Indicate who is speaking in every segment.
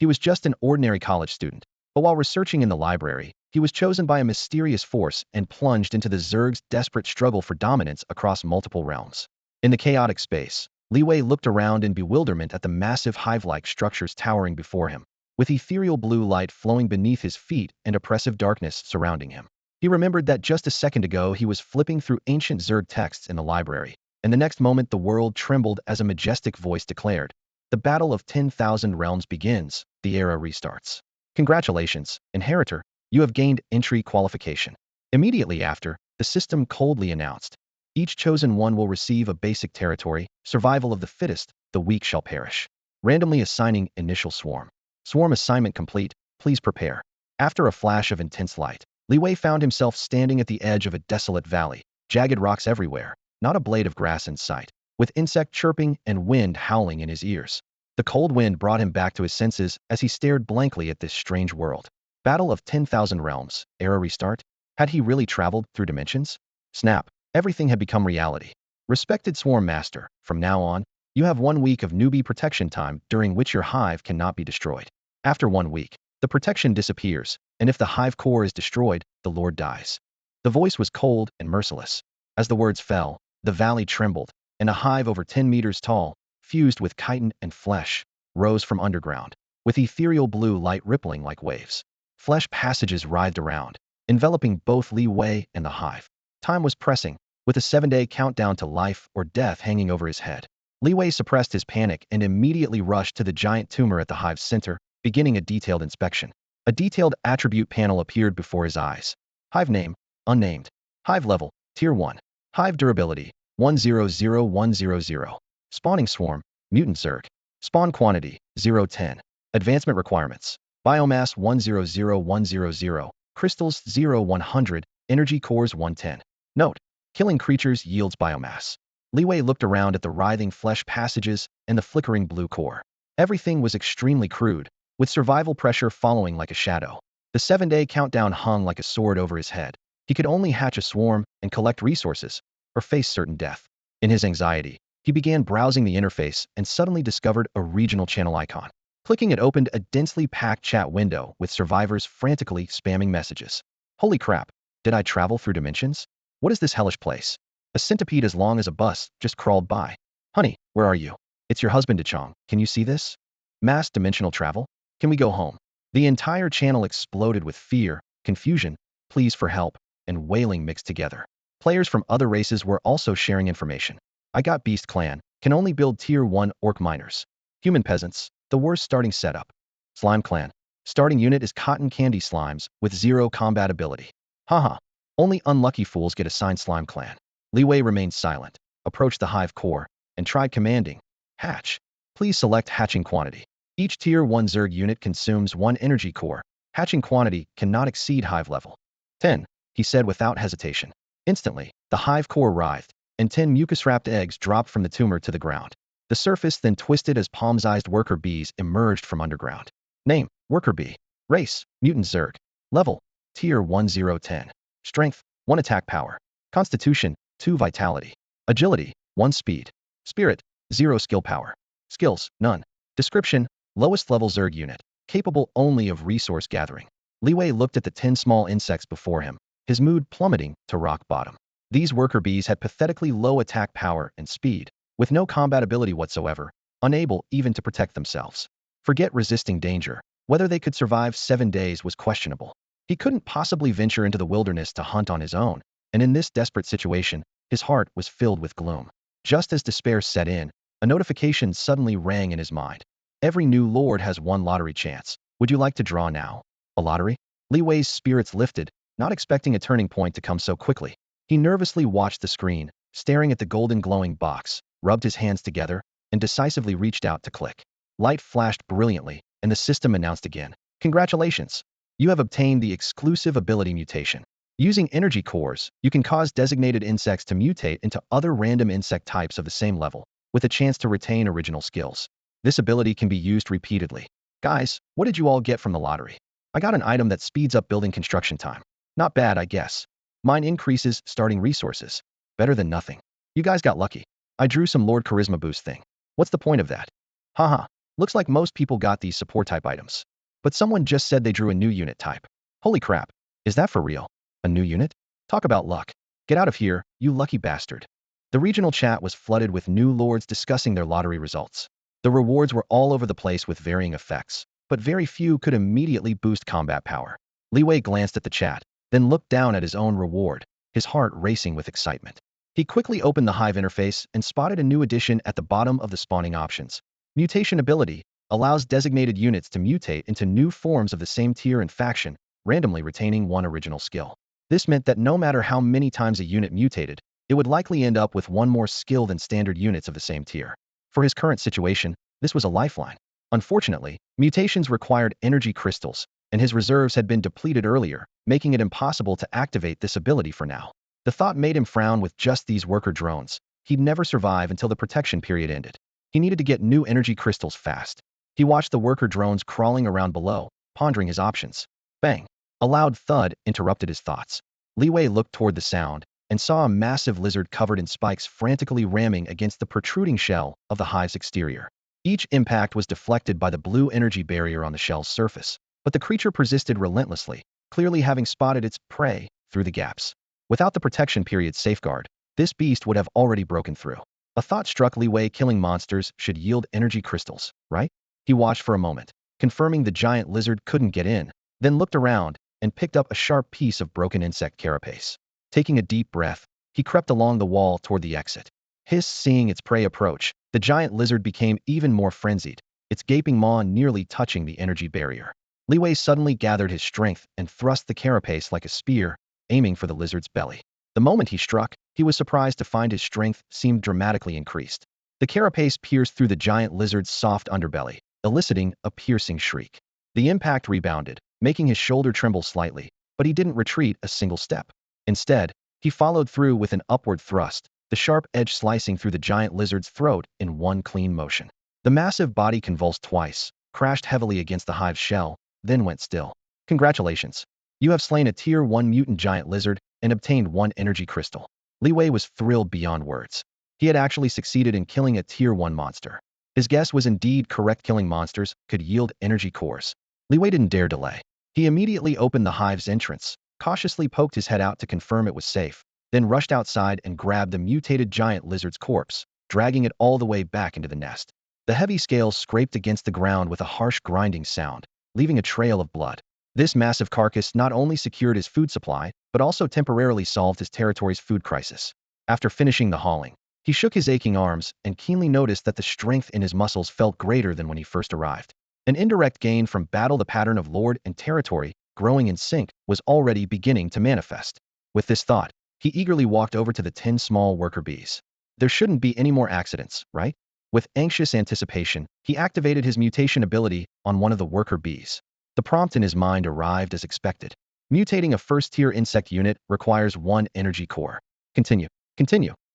Speaker 1: He was just an ordinary college student, but while researching in the library, he was chosen by a mysterious force and plunged into the Zerg's desperate struggle for dominance across multiple realms. In the chaotic space, Li Wei looked around in bewilderment at the massive hive-like structures towering before him, with ethereal blue light flowing beneath his feet and oppressive darkness surrounding him. He remembered that just a second ago he was flipping through ancient Zerg texts in the library, and the next moment the world trembled as a majestic voice declared, "The battle of 10,000 realms begins, the era restarts. Congratulations, Inheritor, you have gained entry qualification." Immediately after, the system coldly announced, "Each chosen one will receive a basic territory, survival of the fittest, the weak shall perish." Randomly assigning initial swarm. Swarm assignment complete, please prepare. After a flash of intense light, Li Wei found himself standing at the edge of a desolate valley, jagged rocks everywhere, not a blade of grass in sight, with insect chirping and wind howling in his ears. The cold wind brought him back to his senses as he stared blankly at this strange world. Battle of 10,000 realms, era restart? Had he really traveled through dimensions? Snap, everything had become reality. Respected Swarm Master, from now on, you have 1 week of newbie protection time during which your hive cannot be destroyed. After 1 week, the protection disappears, and if the hive core is destroyed, the Lord dies. The voice was cold and merciless. As the words fell, the valley trembled, and a hive over 10 meters tall, fused with chitin and flesh, rose from underground, with ethereal blue light rippling like waves. Flesh passages writhed around, enveloping both Li Wei and the hive. Time was pressing, with a 7-day countdown to life or death hanging over his head. Li Wei suppressed his panic and immediately rushed to the giant tumor at the hive's center, beginning a detailed inspection. A detailed attribute panel appeared before his eyes. Hive name, unnamed. Hive level, tier 1. Hive durability, 100100. Spawning swarm, mutant Zerg. Spawn quantity, 010. Advancement requirements. Biomass 100100. Crystals 0100. Energy cores 110. Note, killing creatures yields biomass. Li Wei looked around at the writhing flesh passages and the flickering blue core. Everything was extremely crude, with survival pressure following like a shadow. The 7-day countdown hung like a sword over his head. He could only hatch a swarm and collect resources, or face certain death. In his anxiety, he began browsing the interface and suddenly discovered a regional channel icon. Clicking it opened a densely packed chat window with survivors frantically spamming messages. Holy crap, did I travel through dimensions? What is this hellish place? A centipede as long as a bus just crawled by. Honey, where are you? It's your husband Dechong, can you see this? Mass dimensional travel? Can we go home? The entire channel exploded with fear, confusion, pleas for help, and wailing mixed together. Players from other races were also sharing information. I got Beast Clan, can only build tier 1 orc miners. Human peasants, the worst starting setup. Slime Clan, starting unit is cotton candy slimes with 0 combat ability. Haha, only unlucky fools get assigned Slime Clan. Li Wei remained silent, approached the hive core, and tried commanding, hatch. Please select hatching quantity. Each tier 1 Zerg unit consumes 1 energy core. Hatching quantity cannot exceed hive level. 10, he said without hesitation. Instantly, the hive core writhed, and 10 mucus-wrapped eggs dropped from the tumor to the ground. The surface then twisted as palm-sized worker bees emerged from underground. Name, worker bee. Race, mutant Zerg. Level, tier 1010. Strength, 1 attack power. Constitution, 2 vitality. Agility, 1 speed. Spirit, 0 skill power. Skills, none. Description, lowest level Zerg unit, capable only of resource gathering. Li Wei looked at the 10 small insects before him, his mood plummeting to rock bottom. These worker bees had pathetically low attack power and speed, with no combat ability whatsoever, unable even to protect themselves. Forget resisting danger, whether they could survive 7 days was questionable. He couldn't possibly venture into the wilderness to hunt on his own, and in this desperate situation, his heart was filled with gloom. Just as despair set in, a notification suddenly rang in his mind. Every new lord has 1 lottery chance. Would you like to draw now? A lottery? Li Wei's spirits lifted, not expecting a turning point to come so quickly. He nervously watched the screen, staring at the golden glowing box, rubbed his hands together, and decisively reached out to click. Light flashed brilliantly, and the system announced again, "Congratulations! You have obtained the exclusive ability mutation. Using energy cores, you can cause designated insects to mutate into other random insect types of the same level, with a chance to retain original skills. This ability can be used repeatedly. Guys, what did you all get from the lottery? I got an item that speeds up building construction time. Not bad, I guess. Mine increases starting resources. Better than nothing. You guys got lucky. I drew some Lord Charisma boost thing. What's the point of that? Haha. Looks like most people got these support type items. But someone just said they drew a new unit type. Holy crap. Is that for real? A new unit? Talk about luck. Get out of here, you lucky bastard. The regional chat was flooded with new lords discussing their lottery results. The rewards were all over the place with varying effects, but very few could immediately boost combat power. Li Wei glanced at the chat, then looked down at his own reward, his heart racing with excitement. He quickly opened the Hive interface and spotted a new addition at the bottom of the spawning options. Mutation ability allows designated units to mutate into new forms of the same tier and faction, randomly retaining one original skill. This meant that no matter how many times a unit mutated, it would likely end up with one more skill than standard units of the same tier. For his current situation, this was a lifeline. Unfortunately, mutations required energy crystals, and his reserves had been depleted earlier, making it impossible to activate this ability for now. The thought made him frown. With just these worker drones, he'd never survive until the protection period ended. He needed to get new energy crystals fast. He watched the worker drones crawling around below, pondering his options. Bang! A loud thud interrupted his thoughts. Li Wei looked toward the sound and saw a massive lizard covered in spikes frantically ramming against the protruding shell of the hive's exterior. Each impact was deflected by the blue energy barrier on the shell's surface, but the creature persisted relentlessly, clearly having spotted its prey through the gaps. Without the protection period safeguard, this beast would have already broken through. A thought struck Li Wei. Killing monsters should yield energy crystals, right? He watched for a moment, confirming the giant lizard couldn't get in, then looked around and picked up a sharp piece of broken insect carapace. Taking a deep breath, he crept along the wall toward the exit. Seeing its prey approach, the giant lizard became even more frenzied, its gaping maw nearly touching the energy barrier. Li Wei suddenly gathered his strength and thrust the carapace like a spear, aiming for the lizard's belly. The moment he struck, he was surprised to find his strength seemed dramatically increased. The carapace pierced through the giant lizard's soft underbelly, eliciting a piercing shriek. The impact rebounded, making his shoulder tremble slightly, but he didn't retreat a single step. Instead, he followed through with an upward thrust, the sharp edge slicing through the giant lizard's throat in one clean motion. The massive body convulsed twice, crashed heavily against the hive's shell, then went still. Congratulations. You have slain a Tier 1 mutant giant lizard and obtained one energy crystal. Li Wei was thrilled beyond words. He had actually succeeded in killing a Tier 1 monster. His guess was indeed correct. Killing monsters could yield energy cores. Li Wei didn't dare delay. He immediately opened the hive's entrance, cautiously poked his head out to confirm it was safe, then rushed outside and grabbed the mutated giant lizard's corpse, dragging it all the way back into the nest. The heavy scales scraped against the ground with a harsh grinding sound, leaving a trail of blood. This massive carcass not only secured his food supply, but also temporarily solved his territory's food crisis. After finishing the hauling, he shook his aching arms and keenly noticed that the strength in his muscles felt greater than when he first arrived. An indirect gain from battle. The pattern of lord and territory, growing in sync, was already beginning to manifest. With this thought, he eagerly walked over to the 10 small worker bees. There shouldn't be any more accidents, right? With anxious anticipation, he activated his mutation ability on one of the worker bees. The prompt in his mind arrived as expected. Mutating a first-tier insect unit requires one energy core. Continue.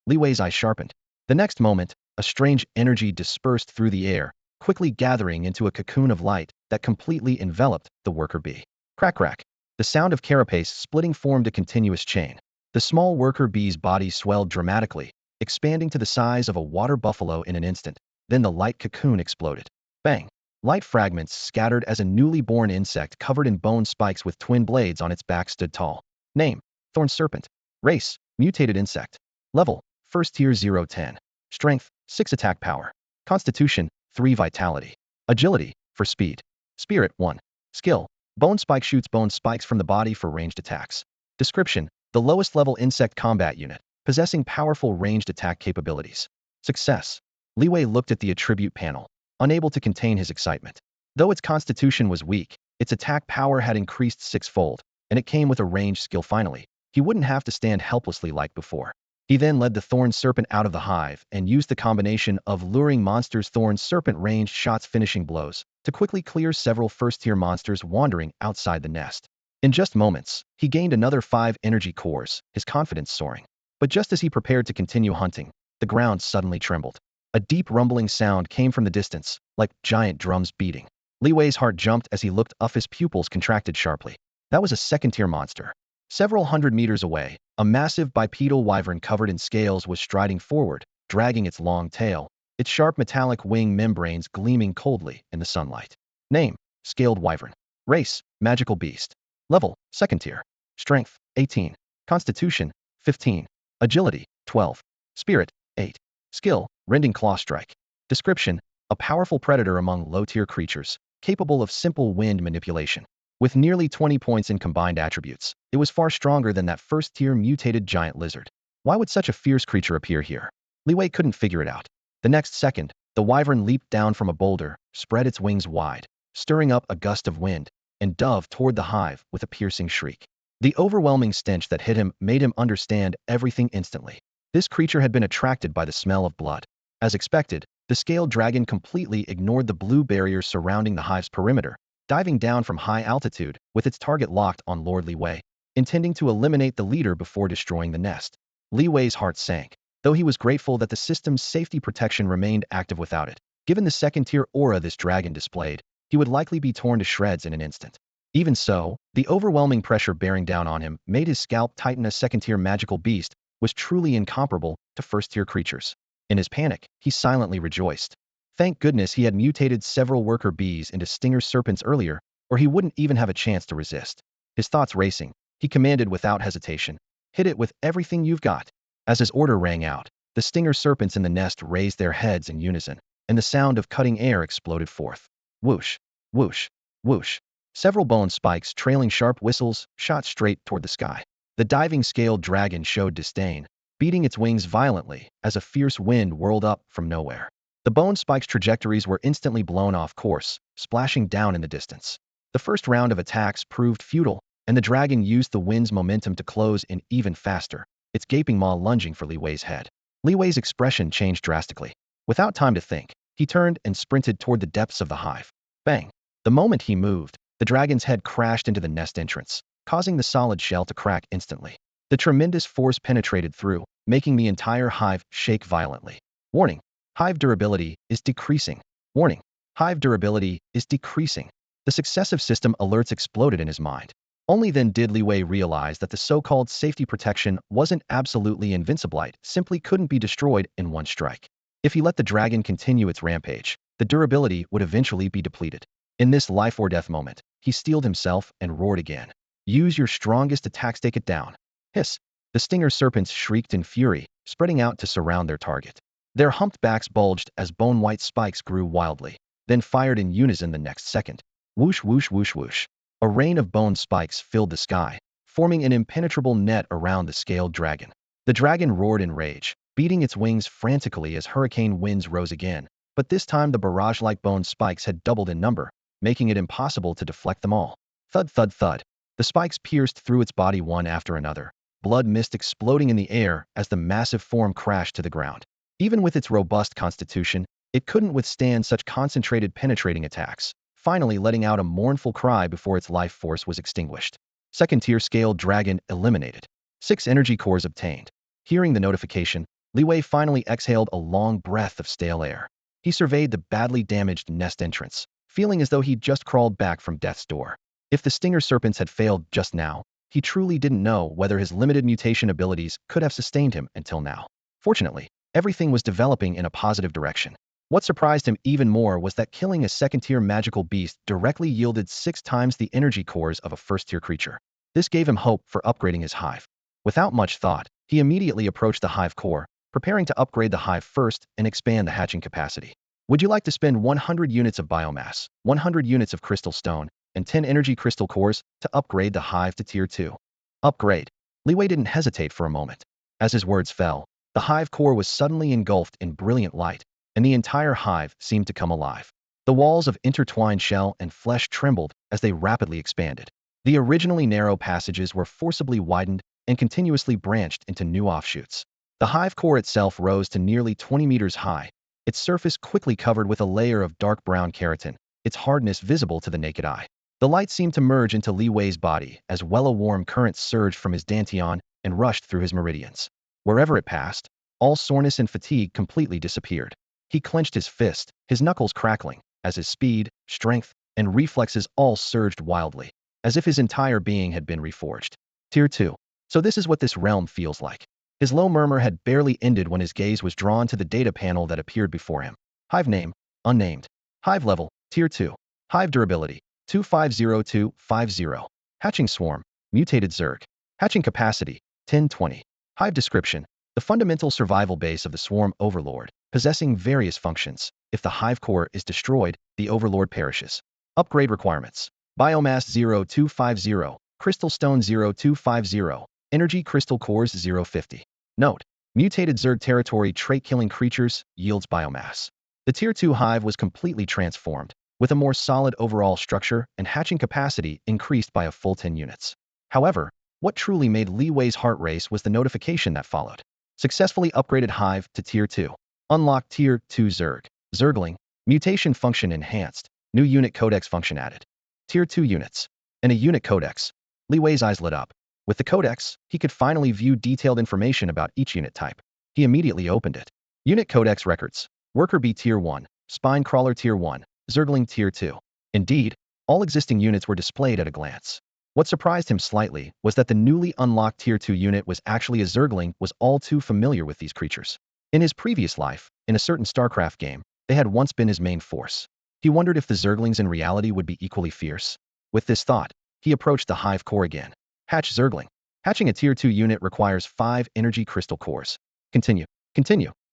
Speaker 1: Li Wei's eyes sharpened. The next moment, a strange energy dispersed through the air, quickly gathering into a cocoon of light that completely enveloped the worker bee. Crack crack. The sound of carapace splitting formed a continuous chain. The small worker bee's body swelled dramatically, expanding to the size of a water buffalo in an instant. Then the light cocoon exploded. Bang! Light fragments scattered as a newly born insect covered in bone spikes with twin blades on its back stood tall. Name: Thorn Serpent. Race: Mutated insect. Level: First tier 0-10. Strength: 6 attack power. Constitution: 3 vitality. Agility: for speed. Spirit: 1. Skill: Bone Spike shoots bone spikes from the body for ranged attacks. Description: the lowest level insect combat unit, possessing powerful ranged attack capabilities. Success. Li Wei looked at the attribute panel, unable to contain his excitement. Though its constitution was weak, its attack power had increased 6-fold, and it came with a ranged skill. Finally, he wouldn't have to stand helplessly like before. He then led the Thorn Serpent out of the hive and used the combination of luring monsters' Thorn Serpent ranged shots finishing blows to quickly clear several first-tier monsters wandering outside the nest. In just moments, he gained another 5 energy cores, his confidence soaring. But just as he prepared to continue hunting, the ground suddenly trembled. A deep rumbling sound came from the distance, like giant drums beating. Li Wei's heart jumped as he looked up. His pupils contracted sharply. That was a second-tier monster. Several hundred meters away, a massive bipedal wyvern covered in scales was striding forward, dragging its long tail, its sharp metallic wing membranes gleaming coldly in the sunlight. Name: Scaled Wyvern. Race: Magical Beast. Level: Second Tier. Strength: 18. Constitution: 15. Agility: 12. Spirit: 8. Skill: Rending Claw Strike. Description: a powerful predator among low-tier creatures, capable of simple wind manipulation. With nearly 20 points in combined attributes, it was far stronger than that first-tier mutated giant lizard. Why would such a fierce creature appear here? Li Wei couldn't figure it out. The next second, the wyvern leaped down from a boulder, spread its wings wide, stirring up a gust of wind, and dove toward the hive with a piercing shriek. The overwhelming stench that hit him made him understand everything instantly. This creature had been attracted by the smell of blood. As expected, the scaled dragon completely ignored the blue barrier surrounding the hive's perimeter, diving down from high altitude with its target locked on Lord Li Wei, intending to eliminate the leader before destroying the nest. Li Wei's heart sank, though he was grateful that the system's safety protection remained active without it. Given the second-tier aura this dragon displayed, he would likely be torn to shreds in an instant. Even so, the overwhelming pressure bearing down on him made his scalp tighten. A second-tier magical beast was truly incomparable to first-tier creatures. In his panic, he silently rejoiced. Thank goodness he had mutated several worker bees into stinger serpents earlier, or he wouldn't even have a chance to resist. His thoughts racing, he commanded without hesitation, "Hit it with everything you've got." As his order rang out, the stinger serpents in the nest raised their heads in unison, and the sound of cutting air exploded forth. Whoosh, whoosh, whoosh. Several bone spikes trailing sharp whistles shot straight toward the sky. The diving scaled dragon showed disdain, beating its wings violently as a fierce wind whirled up from nowhere. The bone spikes' trajectories were instantly blown off course, splashing down in the distance. The first round of attacks proved futile, and the dragon used the wind's momentum to close in even faster, its gaping maw lunging for Li Wei's head. Li Wei's expression changed drastically. Without time to think, he turned and sprinted toward the depths of the hive. Bang! The moment he moved, the dragon's head crashed into the nest entrance, causing the solid shell to crack instantly. The tremendous force penetrated through, making the entire hive shake violently. Warning! Hive durability is decreasing. Warning! Hive durability is decreasing. The successive system alerts exploded in his mind. Only then did Li Wei realize that the so-called safety protection wasn't absolutely invincible. It simply couldn't be destroyed in one strike. If he let the dragon continue its rampage, the durability would eventually be depleted. In this life-or-death moment, he steeled himself and roared again. "Use your strongest attacks, take it down." Hiss! The stinger serpents shrieked in fury, spreading out to surround their target. Their humped backs bulged as bone-white spikes grew wildly, then fired in unison the next second. Whoosh, whoosh, whoosh, whoosh. A rain of bone spikes filled the sky, forming an impenetrable net around the scaled dragon. The dragon roared in rage, beating its wings frantically as hurricane winds rose again, but this time the barrage-like bone spikes had doubled in number, making it impossible to deflect them all. Thud, thud, thud. The spikes pierced through its body one after another, blood mist exploding in the air as the massive form crashed to the ground. Even with its robust constitution, it couldn't withstand such concentrated penetrating attacks, finally letting out a mournful cry before its life force was extinguished. Second-tier scaled dragon eliminated. 6 energy cores obtained. Hearing the notification, Li Wei finally exhaled a long breath of stale air. He surveyed the badly damaged nest entrance, feeling as though he'd just crawled back from death's door. If the stinger serpents had failed just now, he truly didn't know whether his limited mutation abilities could have sustained him until now. Fortunately, everything was developing in a positive direction. What surprised him even more was that killing a second-tier magical beast directly yielded 6 times the energy cores of a first-tier creature. This gave him hope for upgrading his hive. Without much thought, he immediately approached the hive core, preparing to upgrade the hive first and expand the hatching capacity. Would you like to spend 100 units of biomass, 100 units of crystal stone, and 10 energy crystal cores to upgrade the hive to tier 2? Upgrade. Li Wei didn't hesitate for a moment. As his words fell, the hive core was suddenly engulfed in brilliant light, and the entire hive seemed to come alive. The walls of intertwined shell and flesh trembled as they rapidly expanded. The originally narrow passages were forcibly widened and continuously branched into new offshoots. The hive core itself rose to nearly 20 meters high, its surface quickly covered with a layer of dark brown keratin, its hardness visible to the naked eye. The light seemed to merge into Li Wei's body as warm currents surged from his dantian and rushed through his meridians. Wherever it passed, all soreness and fatigue completely disappeared. He clenched his fist, his knuckles crackling, as his speed, strength, and reflexes all surged wildly, as if his entire being had been reforged. Tier 2. So this is what this realm feels like. His low murmur had barely ended when his gaze was drawn to the data panel that appeared before him. Hive name, unnamed. Hive level, tier 2. Hive durability, 250250. Hatching swarm, mutated Zerg. Hatching capacity, 1020. Hive description, the fundamental survival base of the swarm overlord, possessing various functions. If the hive core is destroyed, the overlord perishes. Upgrade requirements. Biomass 0250, crystal stone 0250, energy crystal cores 050. Note: mutated Zerg territory trait-killing creatures yields biomass. The Tier 2 hive was completely transformed, with a more solid overall structure and hatching capacity increased by a full 10 units. However, what truly made Li Wei's heart race was the notification that followed. Successfully upgraded hive to Tier 2. Unlocked Tier 2 Zerg. Zergling. Mutation function enhanced. New unit codex function added. Tier 2 units. And a unit codex. Li Wei's eyes lit up. With the codex, he could finally view detailed information about each unit type. He immediately opened it. Unit codex records. Worker Bee Tier 1. Spine Crawler Tier 1. Zergling Tier 2. Indeed, all existing units were displayed at a glance. What surprised him slightly was that the newly unlocked Tier 2 unit was actually a Zergling was all too familiar with these creatures. In his previous life, in a certain StarCraft game, they had once been his main force. He wondered if the Zerglings in reality would be equally fierce. With this thought, he approached the hive core again. Hatch Zergling. Hatching a Tier 2 unit requires 5 energy crystal cores. Continue.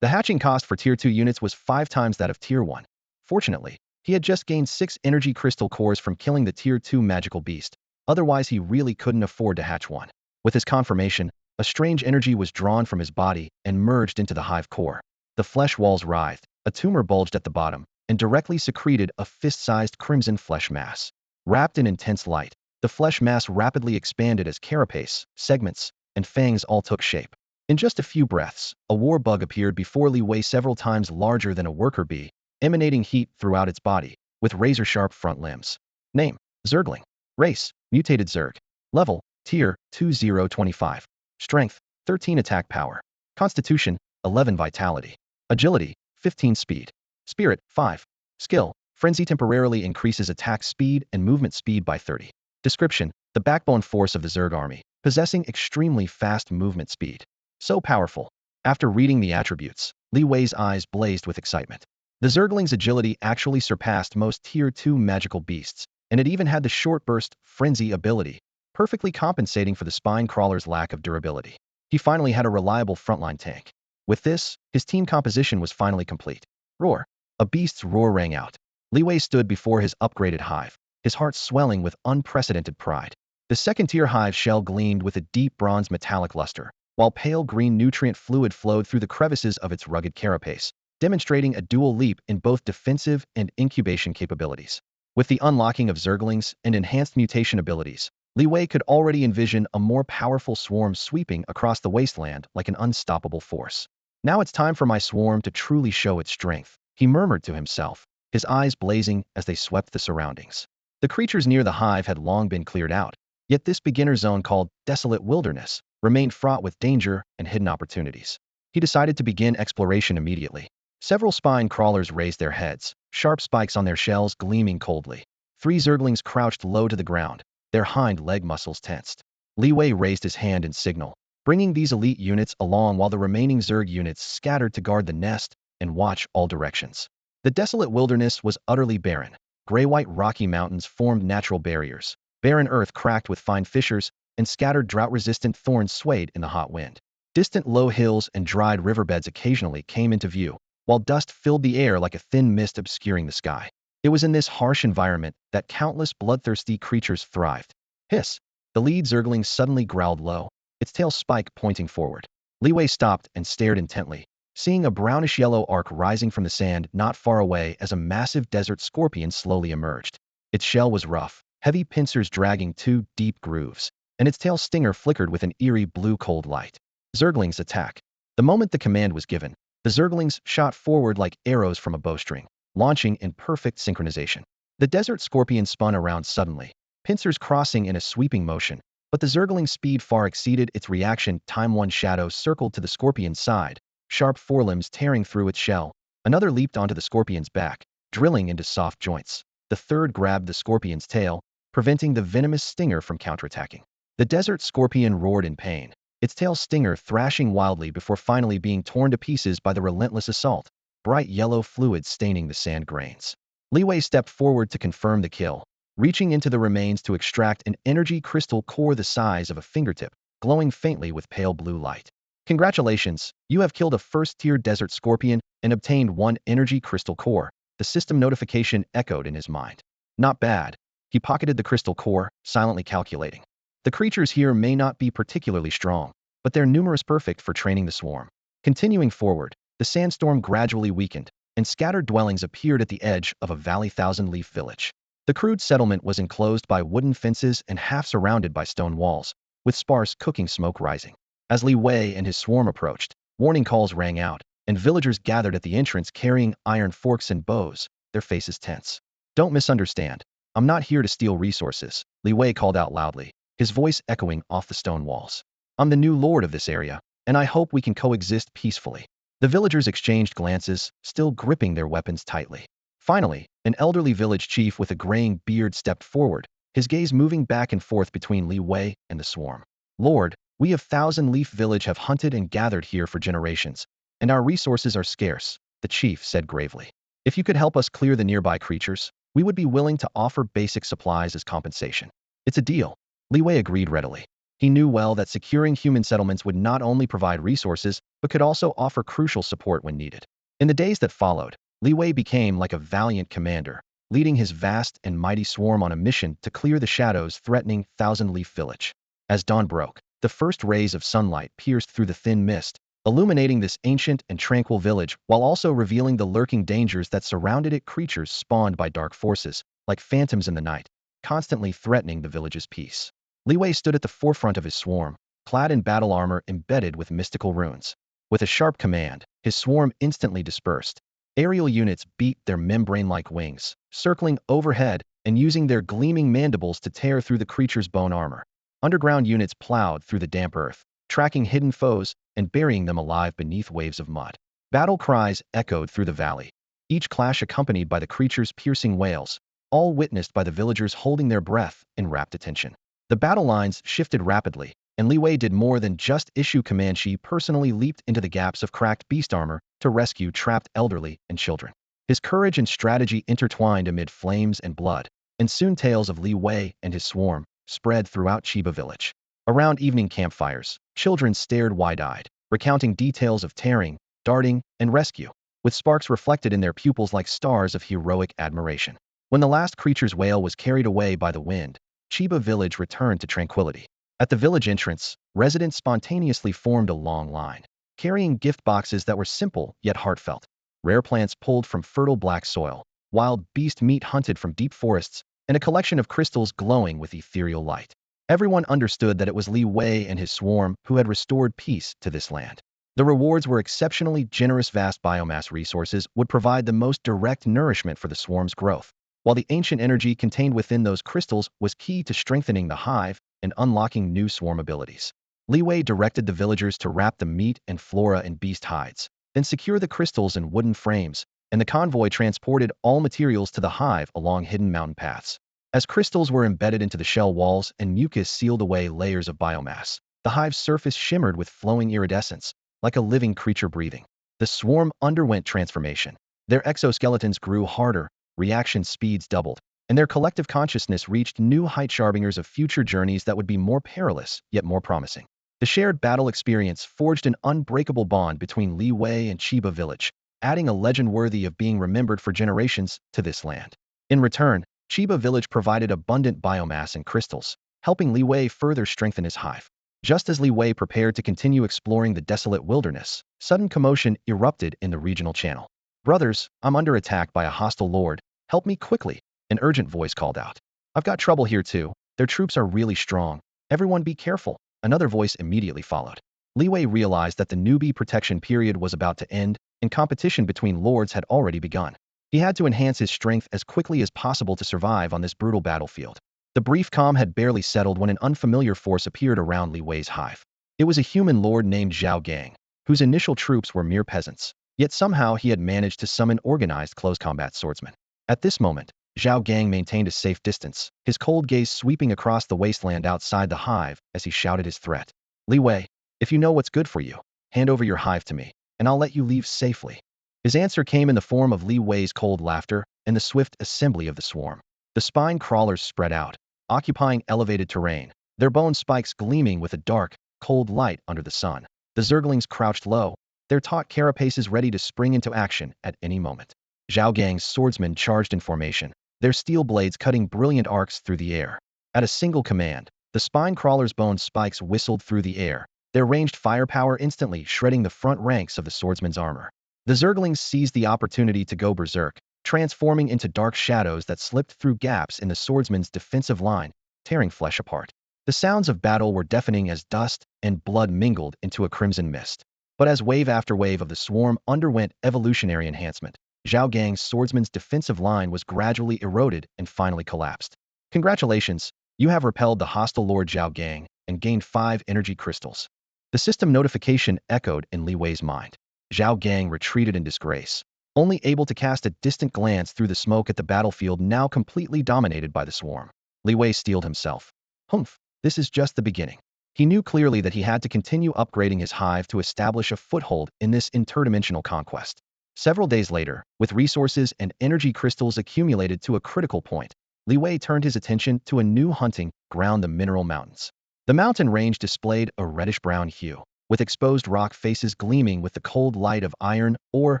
Speaker 1: The hatching cost for Tier 2 units was 5 times that of Tier 1. Fortunately, he had just gained 6 energy crystal cores from killing the Tier 2 magical beast. Otherwise, he really couldn't afford to hatch one. With his confirmation, a strange energy was drawn from his body and merged into the hive core. The flesh walls writhed, a tumor bulged at the bottom, and directly secreted a fist-sized crimson flesh mass. Wrapped in intense light, the flesh mass rapidly expanded as carapace, segments, and fangs all took shape. In just a few breaths, a war bug appeared before Li Wei several times larger than a worker bee, emanating heat throughout its body, with razor-sharp front limbs. Name: Zergling. Race: mutated Zerg. Level: Tier 2025. Strength: 13 attack power. Constitution: 11 vitality. Agility: 15 speed. Spirit: 5. Skill: Frenzy temporarily increases attack speed and movement speed by 30. Description: the backbone force of the Zerg army, possessing extremely fast movement speed. So powerful. After reading the attributes, Li Wei's eyes blazed with excitement. The Zergling's agility actually surpassed most Tier 2 magical beasts, and it even had the short burst frenzy ability, perfectly compensating for the spine crawler's lack of durability. He finally had a reliable frontline tank. With this, his team composition was finally complete. Roar. A beast's roar rang out. Li Wei stood before his upgraded hive, his heart swelling with unprecedented pride. The second-tier hive shell gleamed with a deep bronze metallic luster, while pale green nutrient fluid flowed through the crevices of its rugged carapace, demonstrating a dual leap in both defensive and incubation capabilities. With the unlocking of Zerglings and enhanced mutation abilities, Li Wei could already envision a more powerful swarm sweeping across the wasteland like an unstoppable force. Now it's time for my swarm to truly show its strength, he murmured to himself, his eyes blazing as they swept the surroundings. The creatures near the hive had long been cleared out, yet this beginner zone called Desolate Wilderness remained fraught with danger and hidden opportunities. He decided to begin exploration immediately. Several spine crawlers raised their heads, sharp spikes on their shells gleaming coldly. 3 Zerglings crouched low to the ground, their hind leg muscles tensed. Li Wei raised his hand in signal, bringing these elite units along while the remaining Zerg units scattered to guard the nest and watch all directions. The desolate wilderness was utterly barren. Gray-white rocky mountains formed natural barriers. Barren earth cracked with fine fissures, and scattered drought-resistant thorns swayed in the hot wind. Distant low hills and dried riverbeds occasionally came into view, while dust filled the air like a thin mist obscuring the sky. It was in this harsh environment that countless bloodthirsty creatures thrived. Hiss! The lead Zergling suddenly growled low, its tail spike pointing forward. Li Wei stopped and stared intently, seeing a brownish-yellow arc rising from the sand not far away as a massive desert scorpion slowly emerged. Its shell was rough, heavy pincers dragging 2 deep grooves, and its tail stinger flickered with an eerie blue-cold light. Zerglings attack. The moment the command was given, the Zerglings shot forward like arrows from a bowstring, launching in perfect synchronization. The desert scorpion spun around suddenly, pincers crossing in a sweeping motion, but the Zergling's speed far exceeded its reaction time. One shadow circled to the scorpion's side, sharp forelimbs tearing through its shell. Another leaped onto the scorpion's back, drilling into soft joints. The third grabbed the scorpion's tail, preventing the venomous stinger from counterattacking. The desert scorpion roared in pain, its tail stinger thrashing wildly before finally being torn to pieces by the relentless assault, bright yellow fluid staining the sand grains. Li Wei stepped forward to confirm the kill, reaching into the remains to extract an energy crystal core the size of a fingertip, glowing faintly with pale blue light. Congratulations, you have killed a first-tier desert scorpion and obtained one energy crystal core, the system notification echoed in his mind. Not bad. He pocketed the crystal core, silently calculating. The creatures here may not be particularly strong, but they're numerous, perfect for training the swarm. Continuing forward, the sandstorm gradually weakened, and scattered dwellings appeared at the edge of a valley thousand-leaf village. The crude settlement was enclosed by wooden fences and half surrounded by stone walls, with sparse cooking smoke rising. As Li Wei and his swarm approached, warning calls rang out, and villagers gathered at the entrance carrying iron forks and bows, their faces tense. Don't misunderstand. I'm not here to steal resources, Li Wei called out loudly, his voice echoing off the stone walls. I'm the new lord of this area, and I hope we can coexist peacefully. The villagers exchanged glances, still gripping their weapons tightly. Finally, an elderly village chief with a graying beard stepped forward, his gaze moving back and forth between Li Wei and the swarm. Lord, we of Thousand Leaf Village have hunted and gathered here for generations, and our resources are scarce, the chief said gravely. If you could help us clear the nearby creatures, we would be willing to offer basic supplies as compensation. It's a deal. Li Wei agreed readily. He knew well that securing human settlements would not only provide resources, but could also offer crucial support when needed. In the days that followed, Li Wei became like a valiant commander, leading his vast and mighty swarm on a mission to clear the shadows threatening Thousand Leaf Village. As dawn broke, the first rays of sunlight pierced through the thin mist, illuminating this ancient and tranquil village while also revealing the lurking dangers that surrounded it. Creatures spawned by dark forces, like phantoms in the night, constantly threatening the village's peace. Li Wei stood at the forefront of his swarm, clad in battle armor embedded with mystical runes. With a sharp command, his swarm instantly dispersed. Aerial units beat their membrane-like wings, circling overhead and using their gleaming mandibles to tear through the creature's bone armor. Underground units plowed through the damp earth, tracking hidden foes and burying them alive beneath waves of mud. Battle cries echoed through the valley, each clash accompanied by the creature's piercing wails, all witnessed by the villagers holding their breath in rapt attention. The battle lines shifted rapidly, and Li Wei did more than just issue command. She personally leaped into the gaps of cracked beast armor to rescue trapped elderly and children. His courage and strategy intertwined amid flames and blood, and soon tales of Li Wei and his swarm spread throughout Chiba village. Around evening campfires, children stared wide-eyed, recounting details of tearing, darting, and rescue, with sparks reflected in their pupils like stars of heroic admiration. When the last creature's wail was carried away by the wind, Chiba village returned to tranquility. At the village entrance, residents spontaneously formed a long line, carrying gift boxes that were simple yet heartfelt. Rare plants pulled from fertile black soil, wild beast meat hunted from deep forests, and a collection of crystals glowing with ethereal light. Everyone understood that it was Li Wei and his swarm who had restored peace to this land. The rewards were exceptionally generous. Vast biomass resources would provide the most direct nourishment for the swarm's growth, while the ancient energy contained within those crystals was key to strengthening the hive and unlocking new swarm abilities. Li Wei directed the villagers to wrap the meat and flora in beast hides, then secure the crystals in wooden frames, and the convoy transported all materials to the hive along hidden mountain paths. As crystals were embedded into the shell walls and mucus sealed away layers of biomass, the hive's surface shimmered with flowing iridescence, like a living creature breathing. The swarm underwent transformation. Their exoskeletons grew harder, reaction speeds doubled, and their collective consciousness reached new heights, harbingers of future journeys that would be more perilous, yet more promising. The shared battle experience forged an unbreakable bond between Li Wei and Chiba village, adding a legend worthy of being remembered for generations to this land. In return, Chiba village provided abundant biomass and crystals, helping Li Wei further strengthen his hive. Just as Li Wei prepared to continue exploring the desolate wilderness, sudden commotion erupted in the regional channel. Brothers, I'm under attack by a hostile lord. Help me quickly, an urgent voice called out. I've got trouble here too. Their troops are really strong. Everyone be careful, another voice immediately followed. Li Wei realized that the newbie protection period was about to end, and competition between lords had already begun. He had to enhance his strength as quickly as possible to survive on this brutal battlefield. The brief calm had barely settled when an unfamiliar force appeared around Li Wei's hive. It was a human lord named Zhao Gang, whose initial troops were mere peasants, yet somehow he had managed to summon organized close combat swordsmen. At this moment, Zhao Gang maintained a safe distance, his cold gaze sweeping across the wasteland outside the hive as he shouted his threat. Li Wei, If you know what's good for you, hand over your hive to me, and I'll let you leave safely. His answer came in the form of Li Wei's cold laughter and the swift assembly of the swarm. The spine crawlers spread out, occupying elevated terrain, their bone spikes gleaming with a dark, cold light under the sun. The Zerglings crouched low, their taut carapaces ready to spring into action at any moment. Zhao Gang's swordsmen charged in formation, their steel blades cutting brilliant arcs through the air. At a single command, the spine crawlers' bone spikes whistled through the air, their ranged firepower instantly shredding the front ranks of the swordsman's armor. The Zerglings seized the opportunity to go berserk, transforming into dark shadows that slipped through gaps in the swordsman's defensive line, tearing flesh apart. The sounds of battle were deafening as dust and blood mingled into a crimson mist. But as wave after wave of the swarm underwent evolutionary enhancement, Zhao Gang's swordsman's defensive line was gradually eroded and finally collapsed. Congratulations, you have repelled the hostile Lord Zhao Gang and gained 5 energy crystals. The system notification echoed in Li Wei's mind. Zhao Gang retreated in disgrace, only able to cast a distant glance through the smoke at the battlefield now completely dominated by the swarm. Li Wei steeled himself. Humph, this is just the beginning. He knew clearly that he had to continue upgrading his hive to establish a foothold in this interdimensional conquest. Several days later, with resources and energy crystals accumulated to a critical point, Li Wei turned his attention to a new hunting ground, the Mineral Mountains. The mountain range displayed a reddish-brown hue, with exposed rock faces gleaming with the cold light of iron, ore,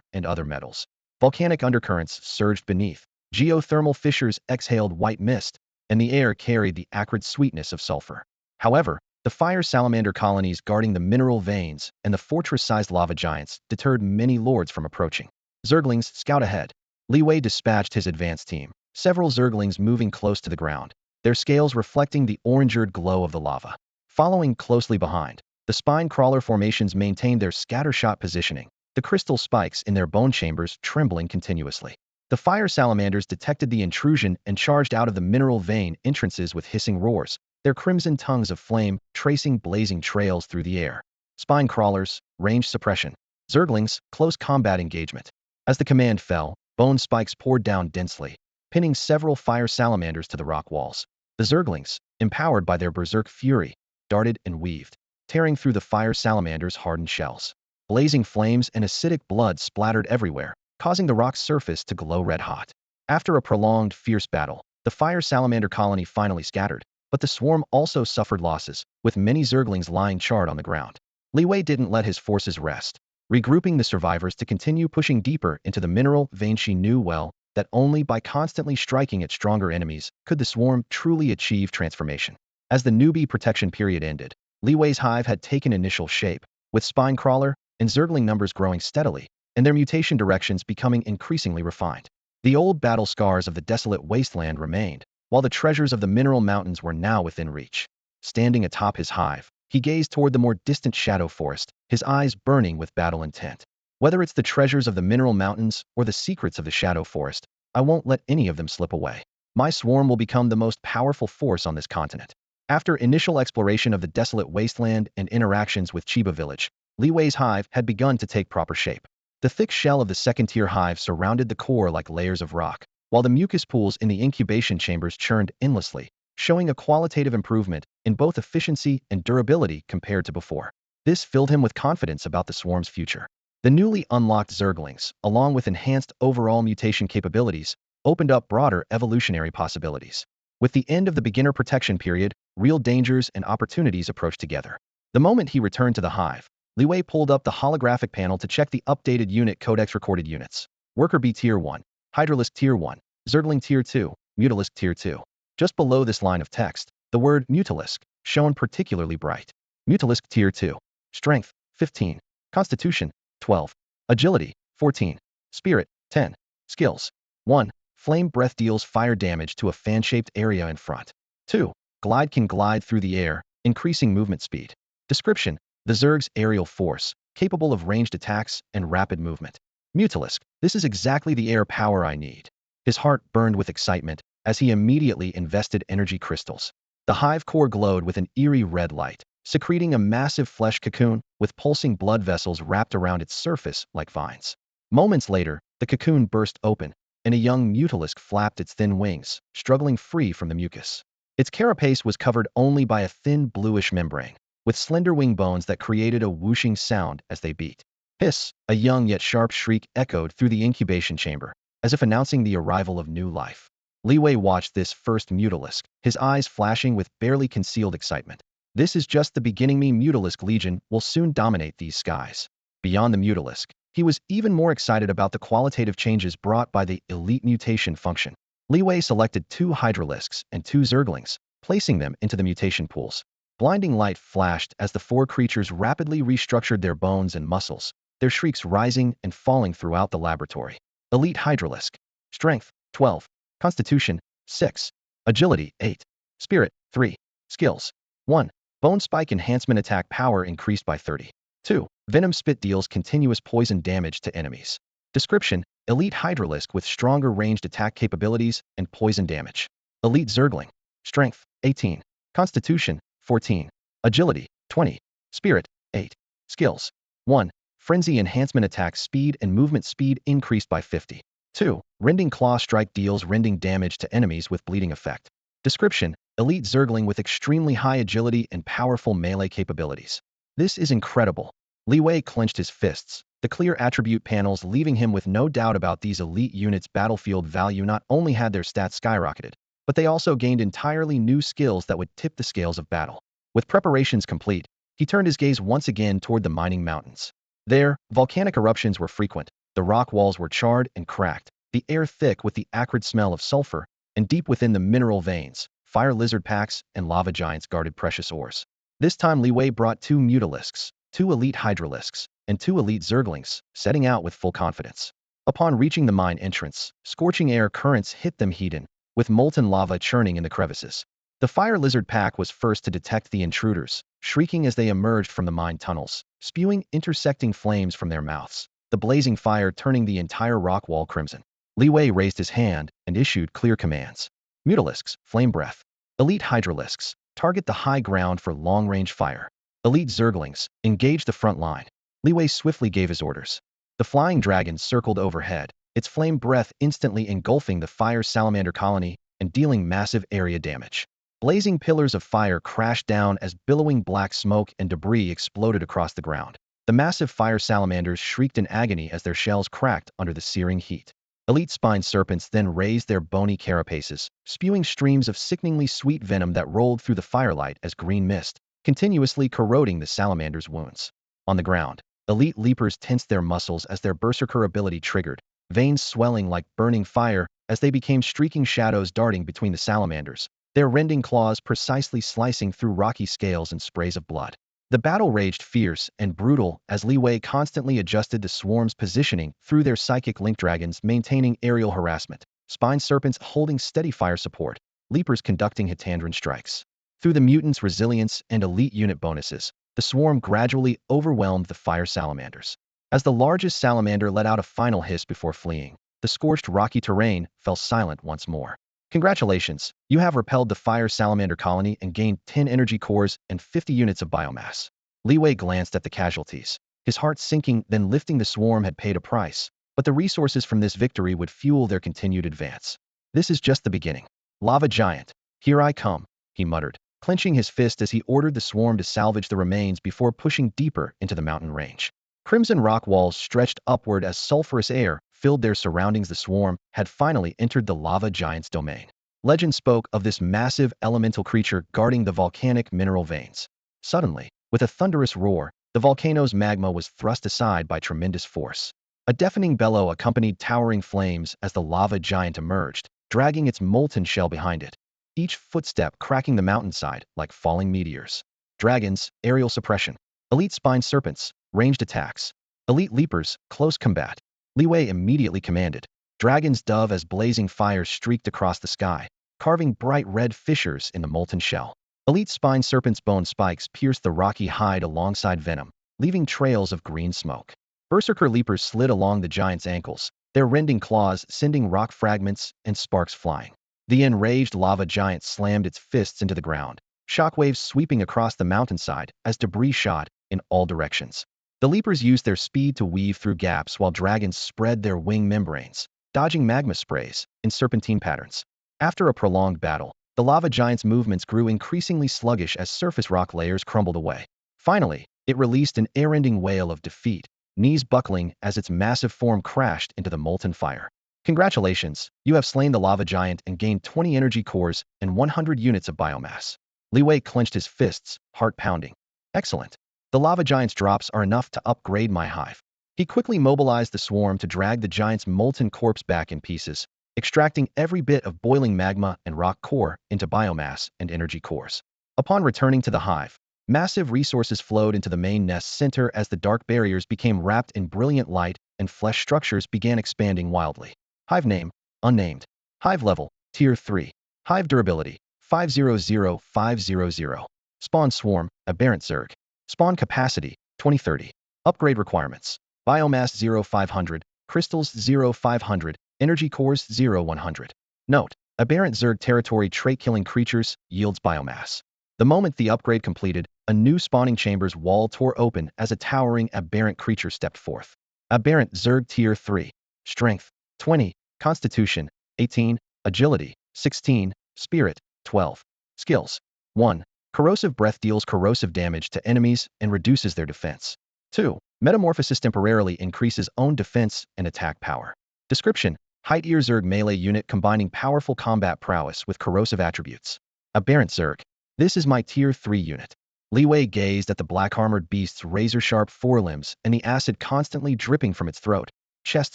Speaker 1: and other metals. Volcanic undercurrents surged beneath, geothermal fissures exhaled white mist, and the air carried the acrid sweetness of sulfur. However, the fire salamander colonies guarding the mineral veins and the fortress-sized lava giants deterred many lords from approaching. Zerglings, scout ahead. Li Wei dispatched his advance team, several Zerglings moving close to the ground, their scales reflecting the orangered glow of the lava. Following closely behind, the spine crawler formations maintained their scattershot positioning, the crystal spikes in their bone chambers trembling continuously. The fire salamanders detected the intrusion and charged out of the mineral vein entrances with hissing roars, their crimson tongues of flame tracing blazing trails through the air. Spine crawlers, range suppression. Zerglings, close combat engagement. As the command fell, bone spikes poured down densely, pinning several fire salamanders to the rock walls. The Zerglings, empowered by their berserk fury, darted and weaved, tearing through the fire salamanders' hardened shells. Blazing flames and acidic blood splattered everywhere, causing the rock's surface to glow red-hot. After a prolonged, fierce battle, the fire salamander colony finally scattered, but the swarm also suffered losses, with many Zerglings lying charred on the ground. Li Wei didn't let his forces rest, regrouping the survivors to continue pushing deeper into the mineral vein. She knew well that only by constantly striking at stronger enemies could the swarm truly achieve transformation. As the newbie protection period ended, Li Wei's hive had taken initial shape, with spine crawler and Zergling numbers growing steadily, and their mutation directions becoming increasingly refined. The old battle scars of the desolate wasteland remained, while the treasures of the mineral mountains were now within reach. Standing atop his hive, he gazed toward the more distant shadow forest, his eyes burning with battle intent. Whether it's the treasures of the mineral mountains or the secrets of the shadow forest, I won't let any of them slip away. My swarm will become the most powerful force on this continent. After initial exploration of the desolate wasteland and interactions with Chiba village, Li Wei's hive had begun to take proper shape. The thick shell of the second-tier hive surrounded the core like layers of rock, while the mucus pools in the incubation chambers churned endlessly, showing a qualitative improvement in both efficiency and durability compared to before. This filled him with confidence about the swarm's future. The newly unlocked Zerglings, along with enhanced overall mutation capabilities, opened up broader evolutionary possibilities. With the end of the beginner protection period, real dangers and opportunities approached together. The moment he returned to the hive, Li Wei pulled up the holographic panel to check the updated unit codex recorded units. Worker B Tier 1, Hydralisk Tier 1, Zergling Tier 2, Mutalisk Tier 2. Just below this line of text, the word Mutalisk shone particularly bright. Mutalisk Tier 2. Strength, 15. Constitution, 12. Agility, 14. Spirit, 10. Skills, 1. Flame breath deals fire damage to a fan-shaped area in front. 2. Glide can glide through the air, increasing movement speed. Description: the Zerg's aerial force, capable of ranged attacks and rapid movement. Mutalisk: this is exactly the air power I need. His heart burned with excitement as he immediately invested energy crystals. The hive core glowed with an eerie red light, secreting a massive flesh cocoon with pulsing blood vessels wrapped around its surface like vines. Moments later, the cocoon burst open, and a young Mutalisk flapped its thin wings, struggling free from the mucus. Its carapace was covered only by a thin bluish membrane, with slender wing bones that created a whooshing sound as they beat. Hiss, a young yet sharp shriek echoed through the incubation chamber, as if announcing the arrival of new life. Li Wei watched this first mutalisk, his eyes flashing with barely concealed excitement. This is just the beginning. Mutalisk Legion will soon dominate these skies. Beyond the mutalisk, he was even more excited about the qualitative changes brought by the elite mutation function. Li Wei selected 2 hydralisks and 2 zerglings, placing them into the mutation pools. Blinding light flashed as the 4 creatures rapidly restructured their bones and muscles, their shrieks rising and falling throughout the laboratory. Elite hydralisk. Strength, 12. Constitution, 6. Agility, 8. Spirit, 3. Skills, 1. Bone Spike Enhancement Attack Power increased by 30. 2. Venom Spit deals continuous poison damage to enemies. Description: Elite Hydralisk with stronger ranged attack capabilities and poison damage. Elite Zergling. Strength, 18. Constitution, 14. Agility, 20. Spirit, 8. Skills, 1. Frenzy Enhancement Attack Speed and Movement Speed increased by 50. 2. Rending Claw Strike deals rending damage to enemies with bleeding effect. Description: Elite Zergling with extremely high agility and powerful melee capabilities. This is incredible. Li Wei clenched his fists, the clear attribute panels leaving him with no doubt about these elite units' battlefield value. Not only had their stats skyrocketed, but they also gained entirely new skills that would tip the scales of battle. With preparations complete, he turned his gaze once again toward the mining mountains. There, volcanic eruptions were frequent, the rock walls were charred and cracked, the air thick with the acrid smell of sulfur, and deep within the mineral veins, fire lizard packs and lava giants guarded precious ores. This time Li Wei brought 2 mutalisks, 2 elite hydralisks, and 2 elite zerglings, setting out with full confidence. Upon reaching the mine entrance, scorching air currents hit them heated, with molten lava churning in the crevices. The fire lizard pack was first to detect the intruders, shrieking as they emerged from the mine tunnels, spewing intersecting flames from their mouths, the blazing fire turning the entire rock wall crimson. Li Wei raised his hand and issued clear commands. Mutalisks, Flame Breath. Elite Hydralisks, target the high ground for long-range fire. Elite Zerglings, engage the front line. Li Wei swiftly gave his orders. The flying dragon circled overhead, its flame breath instantly engulfing the fire salamander colony and dealing massive area damage. Blazing pillars of fire crashed down as billowing black smoke and debris exploded across the ground. The massive fire salamanders shrieked in agony as their shells cracked under the searing heat. Elite spine serpents then raised their bony carapaces, spewing streams of sickeningly sweet venom that rolled through the firelight as green mist, continuously corroding the salamander's wounds. On the ground, elite leapers tensed their muscles as their berserker ability triggered, veins swelling like burning fire as they became streaking shadows darting between the salamanders, their rending claws precisely slicing through rocky scales and sprays of blood. The battle raged fierce and brutal as Li Wei constantly adjusted the swarm's positioning through their psychic link dragons maintaining aerial harassment, spine serpents holding steady fire support, leapers conducting hitandron strikes. Through the mutants' resilience and elite unit bonuses, the swarm gradually overwhelmed the fire salamanders. As the largest salamander let out a final hiss before fleeing, the scorched rocky terrain fell silent once more. Congratulations, you have repelled the fire salamander colony and gained 10 energy cores and 50 units of biomass. Li Wei glanced at the casualties, his heart sinking. Then lifting the swarm had paid a price, but the resources from this victory would fuel their continued advance. This is just the beginning. Lava giant, here I come, he muttered, clenching his fist as he ordered the swarm to salvage the remains before pushing deeper into the mountain range. Crimson rock walls stretched upward as sulfurous air filled their surroundings. The swarm had finally entered the lava giant's domain. Legend spoke of this massive elemental creature guarding the volcanic mineral veins. Suddenly, with a thunderous roar, the volcano's magma was thrust aside by tremendous force. A deafening bellow accompanied towering flames as the lava giant emerged, dragging its molten shell behind it, each footstep cracking the mountainside like falling meteors. Dragons, aerial suppression. Elite spine serpents, ranged attacks. Elite leapers, close combat. Li Wei immediately commanded. Dragon's dove as blazing fires streaked across the sky, carving bright red fissures in the molten shell. Elite spine serpent's bone spikes pierced the rocky hide alongside venom, leaving trails of green smoke. Berserker leapers slid along the giant's ankles, their rending claws sending rock fragments and sparks flying. The enraged lava giant slammed its fists into the ground, shockwaves sweeping across the mountainside as debris shot in all directions. The leapers used their speed to weave through gaps while dragons spread their wing membranes, dodging magma sprays in serpentine patterns. After a prolonged battle, the lava giant's movements grew increasingly sluggish as surface rock layers crumbled away. Finally, it released an air-ending wail of defeat, knees buckling as its massive form crashed into the molten fire. Congratulations, you have slain the lava giant and gained 20 energy cores and 100 units of biomass. Li Wei clenched his fists, heart pounding. Excellent. The lava giant's drops are enough to upgrade my hive. He quickly mobilized the swarm to drag the giant's molten corpse back in pieces, extracting every bit of boiling magma and rock core into biomass and energy cores. Upon returning to the hive, massive resources flowed into the main nest's center as the dark barriers became wrapped in brilliant light and flesh structures began expanding wildly. Hive name, unnamed. Hive level, tier 3. Hive durability, 500500. Spawn swarm, aberrant Zerg. Spawn capacity, 2030. Upgrade requirements. Biomass 0500, crystals 0500, energy cores 0100. Note, aberrant Zerg territory trait-killing creatures yields biomass. The moment the upgrade completed, a new spawning chamber's wall tore open as a towering aberrant creature stepped forth. Aberrant Zerg tier 3. Strength, 20. Constitution, 18. Agility, 16. Spirit, 12. Skills. 1. Corrosive breath deals corrosive damage to enemies and reduces their defense. 2. Metamorphosis temporarily increases own defense and attack power. Description: Height Ear Zerg melee unit combining powerful combat prowess with corrosive attributes. Aberrant Zerg. This is my tier 3 unit. Li Wei gazed at the black-armored beast's razor-sharp forelimbs and the acid constantly dripping from its throat, chest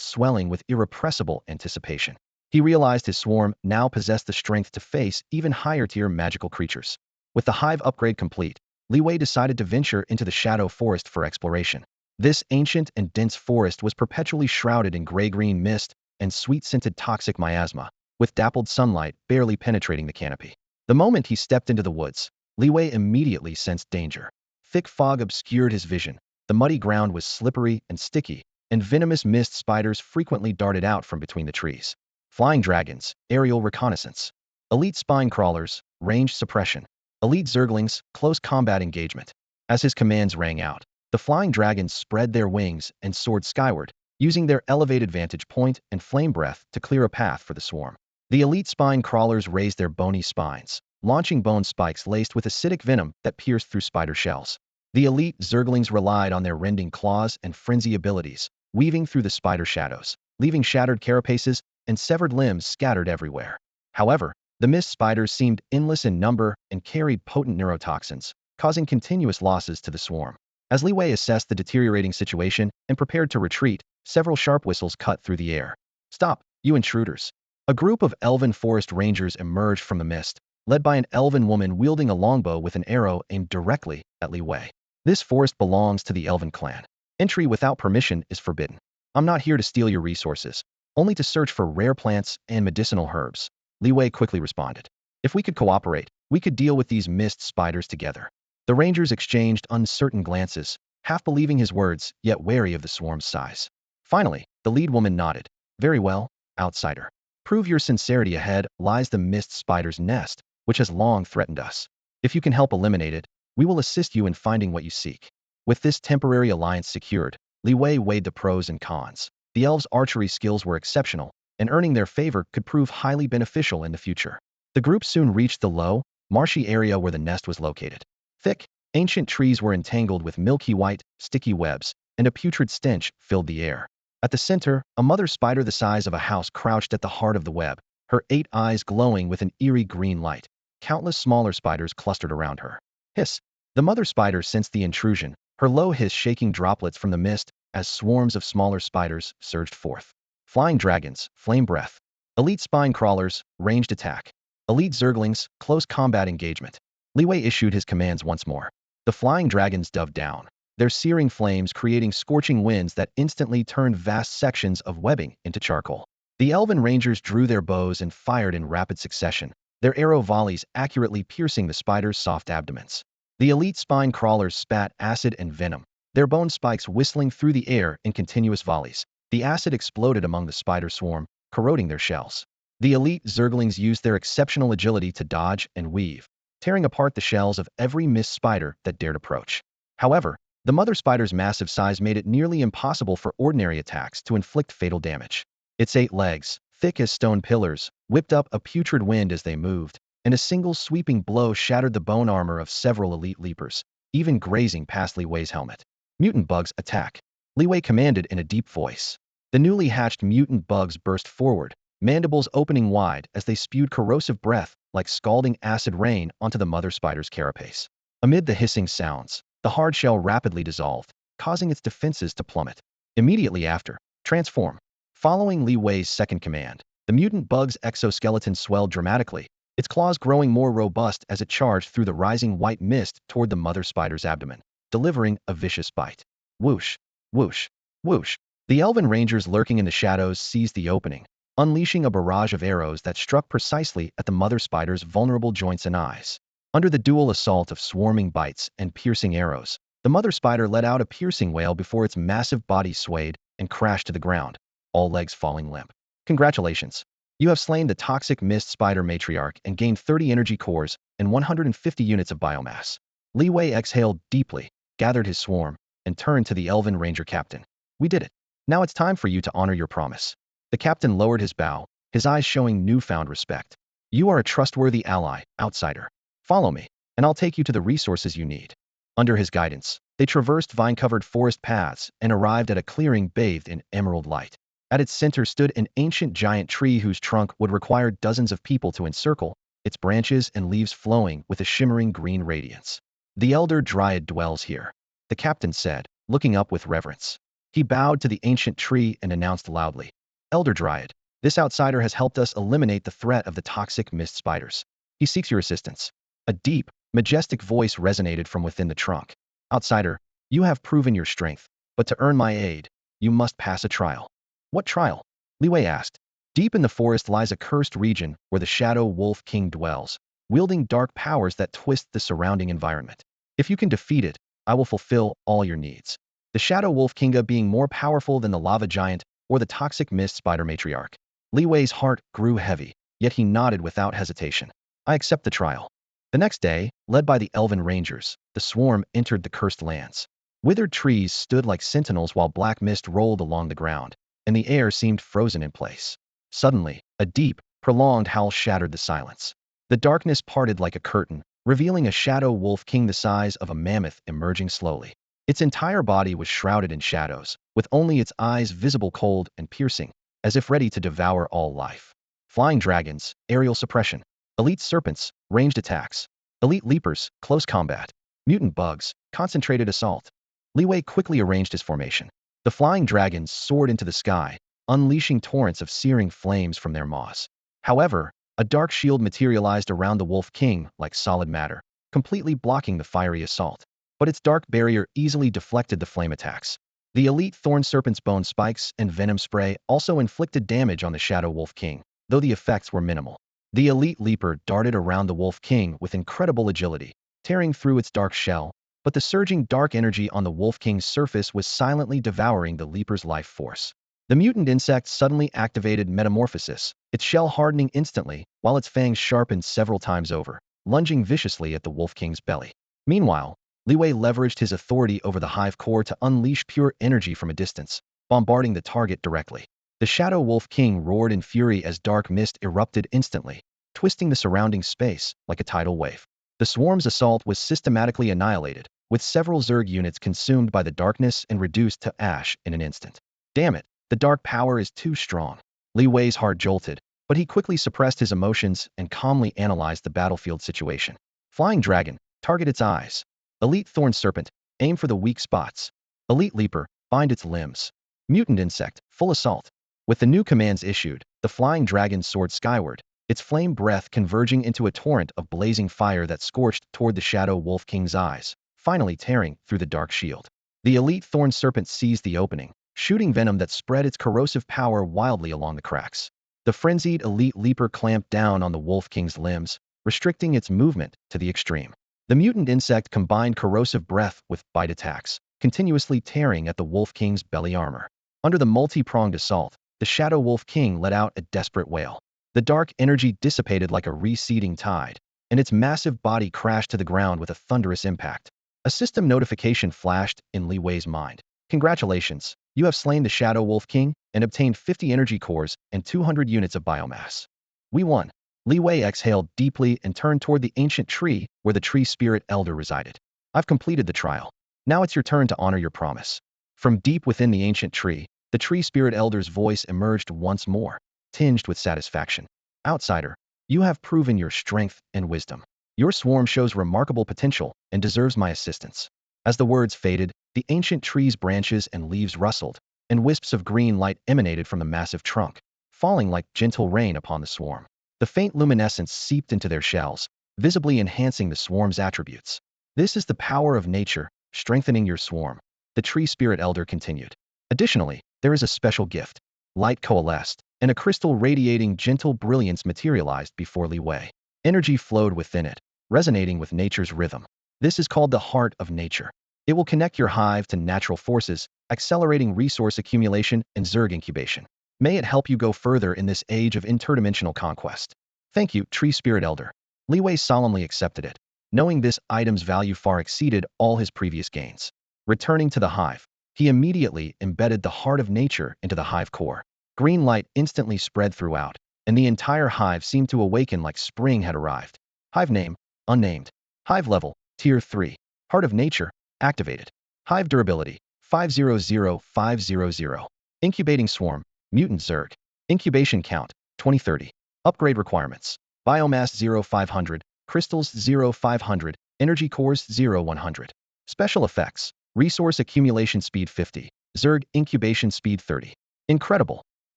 Speaker 1: swelling with irrepressible anticipation. He realized his swarm now possessed the strength to face even higher-tier magical creatures. With the hive upgrade complete, Li Wei decided to venture into the Shadow Forest for exploration. This ancient and dense forest was perpetually shrouded in gray-green mist and sweet-scented toxic miasma, with dappled sunlight barely penetrating the canopy. The moment he stepped into the woods, Li Wei immediately sensed danger. Thick fog obscured his vision, the muddy ground was slippery and sticky, and venomous mist spiders frequently darted out from between the trees. Flying dragons, aerial reconnaissance. Elite spine crawlers, range suppression. Elite Zerglings, close combat engagement. As his commands rang out, the flying dragons spread their wings and soared skyward, using their elevated vantage point and flame breath to clear a path for the swarm. The elite spine crawlers raised their bony spines, launching bone spikes laced with acidic venom that pierced through spider shells. The elite Zerglings relied on their rending claws and frenzy abilities, weaving through the spider shadows, leaving shattered carapaces and severed limbs scattered everywhere. However, the mist spiders seemed endless in number and carried potent neurotoxins, causing continuous losses to the swarm. As Li Wei assessed the deteriorating situation and prepared to retreat, several sharp whistles cut through the air. "Stop, you intruders!" A group of elven forest rangers emerged from the mist, led by an elven woman wielding a longbow with an arrow aimed directly at Li Wei. "This forest belongs to the elven clan. Entry without permission is forbidden. I'm not here to steal your resources, only to search for rare plants and medicinal herbs." Li Wei quickly responded. "If we could cooperate, we could deal with these mist spiders together." The rangers exchanged uncertain glances, half believing his words, yet wary of the swarm's size. Finally, the lead woman nodded. "Very well, outsider. Prove your sincerity. Ahead lies the mist spider's nest, which has long threatened us. If you can help eliminate it, we will assist you in finding what you seek." With this temporary alliance secured, Li Wei weighed the pros and cons. The elves' archery skills were exceptional, and earning their favor could prove highly beneficial in the future. The group soon reached the low, marshy area where the nest was located. Thick, ancient trees were entangled with milky white, sticky webs, and a putrid stench filled the air. At the center, a mother spider the size of a house crouched at the heart of the web, her 8 eyes glowing with an eerie green light. Countless smaller spiders clustered around her. Hiss! The mother spider sensed the intrusion, her low hiss shaking droplets from the mist as swarms of smaller spiders surged forth. Flying dragons, flame breath. Elite spine crawlers, ranged attack. Elite Zerglings, close combat engagement. Li Wei issued his commands once more. The flying dragons dove down, their searing flames creating scorching winds that instantly turned vast sections of webbing into charcoal. The elven rangers drew their bows and fired in rapid succession, their arrow volleys accurately piercing the spiders' soft abdomens. The elite spine crawlers spat acid and venom, their bone spikes whistling through the air in continuous volleys. The acid exploded among the spider swarm, corroding their shells. The elite Zerglings used their exceptional agility to dodge and weave, tearing apart the shells of every mist spider that dared approach. However, the mother spider's massive size made it nearly impossible for ordinary attacks to inflict fatal damage. Its 8 legs, thick as stone pillars, whipped up a putrid wind as they moved, and a single sweeping blow shattered the bone armor of several elite leapers, even grazing past Li Wei's helmet. Mutant bugs attack. Li Wei commanded in a deep voice. The newly hatched mutant bugs burst forward, mandibles opening wide as they spewed corrosive breath like scalding acid rain onto the mother spider's carapace. Amid the hissing sounds, the hard shell rapidly dissolved, causing its defenses to plummet. Immediately after, transform. Following Li Wei's second command, the mutant bug's exoskeleton swelled dramatically, its claws growing more robust as it charged through the rising white mist toward the mother spider's abdomen, delivering a vicious bite. Whoosh, whoosh, whoosh. The elven rangers lurking in the shadows seized the opening, unleashing a barrage of arrows that struck precisely at the mother spider's vulnerable joints and eyes. Under the dual assault of swarming bites and piercing arrows, the mother spider let out a piercing wail before its massive body swayed and crashed to the ground, all legs falling limp. Congratulations! You have slain the toxic mist spider matriarch and gained 30 energy cores and 150 units of biomass. Li Wei exhaled deeply, gathered his swarm, and turned to the elven ranger captain. We did it. Now it's time for you to honor your promise. The captain lowered his bow, his eyes showing newfound respect. You are a trustworthy ally, outsider. Follow me, and I'll take you to the resources you need. Under his guidance, they traversed vine-covered forest paths and arrived at a clearing bathed in emerald light. At its center stood an ancient giant tree whose trunk would require dozens of people to encircle, its branches and leaves flowing with a shimmering green radiance. The elder dryad dwells here, the captain said, looking up with reverence. He bowed to the ancient tree and announced loudly, Elder Dryad, this outsider has helped us eliminate the threat of the toxic mist spiders. He seeks your assistance. A deep, majestic voice resonated from within the trunk. Outsider, you have proven your strength, but to earn my aid, you must pass a trial. What trial? Li Wei asked. Deep in the forest lies a cursed region where the Shadow Wolf King dwells, wielding dark powers that twist the surrounding environment. If you can defeat it, I will fulfill all your needs. The Shadow Wolf Kinga being more powerful than the lava giant or the toxic mist spider matriarch. Li Wei's heart grew heavy, yet he nodded without hesitation. I accept the trial. The next day, led by the elven rangers, the swarm entered the cursed lands. Withered trees stood like sentinels while black mist rolled along the ground, and the air seemed frozen in place. Suddenly, a deep, prolonged howl shattered the silence. The darkness parted like a curtain, revealing a Shadow Wolf King the size of a mammoth emerging slowly. Its entire body was shrouded in shadows, with only its eyes visible cold and piercing, as if ready to devour all life. Flying dragons, aerial suppression. Elite serpents, ranged attacks. Elite leapers, close combat. Mutant bugs, concentrated assault. Li Wei quickly arranged his formation. The flying dragons soared into the sky, unleashing torrents of searing flames from their maws. However, a dark shield materialized around the Wolf King like solid matter, completely blocking the fiery assault. But its dark barrier easily deflected the flame attacks. The elite thorn serpent's bone spikes and venom spray also inflicted damage on the Shadow Wolf King, though the effects were minimal. The elite leaper darted around the Wolf King with incredible agility, tearing through its dark shell, but the surging dark energy on the Wolf King's surface was silently devouring the leaper's life force. The mutant insect suddenly activated metamorphosis, its shell hardening instantly, while its fangs sharpened several times over, lunging viciously at the Wolf King's belly. Meanwhile, Li Wei leveraged his authority over the hive core to unleash pure energy from a distance, bombarding the target directly. The Shadow Wolf King roared in fury as dark mist erupted instantly, twisting the surrounding space like a tidal wave. The swarm's assault was systematically annihilated, with several Zerg units consumed by the darkness and reduced to ash in an instant. Damn it, the dark power is too strong. Li Wei's heart jolted, but he quickly suppressed his emotions and calmly analyzed the battlefield situation. Flying dragon, target its eyes. Elite thorn serpent, aim for the weak spots. Elite leaper, bind its limbs. Mutant insect, full assault. With the new commands issued, the flying dragon soared skyward, its flame breath converging into a torrent of blazing fire that scorched toward the Shadow Wolf King's eyes, finally tearing through the dark shield. The elite thorn serpent seized the opening, shooting venom that spread its corrosive power wildly along the cracks. The frenzied elite leaper clamped down on the Wolf King's limbs, restricting its movement to the extreme. The mutant insect combined corrosive breath with bite attacks, continuously tearing at the Wolf King's belly armor. Under the multi-pronged assault, the Shadow Wolf King let out a desperate wail. The dark energy dissipated like a receding tide, and its massive body crashed to the ground with a thunderous impact. A system notification flashed in Li Wei's mind. Congratulations, you have slain the Shadow Wolf King and obtained 50 energy cores and 200 units of biomass. We won. Li Wei exhaled deeply and turned toward the ancient tree where the tree spirit elder resided. I've completed the trial. Now it's your turn to honor your promise. From deep within the ancient tree, the tree spirit elder's voice emerged once more, tinged with satisfaction. Outsider, you have proven your strength and wisdom. Your swarm shows remarkable potential and deserves my assistance. As the words faded, the ancient tree's branches and leaves rustled, and wisps of green light emanated from the massive trunk, falling like gentle rain upon the swarm. The faint luminescence seeped into their shells, visibly enhancing the swarm's attributes. This is the power of nature, strengthening your swarm, the tree spirit elder continued. Additionally, there is a special gift. Light coalesced, and a crystal radiating gentle brilliance materialized before Li Wei. Energy flowed within it, resonating with nature's rhythm. This is called the heart of nature. It will connect your hive to natural forces, accelerating resource accumulation and Zerg incubation. May it help you go further in this age of interdimensional conquest. Thank you, Tree Spirit Elder. Li Wei solemnly accepted it, knowing this item's value far exceeded all his previous gains. Returning to the hive, he immediately embedded the heart of nature into the hive core. Green light instantly spread throughout, and the entire hive seemed to awaken like spring had arrived. Hive name, unnamed. Hive level, tier 3. Heart of nature, activated. Hive durability, 500500. Incubating swarm, mutant Zerg. Incubation count, 2030. Upgrade requirements. Biomass 0500, crystals 0500, energy cores 0100. Special effects. Resource accumulation speed 50. Zerg incubation speed 30. Incredible.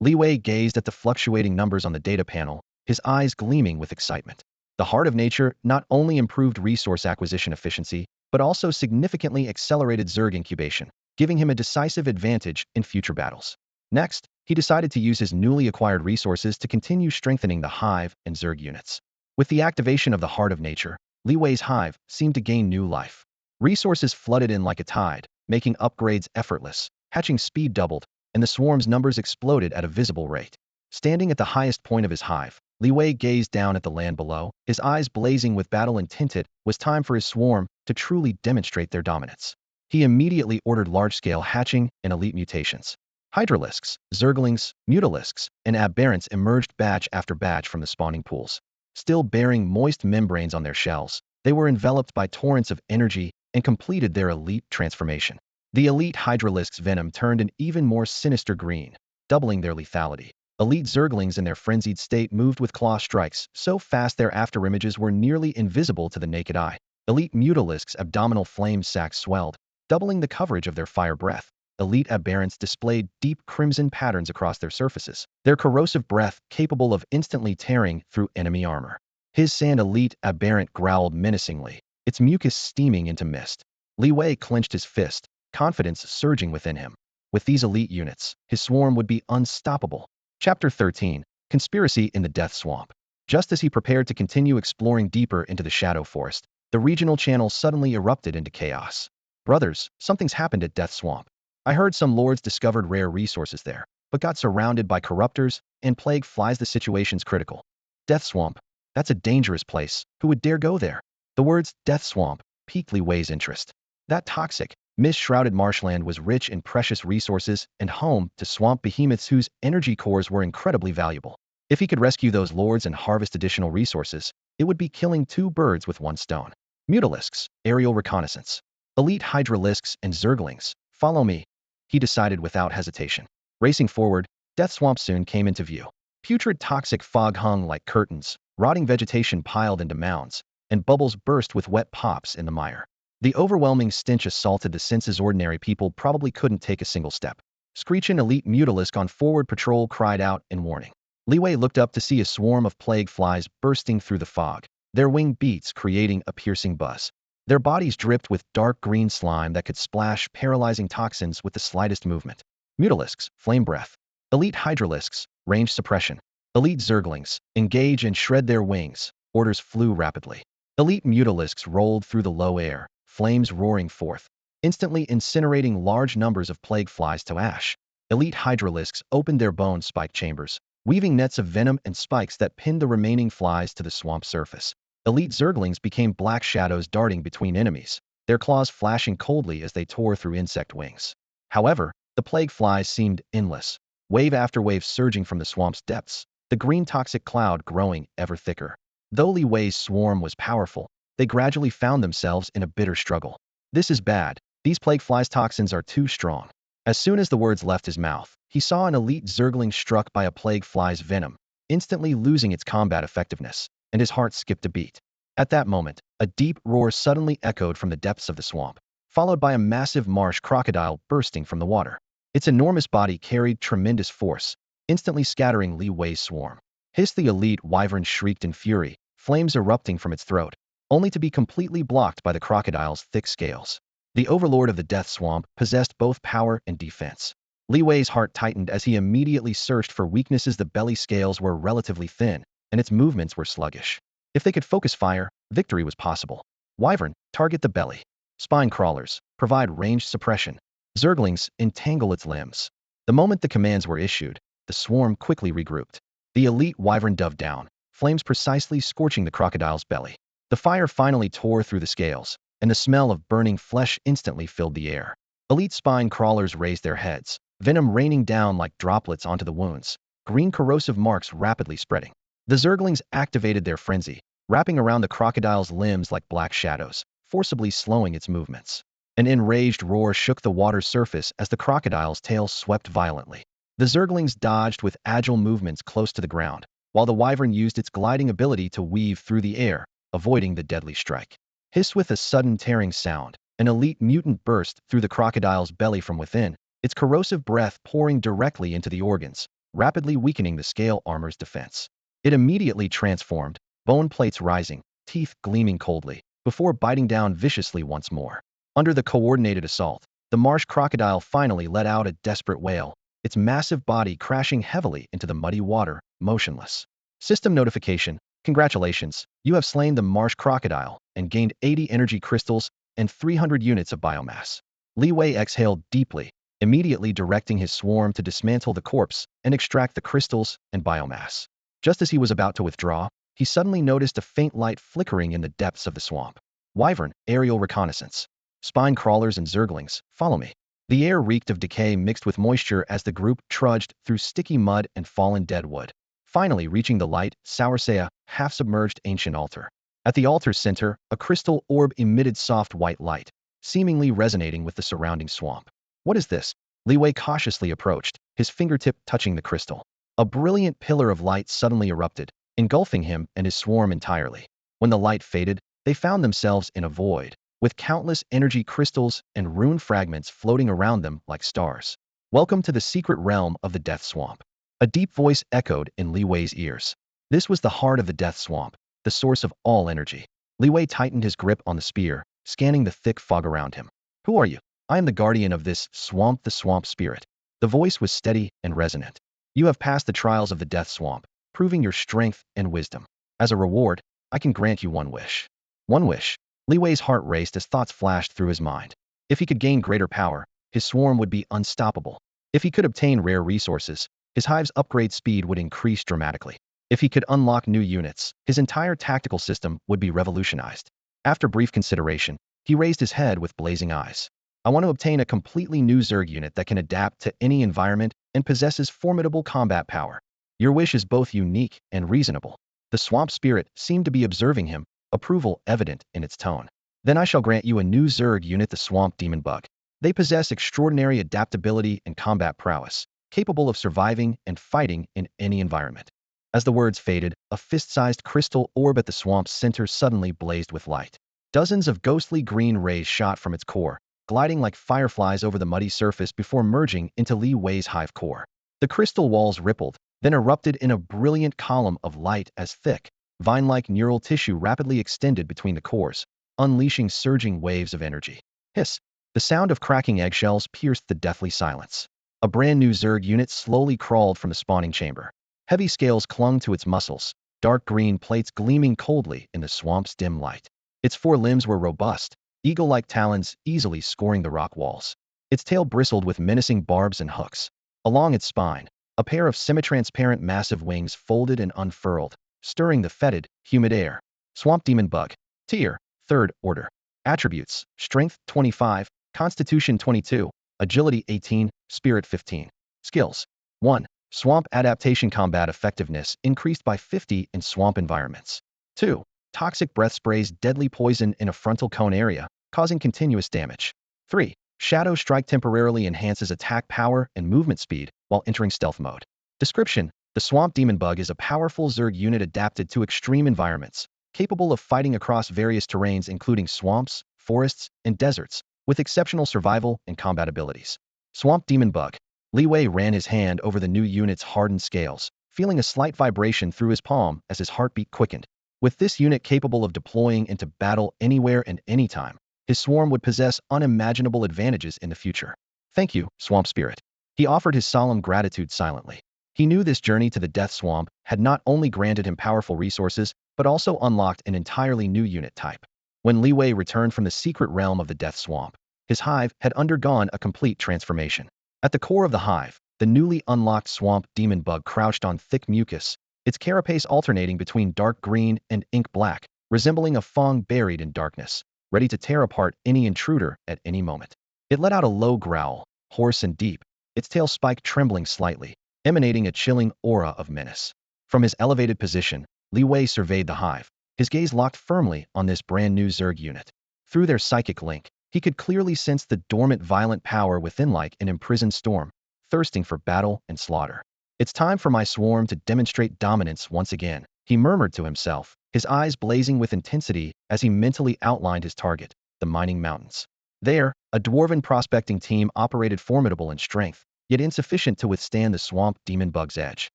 Speaker 1: Li Wei gazed at the fluctuating numbers on the data panel, his eyes gleaming with excitement. The heart of nature not only improved resource acquisition efficiency, but also significantly accelerated Zerg incubation, giving him a decisive advantage in future battles. Next, he decided to use his newly acquired resources to continue strengthening the hive and Zerg units. With the activation of the heart of nature, Li Wei's hive seemed to gain new life. Resources flooded in like a tide, making upgrades effortless. Hatching speed doubled, and the swarm's numbers exploded at a visible rate. Standing at the highest point of his hive, Li Wei gazed down at the land below, his eyes blazing with battle intent. It was time for his swarm to truly demonstrate their dominance. He immediately ordered large-scale hatching and elite mutations. Hydralisks, Zerglings, Mutalisks, and aberrants emerged batch after batch from the spawning pools. Still bearing moist membranes on their shells, they were enveloped by torrents of energy and completed their elite transformation. The elite Hydralisk's venom turned an even more sinister green, doubling their lethality. Elite Zerglings in their frenzied state moved with claw strikes so fast their afterimages were nearly invisible to the naked eye. Elite Mutalisk's abdominal flame sacs swelled, doubling the coverage of their fire breath. Elite aberrants displayed deep crimson patterns across their surfaces, their corrosive breath capable of instantly tearing through enemy armor. His sand elite aberrant growled menacingly, its mucus steaming into mist. Li Wei clenched his fist, confidence surging within him. With these elite units, his swarm would be unstoppable. Chapter 13, Conspiracy in the Death Swamp. Just as he prepared to continue exploring deeper into the Shadow Forest, the regional channel suddenly erupted into chaos. Brothers, something's happened at Death Swamp. I heard some lords discovered rare resources there, but got surrounded by corruptors and plague flies. The situation's critical. Death Swamp. That's a dangerous place. Who would dare go there? The words Death Swamp piqued Li Wei's interest. That toxic, mist-shrouded marshland was rich in precious resources and home to swamp behemoths whose energy cores were incredibly valuable. If he could rescue those lords and harvest additional resources, it would be killing two birds with one stone. Mutalisks, aerial reconnaissance. Elite Hydralisks and Zerglings, follow me, he decided without hesitation. Racing forward, Death Swamp soon came into view. Putrid toxic fog hung like curtains, rotting vegetation piled into mounds, and bubbles burst with wet pops in the mire. The overwhelming stench assaulted the senses ordinary people probably couldn't take a single step. Screeching elite Mutalisk on forward patrol cried out in warning. Li Wei looked up to see a swarm of plague flies bursting through the fog, their wing beats creating a piercing buzz. Their bodies dripped with dark green slime that could splash paralyzing toxins with the slightest movement. Mutalisks, flame breath. Elite Hydralisks, range suppression. Elite Zerglings, engage and shred their wings. Orders flew rapidly. Elite Mutalisks rolled through the low air, flames roaring forth, instantly incinerating large numbers of plague flies to ash. Elite Hydralisks opened their bone spike chambers, weaving nets of venom and spikes that pinned the remaining flies to the swamp surface. Elite Zerglings became black shadows darting between enemies, their claws flashing coldly as they tore through insect wings. However, the plague flies seemed endless, wave after wave surging from the swamp's depths, the green toxic cloud growing ever thicker. Though Li Wei's swarm was powerful, they gradually found themselves in a bitter struggle. This is bad. These plague flies toxins are too strong. As soon as the words left his mouth, he saw an elite Zergling struck by a plague fly's venom, instantly losing its combat effectiveness, and his heart skipped a beat. At that moment, a deep roar suddenly echoed from the depths of the swamp, followed by a massive marsh crocodile bursting from the water. Its enormous body carried tremendous force, instantly scattering Li Wei's swarm. Hiss! The elite wyvern shrieked in fury, flames erupting from its throat, only to be completely blocked by the crocodile's thick scales. The overlord of the death swamp possessed both power and defense. Li Wei's heart tightened as he immediately searched for weaknesses. The belly scales were relatively thin, and its movements were sluggish. If they could focus fire, victory was possible. Wyvern, target the belly. Spine crawlers, provide ranged suppression. Zerglings, entangle its limbs. The moment the commands were issued, the swarm quickly regrouped. The elite wyvern dove down, flames precisely scorching the crocodile's belly. The fire finally tore through the scales, and the smell of burning flesh instantly filled the air. Elite spine crawlers raised their heads, venom raining down like droplets onto the wounds, green corrosive marks rapidly spreading. The Zerglings activated their frenzy, wrapping around the crocodile's limbs like black shadows, forcibly slowing its movements. An enraged roar shook the water's surface as the crocodile's tail swept violently. The Zerglings dodged with agile movements close to the ground, while the wyvern used its gliding ability to weave through the air, avoiding the deadly strike. Hiss! With a sudden tearing sound, an elite mutant burst through the crocodile's belly from within, its corrosive breath pouring directly into the organs, rapidly weakening the scale armor's defense. It immediately transformed, bone plates rising, teeth gleaming coldly, before biting down viciously once more. Under the coordinated assault, the marsh crocodile finally let out a desperate wail, its massive body crashing heavily into the muddy water, motionless. System notification: congratulations, you have slain the marsh crocodile and gained 80 energy crystals and 300 units of biomass. Li Wei exhaled deeply, immediately directing his swarm to dismantle the corpse and extract the crystals and biomass. Just as he was about to withdraw, he suddenly noticed a faint light flickering in the depths of the swamp. Wyvern, aerial reconnaissance. Spine crawlers and Zerglings, follow me. The air reeked of decay mixed with moisture as the group trudged through sticky mud and fallen dead wood, finally reaching the light, Sauersea, half-submerged ancient altar. At the altar's center, a crystal orb emitted soft white light, seemingly resonating with the surrounding swamp. What is this? Li Wei cautiously approached, his fingertip touching the crystal. A brilliant pillar of light suddenly erupted, engulfing him and his swarm entirely. When the light faded, they found themselves in a void, with countless energy crystals and rune fragments floating around them like stars. Welcome to the secret realm of the Death Swamp. A deep voice echoed in Li Wei's ears. This was the heart of the Death Swamp, the source of all energy. Li Wei tightened his grip on the spear, scanning the thick fog around him. Who are you? I am the guardian of this swamp, the swamp spirit. The voice was steady and resonant. You have passed the trials of the Death Swamp, proving your strength and wisdom. As a reward, I can grant you one wish. One wish. Li Wei's heart raced as thoughts flashed through his mind. If he could gain greater power, his swarm would be unstoppable. If he could obtain rare resources, his hive's upgrade speed would increase dramatically. If he could unlock new units, his entire tactical system would be revolutionized. After brief consideration, he raised his head with blazing eyes. I want to obtain a completely new Zerg unit that can adapt to any environment and possesses formidable combat power. Your wish is both unique and reasonable. The swamp spirit seemed to be observing him, approval evident in its tone. Then I shall grant you a new Zerg unit, the swamp demon bug. They possess extraordinary adaptability and combat prowess, capable of surviving and fighting in any environment. As the words faded, a fist-sized crystal orb at the swamp's center suddenly blazed with light. Dozens of ghostly green rays shot from its core, gliding like fireflies over the muddy surface before merging into Li Wei's hive core. The crystal walls rippled, then erupted in a brilliant column of light as thick, vine-like neural tissue rapidly extended between the cores, unleashing surging waves of energy. Hiss! The sound of cracking eggshells pierced the deathly silence. A brand new Zerg unit slowly crawled from the spawning chamber. Heavy scales clung to its muscles, dark green plates gleaming coldly in the swamp's dim light. Its forelimbs were robust, eagle-like talons easily scoring the rock walls. Its tail bristled with menacing barbs and hooks. Along its spine, a pair of semi-transparent massive wings folded and unfurled, stirring the fetid, humid air. Swamp demon bug. Tier: 3rd order. Attributes: Strength 25, Constitution 22, Agility 18, Spirit 15. Skills: 1. Swamp adaptation. Combat effectiveness increased by 50 in swamp environments. 2. Toxic breath sprays deadly poison in a frontal cone area, causing continuous damage. 3. Shadow Strike temporarily enhances attack power and movement speed while entering stealth mode. Description: the Swamp Demon Bug is a powerful Zerg unit adapted to extreme environments, capable of fighting across various terrains including swamps, forests, and deserts, with exceptional survival and combat abilities. Swamp Demon Bug. Li Wei ran his hand over the new unit's hardened scales, feeling a slight vibration through his palm as his heartbeat quickened. With this unit capable of deploying into battle anywhere and anytime, his swarm would possess unimaginable advantages in the future. Thank you, Swamp Spirit. He offered his solemn gratitude silently. He knew this journey to the Death Swamp had not only granted him powerful resources, but also unlocked an entirely new unit type. When Li Wei returned from the secret realm of the Death Swamp, his hive had undergone a complete transformation. At the core of the hive, the newly unlocked Swamp Demon Bug crouched on thick mucus, its carapace alternating between dark green and ink black, resembling a fang buried in darkness, ready to tear apart any intruder at any moment. It let out a low growl, hoarse and deep, its tail spike trembling slightly, emanating a chilling aura of menace. From his elevated position, Li Wei surveyed the hive, his gaze locked firmly on this brand-new Zerg unit. Through their psychic link, he could clearly sense the dormant violent power within like an imprisoned storm, thirsting for battle and slaughter. It's time for my swarm to demonstrate dominance once again, he murmured to himself, his eyes blazing with intensity as he mentally outlined his target, the mining mountains. There, a dwarven prospecting team operated formidable in strength, yet insufficient to withstand the Swamp Demon Bug's edge.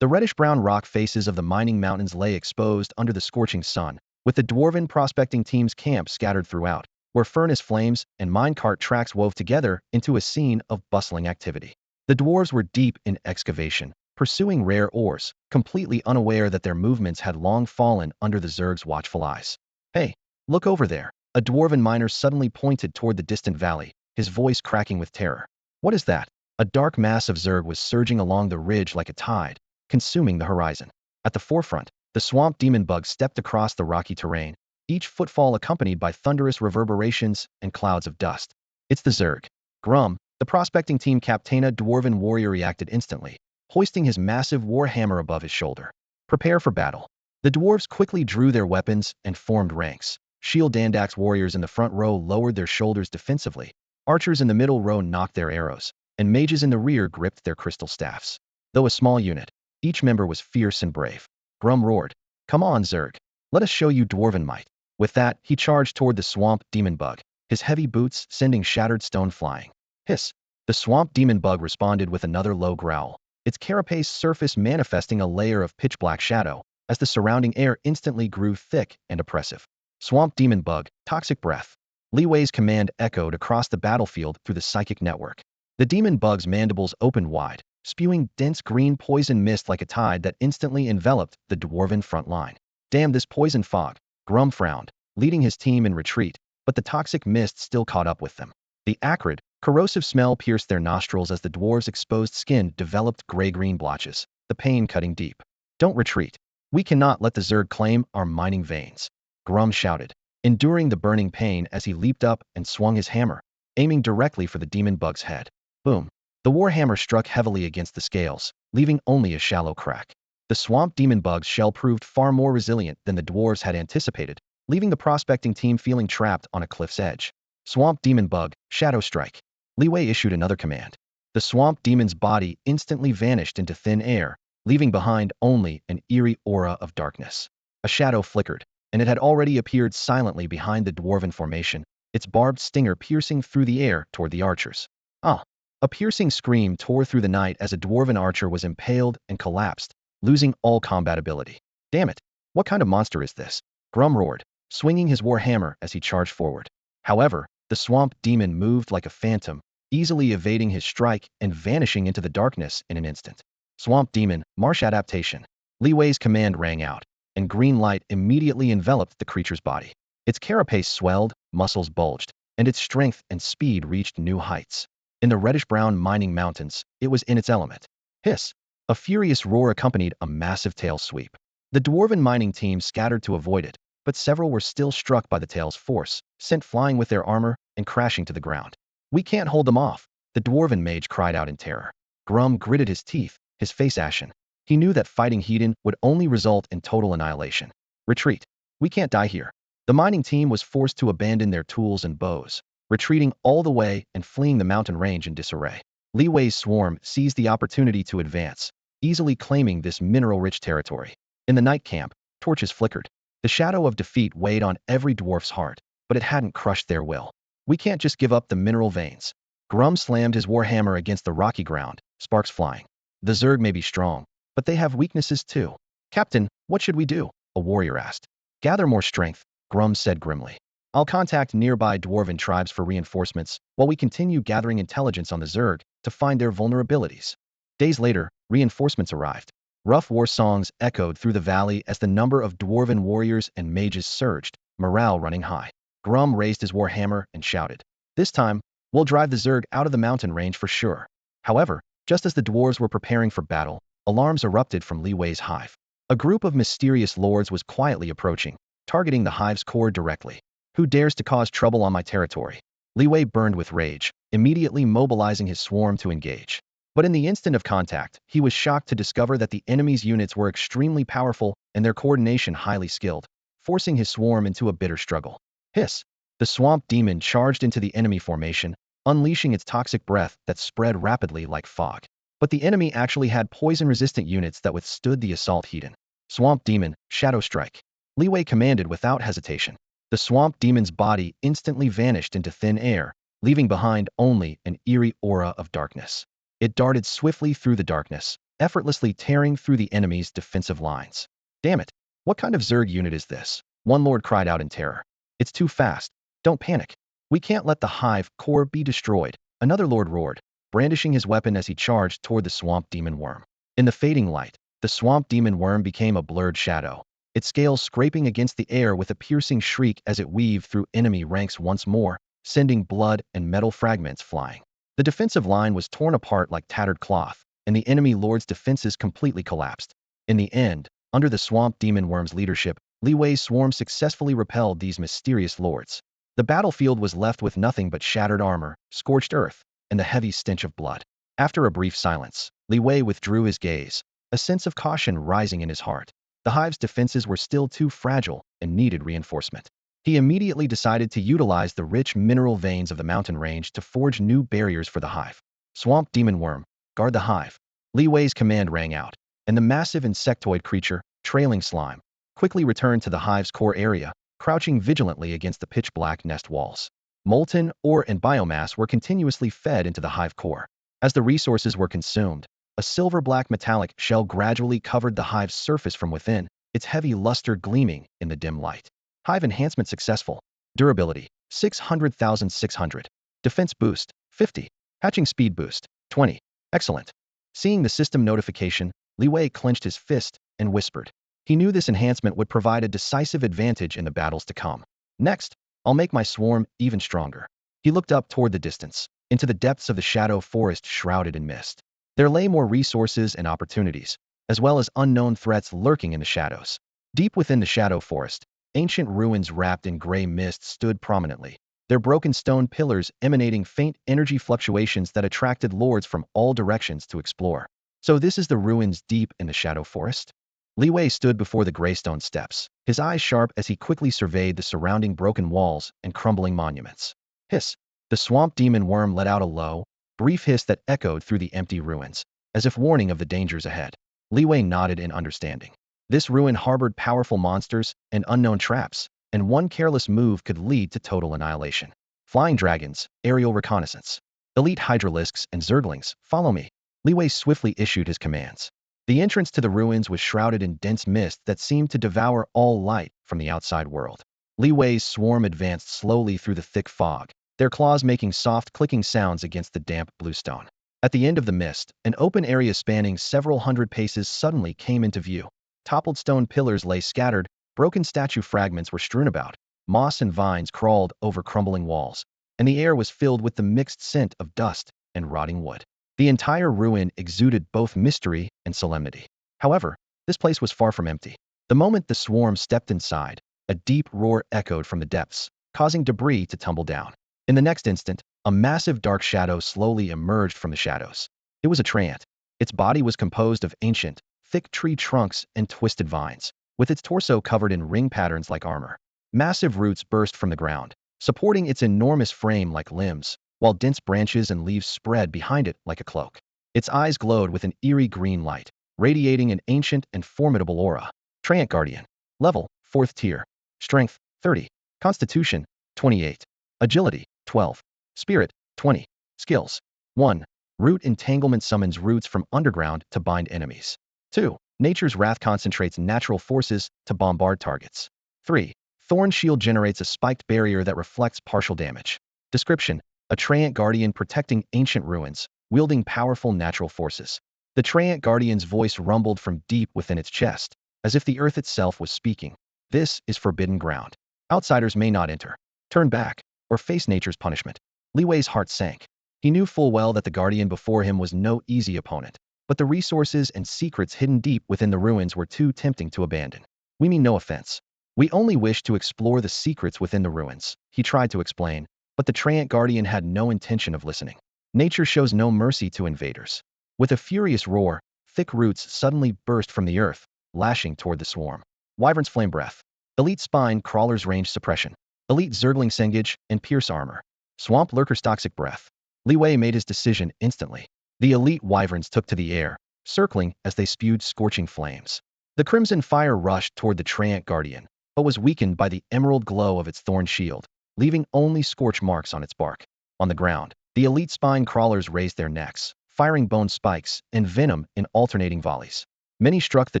Speaker 1: The reddish-brown rock faces of the mining mountains lay exposed under the scorching sun, with the dwarven prospecting team's camp scattered throughout, where furnace flames and minecart tracks wove together into a scene of bustling activity. The dwarves were deep in excavation, pursuing rare ores, completely unaware that their movements had long fallen under the Zerg's watchful eyes. Hey, look over there. A dwarven miner suddenly pointed toward the distant valley, his voice cracking with terror. What is that? A dark mass of Zerg was surging along the ridge like a tide, consuming the horizon. At the forefront, the Swamp Demon Bug stepped across the rocky terrain, each footfall accompanied by thunderous reverberations and clouds of dust. It's the Zerg. Grum, the prospecting team captain, a dwarven warrior, reacted instantly, hoisting his massive war hammer above his shoulder. Prepare for battle. The dwarves quickly drew their weapons and formed ranks. Shield Dandax warriors in the front row lowered their shoulders defensively, archers in the middle row knocked their arrows, and mages in the rear gripped their crystal staffs. Though a small unit, each member was fierce and brave. Grum roared, "Come on, Zerg. Let us show you dwarven might." With that, he charged toward the Swamp Demon Bug, his heavy boots sending shattered stone flying. Hiss! The Swamp Demon Bug responded with another low growl, its carapace surface manifesting a layer of pitch-black shadow, as the surrounding air instantly grew thick and oppressive. Swamp Demon Bug, toxic breath. Li Wei's command echoed across the battlefield through the psychic network. The demon bug's mandibles opened wide, spewing dense green poison mist like a tide that instantly enveloped the dwarven front line. Damn this poison fog, Grum frowned, leading his team in retreat, but the toxic mist still caught up with them. The acrid, corrosive smell pierced their nostrils as the dwarves' exposed skin developed gray-green blotches, the pain cutting deep. Don't retreat. We cannot let the Zerg claim our mining veins, Grum shouted, enduring the burning pain as he leaped up and swung his hammer, aiming directly for the demon bug's head. Boom! The warhammer struck heavily against the scales, leaving only a shallow crack. The Swamp Demon Bug's shell proved far more resilient than the dwarves had anticipated, leaving the prospecting team feeling trapped on a cliff's edge. Swamp Demon Bug, Shadow Strike. Li Wei issued another command. The Swamp Demon's body instantly vanished into thin air, leaving behind only an eerie aura of darkness. A shadow flickered, and it had already appeared silently behind the dwarven formation, its barbed stinger piercing through the air toward the archers. Ah! A piercing scream tore through the night as a dwarven archer was impaled and collapsed, losing all combat ability. Damn it! What kind of monster is this? Grum roared, swinging his war hammer as he charged forward. However, the swamp demon moved like a phantom, easily evading his strike and vanishing into the darkness in an instant. Swamp Demon, Marsh Adaptation. Li Wei's command rang out, and green light immediately enveloped the creature's body. Its carapace swelled, muscles bulged, and its strength and speed reached new heights. In the reddish-brown mining mountains, it was in its element. Hiss! A furious roar accompanied a massive tail sweep. The dwarven mining team scattered to avoid it, but several were still struck by the tail's force, sent flying with their armor and crashing to the ground. We can't hold them off, the dwarven mage cried out in terror. Grum gritted his teeth, his face ashen. He knew that fighting Hedon would only result in total annihilation. Retreat. We can't die here. The mining team was forced to abandon their tools and bows, retreating all the way and fleeing the mountain range in disarray. Li Wei's swarm seized the opportunity to advance, easily claiming this mineral-rich territory. In the night camp, torches flickered. The shadow of defeat weighed on every dwarf's heart, but it hadn't crushed their will. We can't just give up the mineral veins. Grum slammed his warhammer against the rocky ground, sparks flying. The Zerg may be strong, but they have weaknesses too. Captain, what should we do? A warrior asked. Gather more strength, Grum said grimly. I'll contact nearby dwarven tribes for reinforcements, while we continue gathering intelligence on the Zerg to find their vulnerabilities. Days later, reinforcements arrived. Rough war songs echoed through the valley as the number of dwarven warriors and mages surged, morale running high. Grum raised his warhammer and shouted, "This time, we'll drive the Zerg out of the mountain range for sure." However, just as the dwarves were preparing for battle, alarms erupted from Li Wei's hive. A group of mysterious lords was quietly approaching, targeting the hive's core directly. Who dares to cause trouble on my territory? Li Wei burned with rage, immediately mobilizing his swarm to engage. But in the instant of contact, he was shocked to discover that the enemy's units were extremely powerful and their coordination highly skilled, forcing his swarm into a bitter struggle. Hiss! The swamp demon charged into the enemy formation, unleashing its toxic breath that spread rapidly like fog. But the enemy actually had poison-resistant units that withstood the assault heat-in. Swamp demon, shadow strike. Li Wei commanded without hesitation. The swamp demon's body instantly vanished into thin air, leaving behind only an eerie aura of darkness. It darted swiftly through the darkness, effortlessly tearing through the enemy's defensive lines. Damn it! What kind of Zerg unit is this? One lord cried out in terror. It's too fast. Don't panic. We can't let the hive core be destroyed, another lord roared, brandishing his weapon as he charged toward the swamp demon worm. In the fading light, the swamp demon worm became a blurred shadow, its scales scraping against the air with a piercing shriek as it weaved through enemy ranks once more, sending blood and metal fragments flying. The defensive line was torn apart like tattered cloth, and the enemy lord's defenses completely collapsed. In the end, under the swamp demon worm's leadership, Li Wei's swarm successfully repelled these mysterious lords. The battlefield was left with nothing but shattered armor, scorched earth, and the heavy stench of blood. After a brief silence, Li Wei withdrew his gaze, a sense of caution rising in his heart. The hive's defenses were still too fragile and needed reinforcement. He immediately decided to utilize the rich mineral veins of the mountain range to forge new barriers for the hive. Swamp demon worm, guard the hive. Li Wei's command rang out, and the massive insectoid creature, trailing slime, quickly returned to the hive's core area, crouching vigilantly against the pitch-black nest walls. Molten ore and biomass were continuously fed into the hive core. As the resources were consumed, a silver-black metallic shell gradually covered the hive's surface from within, its heavy luster gleaming in the dim light. Hive enhancement successful. Durability, 600,600. Defense boost, 50. Hatching speed boost, 20. Excellent. Seeing the system notification, Li Wei clenched his fist and whispered. He knew this enhancement would provide a decisive advantage in the battles to come. Next, I'll make my swarm even stronger. He looked up toward the distance, into the depths of the shadow forest shrouded in mist. There lay more resources and opportunities, as well as unknown threats lurking in the shadows. Deep within the shadow forest, ancient ruins wrapped in gray mist stood prominently, their broken stone pillars emanating faint energy fluctuations that attracted lords from all directions to explore. So this is the ruins deep in the shadow forest? Li Wei stood before the graystone steps, his eyes sharp as he quickly surveyed the surrounding broken walls and crumbling monuments. Hiss! The swamp demon worm let out a low, brief hiss that echoed through the empty ruins, as if warning of the dangers ahead. Li Wei nodded in understanding. This ruin harbored powerful monsters and unknown traps, and one careless move could lead to total annihilation. Flying dragons, aerial reconnaissance. Elite hydralisks and Zerglings, follow me. Li Wei swiftly issued his commands. The entrance to the ruins was shrouded in dense mist that seemed to devour all light from the outside world. Li Wei's swarm advanced slowly through the thick fog, their claws making soft clicking sounds against the damp bluestone. At the end of the mist, an open area spanning several hundred paces suddenly came into view. Toppled stone pillars lay scattered, broken statue fragments were strewn about, moss and vines crawled over crumbling walls, and the air was filled with the mixed scent of dust and rotting wood. The entire ruin exuded both mystery and solemnity. However, this place was far from empty. The moment the swarm stepped inside, a deep roar echoed from the depths, causing debris to tumble down. In the next instant, a massive dark shadow slowly emerged from the shadows. It was a treant. Its body was composed of ancient, thick tree trunks and twisted vines, with its torso covered in ring patterns like armor. Massive roots burst from the ground, supporting its enormous frame like limbs, while dense branches and leaves spread behind it like a cloak. Its eyes glowed with an eerie green light, radiating an ancient and formidable aura. Treant Guardian. Level, 4th tier. Strength, 30. Constitution, 28. Agility, 12. Spirit, 20. Skills. 1. Root Entanglement summons roots from underground to bind enemies. 2. Nature's Wrath concentrates natural forces to bombard targets. 3. Thorn Shield generates a spiked barrier that reflects partial damage. Description: a Treant Guardian protecting ancient ruins, wielding powerful natural forces. The Treant Guardian's voice rumbled from deep within its chest, as if the earth itself was speaking. This is forbidden ground. Outsiders may not enter, turn back, or face nature's punishment. Li Wei's heart sank. He knew full well that the Guardian before him was no easy opponent, but the resources and secrets hidden deep within the ruins were too tempting to abandon. We mean no offense. We only wish to explore the secrets within the ruins, he tried to explain, but the Treant Guardian had no intention of listening. Nature shows no mercy to invaders. With a furious roar, thick roots suddenly burst from the earth, lashing toward the swarm. Wyvern's Flame Breath. Elite Spine Crawler's Range Suppression. Elite Zergling Sengage and Pierce Armor. Swamp Lurker's Toxic Breath. Li Wei made his decision instantly. The elite wyverns took to the air, circling as they spewed scorching flames. The crimson fire rushed toward the Treant Guardian, but was weakened by the emerald glow of its thorn shield, leaving only scorch marks on its bark. On the ground, the elite spine crawlers raised their necks, firing bone spikes and venom in alternating volleys. Many struck the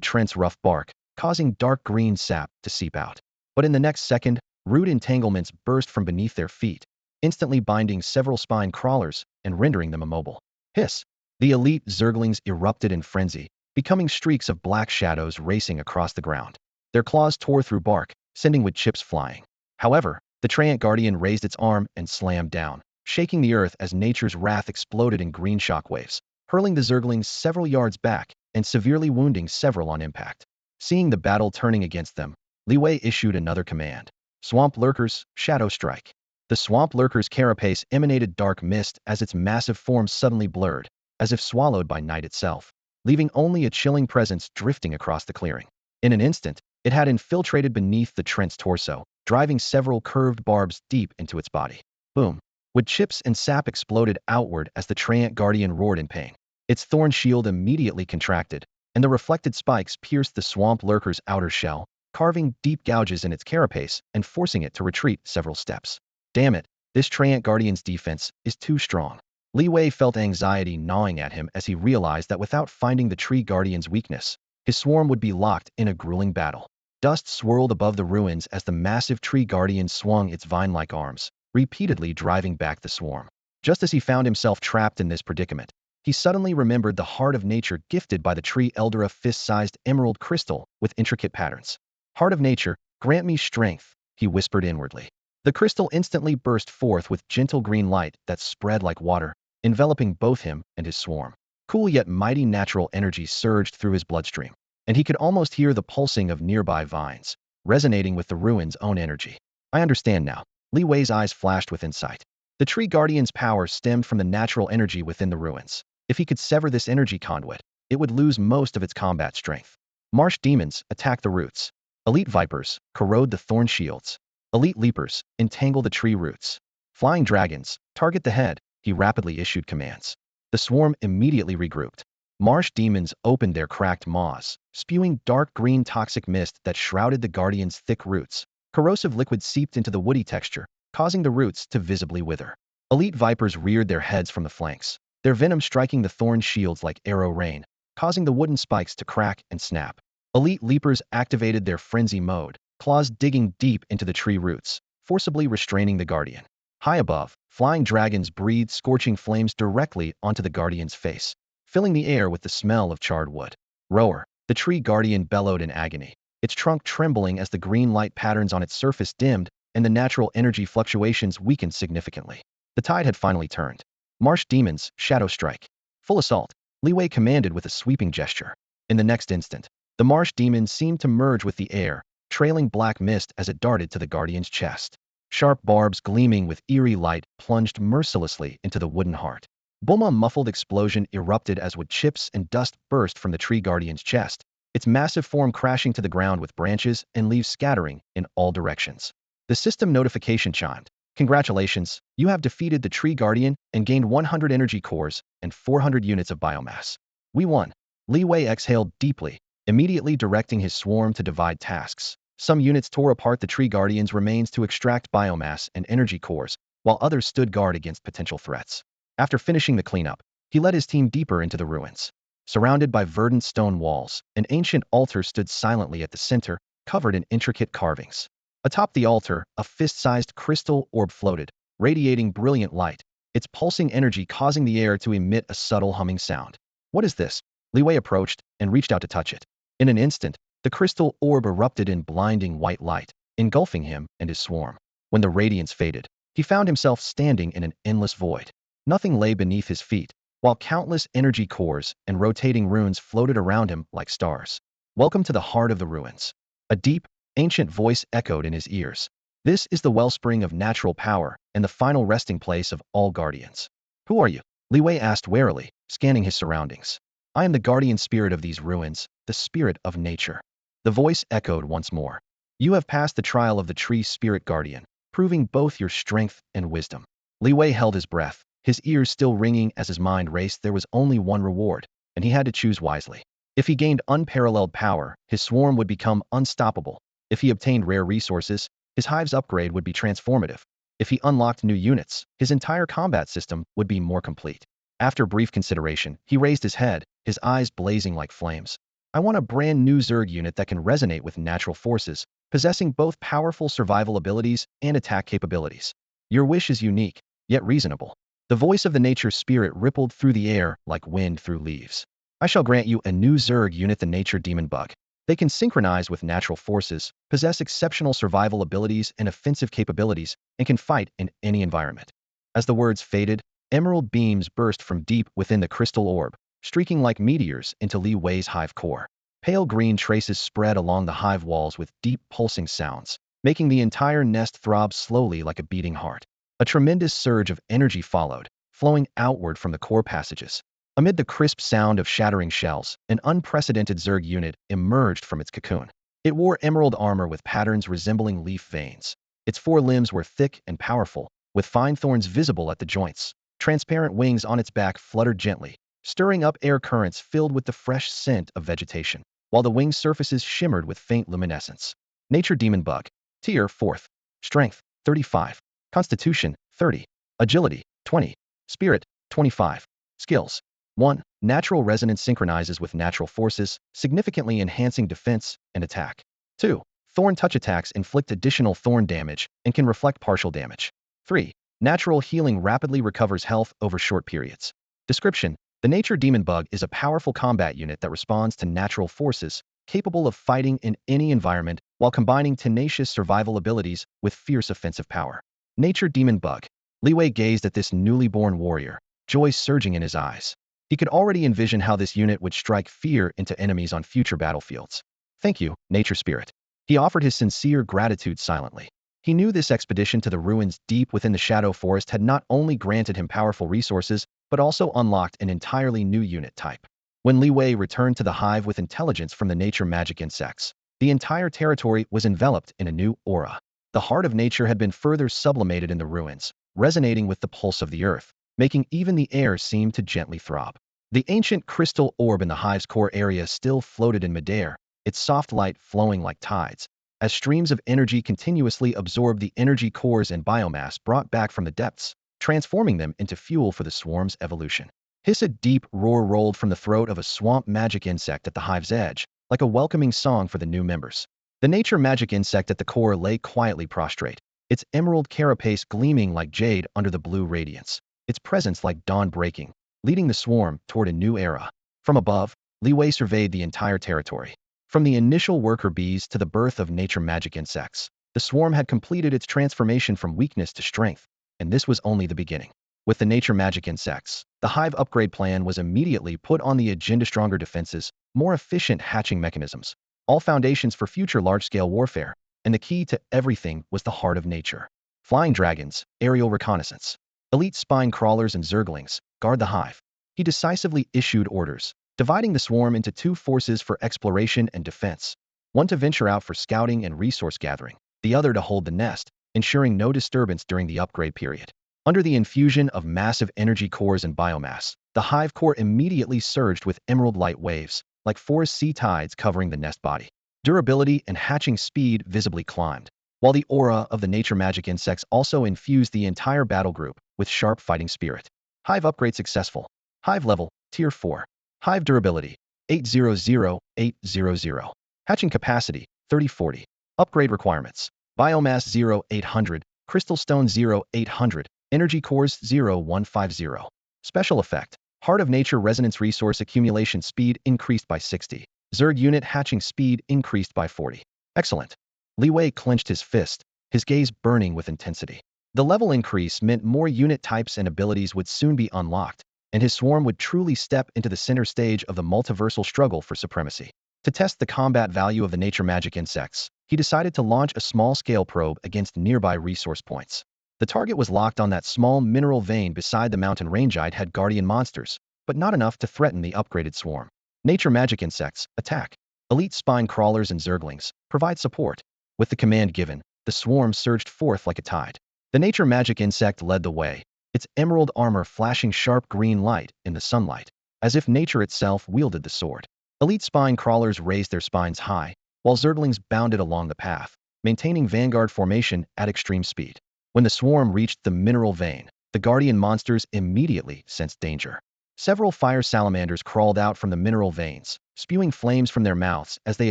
Speaker 1: Treant's rough bark, causing dark green sap to seep out. But in the next second, root entanglements burst from beneath their feet, instantly binding several spine crawlers and rendering them immobile. Hiss! The elite Zerglings erupted in frenzy, becoming streaks of black shadows racing across the ground. Their claws tore through bark, sending wood chips flying. However, the Treant Guardian raised its arm and slammed down, shaking the earth as nature's wrath exploded in green shockwaves, hurling the Zerglings several yards back and severely wounding several on impact. Seeing the battle turning against them, Li Wei issued another command. Swamp Lurkers, Shadow Strike. The Swamp Lurker's carapace emanated dark mist as its massive form suddenly blurred, as if swallowed by night itself, leaving only a chilling presence drifting across the clearing. In an instant, it had infiltrated beneath the Treant's torso, driving several curved barbs deep into its body. Boom! Wood chips and sap exploded outward as the Treant Guardian roared in pain. Its thorn shield immediately contracted, and the reflected spikes pierced the Swamp Lurker's outer shell, carving deep gouges in its carapace and forcing it to retreat several steps. Damn it, this Treant Guardian's defense is too strong. Li Wei felt anxiety gnawing at him as he realized that without finding the Tree Guardian's weakness, his swarm would be locked in a grueling battle. Dust swirled above the ruins as the massive Tree Guardian swung its vine-like arms, repeatedly driving back the swarm. Just as he found himself trapped in this predicament, he suddenly remembered the heart of nature gifted by the Tree Elder, a fist-sized emerald crystal with intricate patterns. Heart of nature, grant me strength, he whispered inwardly. The crystal instantly burst forth with gentle green light that spread like water, enveloping both him and his swarm. Cool yet mighty natural energy surged through his bloodstream, and he could almost hear the pulsing of nearby vines, resonating with the ruin's own energy. I understand now. Li Wei's eyes flashed with insight. The Tree Guardian's power stemmed from the natural energy within the ruins. If he could sever this energy conduit, it would lose most of its combat strength. Marsh demons attack the roots. Elite vipers corrode the thorn shields. Elite leapers entangle the tree roots. Flying dragons target the head, he rapidly issued commands. The swarm immediately regrouped. Marsh demons opened their cracked maws, spewing dark green toxic mist that shrouded the Guardian's thick roots. Corrosive liquid seeped into the woody texture, causing the roots to visibly wither. Elite vipers reared their heads from the flanks, their venom striking the thorn shields like arrow rain, causing the wooden spikes to crack and snap. Elite leapers activated their frenzy mode, claws digging deep into the tree roots, forcibly restraining the Guardian. High above, flying dragons breathed scorching flames directly onto the Guardian's face, filling the air with the smell of charred wood. Roar! The Tree Guardian bellowed in agony, its trunk trembling as the green light patterns on its surface dimmed and the natural energy fluctuations weakened significantly. The tide had finally turned. Marsh demons, Shadow Strike. Full assault, Li Wei commanded with a sweeping gesture. In the next instant, the marsh demon seemed to merge with the air, trailing black mist as it darted to the Guardian's chest. Sharp barbs gleaming with eerie light plunged mercilessly into the wooden heart. Boom! A muffled explosion erupted as wood chips and dust burst from the Tree Guardian's chest, its massive form crashing to the ground with branches and leaves scattering in all directions. The system notification chimed. Congratulations, you have defeated the Tree Guardian and gained 100 energy cores and 400 units of biomass. We won. Li Wei exhaled deeply, immediately directing his swarm to divide tasks. Some units tore apart the Tree Guardian's remains to extract biomass and energy cores, while others stood guard against potential threats. After finishing the cleanup, he led his team deeper into the ruins. Surrounded by verdant stone walls, an ancient altar stood silently at the center, covered in intricate carvings. Atop the altar, a fist-sized crystal orb floated, radiating brilliant light, its pulsing energy causing the air to emit a subtle humming sound. What is this? Li Wei approached and reached out to touch it. In an instant, the crystal orb erupted in blinding white light, engulfing him and his swarm. When the radiance faded, he found himself standing in an endless void. Nothing lay beneath his feet, while countless energy cores and rotating runes floated around him like stars. Welcome to the heart of the ruins. A deep, ancient voice echoed in his ears. This is the wellspring of natural power and the final resting place of all guardians. Who are you? Li Wei asked warily, scanning his surroundings. I am the guardian spirit of these ruins, the spirit of nature. The voice echoed once more. You have passed the trial of the tree spirit guardian, proving both your strength and wisdom. Li Wei held his breath, his ears still ringing as his mind raced. There was only one reward, and he had to choose wisely. If he gained unparalleled power, his swarm would become unstoppable. If he obtained rare resources, his hive's upgrade would be transformative. If he unlocked new units, his entire combat system would be more complete. After brief consideration, he raised his head, his eyes blazing like flames. I want a brand new Zerg unit that can resonate with natural forces, possessing both powerful survival abilities and attack capabilities. Your wish is unique, yet reasonable. The voice of the nature spirit rippled through the air like wind through leaves. I shall grant you a new Zerg unit, the nature demon bug. They can synchronize with natural forces, possess exceptional survival abilities and offensive capabilities, and can fight in any environment. As the words faded, emerald beams burst from deep within the crystal orb, streaking like meteors into Li Wei's hive core. Pale green traces spread along the hive walls with deep pulsing sounds, making the entire nest throb slowly like a beating heart. A tremendous surge of energy followed, flowing outward from the core passages. Amid the crisp sound of shattering shells, an unprecedented Zerg unit emerged from its cocoon. It wore emerald armor with patterns resembling leaf veins. Its forelimbs were thick and powerful, with fine thorns visible at the joints. Transparent wings on its back fluttered gently, stirring up air currents filled with the fresh scent of vegetation, while the wing surfaces shimmered with faint luminescence. Nature Demon Bug. Tier 4th. Strength, 35. Constitution, 30. Agility, 20. Spirit, 25. Skills. 1. Natural resonance synchronizes with natural forces, significantly enhancing defense and attack. 2. Thorn touch attacks inflict additional thorn damage and can reflect partial damage. 3. Natural healing rapidly recovers health over short periods. Description. The Nature Demon Bug is a powerful combat unit that responds to natural forces, capable of fighting in any environment while combining tenacious survival abilities with fierce offensive power. Nature Demon Bug. Li Wei gazed at this newly born warrior, joy surging in his eyes. He could already envision how this unit would strike fear into enemies on future battlefields. Thank you, Nature Spirit. He offered his sincere gratitude silently. He knew this expedition to the ruins deep within the Shadow Forest had not only granted him powerful resources, but also unlocked an entirely new unit type. When Li Wei returned to the hive with intelligence from the nature magic insects, the entire territory was enveloped in a new aura. The heart of nature had been further sublimated in the ruins, resonating with the pulse of the earth, making even the air seem to gently throb. The ancient crystal orb in the hive's core area still floated in midair, its soft light flowing like tides, as streams of energy continuously absorbed the energy cores and biomass brought back from the depths, transforming them into fuel for the swarm's evolution. Hiss! A deep roar rolled from the throat of a swamp magic insect at the hive's edge, like a welcoming song for the new members. The nature magic insect at the core lay quietly prostrate, its emerald carapace gleaming like jade under the blue radiance, its presence like dawn breaking, leading the swarm toward a new era. From above, Li Wei surveyed the entire territory. From the initial worker bees to the birth of nature magic insects, the swarm had completed its transformation from weakness to strength, and this was only the beginning. With the nature magic insects, the hive upgrade plan was immediately put on the agenda: stronger defenses, more efficient hatching mechanisms, all foundations for future large-scale warfare, and the key to everything was the heart of nature. Flying dragons, aerial reconnaissance, elite spine crawlers and Zerglings, guard the hive. He decisively issued orders, dividing the swarm into two forces for exploration and defense, one to venture out for scouting and resource gathering, the other to hold the nest, ensuring no disturbance during the upgrade period. Under the infusion of massive energy cores and biomass, the hive core immediately surged with emerald light waves, like forest sea tides covering the nest body. Durability and hatching speed visibly climbed, while the aura of the nature magic insects also infused the entire battle group with sharp fighting spirit. Hive upgrade successful. Hive level, Tier 4. Hive durability, 800-800. Hatching capacity, 30-40. Upgrade requirements. Biomass 0-800, Crystal Stone 0-800, Energy Cores 0-150. Special effect. Heart of Nature Resonance Resource Accumulation Speed increased by 60. Zerg unit hatching speed increased by 40. Excellent. Li Wei clenched his fist, his gaze burning with intensity. The level increase meant more unit types and abilities would soon be unlocked, and his swarm would truly step into the center stage of the multiversal struggle for supremacy. To test the combat value of the nature magic insects, he decided to launch a small-scale probe against nearby resource points. The target was locked on that small mineral vein beside the mountain rangeite had guardian monsters, but not enough to threaten the upgraded swarm. Nature magic insects, attack. Elite spine crawlers and zerglings, provide support. With the command given, the swarm surged forth like a tide. The nature magic insect led the way, its emerald armor flashing sharp green light in the sunlight, as if nature itself wielded the sword. Elite spine crawlers raised their spines high, while zerglings bounded along the path, maintaining vanguard formation at extreme speed. When the swarm reached the mineral vein, the guardian monsters immediately sensed danger. Several fire salamanders crawled out from the mineral veins, spewing flames from their mouths as they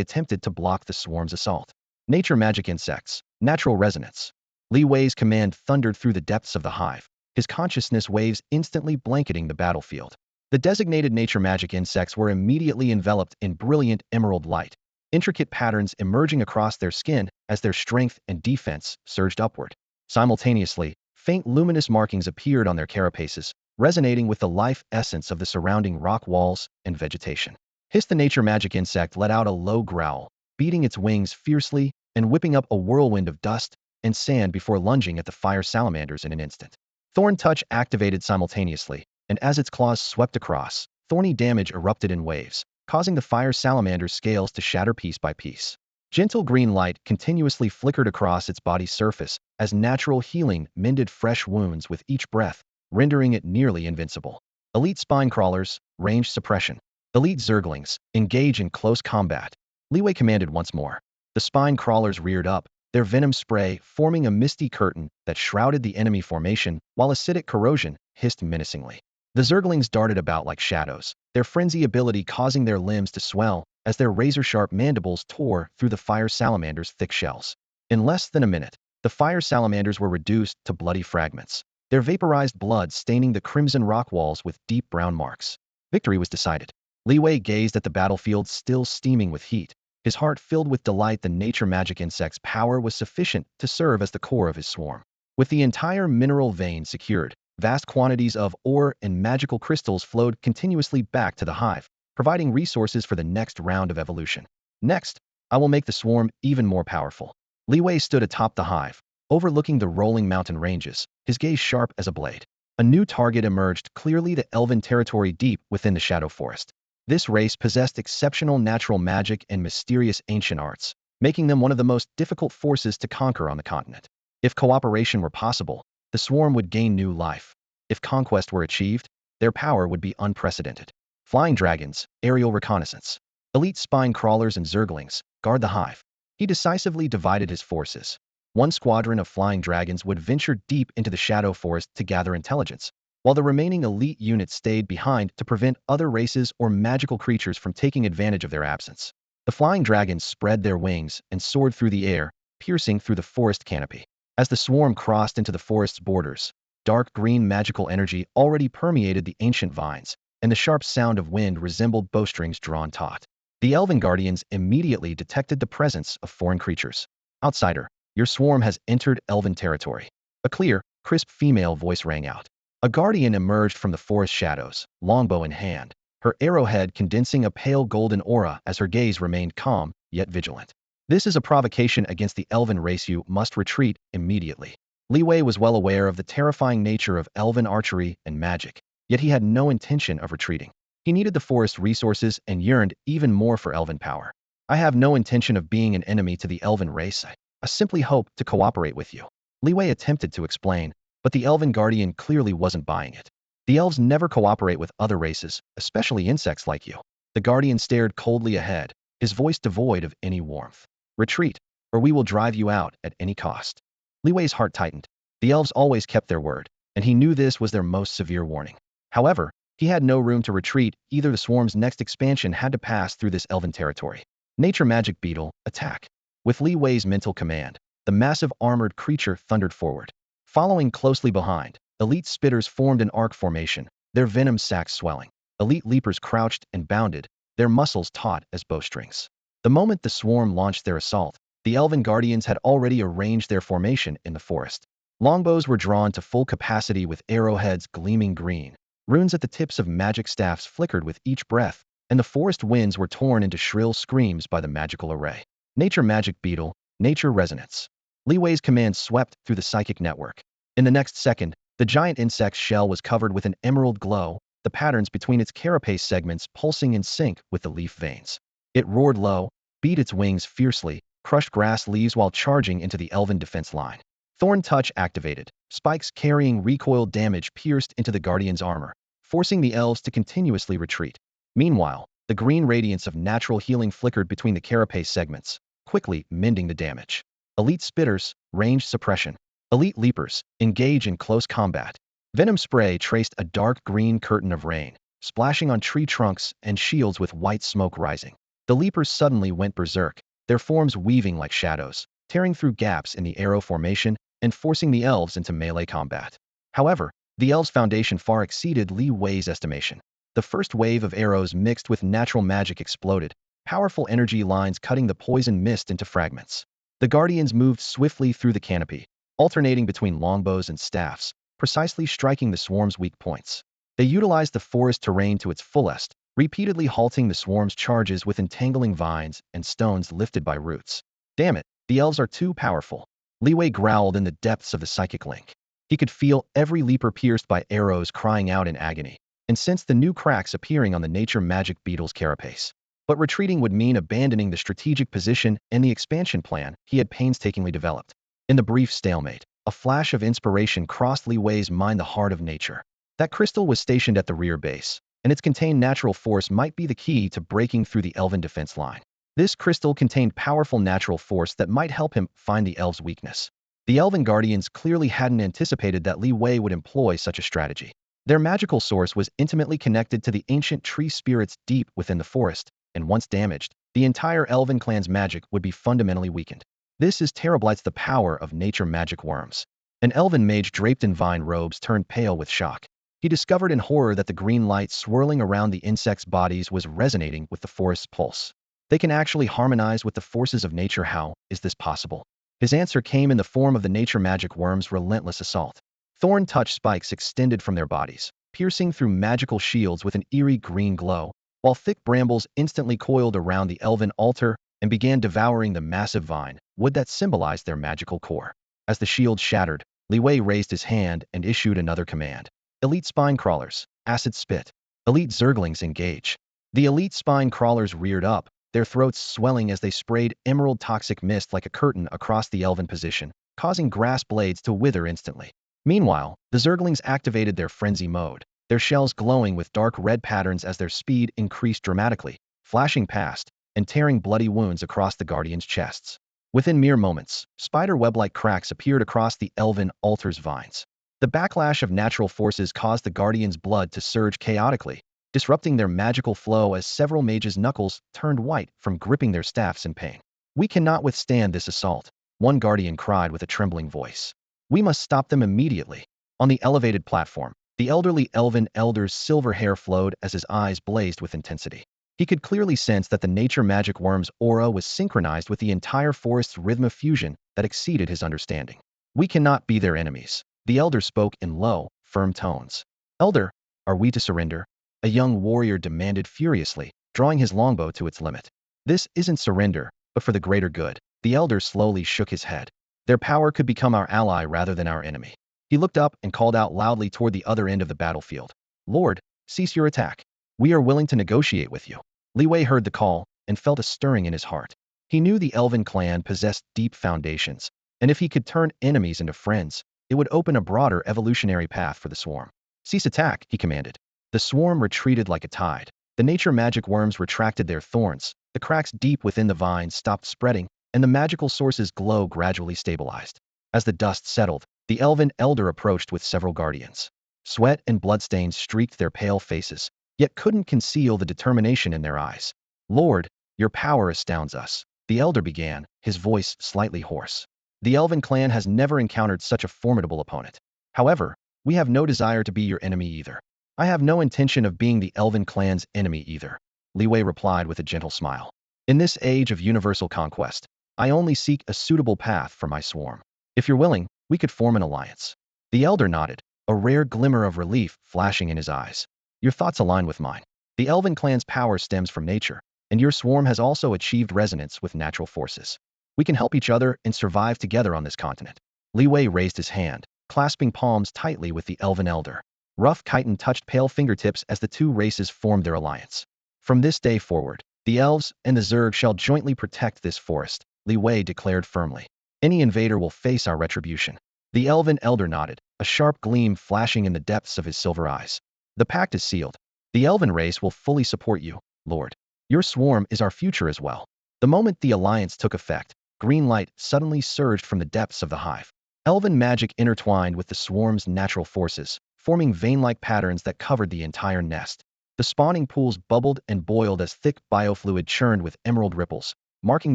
Speaker 1: attempted to block the swarm's assault. Nature magic insects, natural resonance. Li Wei's command thundered through the depths of the hive, his consciousness waves instantly blanketing the battlefield. The designated nature magic insects were immediately enveloped in brilliant emerald light, intricate patterns emerging across their skin as their strength and defense surged upward. Simultaneously, faint luminous markings appeared on their carapaces, resonating with the life essence of the surrounding rock walls and vegetation. Hiss, the nature magic insect let out a low growl, beating its wings fiercely and whipping up a whirlwind of dust and sand before lunging at the fire salamanders in an instant. Thorn touch activated simultaneously, and as its claws swept across, thorny damage erupted in waves, causing the fire salamander's scales to shatter piece by piece. Gentle green light continuously flickered across its body's surface as natural healing mended fresh wounds with each breath, rendering it nearly invincible. Elite spine crawlers, range suppression. Elite zerglings, engage in close combat. Li Wei commanded once more. The spine crawlers reared up, their venom spray forming a misty curtain that shrouded the enemy formation, while acidic corrosion hissed menacingly. The zerglings darted about like shadows, their frenzy ability causing their limbs to swell as their razor-sharp mandibles tore through the fire salamander's thick shells. In less than a minute, the fire salamanders were reduced to bloody fragments, their vaporized blood staining the crimson rock walls with deep brown marks. Victory was decided. Li Wei gazed at the battlefield still steaming with heat, his heart filled with delight. The nature magic insect's power was sufficient to serve as the core of his swarm. With the entire mineral vein secured, vast quantities of ore and magical crystals flowed continuously back to the hive, providing resources for the next round of evolution. Next, I will make the swarm even more powerful. Li Wei stood atop the hive, overlooking the rolling mountain ranges, his gaze sharp as a blade. A new target emerged, clearly the elven territory deep within the shadow forest. This race possessed exceptional natural magic and mysterious ancient arts, making them one of the most difficult forces to conquer on the continent. If cooperation were possible, the swarm would gain new life. If conquest were achieved, their power would be unprecedented. Flying dragons, aerial reconnaissance. Elite spine crawlers and zerglings, guard the hive. He decisively divided his forces. One squadron of flying dragons would venture deep into the shadow forest to gather intelligence, while the remaining elite units stayed behind to prevent other races or magical creatures from taking advantage of their absence. The flying dragons spread their wings and soared through the air, piercing through the forest canopy. As the swarm crossed into the forest's borders, dark green magical energy already permeated the ancient vines, and the sharp sound of wind resembled bowstrings drawn taut. The elven guardians immediately detected the presence of foreign creatures. Outsider, your swarm has entered elven territory. A clear, crisp female voice rang out. A guardian emerged from the forest shadows, longbow in hand, her arrowhead condensing a pale golden aura as her gaze remained calm, yet vigilant. This is a provocation against the elven race. You must retreat immediately. Li Wei was well aware of the terrifying nature of elven archery and magic, yet he had no intention of retreating. He needed the forest resources and yearned even more for elven power. I have no intention of being an enemy to the elven race. I simply hope to cooperate with you. Li Wei attempted to explain, but the elven guardian clearly wasn't buying it. The elves never cooperate with other races, especially insects like you. The guardian stared coldly ahead, his voice devoid of any warmth. Retreat, or we will drive you out at any cost. Li Wei's heart tightened. The elves always kept their word, and he knew this was their most severe warning. However, he had no room to retreat. Either the swarm's next expansion had to pass through this elven territory. Nature magic beetle, attack. With Li Wei's mental command, the massive armored creature thundered forward. Following closely behind, elite spitters formed an arc formation, their venom sacs swelling. Elite leapers crouched and bounded, their muscles taut as bowstrings. The moment the swarm launched their assault, the elven guardians had already arranged their formation in the forest. Longbows were drawn to full capacity with arrowheads gleaming green. Runes at the tips of magic staffs flickered with each breath, and the forest winds were torn into shrill screams by the magical array. Nature magic beetle, nature resonance. Li Wei's command swept through the psychic network. In the next second, the giant insect's shell was covered with an emerald glow, the patterns between its carapace segments pulsing in sync with the leaf veins. It roared low, beat its wings fiercely, crushed grass leaves while charging into the elven defense line. Thorn touch activated. Spikes carrying recoil damage pierced into the guardian's armor, forcing the elves to continuously retreat. Meanwhile, the green radiance of natural healing flickered between the carapace segments, quickly mending the damage. Elite spitters, range suppression. Elite leapers, engage in close combat. Venom spray traced a dark green curtain of rain, splashing on tree trunks and shields with white smoke rising. The leapers suddenly went berserk, their forms weaving like shadows, tearing through gaps in the arrow formation and forcing the elves into melee combat. However, the elves' foundation far exceeded Li Wei's estimation. The first wave of arrows mixed with natural magic exploded, powerful energy lines cutting the poison mist into fragments. The guardians moved swiftly through the canopy, alternating between longbows and staffs, precisely striking the swarm's weak points. They utilized the forest terrain to its fullest, repeatedly halting the swarm's charges with entangling vines and stones lifted by roots. Damn it, the elves are too powerful. Li Wei growled in the depths of the psychic link. He could feel every leaper pierced by arrows crying out in agony, and sensed the new cracks appearing on the nature magic beetle's carapace. But retreating would mean abandoning the strategic position and the expansion plan he had painstakingly developed. In the brief stalemate, a flash of inspiration crossed Li Wei's mind: the heart of nature. That crystal was stationed at the rear base, and its contained natural force might be the key to breaking through the elven defense line. This crystal contained powerful natural force that might help him find the elves' weakness. The elven guardians clearly hadn't anticipated that Li Wei would employ such a strategy. Their magical source was intimately connected to the ancient tree spirits deep within the forest, and once damaged, the entire elven clan's magic would be fundamentally weakened. This is Terrablight's the power of nature magic worms. An elven mage draped in vine robes turned pale with shock. He discovered in horror that the green light swirling around the insects' bodies was resonating with the forest's pulse. They can actually harmonize with the forces of nature. How is this possible? His answer came in the form of the nature magic worm's relentless assault. Thorn touch spikes extended from their bodies, piercing through magical shields with an eerie green glow, while thick brambles instantly coiled around the elven altar and began devouring the massive vine wood that symbolized their magical core. As the shield shattered, Li Wei raised his hand and issued another command. Elite spine crawlers, acid spit. Elite Zerglings engage. The elite spine crawlers reared up, their throats swelling as they sprayed emerald toxic mist like a curtain across the elven position, causing grass blades to wither instantly. Meanwhile, the Zerglings activated their frenzy mode, their shells glowing with dark red patterns as their speed increased dramatically, flashing past and tearing bloody wounds across the guardians' chests. Within mere moments, spider web-like cracks appeared across the elven altar's vines. The backlash of natural forces caused the guardians' blood to surge chaotically, disrupting their magical flow as several mages' knuckles turned white from gripping their staffs in pain. "We cannot withstand this assault," one guardian cried with a trembling voice. "We must stop them immediately." On the elevated platform, the elderly elven elder's silver hair flowed as his eyes blazed with intensity. He could clearly sense that the nature magic worm's aura was synchronized with the entire forest's rhythm of fusion that exceeded his understanding. "We cannot be their enemies," the elder spoke in low, firm tones. "Elder, are we to surrender?" a young warrior demanded furiously, drawing his longbow to its limit. "This isn't surrender, but for the greater good." The elder slowly shook his head. "Their power could become our ally rather than our enemy." He looked up and called out loudly toward the other end of the battlefield. "Lord, cease your attack. We are willing to negotiate with you." Li Wei heard the call and felt a stirring in his heart. He knew the elven clan possessed deep foundations, And if he could turn enemies into friends, it would open a broader evolutionary path for the swarm. Cease attack, he commanded. The swarm retreated like a tide. The nature magic worms retracted their thorns, the cracks deep within the vines stopped spreading, and the magical source's glow gradually stabilized. As the dust settled, the elven elder approached with several guardians. Sweat and bloodstains streaked their pale faces, yet couldn't conceal the determination in their eyes. Lord, your power astounds us, the elder began, his voice slightly hoarse. The elven clan has never encountered such a formidable opponent. However, we have no desire to be your enemy either. I have no intention of being the elven clan's enemy either, Li Wei replied with a gentle smile. In this age of universal conquest, I only seek a suitable path for my swarm. If you're willing, we could form an alliance. The elder nodded, a rare glimmer of relief flashing in his eyes. Your thoughts align with mine. The elven clan's power stems from nature, and your swarm has also achieved resonance with natural forces. We can help each other and survive together on this continent. Li Wei raised his hand, clasping palms tightly with the elven elder. Rough chitin touched pale fingertips as the two races formed their alliance. From this day forward, the elves and the Zerg shall jointly protect this forest, Li Wei declared firmly. Any invader will face our retribution. The elven elder nodded, a sharp gleam flashing in the depths of his silver eyes. The pact is sealed. The elven race will fully support you, Lord. Your swarm is our future as well. The moment the alliance took effect, green light suddenly surged from the depths of the hive. Elven magic intertwined with the swarm's natural forces, forming vein-like patterns that covered the entire nest. The spawning pools bubbled and boiled as thick biofluid churned with emerald ripples, marking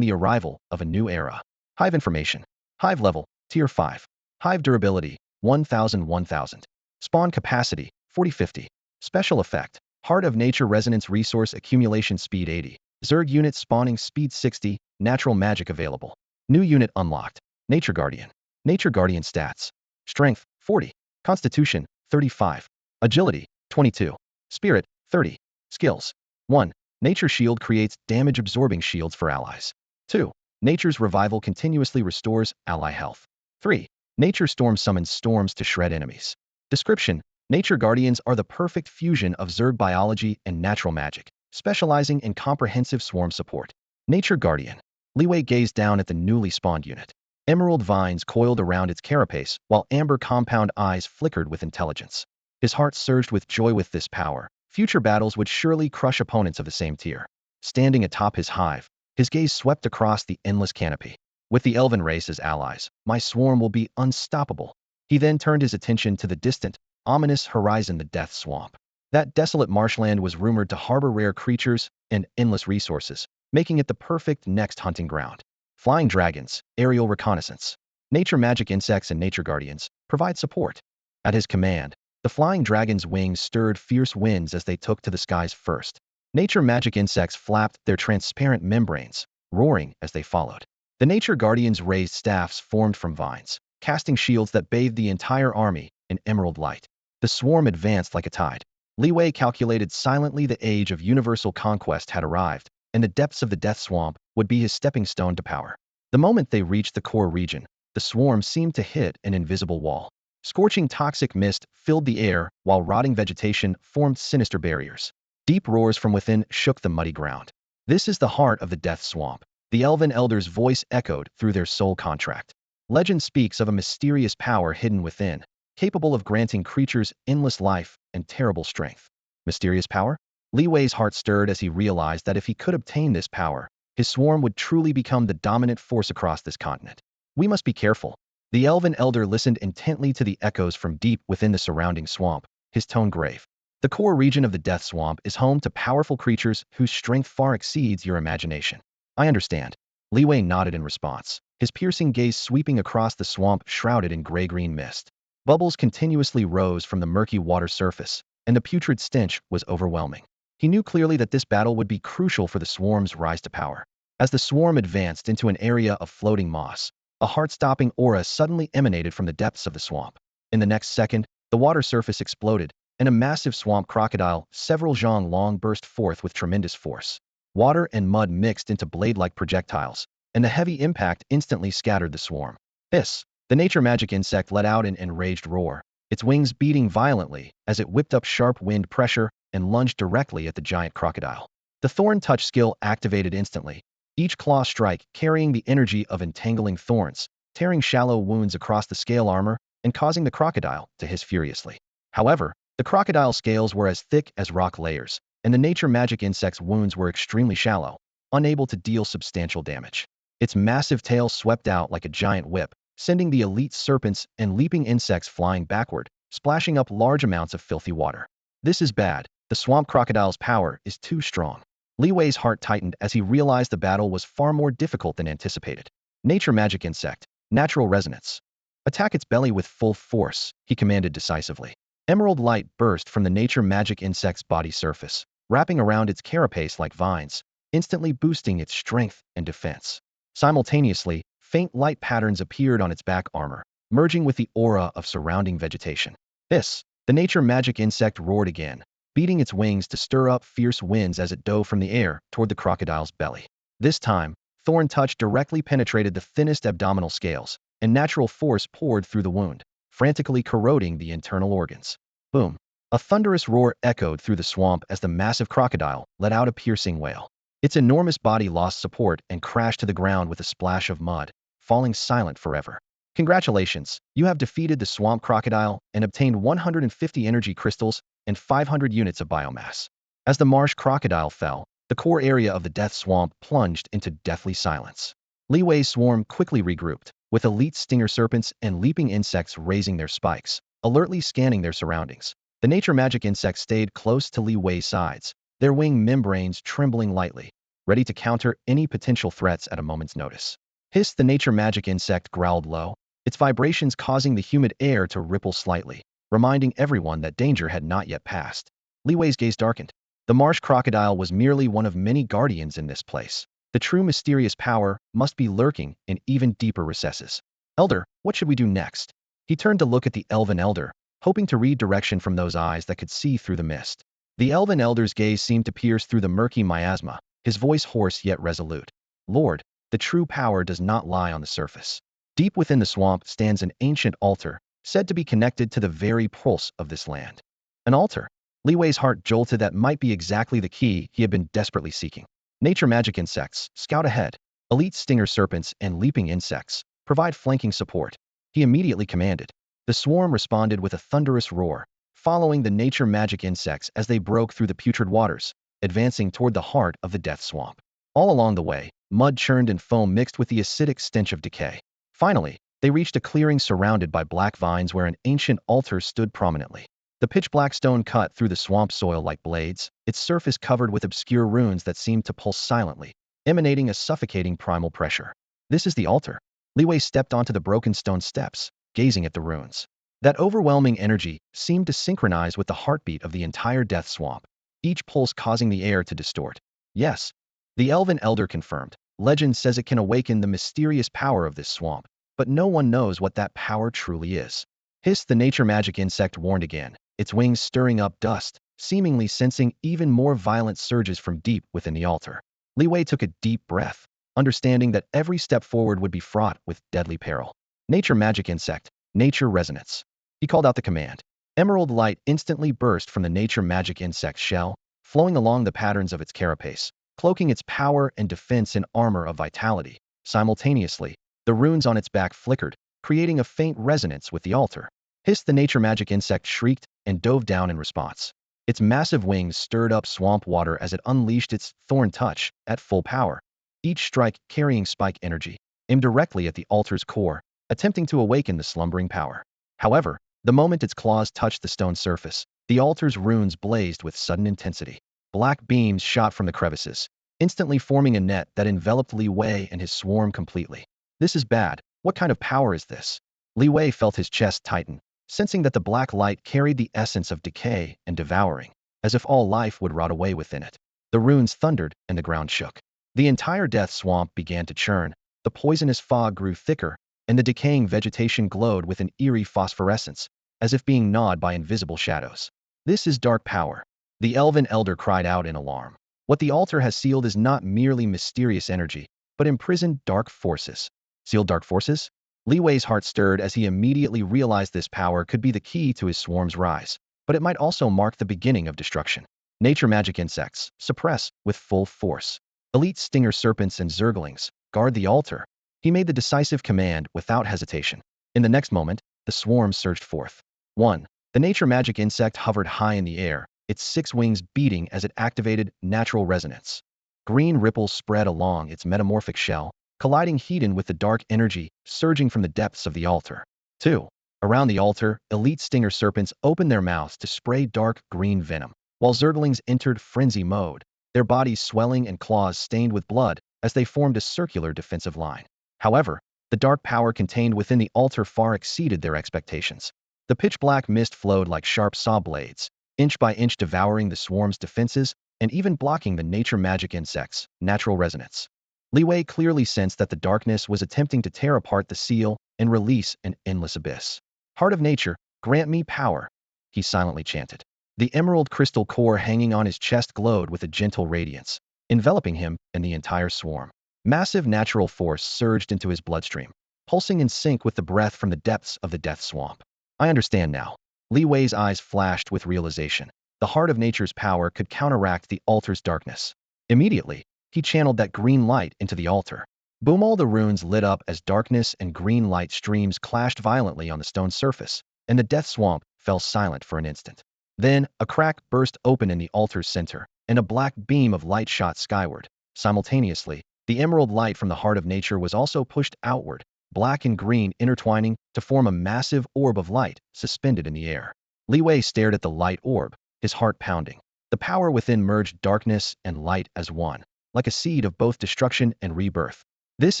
Speaker 1: the arrival of a new era. Hive information. Hive level, Tier 5. Hive durability, 1000-1000. Spawn capacity, 40-50. Special effect, Heart of Nature Resonance Resource Accumulation Speed 80. Zerg unit spawning speed 60, natural magic available. New unit unlocked, Nature Guardian. Nature Guardian stats. Strength, 40. Constitution, 35. Agility, 22. Spirit, 30. Skills. 1. Nature Shield creates damage-absorbing shields for allies. 2. Nature's Revival continuously restores ally health. 3. Nature Storm summons storms to shred enemies. Description: Nature Guardians are the perfect fusion of Zerg biology and natural magic, specializing in comprehensive swarm support. Nature Guardian. Li Wei gazed down at the newly spawned unit. Emerald vines coiled around its carapace, while amber compound eyes flickered with intelligence. His heart surged with joy. With this power, future battles would surely crush opponents of the same tier. Standing atop his hive, his gaze swept across the endless canopy. With the elven race as allies, my swarm will be unstoppable. He then turned his attention to the distant, ominous horizon, the Death Swamp. That desolate marshland was rumored to harbor rare creatures and endless resources, making it the perfect next hunting ground. Flying dragons, aerial reconnaissance. Nature magic insects and nature guardians provide support. At his command, the flying dragon's wings stirred fierce winds as they took to the skies first. Nature magic insects flapped their transparent membranes, roaring as they followed. The nature guardians raised staffs formed from vines, casting shields that bathed the entire army in emerald light. The swarm advanced like a tide. Li Wei calculated silently the age of universal conquest had arrived, and the depths of the Death Swamp would be his stepping stone to power. The moment they reached the core region, the swarm seemed to hit an invisible wall. Scorching toxic mist filled the air, while rotting vegetation formed sinister barriers. Deep roars from within shook the muddy ground. This is the heart of the Death Swamp. The elven elder's voice echoed through their soul contract. Legend speaks of a mysterious power hidden within, capable of granting creatures endless life and terrible strength. Mysterious power? Li Wei's heart stirred as he realized that if he could obtain this power, his swarm would truly become the dominant force across this continent. We must be careful. The elven elder listened intently to the echoes from deep within the surrounding swamp, his tone grave. The core region of the Death Swamp is home to powerful creatures whose strength far exceeds your imagination. I understand. Li Wei nodded in response, his piercing gaze sweeping across the swamp shrouded in gray-green mist. Bubbles continuously rose from the murky water surface, and the putrid stench was overwhelming. He knew clearly that this battle would be crucial for the swarm's rise to power. As the swarm advanced into an area of floating moss, a heart-stopping aura suddenly emanated from the depths of the swamp. In the next second, the water surface exploded, and a massive swamp crocodile, several zhang long, burst forth with tremendous force. Water and mud mixed into blade-like projectiles, and the heavy impact instantly scattered the swarm. Hiss! The nature magic insect let out an enraged roar, its wings beating violently as it whipped up sharp wind pressure and lunged directly at the giant crocodile. The Thorn Touch skill activated instantly, each claw strike carrying the energy of entangling thorns, tearing shallow wounds across the scale armor and causing the crocodile to hiss furiously. However, the crocodile scales were as thick as rock layers, and the nature magic insect's wounds were extremely shallow, unable to deal substantial damage. Its massive tail swept out like a giant whip, sending the elite serpents and leaping insects flying backward, splashing up large amounts of filthy water. This is bad. The swamp crocodile's power is too strong. Li Wei's heart tightened as he realized the battle was far more difficult than anticipated. Nature magic insect, natural resonance. Attack its belly with full force, he commanded decisively. Emerald light burst from the nature magic insect's body surface, wrapping around its carapace like vines, instantly boosting its strength and defense. Simultaneously, faint light patterns appeared on its back armor, merging with the aura of surrounding vegetation. The nature magic insect roared again, beating its wings to stir up fierce winds as it dove from the air toward the crocodile's belly. This time, Thorn touch directly penetrated the thinnest abdominal scales, and natural force poured through the wound, frantically corroding the internal organs. Boom! A thunderous roar echoed through the swamp as the massive crocodile let out a piercing wail. Its enormous body lost support and crashed to the ground with a splash of mud, falling silent forever. Congratulations, you have defeated the swamp crocodile and obtained 150 energy crystals and 500 units of biomass. As the marsh crocodile fell, the core area of the death swamp plunged into deathly silence. Li Wei's swarm quickly regrouped, with elite stinger serpents and leaping insects raising their spikes, alertly scanning their surroundings. The nature magic insects stayed close to Li Wei's sides, their wing membranes trembling lightly, ready to counter any potential threats at a moment's notice. Hiss! The nature magic insect growled low, its vibrations causing the humid air to ripple slightly, reminding everyone that danger had not yet passed. Li Wei's gaze darkened. The marsh crocodile was merely one of many guardians in this place. The true mysterious power must be lurking in even deeper recesses. Elder, what should we do next? He turned to look at the elven elder, hoping to read direction from those eyes that could see through the mist. The elven elder's gaze seemed to pierce through the murky miasma, his voice hoarse yet resolute. Lord, the true power does not lie on the surface. Deep within the swamp stands an ancient altar, said to be connected to the very pulse of this land. An altar? Li Wei's heart jolted. That might be exactly the key he had been desperately seeking. Nature magic insects, scout ahead. Elite stinger serpents and leaping insects, provide flanking support. He immediately commanded. The swarm responded with a thunderous roar, following the nature magic insects as they broke through the putrid waters, advancing toward the heart of the death swamp. All along the way, mud churned and foam mixed with the acidic stench of decay. Finally, they reached a clearing surrounded by black vines where an ancient altar stood prominently. The pitch-black stone cut through the swamp soil like blades, its surface covered with obscure runes that seemed to pulse silently, emanating a suffocating primal pressure. This is the altar. Li Wei stepped onto the broken stone steps, gazing at the runes. That overwhelming energy seemed to synchronize with the heartbeat of the entire death swamp, each pulse causing the air to distort. Yes, the elven elder confirmed. Legend says it can awaken the mysterious power of this swamp, but no one knows what that power truly is. Hiss! The nature magic insect warned again, its wings stirring up dust, seemingly sensing even more violent surges from deep within the altar. Li Wei took a deep breath, understanding that every step forward would be fraught with deadly peril. Nature magic insect, nature resonance. He called out the command. Emerald light instantly burst from the nature magic insect's shell, flowing along the patterns of its carapace, cloaking its power and defense in armor of vitality. Simultaneously, the runes on its back flickered, creating a faint resonance with the altar. Hiss! The nature magic insect shrieked and dove down in response. Its massive wings stirred up swamp water as it unleashed its thorn touch at full power, each strike carrying spike energy, aimed directly at the altar's core, attempting to awaken the slumbering power. However, the moment its claws touched the stone surface, the altar's runes blazed with sudden intensity. Black beams shot from the crevices, instantly forming a net that enveloped Li Wei and his swarm completely. This is bad. What kind of power is this? Li Wei felt his chest tighten, sensing that the black light carried the essence of decay and devouring, as if all life would rot away within it. The runes thundered and the ground shook. The entire death swamp began to churn, the poisonous fog grew thicker, and the decaying vegetation glowed with an eerie phosphorescence, as if being gnawed by invisible shadows. This is dark power. The elven elder cried out in alarm. What the altar has sealed is not merely mysterious energy, but imprisoned dark forces. Sealed dark forces? Li Wei's heart stirred as he immediately realized this power could be the key to his swarm's rise, but it might also mark the beginning of destruction. Nature magic insects, suppress with full force. Elite stinger serpents and Zerglings, guard the altar. He made the decisive command without hesitation. In the next moment, the swarm surged forth. 1. The nature magic insect hovered high in the air, its 6 wings beating as it activated natural resonance. Green ripples spread along its metamorphic shell, colliding heat with the dark energy surging from the depths of the altar. 2. Around the altar, elite stinger serpents opened their mouths to spray dark green venom, while Zerglings entered frenzy mode, their bodies swelling and claws stained with blood as they formed a circular defensive line. However, the dark power contained within the altar far exceeded their expectations. The pitch-black mist flowed like sharp saw blades, inch by inch devouring the swarm's defenses and even blocking the nature magic insect's natural resonance. Li Wei clearly sensed that the darkness was attempting to tear apart the seal and release an endless abyss. Heart of nature, grant me power, he silently chanted. The emerald crystal core hanging on his chest glowed with a gentle radiance, enveloping him and the entire swarm. Massive natural force surged into his bloodstream, pulsing in sync with the breath from the depths of the death swamp. I understand now. Li Wei's eyes flashed with realization. The heart of nature's power could counteract the altar's darkness. Immediately, he channeled that green light into the altar. Boom! All the runes lit up as darkness and green light streams clashed violently on the stone surface, and the death swamp fell silent for an instant. Then, a crack burst open in the altar's center, and a black beam of light shot skyward. Simultaneously, the emerald light from the heart of nature was also pushed outward, black and green intertwining to form a massive orb of light suspended in the air. Li Wei stared at the light orb, his heart pounding. The power within merged darkness and light as one, like a seed of both destruction and rebirth. This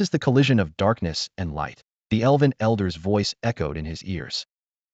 Speaker 1: is the collision of darkness and light. The elven elder's voice echoed in his ears.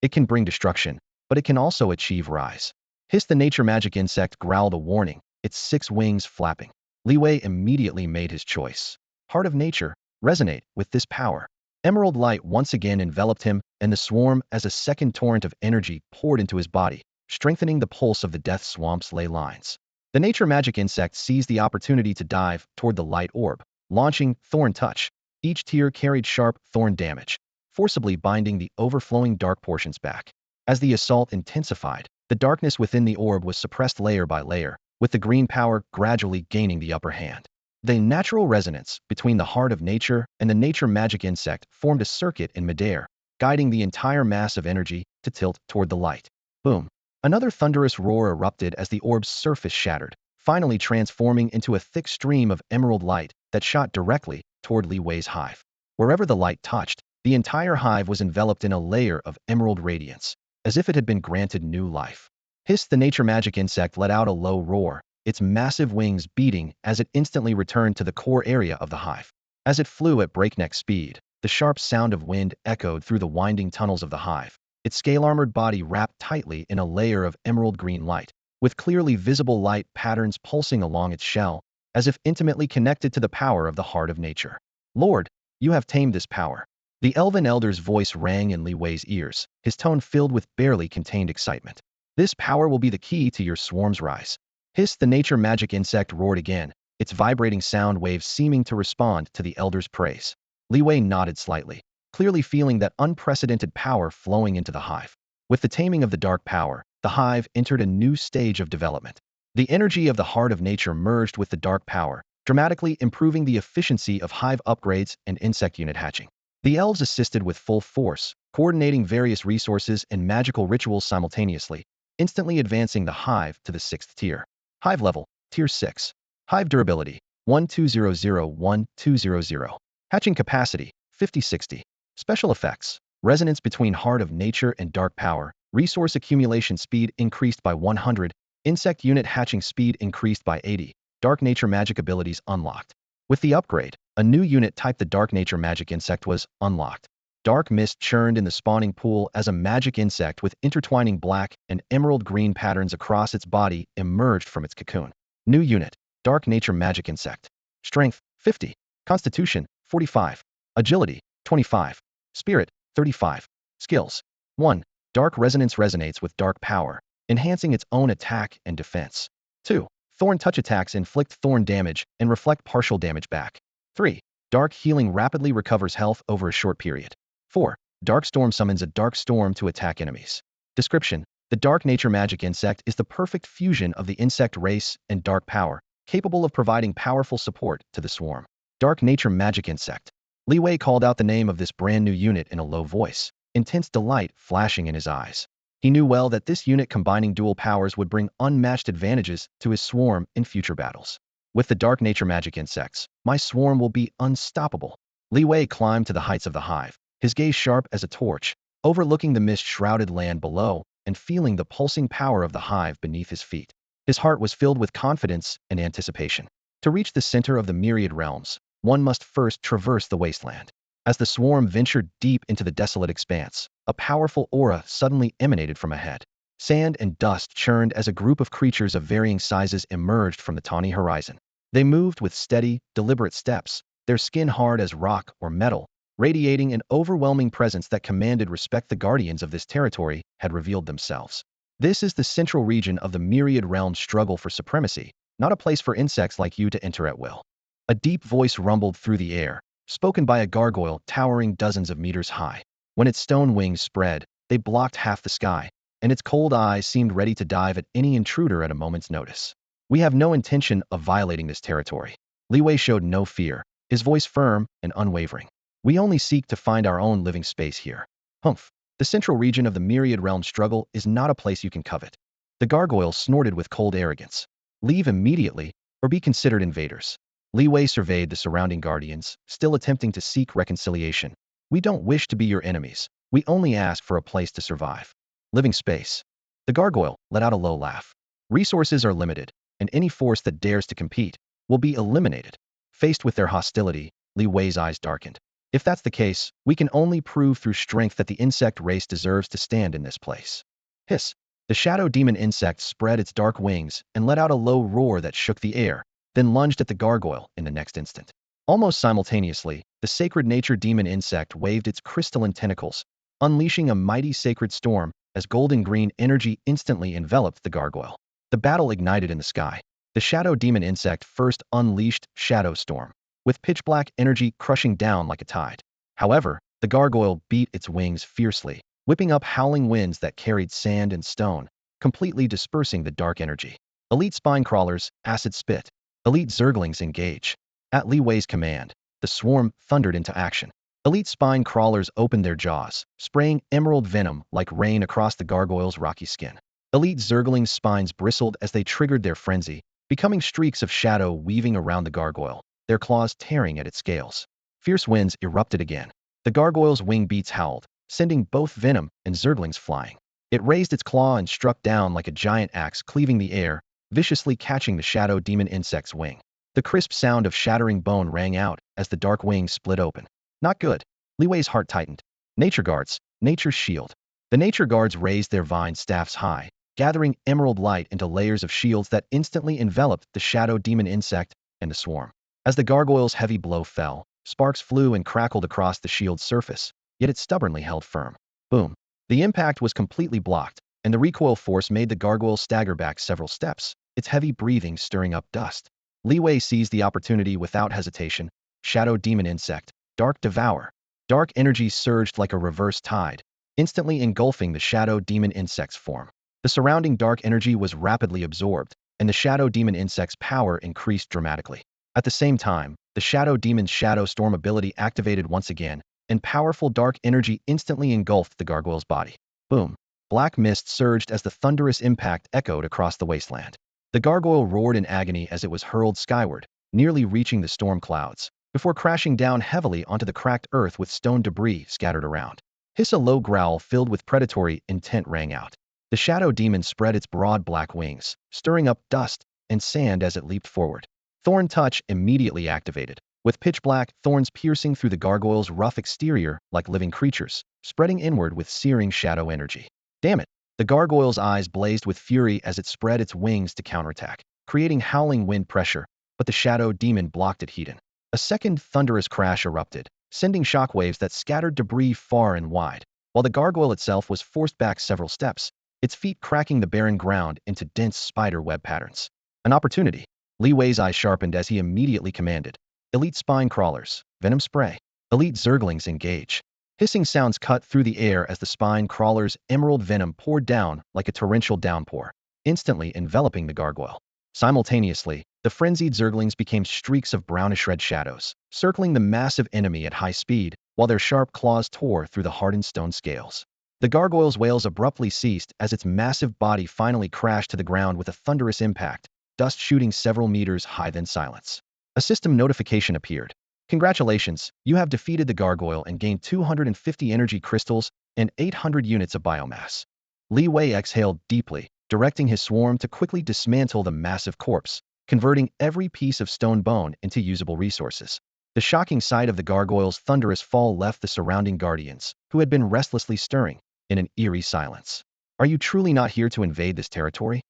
Speaker 1: It can bring destruction, but it can also achieve rise. Hiss! The nature magic insect growled a warning, its 6 wings flapping. Li Wei immediately made his choice. Heart of nature, resonate with this power. Emerald light once again enveloped him, and the swarm as a second torrent of energy poured into his body, strengthening the pulse of the death swamp's ley lines. The nature magic insect seized the opportunity to dive toward the light orb, launching Thorn Touch. Each tier carried sharp thorn damage, forcibly binding the overflowing dark portions back. As the assault intensified, the darkness within the orb was suppressed layer by layer, with the green power gradually gaining the upper hand. The natural resonance between the heart of nature and the nature magic insect formed a circuit in midair, guiding the entire mass of energy to tilt toward the light. Boom! Another thunderous roar erupted as the orb's surface shattered, finally transforming into a thick stream of emerald light that shot directly toward Li Wei's hive. Wherever the light touched, the entire hive was enveloped in a layer of emerald radiance, as if it had been granted new life. Hiss! The nature magic insect let out a low roar, its massive wings beating as it instantly returned to the core area of the hive. As it flew at breakneck speed, the sharp sound of wind echoed through the winding tunnels of the hive, its scale-armored body wrapped tightly in a layer of emerald green light, with clearly visible light patterns pulsing along its shell, as if intimately connected to the power of the heart of nature. Lord, you have tamed this power. The elven elder's voice rang in Li Wei's ears, his tone filled with barely contained excitement. This power will be the key to your swarm's rise. Hiss! The nature magic insect roared again, its vibrating sound waves seeming to respond to the elder's praise. Li Wei nodded slightly, clearly feeling that unprecedented power flowing into the hive. With the taming of the dark power, the hive entered a new stage of development. The energy of the heart of nature merged with the dark power, dramatically improving the efficiency of hive upgrades and insect unit hatching. The elves assisted with full force, coordinating various resources and magical rituals simultaneously, instantly advancing the hive to the 6th tier. Hive level, Tier 6. Hive durability, 1200-1200. Hatching capacity, 50-60. Special effects, resonance between heart of nature and dark power, resource accumulation speed increased by 100, insect unit hatching speed increased by 80, dark nature magic abilities unlocked. With the upgrade, a new unit type, the dark nature magic insect, was unlocked. Dark mist churned in the spawning pool as a magic insect with intertwining black and emerald green patterns across its body emerged from its cocoon. New unit, dark nature magic insect. Strength, 50. Constitution, 45. Agility, 25. Spirit, 35. Skills. 1. Dark resonance resonates with dark power, enhancing its own attack and defense. 2. Thorn touch attacks inflict thorn damage and reflect partial damage back. 3. Dark healing rapidly recovers health over a short period. 4. Dark storm summons a dark storm to attack enemies. Description: the dark nature magic insect is the perfect fusion of the insect race and dark power, capable of providing powerful support to the swarm. Dark nature magic insect. Li Wei called out the name of this brand new unit in a low voice, intense delight flashing in his eyes. He knew well that this unit combining dual powers would bring unmatched advantages to his swarm in future battles. With the dark nature magic insects, my swarm will be unstoppable. Li Wei climbed to the heights of the hive, his gaze sharp as a torch, overlooking the mist-shrouded land below and feeling the pulsing power of the hive beneath his feet. His heart was filled with confidence and anticipation. To reach the center of the myriad realms, one must first traverse the wasteland. As the swarm ventured deep into the desolate expanse, a powerful aura suddenly emanated from ahead. Sand and dust churned as a group of creatures of varying sizes emerged from the tawny horizon. They moved with steady, deliberate steps, their skin hard as rock or metal, radiating an overwhelming presence that commanded respect. The guardians of this territory had revealed themselves. This is the central region of the myriad realms' struggle for supremacy, not a place for insects like you to enter at will. A deep voice rumbled through the air, spoken by a gargoyle towering dozens of meters high. When its stone wings spread, they blocked half the sky, and its cold eyes seemed ready to dive at any intruder at a moment's notice. We have no intention of violating this territory. Li Wei showed no fear, his voice firm and unwavering. We only seek to find our own living space here. Humph. The central region of the myriad realm struggle is not a place you can covet. The gargoyle snorted with cold arrogance. Leave immediately, or be considered invaders. Li Wei surveyed the surrounding guardians, still attempting to seek reconciliation. We don't wish to be your enemies. We only ask for a place to survive. Living space. The gargoyle let out a low laugh. Resources are limited, and any force that dares to compete will be eliminated. Faced with their hostility, Li Wei's eyes darkened. If that's the case, we can only prove through strength that the insect race deserves to stand in this place. Hiss. The shadow demon insect spread its dark wings and let out a low roar that shook the air, then lunged at the gargoyle in the next instant. Almost simultaneously, the sacred nature demon insect waved its crystalline tentacles, unleashing a mighty sacred storm as golden-green energy instantly enveloped the gargoyle. The battle ignited in the sky. The shadow demon insect first unleashed Shadow Storm, with pitch-black energy crushing down like a tide. However, the gargoyle beat its wings fiercely, whipping up howling winds that carried sand and stone, completely dispersing the dark energy. Elite spine crawlers, acid spit. Elite Zerglings engage. At Li Wei's command, the swarm thundered into action. Elite spine crawlers opened their jaws, spraying emerald venom like rain across the gargoyle's rocky skin. Elite Zerglings' spines bristled as they triggered their frenzy, becoming streaks of shadow weaving around the gargoyle, their claws tearing at its scales. Fierce winds erupted again. The gargoyle's wing beats howled, sending both venom and Zerglings flying. It raised its claw and struck down like a giant axe, cleaving the air, viciously catching the shadow demon insect's wing. The crisp sound of shattering bone rang out as the dark wing split open. Not good. Li Wei's heart tightened. Nature Guards, Nature's Shield. The Nature Guards raised their vine staffs high, gathering emerald light into layers of shields that instantly enveloped the shadow demon insect and the swarm. As the gargoyle's heavy blow fell, sparks flew and crackled across the shield's surface, yet it stubbornly held firm. Boom. The impact was completely blocked, and the recoil force made the gargoyle stagger back several steps, its heavy breathing stirring up dust. Li Wei seized the opportunity without hesitation. Shadow demon insect, dark devour. Dark energy surged like a reverse tide, instantly engulfing the shadow demon insect's form. The surrounding dark energy was rapidly absorbed, and the shadow demon insect's power increased dramatically. At the same time, the shadow demon's shadow storm ability activated once again, and powerful dark energy instantly engulfed the gargoyle's body. Boom. Black mist surged as the thunderous impact echoed across the wasteland. The gargoyle roared in agony as it was hurled skyward, nearly reaching the storm clouds, before crashing down heavily onto the cracked earth with stone debris scattered around. Hiss. A low growl filled with predatory intent rang out. The shadow demon spread its broad black wings, stirring up dust and sand as it leaped forward. Thorn Touch immediately activated, with pitch-black thorns piercing through the gargoyle's rough exterior like living creatures, spreading inward with searing shadow energy. Damn it! The gargoyle's eyes blazed with fury as it spread its wings to counterattack, creating howling wind pressure, but the shadow demon blocked it heat. A second thunderous crash erupted, sending shockwaves that scattered debris far and wide, while the gargoyle itself was forced back several steps, its feet cracking the barren ground into dense spider web patterns. An opportunity. Li Wei's eyes sharpened as he immediately commanded. Elite spine crawlers, venom spray. Elite Zerglings engage. Hissing sounds cut through the air as the spine crawlers' emerald venom poured down like a torrential downpour, instantly enveloping the gargoyle. Simultaneously, the frenzied Zerglings became streaks of brownish-red shadows, circling the massive enemy at high speed, while their sharp claws tore through the hardened stone scales. The gargoyle's wails abruptly ceased as its massive body finally crashed to the ground with a thunderous impact, dust shooting several meters high. Then silence. A system notification appeared. Congratulations, you have defeated the gargoyle and gained 250 energy crystals and 800 units of biomass. Li Wei exhaled deeply, directing his swarm to quickly dismantle the massive corpse, converting every piece of stone bone into usable resources. The shocking sight of the gargoyle's thunderous fall left the surrounding guardians, who had been restlessly stirring, in an eerie silence. Are you truly not here to invade this territory?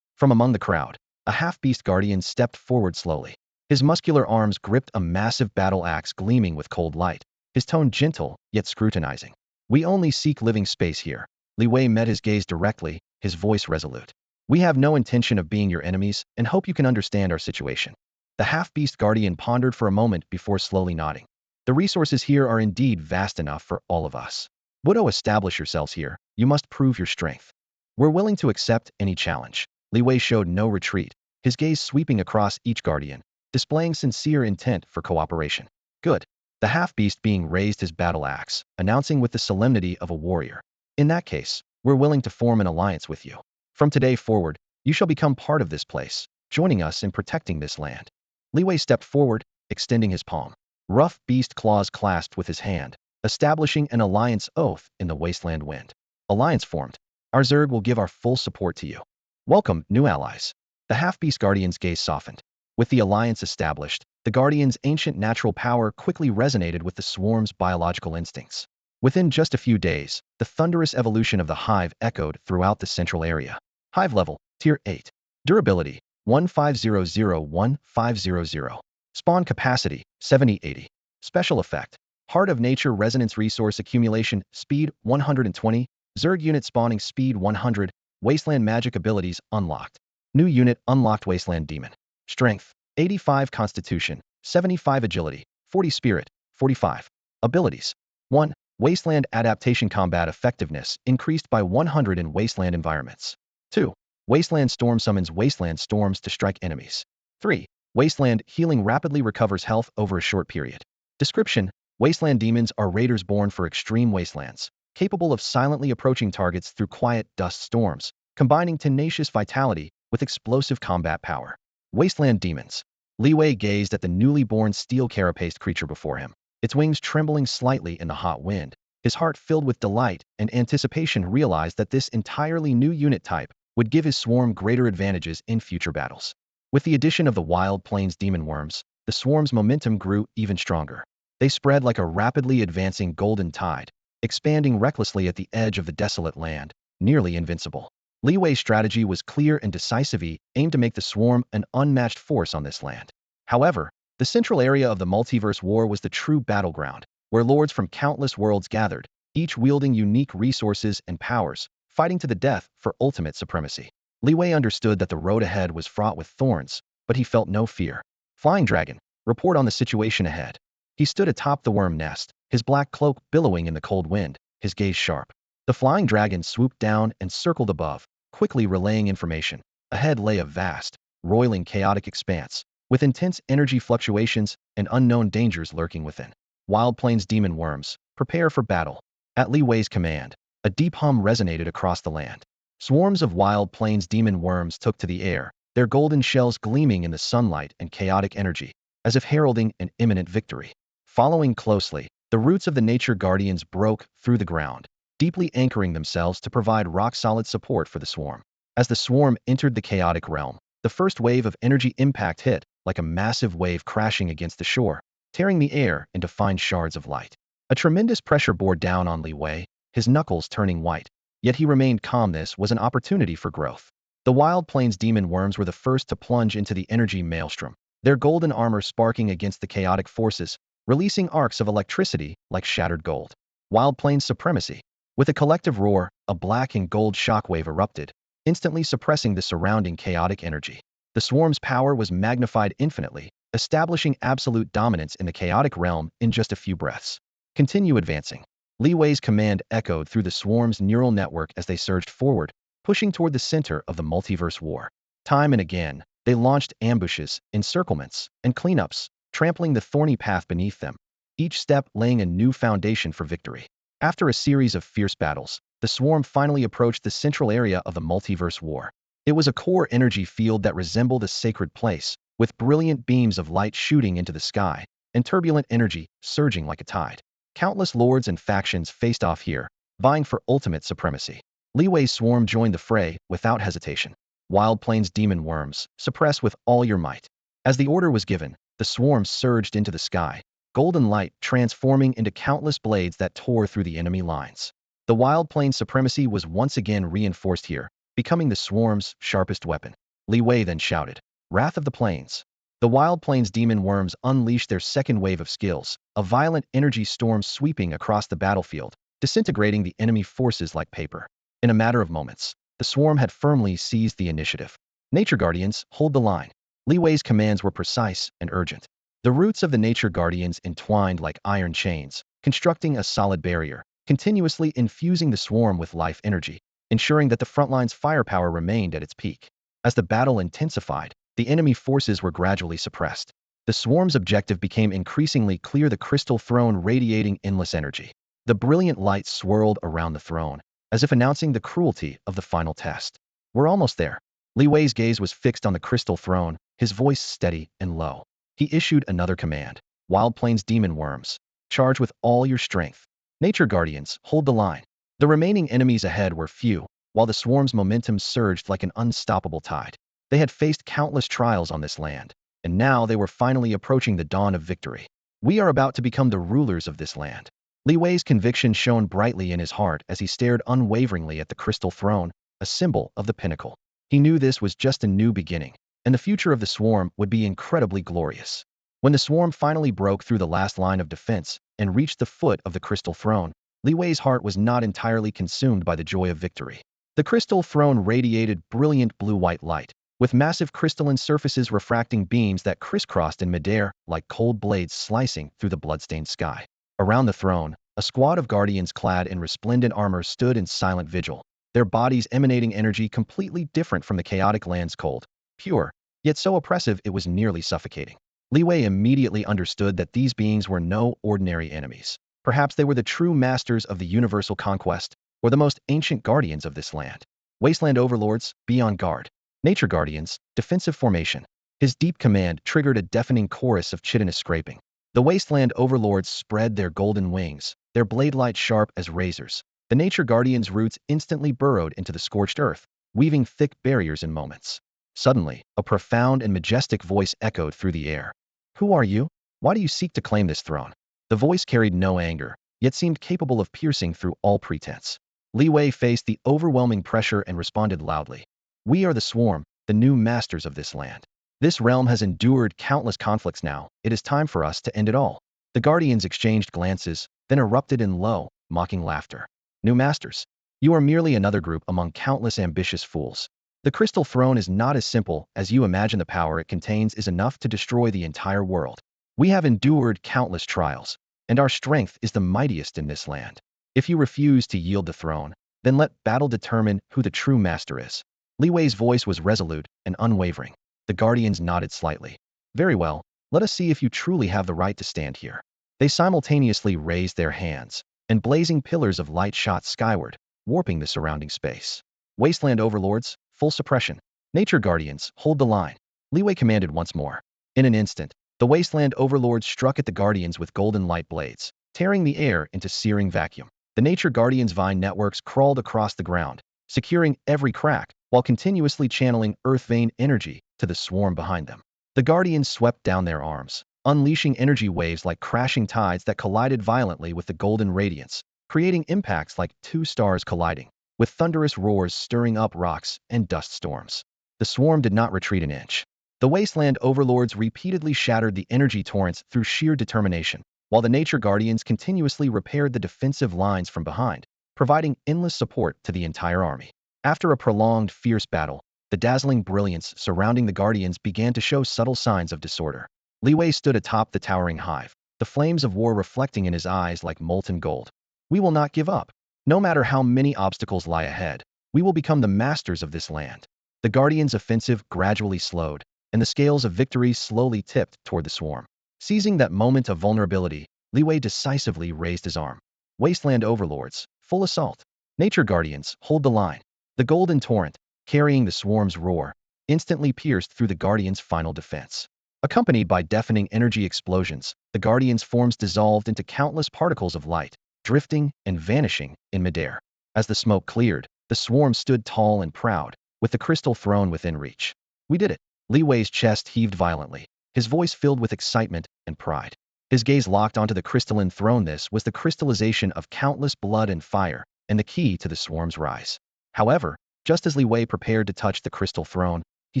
Speaker 1: From among the crowd, a half-beast guardian stepped forward slowly. His muscular arms gripped a massive battle axe gleaming with cold light, his tone gentle yet scrutinizing. We only seek living space here. Li Wei met his gaze directly, his voice resolute. We have no intention of being your enemies and hope you can understand our situation. The half-beast guardian pondered for a moment before slowly nodding. The resources here are indeed vast enough for all of us. Would you establish yourselves here, you must prove your strength. We're willing to accept any challenge. Li Wei showed no retreat, his gaze sweeping across each guardian, displaying sincere intent for cooperation. Good. The half-beast being raised his battle axe, announcing with the solemnity of a warrior. In that case, we're willing to form an alliance with you. From today forward, you shall become part of this place, joining us in protecting this land. Li Wei stepped forward, extending his palm. Rough beast claws clasped with his hand, establishing an alliance oath in the Wasteland wind. Alliance formed. Our Zerg will give our full support to you. Welcome, new allies. The half-beast guardian's gaze softened. With the alliance established, the guardian's ancient natural power quickly resonated with the swarm's biological instincts. Within just a few days, the thunderous evolution of the hive echoed throughout the central area. Hive level, Tier 8. Durability, 1500-1500. Spawn capacity, 70-80. Special effect, Heart of Nature Resonance Resource Accumulation, Speed, 120. Zerg Unit Spawning Speed, 100. Wasteland Magic Abilities unlocked. New unit unlocked. Wasteland Demon. Strength, 85. Constitution, 75. Agility, 40. Spirit, 45. Abilities. 1. Wasteland Adaptation. Combat effectiveness increased by 100 in wasteland environments. 2. Wasteland Storm summons wasteland storms to strike enemies. 3. Wasteland Healing rapidly recovers health over a short period. Description: Wasteland demons are raiders born for extreme wastelands, capable of silently approaching targets through quiet dust storms, combining tenacious vitality with explosive combat power. Wasteland demons. Li Wei gazed at the newly born steel carapaced creature before him, its wings trembling slightly in the hot wind. His heart filled with delight and anticipation, realized that this entirely new unit type would give his swarm greater advantages in future battles. With the addition of the Wild Plains demon worms, the swarm's momentum grew even stronger. They spread like a rapidly advancing golden tide, expanding recklessly at the edge of the desolate land, nearly invincible. Li Wei's strategy was clear and decisive. He aimed to make the swarm an unmatched force on this land. However, the central area of the multiverse war was the true battleground, where lords from countless worlds gathered, each wielding unique resources and powers, fighting to the death for ultimate supremacy. Li Wei understood that the road ahead was fraught with thorns, but he felt no fear. Flying Dragon, report on the situation ahead. He stood atop the worm nest, his black cloak billowing in the cold wind, his gaze sharp. The Flying Dragon swooped down and circled above, quickly relaying information. Ahead lay a vast, roiling chaotic expanse, with intense energy fluctuations and unknown dangers lurking within. Wild Plains demon worms, prepare for battle. At Li Wei's command, a deep hum resonated across the land. Swarms of Wild Plains demon worms took to the air, their golden shells gleaming in the sunlight and chaotic energy, as if heralding an imminent victory. Following closely, the roots of the nature guardians broke through the ground, deeply anchoring themselves to provide rock-solid support for the swarm. As the swarm entered the chaotic realm, the first wave of energy impact hit, like a massive wave crashing against the shore, tearing the air into fine shards of light. A tremendous pressure bore down on Li Wei, his knuckles turning white. Yet he remained calm. This was an opportunity for growth. The Wild Plains demon worms were the first to plunge into the energy maelstrom, their golden armor sparking against the chaotic forces, releasing arcs of electricity like shattered gold. Wild Plains supremacy. With a collective roar, a black and gold shockwave erupted, instantly suppressing the surrounding chaotic energy. The swarm's power was magnified infinitely, establishing absolute dominance in the chaotic realm in just a few breaths. Continue advancing. Li Wei's command echoed through the swarm's neural network as they surged forward, pushing toward the center of the multiverse war. Time and again, They launched ambushes, encirclements, and cleanups, trampling the thorny path beneath them, each step laying a new foundation for victory. After a series of fierce battles, the swarm finally approached the central area of the multiverse war. It was a core energy field that resembled a sacred place, with brilliant beams of light shooting into the sky, and turbulent energy surging like a tide. Countless lords and factions faced off here, vying for ultimate supremacy. Li Wei's swarm joined the fray without hesitation. Wild Plains demon worms, suppress with all your might. As the order was given, the swarm surged into the sky, golden light transforming into countless blades that tore through the enemy lines. The Wild Plains supremacy was once again reinforced here, becoming the swarm's sharpest weapon. Li Wei then shouted, "Wrath of the Plains." The Wild Plains demon worms unleashed their second wave of skills, a violent energy storm sweeping across the battlefield, disintegrating the enemy forces like paper. In a matter of moments, the swarm had firmly seized the initiative. Nature Guardians, hold the line. Li Wei's commands were precise and urgent. The roots of the Nature Guardians entwined like iron chains, constructing a solid barrier, continuously infusing the swarm with life energy, ensuring that the frontline's firepower remained at its peak. As the battle intensified, the enemy forces were gradually suppressed. The swarm's objective became increasingly clear: the crystal throne radiating endless energy. The brilliant light swirled around the throne, as if announcing the cruelty of the final test. "We're almost there." Li Wei's gaze was fixed on the crystal throne, his voice steady and low. He issued another command: "Wild Plains demon worms, charge with all your strength. Nature Guardians, hold the line." The remaining enemies ahead were few, while the swarm's momentum surged like an unstoppable tide. They had faced countless trials on this land, and now they were finally approaching the dawn of victory. "We are about to become the rulers of this land." Li Wei's conviction shone brightly in his heart as he stared unwaveringly at the crystal throne, a symbol of the pinnacle. He knew this was just a new beginning, and the future of the swarm would be incredibly glorious. When the swarm finally broke through the last line of defense and reached the foot of the crystal throne, Li Wei's heart was not entirely consumed by the joy of victory. The crystal throne radiated brilliant blue-white light, with massive crystalline surfaces refracting beams that crisscrossed in midair like cold blades slicing through the bloodstained sky. Around the throne, a squad of guardians clad in resplendent armor stood in silent vigil, their bodies emanating energy completely different from the chaotic land's cold, pure, yet so oppressive it was nearly suffocating. Li Wei immediately understood that these beings were no ordinary enemies. Perhaps they were the true masters of the universal conquest, or the most ancient guardians of this land. Wasteland overlords, be on guard. Nature Guardians, defensive formation. His deep command triggered a deafening chorus of chitinous scraping. The Wasteland overlords spread their golden wings, their blade light sharp as razors. The Nature Guardians' roots instantly burrowed into the scorched earth, weaving thick barriers in moments. Suddenly, a profound and majestic voice echoed through the air. "Who are you? Why do you seek to claim this throne?" The voice carried no anger, yet seemed capable of piercing through all pretense. Li Wei faced the overwhelming pressure and responded loudly. "We are the swarm, the new masters of this land. This realm has endured countless conflicts now. It is time for us to end it all." The Guardians exchanged glances, then erupted in low, mocking laughter. "New masters? You are merely another group among countless ambitious fools. The crystal throne is not as simple as you imagine. The power it contains is enough to destroy the entire world. We have endured countless trials, and our strength is the mightiest in this land. If you refuse to yield the throne, then let battle determine who the true master is." Li Wei's voice was resolute and unwavering. The Guardians nodded slightly. "Very well, let us see if you truly have the right to stand here." They simultaneously raised their hands, and blazing pillars of light shot skyward, warping the surrounding space. "Wasteland overlords, full suppression. Nature Guardians, hold the line." Li Wei commanded once more. In an instant, the Wasteland overlords struck at the Guardians with golden light blades, tearing the air into searing vacuum. The Nature Guardians' vine networks crawled across the ground, securing every crack, while continuously channeling earth vein energy to the swarm behind them. The Guardians swept down their arms, unleashing energy waves like crashing tides that collided violently with the golden radiance, creating impacts like two stars colliding, with thunderous roars stirring up rocks and dust storms. The swarm did not retreat an inch. The Wasteland overlords repeatedly shattered the energy torrents through sheer determination, while the Nature Guardians continuously repaired the defensive lines from behind, providing endless support to the entire army. After a prolonged, fierce battle, the dazzling brilliance surrounding the Guardians began to show subtle signs of disorder. Li Wei stood atop the towering hive, the flames of war reflecting in his eyes like molten gold. "We will not give up. No matter how many obstacles lie ahead, we will become the masters of this land." The Guardians' offensive gradually slowed, and the scales of victory slowly tipped toward the swarm. Seizing that moment of vulnerability, Li Wei decisively raised his arm. Wasteland overlords, full assault. Nature guardians, hold the line. The golden torrent, carrying the swarm's roar, instantly pierced through the guardians' final defense. Accompanied by deafening energy explosions, the guardians' forms dissolved into countless particles of light, drifting and vanishing in midair. As the smoke cleared, the swarm stood tall and proud, with the crystal throne within reach. We did it. Li Wei's chest heaved violently, his voice filled with excitement and pride. His gaze locked onto the crystalline throne. This was the crystallization of countless blood and fire, and the key to the swarm's rise. However, just as Li Wei prepared to touch the crystal throne, he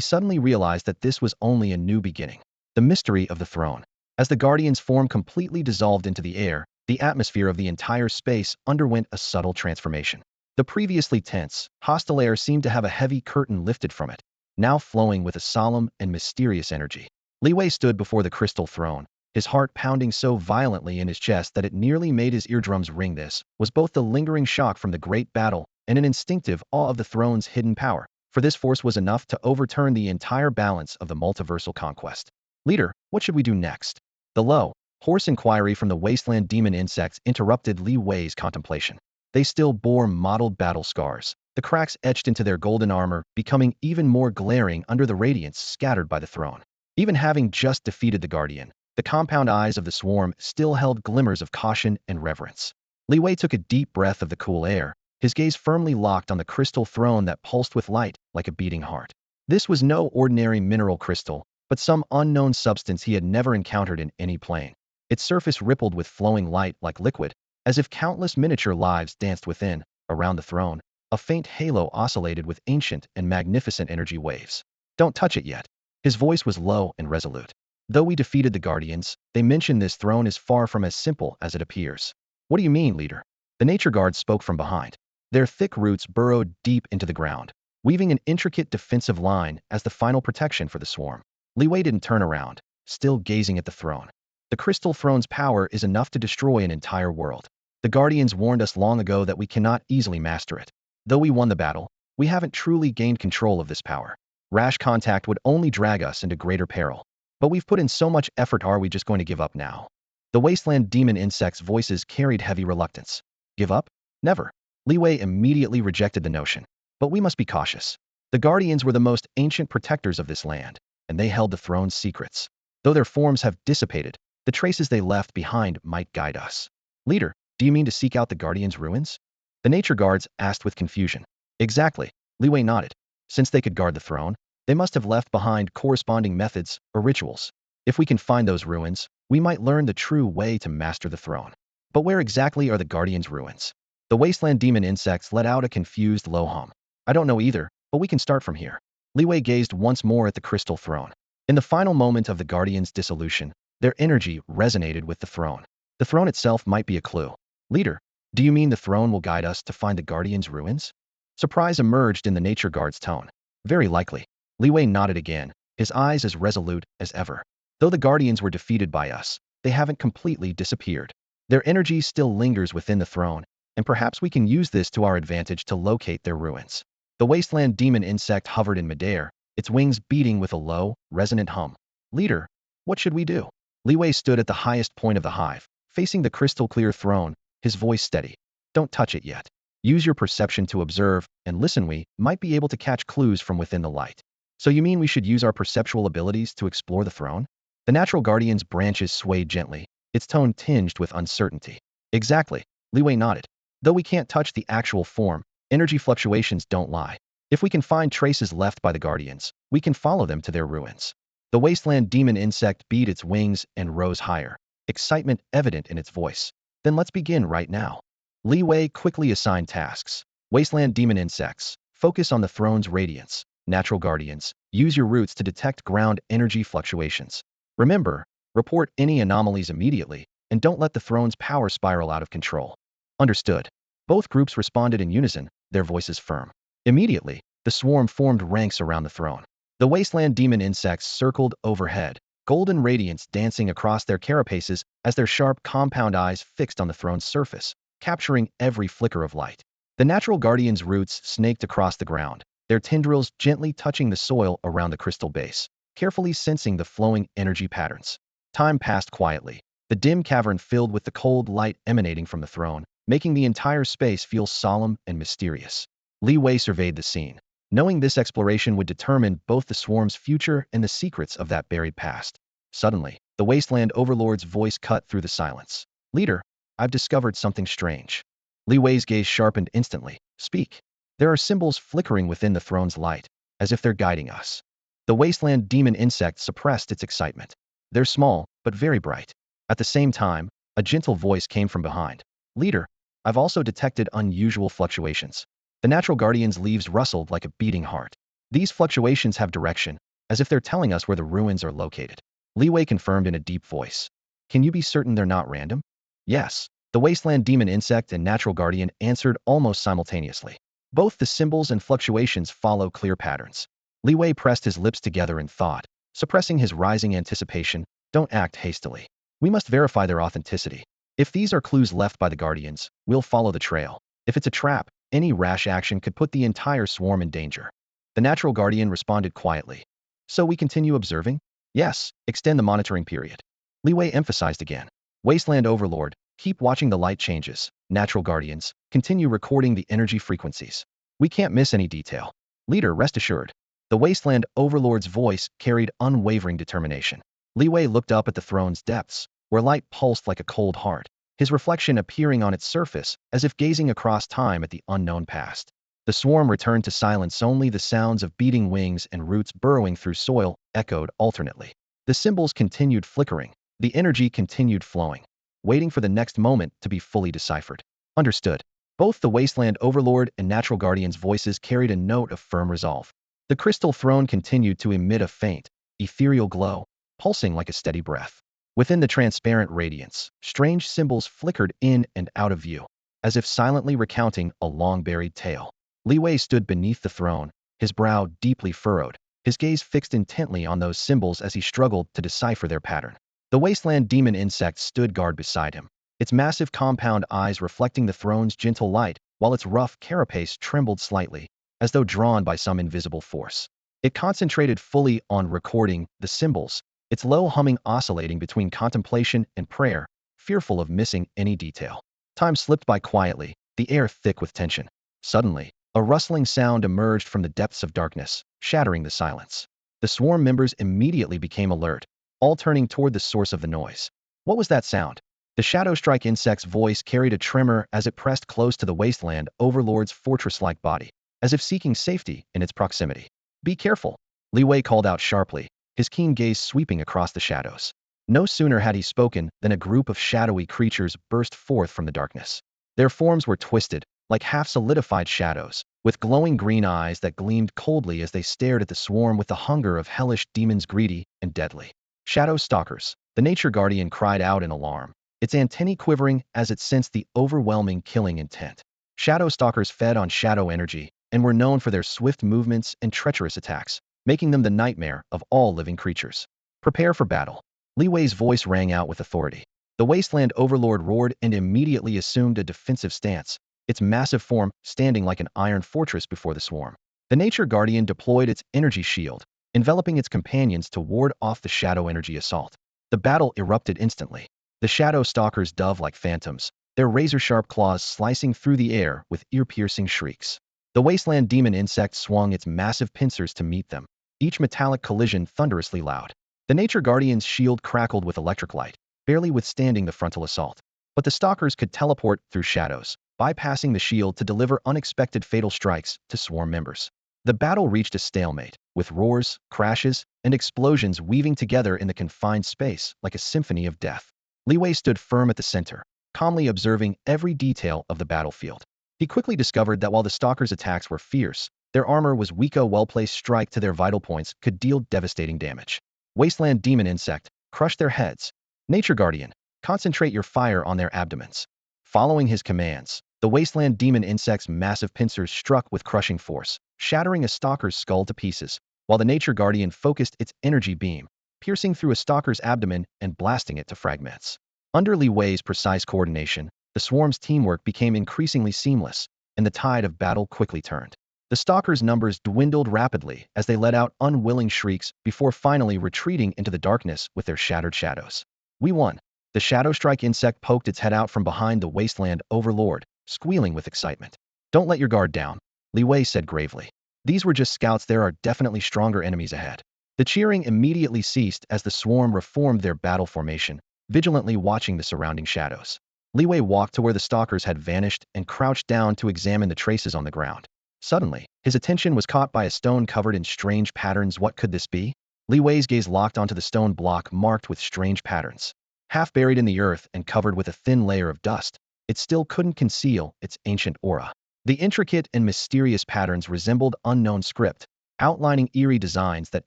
Speaker 1: suddenly realized that this was only a new beginning. The mystery of the throne. As the guardian's form completely dissolved into the air, the atmosphere of the entire space underwent a subtle transformation. The previously tense, hostile air seemed to have a heavy curtain lifted from it, now flowing with a solemn and mysterious energy. Li Wei stood before the crystal throne, his heart pounding so violently in his chest that it nearly made his eardrums ring. This was both the lingering shock from the great battle and an instinctive awe of the throne's hidden power, for this force was enough to overturn the entire balance of the multiversal conquest. Leader, what should we do next? The low, hoarse inquiry from the wasteland demon insects interrupted Li Wei's contemplation. They still bore mottled battle scars, the cracks etched into their golden armor becoming even more glaring under the radiance scattered by the throne. Even having just defeated the guardian, the compound eyes of the swarm still held glimmers of caution and reverence. Li Wei took a deep breath of the cool air, his gaze firmly locked on the crystal throne that pulsed with light like a beating heart. This was no ordinary mineral crystal, but some unknown substance he had never encountered in any plane. Its surface rippled with flowing light like liquid, as if countless miniature lives danced within. Around the throne, a faint halo oscillated with ancient and magnificent energy waves. Don't touch it yet. His voice was low and resolute. Though we defeated the guardians, they mention this throne is far from as simple as it appears. What do you mean, leader? The nature guards spoke from behind. Their thick roots burrowed deep into the ground, weaving an intricate defensive line as the final protection for the swarm. Li Wei didn't turn around, still gazing at the throne. The crystal throne's power is enough to destroy an entire world. The guardians warned us long ago that we cannot easily master it. Though we won the battle, we haven't truly gained control of this power. Rash contact would only drag us into greater peril. But we've put in so much effort, are we just going to give up now? The wasteland demon insects' voices carried heavy reluctance. Give up? Never. Li Wei immediately rejected the notion. But we must be cautious. The guardians were the most ancient protectors of this land, and they held the throne's secrets. Though their forms have dissipated, the traces they left behind might guide us. Leader, do you mean to seek out the guardians' ruins? The nature guards asked with confusion. Exactly. Li Wei nodded. Since they could guard the throne, they must have left behind corresponding methods or rituals. If we can find those ruins, we might learn the true way to master the throne. But where exactly are the guardians' ruins? The wasteland demon insects let out a confused low hum. I don't know either, but we can start from here. Li Wei gazed once more at the crystal throne. In the final moment of the guardians' dissolution, their energy resonated with the throne. The throne itself might be a clue. Leader, do you mean the throne will guide us to find the guardians' ruins? Surprise emerged in the nature guard's tone. Very likely. Li Wei nodded again, his eyes as resolute as ever. Though the guardians were defeated by us, they haven't completely disappeared. Their energy still lingers within the throne, and perhaps we can use this to our advantage to locate their ruins. The wasteland demon insect hovered in midair, its wings beating with a low, resonant hum. Leader, what should we do? Li Wei stood at the highest point of the hive, facing the crystal-clear throne, his voice steady. Don't touch it yet. Use your perception to observe and listen. We might be able to catch clues from within the light. So you mean we should use our perceptual abilities to explore the throne? The natural guardian's branches swayed gently, its tone tinged with uncertainty. Exactly. Li Wei nodded. Though we can't touch the actual form, energy fluctuations don't lie. If we can find traces left by the guardians, we can follow them to their ruins. The wasteland demon insect beat its wings and rose higher, excitement evident in its voice. Then let's begin right now. Li Wei quickly assigned tasks. Wasteland demon insects, focus on the throne's radiance. Natural guardians, use your roots to detect ground energy fluctuations. Remember, report any anomalies immediately, and don't let the throne's power spiral out of control. Understood. Both groups responded in unison, their voices firm. Immediately, the swarm formed ranks around the throne. The wasteland demon insects circled overhead, golden radiance dancing across their carapaces as their sharp compound eyes fixed on the throne's surface, capturing every flicker of light. The natural guardian's roots snaked across the ground, their tendrils gently touching the soil around the crystal base. carefully sensing the flowing energy patterns. Time passed quietly. The dim cavern filled with the cold light emanating from the throne, making the entire space feel solemn and mysterious. Li Wei surveyed the scene, knowing this exploration would determine both the swarm's future and the secrets of that buried past. Suddenly, the Wasteland Overlord's voice cut through the silence. Leader, I've discovered something strange. Li Wei's gaze sharpened instantly. Speak. There are symbols flickering within the throne's light, as if they're guiding us. The Wasteland demon insect suppressed its excitement. They're small, but very bright. At the same time, a gentle voice came from behind. Leader, I've also detected unusual fluctuations. The natural guardian's leaves rustled like a beating heart. These fluctuations have direction, as if they're telling us where the ruins are located. Li Wei confirmed in a deep voice. Can you be certain they're not random? Yes. The Wasteland demon insect and natural guardian answered almost simultaneously. Both the symbols and fluctuations follow clear patterns. Li Wei pressed his lips together in thought, suppressing his rising anticipation. Don't act hastily. We must verify their authenticity. If these are clues left by the guardians, we'll follow the trail. If it's a trap, any rash action could put the entire swarm in danger. The natural guardian responded quietly. So we continue observing? Yes, extend the monitoring period. Li Wei emphasized again. Wasteland Overlord, keep watching the light changes. Natural guardians, continue recording the energy frequencies. We can't miss any detail. Leader, rest assured. The Wasteland Overlord's voice carried unwavering determination. Li Wei looked up at the throne's depths, where light pulsed like a cold heart, his reflection appearing on its surface as if gazing across time at the unknown past. The swarm returned to silence. Only the sounds of beating wings and roots burrowing through soil echoed alternately. The symbols continued flickering. The energy continued flowing, waiting for the next moment to be fully deciphered. Understood. Both the Wasteland Overlord and Natural Guardian's voices carried a note of firm resolve. The crystal throne continued to emit a faint, ethereal glow, pulsing like a steady breath. Within the transparent radiance, strange symbols flickered in and out of view, as if silently recounting a long-buried tale. Li Wei stood beneath the throne, his brow deeply furrowed, his gaze fixed intently on those symbols as he struggled to decipher their pattern. The Wasteland demon insect stood guard beside him, its massive compound eyes reflecting the throne's gentle light, while its rough carapace trembled slightly, as though drawn by some invisible force. It concentrated fully on recording the symbols, its low humming oscillating between contemplation and prayer, fearful of missing any detail. Time slipped by quietly, the air thick with tension. Suddenly, a rustling sound emerged from the depths of darkness, shattering the silence. The swarm members immediately became alert, all turning toward the source of the noise. What was that sound? The Shadow Strike insect's voice carried a tremor as it pressed close to the Wasteland Overlord's fortress-like body, as if seeking safety in its proximity. Be careful, Li Wei called out sharply, his keen gaze sweeping across the shadows. No sooner had he spoken than a group of shadowy creatures burst forth from the darkness. Their forms were twisted, like half-solidified shadows, with glowing green eyes that gleamed coldly as they stared at the swarm with the hunger of hellish demons, greedy and deadly. Shadow Stalkers, the Nature Guardian cried out in alarm, its antennae quivering as it sensed the overwhelming killing intent. Shadow Stalkers fed on shadow energy and were known for their swift movements and treacherous attacks, making them the nightmare of all living creatures. Prepare for battle. Li Wei's voice rang out with authority. The Wasteland Overlord roared and immediately assumed a defensive stance, its massive form standing like an iron fortress before the swarm. The Nature Guardian deployed its energy shield, enveloping its companions to ward off the shadow energy assault. The battle erupted instantly. The Shadow Stalkers dove like phantoms, their razor-sharp claws slicing through the air with ear-piercing shrieks. The Wasteland demon insect swung its massive pincers to meet them, each metallic collision thunderously loud. The Nature Guardian's shield crackled with electric light, barely withstanding the frontal assault. But the stalkers could teleport through shadows, bypassing the shield to deliver unexpected fatal strikes to swarm members. The battle reached a stalemate, with roars, crashes, and explosions weaving together in the confined space like a symphony of death. Li Wei stood firm at the center, calmly observing every detail of the battlefield. He quickly discovered that while the stalkers' attacks were fierce, their armor was weak. A well-placed strike to their vital points could deal devastating damage. Wasteland demon insect, crush their heads. Nature Guardian, concentrate your fire on their abdomens. Following his commands, the Wasteland demon insect's massive pincers struck with crushing force, shattering a stalker's skull to pieces, while the Nature Guardian focused its energy beam, piercing through a stalker's abdomen and blasting it to fragments. Under Li Wei's precise coordination, the swarm's teamwork became increasingly seamless, and the tide of battle quickly turned. The stalkers' numbers dwindled rapidly as they let out unwilling shrieks before finally retreating into the darkness with their shattered shadows. We won. The shadow strike insect poked its head out from behind the Wasteland overlord, squealing with excitement. Don't let your guard down, Li Wei said gravely. These were just scouts. There are definitely stronger enemies ahead. The cheering immediately ceased as the swarm reformed their battle formation, vigilantly watching the surrounding shadows. Li Wei walked to where the stalkers had vanished and crouched down to examine the traces on the ground. Suddenly, his attention was caught by a stone covered in strange patterns. What could this be? Li Wei's gaze locked onto the stone block marked with strange patterns. Half buried in the earth and covered with a thin layer of dust, it still couldn't conceal its ancient aura. The intricate and mysterious patterns resembled unknown script, outlining eerie designs that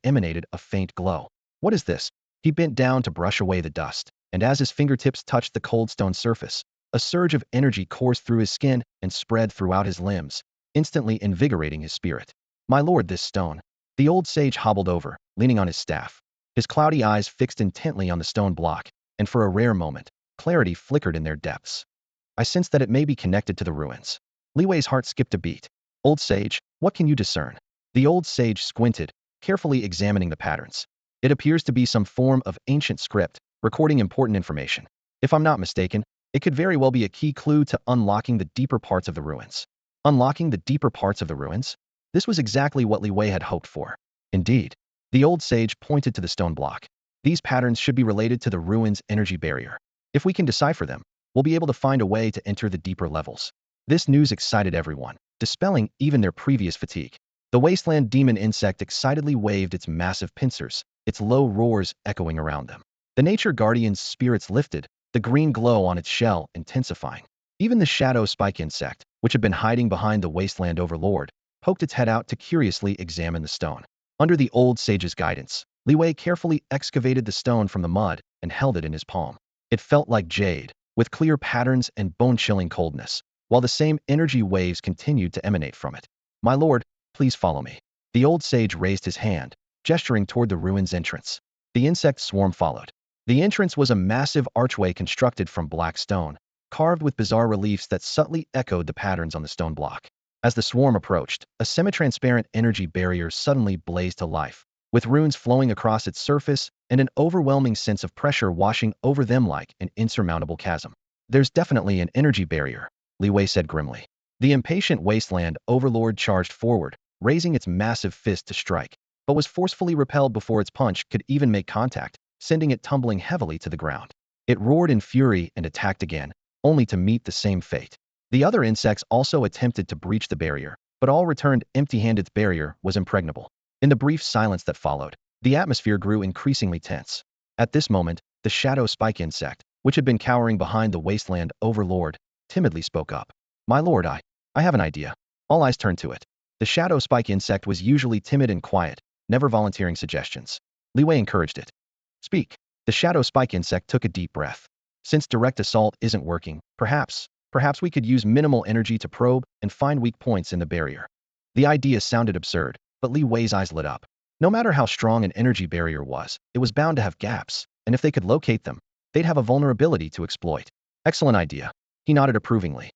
Speaker 1: emanated a faint glow. What is this? He bent down to brush away the dust, and as his fingertips touched the cold stone surface, a surge of energy coursed through his skin and spread throughout his limbs, instantly invigorating his spirit. My lord, this stone. The old sage hobbled over, leaning on his staff, his cloudy eyes fixed intently on the stone block, and for a rare moment, clarity flickered in their depths. I sense that it may be connected to the ruins. Li Wei's heart skipped a beat. Old sage, what can you discern? The old sage squinted, carefully examining the patterns. It appears to be some form of ancient script, recording important information. If I'm not mistaken, it could very well be a key clue to unlocking the deeper parts of the ruins. Unlocking the deeper parts of the ruins? This was exactly what Li Wei had hoped for. Indeed, the old sage pointed to the stone block. These patterns should be related to the ruins' energy barrier. If we can decipher them, we'll be able to find a way to enter the deeper levels. This news excited everyone, dispelling even their previous fatigue. The wasteland demon insect excitedly waved its massive pincers, its low roars echoing around them. The nature guardian's spirits lifted, the green glow on its shell intensifying. Even the shadow spike insect, which had been hiding behind the wasteland overlord, poked its head out to curiously examine the stone. Under the old sage's guidance, Li Wei carefully excavated the stone from the mud and held it in his palm. It felt like jade, with clear patterns and bone-chilling coldness, while the same energy waves continued to emanate from it. My lord, please follow me. The old sage raised his hand, gesturing toward the ruin's entrance. The insect swarm followed. The entrance was a massive archway constructed from black stone, carved with bizarre reliefs that subtly echoed the patterns on the stone block. As the swarm approached, a semi-transparent energy barrier suddenly blazed to life, with runes flowing across its surface and an overwhelming sense of pressure washing over them like an insurmountable chasm. There's definitely an energy barrier, Li Wei said grimly. The impatient wasteland overlord charged forward, raising its massive fist to strike, but was forcefully repelled before its punch could even make contact, sending it tumbling heavily to the ground. It roared in fury and attacked again, only to meet the same fate. The other insects also attempted to breach the barrier, but all returned empty-handed. The barrier was impregnable. In the brief silence that followed, the atmosphere grew increasingly tense. At this moment, the shadow spike insect, which had been cowering behind the wasteland overlord, timidly spoke up. My lord, I have an idea. All eyes turned to it. The shadow spike insect was usually timid and quiet, never volunteering suggestions. Li Wei encouraged it. Speak. The shadow spike insect took a deep breath. Since direct assault isn't working, perhaps we could use minimal energy to probe and find weak points in the barrier. The idea sounded absurd, but Li Wei's eyes lit up. No matter how strong an energy barrier was, it was bound to have gaps, and if they could locate them, they'd have a vulnerability to exploit. Excellent idea. He nodded approvingly.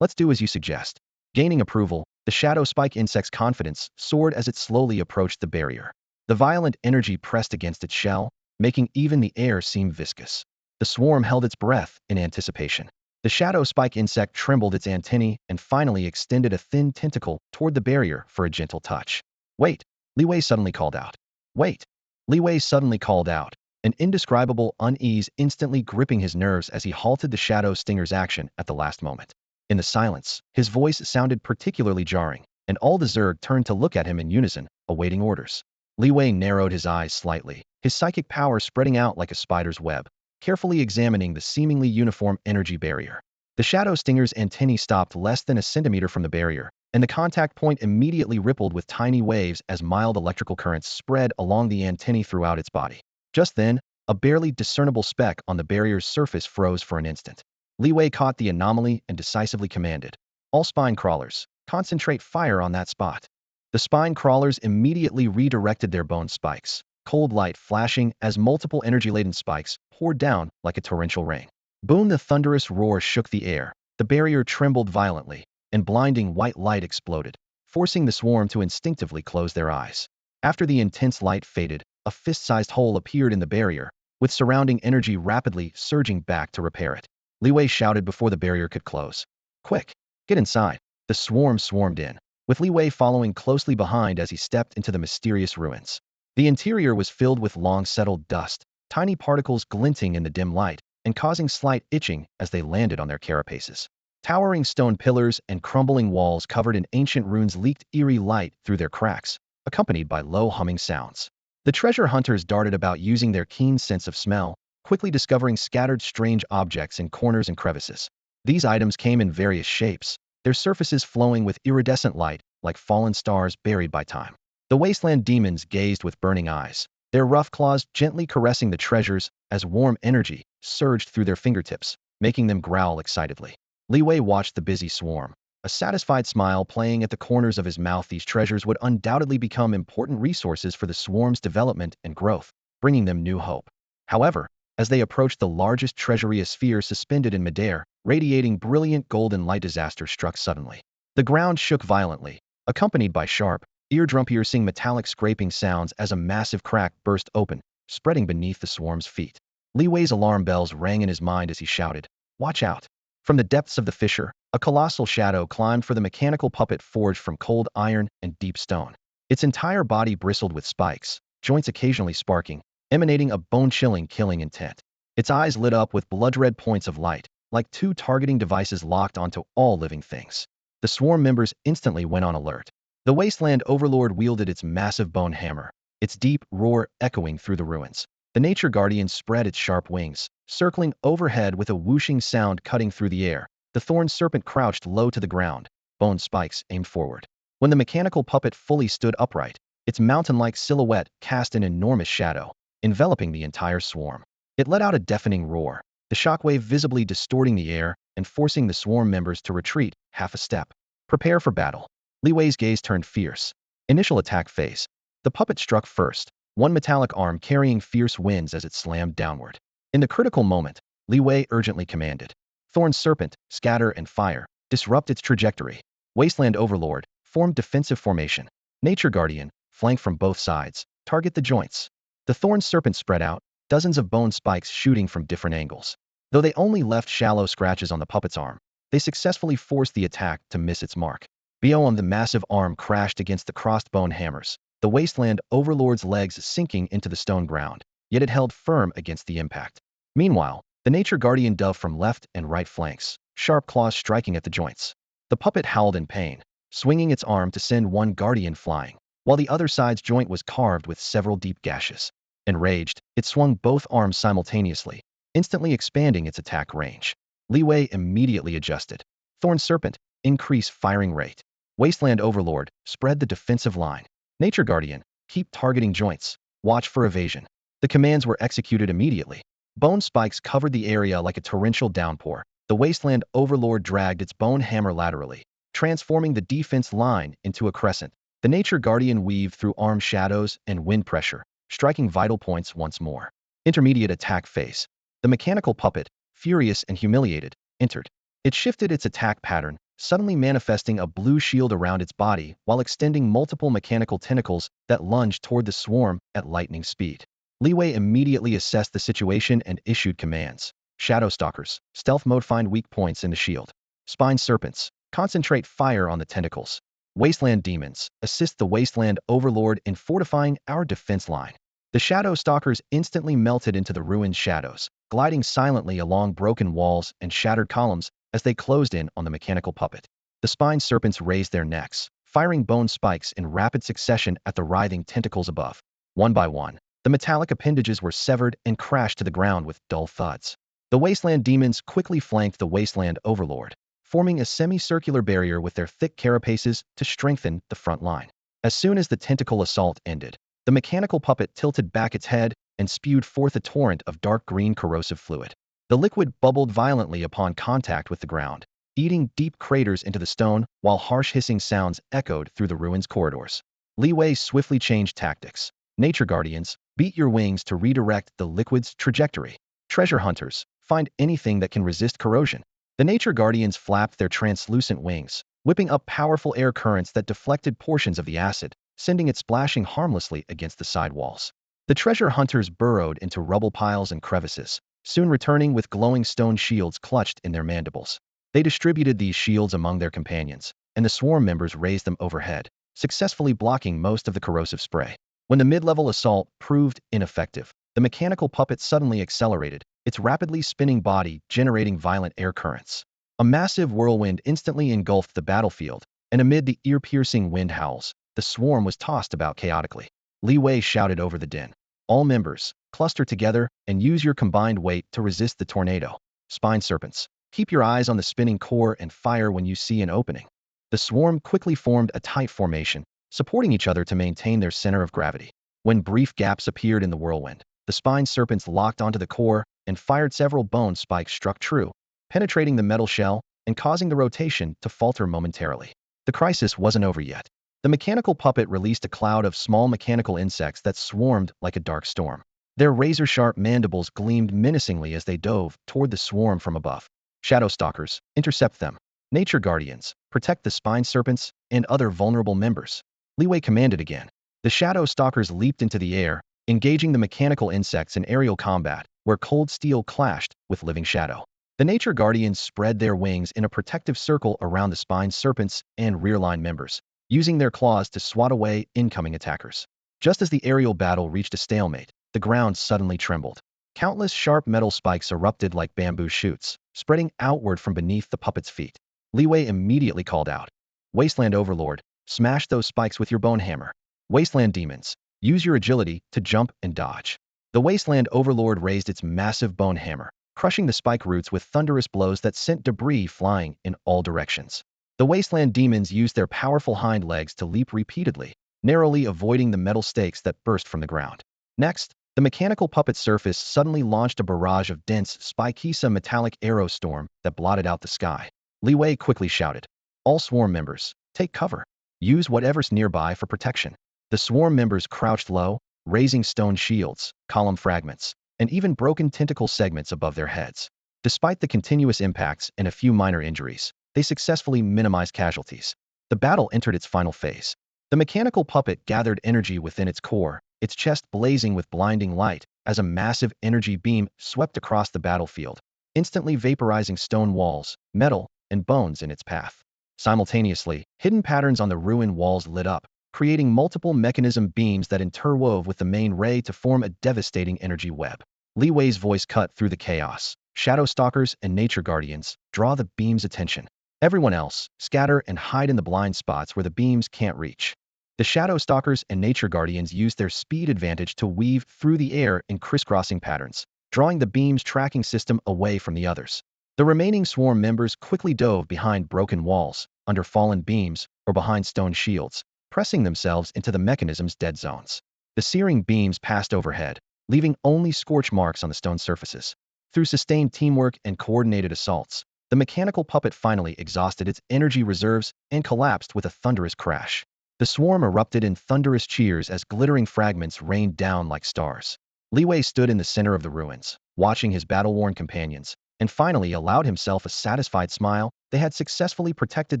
Speaker 1: Let's do as you suggest. Gaining approval, the shadow spike insect's confidence soared as it slowly approached the barrier. The violent energy pressed against its shell, making even the air seem viscous. The swarm held its breath in anticipation. The shadow spike insect trembled its antennae and finally extended a thin tentacle toward the barrier for a gentle touch. Wait, Li Wei suddenly called out. Wait. Li Wei suddenly called out, an indescribable unease instantly gripping his nerves as he halted the shadow stinger's action at the last moment. In the silence, his voice sounded particularly jarring, and all the Zerg turned to look at him in unison, awaiting orders. Li Wei narrowed his eyes slightly, his psychic power spreading out like a spider's web, carefully examining the seemingly uniform energy barrier. The shadow stinger's antennae stopped less than a centimeter from the barrier, and the contact point immediately rippled with tiny waves as mild electrical currents spread along the antennae throughout its body. Just then, a barely discernible speck on the barrier's surface froze for an instant. Li Wei caught the anomaly and decisively commanded, "All spine crawlers, concentrate fire on that spot." The spine crawlers immediately redirected their bone spikes, cold light flashing as multiple energy-laden spikes poured down like a torrential rain. Boom! The thunderous roar shook the air, the barrier trembled violently, and blinding white light exploded. forcing the swarm to instinctively close their eyes. After the intense light faded, a fist-sized hole appeared in the barrier, with surrounding energy rapidly surging back to repair it. Li Wei shouted before the barrier could close. "Quick, get inside." The swarm swarmed in, with Li Wei following closely behind as he stepped into the mysterious ruins. The interior was filled with long-settled dust, tiny particles glinting in the dim light and causing slight itching as they landed on their carapaces. Towering stone pillars and crumbling walls covered in ancient runes leaked eerie light through their cracks, accompanied by low humming sounds. The treasure hunters darted about using their keen sense of smell, quickly discovering scattered strange objects in corners and crevices. These items came in various shapes, their surfaces flowing with iridescent light like fallen stars buried by time. The Wasteland demons gazed with burning eyes, their rough claws gently caressing the treasures as warm energy surged through their fingertips, making them growl excitedly. Li Wei watched the busy swarm, a satisfied smile playing at the corners of his mouth. These treasures would undoubtedly become important resources for the swarm's development and growth, bringing them new hope. However, as they approached the largest treasury, a sphere suspended in midair, radiating brilliant golden light, disaster struck suddenly. The ground shook violently, accompanied by sharp, eardrum-piercing metallic scraping sounds as a massive crack burst open, spreading beneath the swarm's feet. Li Wei's alarm bells rang in his mind as he shouted, "Watch out!" From the depths of the fissure, a colossal shadow climbed for the mechanical puppet forged from cold iron and deep stone. Its entire body bristled with spikes, joints occasionally sparking, emanating a bone-chilling killing intent. Its eyes lit up with blood-red points of light, like two targeting devices locked onto all living things. The swarm members instantly went on alert. The Wasteland Overlord wielded its massive bone hammer, its deep roar echoing through the ruins. The Nature Guardian spread its sharp wings, circling overhead with a whooshing sound cutting through the air. The Thorn Serpent crouched low to the ground, bone spikes aimed forward. When the mechanical puppet fully stood upright, its mountain-like silhouette cast an enormous shadow, enveloping the entire swarm. It let out a deafening roar, the shockwave visibly distorting the air and forcing the swarm members to retreat half a step. Prepare for battle. Li Wei's gaze turned fierce. Initial attack phase. The puppet struck first, one metallic arm carrying fierce winds as it slammed downward. In the critical moment, Li Wei urgently commanded, "Thorn Serpent, scatter and fire, disrupt its trajectory." Wasteland Overlord, form defensive formation. Nature Guardian, flank from both sides, target the joints. The Thorn Serpent spread out, dozens of bone spikes shooting from different angles. Though they only left shallow scratches on the puppet's arm, they successfully forced the attack to miss its mark. Beyond, the massive arm crashed against the crossed bone hammers, the Wasteland Overlord's legs sinking into the stone ground, yet it held firm against the impact. Meanwhile, the Nature Guardian dove from left and right flanks, sharp claws striking at the joints. The puppet howled in pain, swinging its arm to send one guardian flying, while the other side's joint was carved with several deep gashes. Enraged, it swung both arms simultaneously, instantly expanding its attack range. Li Wei immediately adjusted. Thorn Serpent, increase firing rate. Wasteland Overlord, spread the defensive line. Nature Guardian, keep targeting joints. Watch for evasion. The commands were executed immediately. Bone spikes covered the area like a torrential downpour. The Wasteland Overlord dragged its bone hammer laterally, transforming the defense line into a crescent. The Nature Guardian weaved through arm shadows and wind pressure, striking vital points once more. Intermediate attack phase. The mechanical puppet, furious and humiliated, entered. It shifted its attack pattern, suddenly manifesting a blue shield around its body while extending multiple mechanical tentacles that lunged toward the swarm at lightning speed. Li Wei immediately assessed the situation and issued commands. Shadow Stalkers, stealth mode, find weak points in the shield. Spine Serpents, concentrate fire on the tentacles. Wasteland Demons, assist the Wasteland Overlord in fortifying our defense line. The Shadow Stalkers instantly melted into the ruined shadows, gliding silently along broken walls and shattered columns as they closed in on the mechanical puppet. The Spine Serpents raised their necks, firing bone spikes in rapid succession at the writhing tentacles above. One by one, the metallic appendages were severed and crashed to the ground with dull thuds. The Wasteland Demons quickly flanked the Wasteland Overlord, forming a semicircular barrier with their thick carapaces to strengthen the front line. As soon as the tentacle assault ended, the mechanical puppet tilted back its head and spewed forth a torrent of dark green corrosive fluid. The liquid bubbled violently upon contact with the ground, eating deep craters into the stone while harsh hissing sounds echoed through the ruins' corridors. Li Wei swiftly changed tactics. Nature Guardians, beat your wings to redirect the liquid's trajectory. Treasure Hunters, find anything that can resist corrosion. The Nature Guardians flapped their translucent wings, whipping up powerful air currents that deflected portions of the acid, sending it splashing harmlessly against the side walls. The treasure hunters burrowed into rubble piles and crevices, soon returning with glowing stone shields clutched in their mandibles. They distributed these shields among their companions, and the swarm members raised them overhead, successfully blocking most of the corrosive spray. When the mid-level assault proved ineffective, the mechanical puppet suddenly accelerated, its rapidly spinning body generating violent air currents. A massive whirlwind instantly engulfed the battlefield, and amid the ear-piercing wind howls, the swarm was tossed about chaotically. Li Wei shouted over the din. All members, cluster together and use your combined weight to resist the tornado. Spine serpents, keep your eyes on the spinning core and fire when you see an opening. The swarm quickly formed a tight formation, supporting each other to maintain their center of gravity. When brief gaps appeared in the whirlwind, the spine serpents locked onto the core and fired several bone spikes struck true, penetrating the metal shell and causing the rotation to falter momentarily. The crisis wasn't over yet. The mechanical puppet released a cloud of small mechanical insects that swarmed like a dark storm. Their razor-sharp mandibles gleamed menacingly as they dove toward the swarm from above. Shadow stalkers, intercept them. Nature guardians, protect the spine serpents and other vulnerable members. Li Wei commanded again. The shadow stalkers leaped into the air, engaging the mechanical insects in aerial combat, where cold steel clashed with living shadow. The nature guardians spread their wings in a protective circle around the spine serpents and rear-line members, using their claws to swat away incoming attackers. Just as the aerial battle reached a stalemate, the ground suddenly trembled. Countless sharp metal spikes erupted like bamboo shoots, spreading outward from beneath the puppet's feet. Li Wei immediately called out, "Wasteland Overlord, smash those spikes with your bone hammer. Wasteland demons, use your agility to jump and dodge." The Wasteland Overlord raised its massive bone hammer, crushing the spike roots with thunderous blows that sent debris flying in all directions. The Wasteland demons used their powerful hind legs to leap repeatedly, narrowly avoiding the metal stakes that burst from the ground. Next, the mechanical puppet surface suddenly launched a barrage of dense, spikesa metallic arrow storm that blotted out the sky. Li Wei quickly shouted, "All swarm members, take cover. Use whatever's nearby for protection." The swarm members crouched low, raising stone shields, column fragments, and even broken tentacle segments above their heads. Despite the continuous impacts and a few minor injuries, they successfully minimized casualties. The battle entered its final phase. The mechanical puppet gathered energy within its core, its chest blazing with blinding light as a massive energy beam swept across the battlefield, instantly vaporizing stone walls, metal, and bones in its path. Simultaneously, hidden patterns on the ruined walls lit up, creating multiple mechanism beams that interwove with the main ray to form a devastating energy web. Li Wei's voice cut through the chaos. "Shadow stalkers and nature guardians, draw the beam's attention. Everyone else, scatter and hide in the blind spots where the beams can't reach." The shadow stalkers and nature guardians used their speed advantage to weave through the air in crisscrossing patterns, drawing the beam's tracking system away from the others. The remaining swarm members quickly dove behind broken walls, under fallen beams, or behind stone shields, pressing themselves into the mechanism's dead zones. The searing beams passed overhead, leaving only scorch marks on the stone surfaces. Through sustained teamwork and coordinated assaults, the mechanical puppet finally exhausted its energy reserves and collapsed with a thunderous crash. The swarm erupted in thunderous cheers as glittering fragments rained down like stars. Li Wei stood in the center of the ruins, watching his battle-worn companions, and finally allowed himself a satisfied smile. They had successfully protected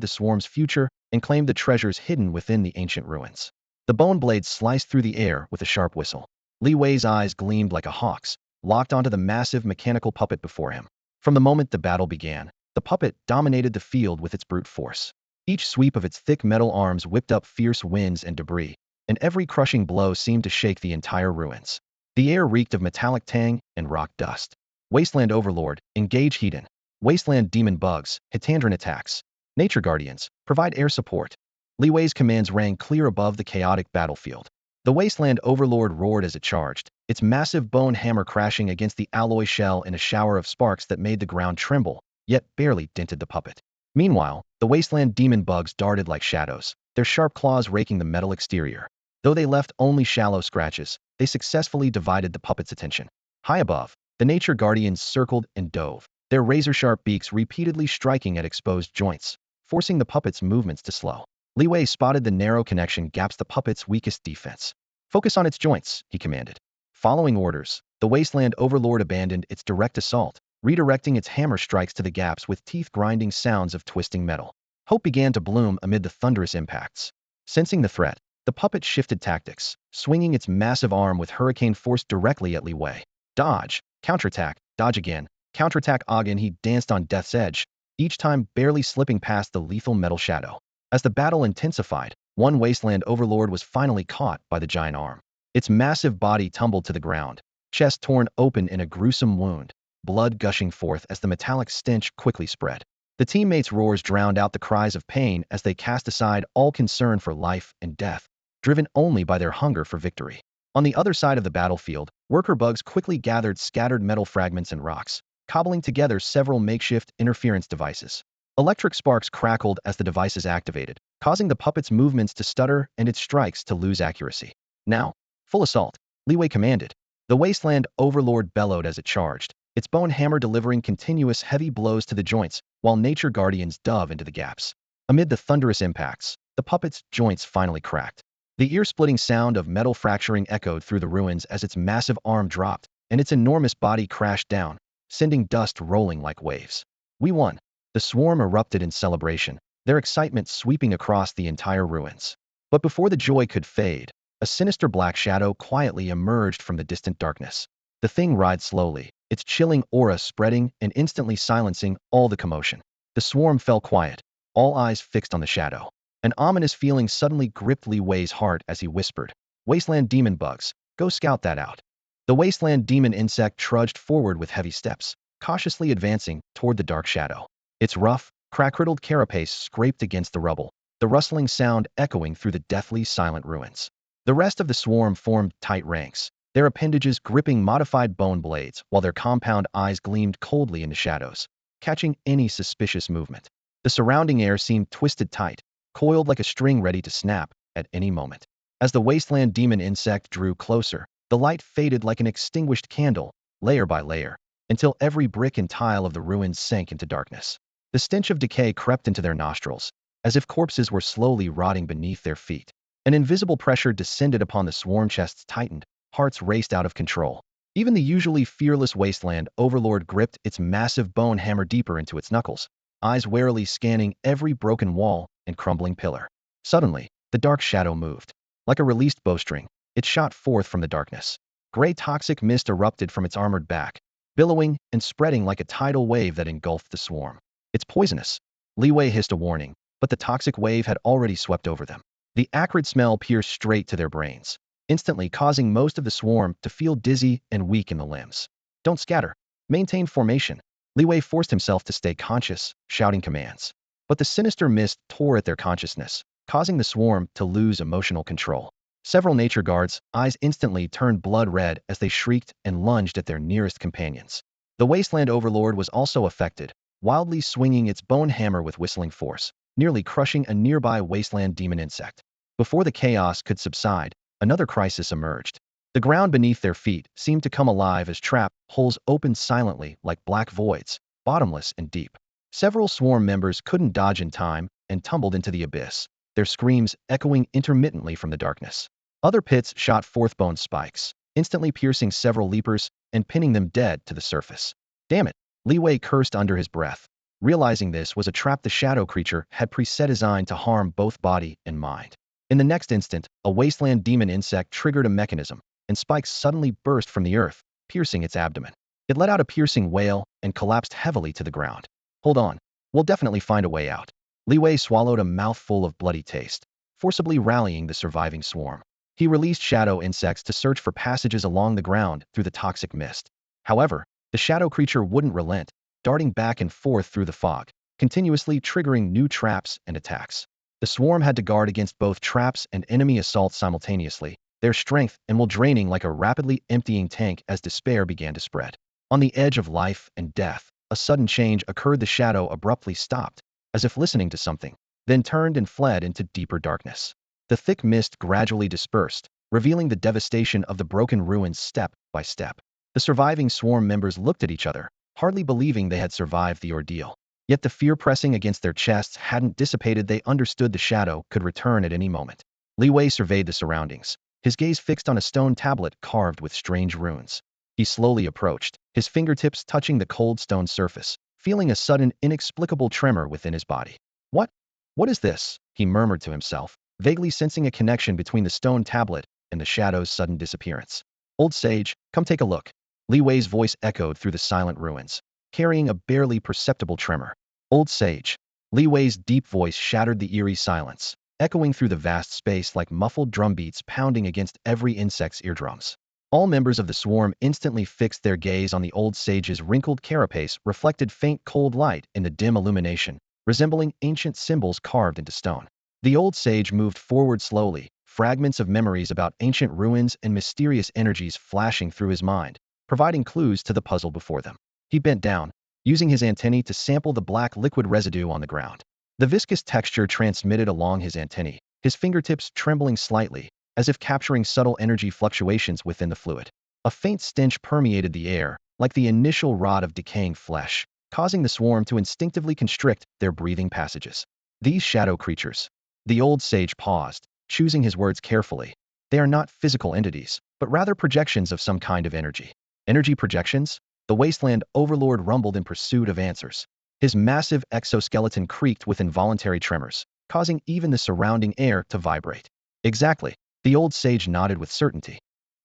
Speaker 1: the swarm's future and claimed the treasures hidden within the ancient ruins. The bone blade sliced through the air with a sharp whistle. Li Wei's eyes gleamed like a hawk's, locked onto the massive mechanical puppet before him. From the moment the battle began, the puppet dominated the field with its brute force. Each sweep of its thick metal arms whipped up fierce winds and debris, and every crushing blow seemed to shake the entire ruins. The air reeked of metallic tang and rock dust. Wasteland Overlord, engage Hedon. Wasteland Demon Bugs, Hitandran attacks. Nature Guardians, provide air support. Li Wei's commands rang clear above the chaotic battlefield. The Wasteland Overlord roared as it charged, its massive bone hammer crashing against the alloy shell in a shower of sparks that made the ground tremble, yet barely dented the puppet. Meanwhile, the Wasteland Demon Bugs darted like shadows, their sharp claws raking the metal exterior. Though they left only shallow scratches, they successfully divided the puppet's attention. High above, the Nature Guardians circled and dove, their razor-sharp beaks repeatedly striking at exposed joints, forcing the puppet's movements to slow. Li Wei spotted the narrow connection gaps the puppet's weakest defense. "Focus on its joints," he commanded. Following orders, the Wasteland Overlord abandoned its direct assault, redirecting its hammer strikes to the gaps with teeth-grinding sounds of twisting metal. Hope began to bloom amid the thunderous impacts. Sensing the threat, the puppet shifted tactics, swinging its massive arm with hurricane force directly at Li Wei. Dodge, counterattack, dodge again, counterattack again. He danced on death's edge, each time barely slipping past the lethal metal shadow. As the battle intensified, one Wasteland overlord was finally caught by the giant arm. Its massive body tumbled to the ground, chest torn open in a gruesome wound, blood gushing forth as the metallic stench quickly spread. The teammates' roars drowned out the cries of pain as they cast aside all concern for life and death, driven only by their hunger for victory. On the other side of the battlefield, worker bugs quickly gathered scattered metal fragments and rocks, cobbling together several makeshift interference devices. Electric sparks crackled as the devices activated, causing the puppet's movements to stutter and its strikes to lose accuracy. Now, full assault, Li Wei commanded. The Wasteland overlord bellowed as it charged, its bone hammer delivering continuous heavy blows to the joints, while nature guardians dove into the gaps. Amid the thunderous impacts, the puppet's joints finally cracked. The ear-splitting sound of metal fracturing echoed through the ruins as its massive arm dropped, and its enormous body crashed down, sending dust rolling like waves. We won. The swarm erupted in celebration, their excitement sweeping across the entire ruins. But before the joy could fade, a sinister black shadow quietly emerged from the distant darkness. The thing writhed slowly, its chilling aura spreading and instantly silencing all the commotion. The swarm fell quiet, all eyes fixed on the shadow. An ominous feeling suddenly gripped Li Wei's heart as he whispered, "Wasteland demon bugs, go scout that out." The Wasteland demon insect trudged forward with heavy steps, cautiously advancing toward the dark shadow. Its rough, crack-riddled carapace scraped against the rubble, the rustling sound echoing through the deathly silent ruins. The rest of the swarm formed tight ranks, their appendages gripping modified bone blades while their compound eyes gleamed coldly in the shadows, catching any suspicious movement. The surrounding air seemed twisted tight, coiled like a string ready to snap at any moment. As the Wasteland demon insect drew closer, the light faded like an extinguished candle, layer by layer, until every brick and tile of the ruins sank into darkness. The stench of decay crept into their nostrils, as if corpses were slowly rotting beneath their feet. An invisible pressure descended upon the swarm. Chests tightened, hearts raced out of control. Even the usually fearless Wasteland overlord gripped its massive bone hammer deeper into its knuckles, eyes warily scanning every broken wall and crumbling pillar. Suddenly, the dark shadow moved. Like a released bowstring, it shot forth from the darkness. Gray toxic mist erupted from its armored back, billowing and spreading like a tidal wave that engulfed the swarm. "It's poisonous," Li Wei hissed a warning, but the toxic wave had already swept over them. The acrid smell pierced straight to their brains, instantly causing most of the swarm to feel dizzy and weak in the limbs. "Don't scatter. Maintain formation." Li Wei forced himself to stay conscious, shouting commands. But the sinister mist tore at their consciousness, causing the swarm to lose emotional control. Several nature guards' eyes instantly turned blood red as they shrieked and lunged at their nearest companions. The Wasteland overlord was also affected, wildly swinging its bone hammer with whistling force, nearly crushing a nearby Wasteland demon insect. Before the chaos could subside, another crisis emerged. The ground beneath their feet seemed to come alive as trap holes opened silently like black voids, bottomless and deep. Several swarm members couldn't dodge in time and tumbled into the abyss, their screams echoing intermittently from the darkness. Other pits shot forth bone spikes, instantly piercing several leapers and pinning them dead to the surface. "Damn it," Li Wei cursed under his breath, realizing this was a trap the shadow creature had preset designed to harm both body and mind. In the next instant, a Wasteland demon insect triggered a mechanism, and spikes suddenly burst from the earth, piercing its abdomen. It let out a piercing wail and collapsed heavily to the ground. "Hold on. We'll definitely find a way out." Li Wei swallowed a mouthful of bloody taste, forcibly rallying the surviving swarm. He released shadow insects to search for passages along the ground through the toxic mist. However, the shadow creature wouldn't relent, darting back and forth through the fog, continuously triggering new traps and attacks. The swarm had to guard against both traps and enemy assaults simultaneously, their strength and will draining like a rapidly emptying tank as despair began to spread. On the edge of life and death, a sudden change occurred. The shadow abruptly stopped, as if listening to something, then turned and fled into deeper darkness. The thick mist gradually dispersed, revealing the devastation of the broken ruins step by step. The surviving swarm members looked at each other, hardly believing they had survived the ordeal. Yet the fear pressing against their chests hadn't dissipated. They understood the shadow could return at any moment. Li Wei surveyed the surroundings, his gaze fixed on a stone tablet carved with strange runes. He slowly approached, his fingertips touching the cold stone surface, feeling a sudden, inexplicable tremor within his body. "What?" What is this? He murmured to himself, vaguely sensing a connection between the stone tablet and the shadow's sudden disappearance. Old sage, come take a look. Li Wei's voice echoed through the silent ruins, carrying a barely perceptible tremor. Old sage. Li Wei's deep voice shattered the eerie silence, echoing through the vast space like muffled drumbeats pounding against every insect's eardrums. All members of the swarm instantly fixed their gaze on the old sage's wrinkled carapace reflected faint cold light in the dim illumination, resembling ancient symbols carved into stone. The old sage moved forward slowly, fragments of memories about ancient ruins and mysterious energies flashing through his mind, providing clues to the puzzle before them. He bent down, using his antennae to sample the black liquid residue on the ground. The viscous texture transmitted along his antennae, his fingertips trembling slightly, as if capturing subtle energy fluctuations within the fluid. A faint stench permeated the air, like the initial rot of decaying flesh, causing the swarm to instinctively constrict their breathing passages. These shadow creatures. The old sage paused, choosing his words carefully. They are not physical entities, but rather projections of some kind of energy. Energy projections? The Wasteland overlord rumbled in pursuit of answers. His massive exoskeleton creaked with involuntary tremors, causing even the surrounding air to vibrate. Exactly. The old sage nodded with certainty.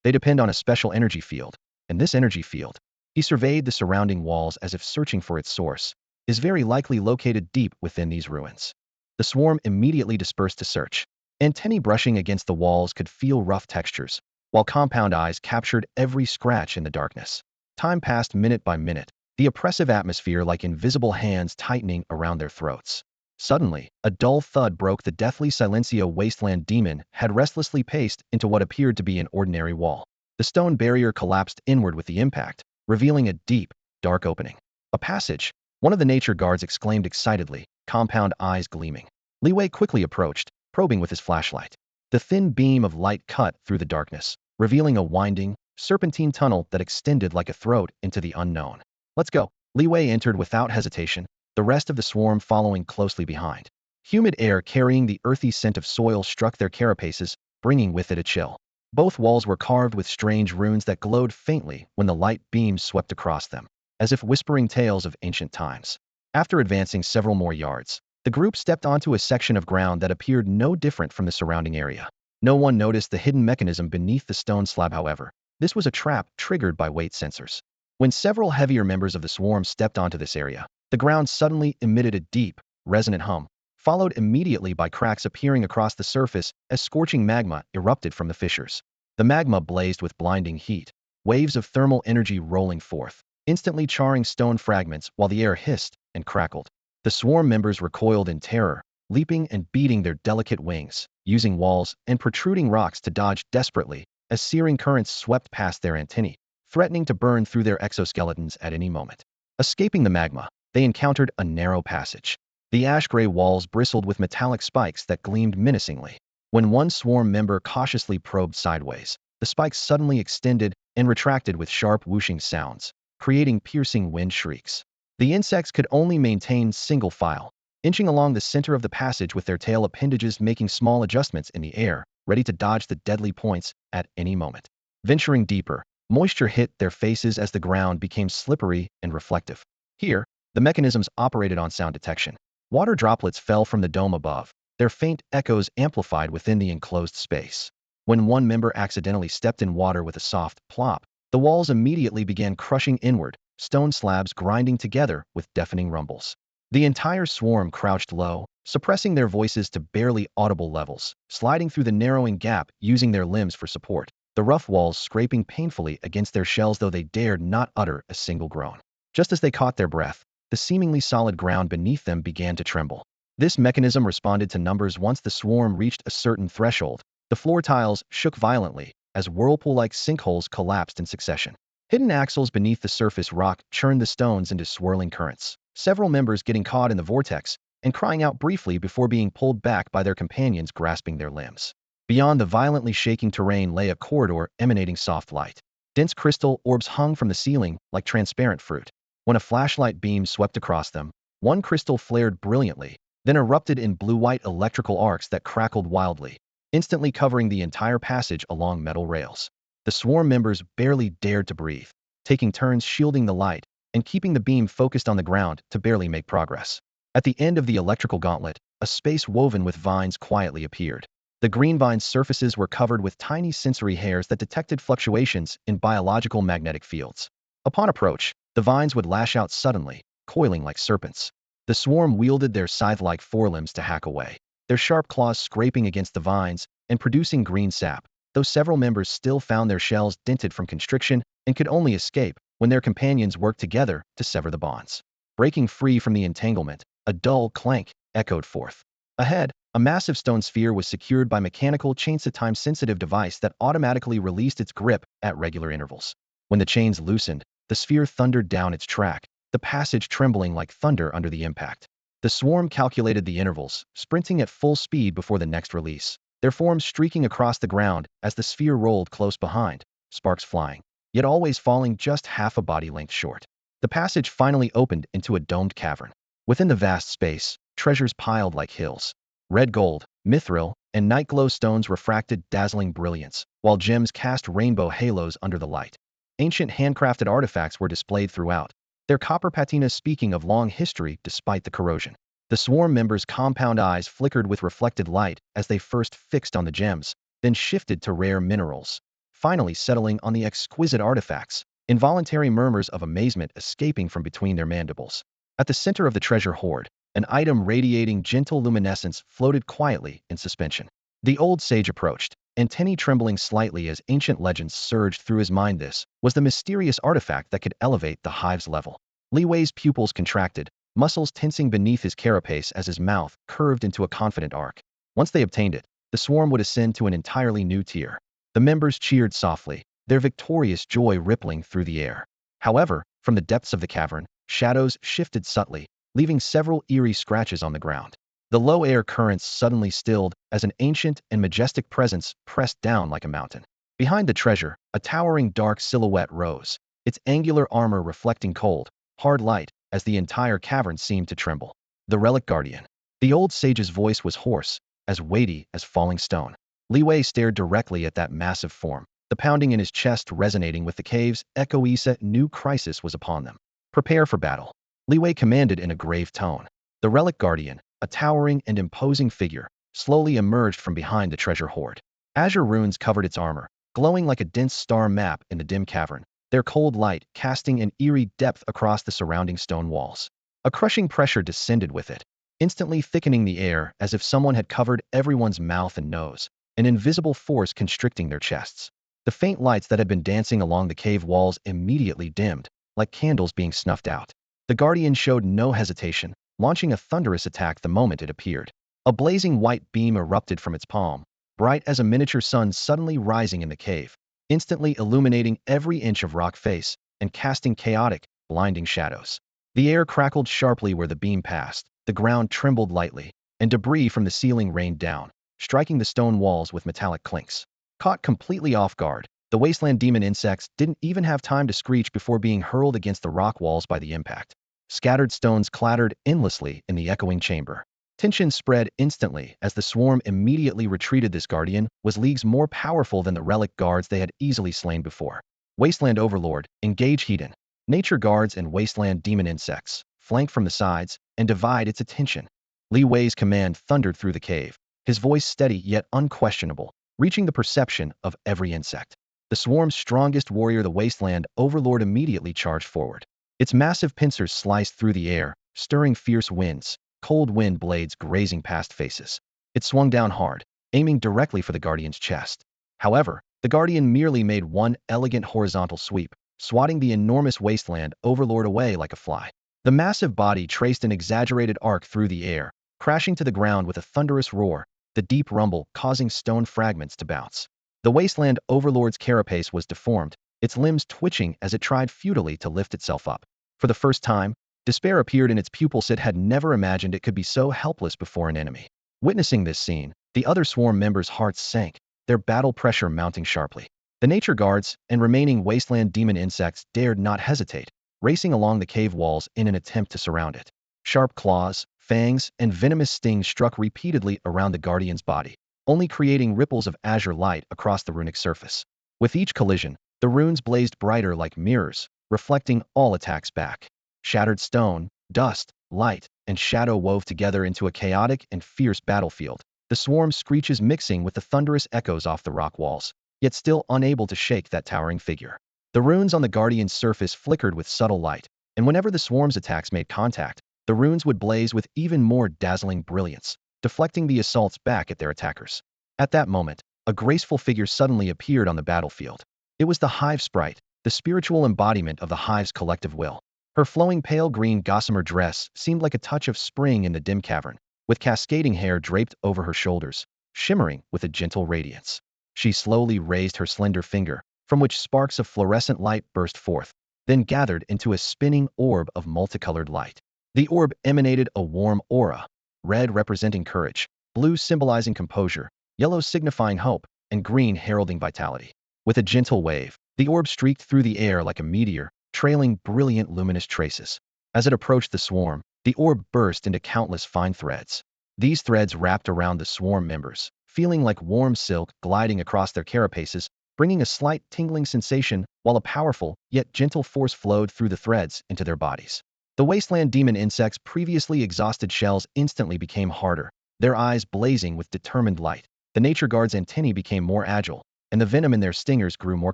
Speaker 1: They depend on a special energy field, and this energy field, he surveyed the surrounding walls as if searching for its source, is very likely located deep within these ruins. The swarm immediately dispersed to search. Antennae brushing against the walls could feel rough textures, while compound eyes captured every scratch in the darkness. Time passed minute by minute, the oppressive atmosphere like invisible hands tightening around their throats. Suddenly, a dull thud broke the deathly silencio. Wasteland demon had restlessly paced into what appeared to be an ordinary wall. The stone barrier collapsed inward with the impact, revealing a deep, dark opening. A passage, one of the nature guards exclaimed excitedly, compound eyes gleaming. Li Wei quickly approached, probing with his flashlight. The thin beam of light cut through the darkness, revealing a winding, serpentine tunnel that extended like a throat into the unknown. Let's go. Li Wei entered without hesitation, the rest of the swarm following closely behind. Humid air carrying the earthy scent of soil struck their carapaces, bringing with it a chill. Both walls were carved with strange runes that glowed faintly when the light beams swept across them, as if whispering tales of ancient times. After advancing several more yards, the group stepped onto a section of ground that appeared no different from the surrounding area. No one noticed the hidden mechanism beneath the stone slab, however. This was a trap triggered by weight sensors. When several heavier members of the swarm stepped onto this area, the ground suddenly emitted a deep, resonant hum, followed immediately by cracks appearing across the surface as scorching magma erupted from the fissures. The magma blazed with blinding heat, waves of thermal energy rolling forth, instantly charring stone fragments while the air hissed and crackled. The swarm members recoiled in terror, leaping and beating their delicate wings, using walls and protruding rocks to dodge desperately as searing currents swept past their antennae, threatening to burn through their exoskeletons at any moment. Escaping the magma, they encountered a narrow passage. The ash-gray walls bristled with metallic spikes that gleamed menacingly. When one swarm member cautiously probed sideways, the spikes suddenly extended and retracted with sharp whooshing sounds, creating piercing wind shrieks. The insects could only maintain single file, inching along the center of the passage with their tail appendages making small adjustments in the air, ready to dodge the deadly points at any moment. Venturing deeper, moisture hit their faces as the ground became slippery and reflective. Here, the mechanisms operated on sound detection. Water droplets fell from the dome above, their faint echoes amplified within the enclosed space. When one member accidentally stepped in water with a soft plop, the walls immediately began crushing inward, stone slabs grinding together with deafening rumbles. The entire swarm crouched low, suppressing their voices to barely audible levels, sliding through the narrowing gap using their limbs for support, the rough walls scraping painfully against their shells though they dared not utter a single groan. Just as they caught their breath, the seemingly solid ground beneath them began to tremble. This mechanism responded to numbers once the swarm reached a certain threshold. The floor tiles shook violently as whirlpool-like sinkholes collapsed in succession. Hidden axles beneath the surface rock churned the stones into swirling currents, several members getting caught in the vortex and crying out briefly before being pulled back by their companions grasping their limbs. Beyond the violently shaking terrain lay a corridor emanating soft light. Dense crystal orbs hung from the ceiling like transparent fruit. When a flashlight beam swept across them, one crystal flared brilliantly, then erupted in blue-white electrical arcs that crackled wildly, instantly covering the entire passage along metal rails. The swarm members barely dared to breathe, taking turns shielding the light and keeping the beam focused on the ground to barely make progress. At the end of the electrical gauntlet, a space woven with vines quietly appeared. The green vine's surfaces were covered with tiny sensory hairs that detected fluctuations in biological magnetic fields. Upon approach, the vines would lash out suddenly, coiling like serpents. The swarm wielded their scythe-like forelimbs to hack away, their sharp claws scraping against the vines and producing green sap, though several members still found their shells dented from constriction and could only escape when their companions worked together to sever the bonds. Breaking free from the entanglement, a dull clank echoed forth. Ahead, a massive stone sphere was secured by mechanical chains, a time-sensitive device that automatically released its grip at regular intervals. When the chains loosened, the sphere thundered down its track, the passage trembling like thunder under the impact. The swarm calculated the intervals, sprinting at full speed before the next release, their forms streaking across the ground as the sphere rolled close behind, sparks flying, yet always falling just half a body length short. The passage finally opened into a domed cavern. Within the vast space, treasures piled like hills. Red gold, mithril, and night-glow stones refracted dazzling brilliance, while gems cast rainbow halos under the light. Ancient handcrafted artifacts were displayed throughout, their copper patinas speaking of long history despite the corrosion. The swarm members' compound eyes flickered with reflected light as they first fixed on the gems, then shifted to rare minerals, finally settling on the exquisite artifacts, involuntary murmurs of amazement escaping from between their mandibles. At the center of the treasure hoard, an item radiating gentle luminescence floated quietly in suspension. The old sage approached, antennae trembling slightly as ancient legends surged through his mind. This was the mysterious artifact that could elevate the hive's level. Li Wei's pupils contracted, muscles tensing beneath his carapace as his mouth curved into a confident arc. Once they obtained it, the swarm would ascend to an entirely new tier. The members cheered softly, their victorious joy rippling through the air. However, from the depths of the cavern, shadows shifted subtly, leaving several eerie scratches on the ground. The low air currents suddenly stilled as an ancient and majestic presence pressed down like a mountain. Behind the treasure, a towering dark silhouette rose, its angular armor reflecting cold, hard light as the entire cavern seemed to tremble. The relic guardian. The old sage's voice was hoarse, as weighty as falling stone. Li Wei stared directly at that massive form, the pounding in his chest resonating with the cave's echo. A new crisis was upon them. Prepare for battle, Li Wei commanded in a grave tone. The relic guardian, a towering and imposing figure, slowly emerged from behind the treasure hoard. Azure runes covered its armor, glowing like a dense star map in the dim cavern, their cold light casting an eerie depth across the surrounding stone walls. A crushing pressure descended with it, instantly thickening the air as if someone had covered everyone's mouth and nose, an invisible force constricting their chests. The faint lights that had been dancing along the cave walls immediately dimmed, like candles being snuffed out. The guardian showed no hesitation, launching a thunderous attack the moment it appeared. A blazing white beam erupted from its palm, bright as a miniature sun suddenly rising in the cave, instantly illuminating every inch of rock face and casting chaotic, blinding shadows. The air crackled sharply where the beam passed, the ground trembled lightly, and debris from the ceiling rained down, striking the stone walls with metallic clinks. Caught completely off guard, the wasteland demon insects didn't even have time to screech before being hurled against the rock walls by the impact. Scattered stones clattered endlessly in the echoing chamber. Tension spread instantly as the swarm immediately retreated. This guardian was leagues more powerful than the relic guards they had easily slain before. Wasteland Overlord, engage Hedon. Nature guards and wasteland demon insects, flank from the sides and divide its attention. Li Wei's command thundered through the cave, his voice steady yet unquestionable, reaching the perception of every insect. The swarm's strongest warrior, the Wasteland Overlord, immediately charged forward. Its massive pincers sliced through the air, stirring fierce winds, cold wind blades grazing past faces. It swung down hard, aiming directly for the guardian's chest. However, the guardian merely made one elegant horizontal sweep, swatting the enormous Wasteland Overlord away like a fly. The massive body traced an exaggerated arc through the air, crashing to the ground with a thunderous roar, the deep rumble causing stone fragments to bounce. The Wasteland Overlord's carapace was deformed, its limbs twitching as it tried futilely to lift itself up. For the first time, despair appeared in its pupils. It had never imagined it could be so helpless before an enemy. Witnessing this scene, the other swarm members' hearts sank, their battle pressure mounting sharply. The nature guards and remaining wasteland demon insects dared not hesitate, racing along the cave walls in an attempt to surround it. Sharp claws, fangs, and venomous stings struck repeatedly around the guardian's body, only creating ripples of azure light across the runic surface. With each collision, the runes blazed brighter like mirrors, reflecting all attacks back. Shattered stone, Dust, light, and shadow wove together into a chaotic and fierce battlefield. The swarm screeches mixing with the thunderous echoes off the rock walls, yet still unable to shake that towering figure. The runes on the Guardian's surface flickered with subtle light, and whenever the swarm's attacks made contact, the runes would blaze with even more dazzling brilliance, deflecting the assaults back at their attackers. At that moment, a graceful figure suddenly appeared on the battlefield. It was the Hive sprite, the spiritual embodiment of the Hive's collective will. Her flowing pale green gossamer dress seemed like a touch of spring in the dim cavern, with cascading hair draped over her shoulders, shimmering with a gentle radiance. She slowly raised her slender finger, from which sparks of fluorescent light burst forth, then gathered into a spinning orb of multicolored light. The orb emanated a warm aura, red representing courage, blue symbolizing composure, yellow signifying hope, and green heralding vitality. With a gentle wave, the orb streaked through the air like a meteor, trailing brilliant luminous traces. As it approached the swarm, the orb burst into countless fine threads. These threads wrapped around the swarm members, feeling like warm silk gliding across their carapaces, bringing a slight tingling sensation, while a powerful, yet gentle force flowed through the threads into their bodies. The Wasteland demon insects' previously exhausted shells instantly became harder, their eyes blazing with determined light. The Nature Guard's antennae became more agile, and the venom in their stingers grew more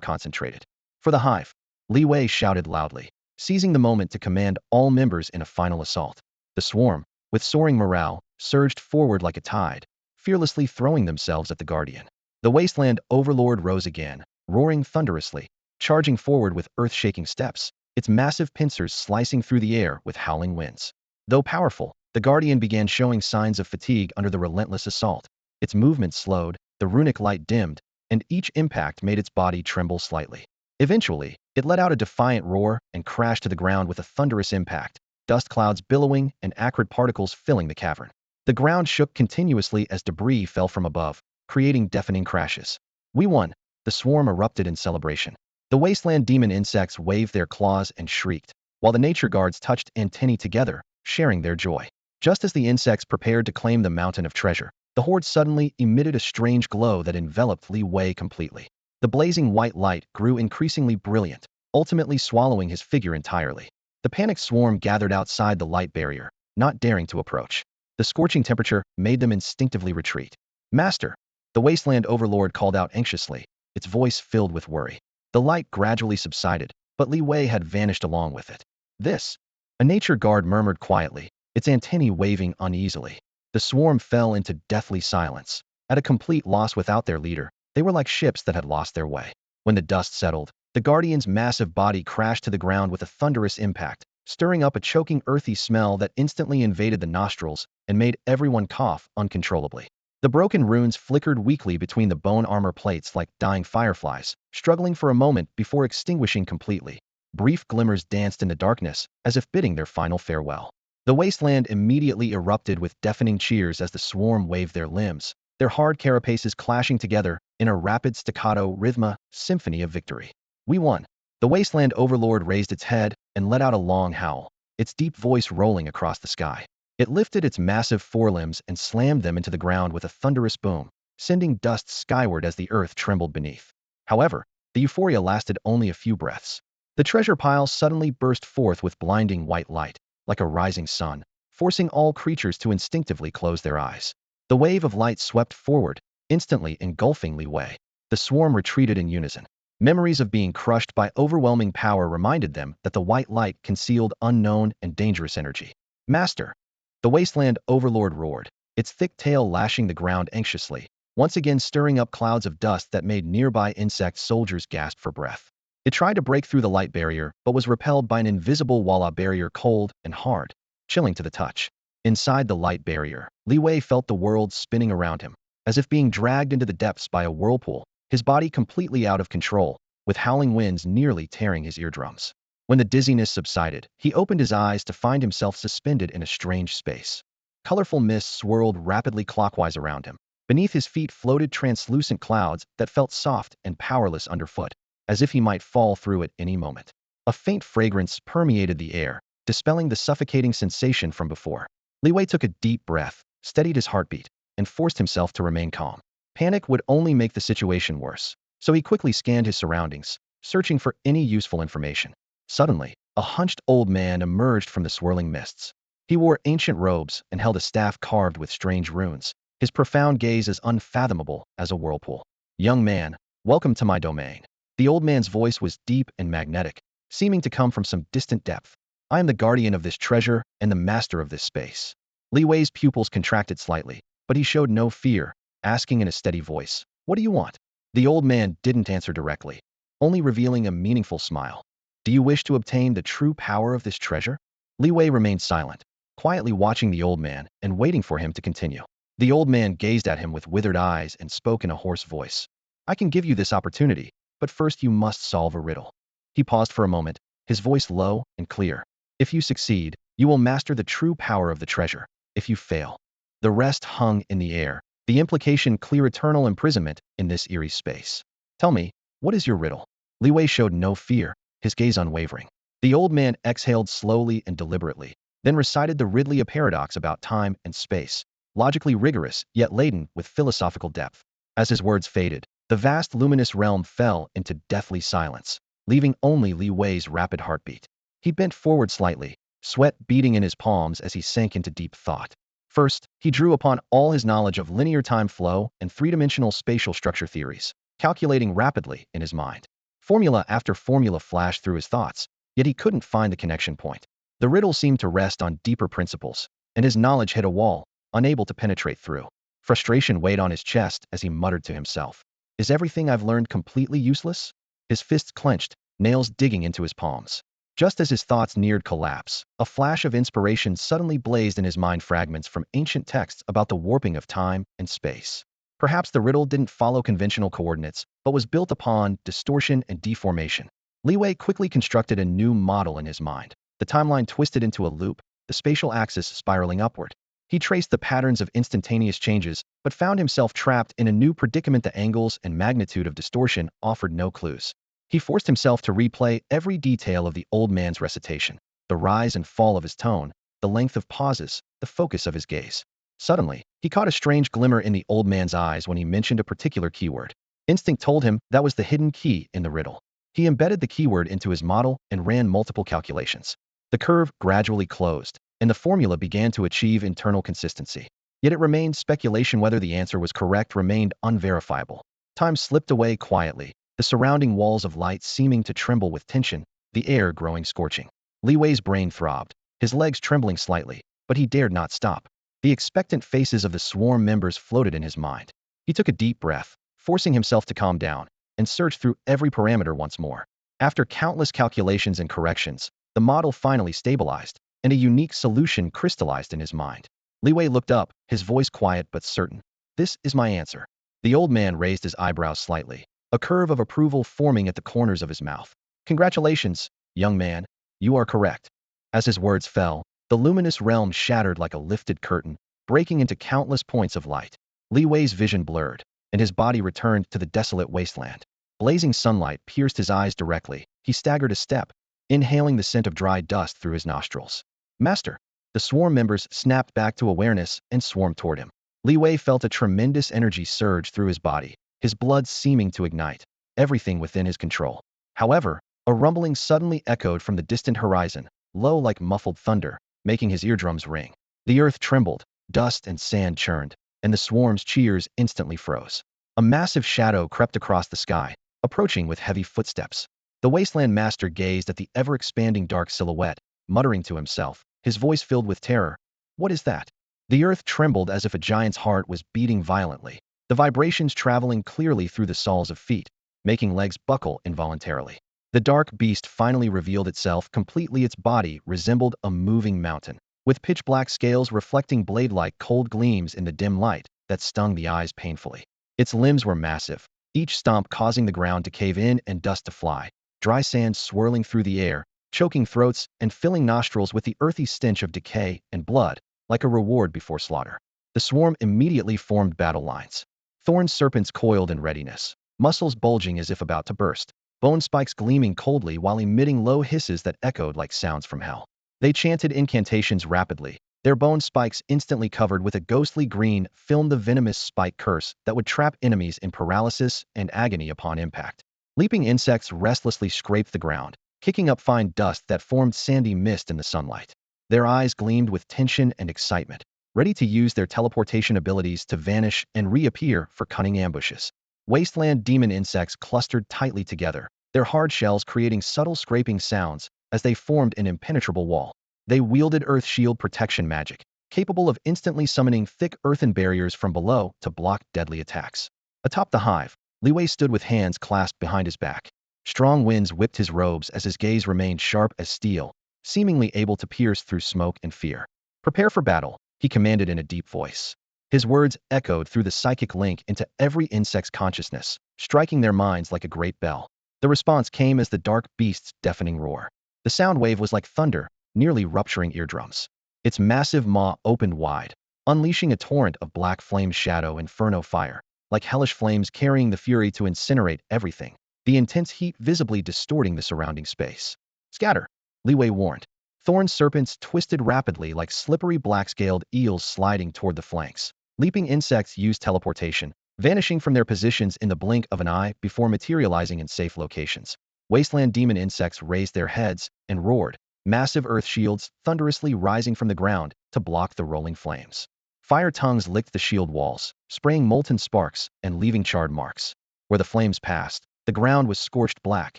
Speaker 1: concentrated. For the Hive, Li Wei shouted loudly, seizing the moment to command all members in a final assault. The swarm, with soaring morale, surged forward like a tide, fearlessly throwing themselves at the Guardian. The Wasteland Overlord rose again, roaring thunderously, charging forward with earth-shaking steps, its massive pincers slicing through the air with howling winds. Though powerful, the Guardian began showing signs of fatigue under the relentless assault. Its movements slowed, the runic light dimmed, and each impact made its body tremble slightly. Eventually, it let out a defiant roar and crashed to the ground with a thunderous impact, dust clouds billowing and acrid particles filling the cavern. The ground shook continuously as debris fell from above, creating deafening crashes. We won! The swarm erupted in celebration. The Wasteland demon insects waved their claws and shrieked, while the Nature Guards touched antennae together, sharing their joy. Just as the insects prepared to claim the mountain of treasure, the horde suddenly emitted a strange glow that enveloped Li Wei completely. The blazing white light grew increasingly brilliant, ultimately swallowing his figure entirely. The panicked swarm gathered outside the light barrier, not daring to approach. The scorching temperature made them instinctively retreat. "Master!" The Wasteland Overlord called out anxiously, its voice filled with worry. The light gradually subsided, but Li Wei had vanished along with it. "This?" A Nature Guard murmured quietly, its antennae waving uneasily. The swarm fell into deathly silence. At a complete loss without their leader, they were like ships that had lost their way. When the dust settled, the Guardian's massive body crashed to the ground with a thunderous impact, stirring up a choking earthy smell that instantly invaded the nostrils and made everyone cough uncontrollably. The broken runes flickered weakly between the bone armor plates like dying fireflies, struggling for a moment before extinguishing completely. Brief glimmers danced in the darkness, as if bidding their final farewell. The wasteland immediately erupted with deafening cheers as the swarm waved their limbs, their hard carapaces clashing together in a rapid staccato rhythma symphony of victory. "We won!" The Wasteland Overlord raised its head and let out a long howl, its deep voice rolling across the sky. It lifted its massive forelimbs and slammed them into the ground with a thunderous boom, sending dust skyward as the earth trembled beneath. However, the euphoria lasted only a few breaths. The treasure pile suddenly burst forth with blinding white light, like a rising sun, forcing all creatures to instinctively close their eyes. The wave of light swept forward, instantly engulfing Li Wei. The swarm retreated in unison. Memories of being crushed by overwhelming power reminded them that the white light concealed unknown and dangerous energy. "Master!" The Wasteland Overlord roared, its thick tail lashing the ground anxiously, once again stirring up clouds of dust that made nearby insect soldiers gasp for breath. It tried to break through the light barrier, but was repelled by an invisible wall barrier cold and hard, chilling to the touch. Inside the light barrier, Li Wei felt the world spinning around him, as if being dragged into the depths by a whirlpool, his body completely out of control, with howling winds nearly tearing his eardrums. When the dizziness subsided, he opened his eyes to find himself suspended in a strange space. Colorful mists swirled rapidly clockwise around him. Beneath his feet floated translucent clouds that felt soft and powerless underfoot, as if he might fall through at any moment. A faint fragrance permeated the air, dispelling the suffocating sensation from before. Li Wei took a deep breath, steadied his heartbeat, and forced himself to remain calm. Panic would only make the situation worse, so he quickly scanned his surroundings, searching for any useful information. Suddenly, A hunched old man emerged from the swirling mists. He wore ancient robes and held a staff carved with strange runes, his profound gaze as unfathomable as a whirlpool. Young man, welcome to my domain. The old man's voice was deep and magnetic, seeming to come from some distant depth. I am the guardian of this treasure and the master of this space. Li Wei's pupils contracted slightly, but he showed no fear, asking in a steady voice, "What do you want?" The old man didn't answer directly, only revealing a meaningful smile. "Do you wish to obtain the true power of this treasure?" Li Wei remained silent, quietly watching the old man and waiting for him to continue. The old man gazed at him with withered eyes and spoke in a hoarse voice. "I can give you this opportunity, but first you must solve a riddle." He paused for a moment, his voice low and clear. "If you succeed, you will master the true power of the treasure. If you fail..." The rest hung in the air, the implication clear: eternal imprisonment in this eerie space. "Tell me, what is your riddle?" Li Wei showed no fear, his gaze unwavering. The old man exhaled slowly and deliberately, then recited the riddle, a paradox about time and space, logically rigorous yet laden with philosophical depth. As his words faded, the vast luminous realm fell into deathly silence, leaving only Li Wei's rapid heartbeat. He bent forward slightly, sweat beading in his palms as he sank into deep thought. First, he drew upon all his knowledge of linear time flow and three-dimensional spatial structure theories, calculating rapidly in his mind. Formula after formula flashed through his thoughts, yet he couldn't find the connection point. The riddle seemed to rest on deeper principles, and his knowledge hit a wall, unable to penetrate through. Frustration weighed on his chest as he muttered to himself, "Is everything I've learned completely useless?" His fists clenched, nails digging into his palms. Just as his thoughts neared collapse, a flash of inspiration suddenly blazed in his mind: fragments from ancient texts about the warping of time and space. Perhaps the riddle didn't follow conventional coordinates, but was built upon distortion and deformation. Li Wei quickly constructed a new model in his mind. The timeline twisted into a loop, the spatial axis spiraling upward. He traced the patterns of instantaneous changes, but found himself trapped in a new predicament. The angles and magnitude of distortion offered no clues. He forced himself to replay every detail of the old man's recitation, the rise and fall of his tone, the length of pauses, the focus of his gaze. Suddenly, he caught a strange glimmer in the old man's eyes when he mentioned a particular keyword. Instinct told him that was the hidden key in the riddle. He embedded the keyword into his model and ran multiple calculations. The curve gradually closed, and the formula began to achieve internal consistency. Yet it remained speculation. Whether the answer was correct remained unverifiable. Time slipped away quietly, the surrounding walls of light seeming to tremble with tension, the air growing scorching. Li Wei's brain throbbed, his legs trembling slightly, but he dared not stop. The expectant faces of the swarm members floated in his mind. He took a deep breath, forcing himself to calm down, and searched through every parameter once more. After countless calculations and corrections, the model finally stabilized, and a unique solution crystallized in his mind. Li Wei looked up, his voice quiet but certain. "This is my answer." The old man raised his eyebrows slightly, a curve of approval forming at the corners of his mouth. "Congratulations, young man, you are correct." As his words fell, the luminous realm shattered like a lifted curtain, breaking into countless points of light. Li Wei's vision blurred, and his body returned to the desolate wasteland. Blazing sunlight pierced his eyes directly. He staggered a step, inhaling the scent of dry dust through his nostrils. "Master!" The swarm members snapped back to awareness and swarmed toward him. Li Wei felt a tremendous energy surge through his body, his blood seeming to ignite, everything within his control. However, a rumbling suddenly echoed from the distant horizon, low like muffled thunder, making his eardrums ring. The earth trembled, dust and sand churned, and the swarm's cheers instantly froze. A massive shadow crept across the sky, approaching with heavy footsteps. The Wasteland Master gazed at the ever-expanding dark silhouette, muttering to himself, his voice filled with terror. "What is that?" The earth trembled as if a giant's heart was beating violently, the vibrations traveling clearly through the soles of feet, making legs buckle involuntarily. The dark beast finally revealed itself completely. Its body resembled a moving mountain, with pitch-black scales reflecting blade-like cold gleams in the dim light that stung the eyes painfully. Its limbs were massive, each stomp causing the ground to cave in and dust to fly, dry sand swirling through the air, choking throats and filling nostrils with the earthy stench of decay and blood, like a reward before slaughter. The swarm immediately formed battle lines. Thorn serpents coiled in readiness, muscles bulging as if about to burst, bone spikes gleaming coldly while emitting low hisses that echoed like sounds from hell. They chanted incantations rapidly, their bone spikes instantly covered with a ghostly green film, the venomous spike curse that would trap enemies in paralysis and agony upon impact. Leaping insects restlessly scraped the ground, kicking up fine dust that formed sandy mist in the sunlight. Their eyes gleamed with tension and excitement, ready to use their teleportation abilities to vanish and reappear for cunning ambushes. Wasteland demon insects clustered tightly together, their hard shells creating subtle scraping sounds as they formed an impenetrable wall. They wielded earth shield protection magic, capable of instantly summoning thick earthen barriers from below to block deadly attacks. Atop the hive, Liwei stood with hands clasped behind his back. Strong winds whipped his robes as his gaze remained sharp as steel, seemingly able to pierce through smoke and fear. "Prepare for battle," he commanded in a deep voice. His words echoed through the psychic link into every insect's consciousness, striking their minds like a great bell. The response came as the dark beast's deafening roar. The sound wave was like thunder, nearly rupturing eardrums. Its massive maw opened wide, unleashing a torrent of black flame shadow inferno fire, like hellish flames carrying the fury to incinerate everything, the intense heat visibly distorting the surrounding space. "Scatter," Liwei warned. Thorn serpents twisted rapidly like slippery black-scaled eels sliding toward the flanks. Leaping insects used teleportation, vanishing from their positions in the blink of an eye before materializing in safe locations. Wasteland demon insects raised their heads and roared, massive earth shields thunderously rising from the ground to block the rolling flames. Fire tongues licked the shield walls, spraying molten sparks and leaving charred marks. Where the flames passed, the ground was scorched black,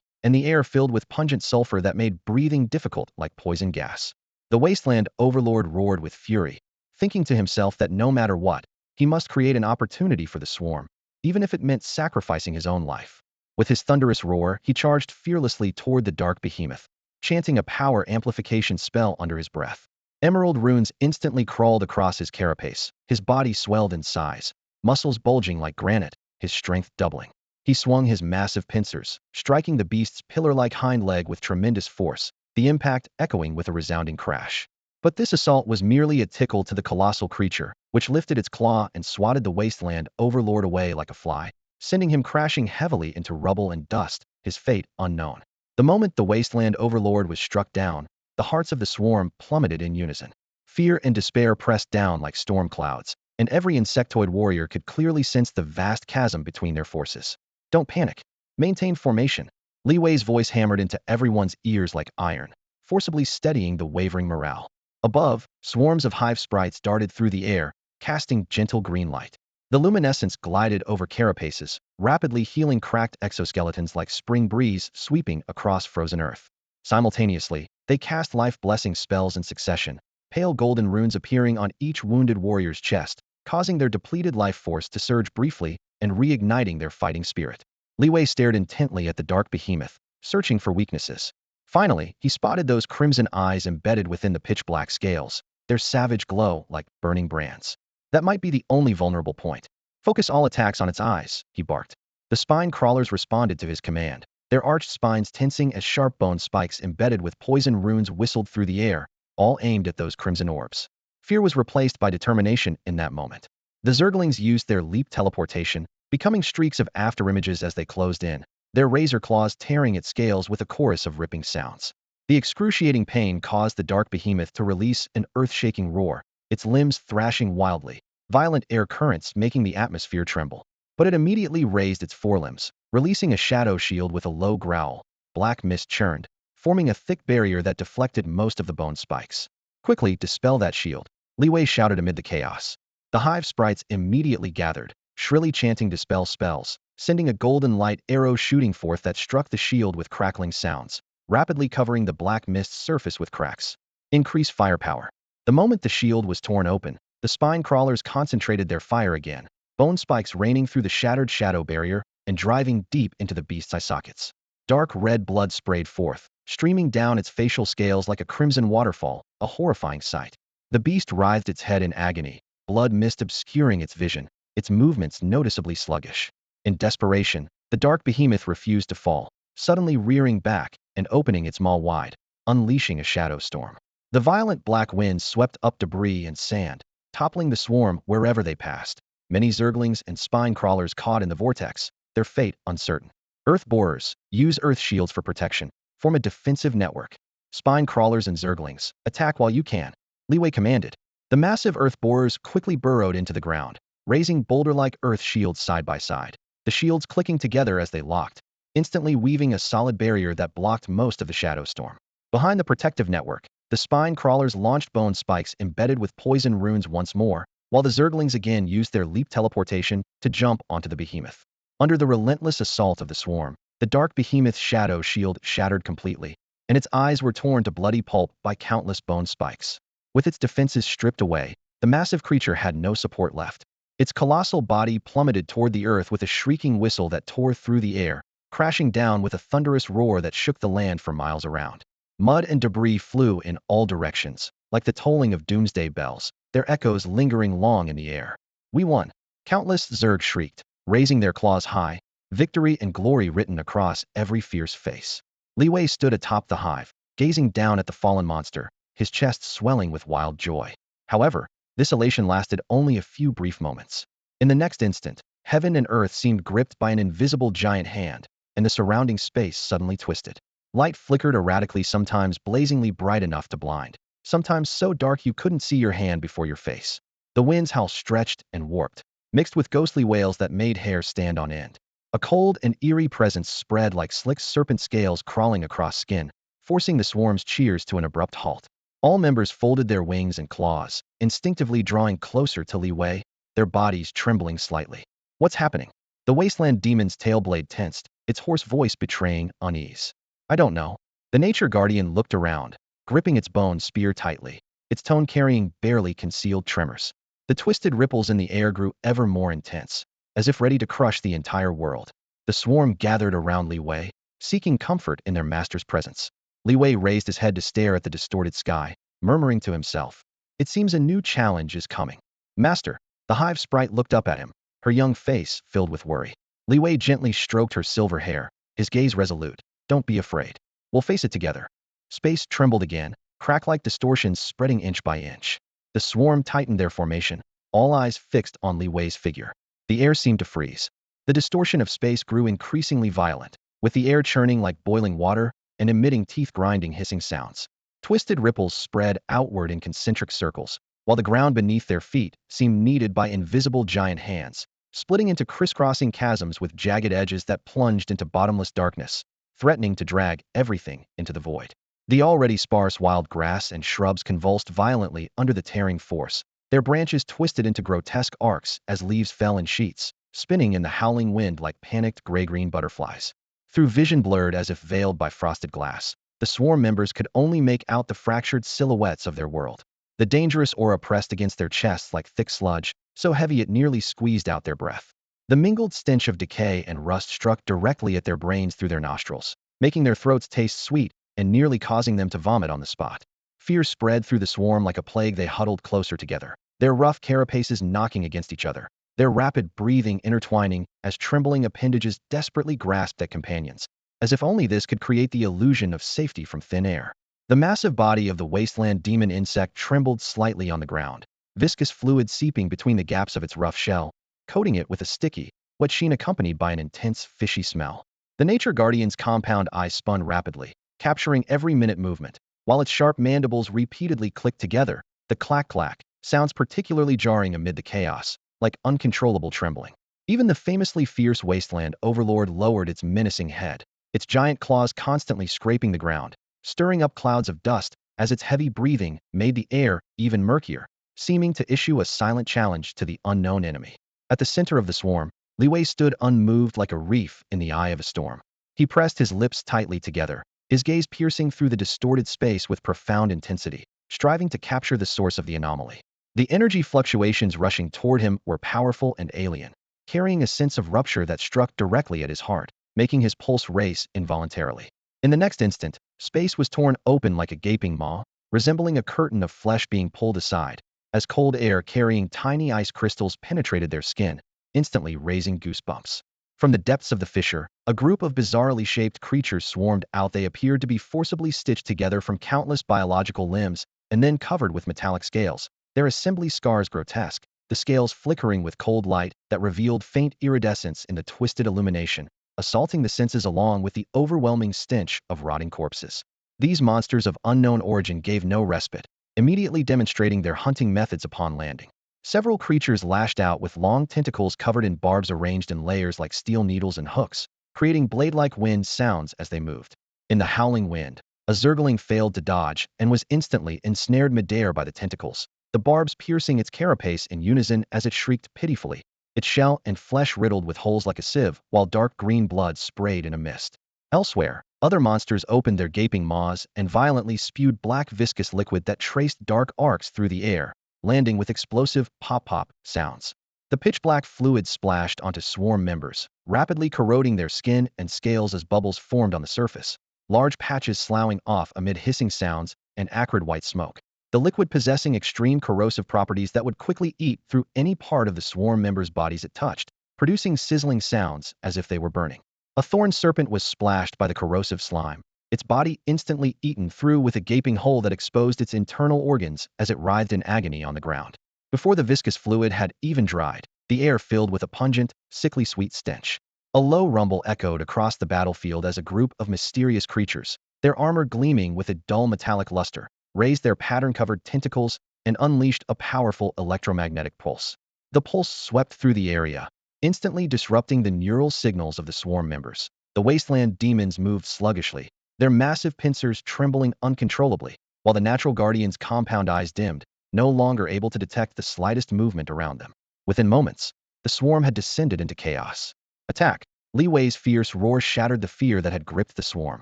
Speaker 1: and the air filled with pungent sulfur that made breathing difficult like poison gas. The Wasteland Overlord roared with fury, thinking to himself that no matter what, he must create an opportunity for the swarm, even if it meant sacrificing his own life. With his thunderous roar, he charged fearlessly toward the dark behemoth, chanting a power amplification spell under his breath. Emerald runes instantly crawled across his carapace, his body swelled in size, muscles bulging like granite, his strength doubling. He swung his massive pincers, striking the beast's pillar-like hind leg with tremendous force, the impact echoing with a resounding crash. But this assault was merely a tickle to the colossal creature, which lifted its claw and swatted the Wasteland Overlord away like a fly, sending him crashing heavily into rubble and dust, his fate unknown. The moment the Wasteland Overlord was struck down, the hearts of the swarm plummeted in unison. Fear and despair pressed down like storm clouds, and every insectoid warrior could clearly sense the vast chasm between their forces. "Don't panic. Maintain formation." Liwei's voice hammered into everyone's ears like iron, forcibly steadying the wavering morale. Above, swarms of hive sprites darted through the air, casting gentle green light. The luminescence glided over carapaces, rapidly healing cracked exoskeletons like spring breeze sweeping across frozen earth. Simultaneously, they cast life-blessing spells in succession, pale golden runes appearing on each wounded warrior's chest, causing their depleted life force to surge briefly and reigniting their fighting spirit. Liwei stared intently at the dark behemoth, searching for weaknesses. Finally, he spotted those crimson eyes embedded within the pitch-black scales, their savage glow like burning brands. That might be the only vulnerable point. "Focus all attacks on its eyes," he barked. The spine crawlers responded to his command, their arched spines tensing as sharp bone spikes embedded with poison runes whistled through the air, all aimed at those crimson orbs. Fear was replaced by determination in that moment. The Zerglings used their leap teleportation, becoming streaks of afterimages as they closed in, their razor claws tearing at scales with a chorus of ripping sounds. The excruciating pain caused the dark behemoth to release an earth-shaking roar, its limbs thrashing wildly, violent air currents making the atmosphere tremble. But it immediately raised its forelimbs, releasing a shadow shield with a low growl. Black mist churned, forming a thick barrier that deflected most of the bone spikes. "Quickly dispel that shield," Liwei shouted amid the chaos. The hive sprites immediately gathered, shrilly chanting dispel spells, sending a golden light arrow shooting forth that struck the shield with crackling sounds, rapidly covering the black mist's surface with cracks. Increase firepower. The moment the shield was torn open, the spine crawlers concentrated their fire again, bone spikes raining through the shattered shadow barrier and driving deep into the beast's eye sockets. Dark red blood sprayed forth, streaming down its facial scales like a crimson waterfall, a horrifying sight. The beast writhed its head in agony, blood mist obscuring its vision, its movements noticeably sluggish. In desperation, the dark behemoth refused to fall, suddenly rearing back and opening its maw wide, unleashing a shadow storm. The violent black winds swept up debris and sand, toppling the swarm wherever they passed. Many Zerglings and spine crawlers caught in the vortex, their fate uncertain. Earth borers, use earth shields for protection. Form a defensive network. Spine crawlers and Zerglings, attack while you can, Liwei commanded. The massive earth borers quickly burrowed into the ground, raising boulder-like earth shields side by side, the shields clicking together as they locked. instantly weaving a solid barrier that blocked most of the shadow storm. Behind the protective network, the spine crawlers launched bone spikes embedded with poison runes once more, while the Zerglings again used their leap teleportation to jump onto the behemoth. Under the relentless assault of the swarm, the dark behemoth's shadow shield shattered completely, and its eyes were torn to bloody pulp by countless bone spikes. With its defenses stripped away, the massive creature had no support left. Its colossal body plummeted toward the earth with a shrieking whistle that tore through the air, crashing down with a thunderous roar that shook the land for miles around. Mud and debris flew in all directions, like the tolling of doomsday bells, their echoes lingering long in the air. "We won!" Countless Zerg shrieked, raising their claws high, victory and glory written across every fierce face. Li Wei stood atop the hive, gazing down at the fallen monster, his chest swelling with wild joy. However, this elation lasted only a few brief moments. In the next instant, heaven and earth seemed gripped by an invisible giant hand, and the surrounding space suddenly twisted. Light flickered erratically, sometimes blazingly bright enough to blind, sometimes so dark you couldn't see your hand before your face. The wind's howl stretched and warped, mixed with ghostly wails that made hair stand on end. A cold and eerie presence spread like slick serpent scales crawling across skin, forcing the swarm's cheers to an abrupt halt. All members folded their wings and claws, instinctively drawing closer to Li Wei, their bodies trembling slightly. "What's happening?" The Wasteland demon's tailblade tensed, its hoarse voice betraying unease. "I don't know." The Nature Guardian looked around, gripping its bone spear tightly, its tone carrying barely concealed tremors. The twisted ripples in the air grew ever more intense, as if ready to crush the entire world. The swarm gathered around Li Wei, seeking comfort in their master's presence. Li Wei raised his head to stare at the distorted sky, murmuring to himself, "It seems a new challenge is coming." "Master." The hive sprite looked up at him, her young face filled with worry. Li Wei gently stroked her silver hair, his gaze resolute. "Don't be afraid. We'll face it together." Space trembled again, crack-like distortions spreading inch by inch. The swarm tightened their formation, all eyes fixed on Li Wei's figure. The air seemed to freeze. The distortion of space grew increasingly violent, with the air churning like boiling water and emitting teeth-grinding hissing sounds. Twisted ripples spread outward in concentric circles, while the ground beneath their feet seemed kneaded by invisible giant hands, splitting into crisscrossing chasms with jagged edges that plunged into bottomless darkness, threatening to drag everything into the void. The already sparse wild grass and shrubs convulsed violently under the tearing force, their branches twisted into grotesque arcs as leaves fell in sheets, spinning in the howling wind like panicked gray-green butterflies. Through vision blurred as if veiled by frosted glass, the swarm members could only make out the fractured silhouettes of their world. The dangerous aura pressed against their chests like thick sludge, so heavy it nearly squeezed out their breath. The mingled stench of decay and rust struck directly at their brains through their nostrils, making their throats taste sweet and nearly causing them to vomit on the spot. Fear spread through the swarm like a plague. They huddled closer together, their rough carapaces knocking against each other, their rapid breathing intertwining as trembling appendages desperately grasped at companions, as if only this could create the illusion of safety from thin air. The massive body of the Wasteland demon insect trembled slightly on the ground, viscous fluid seeping between the gaps of its rough shell, coating it with a sticky, wet sheen accompanied by an intense, fishy smell. The Nature Guardian's compound eyes spun rapidly, capturing every minute movement, while its sharp mandibles repeatedly clicked together, the clack-clack, sounds particularly jarring amid the chaos, like uncontrollable trembling. Even the famously fierce Wasteland overlord lowered its menacing head, its giant claws constantly scraping the ground, stirring up clouds of dust as its heavy breathing made the air even murkier, seeming to issue a silent challenge to the unknown enemy. At the center of the swarm, Li Wei stood unmoved like a reef in the eye of a storm. He pressed his lips tightly together, his gaze piercing through the distorted space with profound intensity, striving to capture the source of the anomaly. The energy fluctuations rushing toward him were powerful and alien, carrying a sense of rupture that struck directly at his heart, making his pulse race involuntarily. In the next instant, space was torn open like a gaping maw, resembling a curtain of flesh being pulled aside, as cold air carrying tiny ice crystals penetrated their skin, instantly raising goosebumps. From the depths of the fissure, a group of bizarrely shaped creatures swarmed out. They appeared to be forcibly stitched together from countless biological limbs and then covered with metallic scales, their assembly scars grotesque, the scales flickering with cold light that revealed faint iridescence in the twisted illumination, assaulting the senses along with the overwhelming stench of rotting corpses. These monsters of unknown origin gave no respite, immediately demonstrating their hunting methods upon landing. Several creatures lashed out with long tentacles covered in barbs arranged in layers like steel needles and hooks, creating blade-like wind sounds as they moved. In the howling wind, a Zergling failed to dodge and was instantly ensnared midair by the tentacles, the barbs piercing its carapace in unison as it shrieked pitifully, its shell and flesh riddled with holes like a sieve, while dark green blood sprayed in a mist. Elsewhere, other monsters opened their gaping maws and violently spewed black viscous liquid that traced dark arcs through the air, landing with explosive pop-pop sounds. The pitch-black fluid splashed onto swarm members, rapidly corroding their skin and scales as bubbles formed on the surface, large patches sloughing off amid hissing sounds and acrid white smoke. The liquid possessing extreme corrosive properties that would quickly eat through any part of the swarm members' bodies it touched, producing sizzling sounds as if they were burning. A thorn serpent was splashed by the corrosive slime, its body instantly eaten through with a gaping hole that exposed its internal organs as it writhed in agony on the ground. Before the viscous fluid had even dried, the air filled with a pungent, sickly sweet stench. A low rumble echoed across the battlefield as a group of mysterious creatures, their armor gleaming with a dull metallic luster, raised their pattern-covered tentacles and unleashed a powerful electromagnetic pulse. The pulse swept through the area, instantly disrupting the neural signals of the swarm members. The Wasteland demons moved sluggishly, their massive pincers trembling uncontrollably, while the natural guardians' compound eyes dimmed, no longer able to detect the slightest movement around them. Within moments, the swarm had descended into chaos. Attack! Li Wei's fierce roar shattered the fear that had gripped the swarm.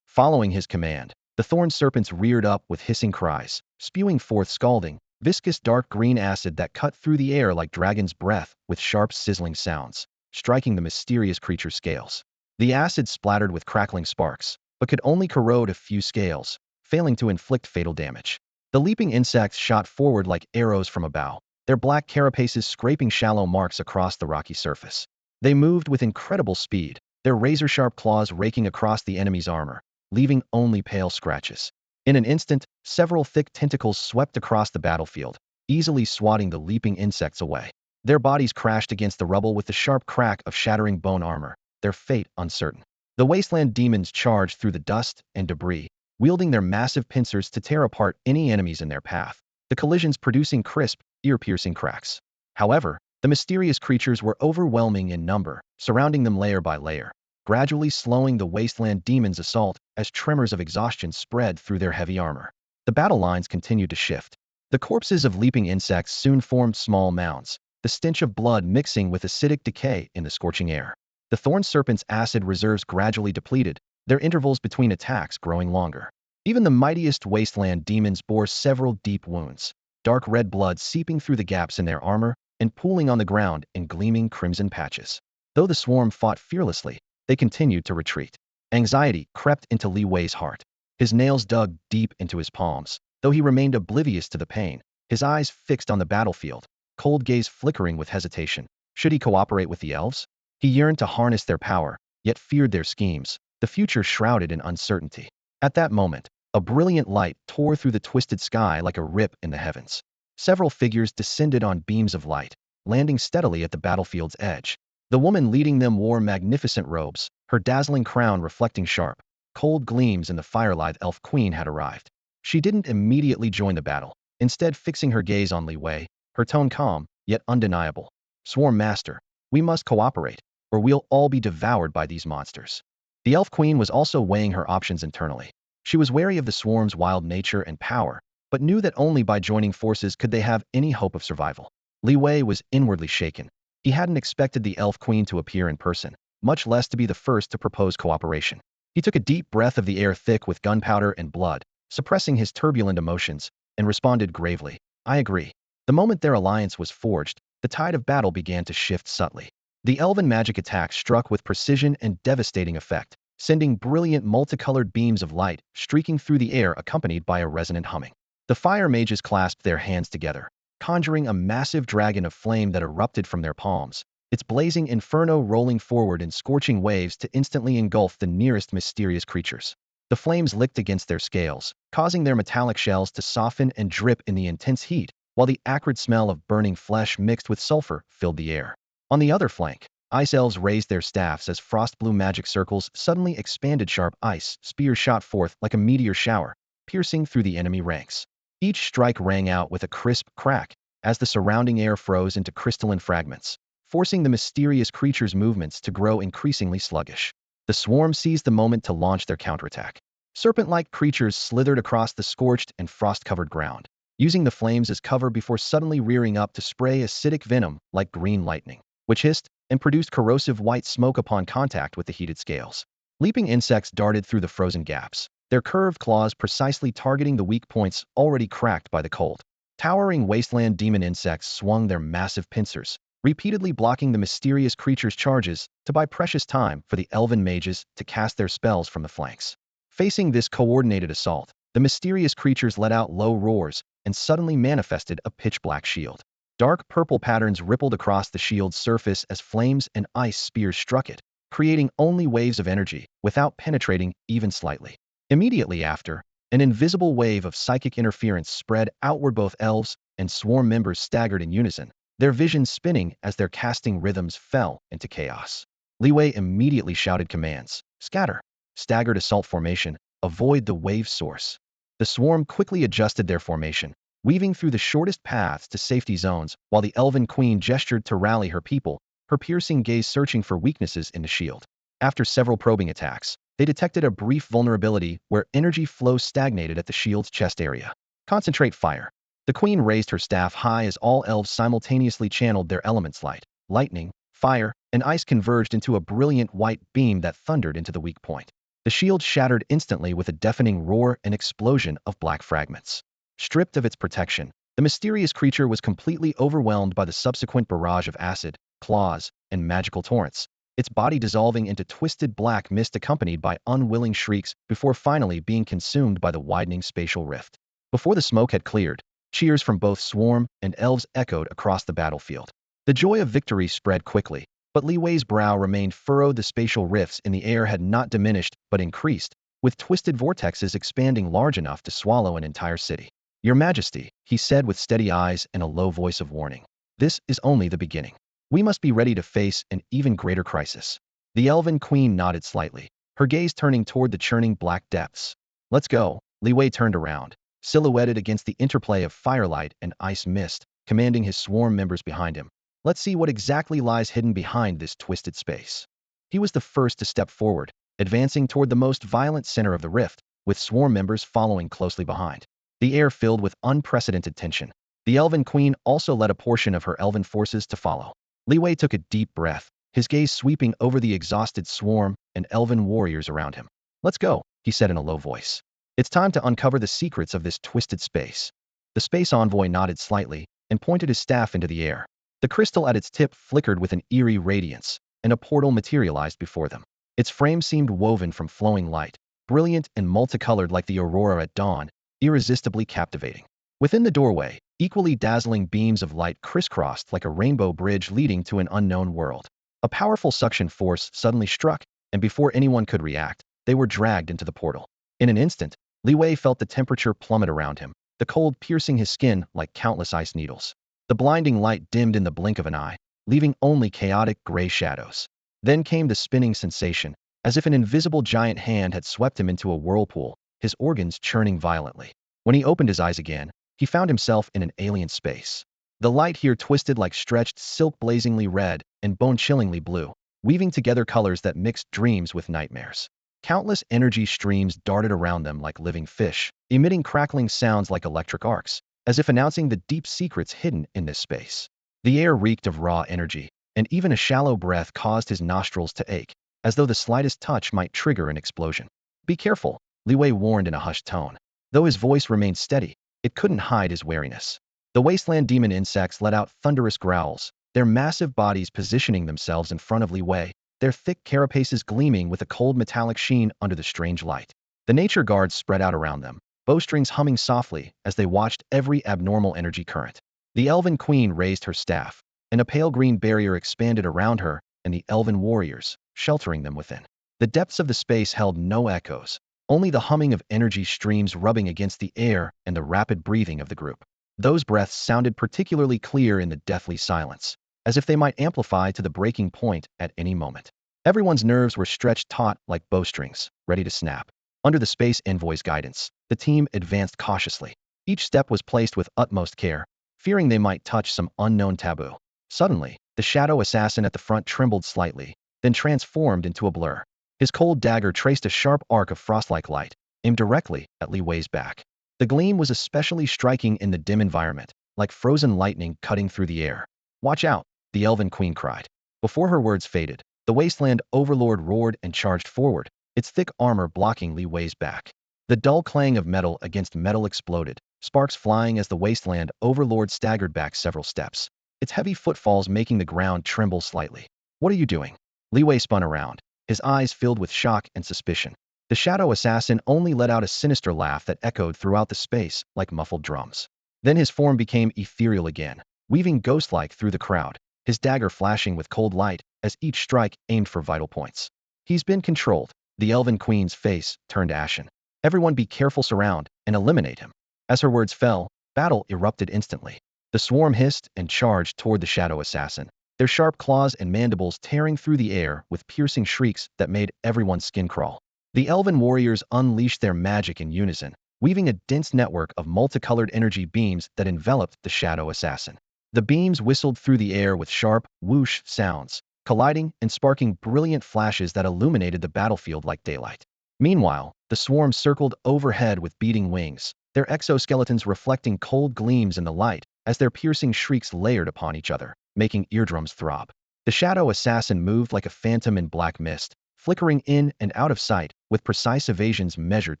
Speaker 1: Following his command, the thorn serpents reared up with hissing cries, spewing forth scalding, viscous dark green acid that cut through the air like dragon's breath with sharp sizzling sounds, striking the mysterious creature's scales. The acid splattered with crackling sparks, but could only corrode a few scales, failing to inflict fatal damage. The leaping insects shot forward like arrows from a bow, their black carapaces scraping shallow marks across the rocky surface. They moved with incredible speed, their razor-sharp claws raking across the enemy's armor, leaving only pale scratches. In an instant, several thick tentacles swept across the battlefield, easily swatting the leaping insects away. Their bodies crashed against the rubble with the sharp crack of shattering bone armor, their fate uncertain. The Wasteland demons charged through the dust and debris, wielding their massive pincers to tear apart any enemies in their path, the collisions producing crisp, ear-piercing cracks. However, the mysterious creatures were overwhelming in number, surrounding them layer by layer, gradually slowing the Wasteland demons' assault as tremors of exhaustion spread through their heavy armor. The battle lines continued to shift. The corpses of leaping insects soon formed small mounds, the stench of blood mixing with acidic decay in the scorching air. The thorn serpent's acid reserves gradually depleted, their intervals between attacks growing longer. Even the mightiest Wasteland demons bore several deep wounds, dark red blood seeping through the gaps in their armor and pooling on the ground in gleaming crimson patches. Though the swarm fought fearlessly, they continued to retreat. Anxiety crept into Li Wei's heart. His nails dug deep into his palms, though he remained oblivious to the pain, his eyes fixed on the battlefield, cold gaze flickering with hesitation. Should he cooperate with the elves? He yearned to harness their power, yet feared their schemes, the future shrouded in uncertainty. At that moment, a brilliant light tore through the twisted sky like a rip in the heavens. Several figures descended on beams of light, landing steadily at the battlefield's edge. The woman leading them wore magnificent robes, her dazzling crown reflecting sharp, cold gleams in the firelight. Elf Queen had arrived. She didn't immediately join the battle, instead fixing her gaze on Li Wei, her tone calm, yet undeniable. Swarm Master, we must cooperate, or we'll all be devoured by these monsters. The Elf Queen was also weighing her options internally. She was wary of the swarm's wild nature and power, but knew that only by joining forces could they have any hope of survival. Li Wei was inwardly shaken. He hadn't expected the Elf Queen to appear in person, much less to be the first to propose cooperation. He took a deep breath of the air thick with gunpowder and blood, suppressing his turbulent emotions, and responded gravely, I agree. The moment their alliance was forged, the tide of battle began to shift subtly. The elven magic attack struck with precision and devastating effect, sending brilliant multicolored beams of light streaking through the air accompanied by a resonant humming. The fire mages clasped their hands together, conjuring a massive dragon of flame that erupted from their palms, its blazing inferno rolling forward in scorching waves to instantly engulf the nearest mysterious creatures. The flames licked against their scales, causing their metallic shells to soften and drip in the intense heat, while the acrid smell of burning flesh mixed with sulfur filled the air. On the other flank, ice elves raised their staffs as frost blue magic circles suddenly expanded. Sharp ice spears shot forth like a meteor shower, piercing through the enemy ranks. Each strike rang out with a crisp crack as the surrounding air froze into crystalline fragments, forcing the mysterious creature's movements to grow increasingly sluggish. The swarm seized the moment to launch their counterattack. Serpent-like creatures slithered across the scorched and frost-covered ground, using the flames as cover before suddenly rearing up to spray acidic venom like green lightning, which hissed and produced corrosive white smoke upon contact with the heated scales. Leaping insects darted through the frozen gaps, their curved claws precisely targeting the weak points already cracked by the cold. Towering wasteland demon insects swung their massive pincers, repeatedly blocking the mysterious creature's charges to buy precious time for the elven mages to cast their spells from the flanks. Facing this coordinated assault, the mysterious creatures let out low roars and suddenly manifested a pitch-black shield. Dark purple patterns rippled across the shield's surface as flames and ice spears struck it, creating only waves of energy without penetrating even slightly. Immediately after, an invisible wave of psychic interference spread outward. Both elves and swarm members staggered in unison, their visions spinning as their casting rhythms fell into chaos. Li Wei immediately shouted commands: scatter, staggered assault formation, avoid the wave source. The swarm quickly adjusted their formation, weaving through the shortest paths to safety zones, while the elven queen gestured to rally her people, her piercing gaze searching for weaknesses in the shield. After several probing attacks, they detected a brief vulnerability where energy flow stagnated at the shield's chest area. Concentrate fire. The queen raised her staff high as all elves simultaneously channeled their elements: light, lightning, fire, and ice converged into a brilliant white beam that thundered into the weak point. The shield shattered instantly with a deafening roar and explosion of black fragments. Stripped of its protection, the mysterious creature was completely overwhelmed by the subsequent barrage of acid, claws, and magical torrents, its body dissolving into twisted black mist accompanied by unwilling shrieks before finally being consumed by the widening spatial rift. Before the smoke had cleared, cheers from both swarm and elves echoed across the battlefield. The joy of victory spread quickly, but Li Wei's brow remained furrowed. The spatial rifts in the air had not diminished but increased, with twisted vortexes expanding large enough to swallow an entire city. Your Majesty, he said with steady eyes and a low voice of warning. This is only the beginning. We must be ready to face an even greater crisis. The elven queen nodded slightly, her gaze turning toward the churning black depths. Let's go. Li Wei turned around, silhouetted against the interplay of firelight and ice mist, commanding his swarm members behind him. Let's see what exactly lies hidden behind this twisted space. He was the first to step forward, advancing toward the most violent center of the rift, with swarm members following closely behind. The air filled with unprecedented tension. The elven queen also led a portion of her elven forces to follow. Li Wei took a deep breath, his gaze sweeping over the exhausted swarm and elven warriors around him. Let's go, he said in a low voice. It's time to uncover the secrets of this twisted space. The space envoy nodded slightly and pointed his staff into the air. The crystal at its tip flickered with an eerie radiance, and a portal materialized before them. Its frame seemed woven from flowing light, brilliant and multicolored like the aurora at dawn, irresistibly captivating. Within the doorway, equally dazzling beams of light crisscrossed like a rainbow bridge leading to an unknown world. A powerful suction force suddenly struck, and before anyone could react, they were dragged into the portal. In an instant, Li Wei felt the temperature plummet around him, the cold piercing his skin like countless ice needles. The blinding light dimmed in the blink of an eye, leaving only chaotic gray shadows. Then came the spinning sensation, as if an invisible giant hand had swept him into a whirlpool, his organs churning violently. When he opened his eyes again, he found himself in an alien space. The light here twisted like stretched silk, blazingly red and bone-chillingly blue, weaving together colors that mixed dreams with nightmares. Countless energy streams darted around them like living fish, emitting crackling sounds like electric arcs, as if announcing the deep secrets hidden in this space. The air reeked of raw energy, and even a shallow breath caused his nostrils to ache, as though the slightest touch might trigger an explosion. Be careful, Li Wei warned in a hushed tone. Though his voice remained steady, it couldn't hide his wariness. The wasteland demon insects let out thunderous growls, their massive bodies positioning themselves in front of Li Wei, their thick carapaces gleaming with a cold metallic sheen under the strange light. The nature guards spread out around them, bowstrings humming softly as they watched every abnormal energy current. The elven queen raised her staff, and a pale green barrier expanded around her and the elven warriors, sheltering them within. The depths of the space held no echoes, only the humming of energy streams rubbing against the air and the rapid breathing of the group. Those breaths sounded particularly clear in the deathly silence, as if they might amplify to the breaking point at any moment. Everyone's nerves were stretched taut like bowstrings, ready to snap. Under the space envoy's guidance, the team advanced cautiously. Each step was placed with utmost care, fearing they might touch some unknown taboo. Suddenly, the shadow assassin at the front trembled slightly, then transformed into a blur. His cold dagger traced a sharp arc of frost-like light, aimed directly at Li Wei's back. The gleam was especially striking in the dim environment, like frozen lightning cutting through the air. "Watch out," the Elven Queen cried. Before her words faded, the Wasteland Overlord roared and charged forward, its thick armor blocking Li Wei's back. The dull clang of metal against metal exploded, sparks flying as the Wasteland Overlord staggered back several steps, its heavy footfalls making the ground tremble slightly. "What are you doing?" Li Wei spun around, his eyes filled with shock and suspicion. The shadow assassin only let out a sinister laugh that echoed throughout the space like muffled drums. Then his form became ethereal again, weaving ghost-like through the crowd, his dagger flashing with cold light as each strike aimed for vital points. "He's been controlled." The Elven Queen's face turned ashen. "Everyone be careful, surround and eliminate him." As her words fell, battle erupted instantly. The swarm hissed and charged toward the shadow assassin, their sharp claws and mandibles tearing through the air with piercing shrieks that made everyone's skin crawl. The Elven warriors unleashed their magic in unison, weaving a dense network of multicolored energy beams that enveloped the shadow assassin. The beams whistled through the air with sharp, whoosh sounds, colliding and sparking brilliant flashes that illuminated the battlefield like daylight. Meanwhile, the swarm circled overhead with beating wings, their exoskeletons reflecting cold gleams in the light as their piercing shrieks layered upon each other, making eardrums throb. The shadow assassin moved like a phantom in black mist, flickering in and out of sight with precise evasions measured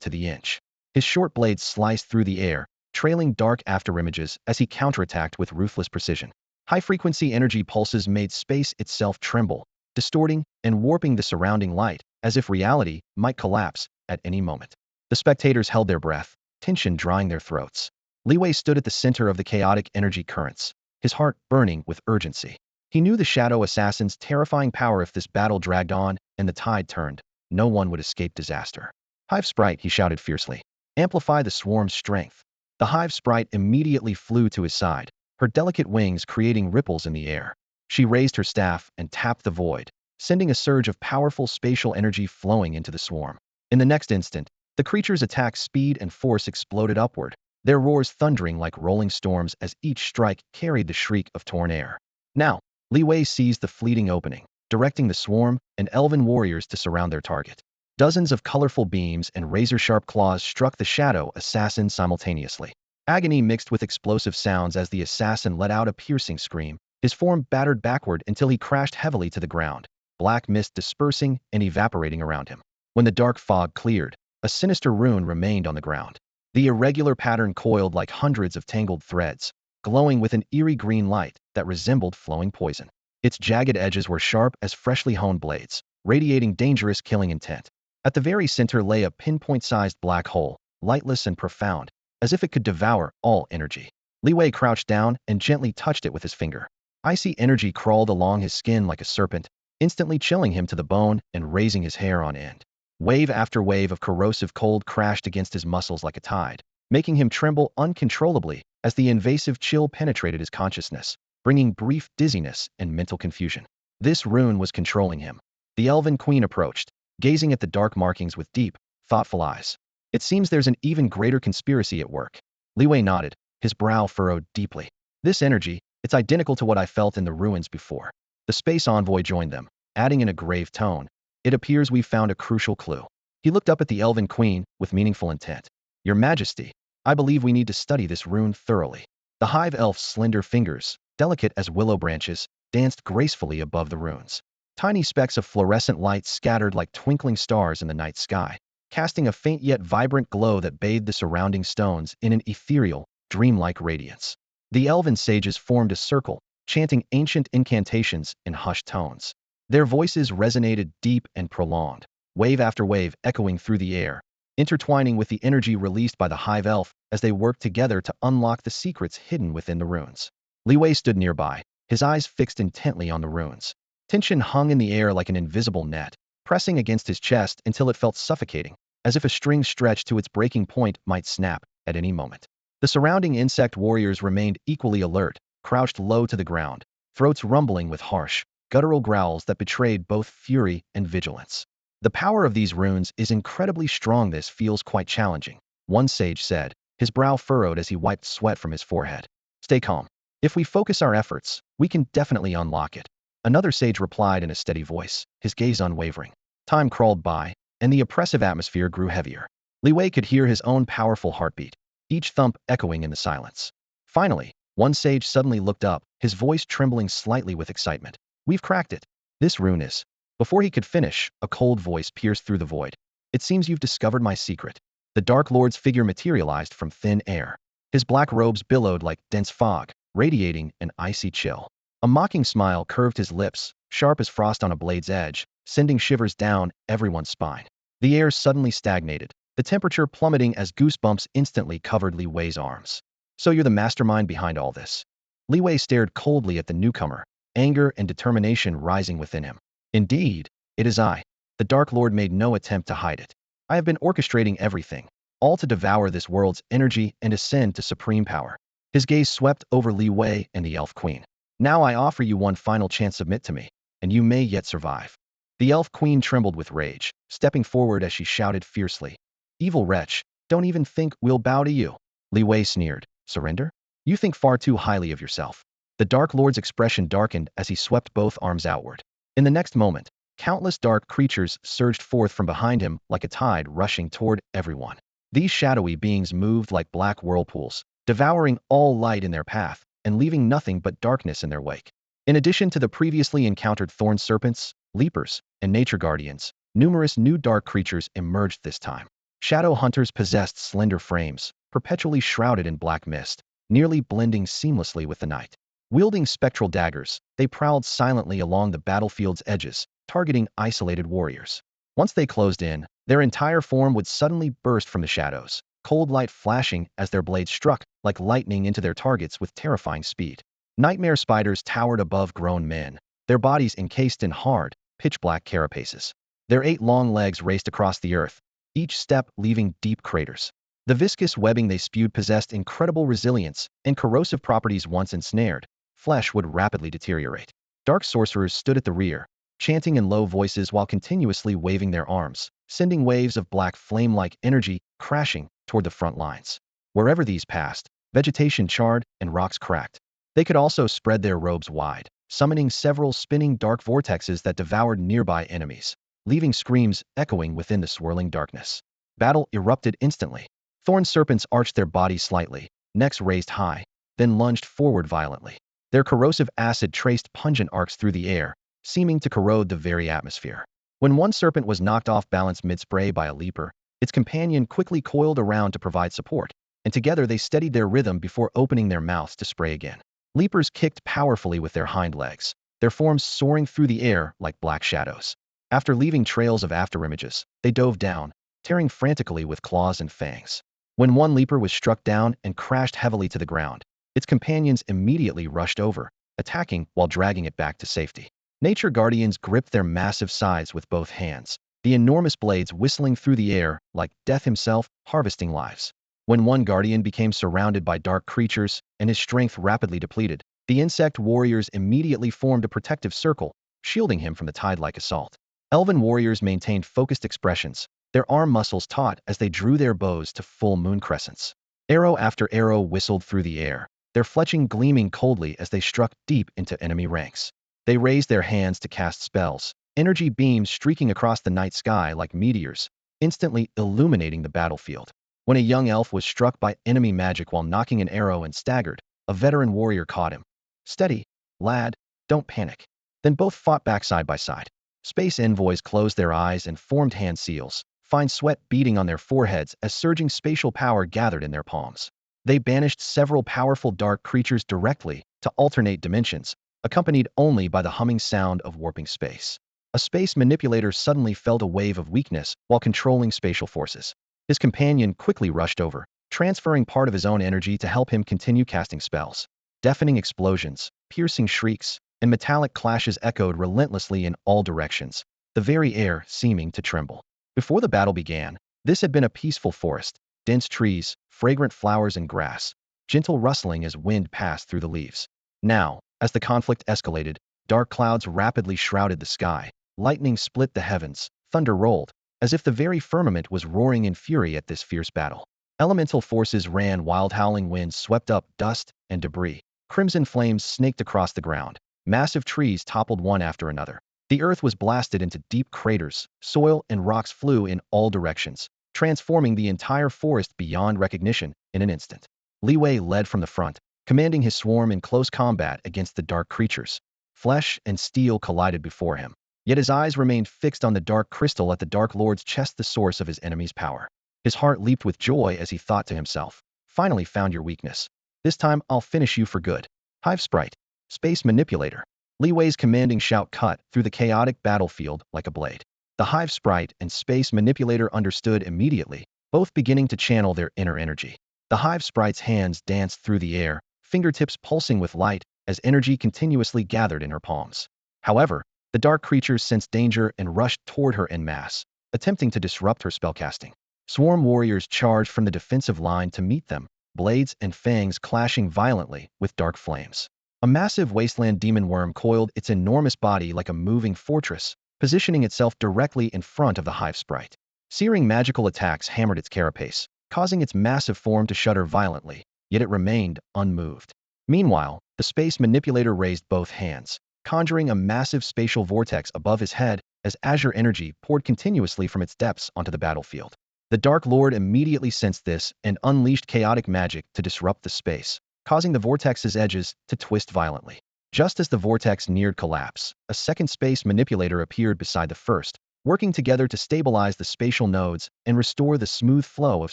Speaker 1: to the inch. His short blades sliced through the air, trailing dark afterimages as he counterattacked with ruthless precision. High-frequency energy pulses made space itself tremble, distorting and warping the surrounding light as if reality might collapse at any moment. The spectators held their breath, tension drying their throats. Li Wei stood at the center of the chaotic energy currents, his heart burning with urgency. He knew the shadow assassin's terrifying power. If this battle dragged on and the tide turned, no one would escape disaster. "Hive Sprite," he shouted fiercely. "Amplify the swarm's strength." The Hive Sprite immediately flew to his side, her delicate wings creating ripples in the air. She raised her staff and tapped the void, sending a surge of powerful spatial energy flowing into the swarm. In the next instant, the creature's attack speed and force exploded upward, their roars thundering like rolling storms as each strike carried the shriek of torn air. Now, Li Wei seized the fleeting opening, directing the swarm and elven warriors to surround their target. Dozens of colorful beams and razor-sharp claws struck the shadow assassin simultaneously. Agony mixed with explosive sounds as the assassin let out a piercing scream, his form battered backward until he crashed heavily to the ground, black mist dispersing and evaporating around him. When the dark fog cleared, a sinister rune remained on the ground. The irregular pattern coiled like hundreds of tangled threads, glowing with an eerie green light that resembled flowing poison. Its jagged edges were sharp as freshly honed blades, radiating dangerous killing intent. At the very center lay a pinpoint-sized black hole, lightless and profound, as if it could devour all energy. Li Wei crouched down and gently touched it with his finger. Icy energy crawled along his skin like a serpent, instantly chilling him to the bone and raising his hair on end. Wave after wave of corrosive cold crashed against his muscles like a tide, making him tremble uncontrollably as the invasive chill penetrated his consciousness, bringing brief dizziness and mental confusion. This rune was controlling him. The Elven Queen approached, gazing at the dark markings with deep, thoughtful eyes. "It seems there's an even greater conspiracy at work." Li Wei nodded, his brow furrowed deeply. "This energy, it's identical to what I felt in the ruins before." The space envoy joined them, adding in a grave tone, "It appears we've found a crucial clue." He looked up at the Elven Queen with meaningful intent. "Your Majesty, I believe we need to study this rune thoroughly." The Hive Elf's slender fingers, delicate as willow branches, danced gracefully above the runes. Tiny specks of fluorescent light scattered like twinkling stars in the night sky, casting a faint yet vibrant glow that bathed the surrounding stones in an ethereal, dreamlike radiance. The elven sages formed a circle, chanting ancient incantations in hushed tones. Their voices resonated deep and prolonged, wave after wave echoing through the air, intertwining with the energy released by the Hive Elf as they worked together to unlock the secrets hidden within the runes. Li Wei stood nearby, his eyes fixed intently on the runes. Tension hung in the air like an invisible net, pressing against his chest until it felt suffocating, as if a string stretched to its breaking point might snap at any moment. The surrounding insect warriors remained equally alert, crouched low to the ground, throats rumbling with harsh, guttural growls that betrayed both fury and vigilance. "The power of these runes is incredibly strong. This feels quite challenging," one sage said, his brow furrowed as he wiped sweat from his forehead. "Stay calm. If we focus our efforts, we can definitely unlock it," another sage replied in a steady voice, his gaze unwavering. Time crawled by, and the oppressive atmosphere grew heavier. Li Wei could hear his own powerful heartbeat, each thump echoing in the silence. Finally, one sage suddenly looked up, his voice trembling slightly with excitement. We've cracked it. This rune is. Before he could finish, a cold voice pierced through the void. It seems you've discovered my secret. The Dark Lord's figure materialized from thin air. His black robes billowed like dense fog, radiating an icy chill. A mocking smile curved his lips, sharp as frost on a blade's edge, sending shivers down everyone's spine. The air suddenly stagnated, the temperature plummeting as goosebumps instantly covered Li Wei's arms. So you're the mastermind behind all this? Li Wei stared coldly at the newcomer, anger and determination rising within him. Indeed, it is I. The Dark Lord made no attempt to hide it. I have been orchestrating everything, all to devour this world's energy and ascend to supreme power. His gaze swept over Li Wei and the Elf Queen. Now I offer you one final chance. Submit to me, and you may yet survive. The Elf Queen trembled with rage, stepping forward as she shouted fiercely. Evil wretch, don't even think we'll bow to you. Li Wei sneered. Surrender? You think far too highly of yourself. The Dark Lord's expression darkened as he swept both arms outward. In the next moment, countless dark creatures surged forth from behind him like a tide rushing toward everyone. These shadowy beings moved like black whirlpools, devouring all light in their path and leaving nothing but darkness in their wake. In addition to the previously encountered thorn serpents, leapers, and nature guardians, numerous new dark creatures emerged this time. Shadow hunters possessed slender frames, perpetually shrouded in black mist, nearly blending seamlessly with the night. Wielding spectral daggers, they prowled silently along the battlefield's edges, targeting isolated warriors. Once they closed in, their entire form would suddenly burst from the shadows, cold light flashing as their blades struck like lightning into their targets with terrifying speed. Nightmare spiders towered above grown men, their bodies encased in hard, pitch-black carapaces. Their 8 long legs raced across the earth, each step leaving deep craters. The viscous webbing they spewed possessed incredible resilience and corrosive properties. Once ensnared, flesh would rapidly deteriorate. Dark sorcerers stood at the rear, chanting in low voices while continuously waving their arms, sending waves of black flame-like energy crashing toward the front lines. Wherever these passed, vegetation charred and rocks cracked. They could also spread their robes wide, summoning several spinning dark vortexes that devoured nearby enemies, leaving screams echoing within the swirling darkness. Battle erupted instantly. Thorn serpents arched their bodies slightly, necks raised high, then lunged forward violently. Their corrosive acid traced pungent arcs through the air, seeming to corrode the very atmosphere. When one serpent was knocked off balance mid-spray by a leaper, its companion quickly coiled around to provide support, and together they steadied their rhythm before opening their mouths to spray again. Leapers kicked powerfully with their hind legs, their forms soaring through the air like black shadows. After leaving trails of afterimages, they dove down, tearing frantically with claws and fangs. When one leaper was struck down and crashed heavily to the ground, its companions immediately rushed over, attacking while dragging it back to safety. Nature guardians gripped their massive scythes with both hands, the enormous blades whistling through the air like death himself, harvesting lives. When one guardian became surrounded by dark creatures and his strength rapidly depleted, the insect warriors immediately formed a protective circle, shielding him from the tide-like assault. Elven warriors maintained focused expressions, their arm muscles taut as they drew their bows to full moon crescents. Arrow after arrow whistled through the air, their fletching gleaming coldly as they struck deep into enemy ranks. They raised their hands to cast spells, energy beams streaking across the night sky like meteors, instantly illuminating the battlefield. When a young elf was struck by enemy magic while knocking an arrow and staggered, a veteran warrior caught him. Steady, lad, don't panic. Then both fought back side by side. Space envoys closed their eyes and formed hand seals, fine sweat beading on their foreheads as surging spatial power gathered in their palms. They banished several powerful dark creatures directly to alternate dimensions, accompanied only by the humming sound of warping space. A space manipulator suddenly felt a wave of weakness while controlling spatial forces. His companion quickly rushed over, transferring part of his own energy to help him continue casting spells. Deafening explosions, piercing shrieks, and metallic clashes echoed relentlessly in all directions, the very air seeming to tremble. Before the battle began, this had been a peaceful forest, dense trees, fragrant flowers and grass, gentle rustling as wind passed through the leaves. Now, as the conflict escalated, dark clouds rapidly shrouded the sky, lightning split the heavens, thunder rolled, as if the very firmament was roaring in fury at this fierce battle. Elemental forces ran wild, howling winds swept up dust and debris. Crimson flames snaked across the ground. Massive trees toppled one after another. The earth was blasted into deep craters, soil and rocks flew in all directions, transforming the entire forest beyond recognition in an instant. Li Wei led from the front, commanding his swarm in close combat against the dark creatures. Flesh and steel collided before him, yet his eyes remained fixed on the dark crystal at the Dark Lord's chest, the source of his enemy's power. His heart leaped with joy as he thought to himself, "Finally found your weakness. This time I'll finish you for good." Hive Sprite, Space Manipulator. Li Wei's commanding shout cut through the chaotic battlefield like a blade. The Hive Sprite and Space Manipulator understood immediately, both beginning to channel their inner energy. The Hive Sprite's hands danced through the air, fingertips pulsing with light as energy continuously gathered in her palms. However, the dark creatures sensed danger and rushed toward her en masse, attempting to disrupt her spellcasting. Swarm warriors charged from the defensive line to meet them, blades and fangs clashing violently with dark flames. A massive wasteland demon worm coiled its enormous body like a moving fortress, positioning itself directly in front of the Hive Sprite. Searing magical attacks hammered its carapace, causing its massive form to shudder violently, yet it remained unmoved. Meanwhile, the Space Manipulator raised both hands, conjuring a massive spatial vortex above his head as azure energy poured continuously from its depths onto the battlefield. The Dark Lord immediately sensed this and unleashed chaotic magic to disrupt the space, causing the vortex's edges to twist violently. Just as the vortex neared collapse, a second Space Manipulator appeared beside the first, working together to stabilize the spatial nodes and restore the smooth flow of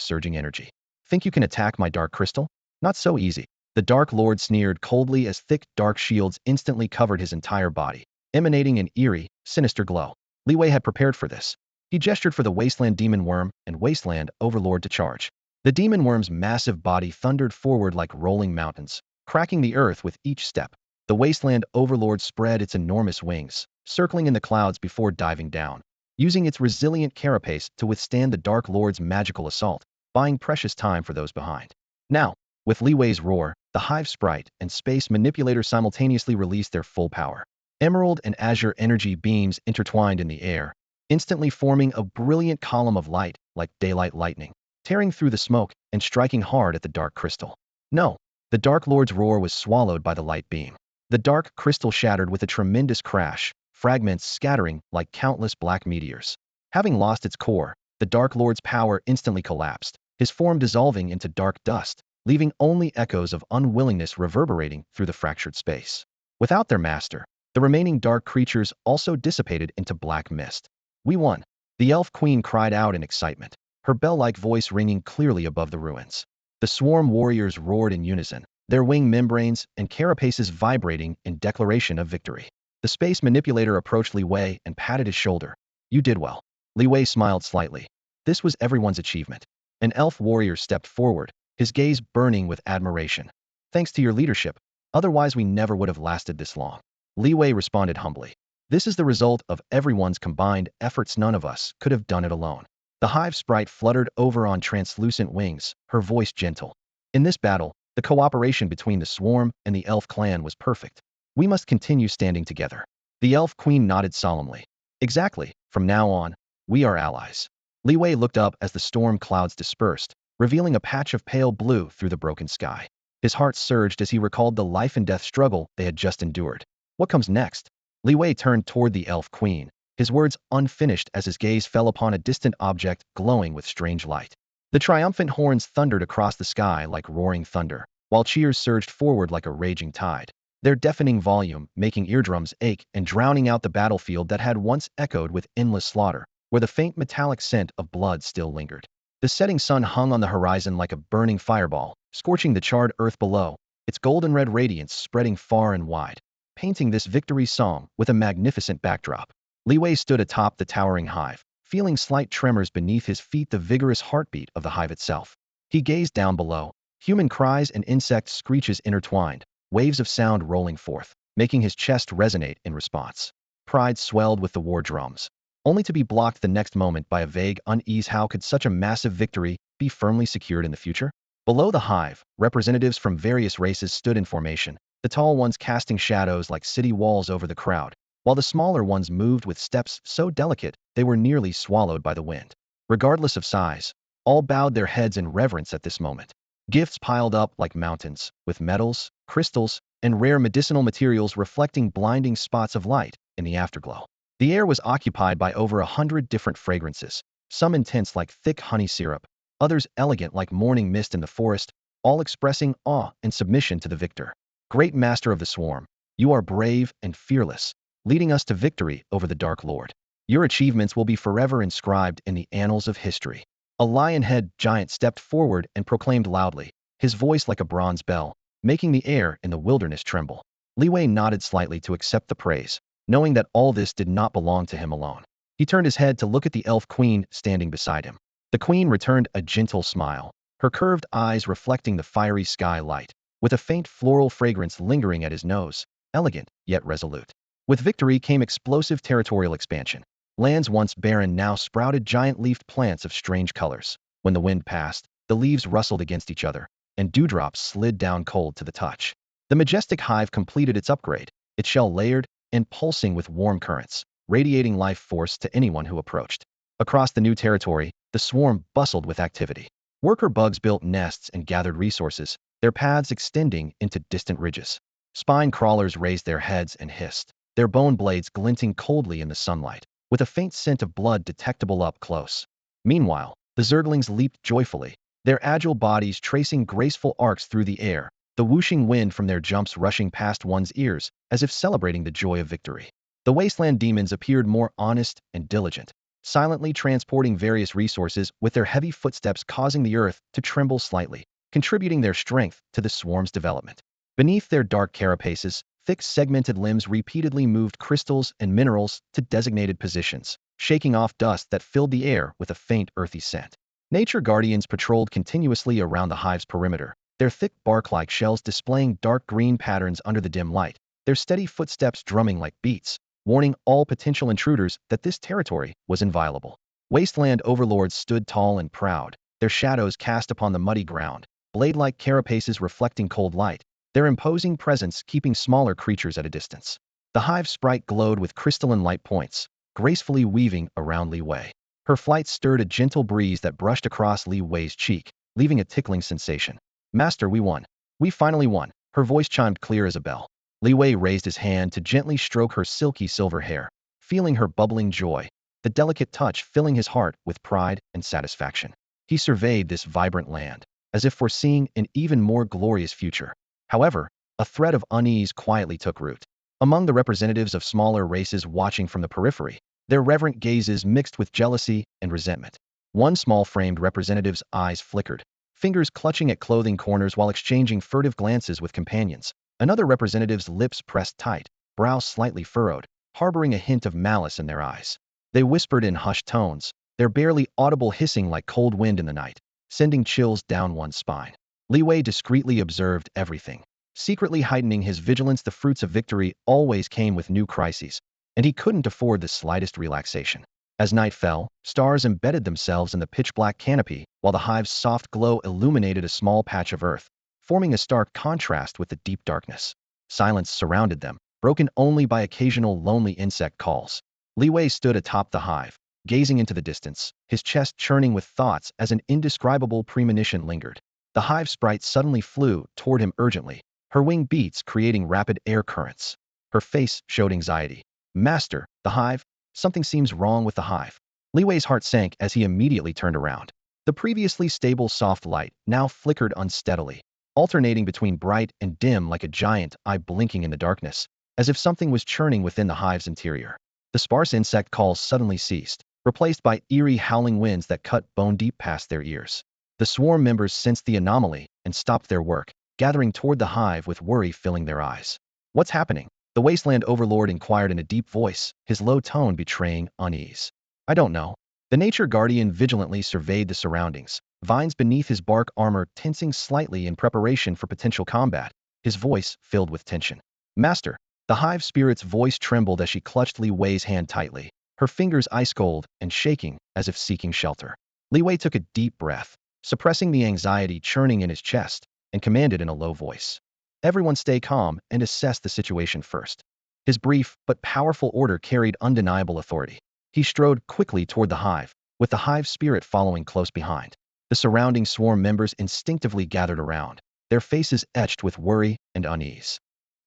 Speaker 1: surging energy. "Think you can attack my dark crystal? Not so easy." The Dark Lord sneered coldly as thick dark shields instantly covered his entire body, emanating an eerie, sinister glow. Li Wei had prepared for this. He gestured for the Wasteland Demon Worm and Wasteland Overlord to charge. The Demon Worm's massive body thundered forward like rolling mountains, cracking the earth with each step. The Wasteland Overlord spread its enormous wings, circling in the clouds before diving down, using its resilient carapace to withstand the Dark Lord's magical assault, buying precious time for those behind. Now, with Li Wei's roar, the Hive Sprite and Space Manipulator simultaneously released their full power. Emerald and azure energy beams intertwined in the air, instantly forming a brilliant column of light like daylight lightning, tearing through the smoke and striking hard at the dark crystal. No, the Dark Lord's roar was swallowed by the light beam. The dark crystal shattered with a tremendous crash, fragments scattering like countless black meteors. Having lost its core, the Dark Lord's power instantly collapsed, his form dissolving into dark dust, leaving only echoes of unwillingness reverberating through the fractured space. Without their master, the remaining dark creatures also dissipated into black mist. "We won," the Elf Queen cried out in excitement, her bell-like voice ringing clearly above the ruins. The swarm warriors roared in unison, their wing membranes and carapaces vibrating in declaration of victory. The Space Manipulator approached Li Wei and patted his shoulder. "You did well." Li Wei smiled slightly. This was everyone's achievement. An elf warrior stepped forward, his gaze burning with admiration. "Thanks to your leadership, otherwise we never would have lasted this long." Li Wei responded humbly. "This is the result of everyone's combined efforts. None of us could have done it alone." The Hive Sprite fluttered over on translucent wings, her voice gentle. "In this battle, the cooperation between the swarm and the elf clan was perfect. We must continue standing together." The Elf Queen nodded solemnly. "Exactly. From now on, we are allies." Li Wei looked up as the storm clouds dispersed, revealing a patch of pale blue through the broken sky. His heart surged as he recalled the life-and-death struggle they had just endured. What comes next? Li Wei turned toward the Elf Queen, his words unfinished as his gaze fell upon a distant object glowing with strange light. The triumphant horns thundered across the sky like roaring thunder, while cheers surged forward like a raging tide, their deafening volume making eardrums ache and drowning out the battlefield that had once echoed with endless slaughter, where the faint metallic scent of blood still lingered. The setting sun hung on the horizon like a burning fireball, scorching the charred earth below, its golden red radiance spreading far and wide, painting this victory song with a magnificent backdrop. Li Wei stood atop the towering hive, feeling slight tremors beneath his feet, the vigorous heartbeat of the hive itself. He gazed down below, human cries and insect screeches intertwined, waves of sound rolling forth, making his chest resonate in response. Pride swelled with the war drums, only to be blocked the next moment by a vague unease. How could such a massive victory be firmly secured in the future? Below the hive, representatives from various races stood in formation, the tall ones casting shadows like city walls over the crowd, while the smaller ones moved with steps so delicate they were nearly swallowed by the wind. Regardless of size, all bowed their heads in reverence at this moment. Gifts piled up like mountains, with metals, crystals, and rare medicinal materials reflecting blinding spots of light in the afterglow. The air was occupied by over 100 different fragrances, some intense like thick honey syrup, others elegant like morning mist in the forest, all expressing awe and submission to the victor. Great master of the swarm, you are brave and fearless, leading us to victory over the Dark Lord. Your achievements will be forever inscribed in the annals of history. A lion-head giant stepped forward and proclaimed loudly, his voice like a bronze bell, making the air in the wilderness tremble. Li Wei nodded slightly to accept the praise, knowing that all this did not belong to him alone. He turned his head to look at the elf queen standing beside him. The queen returned a gentle smile, her curved eyes reflecting the fiery sky light, with a faint floral fragrance lingering at his nose, elegant yet resolute. With victory came explosive territorial expansion. Lands once barren now sprouted giant-leafed plants of strange colors. When the wind passed, the leaves rustled against each other, and dewdrops slid down cold to the touch. The majestic hive completed its upgrade, its shell layered and pulsing with warm currents, radiating life force to anyone who approached. Across the new territory, the swarm bustled with activity. Worker bugs built nests and gathered resources, their paths extending into distant ridges. Spine crawlers raised their heads and hissed, their bone blades glinting coldly in the sunlight, with a faint scent of blood detectable up close. Meanwhile, the Zerglings leaped joyfully, their agile bodies tracing graceful arcs through the air, the whooshing wind from their jumps rushing past one's ears as if celebrating the joy of victory. The Wasteland demons appeared more honest and diligent, silently transporting various resources with their heavy footsteps causing the earth to tremble slightly, contributing their strength to the swarm's development. Beneath their dark carapaces, thick segmented limbs repeatedly moved crystals and minerals to designated positions, shaking off dust that filled the air with a faint earthy scent. Nature guardians patrolled continuously around the hive's perimeter, their thick bark-like shells displaying dark green patterns under the dim light, their steady footsteps drumming like beats, warning all potential intruders that this territory was inviolable. Wasteland overlords stood tall and proud, their shadows cast upon the muddy ground, blade-like carapaces reflecting cold light, their imposing presence keeping smaller creatures at a distance. The hive sprite glowed with crystalline light points, gracefully weaving around Li Wei. Her flight stirred a gentle breeze that brushed across Li Wei's cheek, leaving a tickling sensation. Master, we won. We finally won. Her voice chimed clear as a bell. Li Wei raised his hand to gently stroke her silky silver hair, feeling her bubbling joy, the delicate touch filling his heart with pride and satisfaction. He surveyed this vibrant land, as if foreseeing an even more glorious future. However, a thread of unease quietly took root. Among the representatives of smaller races watching from the periphery, their reverent gazes mixed with jealousy and resentment. One small-framed representative's eyes flickered, fingers clutching at clothing corners while exchanging furtive glances with companions. Another representative's lips pressed tight, brows slightly furrowed, harboring a hint of malice in their eyes. They whispered in hushed tones, their barely audible hissing like cold wind in the night, sending chills down one's spine. Li Wei discreetly observed everything, secretly heightening his vigilance. The fruits of victory always came with new crises, and he couldn't afford the slightest relaxation. As night fell, stars embedded themselves in the pitch-black canopy, while the hive's soft glow illuminated a small patch of earth, forming a stark contrast with the deep darkness. Silence surrounded them, broken only by occasional lonely insect calls. Li Wei stood atop the hive, gazing into the distance, his chest churning with thoughts as an indescribable premonition lingered. The hive sprite suddenly flew toward him urgently, her wing beats creating rapid air currents. Her face showed anxiety. Master, the hive? Something seems wrong with the hive. Li Wei's heart sank as he immediately turned around. The previously stable soft light now flickered unsteadily, alternating between bright and dim like a giant eye blinking in the darkness, as if something was churning within the hive's interior. The sparse insect calls suddenly ceased, replaced by eerie howling winds that cut bone-deep past their ears. The swarm members sensed the anomaly and stopped their work, gathering toward the hive with worry filling their eyes. What's happening? The Wasteland overlord inquired in a deep voice, his low tone betraying unease. I don't know. The nature guardian vigilantly surveyed the surroundings, vines beneath his bark armor tensing slightly in preparation for potential combat, his voice filled with tension. Master, the hive spirit's voice trembled as she clutched Li Wei's hand tightly, her fingers ice-cold and shaking as if seeking shelter. Li Wei took a deep breath, suppressing the anxiety churning in his chest, and commanded in a low voice. Everyone stay calm and assess the situation first. His brief but powerful order carried undeniable authority. He strode quickly toward the hive, with the hive spirit following close behind. The surrounding swarm members instinctively gathered around, their faces etched with worry and unease.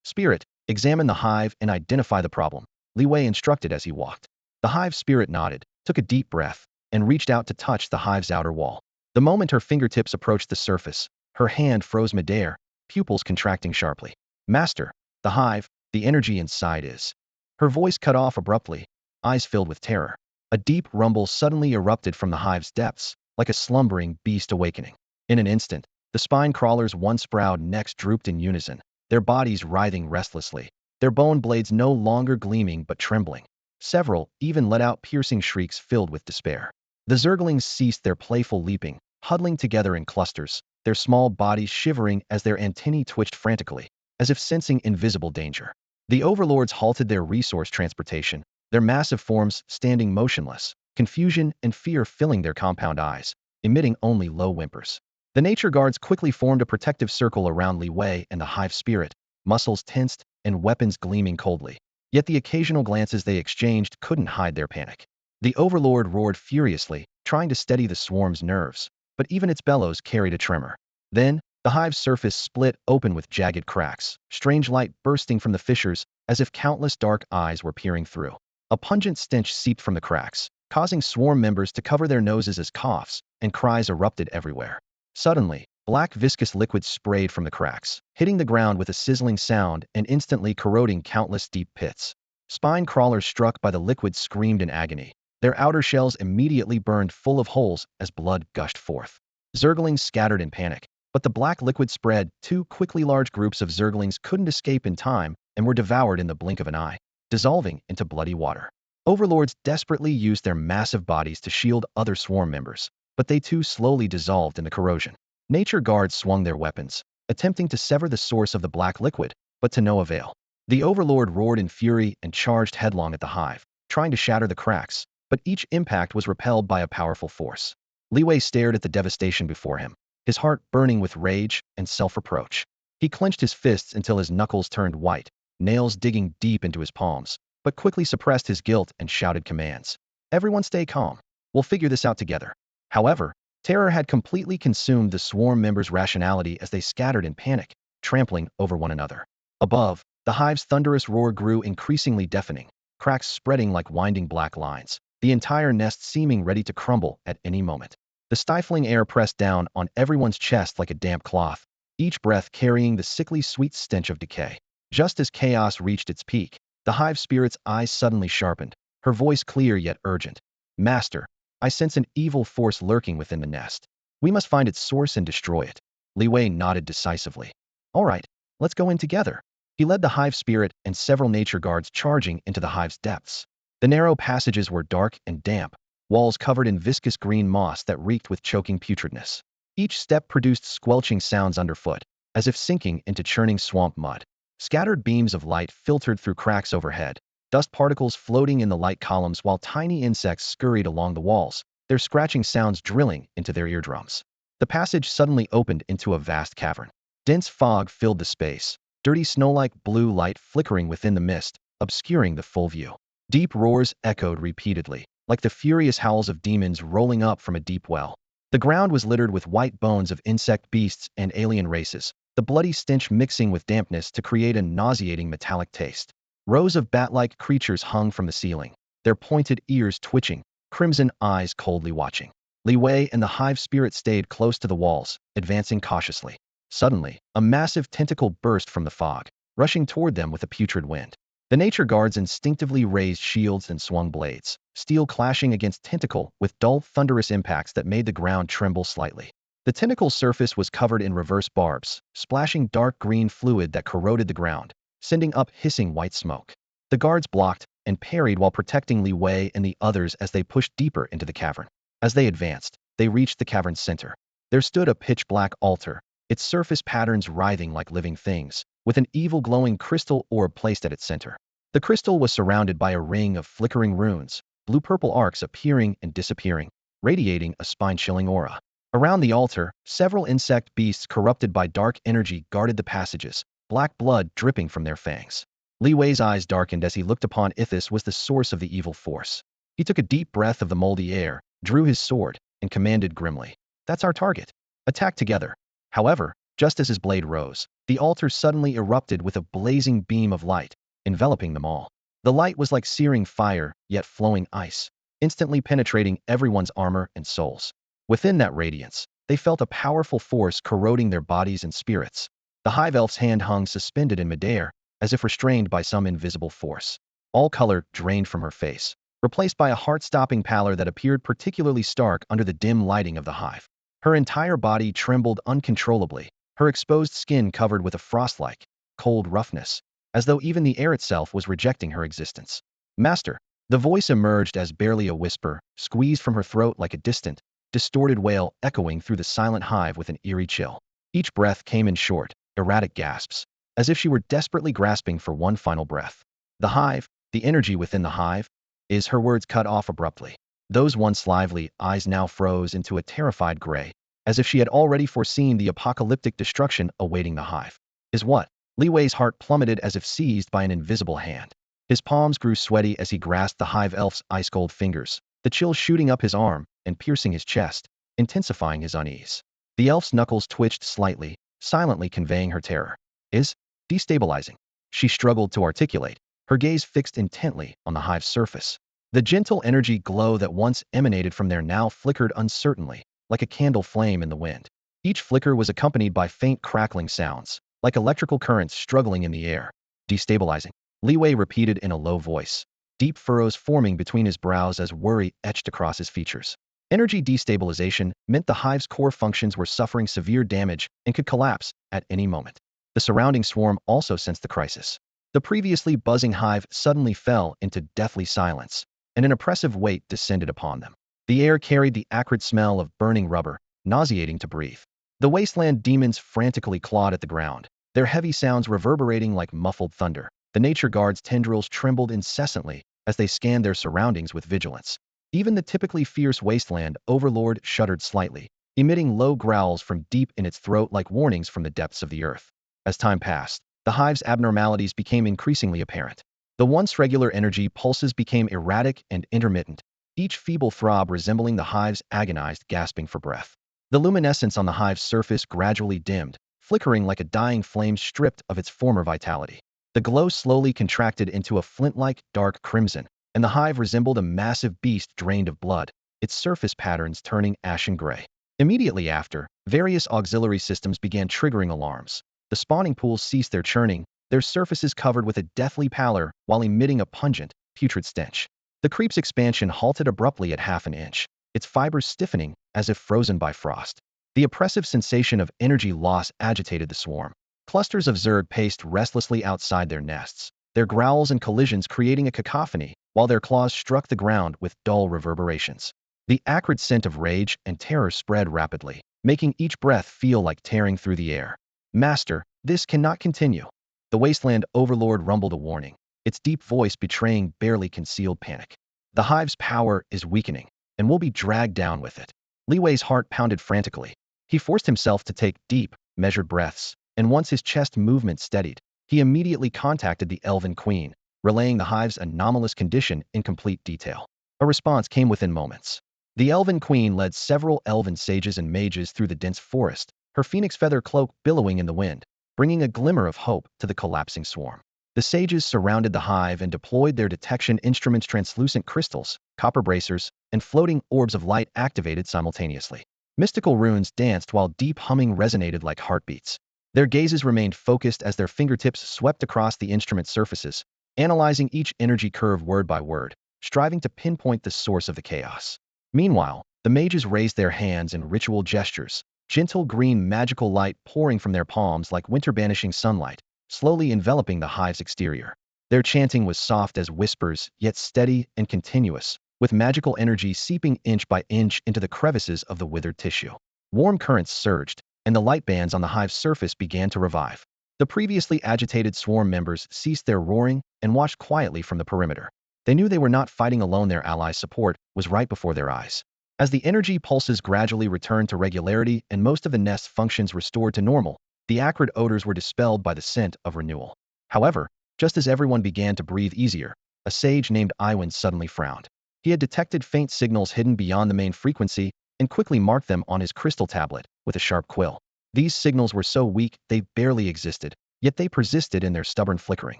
Speaker 1: Spirit, examine the hive and identify the problem. Li Wei instructed as he walked. The hive spirit nodded, took a deep breath, and reached out to touch the hive's outer wall. The moment her fingertips approached the surface, her hand froze midair, pupils contracting sharply. Master, the hive, the energy inside is. Her voice cut off abruptly, eyes filled with terror. A deep rumble suddenly erupted from the hive's depths, like a slumbering beast awakening. In an instant, the spine crawlers' once proud necks drooped in unison, their bodies writhing restlessly, their bone blades no longer gleaming but trembling. Several even let out piercing shrieks filled with despair. The Zerglings ceased their playful leaping, huddling together in clusters, their small bodies shivering as their antennae twitched frantically, as if sensing invisible danger. The overlords halted their resource transportation, their massive forms standing motionless, confusion and fear filling their compound eyes, emitting only low whimpers. The nature guards quickly formed a protective circle around Li Wei and the hive spirit, muscles tensed and weapons gleaming coldly. Yet the occasional glances they exchanged couldn't hide their panic. The overlord roared furiously, trying to steady the swarm's nerves, but even its bellows carried a tremor. Then, the hive's surface split open with jagged cracks, strange light bursting from the fissures as if countless dark eyes were peering through. A pungent stench seeped from the cracks, causing swarm members to cover their noses as coughs and cries erupted everywhere. Suddenly, black viscous liquid sprayed from the cracks, hitting the ground with a sizzling sound and instantly corroding countless deep pits. Spine crawlers struck by the liquid screamed in agony. Their outer shells immediately burned full of holes as blood gushed forth. Zerglings scattered in panic, but the black liquid spread too quickly. Large groups of Zerglings couldn't escape in time and were devoured in the blink of an eye, dissolving into bloody water. Overlords desperately used their massive bodies to shield other swarm members, but they too slowly dissolved in the corrosion. Nature guards swung their weapons, attempting to sever the source of the black liquid, but to no avail. The overlord roared in fury and charged headlong at the hive, trying to shatter the cracks, but each impact was repelled by a powerful force. Li Wei stared at the devastation before him, his heart burning with rage and self-reproach. He clenched his fists until his knuckles turned white, nails digging deep into his palms, but quickly suppressed his guilt and shouted commands. Everyone stay calm. We'll figure this out together. However, terror had completely consumed the swarm members' rationality as they scattered in panic, trampling over one another. Above, the hive's thunderous roar grew increasingly deafening, cracks spreading like winding black lines, the entire nest seeming ready to crumble at any moment. The stifling air pressed down on everyone's chest like a damp cloth, each breath carrying the sickly sweet stench of decay. Just as chaos reached its peak, the hive spirit's eyes suddenly sharpened, her voice clear yet urgent. Master, I sense an evil force lurking within the nest. We must find its source and destroy it. Li Wei nodded decisively. All right, let's go in together. He led the hive spirit and several nature guards charging into the hive's depths. The narrow passages were dark and damp, walls covered in viscous green moss that reeked with choking putridness. Each step produced squelching sounds underfoot, as if sinking into churning swamp mud. Scattered beams of light filtered through cracks overhead, dust particles floating in the light columns while tiny insects scurried along the walls, their scratching sounds drilling into their eardrums. The passage suddenly opened into a vast cavern. Dense fog filled the space, dirty snow-like blue light flickering within the mist, obscuring the full view. Deep roars echoed repeatedly, like the furious howls of demons rolling up from a deep well. The ground was littered with white bones of insect beasts and alien races, the bloody stench mixing with dampness to create a nauseating metallic taste. Rows of bat-like creatures hung from the ceiling, their pointed ears twitching, crimson eyes coldly watching. Li Wei and the hive spirit stayed close to the walls, advancing cautiously. Suddenly, a massive tentacle burst from the fog, rushing toward them with a putrid wind. The nature guards instinctively raised shields and swung blades, steel clashing against tentacle with dull, thunderous impacts that made the ground tremble slightly. The tentacle's surface was covered in reverse barbs, splashing dark green fluid that corroded the ground, sending up hissing white smoke. The guards blocked and parried while protecting Li Wei and the others as they pushed deeper into the cavern. As they advanced, they reached the cavern's center. There stood a pitch-black altar, its surface patterns writhing like living things, with an evil glowing crystal orb placed at its center. The crystal was surrounded by a ring of flickering runes, blue-purple arcs appearing and disappearing, radiating a spine-chilling aura. Around the altar, several insect beasts corrupted by dark energy guarded the passages, black blood dripping from their fangs. Li Wei's eyes darkened as he looked upon if this was the source of the evil force. He took a deep breath of the moldy air, drew his sword, and commanded grimly, "That's our target. Attack together." However, just as his blade rose, the altar suddenly erupted with a blazing beam of light, enveloping them all. The light was like searing fire, yet flowing ice, instantly penetrating everyone's armor and souls. Within that radiance, they felt a powerful force corroding their bodies and spirits. The hive elf's hand hung suspended in midair, as if restrained by some invisible force. All color drained from her face, replaced by a heart-stopping pallor that appeared particularly stark under the dim lighting of the hive. Her entire body trembled uncontrollably, her exposed skin covered with a frost-like, cold roughness, as though even the air itself was rejecting her existence. Master, the voice emerged as barely a whisper, squeezed from her throat like a distant, distorted wail echoing through the silent hive with an eerie chill. Each breath came in short, erratic gasps, as if she were desperately grasping for one final breath. The hive, the energy within the hive, is her words cut off abruptly. Those once lively eyes now froze into a terrified gray, as if she had already foreseen the apocalyptic destruction awaiting the hive. Is what? Li Wei's heart plummeted as if seized by an invisible hand. His palms grew sweaty as he grasped the hive elf's ice-cold fingers, the chill shooting up his arm and piercing his chest, intensifying his unease. The elf's knuckles twitched slightly, silently conveying her terror. Is destabilizing. She struggled to articulate, her gaze fixed intently on the hive's surface. The gentle energy glow that once emanated from there now flickered uncertainly, like a candle flame in the wind. Each flicker was accompanied by faint crackling sounds, like electrical currents struggling in the air. Destabilizing. Li Wei repeated in a low voice, deep furrows forming between his brows as worry etched across his features. Energy destabilization meant the hive's core functions were suffering severe damage and could collapse at any moment. The surrounding swarm also sensed the crisis. The previously buzzing hive suddenly fell into deathly silence, and an oppressive weight descended upon them. The air carried the acrid smell of burning rubber, nauseating to breathe. The wasteland demons frantically clawed at the ground, their heavy sounds reverberating like muffled thunder. The nature guard's tendrils trembled incessantly as they scanned their surroundings with vigilance. Even the typically fierce wasteland overlord shuddered slightly, emitting low growls from deep in its throat like warnings from the depths of the earth. As time passed, the hive's abnormalities became increasingly apparent. The once regular energy pulses became erratic and intermittent, each feeble throb resembling the hive's agonized gasping for breath. The luminescence on the hive's surface gradually dimmed, flickering like a dying flame stripped of its former vitality. The glow slowly contracted into a flint-like dark crimson, and the hive resembled a massive beast drained of blood, its surface patterns turning ashen gray. Immediately after, various auxiliary systems began triggering alarms. The spawning pools ceased their churning, their surfaces covered with a deathly pallor while emitting a pungent, putrid stench. The creep's expansion halted abruptly at half an inch, its fibers stiffening as if frozen by frost. The oppressive sensation of energy loss agitated the swarm. Clusters of Zerg paced restlessly outside their nests, their growls and collisions creating a cacophony, while their claws struck the ground with dull reverberations. The acrid scent of rage and terror spread rapidly, making each breath feel like tearing through the air. Master, this cannot continue. The wasteland overlord rumbled a warning, its deep voice betraying barely concealed panic. The hive's power is weakening, and will be dragged down with it. Li Wei's heart pounded frantically. He forced himself to take deep, measured breaths, and once his chest movement steadied, he immediately contacted the Elven Queen, relaying the hive's anomalous condition in complete detail. A response came within moments. The Elven Queen led several elven sages and mages through the dense forest, her phoenix feather cloak billowing in the wind, bringing a glimmer of hope to the collapsing swarm. The sages surrounded the hive and deployed their detection instruments, translucent crystals, copper bracers, and floating orbs of light activated simultaneously. Mystical runes danced while deep humming resonated like heartbeats. Their gazes remained focused as their fingertips swept across the instrument surfaces, analyzing each energy curve word by word, striving to pinpoint the source of the chaos. Meanwhile, the mages raised their hands in ritual gestures, gentle green magical light pouring from their palms like winter-banishing sunlight, slowly enveloping the hive's exterior. Their chanting was soft as whispers, yet steady and continuous, with magical energy seeping inch by inch into the crevices of the withered tissue. Warm currents surged, and the light bands on the hive's surface began to revive. The previously agitated swarm members ceased their roaring and watched quietly from the perimeter. They knew they were not fighting alone. Their allies' support was right before their eyes. As the energy pulses gradually returned to regularity and most of the nest's functions restored to normal, the acrid odors were dispelled by the scent of renewal. However, just as everyone began to breathe easier, a sage named Iwan suddenly frowned. He had detected faint signals hidden beyond the main frequency and quickly marked them on his crystal tablet with a sharp quill. These signals were so weak they barely existed, yet they persisted in their stubborn flickering.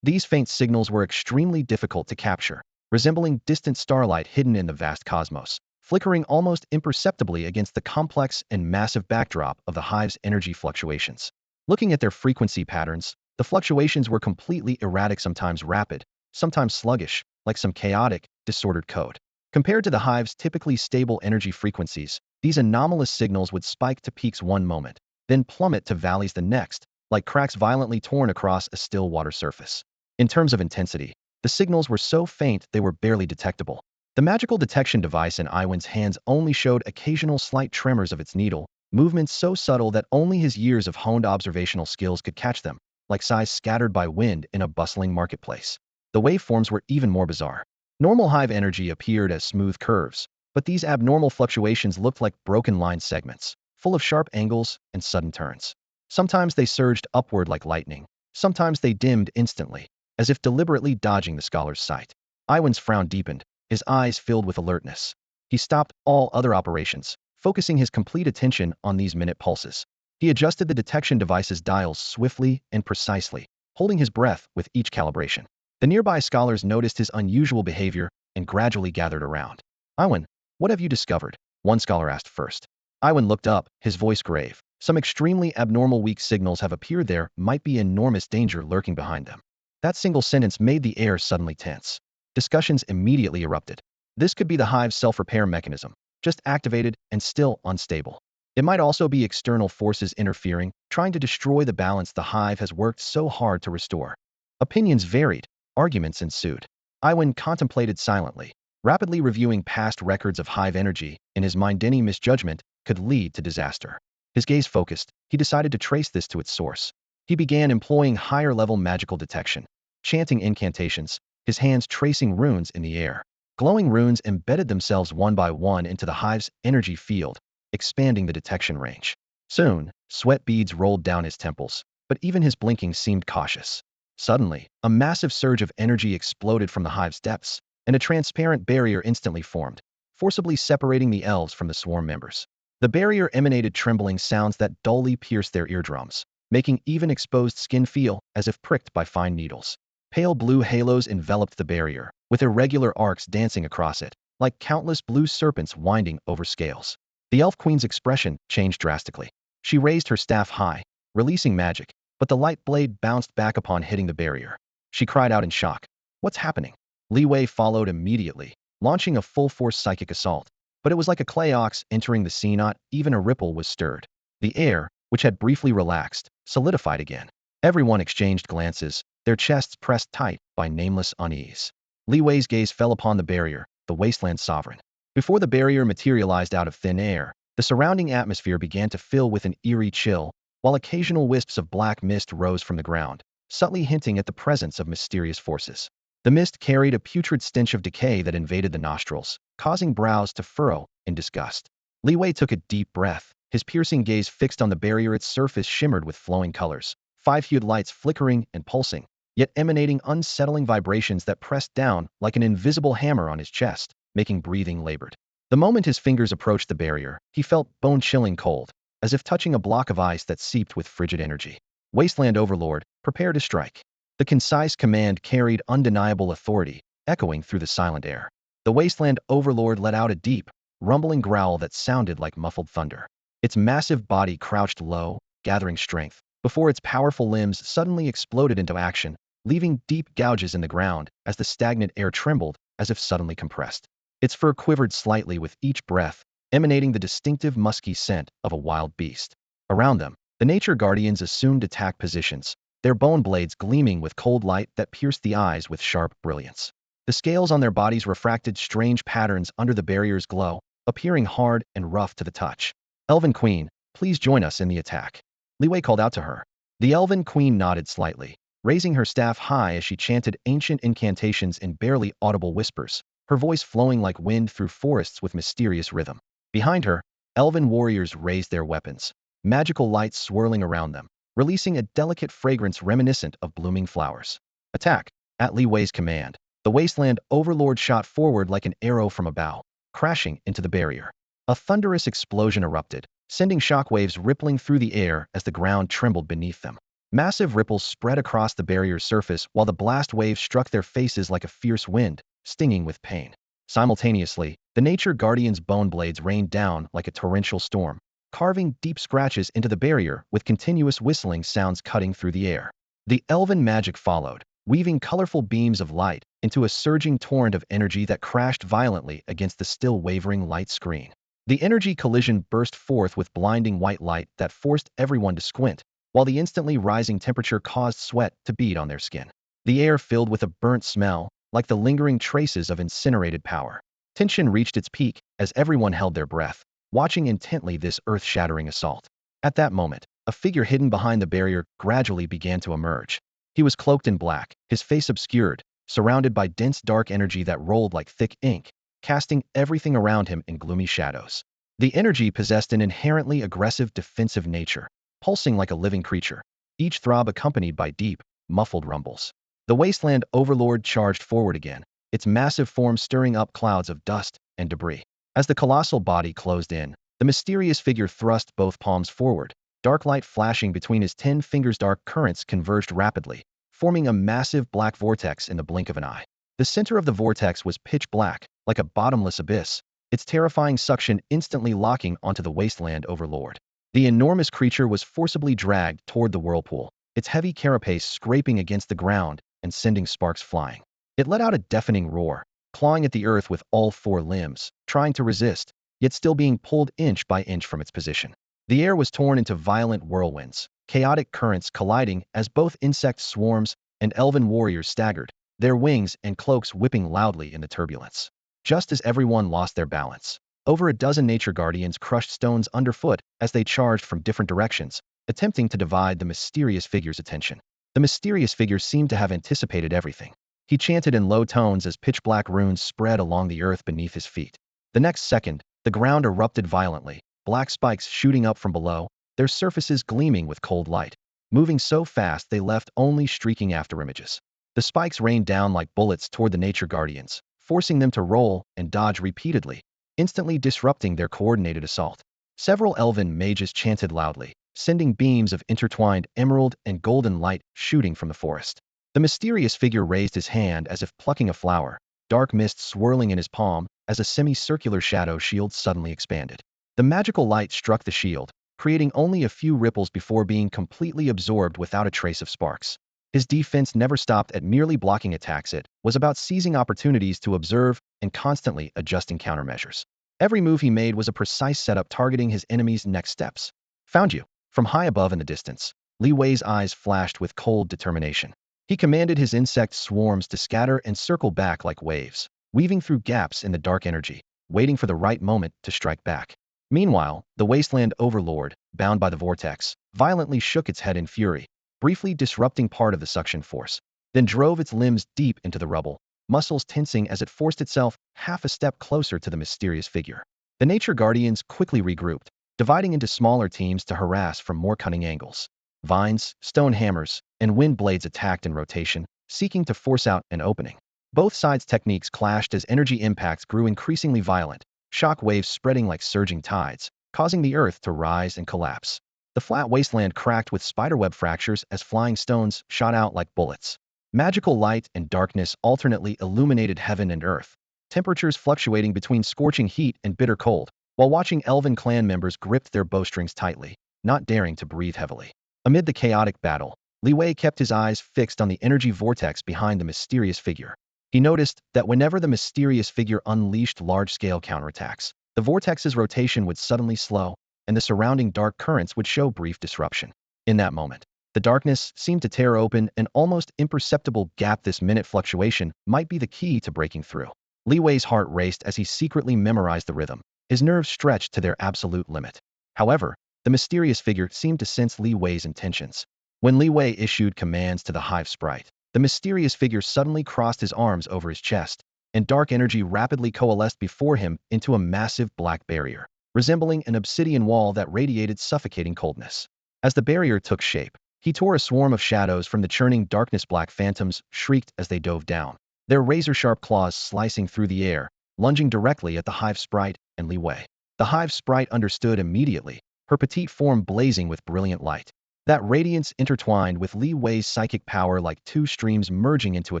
Speaker 1: These faint signals were extremely difficult to capture, resembling distant starlight hidden in the vast cosmos, flickering almost imperceptibly against the complex and massive backdrop of the hive's energy fluctuations. Looking at their frequency patterns, the fluctuations were completely erratic, sometimes rapid, sometimes sluggish, like some chaotic, disordered code. Compared to the hive's typically stable energy frequencies, these anomalous signals would spike to peaks one moment, then plummet to valleys the next, like cracks violently torn across a still water surface. In terms of intensity, the signals were so faint they were barely detectable. The magical detection device in Iwan's hands only showed occasional slight tremors of its needle, movements so subtle that only his years of honed observational skills could catch them, like size scattered by wind in a bustling marketplace. The waveforms were even more bizarre. Normal hive energy appeared as smooth curves, but these abnormal fluctuations looked like broken line segments, full of sharp angles and sudden turns. Sometimes they surged upward like lightning, sometimes they dimmed instantly, as if deliberately dodging the scholar's sight. Iwan's frown deepened, his eyes filled with alertness. He stopped all other operations, focusing his complete attention on these minute pulses. He adjusted the detection device's dials swiftly and precisely, holding his breath with each calibration. The nearby scholars noticed his unusual behavior and gradually gathered around. Iwan, what have you discovered? One scholar asked first. Iwan looked up, his voice grave. Some extremely abnormal weak signals have appeared. There might be enormous danger lurking behind them. That single sentence made the air suddenly tense. Discussions immediately erupted. This could be the hive's self-repair mechanism, just activated and still unstable. It might also be external forces interfering, trying to destroy the balance the hive has worked so hard to restore. Opinions varied, arguments ensued. Iwan contemplated silently, rapidly reviewing past records of hive energy. In his mind, any misjudgment could lead to disaster. His gaze focused, he decided to trace this to its source. He began employing higher-level magical detection, chanting incantations, his hands tracing runes in the air. Glowing runes embedded themselves one by one into the hive's energy field, expanding the detection range. Soon, sweat beads rolled down his temples, but even his blinking seemed cautious. Suddenly, a massive surge of energy exploded from the hive's depths, and a transparent barrier instantly formed, forcibly separating the elves from the swarm members. The barrier emanated trembling sounds that dully pierced their eardrums, making even exposed skin feel as if pricked by fine needles. Pale blue halos enveloped the barrier, with irregular arcs dancing across it, like countless blue serpents winding over scales. The elf queen's expression changed drastically. She raised her staff high, releasing magic, but the light blade bounced back upon hitting the barrier. She cried out in shock. What's happening? Li Wei followed immediately, launching a full-force psychic assault. But it was like a clay ox entering the sea. Not even a ripple was stirred. The air, which had briefly relaxed, solidified again. Everyone exchanged glances, their chests pressed tight by nameless unease. Li Wei's gaze fell upon the barrier, the Wasteland sovereign. Before the barrier materialized out of thin air, the surrounding atmosphere began to fill with an eerie chill, while occasional wisps of black mist rose from the ground, subtly hinting at the presence of mysterious forces. The mist carried a putrid stench of decay that invaded the nostrils, causing brows to furrow in disgust. Li Wei took a deep breath, his piercing gaze fixed on the barrier. Its surface shimmered with flowing colors, five-hued lights flickering and pulsing, yet emanating unsettling vibrations that pressed down like an invisible hammer on his chest, making breathing labored. The moment his fingers approached the barrier, he felt bone-chilling cold, as if touching a block of ice that seeped with frigid energy. Wasteland Overlord, prepare to strike. The concise command carried undeniable authority, echoing through the silent air. The Wasteland Overlord let out a deep, rumbling growl that sounded like muffled thunder. Its massive body crouched low, gathering strength, before its powerful limbs suddenly exploded into action, leaving deep gouges in the ground as the stagnant air trembled as if suddenly compressed. Its fur quivered slightly with each breath, emanating the distinctive musky scent of a wild beast. Around them, the nature guardians assumed attack positions, their bone blades gleaming with cold light that pierced the eyes with sharp brilliance. The scales on their bodies refracted strange patterns under the barrier's glow, appearing hard and rough to the touch. Elven Queen, please join us in the attack. Li Wei called out to her. The Elven Queen nodded slightly, raising her staff high as she chanted ancient incantations in barely audible whispers, her voice flowing like wind through forests with mysterious rhythm. Behind her, elven warriors raised their weapons, magical lights swirling around them, releasing a delicate fragrance reminiscent of blooming flowers. Attack! At Li Wei's command, the Wasteland Overlord shot forward like an arrow from a bow, crashing into the barrier. A thunderous explosion erupted, sending shockwaves rippling through the air as the ground trembled beneath them. Massive ripples spread across the barrier's surface while the blast wave struck their faces like a fierce wind, stinging with pain. Simultaneously, the nature guardian's bone blades rained down like a torrential storm, carving deep scratches into the barrier with continuous whistling sounds cutting through the air. The elven magic followed, weaving colorful beams of light into a surging torrent of energy that crashed violently against the still wavering light screen. The energy collision burst forth with blinding white light that forced everyone to squint, while the instantly rising temperature caused sweat to bead on their skin. The air filled with a burnt smell, like the lingering traces of incinerated power. Tension reached its peak as everyone held their breath, watching intently this earth-shattering assault. At that moment, a figure hidden behind the barrier gradually began to emerge. He was cloaked in black, his face obscured, surrounded by dense dark energy that rolled like thick ink, casting everything around him in gloomy shadows. The energy possessed an inherently aggressive defensive nature, pulsing like a living creature, each throb accompanied by deep, muffled rumbles. The Wasteland overlord charged forward again, its massive form stirring up clouds of dust and debris. As the colossal body closed in, the mysterious figure thrust both palms forward, dark light flashing between his 10 fingers. Dark currents converged rapidly, forming a massive black vortex in the blink of an eye. The center of the vortex was pitch black, like a bottomless abyss, its terrifying suction instantly locking onto the Wasteland overlord. The enormous creature was forcibly dragged toward the whirlpool, its heavy carapace scraping against the ground and sending sparks flying. It let out a deafening roar, clawing at the earth with all 4 limbs, trying to resist, yet still being pulled inch by inch from its position. The air was torn into violent whirlwinds, chaotic currents colliding as both insect swarms and elven warriors staggered, their wings and cloaks whipping loudly in the turbulence. Just as everyone lost their balance, over a dozen nature guardians crushed stones underfoot as they charged from different directions, attempting to divide the mysterious figure's attention. The mysterious figure seemed to have anticipated everything. He chanted in low tones as pitch-black runes spread along the earth beneath his feet. The next second, the ground erupted violently, black spikes shooting up from below, their surfaces gleaming with cold light. Moving so fast they left only streaking afterimages. The spikes rained down like bullets toward the nature guardians, forcing them to roll and dodge repeatedly, instantly disrupting their coordinated assault. Several elven mages chanted loudly, sending beams of intertwined emerald and golden light shooting from the forest. The mysterious figure raised his hand as if plucking a flower, dark mist swirling in his palm as a semicircular shadow shield suddenly expanded. The magical light struck the shield, creating only a few ripples before being completely absorbed without a trace of sparks. His defense never stopped at merely blocking attacks. It was about seizing opportunities to observe and constantly adjusting countermeasures. Every move he made was a precise setup targeting his enemy's next steps. Found you. From high above in the distance, Li Wei's eyes flashed with cold determination. He commanded his insect swarms to scatter and circle back like waves, weaving through gaps in the dark energy, waiting for the right moment to strike back. Meanwhile, the Wasteland overlord, bound by the vortex, violently shook its head in fury, briefly disrupting part of the suction force, then drove its limbs deep into the rubble, muscles tensing as it forced itself half a step closer to the mysterious figure. The nature guardians quickly regrouped, dividing into smaller teams to harass from more cunning angles. Vines, stone hammers, and wind blades attacked in rotation, seeking to force out an opening. Both sides' techniques clashed as energy impacts grew increasingly violent, shock waves spreading like surging tides, causing the earth to rise and collapse. The flat wasteland cracked with spiderweb fractures as flying stones shot out like bullets. Magical light and darkness alternately illuminated heaven and earth, temperatures fluctuating between scorching heat and bitter cold, while watching elven clan members gripped their bowstrings tightly, not daring to breathe heavily. Amid the chaotic battle, Li Wei kept his eyes fixed on the energy vortex behind the mysterious figure. He noticed that whenever the mysterious figure unleashed large-scale counterattacks, the vortex's rotation would suddenly slow, and the surrounding dark currents would show brief disruption. In that moment, the darkness seemed to tear open an almost imperceptible gap. This minute fluctuation might be the key to breaking through. Li Wei's heart raced as he secretly memorized the rhythm, his nerves stretched to their absolute limit. However, the mysterious figure seemed to sense Li Wei's intentions. When Li Wei issued commands to the hive sprite, the mysterious figure suddenly crossed his arms over his chest, and dark energy rapidly coalesced before him into a massive black barrier, resembling an obsidian wall that radiated suffocating coldness. As the barrier took shape, he tore a swarm of shadows from the churning darkness. Black phantoms shrieked as they dove down, their razor-sharp claws slicing through the air, lunging directly at the hive sprite and Li Wei. The hive sprite understood immediately, her petite form blazing with brilliant light. That radiance intertwined with Li Wei's psychic power like two streams merging into a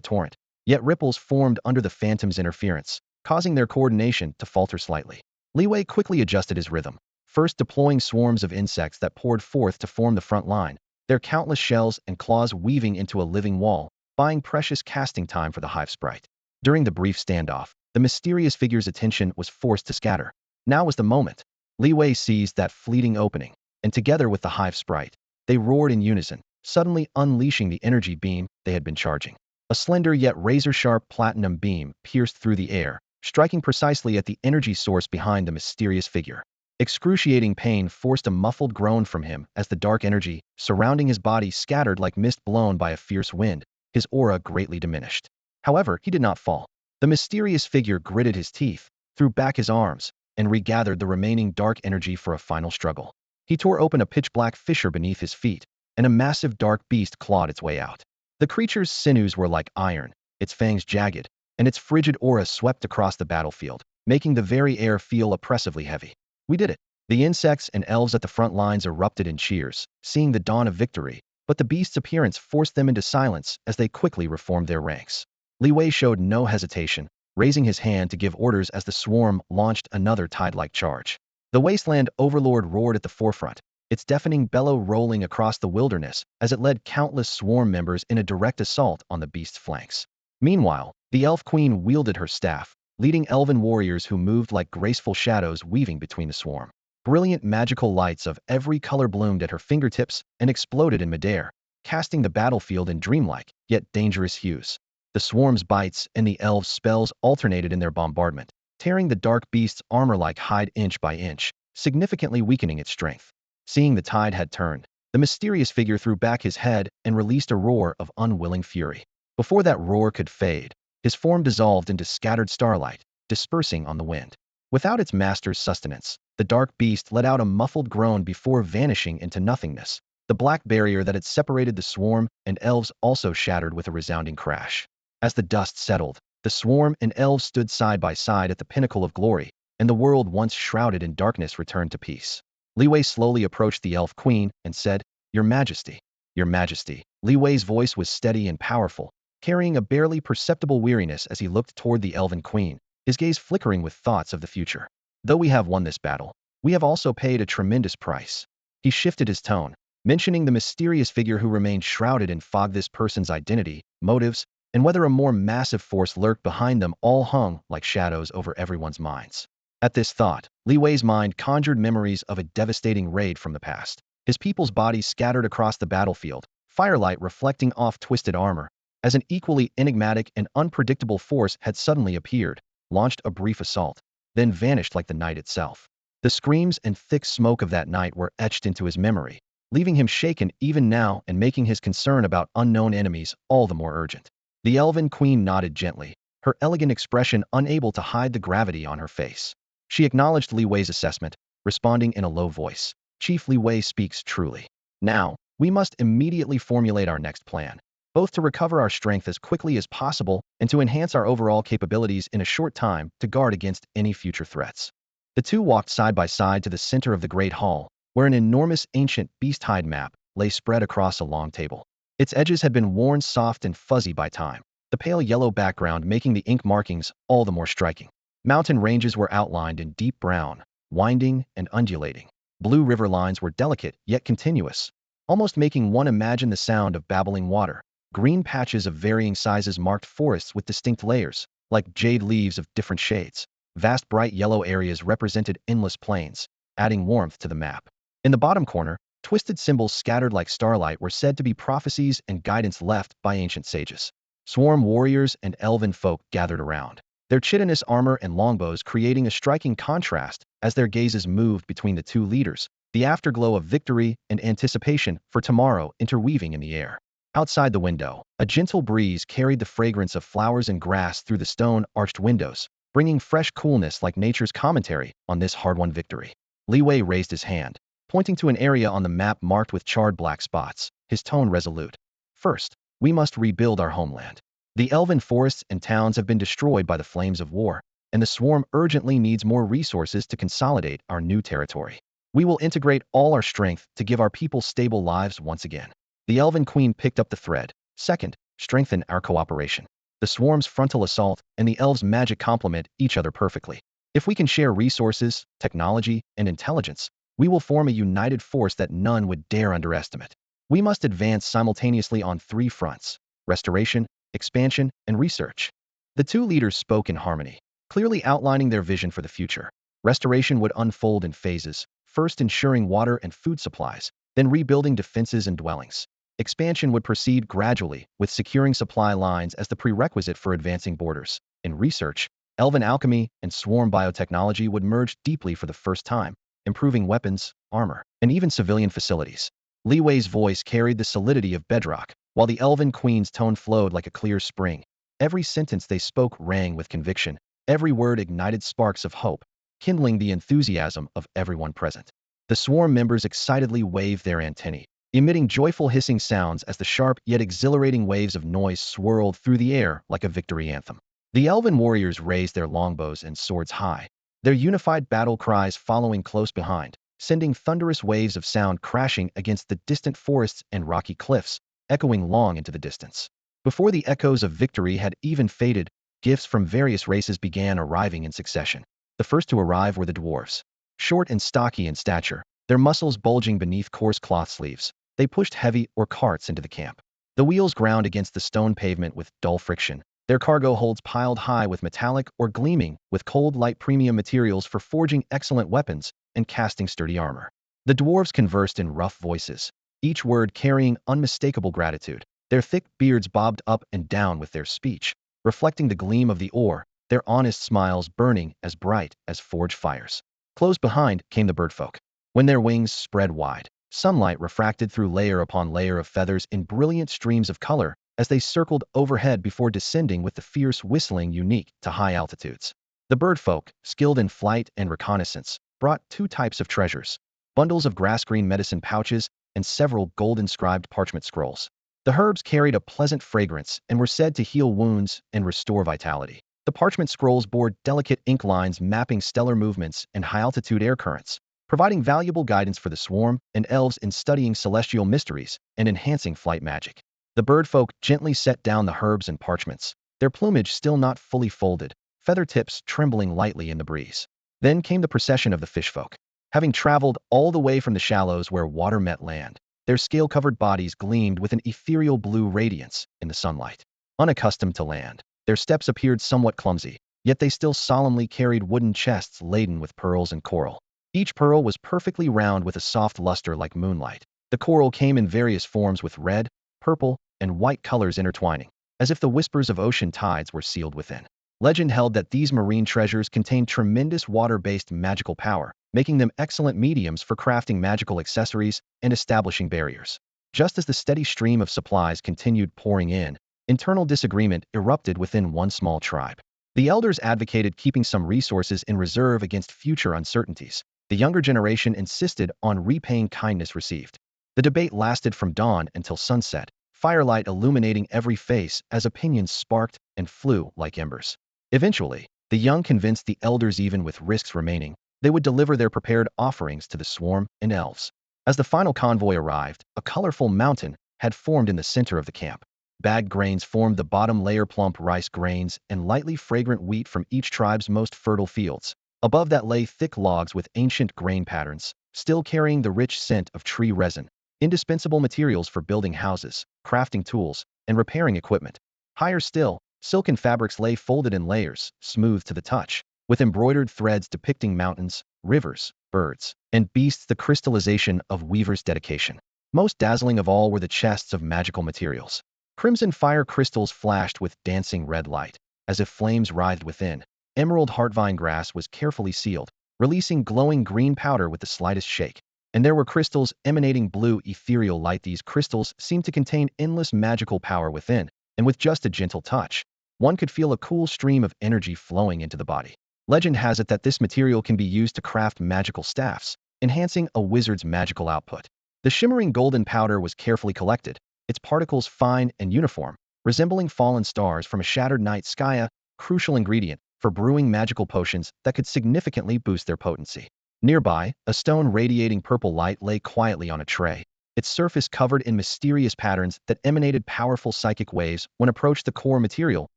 Speaker 1: torrent, yet ripples formed under the phantom's interference, causing their coordination to falter slightly. Li Wei quickly adjusted his rhythm, first deploying swarms of insects that poured forth to form the front line, their countless shells and claws weaving into a living wall, buying precious casting time for the hive sprite. During the brief standoff, the mysterious figure's attention was forced to scatter. Now was the moment. Li Wei seized that fleeting opening, and together with the hive sprite, they roared in unison, suddenly unleashing the energy beam they had been charging. A slender yet razor-sharp platinum beam pierced through the air, striking precisely at the energy source behind the mysterious figure. Excruciating pain forced a muffled groan from him as the dark energy surrounding his body scattered like mist blown by a fierce wind, his aura greatly diminished. However, he did not fall. The mysterious figure gritted his teeth, threw back his arms, and regathered the remaining dark energy for a final struggle. He tore open a pitch-black fissure beneath his feet, and a massive dark beast clawed its way out. The creature's sinews were like iron, its fangs jagged, and its frigid aura swept across the battlefield, making the very air feel oppressively heavy. We did it. The insects and elves at the front lines erupted in cheers, seeing the dawn of victory, but the beast's appearance forced them into silence as they quickly reformed their ranks. Li Wei showed no hesitation, raising his hand to give orders as the swarm launched another tide-like charge. The Wasteland overlord roared at the forefront, its deafening bellow rolling across the wilderness as it led countless swarm members in a direct assault on the beast's flanks. Meanwhile, the elf queen wielded her staff, leading elven warriors who moved like graceful shadows weaving between the swarm. Brilliant magical lights of every color bloomed at her fingertips and exploded in midair, casting the battlefield in dreamlike, yet dangerous hues. The swarm's bites and the elves' spells alternated in their bombardment, tearing the dark beast's armor like hide inch by inch, significantly weakening its strength. Seeing the tide had turned, the mysterious figure threw back his head and released a roar of unwilling fury. Before that roar could fade, his form dissolved into scattered starlight, dispersing on the wind. Without its master's sustenance, the dark beast let out a muffled groan before vanishing into nothingness. The black barrier that had separated the swarm and elves also shattered with a resounding crash. As the dust settled, the swarm and elves stood side by side at the pinnacle of glory, and the world once shrouded in darkness returned to peace. Li Wei slowly approached the elf queen and said, "Your Majesty, Your Majesty." Li Wei's voice was steady and powerful, carrying a barely perceptible weariness as he looked toward the elven queen, his gaze flickering with thoughts of the future. Though we have won this battle, we have also paid a tremendous price. He shifted his tone, mentioning the mysterious figure who remained shrouded in fog. This person's identity, motives, and whether a more massive force lurked behind them all hung like shadows over everyone's minds. At this thought, Li Wei's mind conjured memories of a devastating raid from the past. His people's bodies scattered across the battlefield, firelight reflecting off twisted armor, as an equally enigmatic and unpredictable force had suddenly appeared, launched a brief assault, then vanished like the night itself. The screams and thick smoke of that night were etched into his memory, leaving him shaken even now and making his concern about unknown enemies all the more urgent. The elven queen nodded gently, her elegant expression unable to hide the gravity on her face. She acknowledged Li Wei's assessment, responding in a low voice. "Chief Li Wei speaks truly. Now, we must immediately formulate our next plan, both to recover our strength as quickly as possible and to enhance our overall capabilities in a short time to guard against any future threats." The two walked side by side to the center of the Great Hall, where an enormous ancient beast-hide map lay spread across a long table. Its edges had been worn soft and fuzzy by time, the pale yellow background making the ink markings all the more striking. Mountain ranges were outlined in deep brown, winding and undulating. Blue river lines were delicate yet continuous, almost making one imagine the sound of babbling water. Green patches of varying sizes marked forests with distinct layers, like jade leaves of different shades. Vast bright yellow areas represented endless plains, adding warmth to the map. In the bottom corner, twisted symbols scattered like starlight were said to be prophecies and guidance left by ancient sages. Swarm warriors and elven folk gathered around, their chitinous armor and longbows creating a striking contrast as their gazes moved between the two leaders, the afterglow of victory and anticipation for tomorrow interweaving in the air. Outside the window, a gentle breeze carried the fragrance of flowers and grass through the stone-arched windows, bringing fresh coolness like nature's commentary on this hard-won victory. Li Wei raised his hand, pointing to an area on the map marked with charred black spots, his tone resolute. "First, we must rebuild our homeland. The elven forests and towns have been destroyed by the flames of war, and the swarm urgently needs more resources to consolidate our new territory. We will integrate all our strength to give our people stable lives once again. The Elven Queen picked up the thread. Second, strengthen our cooperation. The swarm's frontal assault and the elves' magic complement each other perfectly. If we can share resources, technology, and intelligence, we will form a united force that none would dare underestimate. We must advance simultaneously on 3 fronts: restoration, expansion, and research. The 2 leaders spoke in harmony, clearly outlining their vision for the future. Restoration would unfold in phases, first ensuring water and food supplies, then rebuilding defenses and dwellings. Expansion would proceed gradually, with securing supply lines as the prerequisite for advancing borders. In research, elven alchemy and swarm biotechnology would merge deeply for the first time, improving weapons, armor, and even civilian facilities. Li Wei's voice carried the solidity of bedrock, while the Elven Queen's tone flowed like a clear spring. Every sentence they spoke rang with conviction. Every word ignited sparks of hope, kindling the enthusiasm of everyone present. The swarm members excitedly waved their antennae, emitting joyful hissing sounds as the sharp yet exhilarating waves of noise swirled through the air like a victory anthem. The elven warriors raised their longbows and swords high, their unified battle cries following close behind, sending thunderous waves of sound crashing against the distant forests and rocky cliffs, echoing long into the distance. Before the echoes of victory had even faded, gifts from various races began arriving in succession. The first to arrive were the dwarves. Short and stocky in stature, their muscles bulging beneath coarse cloth sleeves, they pushed heavy or carts into the camp. The wheels ground against the stone pavement with dull friction, their cargo holds piled high with metallic or gleaming with cold light premium materials for forging excellent weapons and casting sturdy armor. The dwarves conversed in rough voices, each word carrying unmistakable gratitude. Their thick beards bobbed up and down with their speech, reflecting the gleam of the ore, their honest smiles burning as bright as forged fires. Close behind came the birdfolk. When their wings spread wide, sunlight refracted through layer upon layer of feathers in brilliant streams of color as they circled overhead before descending with the fierce whistling unique to high altitudes. The birdfolk, skilled in flight and reconnaissance, brought 2 types of treasures: bundles of grass-green medicine pouches and several gold-inscribed parchment scrolls. The herbs carried a pleasant fragrance and were said to heal wounds and restore vitality. The parchment scrolls bore delicate ink lines mapping stellar movements and high-altitude air currents, providing valuable guidance for the swarm and elves in studying celestial mysteries and enhancing flight magic. The birdfolk gently set down the herbs and parchments, their plumage still not fully folded, feather tips trembling lightly in the breeze. Then came the procession of the fishfolk. Having traveled all the way from the shallows where water met land, their scale-covered bodies gleamed with an ethereal blue radiance in the sunlight. Unaccustomed to land, their steps appeared somewhat clumsy, yet they still solemnly carried wooden chests laden with pearls and coral. Each pearl was perfectly round with a soft luster like moonlight. The coral came in various forms with red, purple, and white colors intertwining, as if the whispers of ocean tides were sealed within. Legend held that these marine treasures contained tremendous water-based magical power, making them excellent mediums for crafting magical accessories and establishing barriers. Just as the steady stream of supplies continued pouring in, internal disagreement erupted within one small tribe. The elders advocated keeping some resources in reserve against future uncertainties. The younger generation insisted on repaying kindness received. The debate lasted from dawn until sunset, firelight illuminating every face as opinions sparked and flew like embers. Eventually, the young convinced the elders, even with risks remaining, they would deliver their prepared offerings to the swarm and elves. As the final convoy arrived, a colorful mountain had formed in the center of the camp. Bagged grains formed the bottom layer, plump rice grains and lightly fragrant wheat from each tribe's most fertile fields. Above that lay thick logs with ancient grain patterns, still carrying the rich scent of tree resin, indispensable materials for building houses, crafting tools, and repairing equipment. Higher still, silken fabrics lay folded in layers, smooth to the touch, with embroidered threads depicting mountains, rivers, birds, and beasts, the crystallization of weavers' dedication. Most dazzling of all were the chests of magical materials. Crimson fire crystals flashed with dancing red light, as if flames writhed within. Emerald heartvine grass was carefully sealed, releasing glowing green powder with the slightest shake. And there were crystals emanating blue ethereal light. These crystals seemed to contain endless magical power within, and with just a gentle touch, one could feel a cool stream of energy flowing into the body. Legend has it that this material can be used to craft magical staffs, enhancing a wizard's magical output. The shimmering golden powder was carefully collected, its particles fine and uniform, resembling fallen stars from a shattered night sky, a crucial ingredient for brewing magical potions that could significantly boost their potency. Nearby, a stone radiating purple light lay quietly on a tray, its surface covered in mysterious patterns that emanated powerful psychic waves when approached the core material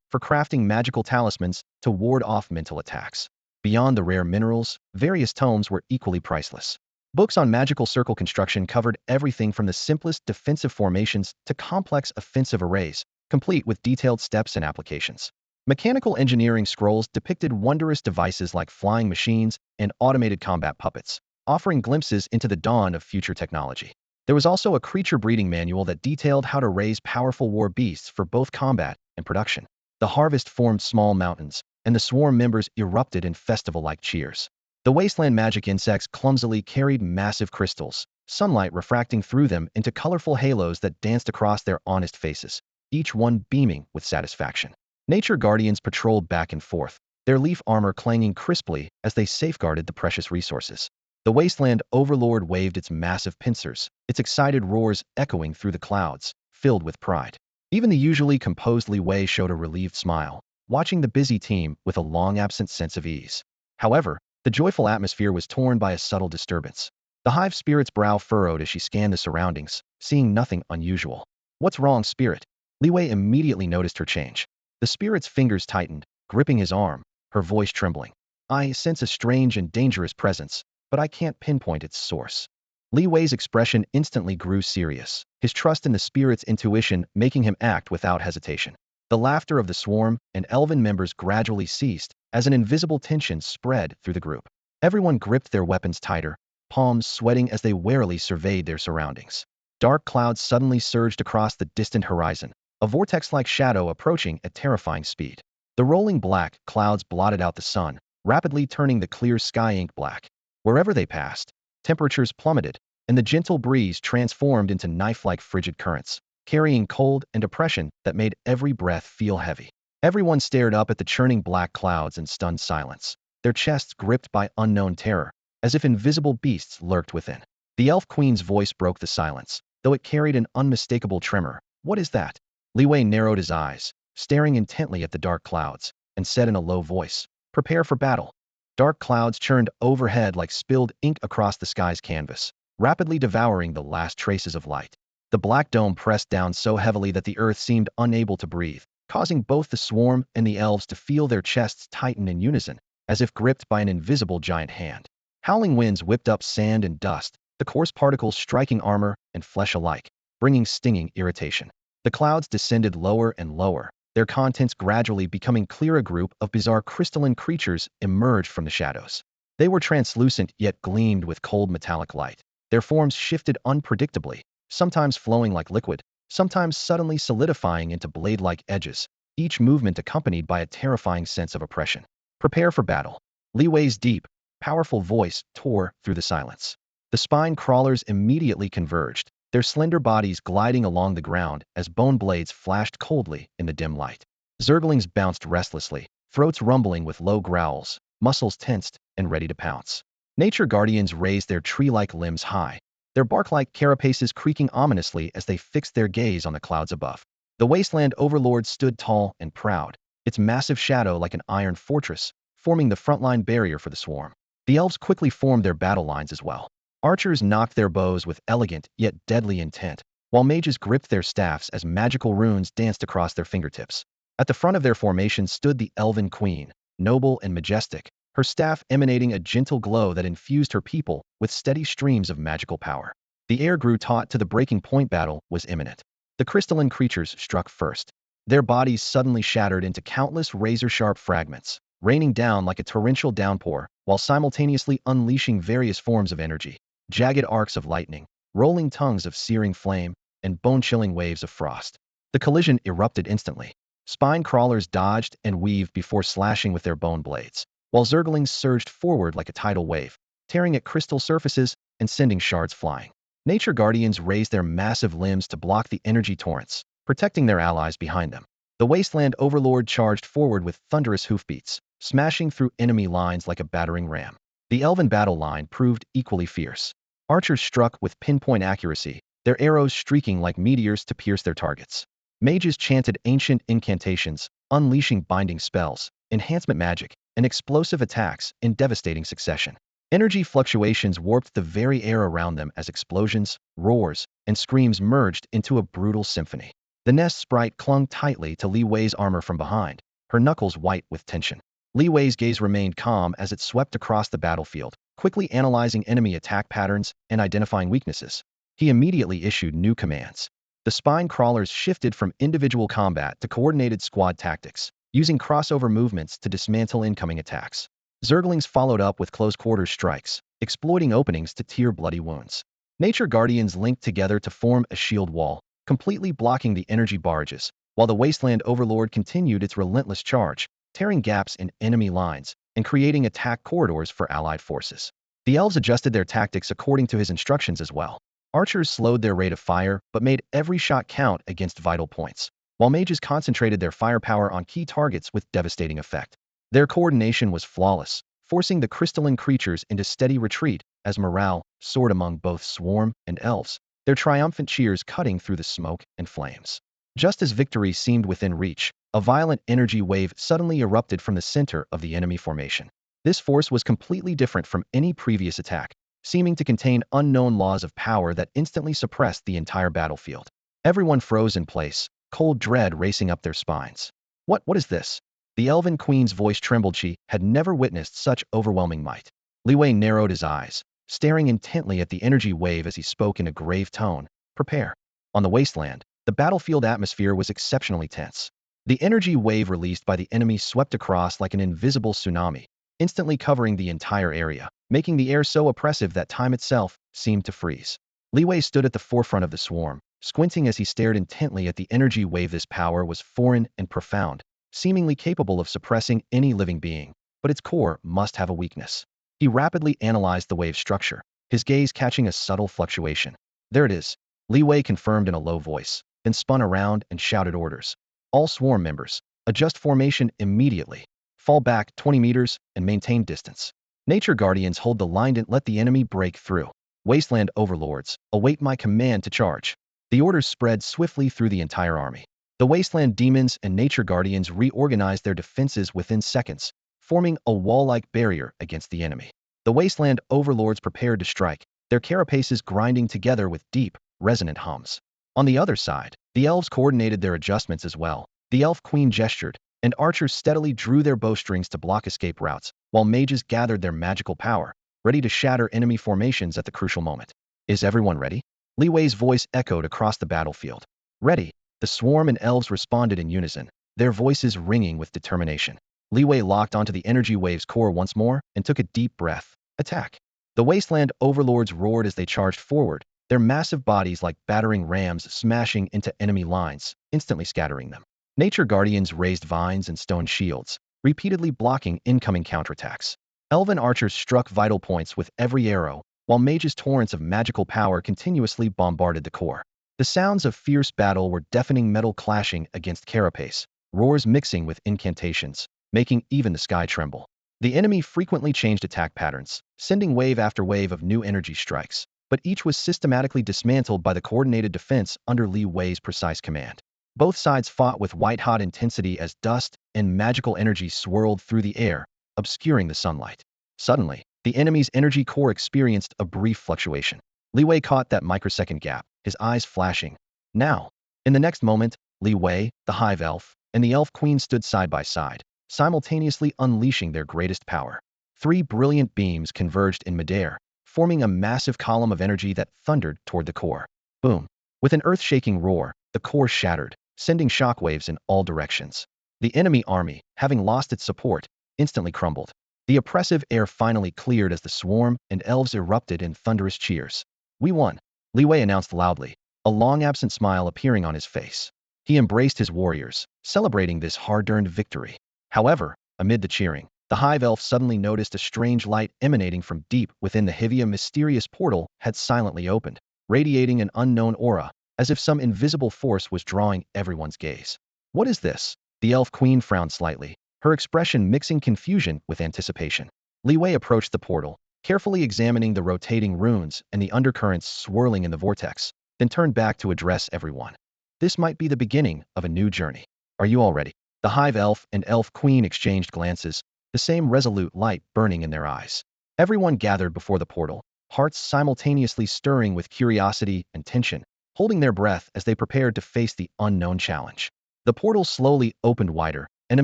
Speaker 1: for crafting magical talismans to ward off mental attacks. Beyond the rare minerals, various tomes were equally priceless. Books on magical circle construction covered everything from the simplest defensive formations to complex offensive arrays, complete with detailed steps and applications. Mechanical engineering scrolls depicted wondrous devices like flying machines and automated combat puppets, offering glimpses into the dawn of future technology. There was also a creature breeding manual that detailed how to raise powerful war beasts for both combat and production. The harvest formed small mountains, and the swarm members erupted in festival-like cheers. The wasteland magic insects clumsily carried massive crystals, sunlight refracting through them into colorful halos that danced across their honest faces, each one beaming with satisfaction. Nature guardians patrolled back and forth, their leaf armor clanging crisply as they safeguarded the precious resources. The wasteland overlord waved its massive pincers, its excited roars echoing through the clouds, filled with pride. Even the usually composed Li Wei showed a relieved smile, watching the busy team with a long-absent sense of ease. However, the joyful atmosphere was torn by a subtle disturbance. The hive spirit's brow furrowed as she scanned the surroundings, seeing nothing unusual. "What's wrong, spirit?" Li Wei immediately noticed her change. The spirit's fingers tightened, gripping his arm, her voice trembling. "I sense a strange and dangerous presence, but I can't pinpoint its source." Li Wei's expression instantly grew serious, his trust in the spirit's intuition making him act without hesitation. The laughter of the swarm and elven members gradually ceased as an invisible tension spread through the group. Everyone gripped their weapons tighter, palms sweating as they warily surveyed their surroundings. Dark clouds suddenly surged across the distant horizon, a vortex-like shadow approaching at terrifying speed. The rolling black clouds blotted out the sun, rapidly turning the clear sky ink black. Wherever they passed, temperatures plummeted, and the gentle breeze transformed into knife-like frigid currents, carrying cold and oppression that made every breath feel heavy. Everyone stared up at the churning black clouds in stunned silence, their chests gripped by unknown terror, as if invisible beasts lurked within. The elf queen's voice broke the silence, though it carried an unmistakable tremor. "What is that?" Li Wei narrowed his eyes, staring intently at the dark clouds, and said in a low voice, "Prepare for battle." Dark clouds churned overhead like spilled ink across the sky's canvas, rapidly devouring the last traces of light. The black dome pressed down so heavily that the earth seemed unable to breathe, causing both the swarm and the elves to feel their chests tighten in unison, as if gripped by an invisible giant hand. Howling winds whipped up sand and dust, the coarse particles striking armor and flesh alike, bringing stinging irritation. The clouds descended lower and lower, their contents gradually becoming clear. A group of bizarre crystalline creatures emerged from the shadows. They were translucent yet gleamed with cold metallic light. Their forms shifted unpredictably, sometimes flowing like liquid, sometimes suddenly solidifying into blade-like edges, each movement accompanied by a terrifying sense of oppression. "Prepare for battle." Li Wei's deep, powerful voice tore through the silence. The spine crawlers immediately converged, their slender bodies gliding along the ground as bone blades flashed coldly in the dim light. Zerglings bounced restlessly, throats rumbling with low growls, muscles tensed and ready to pounce. Nature guardians raised their tree-like limbs high, their bark-like carapaces creaking ominously as they fixed their gaze on the clouds above. The wasteland overlord stood tall and proud, its massive shadow like an iron fortress, forming the frontline barrier for the swarm. The elves quickly formed their battle lines as well. Archers knocked their bows with elegant yet deadly intent, while mages gripped their staffs as magical runes danced across their fingertips. At the front of their formation stood the elven queen, noble and majestic, her staff emanating a gentle glow that infused her people with steady streams of magical power. The air grew taut to the breaking point. Battle was imminent. The crystalline creatures struck first. Their bodies suddenly shattered into countless razor-sharp fragments, raining down like a torrential downpour, while simultaneously unleashing various forms of energy. Jagged arcs of lightning, rolling tongues of searing flame, and bone-chilling waves of frost. The collision erupted instantly. Spine crawlers dodged and weaved before slashing with their bone blades, while Zerglings surged forward like a tidal wave, tearing at crystal surfaces and sending shards flying. Nature guardians raised their massive limbs to block the energy torrents, protecting their allies behind them. The wasteland overlord charged forward with thunderous hoofbeats, smashing through enemy lines like a battering ram. The elven battle line proved equally fierce. Archers struck with pinpoint accuracy, their arrows streaking like meteors to pierce their targets. Mages chanted ancient incantations, unleashing binding spells, enhancement magic, and explosive attacks in devastating succession. Energy fluctuations warped the very air around them as explosions, roars, and screams merged into a brutal symphony. The Nest sprite clung tightly to Li Wei's armor from behind, her knuckles white with tension. Li Wei's gaze remained calm as it swept across the battlefield, quickly analyzing enemy attack patterns and identifying weaknesses. He immediately issued new commands. The spine crawlers shifted from individual combat to coordinated squad tactics, using crossover movements to dismantle incoming attacks. Zerglings followed up with close-quarters strikes, exploiting openings to tear bloody wounds. Nature Guardians linked together to form a shield wall, completely blocking the energy barrages, while the Wasteland Overlord continued its relentless charge, tearing gaps in enemy lines and creating attack corridors for allied forces. The elves adjusted their tactics according to his instructions as well. Archers slowed their rate of fire but made every shot count against vital points, while mages concentrated their firepower on key targets with devastating effect. Their coordination was flawless, forcing the crystalline creatures into steady retreat as morale soared among both swarm and elves, their triumphant cheers cutting through the smoke and flames. Just as victory seemed within reach, a violent energy wave suddenly erupted from the center of the enemy formation. This force was completely different from any previous attack, seeming to contain unknown laws of power that instantly suppressed the entire battlefield. Everyone froze in place, cold dread racing up their spines. What is this? The Elven Queen's voice trembled. She had never witnessed such overwhelming might. Li Wei narrowed his eyes, staring intently at the energy wave as he spoke in a grave tone. Prepare. On the Wasteland, the battlefield atmosphere was exceptionally tense. The energy wave released by the enemy swept across like an invisible tsunami, instantly covering the entire area, making the air so oppressive that time itself seemed to freeze. Li Wei stood at the forefront of the swarm, squinting as he stared intently at the energy wave. This power was foreign and profound, seemingly capable of suppressing any living being, but its core must have a weakness. He rapidly analyzed the wave structure, his gaze catching a subtle fluctuation. There it is, Li Wei confirmed in a low voice, then spun around and shouted orders. All swarm members, adjust formation immediately. Fall back 20 meters and maintain distance. Nature Guardians, hold the line and let the enemy break through. Wasteland Overlords, await my command to charge. The orders spread swiftly through the entire army. The Wasteland Demons and Nature Guardians reorganized their defenses within seconds, forming a wall-like barrier against the enemy. The Wasteland Overlords prepared to strike, their carapaces grinding together with deep, resonant hums. On the other side, the elves coordinated their adjustments as well. The Elf Queen gestured, and archers steadily drew their bowstrings to block escape routes, while mages gathered their magical power, ready to shatter enemy formations at the crucial moment. Is everyone ready? Li Wei's voice echoed across the battlefield. Ready. The swarm and elves responded in unison, their voices ringing with determination. Li Wei locked onto the energy wave's core once more and took a deep breath. Attack. The Wasteland Overlords roared as they charged forward, their massive bodies like battering rams smashing into enemy lines, instantly scattering them. Nature Guardians raised vines and stone shields, repeatedly blocking incoming counterattacks. Elven archers struck vital points with every arrow, while mages' torrents of magical power continuously bombarded the core. The sounds of fierce battle were deafening, metal clashing against carapace, roars mixing with incantations, making even the sky tremble. The enemy frequently changed attack patterns, sending wave after wave of new energy strikes, but each was systematically dismantled by the coordinated defense under Li Wei's precise command. Both sides fought with white-hot intensity as dust and magical energy swirled through the air, obscuring the sunlight. Suddenly, the enemy's energy core experienced a brief fluctuation. Li Wei caught that microsecond gap, his eyes flashing. Now! In the next moment, Li Wei, the Hive Elf, and the Elf Queen stood side by side, simultaneously unleashing their greatest power. 3 brilliant beams converged in midair, forming a massive column of energy that thundered toward the core. Boom! With an earth-shaking roar, the core shattered, sending shockwaves in all directions. The enemy army, having lost its support, instantly crumbled. The oppressive air finally cleared as the swarm and elves erupted in thunderous cheers. We won, Li Wei announced loudly, a long-absent smile appearing on his face. He embraced his warriors, celebrating this hard-earned victory. However, amid the cheering, the Hive Elf suddenly noticed a strange light emanating from deep within the hive. A mysterious portal had silently opened, radiating an unknown aura, as if some invisible force was drawing everyone's gaze. What is this? The Elf Queen frowned slightly, her expression mixing confusion with anticipation. Li Wei approached the portal, carefully examining the rotating runes and the undercurrents swirling in the vortex, then turned back to address everyone. This might be the beginning of a new journey. Are you all ready? The Hive Elf and Elf Queen exchanged glances, the same resolute light burning in their eyes. Everyone gathered before the portal, hearts simultaneously stirring with curiosity and tension, holding their breath as they prepared to face the unknown challenge. The portal slowly opened wider, and a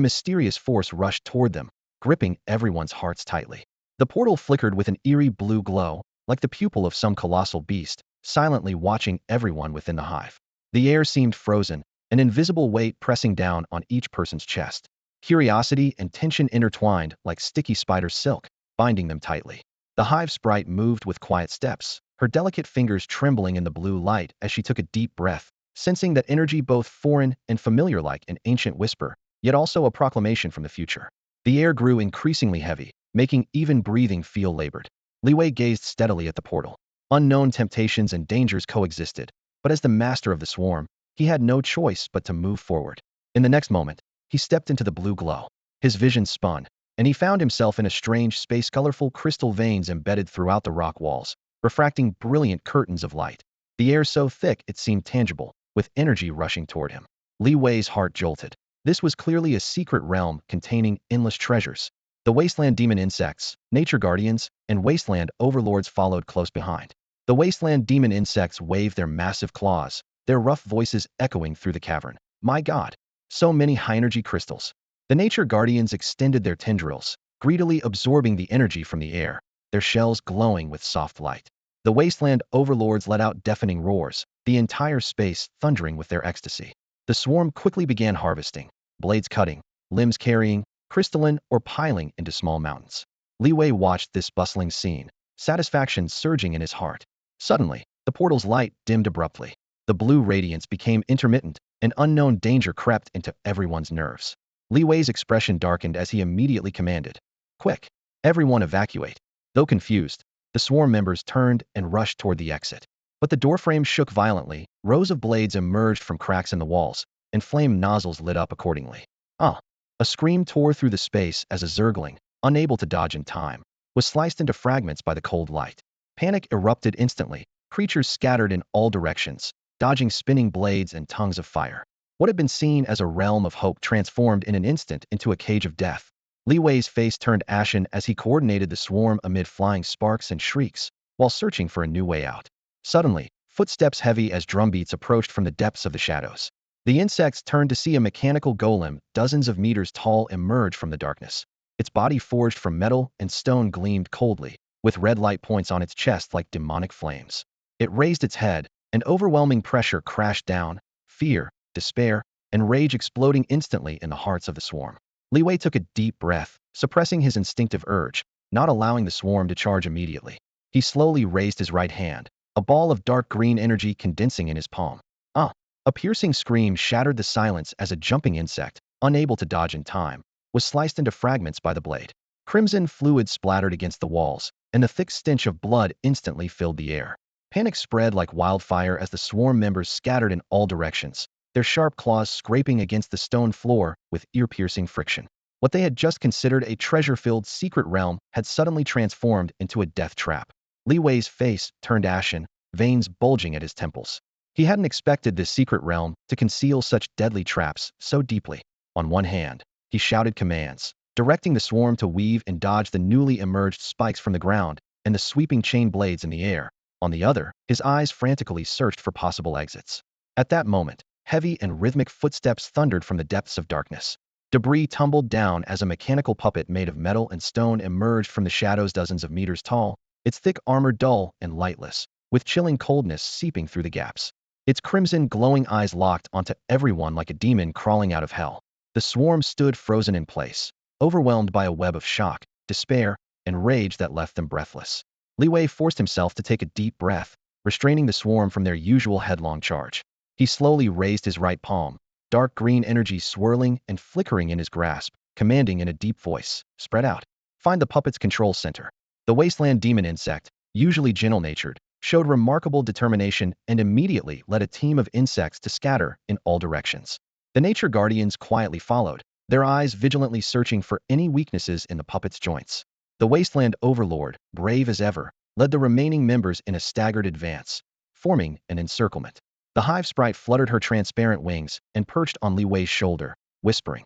Speaker 1: mysterious force rushed toward them, gripping everyone's hearts tightly. The portal flickered with an eerie blue glow, like the pupil of some colossal beast, silently watching everyone within the hive. The air seemed frozen, an invisible weight pressing down on each person's chest. Curiosity and tension intertwined like sticky spider silk, binding them tightly. The hive sprite moved with quiet steps, her delicate fingers trembling in the blue light as she took a deep breath, sensing that energy both foreign and familiar like an ancient whisper, yet also a proclamation from the future. The air grew increasingly heavy, making even breathing feel labored. Li Wei gazed steadily at the portal. Unknown temptations and dangers coexisted, but as the master of the swarm, he had no choice but to move forward. In the next moment, he stepped into the blue glow. His vision spun, and he found himself in a strange space, colorful crystal veins embedded throughout the rock walls, refracting brilliant curtains of light. The air so thick it seemed tangible, with energy rushing toward him. Li Wei's heart jolted. This was clearly a secret realm containing endless treasures. The Wasteland demon insects, nature guardians, and Wasteland overlords followed close behind. The Wasteland demon insects waved their massive claws, their rough voices echoing through the cavern. My God! So many high-energy crystals. The nature guardians extended their tendrils, greedily absorbing the energy from the air, their shells glowing with soft light. The Wasteland overlords let out deafening roars, the entire space thundering with their ecstasy. The swarm quickly began harvesting, blades cutting, limbs carrying, crystalline or piling into small mountains. Li Wei watched this bustling scene, satisfaction surging in his heart. Suddenly, the portal's light dimmed abruptly. The blue radiance became intermittent, and unknown danger crept into everyone's nerves. Li Wei's expression darkened as he immediately commanded, "Quick! Everyone evacuate!" Though confused, the swarm members turned and rushed toward the exit. But the doorframe shook violently, rows of blades emerged from cracks in the walls, and flame nozzles lit up accordingly. Ah! A scream tore through the space as a Zergling, unable to dodge in time, was sliced into fragments by the cold light. Panic erupted instantly, creatures scattered in all directions, dodging spinning blades and tongues of fire. What had been seen as a realm of hope transformed in an instant into a cage of death. Li Wei's face turned ashen as he coordinated the swarm amid flying sparks and shrieks, while searching for a new way out. Suddenly, footsteps heavy as drumbeats approached from the depths of the shadows. The insects turned to see a mechanical golem dozens of meters tall emerge from the darkness. Its body forged from metal and stone gleamed coldly, with red light points on its chest like demonic flames. It raised its head, and overwhelming pressure crashed down, fear, despair, and rage exploding instantly in the hearts of the swarm. Li Wei took a deep breath, suppressing his instinctive urge, not allowing the swarm to charge immediately. He slowly raised his right hand, a ball of dark green energy condensing in his palm. Ah! A piercing scream shattered the silence as a jumping insect, unable to dodge in time, was sliced into fragments by the blade. Crimson fluid splattered against the walls, and the thick stench of blood instantly filled the air. Panic spread like wildfire as the swarm members scattered in all directions, their sharp claws scraping against the stone floor with ear-piercing friction. What they had just considered a treasure-filled secret realm had suddenly transformed into a death trap. Li Wei's face turned ashen, veins bulging at his temples. He hadn't expected this secret realm to conceal such deadly traps so deeply. On one hand, he shouted commands, directing the swarm to weave and dodge the newly emerged spikes from the ground and the sweeping chain blades in the air. On the other, his eyes frantically searched for possible exits. At that moment, heavy and rhythmic footsteps thundered from the depths of darkness. Debris tumbled down as a mechanical puppet made of metal and stone emerged from the shadows dozens of meters tall, its thick armor dull and lightless, with chilling coldness seeping through the gaps. Its crimson glowing eyes locked onto everyone like a demon crawling out of hell. The swarm stood frozen in place, overwhelmed by a web of shock, despair, and rage that left them breathless. Li Wei forced himself to take a deep breath, restraining the swarm from their usual headlong charge. He slowly raised his right palm, dark green energy swirling and flickering in his grasp, commanding in a deep voice, "Spread out. Find the puppet's control center." The Wasteland demon insect, usually gentle-natured, showed remarkable determination and immediately led a team of insects to scatter in all directions. The nature guardians quietly followed, their eyes vigilantly searching for any weaknesses in the puppet's joints. The Wasteland overlord, brave as ever, led the remaining members in a staggered advance, forming an encirclement. The hive sprite fluttered her transparent wings and perched on Li Wei's shoulder, whispering,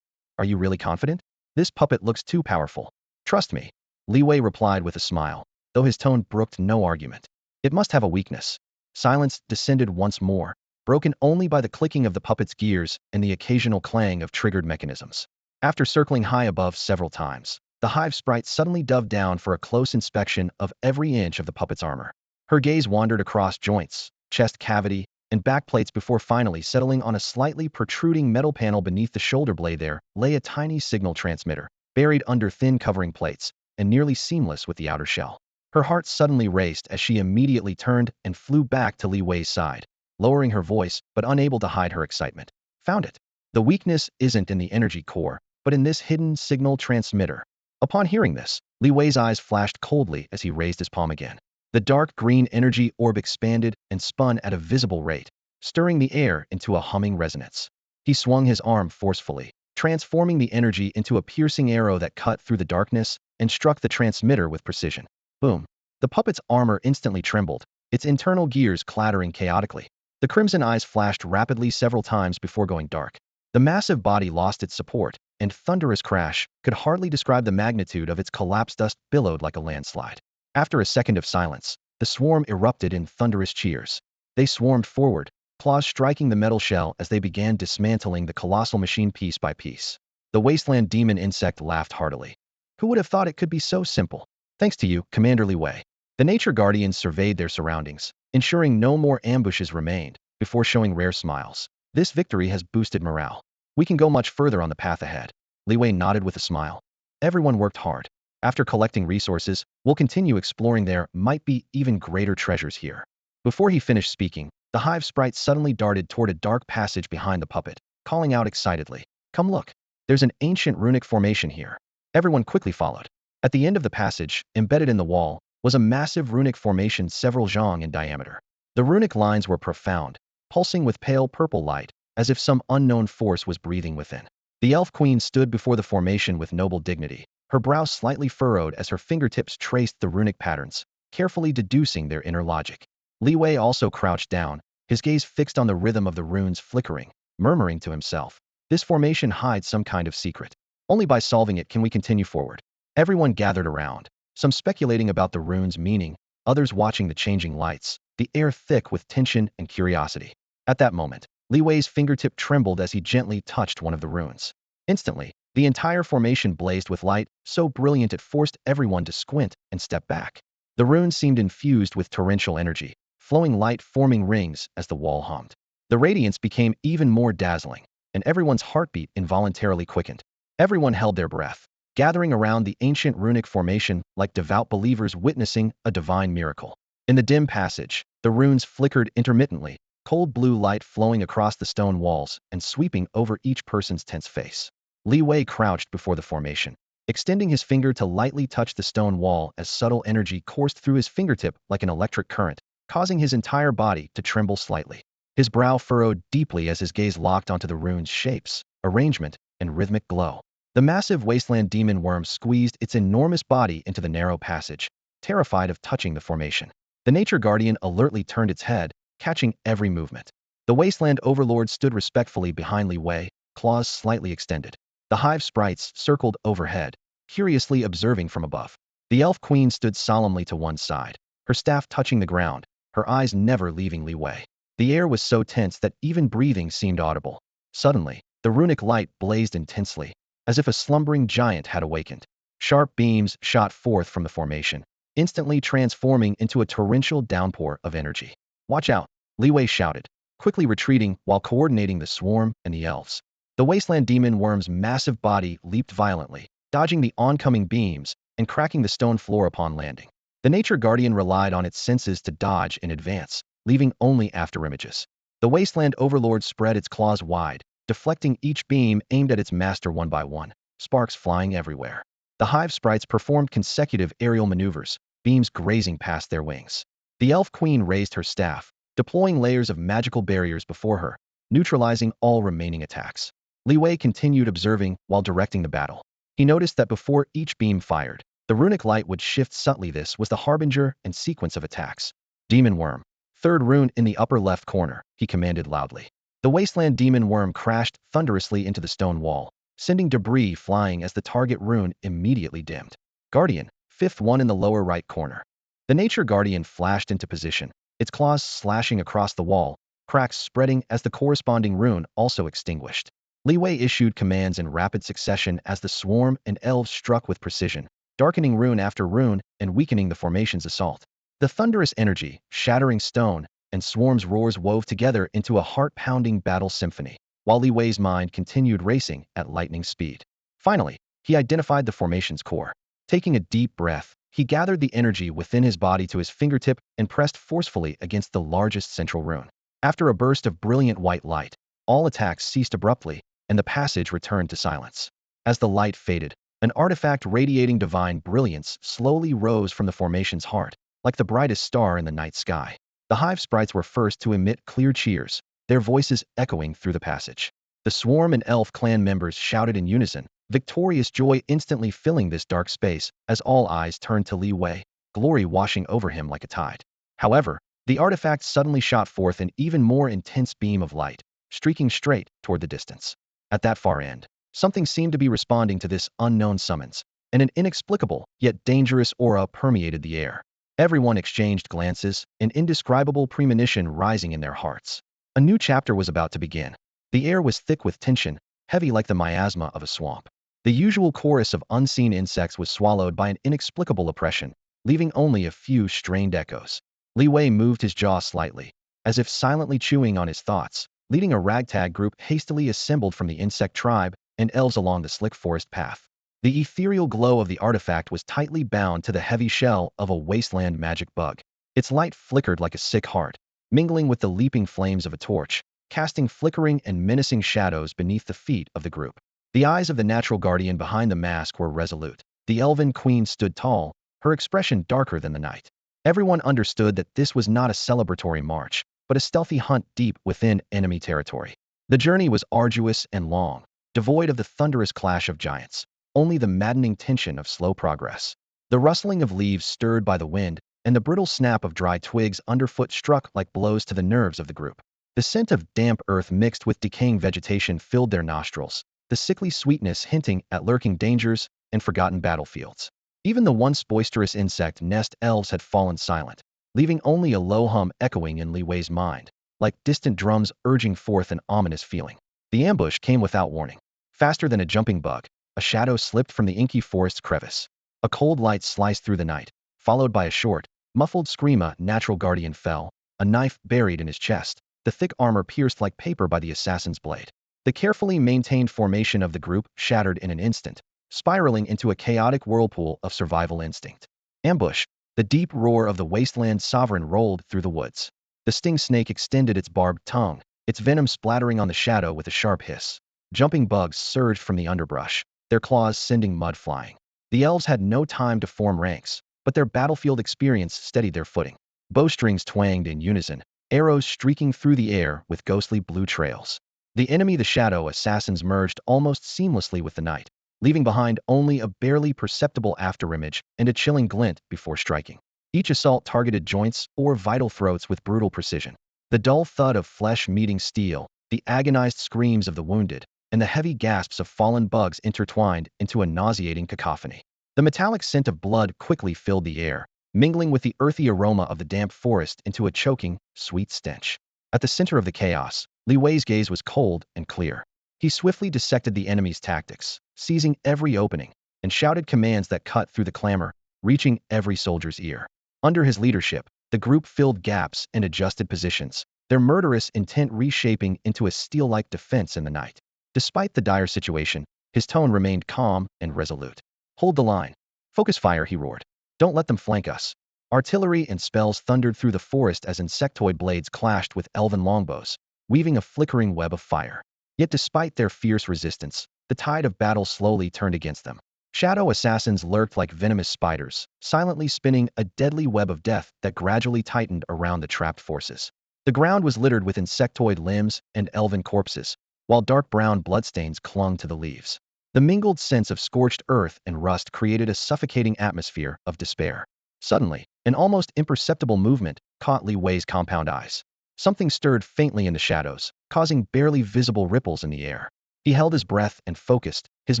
Speaker 1: "Are you really confident? This puppet looks too powerful. Trust me." Li Wei replied with a smile, though his tone brooked no argument. It must have a weakness. Silence descended once more, broken only by the clicking of the puppet's gears and the occasional clang of triggered mechanisms. After circling high above several times, the hive sprite suddenly dove down for a close inspection of every inch of the puppet's armor. Her gaze wandered across joints, chest cavity, and backplates before finally settling on a slightly protruding metal panel beneath the shoulder blade. There lay a tiny signal transmitter, buried under thin covering plates, and nearly seamless with the outer shell. Her heart suddenly raced as she immediately turned and flew back to Li Wei's side, lowering her voice but unable to hide her excitement. Found it. The weakness isn't in the energy core, but in this hidden signal transmitter. Upon hearing this, Li Wei's eyes flashed coldly as he raised his palm again. The dark green energy orb expanded and spun at a visible rate, stirring the air into a humming resonance. He swung his arm forcefully, transforming the energy into a piercing arrow that cut through the darkness and struck the transmitter with precision. Boom. The puppet's armor instantly trembled, its internal gears clattering chaotically. The crimson eyes flashed rapidly several times before going dark. The massive body lost its support, and thunderous crash could hardly describe the magnitude of its collapse. Dust billowed like a landslide. After a second of silence, the swarm erupted in thunderous cheers. They swarmed forward, claws striking the metal shell as they began dismantling the colossal machine piece by piece. The Wasteland demon insect laughed heartily. Who would have thought it could be so simple? Thanks to you, Commander Li Wei. The Nature Guardians surveyed their surroundings, ensuring no more ambushes remained, before showing rare smiles. This victory has boosted morale. We can go much further on the path ahead. Li Wei nodded with a smile. Everyone worked hard. After collecting resources, we'll continue exploring. There might be even greater treasures here. Before he finished speaking, the hive sprite suddenly darted toward a dark passage behind the puppet, calling out excitedly, "Come look. There's an ancient runic formation here." Everyone quickly followed. At the end of the passage, embedded in the wall, was a massive runic formation several zhang in diameter. The runic lines were profound, pulsing with pale purple light, as if some unknown force was breathing within. The elf queen stood before the formation with noble dignity, her brow slightly furrowed as her fingertips traced the runic patterns, carefully deducing their inner logic. Li Wei also crouched down, his gaze fixed on the rhythm of the runes flickering, murmuring to himself, "This formation hides some kind of secret. Only by solving it can we continue forward." Everyone gathered around, some speculating about the rune's meaning, others watching the changing lights, the air thick with tension and curiosity. At that moment, Li Wei's fingertip trembled as he gently touched one of the runes. Instantly, the entire formation blazed with light, so brilliant it forced everyone to squint and step back. The rune seemed infused with torrential energy, flowing light forming rings as the wall hummed. The radiance became even more dazzling, and everyone's heartbeat involuntarily quickened. Everyone held their breath, gathering around the ancient runic formation like devout believers witnessing a divine miracle. In the dim passage, the runes flickered intermittently, cold blue light flowing across the stone walls and sweeping over each person's tense face. Li Wei crouched before the formation, extending his finger to lightly touch the stone wall as subtle energy coursed through his fingertip like an electric current, causing his entire body to tremble slightly. His brow furrowed deeply as his gaze locked onto the rune's shapes, arrangement, and rhythmic glow. The massive wasteland demon worm squeezed its enormous body into the narrow passage, terrified of touching the formation. The nature guardian alertly turned its head, catching every movement. The wasteland overlord stood respectfully behind Li Wei, claws slightly extended. The hive sprites circled overhead, curiously observing from above. The elf queen stood solemnly to one side, her staff touching the ground, her eyes never leaving Li Wei. The air was so tense that even breathing seemed audible. Suddenly, the runic light blazed intensely, as if a slumbering giant had awakened. Sharp beams shot forth from the formation, instantly transforming into a torrential downpour of energy. "Watch out," Li Wei shouted, quickly retreating while coordinating the swarm and the elves. The wasteland demon worm's massive body leaped violently, dodging the oncoming beams and cracking the stone floor upon landing. The nature guardian relied on its senses to dodge in advance, leaving only afterimages. The wasteland overlord spread its claws wide, deflecting each beam aimed at its master one by one, sparks flying everywhere. The hive sprites performed consecutive aerial maneuvers, beams grazing past their wings. The elf queen raised her staff, deploying layers of magical barriers before her, neutralizing all remaining attacks. Li Wei continued observing while directing the battle. He noticed that before each beam fired, the runic light would shift subtly. This was the harbinger and sequence of attacks. "Demon worm, third rune in the upper left corner," he commanded loudly. The wasteland demon worm crashed thunderously into the stone wall, sending debris flying as the target rune immediately dimmed. "Guardian, fifth one in the lower right corner. The Nature Guardian flashed into position, its claws slashing across the wall, cracks spreading as the corresponding rune also extinguished. Li Wei issued commands in rapid succession as the swarm and elves struck with precision, darkening rune after rune and weakening the formation's assault. The thunderous energy, shattering stone, and swarm's roars wove together into a heart-pounding battle symphony, while Li Wei's mind continued racing at lightning speed. Finally, he identified the formation's core. Taking a deep breath, he gathered the energy within his body to his fingertip and pressed forcefully against the largest central rune. After a burst of brilliant white light, all attacks ceased abruptly, and the passage returned to silence. As the light faded, an artifact radiating divine brilliance slowly rose from the formation's heart, like the brightest star in the night sky. The hive sprites were first to emit clear cheers, their voices echoing through the passage. The swarm and elf clan members shouted in unison, victorious joy instantly filling this dark space as all eyes turned to Li Wei, glory washing over him like a tide. However, the artifact suddenly shot forth an even more intense beam of light, streaking straight toward the distance. At that far end, something seemed to be responding to this unknown summons, and an inexplicable yet dangerous aura permeated the air. Everyone exchanged glances, an indescribable premonition rising in their hearts. A new chapter was about to begin. The air was thick with tension, heavy like the miasma of a swamp. The usual chorus of unseen insects was swallowed by an inexplicable oppression, leaving only a few strained echoes. Li Wei moved his jaw slightly, as if silently chewing on his thoughts, leading a ragtag group hastily assembled from the insect tribe and elves along the slick forest path. The ethereal glow of the artifact was tightly bound to the heavy shell of a wasteland magic bug. Its light flickered like a sick heart, mingling with the leaping flames of a torch, casting flickering and menacing shadows beneath the feet of the group. The eyes of the natural guardian behind the mask were resolute. The elven queen stood tall, her expression darker than the night. Everyone understood that this was not a celebratory march, but a stealthy hunt deep within enemy territory. The journey was arduous and long, devoid of the thunderous clash of giants, only the maddening tension of slow progress. The rustling of leaves stirred by the wind, and the brittle snap of dry twigs underfoot struck like blows to the nerves of the group. The scent of damp earth mixed with decaying vegetation filled their nostrils, the sickly sweetness hinting at lurking dangers and forgotten battlefields. Even the once boisterous insect nest elves had fallen silent, leaving only a low hum echoing in Li Wei's mind, like distant drums urging forth an ominous feeling. The ambush came without warning. Faster than a jumping bug, a shadow slipped from the inky forest's crevice. A cold light sliced through the night, followed by a short, muffled scream. A natural guardian fell, a knife buried in his chest, the thick armor pierced like paper by the assassin's blade. The carefully maintained formation of the group shattered in an instant, spiraling into a chaotic whirlpool of survival instinct. Ambush! The deep roar of the Wasteland sovereign rolled through the woods. The sting snake extended its barbed tongue, its venom splattering on the shadow with a sharp hiss. Jumping bugs surged from the underbrush, their claws sending mud flying. The elves had no time to form ranks, but their battlefield experience steadied their footing. Bowstrings twanged in unison, arrows streaking through the air with ghostly blue trails. The enemy, the shadow assassins, merged almost seamlessly with the night, leaving behind only a barely perceptible afterimage and a chilling glint before striking. Each assault targeted joints or vital throats with brutal precision. The dull thud of flesh meeting steel, the agonized screams of the wounded, and the heavy gasps of fallen bugs intertwined into a nauseating cacophony. The metallic scent of blood quickly filled the air, mingling with the earthy aroma of the damp forest into a choking, sweet stench. At the center of the chaos, Li Wei's gaze was cold and clear. He swiftly dissected the enemy's tactics, seizing every opening, and shouted commands that cut through the clamor, reaching every soldier's ear. Under his leadership, the group filled gaps and adjusted positions, their murderous intent reshaping into a steel-like defense in the night. Despite the dire situation, his tone remained calm and resolute. "Hold the line. Focus fire," he roared. "Don't let them flank us." Artillery and spells thundered through the forest as insectoid blades clashed with elven longbows, weaving a flickering web of fire. Yet despite their fierce resistance, the tide of battle slowly turned against them. Shadow assassins lurked like venomous spiders, silently spinning a deadly web of death that gradually tightened around the trapped forces. The ground was littered with insectoid limbs and elven corpses, while dark brown bloodstains clung to the leaves. The mingled sense of scorched earth and rust created a suffocating atmosphere of despair. Suddenly, an almost imperceptible movement caught Li Wei's compound eyes. Something stirred faintly in the shadows, causing barely visible ripples in the air. He held his breath and focused, his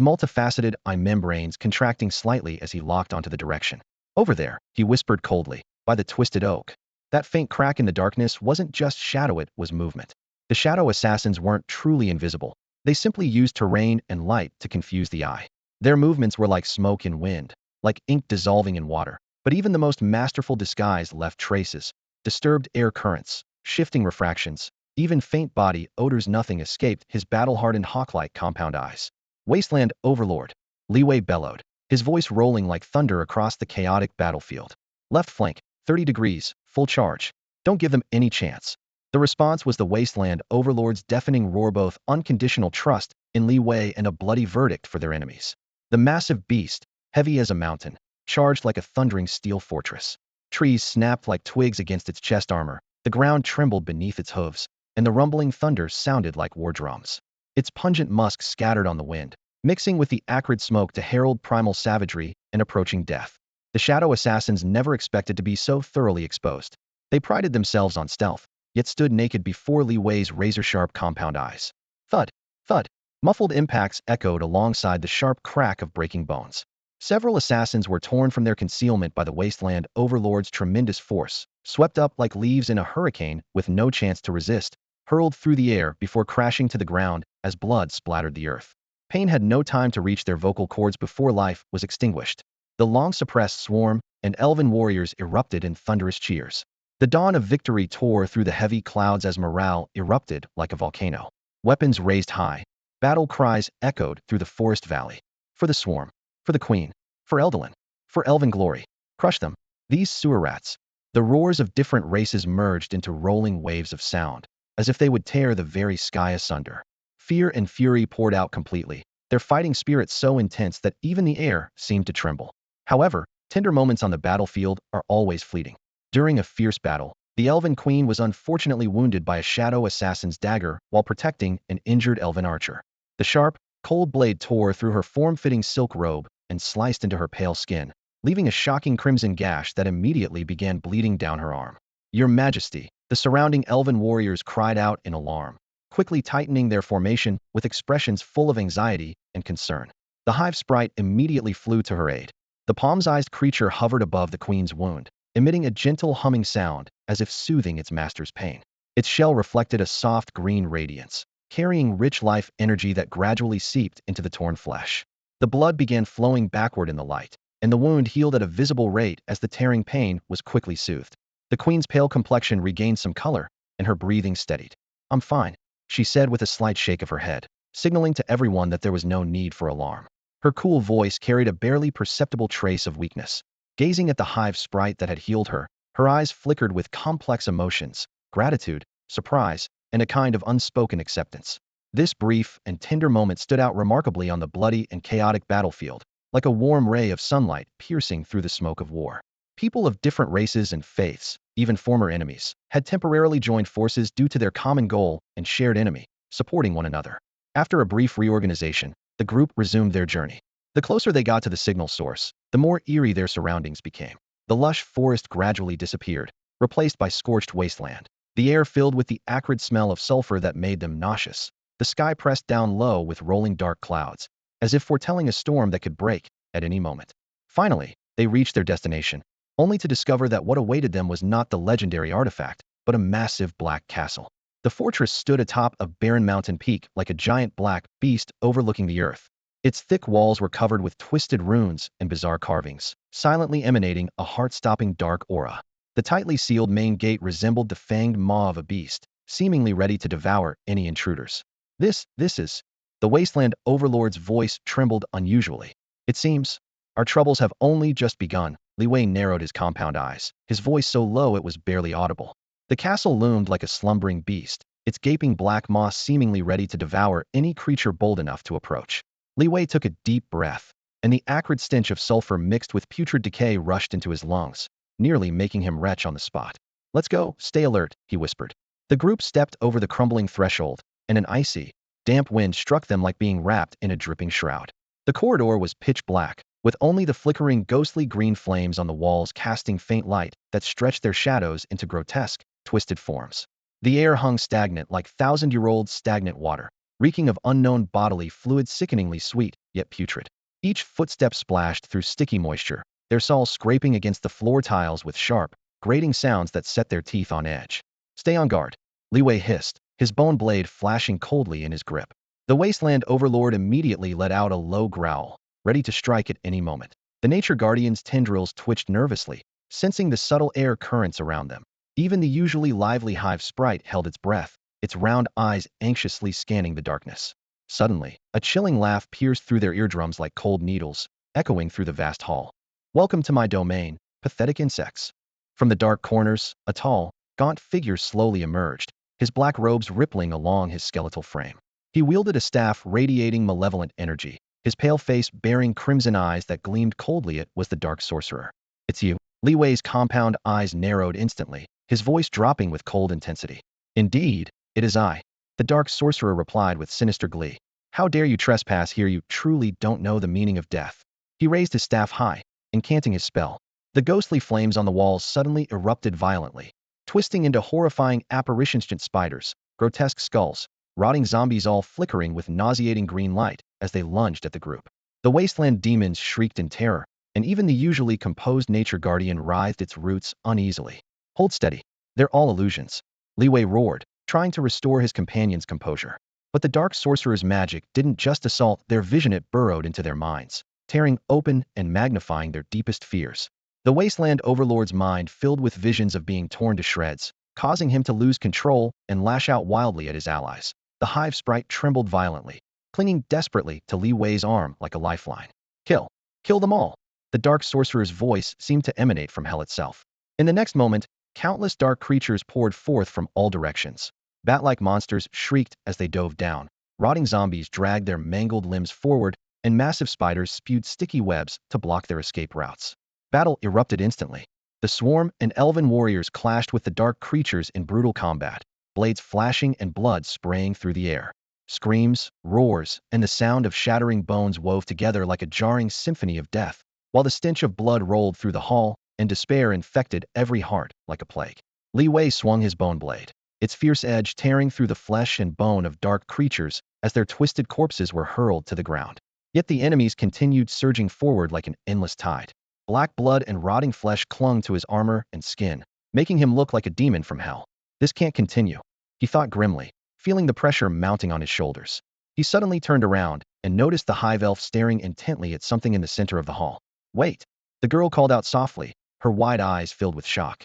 Speaker 1: multifaceted eye membranes contracting slightly as he locked onto the direction. Over there, he whispered coldly, by the twisted oak. That faint crack in the darkness wasn't just shadow, it was movement. The shadow assassins weren't truly invisible. They simply used terrain and light to confuse the eye. Their movements were like smoke in wind, like ink dissolving in water. But even the most masterful disguise left traces. Disturbed air currents, shifting refractions, even faint body odors. Nothing escaped his battle-hardened hawk-like compound eyes. Wasteland Overlord, Li Wei bellowed, his voice rolling like thunder across the chaotic battlefield. Left flank, 30 degrees, full charge. Don't give them any chance. The response was the Wasteland Overlord's deafening roar, both unconditional trust in Li Wei and a bloody verdict for their enemies. The massive beast, heavy as a mountain, charged like a thundering steel fortress. Trees snapped like twigs against its chest armor, the ground trembled beneath its hooves, and the rumbling thunder sounded like war drums. Its pungent musk scattered on the wind, mixing with the acrid smoke to herald primal savagery and approaching death. The shadow assassins never expected to be so thoroughly exposed. They prided themselves on stealth, yet stood naked before Li Wei's razor-sharp compound eyes. Thud, thud. Muffled impacts echoed alongside the sharp crack of breaking bones. Several assassins were torn from their concealment by the Wasteland Overlord's tremendous force, swept up like leaves in a hurricane with no chance to resist, hurled through the air before crashing to the ground as blood splattered the earth. Pain had no time to reach their vocal cords before life was extinguished. The long-suppressed swarm and elven warriors erupted in thunderous cheers. The dawn of victory tore through the heavy clouds as morale erupted like a volcano. Weapons raised high. Battle cries echoed through the forest valley. For the swarm. For the queen. For Eldelin. For elven glory. Crush them. These sewer rats. The roars of different races merged into rolling waves of sound, as if they would tear the very sky asunder. Fear and fury poured out completely, their fighting spirit so intense that even the air seemed to tremble. However, tender moments on the battlefield are always fleeting. During a fierce battle, the elven queen was unfortunately wounded by a shadow assassin's dagger while protecting an injured elven archer. The sharp, cold blade tore through her form-fitting silk robe and sliced into her pale skin, leaving a shocking crimson gash that immediately began bleeding down her arm. "Your Majesty," the surrounding elven warriors cried out in alarm, quickly tightening their formation with expressions full of anxiety and concern. The hive sprite immediately flew to her aid. The palm-sized creature hovered above the queen's wound, emitting a gentle humming sound as if soothing its master's pain. Its shell reflected a soft green radiance, carrying rich life energy that gradually seeped into the torn flesh. The blood began flowing backward in the light, and the wound healed at a visible rate as the tearing pain was quickly soothed. The queen's pale complexion regained some color, and her breathing steadied. "I'm fine," she said with a slight shake of her head, signaling to everyone that there was no need for alarm. Her cool voice carried a barely perceptible trace of weakness. Gazing at the hive sprite that had healed her, her eyes flickered with complex emotions, gratitude, surprise, and a kind of unspoken acceptance. This brief and tender moment stood out remarkably on the bloody and chaotic battlefield, like a warm ray of sunlight piercing through the smoke of war. People of different races and faiths, even former enemies, had temporarily joined forces due to their common goal and shared enemy, supporting one another. After a brief reorganization, the group resumed their journey. The closer they got to the signal source, the more eerie their surroundings became. The lush forest gradually disappeared, replaced by scorched wasteland. The air filled with the acrid smell of sulfur that made them nauseous. The sky pressed down low with rolling dark clouds, as if foretelling a storm that could break at any moment. Finally, they reached their destination, only to discover that what awaited them was not the legendary artifact, but a massive black castle. The fortress stood atop a barren mountain peak like a giant black beast overlooking the earth. Its thick walls were covered with twisted runes and bizarre carvings, silently emanating a heart-stopping dark aura. The tightly sealed main gate resembled the fanged maw of a beast, seemingly ready to devour any intruders. This is... The Wasteland Overlord's voice trembled unusually. "It seems our troubles have only just begun." Li Wei narrowed his compound eyes, his voice so low it was barely audible. The castle loomed like a slumbering beast, its gaping black maw seemingly ready to devour any creature bold enough to approach. Li Wei took a deep breath, and the acrid stench of sulfur mixed with putrid decay rushed into his lungs, nearly making him retch on the spot. "Let's go, stay alert," he whispered. The group stepped over the crumbling threshold, and an icy, damp wind struck them like being wrapped in a dripping shroud. The corridor was pitch black, with only the flickering ghostly green flames on the walls casting faint light that stretched their shadows into grotesque, twisted forms. The air hung stagnant like thousand-year-old stagnant water, reeking of unknown bodily fluid, sickeningly sweet, yet putrid. Each footstep splashed through sticky moisture, their soles scraping against the floor tiles with sharp, grating sounds that set their teeth on edge. Stay on guard, Li Wei hissed, his bone blade flashing coldly in his grip. The Wasteland Overlord immediately let out a low growl, ready to strike at any moment. The Nature Guardian's tendrils twitched nervously, sensing the subtle air currents around them. Even the usually lively hive sprite held its breath, its round eyes anxiously scanning the darkness. Suddenly, a chilling laugh pierced through their eardrums like cold needles, echoing through the vast hall. Welcome to my domain, pathetic insects. From the dark corners, a tall, gaunt figure slowly emerged, his black robes rippling along his skeletal frame. He wielded a staff radiating malevolent energy, his pale face bearing crimson eyes that gleamed coldly. It was the Dark Sorcerer. It's you. Li Wei's compound eyes narrowed instantly, his voice dropping with cold intensity. Indeed, it is I. The Dark Sorcerer replied with sinister glee. How dare you trespass here? You truly don't know the meaning of death. He raised his staff high, incanting his spell. The ghostly flames on the walls suddenly erupted violently, twisting into horrifying apparitions, spiders, grotesque skulls, rotting zombies, all flickering with nauseating green light as they lunged at the group. The Wasteland demons shrieked in terror, and even the usually composed Nature Guardian writhed its roots uneasily. Hold steady. They're all illusions, Li Wei roared, trying to restore his companion's composure. But the Dark Sorcerer's magic didn't just assault their vision, it burrowed into their minds, tearing open and magnifying their deepest fears. The Wasteland Overlord's mind filled with visions of being torn to shreds, causing him to lose control and lash out wildly at his allies. The hive sprite trembled violently, clinging desperately to Li Wei's arm like a lifeline. Kill. Kill them all. The Dark Sorcerer's voice seemed to emanate from hell itself. In the next moment, countless dark creatures poured forth from all directions. Bat-like monsters shrieked as they dove down, rotting zombies dragged their mangled limbs forward, and massive spiders spewed sticky webs to block their escape routes. Battle erupted instantly. The swarm and elven warriors clashed with the dark creatures in brutal combat, blades flashing and blood spraying through the air. Screams, roars, and the sound of shattering bones wove together like a jarring symphony of death, while the stench of blood rolled through the hall, and despair infected every heart like a plague. Li Wei swung his bone blade, its fierce edge tearing through the flesh and bone of dark creatures as their twisted corpses were hurled to the ground. Yet the enemies continued surging forward like an endless tide. Black blood and rotting flesh clung to his armor and skin, making him look like a demon from hell. This can't continue, he thought grimly, feeling the pressure mounting on his shoulders. He suddenly turned around and noticed the hive elf staring intently at something in the center of the hall. Wait, the girl called out softly, her wide eyes filled with shock.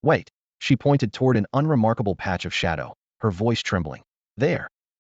Speaker 1: Wait, she pointed toward an unremarkable patch of shadow, her voice trembling.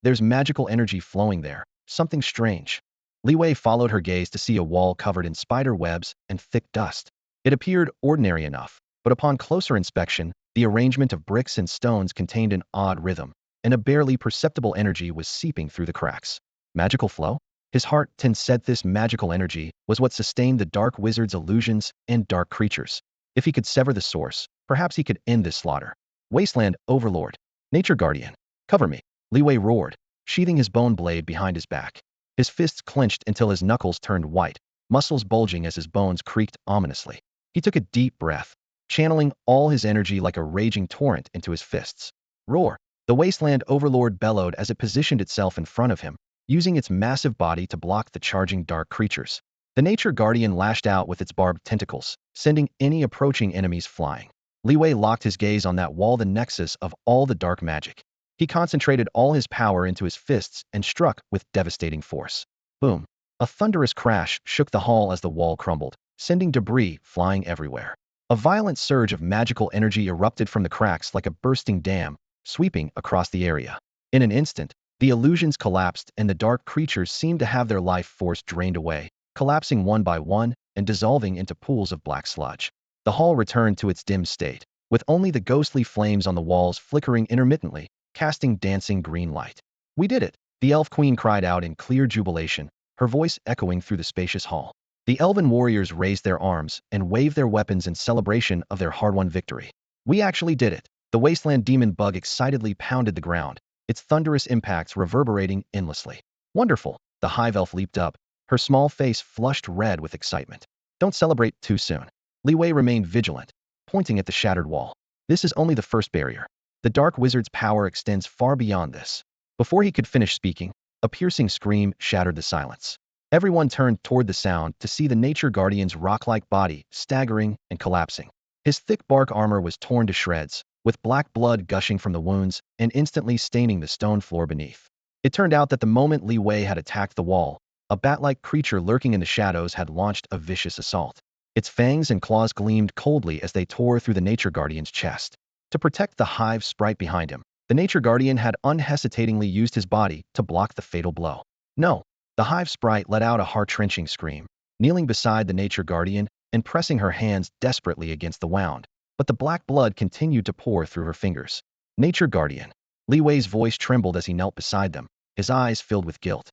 Speaker 1: There's magical energy flowing there, something strange. Li Wei followed her gaze to see a wall covered in spider webs and thick dust. It appeared ordinary enough, but upon closer inspection, the arrangement of bricks and stones contained an odd rhythm, and a barely perceptible energy was seeping through the cracks. Magical flow? His heart said this magical energy was what sustained the dark wizard's illusions and dark creatures. If he could sever the source, perhaps he could end this slaughter. Wasteland Overlord, Nature Guardian, cover me, Li Wei roared, sheathing his bone blade behind his back. His fists clenched until his knuckles turned white, muscles bulging as his bones creaked ominously. He took a deep breath, channeling all his energy like a raging torrent into his fists. Roar! The Wasteland Overlord bellowed as it positioned itself in front of him, using its massive body to block the charging dark creatures. The Nature Guardian lashed out with its barbed tentacles, sending any approaching enemies flying. Li Wei locked his gaze on that wall, the nexus of all the dark magic. He concentrated all his power into his fists and struck with devastating force. Boom! A thunderous crash shook the hall as the wall crumbled, sending debris flying everywhere. A violent surge of magical energy erupted from the cracks like a bursting dam, sweeping across the area. In an instant, the illusions collapsed and the dark creatures seemed to have their life force drained away, collapsing one by one and dissolving into pools of black sludge. The hall returned to its dim state, with only the ghostly flames on the walls flickering intermittently, casting dancing green light. We did it, the Elf Queen cried out in clear jubilation, her voice echoing through the spacious hall. The elven warriors raised their arms and waved their weapons in celebration of their hard-won victory. We actually did it. The wasteland demon bug excitedly pounded the ground, its thunderous impacts reverberating endlessly. Wonderful, the hive elf leaped up, her small face flushed red with excitement. Don't celebrate too soon. Li Wei remained vigilant, pointing at the shattered wall. This is only the first barrier. The dark wizard's power extends far beyond this. Before he could finish speaking, a piercing scream shattered the silence. Everyone turned toward the sound to see the nature guardian's rock-like body staggering and collapsing. His thick bark armor was torn to shreds, with black blood gushing from the wounds and instantly staining the stone floor beneath. It turned out that the moment Li Wei had attacked the wall, a bat-like creature lurking in the shadows had launched a vicious assault. Its fangs and claws gleamed coldly as they tore through the nature guardian's chest. To protect the hive sprite behind him, the nature guardian had unhesitatingly used his body to block the fatal blow. No! The hive sprite let out a heart-wrenching scream, kneeling beside the nature guardian and pressing her hands desperately against the wound. But the black blood continued to pour through her fingers. Nature guardian. Li Wei's voice trembled as he knelt beside them, his eyes filled with guilt.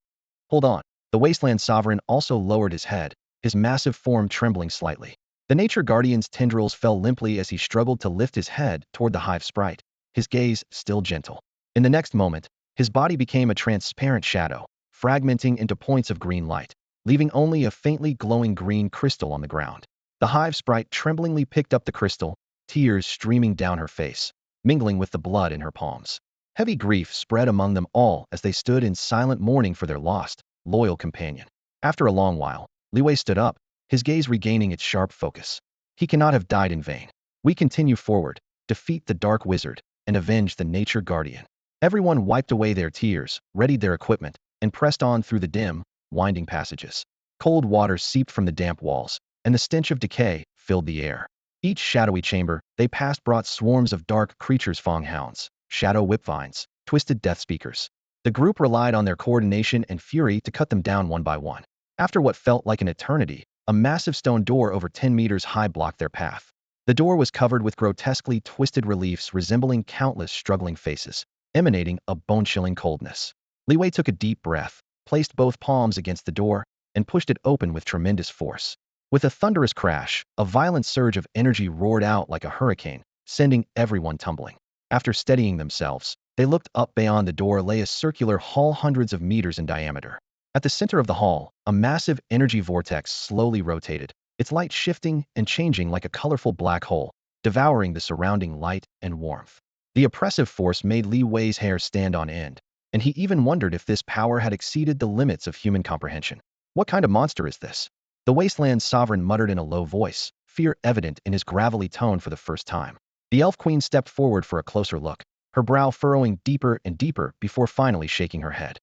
Speaker 1: Hold on. The Wasteland sovereign also lowered his head, his massive form trembling slightly. The nature guardian's tendrils fell limply as he struggled to lift his head toward the hive sprite, his gaze still gentle. In the next moment, his body became a transparent shadow, fragmenting into points of green light, leaving only a faintly glowing green crystal on the ground. The hive sprite tremblingly picked up the crystal, tears streaming down her face, mingling with the blood in her palms. Heavy grief spread among them all as they stood in silent mourning for their lost, loyal companion. After a long while, Li Wei stood up, his gaze regaining its sharp focus. He cannot have died in vain. We continue forward, defeat the dark wizard, and avenge the nature guardian. Everyone wiped away their tears, readied their equipment, and pressed on through the dim, winding passages. Cold water seeped from the damp walls, and the stench of decay filled the air. Each shadowy chamber they passed brought swarms of dark creatures, fonghounds, shadow whipvines, twisted death speakers. The group relied on their coordination and fury to cut them down one by one. After what felt like an eternity, a massive stone door over 10 meters high blocked their path. The door was covered with grotesquely twisted reliefs resembling countless struggling faces, emanating a bone-chilling coldness. Li Wei took a deep breath, placed both palms against the door, and pushed it open with tremendous force. With a thunderous crash, a violent surge of energy roared out like a hurricane, sending everyone tumbling. After steadying themselves, they looked up. Beyond the door lay a circular hall hundreds of meters in diameter. At the center of the hall, a massive energy vortex slowly rotated, its light shifting and changing like a colorful black hole, devouring the surrounding light and warmth. The oppressive force made Li Wei's hair stand on end, and he even wondered if this power had exceeded the limits of human comprehension. What kind of monster is this? The Wasteland sovereign muttered in a low voice, fear evident in his gravelly tone for the first time. The elf queen stepped forward for a closer look, her brow furrowing deeper and deeper before finally shaking her head.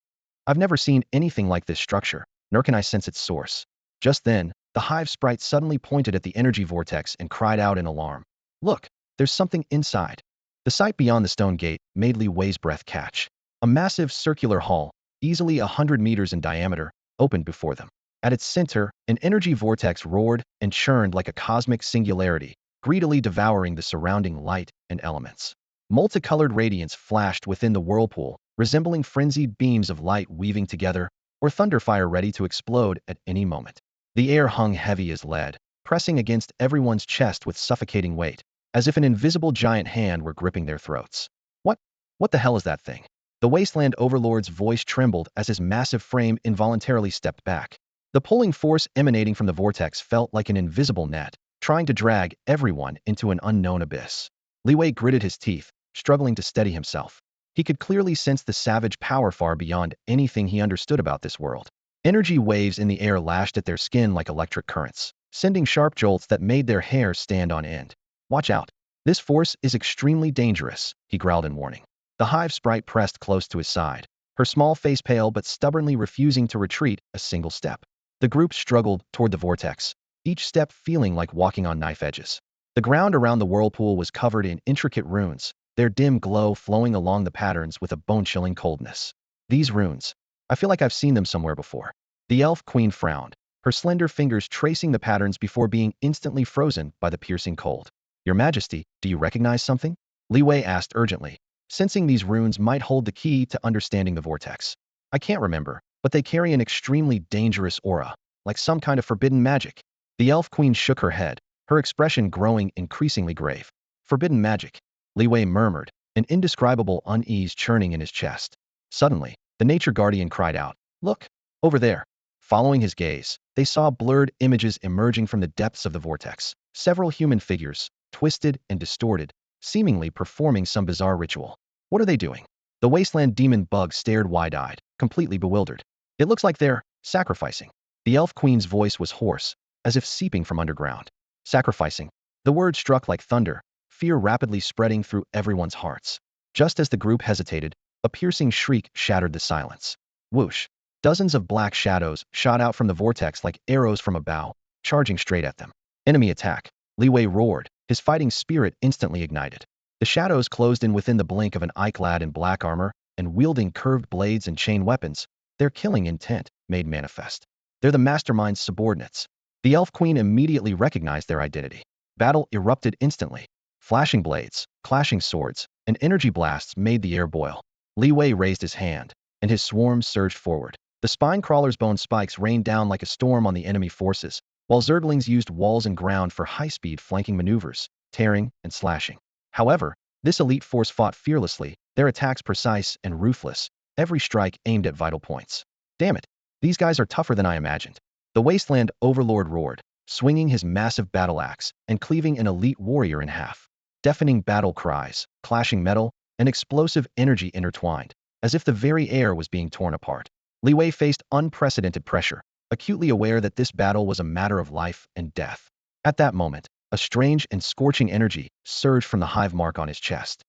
Speaker 1: I've never seen anything like this structure, nor can I sense its source. Just then, the hive sprite suddenly pointed at the energy vortex and cried out in alarm. Look, there's something inside. The sight beyond the stone gate made Li Wei's breath catch. A massive circular hall, easily 100 meters in diameter, opened before them. At its center, an energy vortex roared and churned like a cosmic singularity, greedily devouring the surrounding light and elements. Multicolored radiance flashed within the whirlpool, resembling frenzied beams of light weaving together, or thunderfire ready to explode at any moment. The air hung heavy as lead, pressing against everyone's chest with suffocating weight, as if an invisible giant hand were gripping their throats. What the hell is that thing? The Wasteland Overlord's voice trembled as his massive frame involuntarily stepped back. The pulling force emanating from the vortex felt like an invisible net, trying to drag everyone into an unknown abyss. Li Wei gritted his teeth, struggling to steady himself. He could clearly sense the savage power far beyond anything he understood about this world. Energy waves in the air lashed at their skin like electric currents, sending sharp jolts that made their hair stand on end. Watch out. This force is extremely dangerous, he growled in warning. The hive sprite pressed close to his side, her small face pale but stubbornly refusing to retreat a single step. The group struggled toward the vortex, each step feeling like walking on knife edges. The ground around the whirlpool was covered in intricate runes, their dim glow flowing along the patterns with a bone-chilling coldness. These runes. I feel like I've seen them somewhere before. The elf queen frowned, her slender fingers tracing the patterns before being instantly frozen by the piercing cold. Your Majesty, do you recognize something? Li Wei asked urgently, sensing these runes might hold the key to understanding the vortex. I can't remember, but they carry an extremely dangerous aura, like some kind of forbidden magic. The elf queen shook her head, her expression growing increasingly grave. Forbidden magic, Li Wei murmured, an indescribable unease churning in his chest. Suddenly, the nature guardian cried out, "Look! Over there!" Following his gaze, they saw blurred images emerging from the depths of the vortex. Several human figures, twisted and distorted, seemingly performing some bizarre ritual. What are they doing? The Wasteland demon bug stared wide-eyed, completely bewildered. It looks like they're sacrificing. The elf queen's voice was hoarse, as if seeping from underground. Sacrificing. The word struck like thunder, fear rapidly spreading through everyone's hearts. Just as the group hesitated, a piercing shriek shattered the silence. Whoosh. Dozens of black shadows shot out from the vortex like arrows from a bow, charging straight at them. Enemy attack. Li Wei roared, his fighting spirit instantly ignited. The shadows closed in within the blink of an eye clad in black armor and wielding curved blades and chain weapons, their killing intent made manifest. They're the mastermind's subordinates. The elf queen immediately recognized their identity. Battle erupted instantly. Flashing blades, clashing swords, and energy blasts made the air boil. Li Wei raised his hand, and his swarms surged forward. The spine crawler's bone spikes rained down like a storm on the enemy forces, while Zerglings used walls and ground for high-speed flanking maneuvers, tearing and slashing. However, this elite force fought fearlessly, their attacks precise and ruthless, every strike aimed at vital points. Damn it, these guys are tougher than I imagined. The Wasteland overlord roared, swinging his massive battle axe and cleaving an elite warrior in half. Deafening battle cries, clashing metal, and explosive energy intertwined, as if the very air was being torn apart. Li Wei faced unprecedented pressure, acutely aware that this battle was a matter of life and death. At that moment, a strange and scorching energy surged from the hive mark on his chest.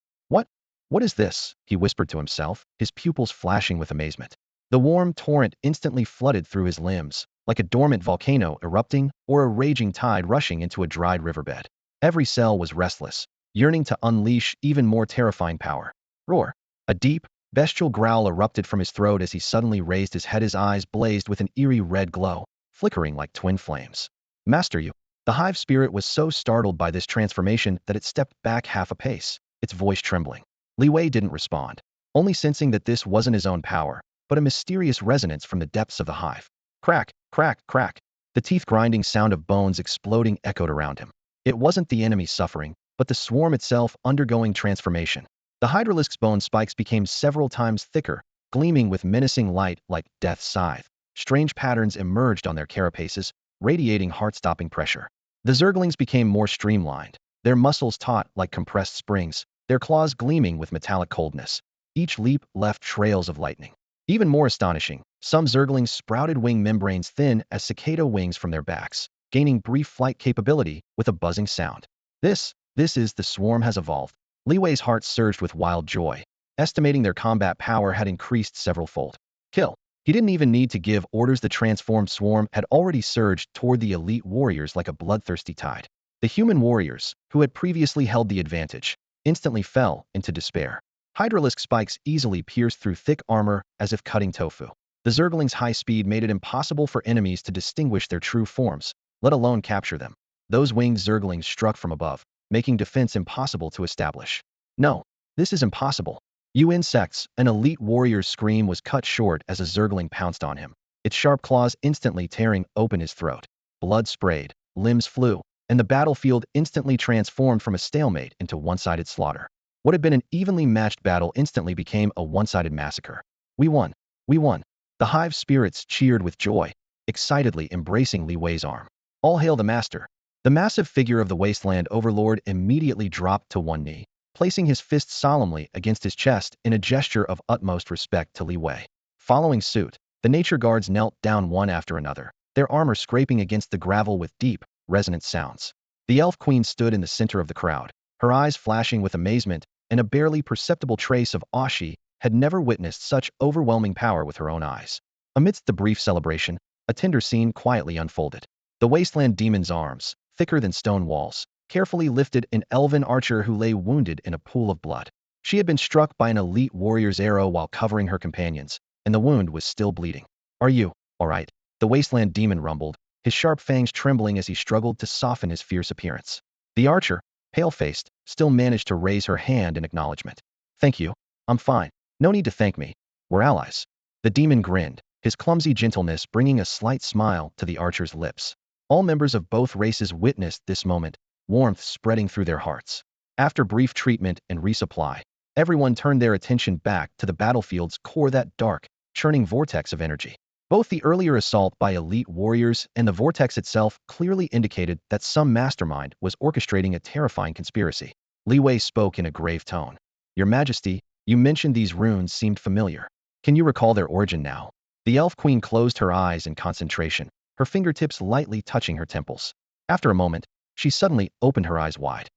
Speaker 1: What is this? He whispered to himself, his pupils flashing with amazement. The warm torrent instantly flooded through his limbs, like a dormant volcano erupting or a raging tide rushing into a dried riverbed. Every cell was restless, yearning to unleash even more terrifying power. Roar! A deep, bestial growl erupted from his throat as he suddenly raised his head. His eyes blazed with an eerie red glow, flickering like twin flames. Master you! The hive spirit was so startled by this transformation that it stepped back half a pace, its voice trembling. Li Wei didn't respond, only sensing that this wasn't his own power, but a mysterious resonance from the depths of the hive. Crack, crack, crack. The teeth-grinding sound of bones exploding echoed around him. It wasn't the enemy suffering, but the swarm itself undergoing transformation. The hydralisk's bone spikes became several times thicker, gleaming with menacing light like death's scythe. Strange patterns emerged on their carapaces, radiating heart-stopping pressure. The Zerglings became more streamlined, their muscles taut like compressed springs, their claws gleaming with metallic coldness. Each leap left trails of lightning. Even more astonishing, some Zerglings sprouted wing membranes thin as cicada wings from their backs, gaining brief flight capability with a buzzing sound. This is the swarm has evolved. Li Wei's heart surged with wild joy, estimating their combat power had increased several-fold. Kill. He didn't even need to give orders. The transformed swarm had already surged toward the elite warriors like a bloodthirsty tide. The human warriors, who had previously held the advantage, instantly fell into despair. Hydralisk spikes easily pierced through thick armor as if cutting tofu. The Zerglings' high speed made it impossible for enemies to distinguish their true forms, let alone capture them. Those winged Zerglings struck from above, making defense impossible to establish. No, this is impossible. You insects! An elite warrior's scream was cut short as a Zergling pounced on him, its sharp claws instantly tearing open his throat. Blood sprayed, limbs flew, and the battlefield instantly transformed from a stalemate into one-sided slaughter. What had been an evenly matched battle instantly became a one-sided massacre. We won! We won! The hive spirits cheered with joy, excitedly embracing Li Wei's arm. All hail the master! The massive figure of the Wasteland overlord immediately dropped to one knee, placing his fist solemnly against his chest in a gesture of utmost respect to Li Wei. Following suit, the nature guards knelt down one after another, their armor scraping against the gravel with deep, resonant sounds. The elf queen stood in the center of the crowd, her eyes flashing with amazement and a barely perceptible trace of awe. She had never witnessed such overwhelming power with her own eyes. Amidst the brief celebration, a tender scene quietly unfolded. The Wasteland demon's arms, thicker than stone walls, carefully lifted an elven archer who lay wounded in a pool of blood. She had been struck by an elite warrior's arrow while covering her companions, and the wound was still bleeding. Are you all right? The Wasteland demon rumbled, his sharp fangs trembling as he struggled to soften his fierce appearance. The archer, pale-faced, still managed to raise her hand in acknowledgement. Thank you. I'm fine. No need to thank me. We're allies. The demon grinned, his clumsy gentleness bringing a slight smile to the archer's lips. All members of both races witnessed this moment, warmth spreading through their hearts. After brief treatment and resupply, everyone turned their attention back to the battlefield's core, that dark, churning vortex of energy. Both the earlier assault by elite warriors and the vortex itself clearly indicated that some mastermind was orchestrating a terrifying conspiracy. Li Wei spoke in a grave tone. Your Majesty, you mentioned these runes seemed familiar. Can you recall their origin now? The elf queen closed her eyes in concentration, her fingertips lightly touching her temples. After a moment, she suddenly opened her eyes wide.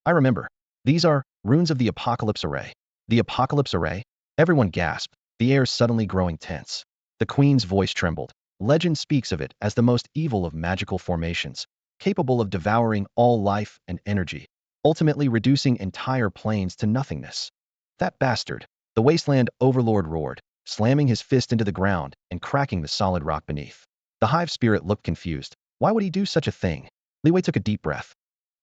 Speaker 1: I remember. These are runes of the Apocalypse Array. The Apocalypse Array? Everyone gasped, the air suddenly growing tense. The queen's voice trembled. Legend speaks of it as the most evil of magical formations, capable of devouring all life and energy, ultimately reducing entire planes to nothingness. That bastard! The Wasteland overlord roared, slamming his fist into the ground and cracking the solid rock beneath. The hive spirit looked confused. Why would he do such a thing? Li Wei took a deep breath.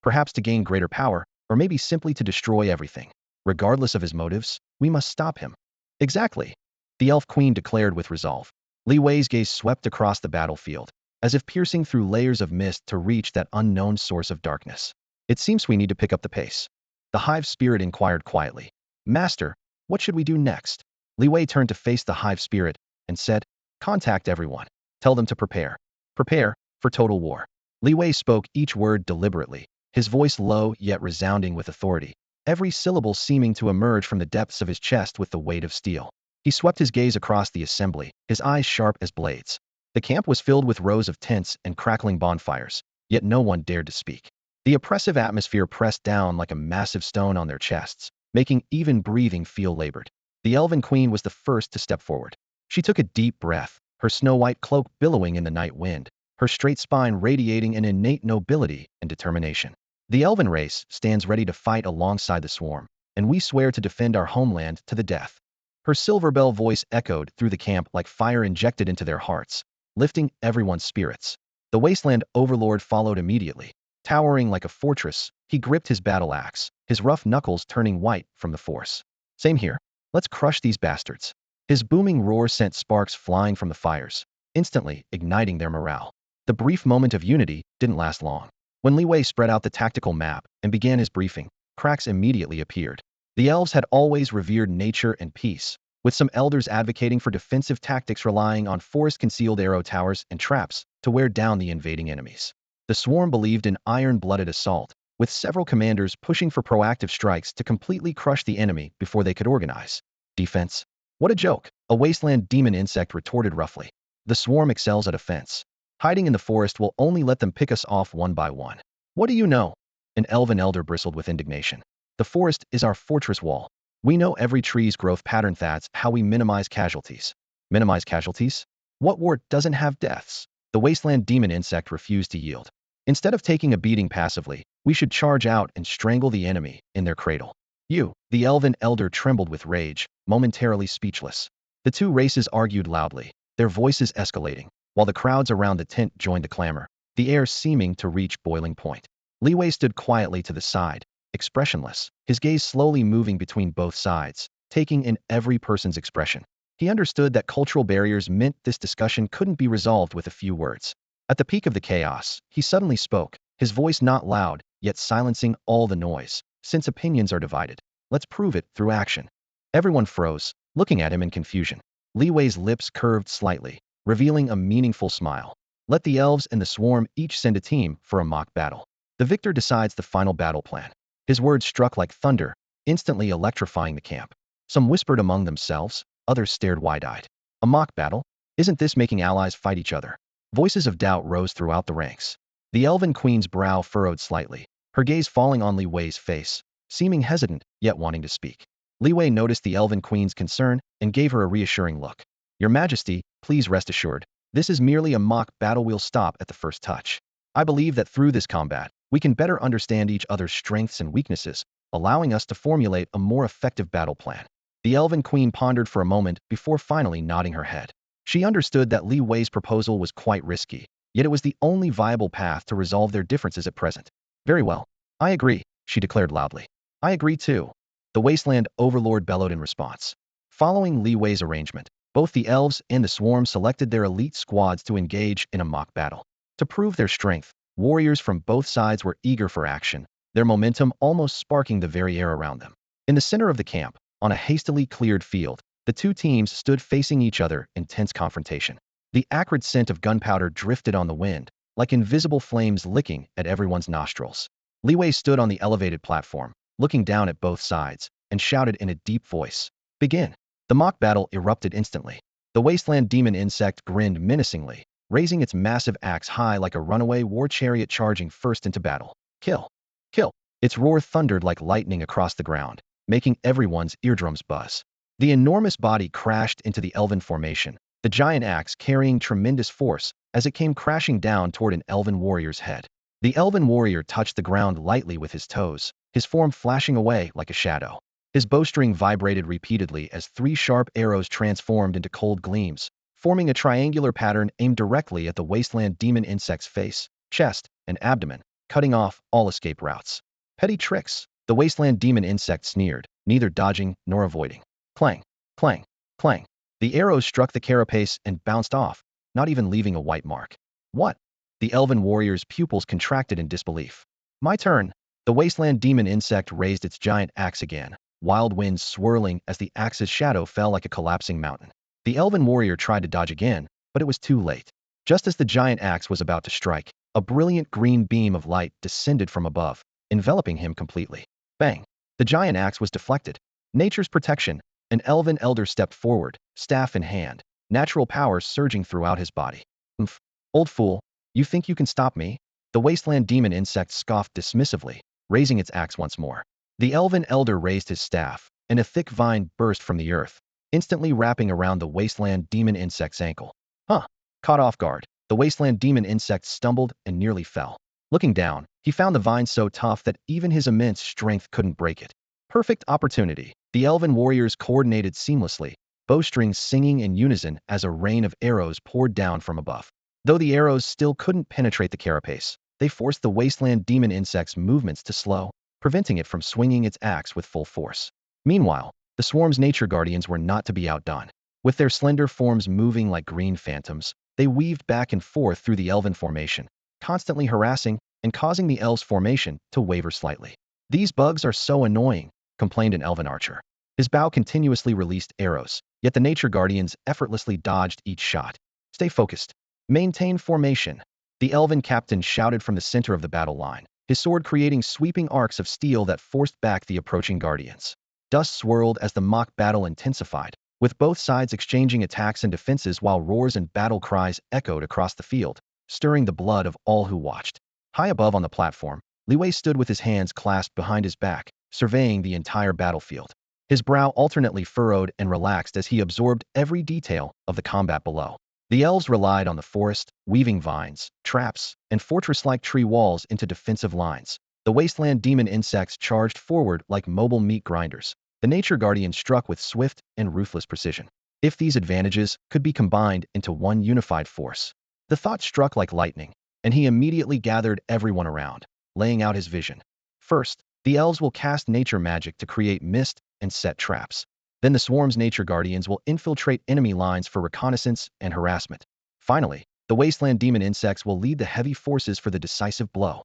Speaker 1: Perhaps to gain greater power, or maybe simply to destroy everything. Regardless of his motives, we must stop him. Exactly, the elf queen declared with resolve. Li Wei's gaze swept across the battlefield, as if piercing through layers of mist to reach that unknown source of darkness. It seems we need to pick up the pace. The hive spirit inquired quietly. Master, what should we do next? Li Wei turned to face the hive spirit and said, contact everyone. Tell them to prepare. Prepare for total war. Li Wei spoke each word deliberately, his voice low yet resounding with authority, every syllable seeming to emerge from the depths of his chest with the weight of steel. He swept his gaze across the assembly, his eyes sharp as blades. The camp was filled with rows of tents and crackling bonfires, yet no one dared to speak. The oppressive atmosphere pressed down like a massive stone on their chests, making even breathing feel labored. The elven queen was the first to step forward. She took a deep breath, her snow-white cloak billowing in the night wind, her straight spine radiating an innate nobility and determination. The elven race stands ready to fight alongside the swarm, and we swear to defend our homeland to the death. Her silver bell voice echoed through the camp like fire injected into their hearts, lifting everyone's spirits. The Wasteland overlord followed immediately. Towering like a fortress, he gripped his battle axe, his rough knuckles turning white from the force. Same here. Let's crush these bastards. His booming roar sent sparks flying from the fires, instantly igniting their morale. The brief moment of unity didn't last long. When Li Wei spread out the tactical map and began his briefing, cracks immediately appeared. The elves had always revered nature and peace, with some elders advocating for defensive tactics relying on forest-concealed arrow towers and traps to wear down the invading enemies. The swarm believed in iron-blooded assault, with several commanders pushing for proactive strikes to completely crush the enemy before they could organize. Defense? What a joke! A wasteland demon insect retorted roughly. The swarm excels at offense. Hiding in the forest will only let them pick us off one by one. What do you know? An elven elder bristled with indignation. The forest is our fortress wall. We know every tree's growth pattern. That's how we minimize casualties. Minimize casualties? What war doesn't have deaths? The wasteland demon insect refused to yield. Instead of taking a beating passively, we should charge out and strangle the enemy in their cradle. You, the elven elder, trembled with rage, momentarily speechless. The two races argued loudly, their voices escalating, while the crowds around the tent joined the clamor, the air seeming to reach boiling point. Li Wei stood quietly to the side, expressionless, his gaze slowly moving between both sides, taking in every person's expression. He understood that cultural barriers meant this discussion couldn't be resolved with a few words. At the peak of the chaos, he suddenly spoke, his voice not loud, yet silencing all the noise. Since opinions are divided, let's prove it through action. Everyone froze, looking at him in confusion. Li Wei's lips curved slightly, revealing a meaningful smile. Let the elves and the swarm each send a team for a mock battle. The victor decides the final battle plan. His words struck like thunder, instantly electrifying the camp. Some whispered among themselves, others stared wide-eyed. A mock battle? Isn't this making allies fight each other? Voices of doubt rose throughout the ranks. The elven queen's brow furrowed slightly, her gaze falling on Li Wei's face, seeming hesitant yet wanting to speak. Li Wei noticed the elven queen's concern and gave her a reassuring look. Your Majesty, please rest assured, this is merely a mock battle. We'll stop at the first touch. I believe that through this combat, we can better understand each other's strengths and weaknesses, allowing us to formulate a more effective battle plan. The elven queen pondered for a moment before finally nodding her head. She understood that Li Wei's proposal was quite risky, yet it was the only viable path to resolve their differences at present. Very well. I agree, she declared loudly. I agree too. The wasteland overlord bellowed in response. Following Li Wei's arrangement, both the elves and the swarm selected their elite squads to engage in a mock battle. To prove their strength, warriors from both sides were eager for action, their momentum almost sparking the very air around them. In the center of the camp, on a hastily cleared field, the two teams stood facing each other in tense confrontation. The acrid scent of gunpowder drifted on the wind, like invisible flames licking at everyone's nostrils. Li Wei stood on the elevated platform, looking down at both sides, and shouted in a deep voice, "Begin!" The mock battle erupted instantly. The wasteland demon insect grinned menacingly, raising its massive axe high like a runaway war chariot charging first into battle. Kill! Kill! Its roar thundered like lightning across the ground, making everyone's eardrums buzz. The enormous body crashed into the elven formation, the giant axe carrying tremendous force as it came crashing down toward an elven warrior's head. The elven warrior touched the ground lightly with his toes, his form flashing away like a shadow. His bowstring vibrated repeatedly as 3 sharp arrows transformed into cold gleams, forming a triangular pattern aimed directly at the Wasteland demon insect's face, chest, and abdomen, cutting off all escape routes. Petty tricks, the Wasteland demon insect sneered, neither dodging nor avoiding. Clang, clang, clang. The arrows struck the carapace and bounced off, not even leaving a white mark. What? The elven warrior's pupils contracted in disbelief. My turn. The Wasteland demon insect raised its giant axe again, wild winds swirling as the axe's shadow fell like a collapsing mountain. The elven warrior tried to dodge again, but it was too late. Just as the giant axe was about to strike, a brilliant green beam of light descended from above, enveloping him completely. Bang! The giant axe was deflected. Nature's protection. An elven elder stepped forward, staff in hand, natural power surging throughout his body. Oomph! Old fool, you think you can stop me? The Wasteland demon insect scoffed dismissively, raising its axe once more. The elven elder raised his staff, and a thick vine burst from the earth, instantly wrapping around the Wasteland demon insect's ankle. Huh! Caught off guard, the Wasteland demon insect stumbled and nearly fell. Looking down, he found the vine so tough that even his immense strength couldn't break it. Perfect opportunity. The elven warriors coordinated seamlessly, bowstrings singing in unison as a rain of arrows poured down from above. Though the arrows still couldn't penetrate the carapace, they forced the Wasteland demon insect's movements to slow, preventing it from swinging its axe with full force. Meanwhile, the swarm's nature guardians were not to be outdone. With their slender forms moving like green phantoms, they weaved back and forth through the elven formation, constantly harassing and causing the elves' formation to waver slightly. These bugs are so annoying, complained an elven archer. His bow continuously released arrows, yet the nature guardians effortlessly dodged each shot. Stay focused. Maintain formation. The elven captain shouted from the center of the battle line, his sword creating sweeping arcs of steel that forced back the approaching guardians. Dust swirled as the mock battle intensified, with both sides exchanging attacks and defenses while roars and battle cries echoed across the field, stirring the blood of all who watched. High above on the platform, Liwei stood with his hands clasped behind his back, surveying the entire battlefield. His brow alternately furrowed and relaxed as he absorbed every detail of the combat below. The elves relied on the forest, weaving vines, traps, and fortress-like tree walls into defensive lines. The Wasteland demon insects charged forward like mobile meat grinders. The nature guardian struck with swift and ruthless precision. If these advantages could be combined into one unified force. The thought struck like lightning, and he immediately gathered everyone around, laying out his vision. First, the elves will cast nature magic to create mist and set traps. Then the swarm's nature guardians will infiltrate enemy lines for reconnaissance and harassment. Finally, the Wasteland demon insects will lead the heavy forces for the decisive blow.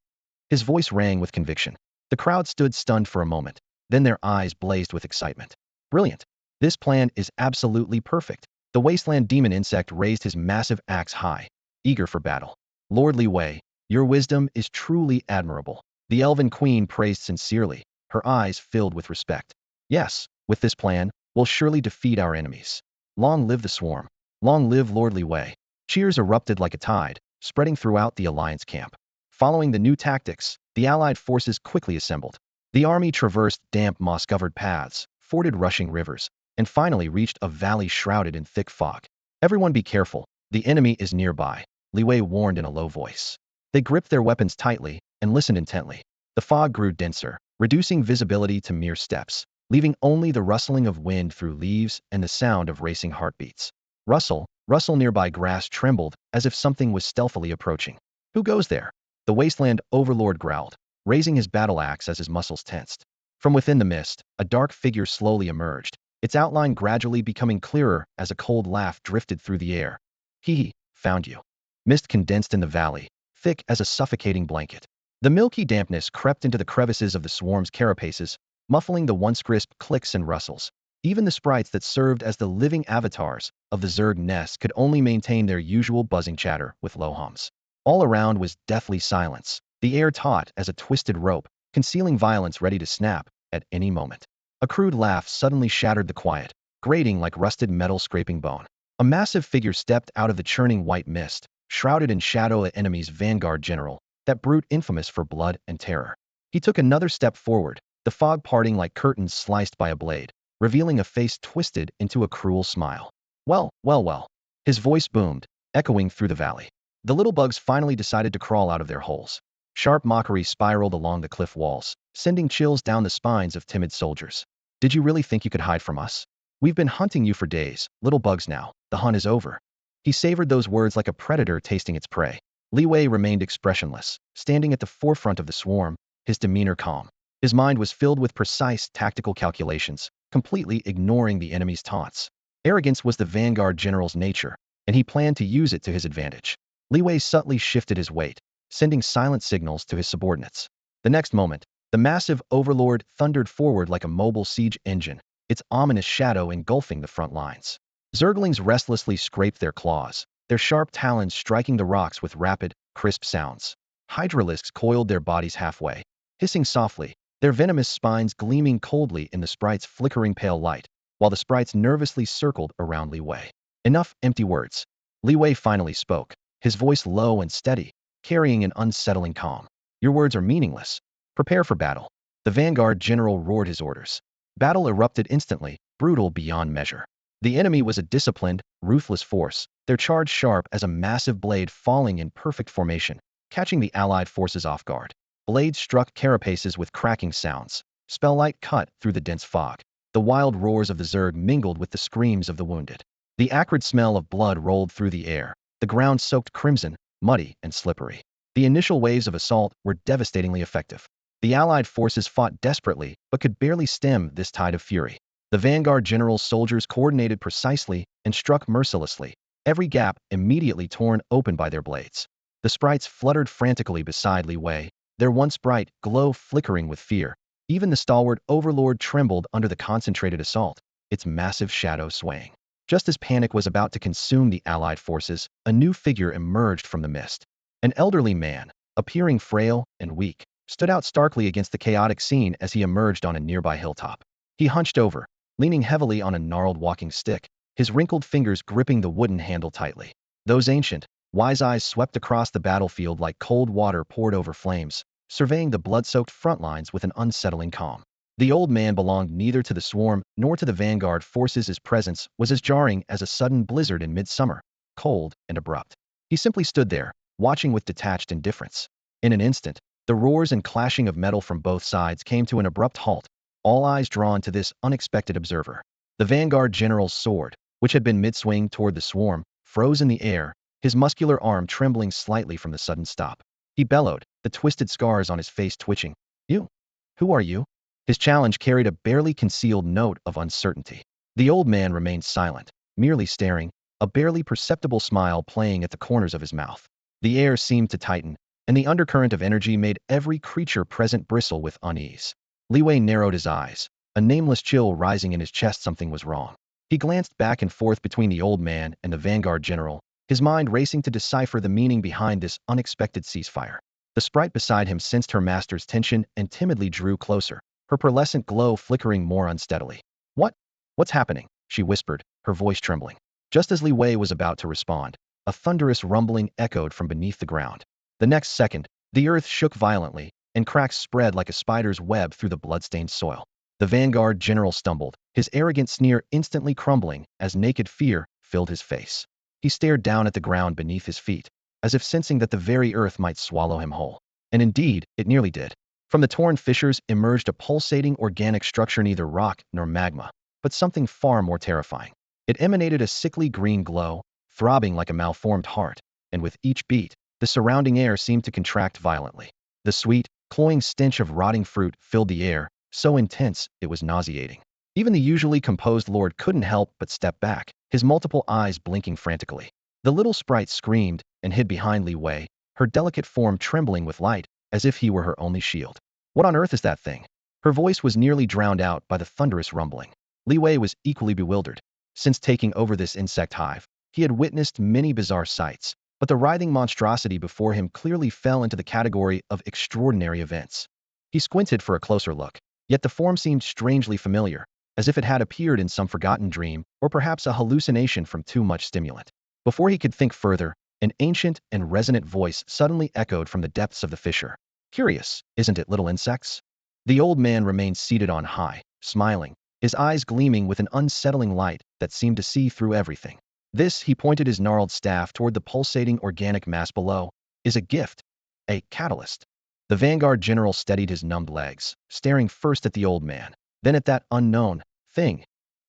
Speaker 1: His voice rang with conviction. The crowd stood stunned for a moment, then their eyes blazed with excitement. Brilliant! This plan is absolutely perfect. The Wasteland demon insect raised his massive axe high, eager for battle. Lord Liwei, your wisdom is truly admirable. The elven queen praised sincerely, her eyes filled with respect. Yes, with this plan, we'll surely defeat our enemies. Long live the swarm. Long live Lord Liwei. Cheers erupted like a tide, spreading throughout the alliance camp. Following the new tactics, the allied forces quickly assembled. The army traversed damp moss-covered paths, forded rushing rivers, and finally reached a valley shrouded in thick fog. Everyone be careful, the enemy is nearby, Liwei warned in a low voice. They gripped their weapons tightly and listened intently. The fog grew denser, reducing visibility to mere steps, leaving only the rustling of wind through leaves and the sound of racing heartbeats. Rustle, nearby grass trembled as if something was stealthily approaching. Who goes there? The Wasteland overlord growled, raising his battle axe as his muscles tensed. From within the mist, a dark figure slowly emerged, its outline gradually becoming clearer as a cold laugh drifted through the air. He found you. Mist condensed in the valley, thick as a suffocating blanket. The milky dampness crept into the crevices of the swarm's carapaces, muffling the once crisp clicks and rustles. Even the sprites that served as the living avatars of the Zerg nest could only maintain their usual buzzing chatter with low hums. All around was deathly silence, the air taut as a twisted rope, concealing violence ready to snap at any moment. A crude laugh suddenly shattered the quiet, grating like rusted metal scraping bone. A massive figure stepped out of the churning white mist, shrouded in shadow the enemy's vanguard general, that brute infamous for blood and terror. He took another step forward, the fog parting like curtains sliced by a blade, revealing a face twisted into a cruel smile. Well, well, well. His voice boomed, echoing through the valley. The little bugs finally decided to crawl out of their holes. Sharp mockery spiraled along the cliff walls, sending chills down the spines of timid soldiers. Did you really think you could hide from us? We've been hunting you for days, little bugs now. The hunt is over. He savored those words like a predator tasting its prey. Li Wei remained expressionless, standing at the forefront of the swarm, his demeanor calm. His mind was filled with precise tactical calculations, completely ignoring the enemy's taunts. Arrogance was the vanguard general's nature, and he planned to use it to his advantage. Li Wei subtly shifted his weight, sending silent signals to his subordinates. The next moment, the massive overlord thundered forward like a mobile siege engine, its ominous shadow engulfing the front lines. Zerglings restlessly scraped their claws, their sharp talons striking the rocks with rapid, crisp sounds. Hydralisks coiled their bodies halfway, hissing softly, their venomous spines gleaming coldly in the sprite's flickering pale light, while the sprites nervously circled around Li Wei. Enough empty words. Li Wei finally spoke, his voice low and steady, carrying an unsettling calm. Your words are meaningless. Prepare for battle. The vanguard general roared his orders. Battle erupted instantly, brutal beyond measure. The enemy was a disciplined, ruthless force, their charge sharp as a massive blade falling in perfect formation, catching the allied forces off guard. Blades struck carapaces with cracking sounds. Spelllight cut through the dense fog. The wild roars of the Zerg mingled with the screams of the wounded. The acrid smell of blood rolled through the air, the ground soaked crimson, muddy and slippery. The initial waves of assault were devastatingly effective. The allied forces fought desperately, but could barely stem this tide of fury. The vanguard general's soldiers coordinated precisely and struck mercilessly, every gap immediately torn open by their blades. The sprites fluttered frantically beside Li Wei, their once bright glow flickering with fear. Even the stalwart overlord trembled under the concentrated assault, its massive shadow swaying. Just as panic was about to consume the allied forces, a new figure emerged from the mist. An elderly man, appearing frail and weak, stood out starkly against the chaotic scene as he emerged on a nearby hilltop. He hunched over, leaning heavily on a gnarled walking stick, his wrinkled fingers gripping the wooden handle tightly. Those ancient, wise eyes swept across the battlefield like cold water poured over flames, surveying the blood-soaked front lines with an unsettling calm. The old man belonged neither to the swarm nor to the vanguard forces. His presence was as jarring as a sudden blizzard in midsummer, cold and abrupt. He simply stood there, watching with detached indifference. In an instant, the roars and clashing of metal from both sides came to an abrupt halt, all eyes drawn to this unexpected observer. The vanguard general's sword, which had been mid-swing toward the swarm, froze in the air, his muscular arm trembling slightly from the sudden stop. He bellowed, the twisted scars on his face twitching. You? Who are you? His challenge carried a barely concealed note of uncertainty. The old man remained silent, merely staring, a barely perceptible smile playing at the corners of his mouth. The air seemed to tighten, and the undercurrent of energy made every creature present bristle with unease. Li Wei narrowed his eyes, a nameless chill rising in his chest. Something was wrong. He glanced back and forth between the old man and the vanguard general, his mind racing to decipher the meaning behind this unexpected ceasefire. The sprite beside him sensed her master's tension and timidly drew closer, her pearlescent glow flickering more unsteadily. What's happening? She whispered, her voice trembling. Just as Li Wei was about to respond, a thunderous rumbling echoed from beneath the ground. The next second, the earth shook violently, and cracks spread like a spider's web through the blood-stained soil. The vanguard general stumbled, his arrogant sneer instantly crumbling as naked fear filled his face. He stared down at the ground beneath his feet, as if sensing that the very earth might swallow him whole. And indeed, it nearly did. From the torn fissures emerged a pulsating organic structure, neither rock nor magma, but something far more terrifying. It emanated a sickly green glow, throbbing like a malformed heart, and with each beat, the surrounding air seemed to contract violently. The sweet, cloying stench of rotting fruit filled the air, so intense it was nauseating. Even the usually composed lord couldn't help but step back, his multiple eyes blinking frantically. The little sprite screamed and hid behind Li Wei, her delicate form trembling with light, as if he were her only shield. What on earth is that thing? Her voice was nearly drowned out by the thunderous rumbling. Li Wei was equally bewildered. Since taking over this insect hive, he had witnessed many bizarre sights, but the writhing monstrosity before him clearly fell into the category of extraordinary events. He squinted for a closer look, yet the form seemed strangely familiar, as if it had appeared in some forgotten dream, or perhaps a hallucination from too much stimulant. Before he could think further, An ancient and resonant voice suddenly echoed from the depths of the fissure. Curious, isn't it, little insects? The old man remained seated on high, smiling, his eyes gleaming with an unsettling light that seemed to see through everything. This, he pointed his gnarled staff toward the pulsating organic mass below, is a gift, a catalyst. The vanguard general steadied his numbed legs, staring first at the old man, then at that unknown thing,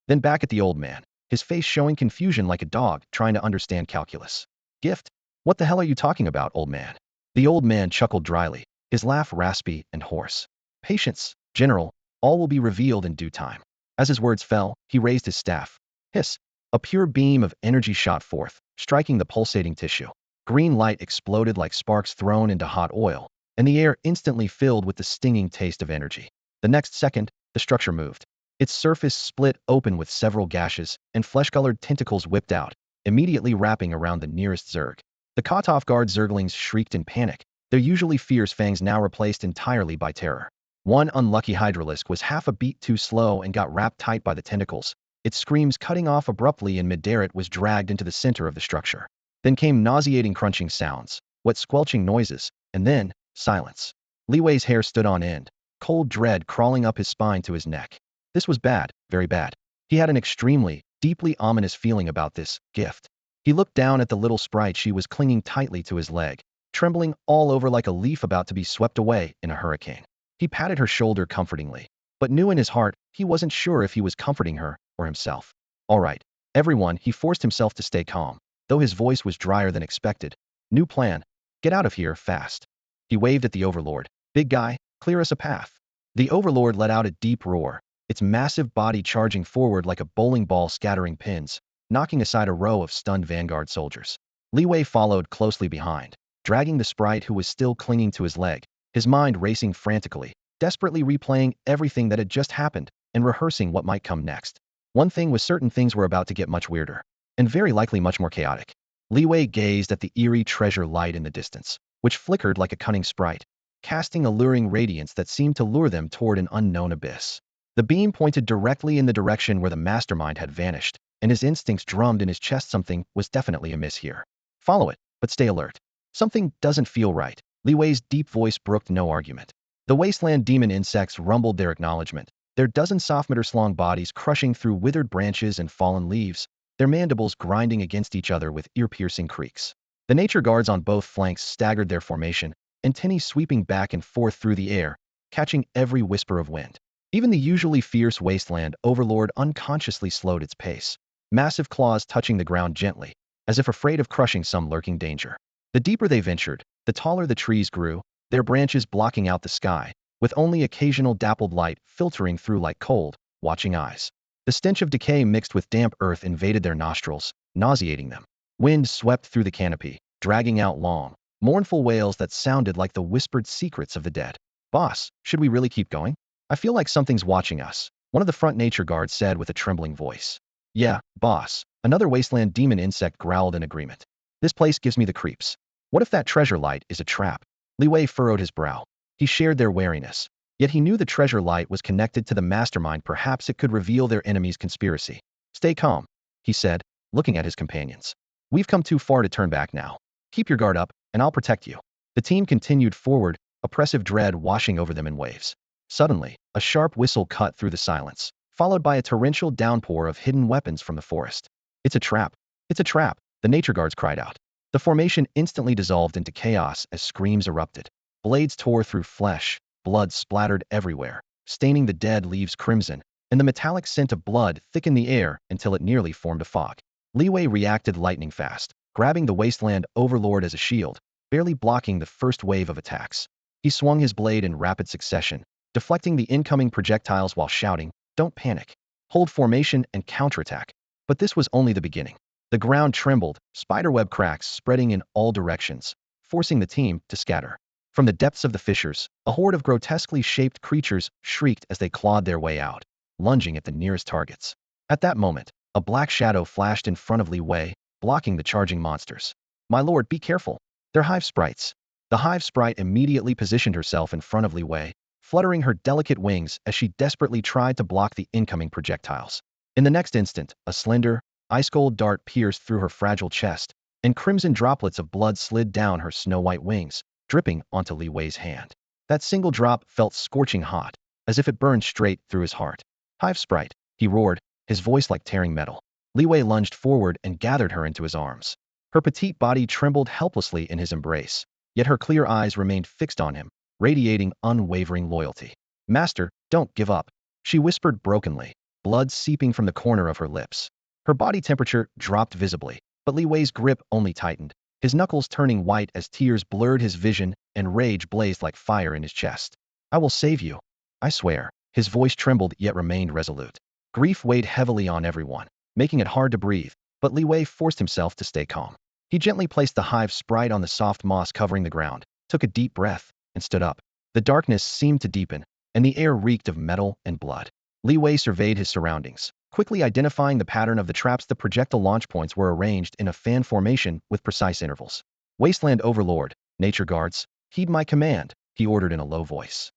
Speaker 1: then back at the old man, his face showing confusion like a dog trying to understand calculus. Gift? What the hell are you talking about, old man? The old man chuckled dryly, his laugh raspy and hoarse. Patience, General, all will be revealed in due time. As his words fell, he raised his staff. Hiss! A pure beam of energy shot forth, striking the pulsating tissue. Green light exploded like sparks thrown into hot oil, and the air instantly filled with the stinging taste of energy. The next second, the structure moved. Its surface split open with several gashes, and flesh-colored tentacles whipped out, immediately wrapping around the nearest Zerg. The caught-off-guard Zerglings shrieked in panic, their usually fierce fangs now replaced entirely by terror. One unlucky hydralisk was half a beat too slow and got wrapped tight by the tentacles, its screams cutting off abruptly in midair. It was dragged into the center of the structure. Then came nauseating crunching sounds, wet squelching noises, and then silence. Li Wei's hair stood on end, cold dread crawling up his spine to his neck. This was bad, very bad. He had an extremely, deeply ominous feeling about this gift. He looked down at the little sprite. She was clinging tightly to his leg, trembling all over like a leaf about to be swept away in a hurricane. He patted her shoulder comfortingly, but knew in his heart he wasn't sure if he was comforting her or himself. All right, everyone, he forced himself to stay calm, though his voice was drier than expected. New plan. Get out of here, fast. He waved at the Overlord. Big guy, clear us a path. The Overlord let out a deep roar, its massive body charging forward like a bowling ball scattering pins, knocking aside a row of stunned vanguard soldiers. Li Wei followed closely behind, dragging the sprite who was still clinging to his leg, his mind racing frantically, desperately replaying everything that had just happened and rehearsing what might come next. One thing was certain: things were about to get much weirder, and very likely much more chaotic. Li Wei gazed at the eerie treasure light in the distance, which flickered like a cunning sprite, casting alluring radiance that seemed to lure them toward an unknown abyss. The beam pointed directly in the direction where the mastermind had vanished, and his instincts drummed in his chest. Something was definitely amiss here. Follow it, but stay alert. Something doesn't feel right. Li Wei's deep voice brooked no argument. The wasteland demon insects rumbled their acknowledgement, their dozen soft-meters-long bodies crushing through withered branches and fallen leaves, their mandibles grinding against each other with ear-piercing creaks. The nature guards on both flanks staggered their formation, antennae sweeping back and forth through the air, catching every whisper of wind. Even the usually fierce wasteland overlord unconsciously slowed its pace, massive claws touching the ground gently, as if afraid of crushing some lurking danger. The deeper they ventured, the taller the trees grew, their branches blocking out the sky, with only occasional dappled light filtering through like cold, watching eyes. The stench of decay mixed with damp earth invaded their nostrils, nauseating them. Wind swept through the canopy, dragging out long, mournful wails that sounded like the whispered secrets of the dead. Boss, should we really keep going? I feel like something's watching us, one of the front nature guards said with a trembling voice. Yeah, boss, another wasteland demon insect growled in agreement. This place gives me the creeps. What if that treasure light is a trap? Li Wei furrowed his brow. He shared their wariness, yet he knew the treasure light was connected to the mastermind. Perhaps it could reveal their enemy's conspiracy. Stay calm, he said, looking at his companions. We've come too far to turn back now. Keep your guard up, and I'll protect you. The team continued forward, oppressive dread washing over them in waves. Suddenly, a sharp whistle cut through the silence, followed by a torrential downpour of hidden weapons from the forest. It's a trap! It's a trap! The nature guards cried out. The formation instantly dissolved into chaos as screams erupted. Blades tore through flesh, blood splattered everywhere, staining the dead leaves crimson, and the metallic scent of blood thickened the air until it nearly formed a fog. Li Wei reacted lightning fast, grabbing the wasteland overlord as a shield, barely blocking the first wave of attacks. He swung his blade in rapid succession, deflecting the incoming projectiles while shouting, "Don't panic. Hold formation and counterattack." But this was only the beginning. The ground trembled, spiderweb cracks spreading in all directions, forcing the team to scatter. From the depths of the fissures, a horde of grotesquely shaped creatures shrieked as they clawed their way out, lunging at the nearest targets. At that moment, a black shadow flashed in front of Li Wei, blocking the charging monsters. "My lord, be careful. They're hive sprites." The hive sprite immediately positioned herself in front of Li Wei, fluttering her delicate wings as she desperately tried to block the incoming projectiles. In the next instant, a slender, ice-cold dart pierced through her fragile chest, and crimson droplets of blood slid down her snow-white wings, dripping onto Li Wei's hand. That single drop felt scorching hot, as if it burned straight through his heart. "Hive sprite," he roared, his voice like tearing metal. Li Wei lunged forward and gathered her into his arms. Her petite body trembled helplessly in his embrace, yet her clear eyes remained fixed on him, radiating unwavering loyalty. "Master, don't give up," she whispered brokenly, blood seeping from the corner of her lips. Her body temperature dropped visibly, but Li Wei's grip only tightened, his knuckles turning white as tears blurred his vision and rage blazed like fire in his chest. "I will save you. I swear." His voice trembled yet remained resolute. Grief weighed heavily on everyone, making it hard to breathe, but Li Wei forced himself to stay calm. He gently placed the hive sprite on the soft moss covering the ground, took a deep breath, and stood up. The darkness seemed to deepen, and the air reeked of metal and blood. Li Wei surveyed his surroundings, quickly identifying the pattern of the traps. The projectile launch points were arranged in a fan formation with precise intervals. "Wasteland Overlord, Nature Guards, heed my command," he ordered in a low voice.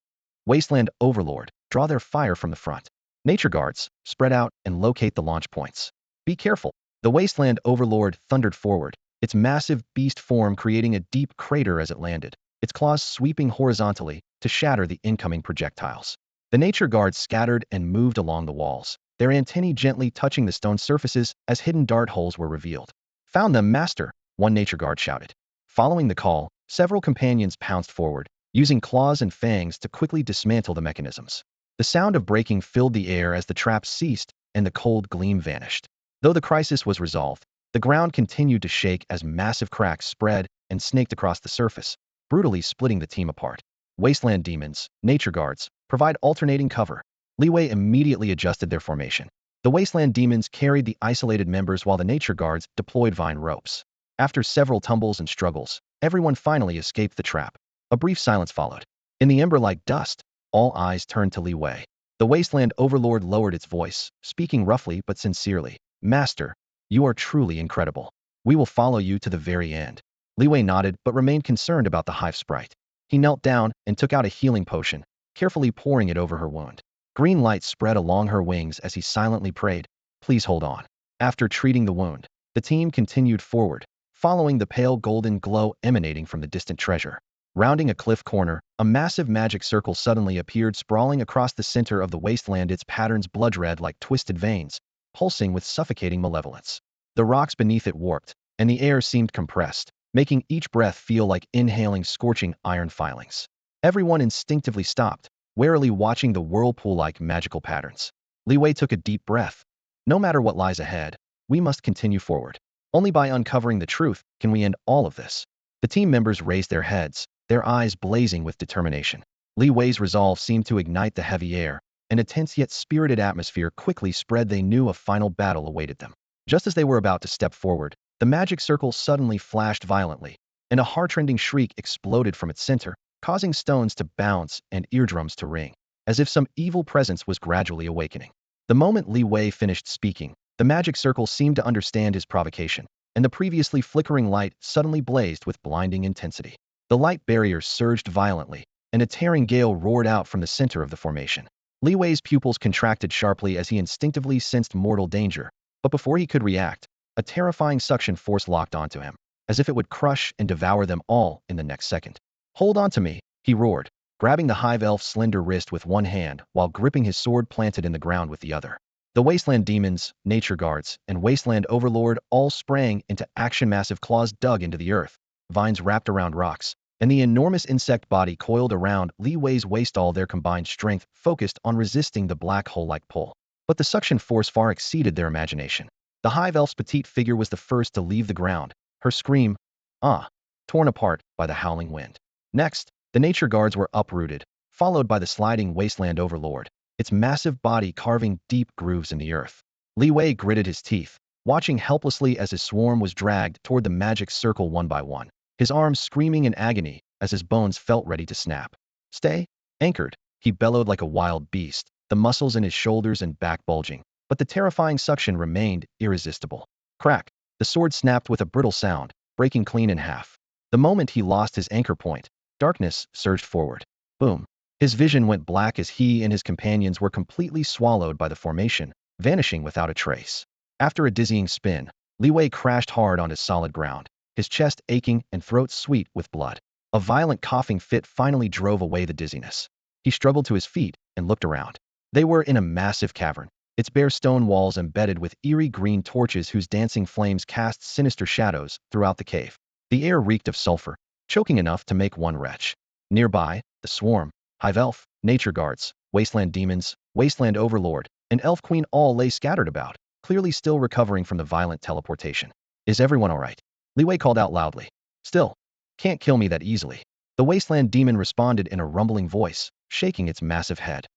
Speaker 1: "Wasteland Overlord, draw their fire from the front. Nature Guards, spread out and locate the launch points. Be careful." The Wasteland Overlord thundered forward, its massive beast form creating a deep crater as it landed, its claws sweeping horizontally to shatter the incoming projectiles. The Nature Guards scattered and moved along the walls, their antennae gently touching the stone surfaces as hidden dart holes were revealed. "Found them, Master," one Nature Guard shouted. Following the call, several companions pounced forward, using claws and fangs to quickly dismantle the mechanisms. The sound of breaking filled the air as the traps ceased and the cold gleam vanished. Though the crisis was resolved, the ground continued to shake as massive cracks spread and snaked across the surface, brutally splitting the team apart. "Wasteland Demons, Nature Guards, provide alternating cover." Li Wei immediately adjusted their formation. The Wasteland Demons carried the isolated members while the Nature Guards deployed vine ropes. After several tumbles and struggles, everyone finally escaped the trap. A brief silence followed. In the ember-like dust, all eyes turned to Li Wei. The Wasteland Overlord lowered its voice, speaking roughly but sincerely. "Master, you are truly incredible. We will follow you to the very end." Li Wei nodded but remained concerned about the hive sprite. He knelt down and took out a healing potion, carefully pouring it over her wound. Green light spread along her wings as he silently prayed, "Please hold on." After treating the wound, the team continued forward, following the pale golden glow emanating from the distant treasure. Rounding a cliff corner, a massive magic circle suddenly appeared sprawling across the center of the wasteland, its patterns blood-red like twisted veins, pulsing with suffocating malevolence. The rocks beneath it warped, and the air seemed compressed, making each breath feel like inhaling scorching iron filings. Everyone instinctively stopped, warily watching the whirlpool-like magical patterns. Li Wei took a deep breath. "No matter what lies ahead, we must continue forward. Only by uncovering the truth can we end all of this." The team members raised their heads, their eyes blazing with determination. Li Wei's resolve seemed to ignite the heavy air, and a tense yet spirited atmosphere quickly spread. They knew a final battle awaited them. Just as they were about to step forward, the magic circle suddenly flashed violently, and a heart-rending shriek exploded from its center, causing stones to bounce and eardrums to ring, as if some evil presence was gradually awakening. The moment Li Wei finished speaking, the magic circle seemed to understand his provocation, and the previously flickering light suddenly blazed with blinding intensity. The light barrier surged violently, and a tearing gale roared out from the center of the formation. Li Wei's pupils contracted sharply as he instinctively sensed mortal danger, but before he could react, a terrifying suction force locked onto him, as if it would crush and devour them all in the next second. "Hold on to me," he roared, grabbing the hive elf's slender wrist with one hand while gripping his sword planted in the ground with the other. The Wasteland Demons, Nature Guards, and Wasteland Overlord all sprang into action. Massive claws dug into the earth, vines wrapped around rocks, and the enormous insect body coiled around Li Wei's waist. All their combined strength focused on resisting the black hole-like pull. But the suction force far exceeded their imagination. The hive elf's petite figure was the first to leave the ground, her scream, torn apart by the howling wind. Next, the Nature Guards were uprooted, followed by the sliding Wasteland Overlord, its massive body carving deep grooves in the earth. Li Wei gritted his teeth, watching helplessly as his swarm was dragged toward the magic circle one by one, his arms screaming in agony as his bones felt ready to snap. "Stay anchored," he bellowed like a wild beast, the muscles in his shoulders and back bulging, but the terrifying suction remained irresistible. Crack! The sword snapped with a brittle sound, breaking clean in half. The moment he lost his anchor point, darkness surged forward. Boom! His vision went black as he and his companions were completely swallowed by the formation, vanishing without a trace. After a dizzying spin, Li Wei crashed hard onto solid ground, his chest aching and throat sweet with blood. A violent coughing fit finally drove away the dizziness. He struggled to his feet and looked around. They were in a massive cavern, its bare stone walls embedded with eerie green torches whose dancing flames cast sinister shadows throughout the cave. The air reeked of sulfur, choking enough to make one retch. Nearby, the swarm, hive elf, nature guards, wasteland demons, wasteland overlord, and elf queen all lay scattered about, clearly still recovering from the violent teleportation. Is everyone all right? Li Wei called out loudly. Still, can't kill me that easily. The wasteland demon responded in a rumbling voice, shaking its massive head.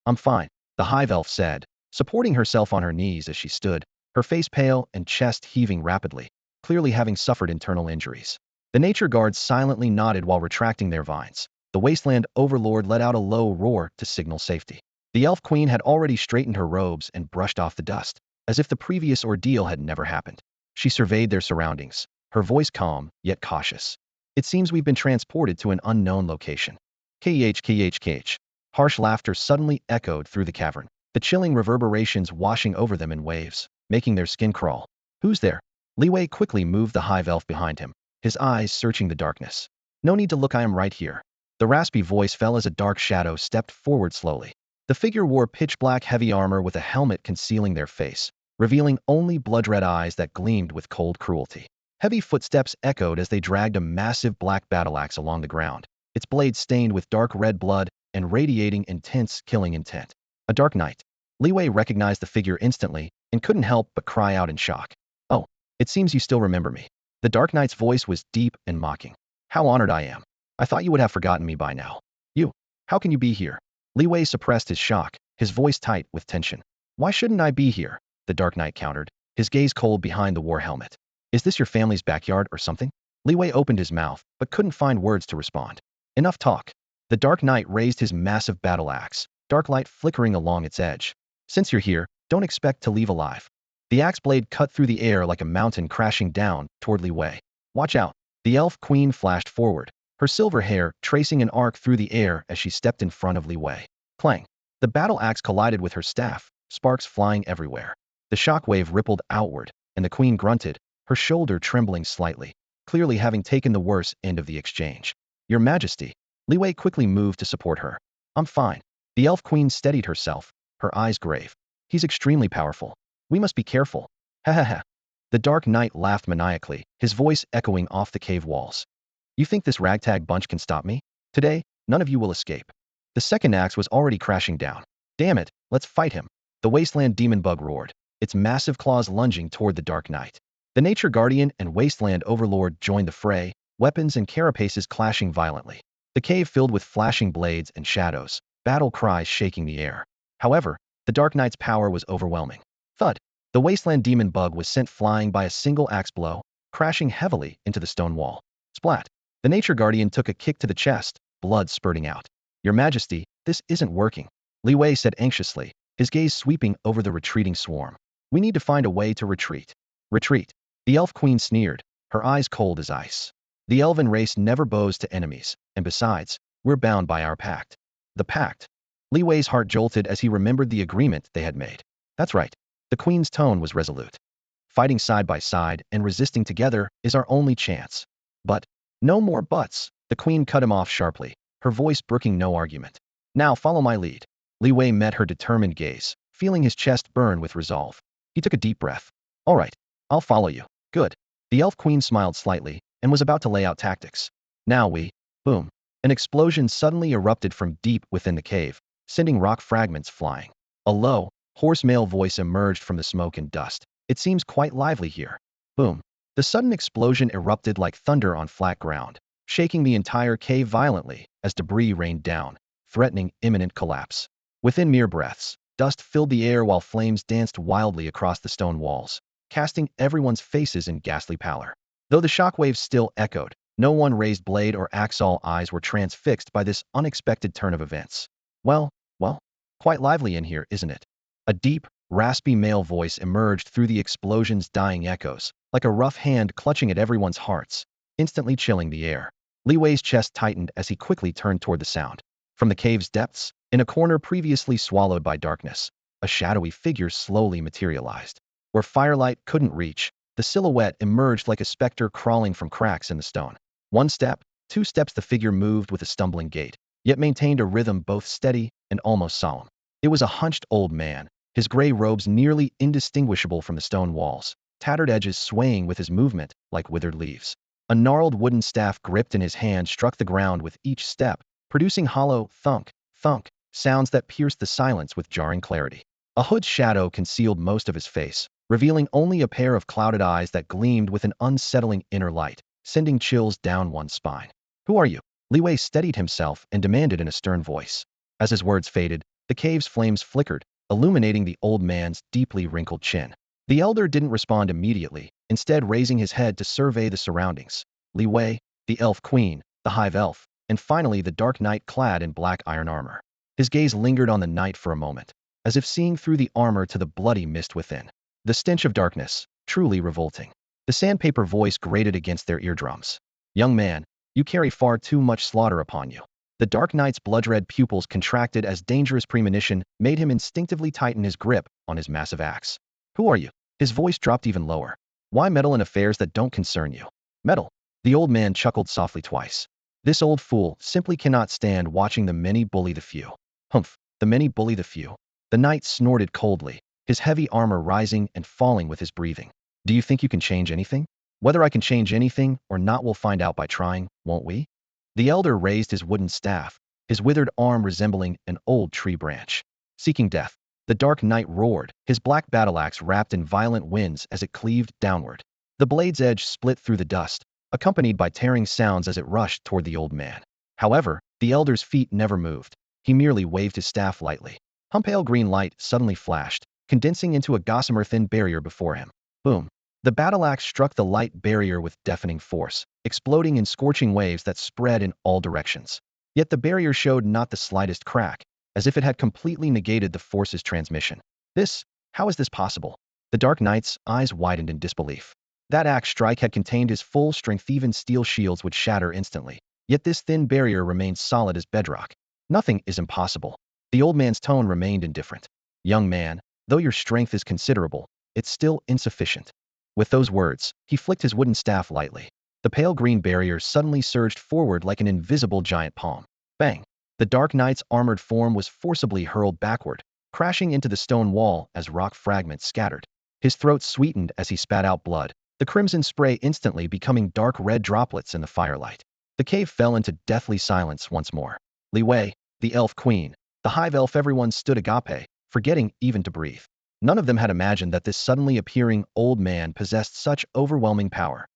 Speaker 1: I'm fine, the hive elf said, supporting herself on her knees as she stood, her face pale and chest heaving rapidly, clearly having suffered internal injuries. The nature guards silently nodded while retracting their vines. The wasteland overlord let out a low roar to signal safety. The elf queen had already straightened her robes and brushed off the dust, as if the previous ordeal had never happened. She surveyed their surroundings, her voice calm, yet cautious. It seems we've been transported to an unknown location. Kh. Harsh laughter suddenly echoed through the cavern, the chilling reverberations washing over them in waves, making their skin crawl. Who's there? Li Wei quickly moved the hive elf behind him, his eyes searching the darkness. No need to look, I am right here. The raspy voice fell as a dark shadow stepped forward slowly. The figure wore pitch-black heavy armor with a helmet concealing their face, revealing only blood-red eyes that gleamed with cold cruelty. Heavy footsteps echoed as they dragged a massive black battle-axe along the ground, its blade stained with dark red blood and radiating intense killing intent. A dark knight. Li Wei recognized the figure instantly and couldn't help but cry out in shock. Oh, it seems you still remember me. The dark knight's voice was deep and mocking. How honored I am. I thought you would have forgotten me by now. You, how can you be here? Li Wei suppressed his shock, his voice tight with tension. Why shouldn't I be here? The dark knight countered, his gaze cold behind the war helmet. Is this your family's backyard or something? Li Wei opened his mouth, but couldn't find words to respond. Enough talk. The dark knight raised his massive battle axe, dark light flickering along its edge. Since you're here, don't expect to leave alive. The axe blade cut through the air like a mountain crashing down toward Li Wei. Watch out. The elf queen flashed forward, her silver hair tracing an arc through the air as she stepped in front of Li Wei. Clang. The battle axe collided with her staff, sparks flying everywhere. The shockwave rippled outward, and the queen grunted, her shoulder trembling slightly, clearly having taken the worse end of the exchange. Your Majesty. Li Wei quickly moved to support her. I'm fine. The elf queen steadied herself, her eyes grave. He's extremely powerful. We must be careful. Ha ha ha. The dark knight laughed maniacally, his voice echoing off the cave walls. You think this ragtag bunch can stop me? Today, none of you will escape. The second axe was already crashing down. Damn it, let's fight him. The wasteland demon bug roared, its massive claws lunging toward the dark knight. The nature guardian and wasteland overlord joined the fray, weapons and carapaces clashing violently. The cave filled with flashing blades and shadows, battle cries shaking the air. However, the dark knight's power was overwhelming. Thud. The wasteland demon bug was sent flying by a single axe blow, crashing heavily into the stone wall. Splat. The nature guardian took a kick to the chest, blood spurting out. Your Majesty, this isn't working. Li Wei said anxiously, his gaze sweeping over the retreating swarm. We need to find a way to retreat. Retreat. The elf queen sneered, her eyes cold as ice. The elven race never bows to enemies, and besides, we're bound by our pact. The pact. Li Wei's heart jolted as he remembered the agreement they had made. That's right. The queen's tone was resolute. Fighting side by side and resisting together is our only chance. But, no more buts. The queen cut him off sharply, her voice brooking no argument. Now follow my lead. Li Wei met her determined gaze, feeling his chest burn with resolve. He took a deep breath. All right, I'll follow you. Good. The elf queen smiled slightly and was about to lay out tactics. Now boom. An explosion suddenly erupted from deep within the cave, sending rock fragments flying. A low, hoarse male voice emerged from the smoke and dust. It seems quite lively here. Boom. The sudden explosion erupted like thunder on flat ground, shaking the entire cave violently as debris rained down, threatening imminent collapse. Within mere breaths, dust filled the air while flames danced wildly across the stone walls, casting everyone's faces in ghastly pallor. Though the shockwaves still echoed, no one raised blade or axe. All eyes were transfixed by this unexpected turn of events. Well, quite lively in here, isn't it? A deep, raspy male voice emerged through the explosion's dying echoes, like a rough hand clutching at everyone's hearts, instantly chilling the air. Li Wei's chest tightened as he quickly turned toward the sound. From the cave's depths, in a corner previously swallowed by darkness, a shadowy figure slowly materialized. Where firelight couldn't reach, The silhouette emerged like a specter crawling from cracks in the stone. One step, two steps, the figure moved with a stumbling gait, yet maintained a rhythm both steady and almost solemn. It was a hunched old man, his gray robes nearly indistinguishable from the stone walls, tattered edges swaying with his movement like withered leaves. A gnarled wooden staff gripped in his hand struck the ground with each step, producing hollow thunk, thunk sounds that pierced the silence with jarring clarity. A hood's shadow concealed most of his face, revealing only a pair of clouded eyes that gleamed with an unsettling inner light, sending chills down one's spine. "Who are you?" Li Wei steadied himself and demanded in a stern voice. As his words faded, the cave's flames flickered, illuminating the old man's deeply wrinkled chin. The elder didn't respond immediately, instead raising his head to survey the surroundings. Li Wei, the elf queen, the hive elf, and finally the dark knight clad in black iron armor. His gaze lingered on the knight for a moment, as if seeing through the armor to the bloody mist within. The stench of darkness, truly revolting. The sandpaper voice grated against their eardrums. "Young man, you carry far too much slaughter upon you." The Dark Knight's blood-red pupils contracted as dangerous premonition made him instinctively tighten his grip on his massive axe. "Who are you?" His voice dropped even lower. "Why meddle in affairs that don't concern you?" "Meddle?" The old man chuckled softly twice. "This old fool simply cannot stand watching the many bully the few." "Humph, the many bully the few." The knight snorted coldly, his heavy armor rising and falling with his breathing. "Do you think you can change anything?" "Whether I can change anything or not we'll find out by trying, won't we?" The elder raised his wooden staff, his withered arm resembling an old tree branch. "Seeking death." The dark knight roared, his black battle-axe wrapped in violent winds as it cleaved downward. The blade's edge split through the dust, accompanied by tearing sounds as it rushed toward the old man. However, the elder's feet never moved. He merely waved his staff lightly. A pale green light suddenly flashed, condensing into a gossamer-thin barrier before him. Boom. The battle-axe struck the light barrier with deafening force, exploding in scorching waves that spread in all directions. Yet the barrier showed not the slightest crack, as if it had completely negated the force's transmission. How is this possible?" The Dark Knight's eyes widened in disbelief. That axe strike had contained his full strength, even steel shields would shatter instantly. Yet this thin barrier remained solid as bedrock. "Nothing is impossible." The old man's tone remained indifferent. "Young man, though your strength is considerable, it's still insufficient." With those words, he flicked his wooden staff lightly. The pale green barrier suddenly surged forward like an invisible giant palm. Bang! The Dark Knight's armored form was forcibly hurled backward, crashing into the stone wall as rock fragments scattered. His throat sweetened as he spat out blood, the crimson spray instantly becoming dark red droplets in the firelight. The cave fell into deathly silence once more. Li Wei, the elf queen, the hive elf, everyone stood agape, forgetting even to breathe. None of them had imagined that this suddenly appearing old man possessed such overwhelming power.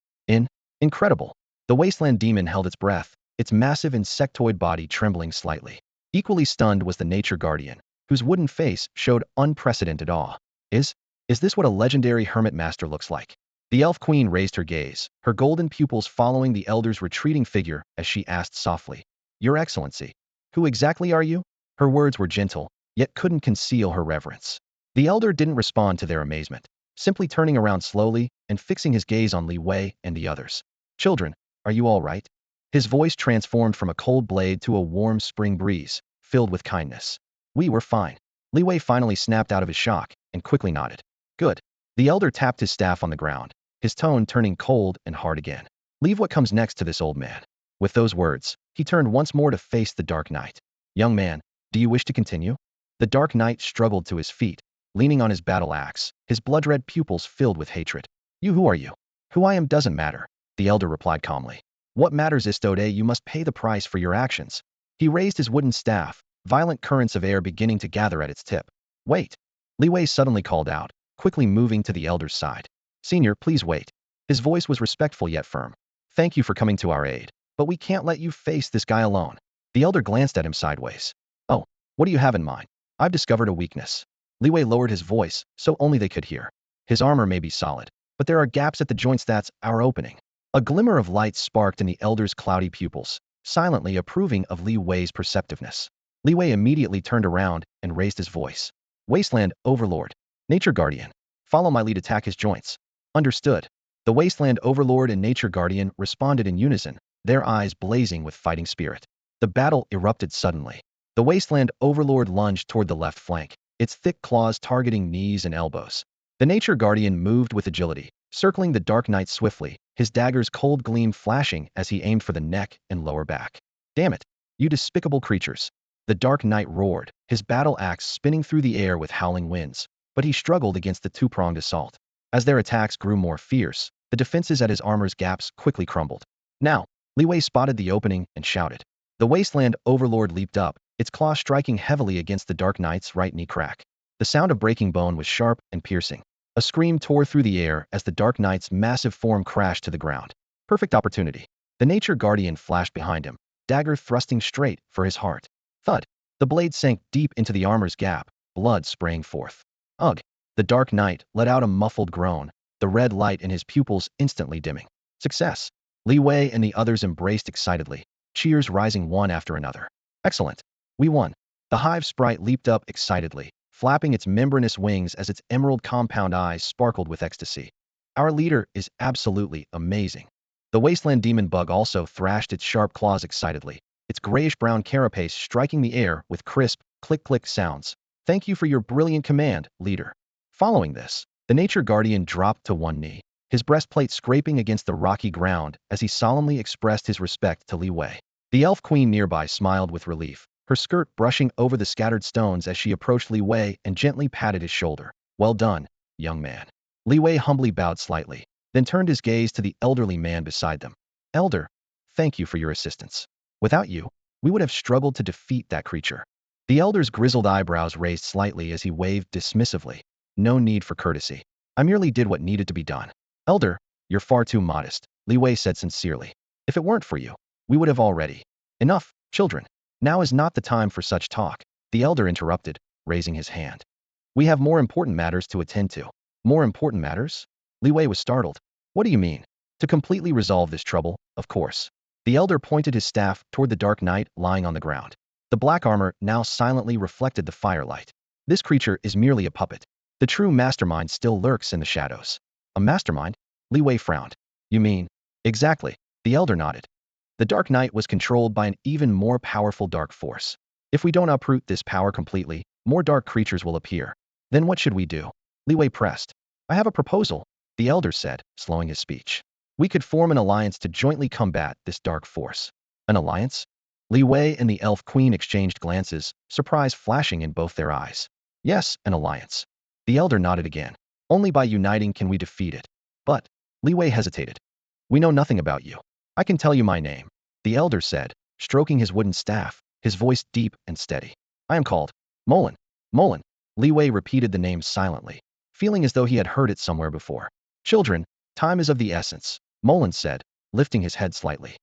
Speaker 1: Incredible. The Wasteland demon held its breath, its massive insectoid body trembling slightly. Equally stunned was the nature guardian, whose wooden face showed unprecedented awe. Is this what a legendary hermit master looks like?" The elf queen raised her gaze, her golden pupils following the elder's retreating figure as she asked softly, "Your Excellency, who exactly are you?" Her words were gentle, yet couldn't conceal her reverence. The elder didn't respond to their amazement, simply turning around slowly and fixing his gaze on Li Wei and the others. "Children, are you all right?" His voice transformed from a cold blade to a warm spring breeze, filled with kindness. "We were fine." Li Wei finally snapped out of his shock and quickly nodded. "Good." The elder tapped his staff on the ground, his tone turning cold and hard again. "Leave what comes next to this old man." With those words, he turned once more to face the Dark Knight. "Young man, do you wish to continue?" The Dark Knight struggled to his feet, leaning on his battle axe, his blood-red pupils filled with hatred. Who are you?" "Who I am doesn't matter," the elder replied calmly. "What matters is today you must pay the price for your actions." He raised his wooden staff, violent currents of air beginning to gather at its tip. "Wait!" Li Wei suddenly called out, quickly moving to the elder's side. "Senior, please wait." His voice was respectful yet firm. "Thank you for coming to our aid, but we can't let you face this guy alone." The elder glanced at him sideways. "Oh, what do you have in mind?" "I've discovered a weakness." Li Wei lowered his voice, so only they could hear. "His armor may be solid, but there are gaps at the joints that's our opening." A glimmer of light sparked in the elder's cloudy pupils, silently approving of Li Wei's perceptiveness. Li Wei immediately turned around and raised his voice. "Wasteland Overlord, Nature Guardian, follow my lead, attack his joints." "Understood." The Wasteland Overlord and Nature Guardian responded in unison, their eyes blazing with fighting spirit. The battle erupted suddenly. The Wasteland Overlord lunged toward the left flank, its thick claws targeting knees and elbows. The Nature Guardian moved with agility, circling the Dark Knight swiftly, his dagger's cold gleam flashing as he aimed for the neck and lower back. Damn it, you despicable creatures. The Dark Knight roared, his battle axe spinning through the air with howling winds, but he struggled against the two-pronged assault. As their attacks grew more fierce, the defenses at his armor's gaps quickly crumbled. Now, Li Wei spotted the opening and shouted. The Wasteland Overlord leaped up, its claw striking heavily against the Dark Knight's right knee crack. The sound of breaking bone was sharp and piercing. A scream tore through the air as the Dark Knight's massive form crashed to the ground. Perfect opportunity. The Nature Guardian flashed behind him, dagger thrusting straight for his heart. Thud. The blade sank deep into the armor's gap, blood spraying forth. Ugh. The Dark Knight let out a muffled groan, the red light in his pupils instantly dimming. Success. Li Wei and the others embraced excitedly, cheers rising one after another. Excellent. We won. The hive sprite leaped up excitedly, flapping its membranous wings as its emerald compound eyes sparkled with ecstasy. Our leader is absolutely amazing. The Wasteland demon bug also thrashed its sharp claws excitedly, its grayish-brown carapace striking the air with crisp, click-click sounds. Thank you for your brilliant command, leader. Following this, the Nature Guardian dropped to one knee, his breastplate scraping against the rocky ground as he solemnly expressed his respect to Li Wei. The elf queen nearby smiled with relief, her skirt brushing over the scattered stones as she approached Li Wei and gently patted his shoulder. Well done, young man. Li Wei humbly bowed slightly, then turned his gaze to the elderly man beside them. Elder, thank you for your assistance. Without you, we would have struggled to defeat that creature. The elder's grizzled eyebrows raised slightly as he waved dismissively. No need for courtesy. I merely did what needed to be done. Elder, you're far too modest, Li Wei said sincerely. If it weren't for you, we would have already. Enough, children. Now is not the time for such talk, the elder interrupted, raising his hand. We have more important matters to attend to. More important matters? Li Wei was startled. What do you mean? To completely resolve this trouble, of course. The elder pointed his staff toward the Dark Knight lying on the ground. The black armor now silently reflected the firelight. This creature is merely a puppet. The true mastermind still lurks in the shadows. A mastermind? Li Wei frowned. You mean? Exactly, the elder nodded. The Dark Knight was controlled by an even more powerful dark force. If we don't uproot this power completely, more dark creatures will appear. Then what should we do? Li Wei pressed. I have a proposal, the elder said, slowing his speech. We could form an alliance to jointly combat this dark force. An alliance? Li Wei and the elf queen exchanged glances, surprise flashing in both their eyes. Yes, an alliance. The elder nodded again. Only by uniting can we defeat it. But, Li Wei hesitated. We know nothing about you. I can tell you my name, the elder said, stroking his wooden staff, his voice deep and steady. I am called Molan. Molan. Li Wei repeated the name silently, feeling as though he had heard it somewhere before. Children, time is of the essence, Molan said, lifting his head slightly.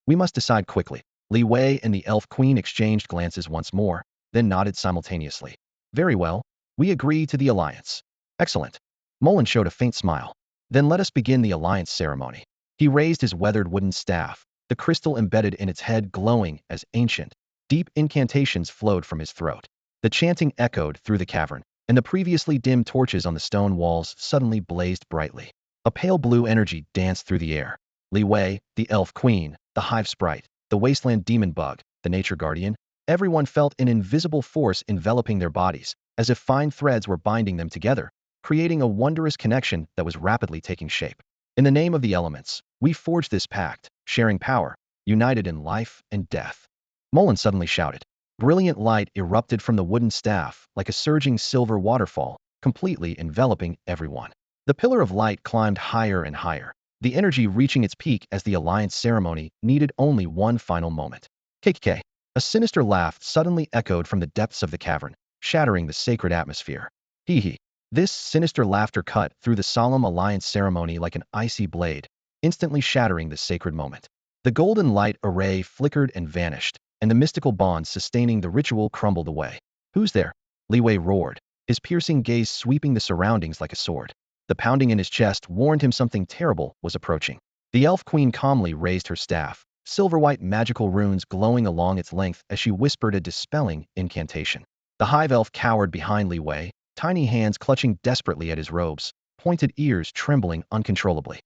Speaker 1: We must decide quickly. Li Wei and the elf queen exchanged glances once more, then nodded simultaneously. Very well. We agree to the alliance. Excellent. Molan showed a faint smile. Then let us begin the alliance ceremony. He raised his weathered wooden staff, the crystal embedded in its head glowing as ancient, deep incantations flowed from his throat. The chanting echoed through the cavern, and the previously dim torches on the stone walls suddenly blazed brightly. A pale blue energy danced through the air. Li Wei, the elf queen, the hive sprite, the wasteland demon bug, the nature guardian, everyone felt an invisible force enveloping their bodies, as if fine threads were binding them together, creating a wondrous connection that was rapidly taking shape. In the name of the elements, we forged this pact, sharing power, united in life and death. Molan suddenly shouted. Brilliant light erupted from the wooden staff like a surging silver waterfall, completely enveloping everyone. The pillar of light climbed higher and higher, the energy reaching its peak as the alliance ceremony needed only one final moment. KKK. A sinister laugh suddenly echoed from the depths of the cavern, shattering the sacred atmosphere. Hee hee. This sinister laughter cut through the solemn alliance ceremony like an icy blade, instantly shattering the sacred moment. The golden light array flickered and vanished, and the mystical bonds sustaining the ritual crumbled away. Who's there? Li Wei roared, his piercing gaze sweeping the surroundings like a sword. The pounding in his chest warned him something terrible was approaching. The elf queen calmly raised her staff, silver-white magical runes glowing along its length as she whispered a dispelling incantation. The hive elf cowered behind Li Wei, tiny hands clutching desperately at his robes, pointed ears trembling uncontrollably.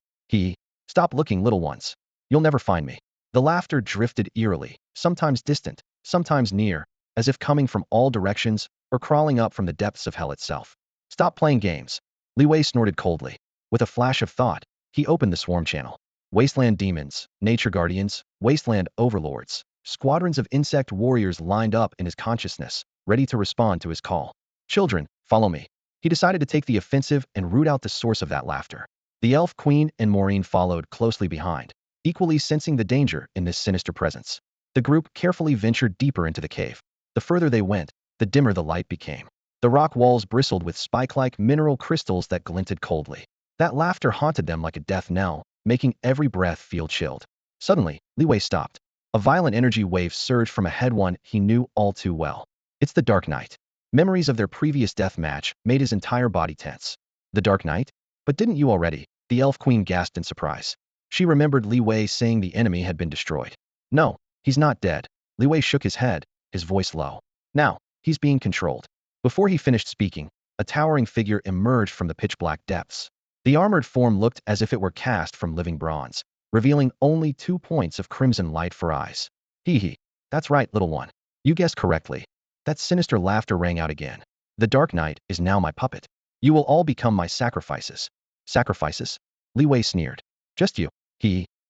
Speaker 1: Stop looking, little ones. You'll never find me. The laughter drifted eerily, sometimes distant, sometimes near, as if coming from all directions or crawling up from the depths of hell itself. Stop playing games. Li Wei snorted coldly. With a flash of thought, he opened the swarm channel. Wasteland demons, nature guardians, wasteland overlords, squadrons of insect warriors lined up in his consciousness, ready to respond to his call. Children, follow me. He decided to take the offensive and root out the source of that laughter. The elf queen and Maureen followed closely behind, equally sensing the danger in this sinister presence. The group carefully ventured deeper into the cave. The further they went, the dimmer the light became. The rock walls bristled with spike-like mineral crystals that glinted coldly. That laughter haunted them like a death knell, making every breath feel chilled. Suddenly, Li Wei stopped. A violent energy wave surged from ahead, one he knew all too well. It's the Dark Knight. Memories of their previous death match made his entire body tense. The Dark Knight? But didn't you already? The elf queen gasped in surprise. She remembered Li Wei saying the enemy had been destroyed. No, he's not dead. Li Wei shook his head, his voice low. Now, he's being controlled. Before he finished speaking, a towering figure emerged from the pitch-black depths. The armored form looked as if it were cast from living bronze, revealing only 2 points of crimson light for eyes. Hee hee. That's right, little one. You guessed correctly. That sinister laughter rang out again. The Dark Knight is now my puppet. You will all become my sacrifices. Sacrifices? Li Wei sneered. Just you.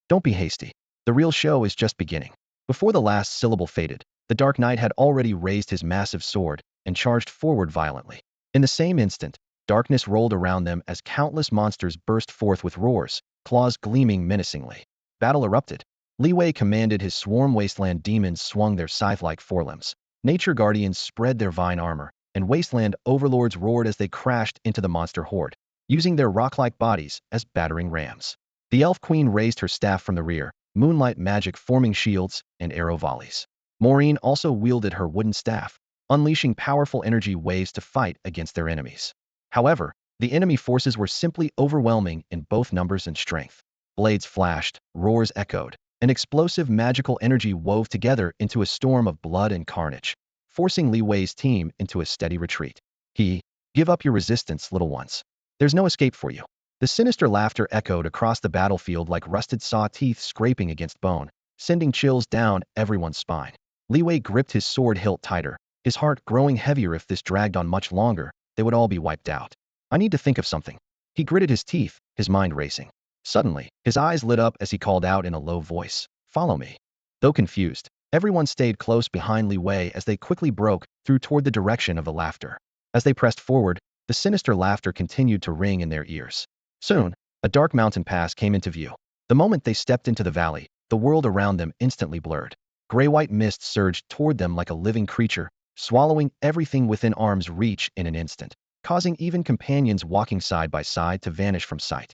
Speaker 1: Don't be hasty. The real show is just beginning. Before the last syllable faded, the Dark Knight had already raised his massive sword and charged forward violently. In the same instant, darkness rolled around them as countless monsters burst forth with roars, claws gleaming menacingly. Battle erupted. Li Wei commanded his swarm. Wasteland demons swung their scythe-like forelimbs. Nature guardians spread their vine armor, and wasteland overlords roared as they crashed into the monster horde, using their rock-like bodies as battering rams. The elf queen raised her staff from the rear, moonlight magic forming shields and arrow volleys. Maureen also wielded her wooden staff, unleashing powerful energy waves to fight against their enemies. However, the enemy forces were simply overwhelming in both numbers and strength. Blades flashed, roars echoed, and explosive magical energy wove together into a storm of blood and carnage, forcing Li Wei's team into a steady retreat. Give up your resistance, little ones. There's no escape for you. The sinister laughter echoed across the battlefield like rusted saw teeth scraping against bone, sending chills down everyone's spine. Li Wei gripped his sword hilt tighter, his heart growing heavier. If this dragged on much longer, they would all be wiped out. I need to think of something. He gritted his teeth, his mind racing. Suddenly, his eyes lit up as he called out in a low voice, "Follow me." Though confused, everyone stayed close behind Li Wei as they quickly broke through toward the direction of the laughter. As they pressed forward, the sinister laughter continued to ring in their ears. Soon, a dark mountain pass came into view. The moment they stepped into the valley, the world around them instantly blurred. Gray-white mist surged toward them like a living creature, swallowing everything within arm's reach in an instant, causing even companions walking side by side to vanish from sight.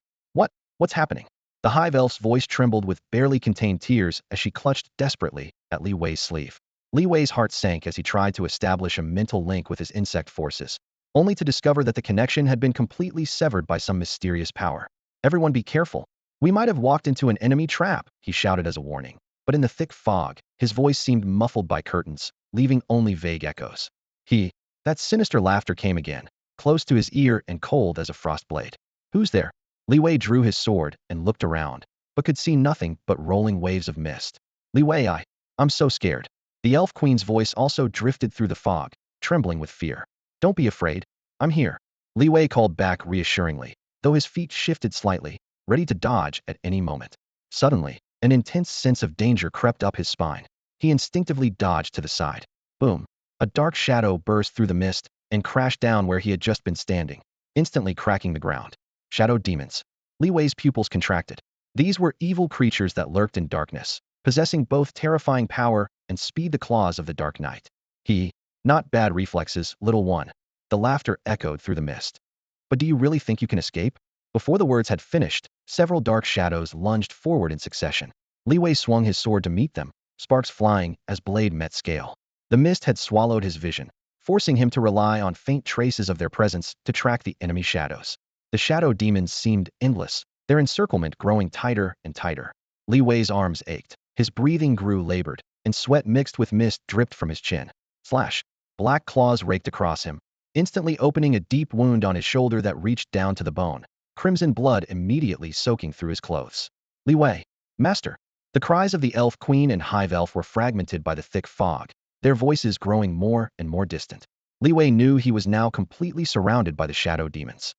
Speaker 1: What's happening? The hive elf's voice trembled with barely contained tears as she clutched desperately at Li Wei's sleeve. Li Wei's heart sank as he tried to establish a mental link with his insect forces, only to discover that the connection had been completely severed by some mysterious power. Everyone be careful. We might have walked into an enemy trap, he shouted as a warning. But in the thick fog, his voice seemed muffled by curtains, leaving only vague echoes. That sinister laughter came again, close to his ear and cold as a frost blade. Who's there? Li Wei drew his sword and looked around, but could see nothing but rolling waves of mist. Li Wei, I'm so scared. The elf queen's voice also drifted through the fog, trembling with fear. Don't be afraid. I'm here. Li Wei called back reassuringly, though his feet shifted slightly, ready to dodge at any moment. Suddenly, an intense sense of danger crept up his spine. He instinctively dodged to the side. Boom! A dark shadow burst through the mist and crashed down where he had just been standing, instantly cracking the ground. Shadow demons. Li Wei's pupils contracted. These were evil creatures that lurked in darkness, possessing both terrifying power and speed. The claws of the Dark Knight. Not bad reflexes, little one. The laughter echoed through the mist. But do you really think you can escape? Before the words had finished, several dark shadows lunged forward in succession. Li Wei swung his sword to meet them, sparks flying as blade met scale. The mist had swallowed his vision, forcing him to rely on faint traces of their presence to track the enemy shadows. The shadow demons seemed endless, their encirclement growing tighter and tighter. Li Wei's arms ached, his breathing grew labored, and sweat mixed with mist dripped from his chin. Slash! Black claws raked across him, instantly opening a deep wound on his shoulder that reached down to the bone, crimson blood immediately soaking through his clothes. Li Wei, master! The cries of the elf queen and hive elf were fragmented by the thick fog, their voices growing more and more distant. Li Wei knew he was now completely surrounded by the shadow demons.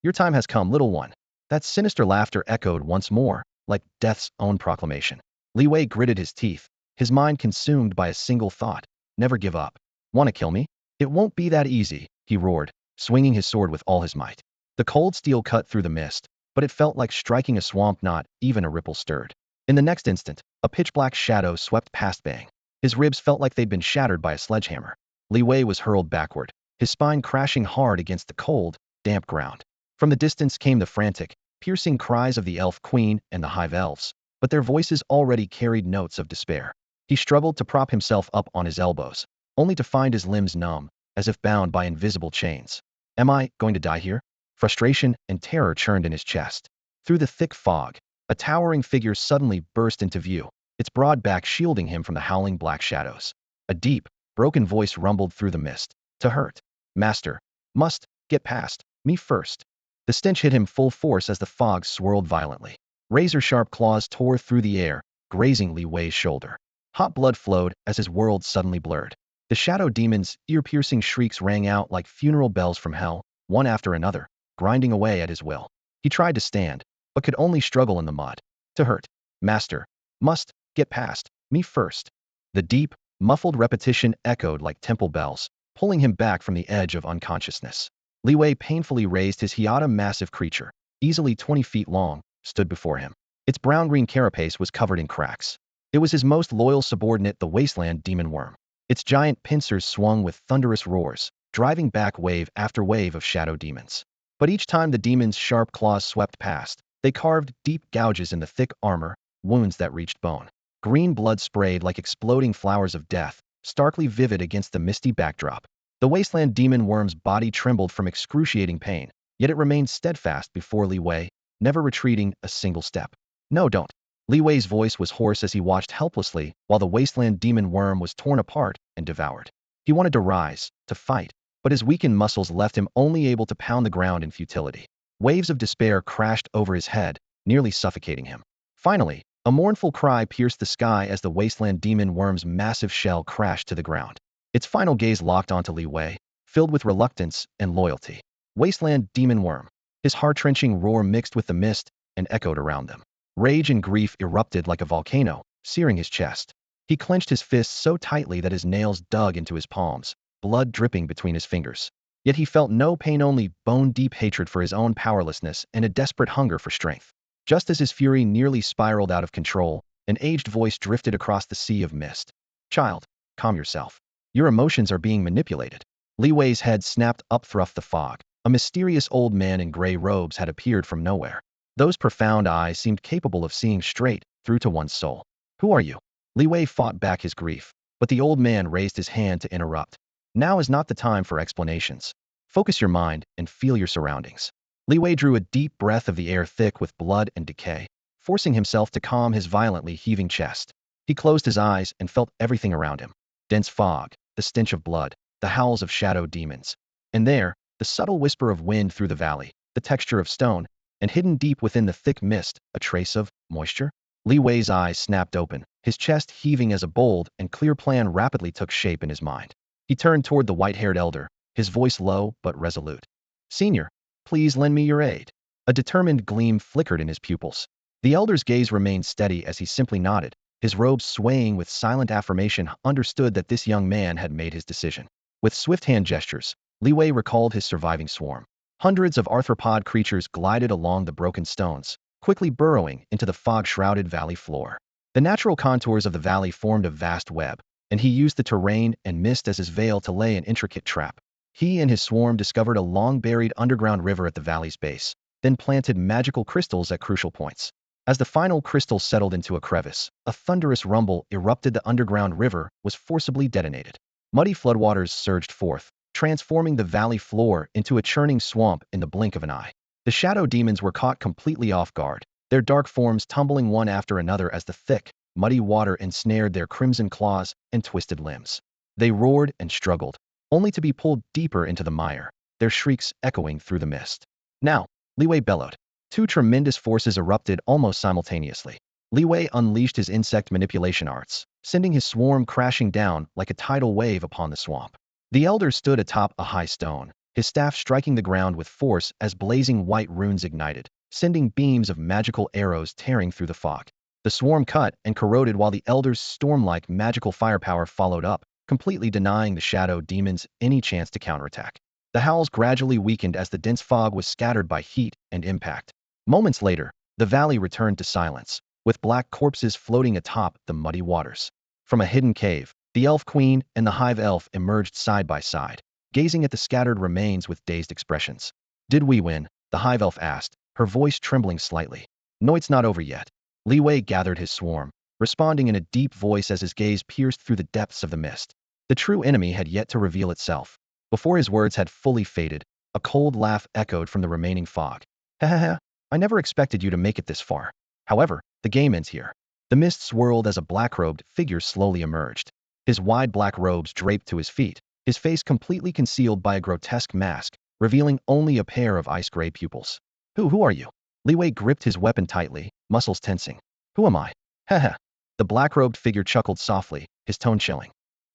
Speaker 1: Your time has come, little one. That sinister laughter echoed once more, like death's own proclamation. Li Wei gritted his teeth, his mind consumed by a single thought. Never give up. Want to kill me? It won't be that easy, he roared, swinging his sword with all his might. The cold steel cut through the mist, but it felt like striking a swamp. Not even a ripple stirred. In the next instant, a pitch-black shadow swept past Bang. His ribs felt like they'd been shattered by a sledgehammer. Li Wei was hurled backward, his spine crashing hard against the cold, damp ground. From the distance came the frantic, piercing cries of the elf queen and the hive elves, but their voices already carried notes of despair. He struggled to prop himself up on his elbows, only to find his limbs numb, as if bound by invisible chains. Am I going to die here? Frustration and terror churned in his chest. Through the thick fog, a towering figure suddenly burst into view, its broad back shielding him from the howling black shadows. A deep, broken voice rumbled through the mist. To hurt. Master. Must get past me first. The stench hit him full force as the fog swirled violently. Razor-sharp claws tore through the air, grazing Li Wei's shoulder. Hot blood flowed as his world suddenly blurred. The shadow demon's ear-piercing shrieks rang out like funeral bells from hell, one after another, grinding away at his will. He tried to stand, but could only struggle in the mud. To hurt. Master. Must get past me first. The deep, muffled repetition echoed like temple bells, pulling him back from the edge of unconsciousness. Li Wei painfully raised his Hiata. Massive creature, easily 20 feet long, stood before him. Its brown-green carapace was covered in cracks. It was his most loyal subordinate, the Wasteland demon worm. Its giant pincers swung with thunderous roars, driving back wave after wave of shadow demons. But each time the demon's sharp claws swept past, they carved deep gouges in the thick armor, wounds that reached bone. Green blood sprayed like exploding flowers of death, starkly vivid against the misty backdrop. The Wasteland demon worm's body trembled from excruciating pain, yet it remained steadfast before Li Wei, never retreating a single step. No, don't. Li Wei's voice was hoarse as he watched helplessly while the Wasteland demon worm was torn apart and devoured. He wanted to rise, to fight, but his weakened muscles left him only able to pound the ground in futility. Waves of despair crashed over his head, nearly suffocating him. Finally, a mournful cry pierced the sky as the Wasteland demon worm's massive shell crashed to the ground. Its final gaze locked onto Li Wei, filled with reluctance and loyalty. Wasteland demon worm. His heart-wrenching roar mixed with the mist and echoed around them. Rage and grief erupted like a volcano, searing his chest. He clenched his fists so tightly that his nails dug into his palms, blood dripping between his fingers. Yet he felt no pain, only bone-deep hatred for his own powerlessness and a desperate hunger for strength. Just as his fury nearly spiraled out of control, an aged voice drifted across the sea of mist. Child, calm yourself. Your emotions are being manipulated. Li Wei's head snapped up through the fog. A mysterious old man in gray robes had appeared from nowhere. Those profound eyes seemed capable of seeing straight through to one's soul. Who are you? Li Wei fought back his grief, but the old man raised his hand to interrupt. Now is not the time for explanations. Focus your mind and feel your surroundings. Li Wei drew a deep breath of the air thick with blood and decay, forcing himself to calm his violently heaving chest. He closed his eyes and felt everything around him. Dense fog, the stench of blood, the howls of shadow demons. And there, the subtle whisper of wind through the valley, the texture of stone, and hidden deep within the thick mist, a trace of moisture. Li Wei's eyes snapped open, his chest heaving as a bold and clear plan rapidly took shape in his mind. He turned toward the white-haired elder, his voice low but resolute. Senior, please lend me your aid. A determined gleam flickered in his pupils. The elder's gaze remained steady as he simply nodded, his robes swaying with silent affirmation, understood that this young man had made his decision. With swift hand gestures, Li Wei recalled his surviving swarm. Hundreds of arthropod creatures glided along the broken stones, quickly burrowing into the fog-shrouded valley floor. The natural contours of the valley formed a vast web, and he used the terrain and mist as his veil to lay an intricate trap. He and his swarm discovered a long-buried underground river at the valley's base, then planted magical crystals at crucial points. As the final crystal settled into a crevice, a thunderous rumble erupted. The underground river was forcibly detonated. Muddy floodwaters surged forth, transforming the valley floor into a churning swamp in the blink of an eye. The shadow demons were caught completely off guard, their dark forms tumbling one after another as the thick, muddy water ensnared their crimson claws and twisted limbs. They roared and struggled, only to be pulled deeper into the mire, their shrieks echoing through the mist. Now, Li Wei bellowed. Two tremendous forces erupted almost simultaneously. Li Wei unleashed his insect manipulation arts, sending his swarm crashing down like a tidal wave upon the swamp. The elder stood atop a high stone, his staff striking the ground with force as blazing white runes ignited, sending beams of magical arrows tearing through the fog. The swarm cut and corroded while the Elder's storm-like magical firepower followed up, completely denying the shadow demons any chance to counterattack. The howls gradually weakened as the dense fog was scattered by heat and impact. Moments later, the valley returned to silence, with black corpses floating atop the muddy waters. From a hidden cave, the Elf Queen and the Hive Elf emerged side by side, gazing at the scattered remains with dazed expressions. "Did we win?" the Hive Elf asked, her voice trembling slightly. "No, it's not over yet." Li Wei gathered his swarm, responding in a deep voice as his gaze pierced through the depths of the mist. The true enemy had yet to reveal itself. Before his words had fully faded, a cold laugh echoed from the remaining fog. "Ha ha ha, I never expected you to make it this far. However, the game ends here." The mist swirled as a black-robed figure slowly emerged. His wide black robes draped to his feet, his face completely concealed by a grotesque mask, revealing only a pair of ice-gray pupils. Who are you?" Li Wei gripped his weapon tightly, muscles tensing. "Who am I?" "Ha ha." The black-robed figure chuckled softly, his tone chilling.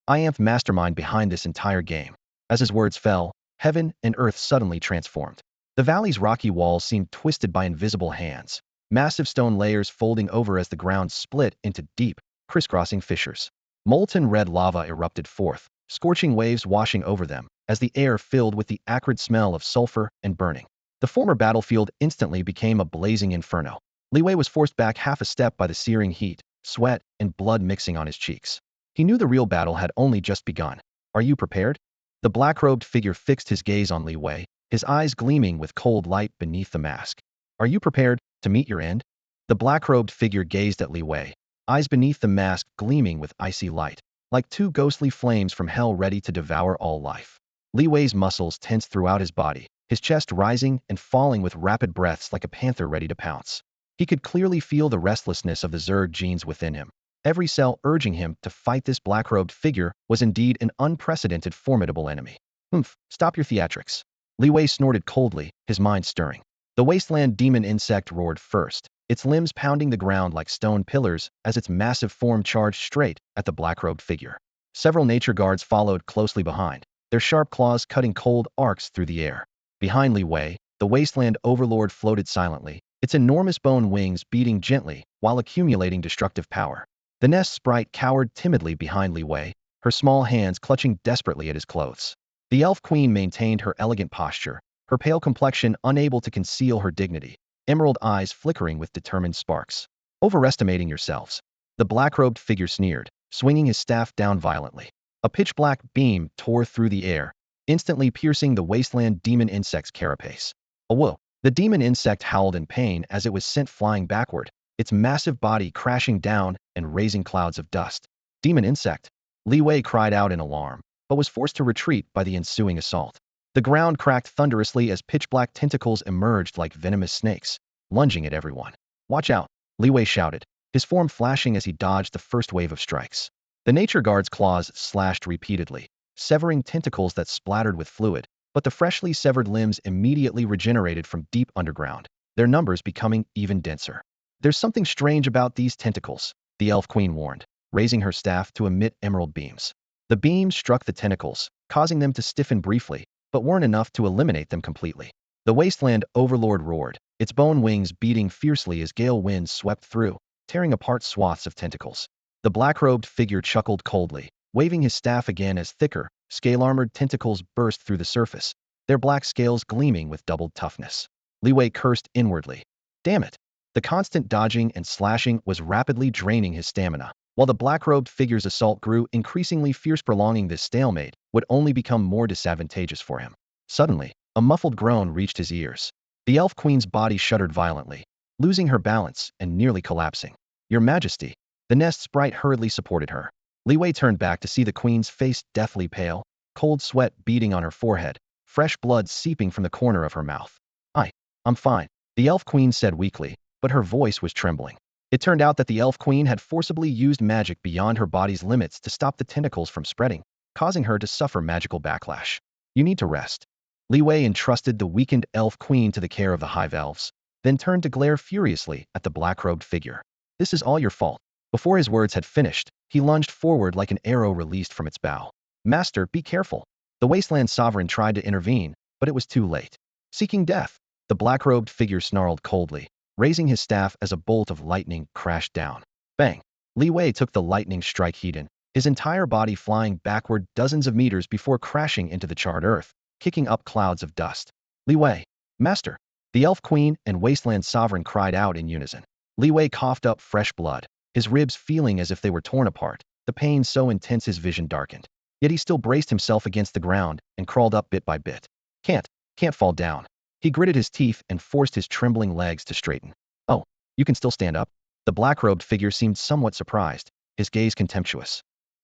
Speaker 1: "I am the mastermind behind this entire game." As his words fell, heaven and earth suddenly transformed. The valley's rocky walls seemed twisted by invisible hands, massive stone layers folding over as the ground split into deep, crisscrossing fissures. Molten red lava erupted forth, scorching waves washing over them, as the air filled with the acrid smell of sulfur and burning. The former battlefield instantly became a blazing inferno. Li Wei was forced back half a step by the searing heat, sweat, and blood mixing on his cheeks. He knew the real battle had only just begun. "Are you prepared?" The black-robed figure fixed his gaze on Li Wei, his eyes gleaming with cold light beneath the mask. "Are you prepared to meet your end?" The black-robed figure gazed at Li Wei, eyes beneath the mask gleaming with icy light, like two ghostly flames from hell ready to devour all life. Li Wei's muscles tensed throughout his body, his chest rising and falling with rapid breaths like a panther ready to pounce. He could clearly feel the restlessness of the Zerg genes within him. Every cell urging him to fight this black-robed figure was indeed an unprecedented formidable enemy. Stop your theatrics." Li Wei snorted coldly, his mind stirring. The Wasteland demon insect roared first, its limbs pounding the ground like stone pillars as its massive form charged straight at the black-robed figure. Several nature guards followed closely behind, their sharp claws cutting cold arcs through the air. Behind Li Wei, the Wasteland overlord floated silently, its enormous bone wings beating gently while accumulating destructive power. The nest sprite cowered timidly behind Li Wei, her small hands clutching desperately at his clothes. The Elf Queen maintained her elegant posture, her pale complexion unable to conceal her dignity, emerald eyes flickering with determined sparks. "Overestimating yourselves." The black-robed figure sneered, swinging his staff down violently. A pitch-black beam tore through the air, instantly piercing the Wasteland demon insect's carapace. "Whoa!" The demon insect howled in pain as it was sent flying backward, its massive body crashing down and raising clouds of dust. "Demon insect!" Li Wei cried out in alarm, but was forced to retreat by the ensuing assault. The ground cracked thunderously as pitch-black tentacles emerged like venomous snakes, lunging at everyone. "Watch out!" Li Wei shouted, his form flashing as he dodged the first wave of strikes. The nature guard's claws slashed repeatedly, severing tentacles that splattered with fluid, but the freshly severed limbs immediately regenerated from deep underground, their numbers becoming even denser. "There's something strange about these tentacles," the Elf Queen warned, raising her staff to emit emerald beams. The beams struck the tentacles, causing them to stiffen briefly, but weren't enough to eliminate them completely. The Wasteland overlord roared, its bone wings beating fiercely as gale winds swept through, tearing apart swaths of tentacles. The black-robed figure chuckled coldly, waving his staff again as thicker, scale-armored tentacles burst through the surface, their black scales gleaming with doubled toughness. Li Wei cursed inwardly. Damn it! The constant dodging and slashing was rapidly draining his stamina, while the black-robed figure's assault grew increasingly fierce. Prolonging this stalemate would only become more disadvantageous for him. Suddenly, a muffled groan reached his ears. The Elf Queen's body shuddered violently, losing her balance and nearly collapsing. "Your Majesty!" The nest sprite hurriedly supported her. Li Wei turned back to see the Queen's face deathly pale, cold sweat beading on her forehead, fresh blood seeping from the corner of her mouth. I'm fine," the Elf Queen said weakly, but her voice was trembling. It turned out that the Elf Queen had forcibly used magic beyond her body's limits to stop the tentacles from spreading, causing her to suffer magical backlash. "You need to rest." Li Wei entrusted the weakened Elf Queen to the care of the Hive Elves, then turned to glare furiously at the black-robed figure. "This is all your fault." Before his words had finished, he lunged forward like an arrow released from its bow. "Master, be careful." The Wasteland Sovereign tried to intervene, but it was too late. Seeking death, the black-robed figure snarled coldly, raising his staff as a bolt of lightning crashed down. Bang! Li Wei took the lightning strike heat in, his entire body flying backward dozens of meters before crashing into the charred earth, kicking up clouds of dust. Li Wei, Master! The Elf Queen and Wasteland Sovereign cried out in unison. Li Wei coughed up fresh blood, his ribs feeling as if they were torn apart, the pain so intense his vision darkened. Yet he still braced himself against the ground and crawled up bit by bit. Can't fall down. He gritted his teeth and forced his trembling legs to straighten. Oh, you can still stand up? The black-robed figure seemed somewhat surprised, his gaze contemptuous.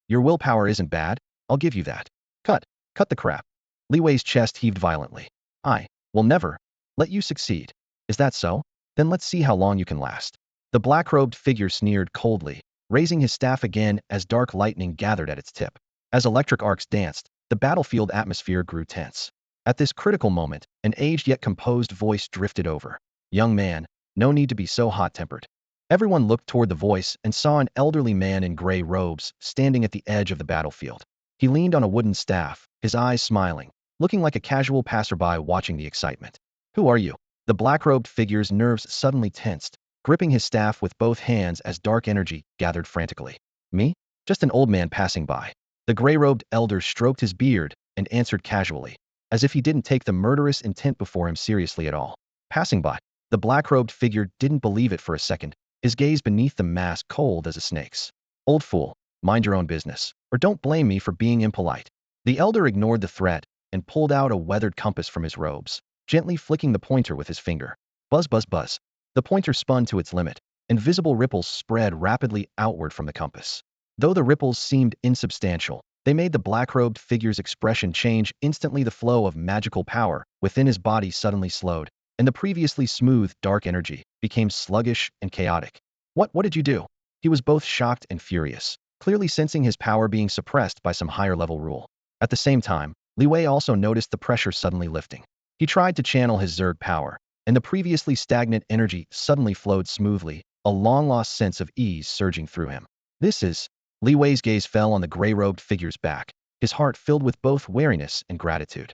Speaker 1: Your willpower isn't bad, I'll give you that. Cut the crap. Li Wei's chest heaved violently. I will never let you succeed. Is that so? Then let's see how long you can last. The black-robed figure sneered coldly, raising his staff again as dark lightning gathered at its tip. As electric arcs danced, the battlefield atmosphere grew tense. At this critical moment, an aged yet composed voice drifted over. Young man, no need to be so hot-tempered. Everyone looked toward the voice and saw an elderly man in gray robes standing at the edge of the battlefield. He leaned on a wooden staff, his eyes smiling, looking like a casual passerby watching the excitement. Who are you? The black-robed figure's nerves suddenly tensed, gripping his staff with both hands as dark energy gathered frantically. Me? Just an old man passing by. The gray-robed elder stroked his beard and answered casually, as if he didn't take the murderous intent before him seriously at all. Passing by. The black-robed figure didn't believe it for a second, his gaze beneath the mask cold as a snake's. Old fool, mind your own business, or don't blame me for being impolite. The elder ignored the threat and pulled out a weathered compass from his robes, gently flicking the pointer with his finger. Buzz, buzz, buzz. The pointer spun to its limit, and visible ripples spread rapidly outward from the compass. Though the ripples seemed insubstantial, they made the black-robed figure's expression change instantly. The flow of magical power within his body suddenly slowed, and the previously smooth, dark energy became sluggish and chaotic. What did you do? He was both shocked and furious, clearly sensing his power being suppressed by some higher-level rule. At the same time, Li Wei also noticed the pressure suddenly lifting. He tried to channel his Zerg power, and the previously stagnant energy suddenly flowed smoothly, a long-lost sense of ease surging through him. This is... Li Wei's gaze fell on the gray-robed figure's back, his heart filled with both wariness and gratitude.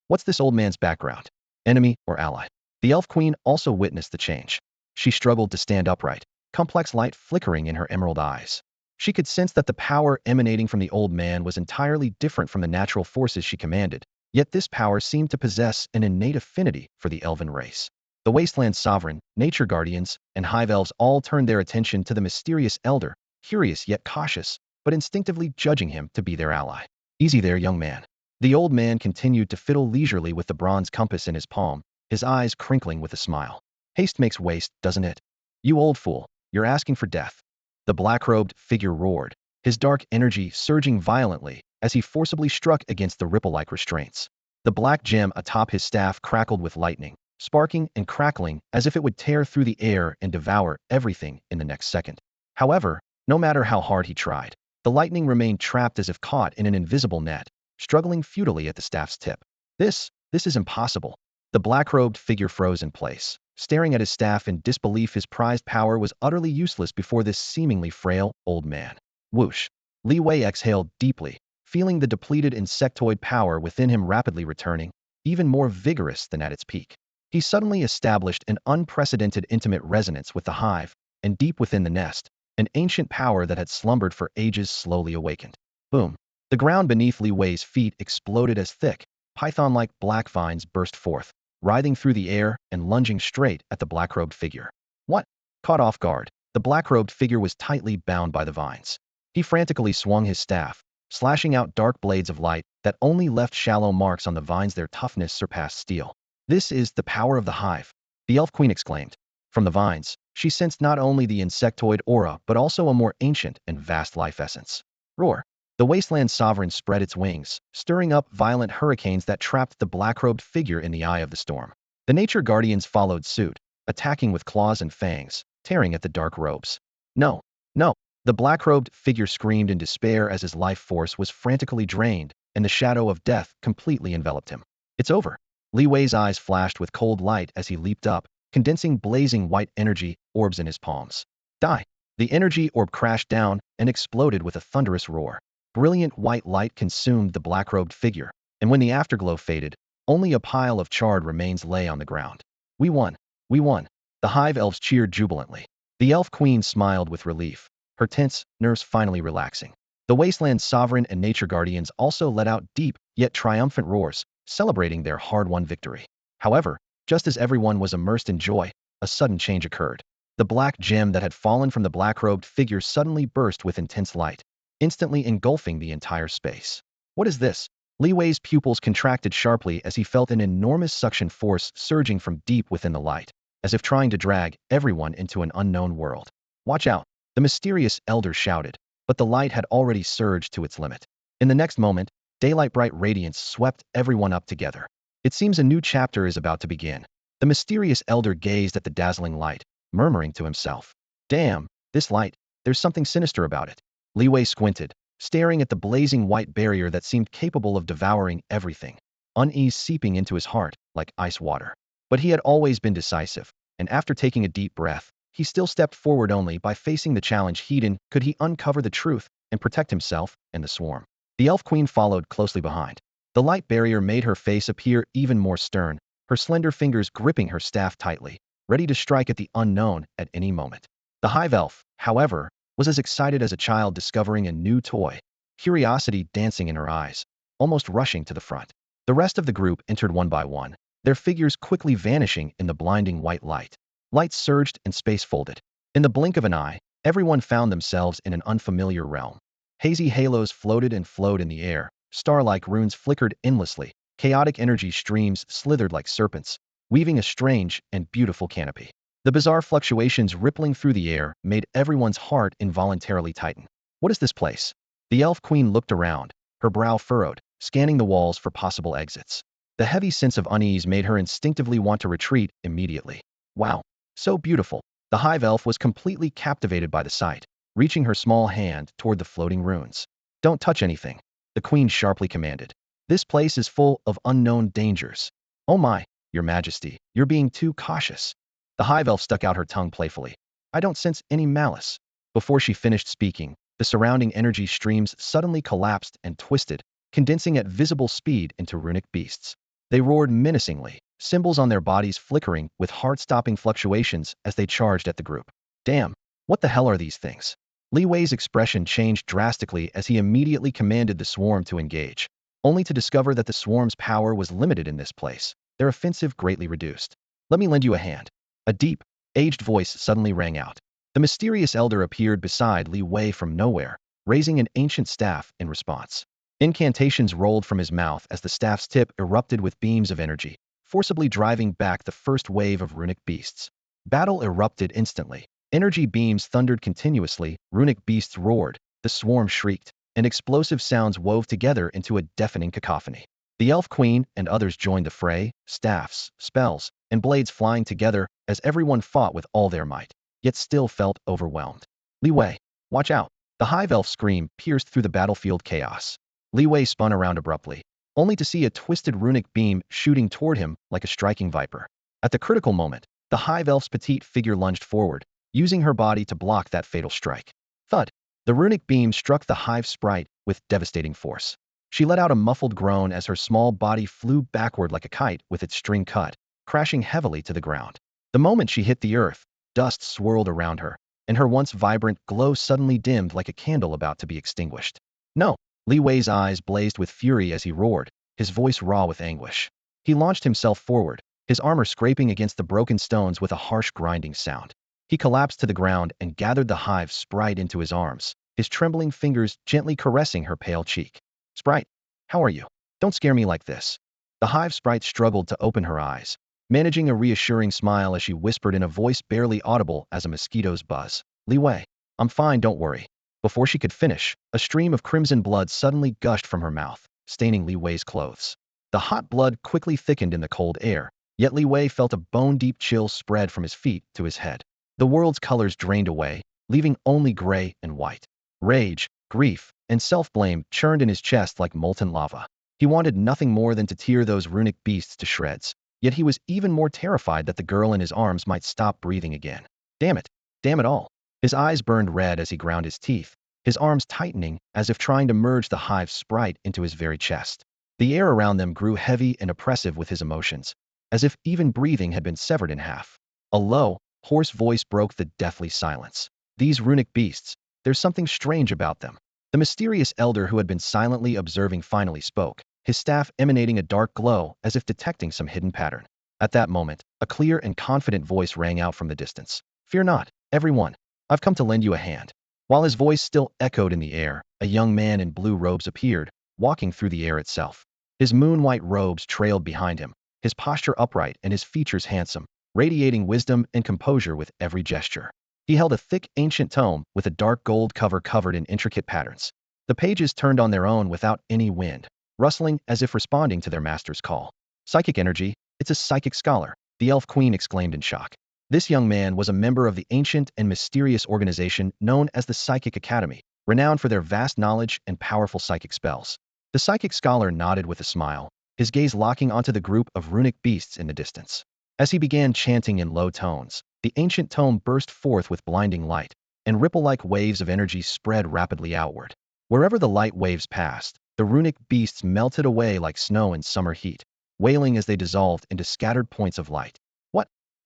Speaker 1: What's this old man's background? Enemy or ally? The Elf Queen also witnessed the change. She struggled to stand upright, complex light flickering in her emerald eyes. She could sense that the power emanating from the old man was entirely different from the natural forces she commanded, yet this power seemed to possess an innate affinity for the elven race. The Wasteland Sovereign, Nature Guardians, and Hive Elves all turned their attention to the mysterious elder, curious yet cautious, but instinctively judging him to be their ally. Easy there, young man. The old man continued to fiddle leisurely with the bronze compass in his palm, his eyes crinkling with a smile. Haste makes waste, doesn't it? You old fool, you're asking for death. The black-robed figure roared, his dark energy surging violently as he forcibly struck against the ripple-like restraints. The black gem atop his staff crackled with lightning, sparking and crackling as if it would tear through the air and devour everything in the next second. However, no matter how hard he tried, the lightning remained trapped as if caught in an invisible net, struggling futilely at the staff's tip. This is impossible. The black-robed figure froze in place, staring at his staff in disbelief. His prized power was utterly useless before this seemingly frail old man. Whoosh! Li Wei exhaled deeply, feeling the depleted insectoid power within him rapidly returning, even more vigorous than at its peak. He suddenly established an unprecedented intimate resonance with the hive, and deep within the nest, an ancient power that had slumbered for ages slowly awakened. Boom! The ground beneath Li Wei's feet exploded as thick, python-like black vines burst forth, writhing through the air and lunging straight at the black-robed figure. What? Caught off guard, the black-robed figure was tightly bound by the vines. He frantically swung his staff, slashing out dark blades of light that only left shallow marks on the vines. Their toughness surpassed steel. This is the power of the hive, the Elf Queen exclaimed. From the vines, she sensed not only the insectoid aura but also a more ancient and vast life essence. Roar! The Wasteland Sovereign spread its wings, stirring up violent hurricanes that trapped the black-robed figure in the eye of the storm. The Nature Guardians followed suit, attacking with claws and fangs, tearing at the dark robes. No! No! The black-robed figure screamed in despair as his life force was frantically drained, and the shadow of death completely enveloped him. It's over. Li Wei's eyes flashed with cold light as he leaped up, condensing blazing white energy orbs in his palms. Die! The energy orb crashed down and exploded with a thunderous roar. Brilliant white light consumed the black-robed figure, and when the afterglow faded, Only a pile of charred remains lay on the ground. We won! We won! The hive elves cheered jubilantly. The elf queen smiled with relief, her tense nerves finally relaxing. The Wasteland's sovereign and nature guardians also let out deep, yet triumphant roars, celebrating their hard-won victory. However, just as everyone was immersed in joy, a sudden change occurred. The black gem that had fallen from the black-robed figure suddenly burst with intense light, instantly engulfing the entire space. What is this? Li Wei's pupils contracted sharply as he felt an enormous suction force surging from deep within the light, as if trying to drag everyone into an unknown world. Watch out! The mysterious elder shouted, but the light had already surged to its limit. In the next moment, daylight-bright radiance swept everyone up together. It seems a new chapter is about to begin. The mysterious elder gazed at the dazzling light, murmuring to himself, "Damn, this light, there's something sinister about it." Li Wei squinted, staring at the blazing white barrier that seemed capable of devouring everything, unease seeping into his heart like ice water. But he had always been decisive, and after taking a deep breath, he still stepped forward. Only by facing the challenge head-on could he uncover the truth and protect himself and the swarm. The elf queen followed closely behind. The light barrier made her face appear even more stern, her slender fingers gripping her staff tightly, ready to strike at the unknown at any moment. The hive elf, however, was as excited as a child discovering a new toy, curiosity dancing in her eyes, almost rushing to the front. The rest of the group entered one by one, their figures quickly vanishing in the blinding white light. Light surged and space folded. In the blink of an eye, everyone found themselves in an unfamiliar realm. Hazy halos floated and flowed in the air, star-like runes flickered endlessly, chaotic energy streams slithered like serpents, weaving a strange and beautiful canopy. The bizarre fluctuations rippling through the air made everyone's heart involuntarily tighten. What is this place? The elf queen looked around, her brow furrowed, scanning the walls for possible exits. The heavy sense of unease made her instinctively want to retreat immediately. Wow, so beautiful. The hive elf was completely captivated by the sight, reaching her small hand toward the floating runes. Don't touch anything, the queen sharply commanded. This place is full of unknown dangers. Oh my, your majesty, you're being too cautious. The hive elf stuck out her tongue playfully. I don't sense any malice. Before she finished speaking, the surrounding energy streams suddenly collapsed and twisted, condensing at visible speed into runic beasts. They roared menacingly, symbols on their bodies flickering with heart-stopping fluctuations as they charged at the group. Damn, what the hell are these things? Li Wei's expression changed drastically as he immediately commanded the swarm to engage, only to discover that the swarm's power was limited in this place, their offensive greatly reduced. Let me lend you a hand. A deep, aged voice suddenly rang out. The mysterious elder appeared beside Li Wei from nowhere, raising an ancient staff in response. Incantations rolled from his mouth as the staff's tip erupted with beams of energy, forcibly driving back the first wave of runic beasts. Battle erupted instantly. Energy beams thundered continuously, runic beasts roared, the swarm shrieked, and explosive sounds wove together into a deafening cacophony. The elf queen and others joined the fray, staffs, spells, and blades flying together as everyone fought with all their might, yet still felt overwhelmed. Li Wei, watch out! The hive elf's scream pierced through the battlefield chaos. Li Wei spun around abruptly, only to see a twisted runic beam shooting toward him like a striking viper. At the critical moment, the hive elf's petite figure lunged forward, using her body to block that fatal strike. Thud! The runic beam struck the hive sprite with devastating force. She let out a muffled groan as her small body flew backward like a kite with its string cut, crashing heavily to the ground. The moment she hit the earth, dust swirled around her, and her once vibrant glow suddenly dimmed like a candle about to be extinguished. No! Li Wei's eyes blazed with fury as he roared, his voice raw with anguish. He launched himself forward, his armor scraping against the broken stones with a harsh grinding sound. He collapsed to the ground and gathered the hive sprite into his arms, his trembling fingers gently caressing her pale cheek. Sprite, how are you? Don't scare me like this. The hive sprite struggled to open her eyes, managing a reassuring smile as she whispered in a voice barely audible as a mosquito's buzz. Li Wei, I'm fine, don't worry. Before she could finish, a stream of crimson blood suddenly gushed from her mouth, staining Li Wei's clothes. The hot blood quickly thickened in the cold air, yet Li Wei felt a bone-deep chill spread from his feet to his head. The world's colors drained away, leaving only gray and white. Rage, grief, and self-blame churned in his chest like molten lava. He wanted nothing more than to tear those runic beasts to shreds, yet he was even more terrified that the girl in his arms might stop breathing again. Damn it! Damn it all! His eyes burned red as he ground his teeth, his arms tightening as if trying to merge the hive sprite into his very chest. The air around them grew heavy and oppressive with his emotions, as if even breathing had been severed in half. A low, hoarse voice broke the deathly silence. These runic beasts, there's something strange about them. The mysterious elder who had been silently observing finally spoke, his staff emanating a dark glow as if detecting some hidden pattern. At that moment, a clear and confident voice rang out from the distance. Fear not, everyone. I've come to lend you a hand. While his voice still echoed in the air, a young man in blue robes appeared, walking through the air itself. His moon-white robes trailed behind him, his posture upright and his features handsome, radiating wisdom and composure with every gesture. He held a thick, ancient tome with a dark gold cover covered in intricate patterns. The pages turned on their own without any wind, rustling as if responding to their master's call. Psychic energy, it's a psychic scholar, the elf queen exclaimed in shock. This young man was a member of the ancient and mysterious organization known as the Psychic Academy, renowned for their vast knowledge and powerful psychic spells. The psychic scholar nodded with a smile, his gaze locking onto the group of runic beasts in the distance. As he began chanting in low tones, the ancient tome burst forth with blinding light, and ripple-like waves of energy spread rapidly outward. Wherever the light waves passed, the runic beasts melted away like snow in summer heat, wailing as they dissolved into scattered points of light.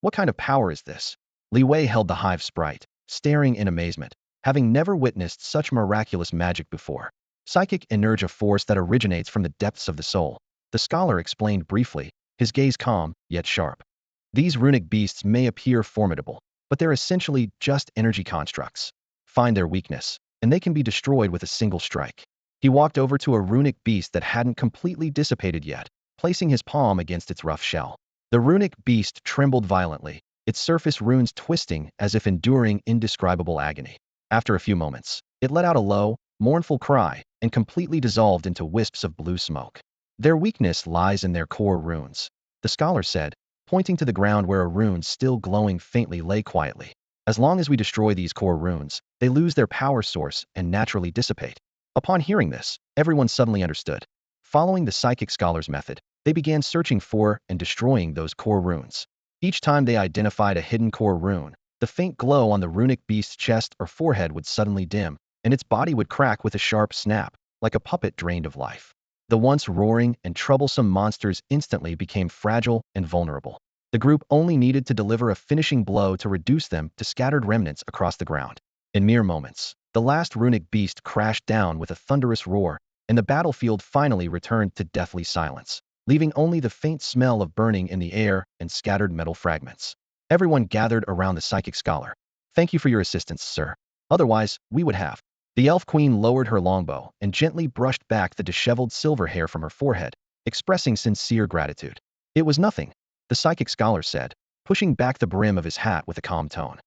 Speaker 1: What kind of power is this? Li Wei held the hive sprite, staring in amazement, having never witnessed such miraculous magic before. Psychic energy, a force that originates from the depths of the soul, the scholar explained briefly, his gaze calm, yet sharp. These runic beasts may appear formidable, but they're essentially just energy constructs. Find their weakness, and they can be destroyed with a single strike. He walked over to a runic beast that hadn't completely dissipated yet, placing his palm against its rough shell. The runic beast trembled violently, its surface runes twisting as if enduring indescribable agony. After a few moments, it let out a low, mournful cry and completely dissolved into wisps of blue smoke. Their weakness lies in their core runes, the scholar said, pointing to the ground where a rune still glowing faintly lay quietly. As long as we destroy these core runes, they lose their power source and naturally dissipate. Upon hearing this, everyone suddenly understood. Following the psychic scholar's method, they began searching for and destroying those core runes. Each time they identified a hidden core rune, the faint glow on the runic beast's chest or forehead would suddenly dim, and its body would crack with a sharp snap, like a puppet drained of life. The once roaring and troublesome monsters instantly became fragile and vulnerable. The group only needed to deliver a finishing blow to reduce them to scattered remnants across the ground. In mere moments, the last runic beast crashed down with a thunderous roar, and the battlefield finally returned to deathly silence, leaving only the faint smell of burning in the air and scattered metal fragments. Everyone gathered around the psychic scholar. Thank you for your assistance, sir. Otherwise, we would have. The elf queen lowered her longbow and gently brushed back the disheveled silver hair from her forehead, expressing sincere gratitude. It was nothing, the psychic scholar said, pushing back the brim of his hat with a calm tone.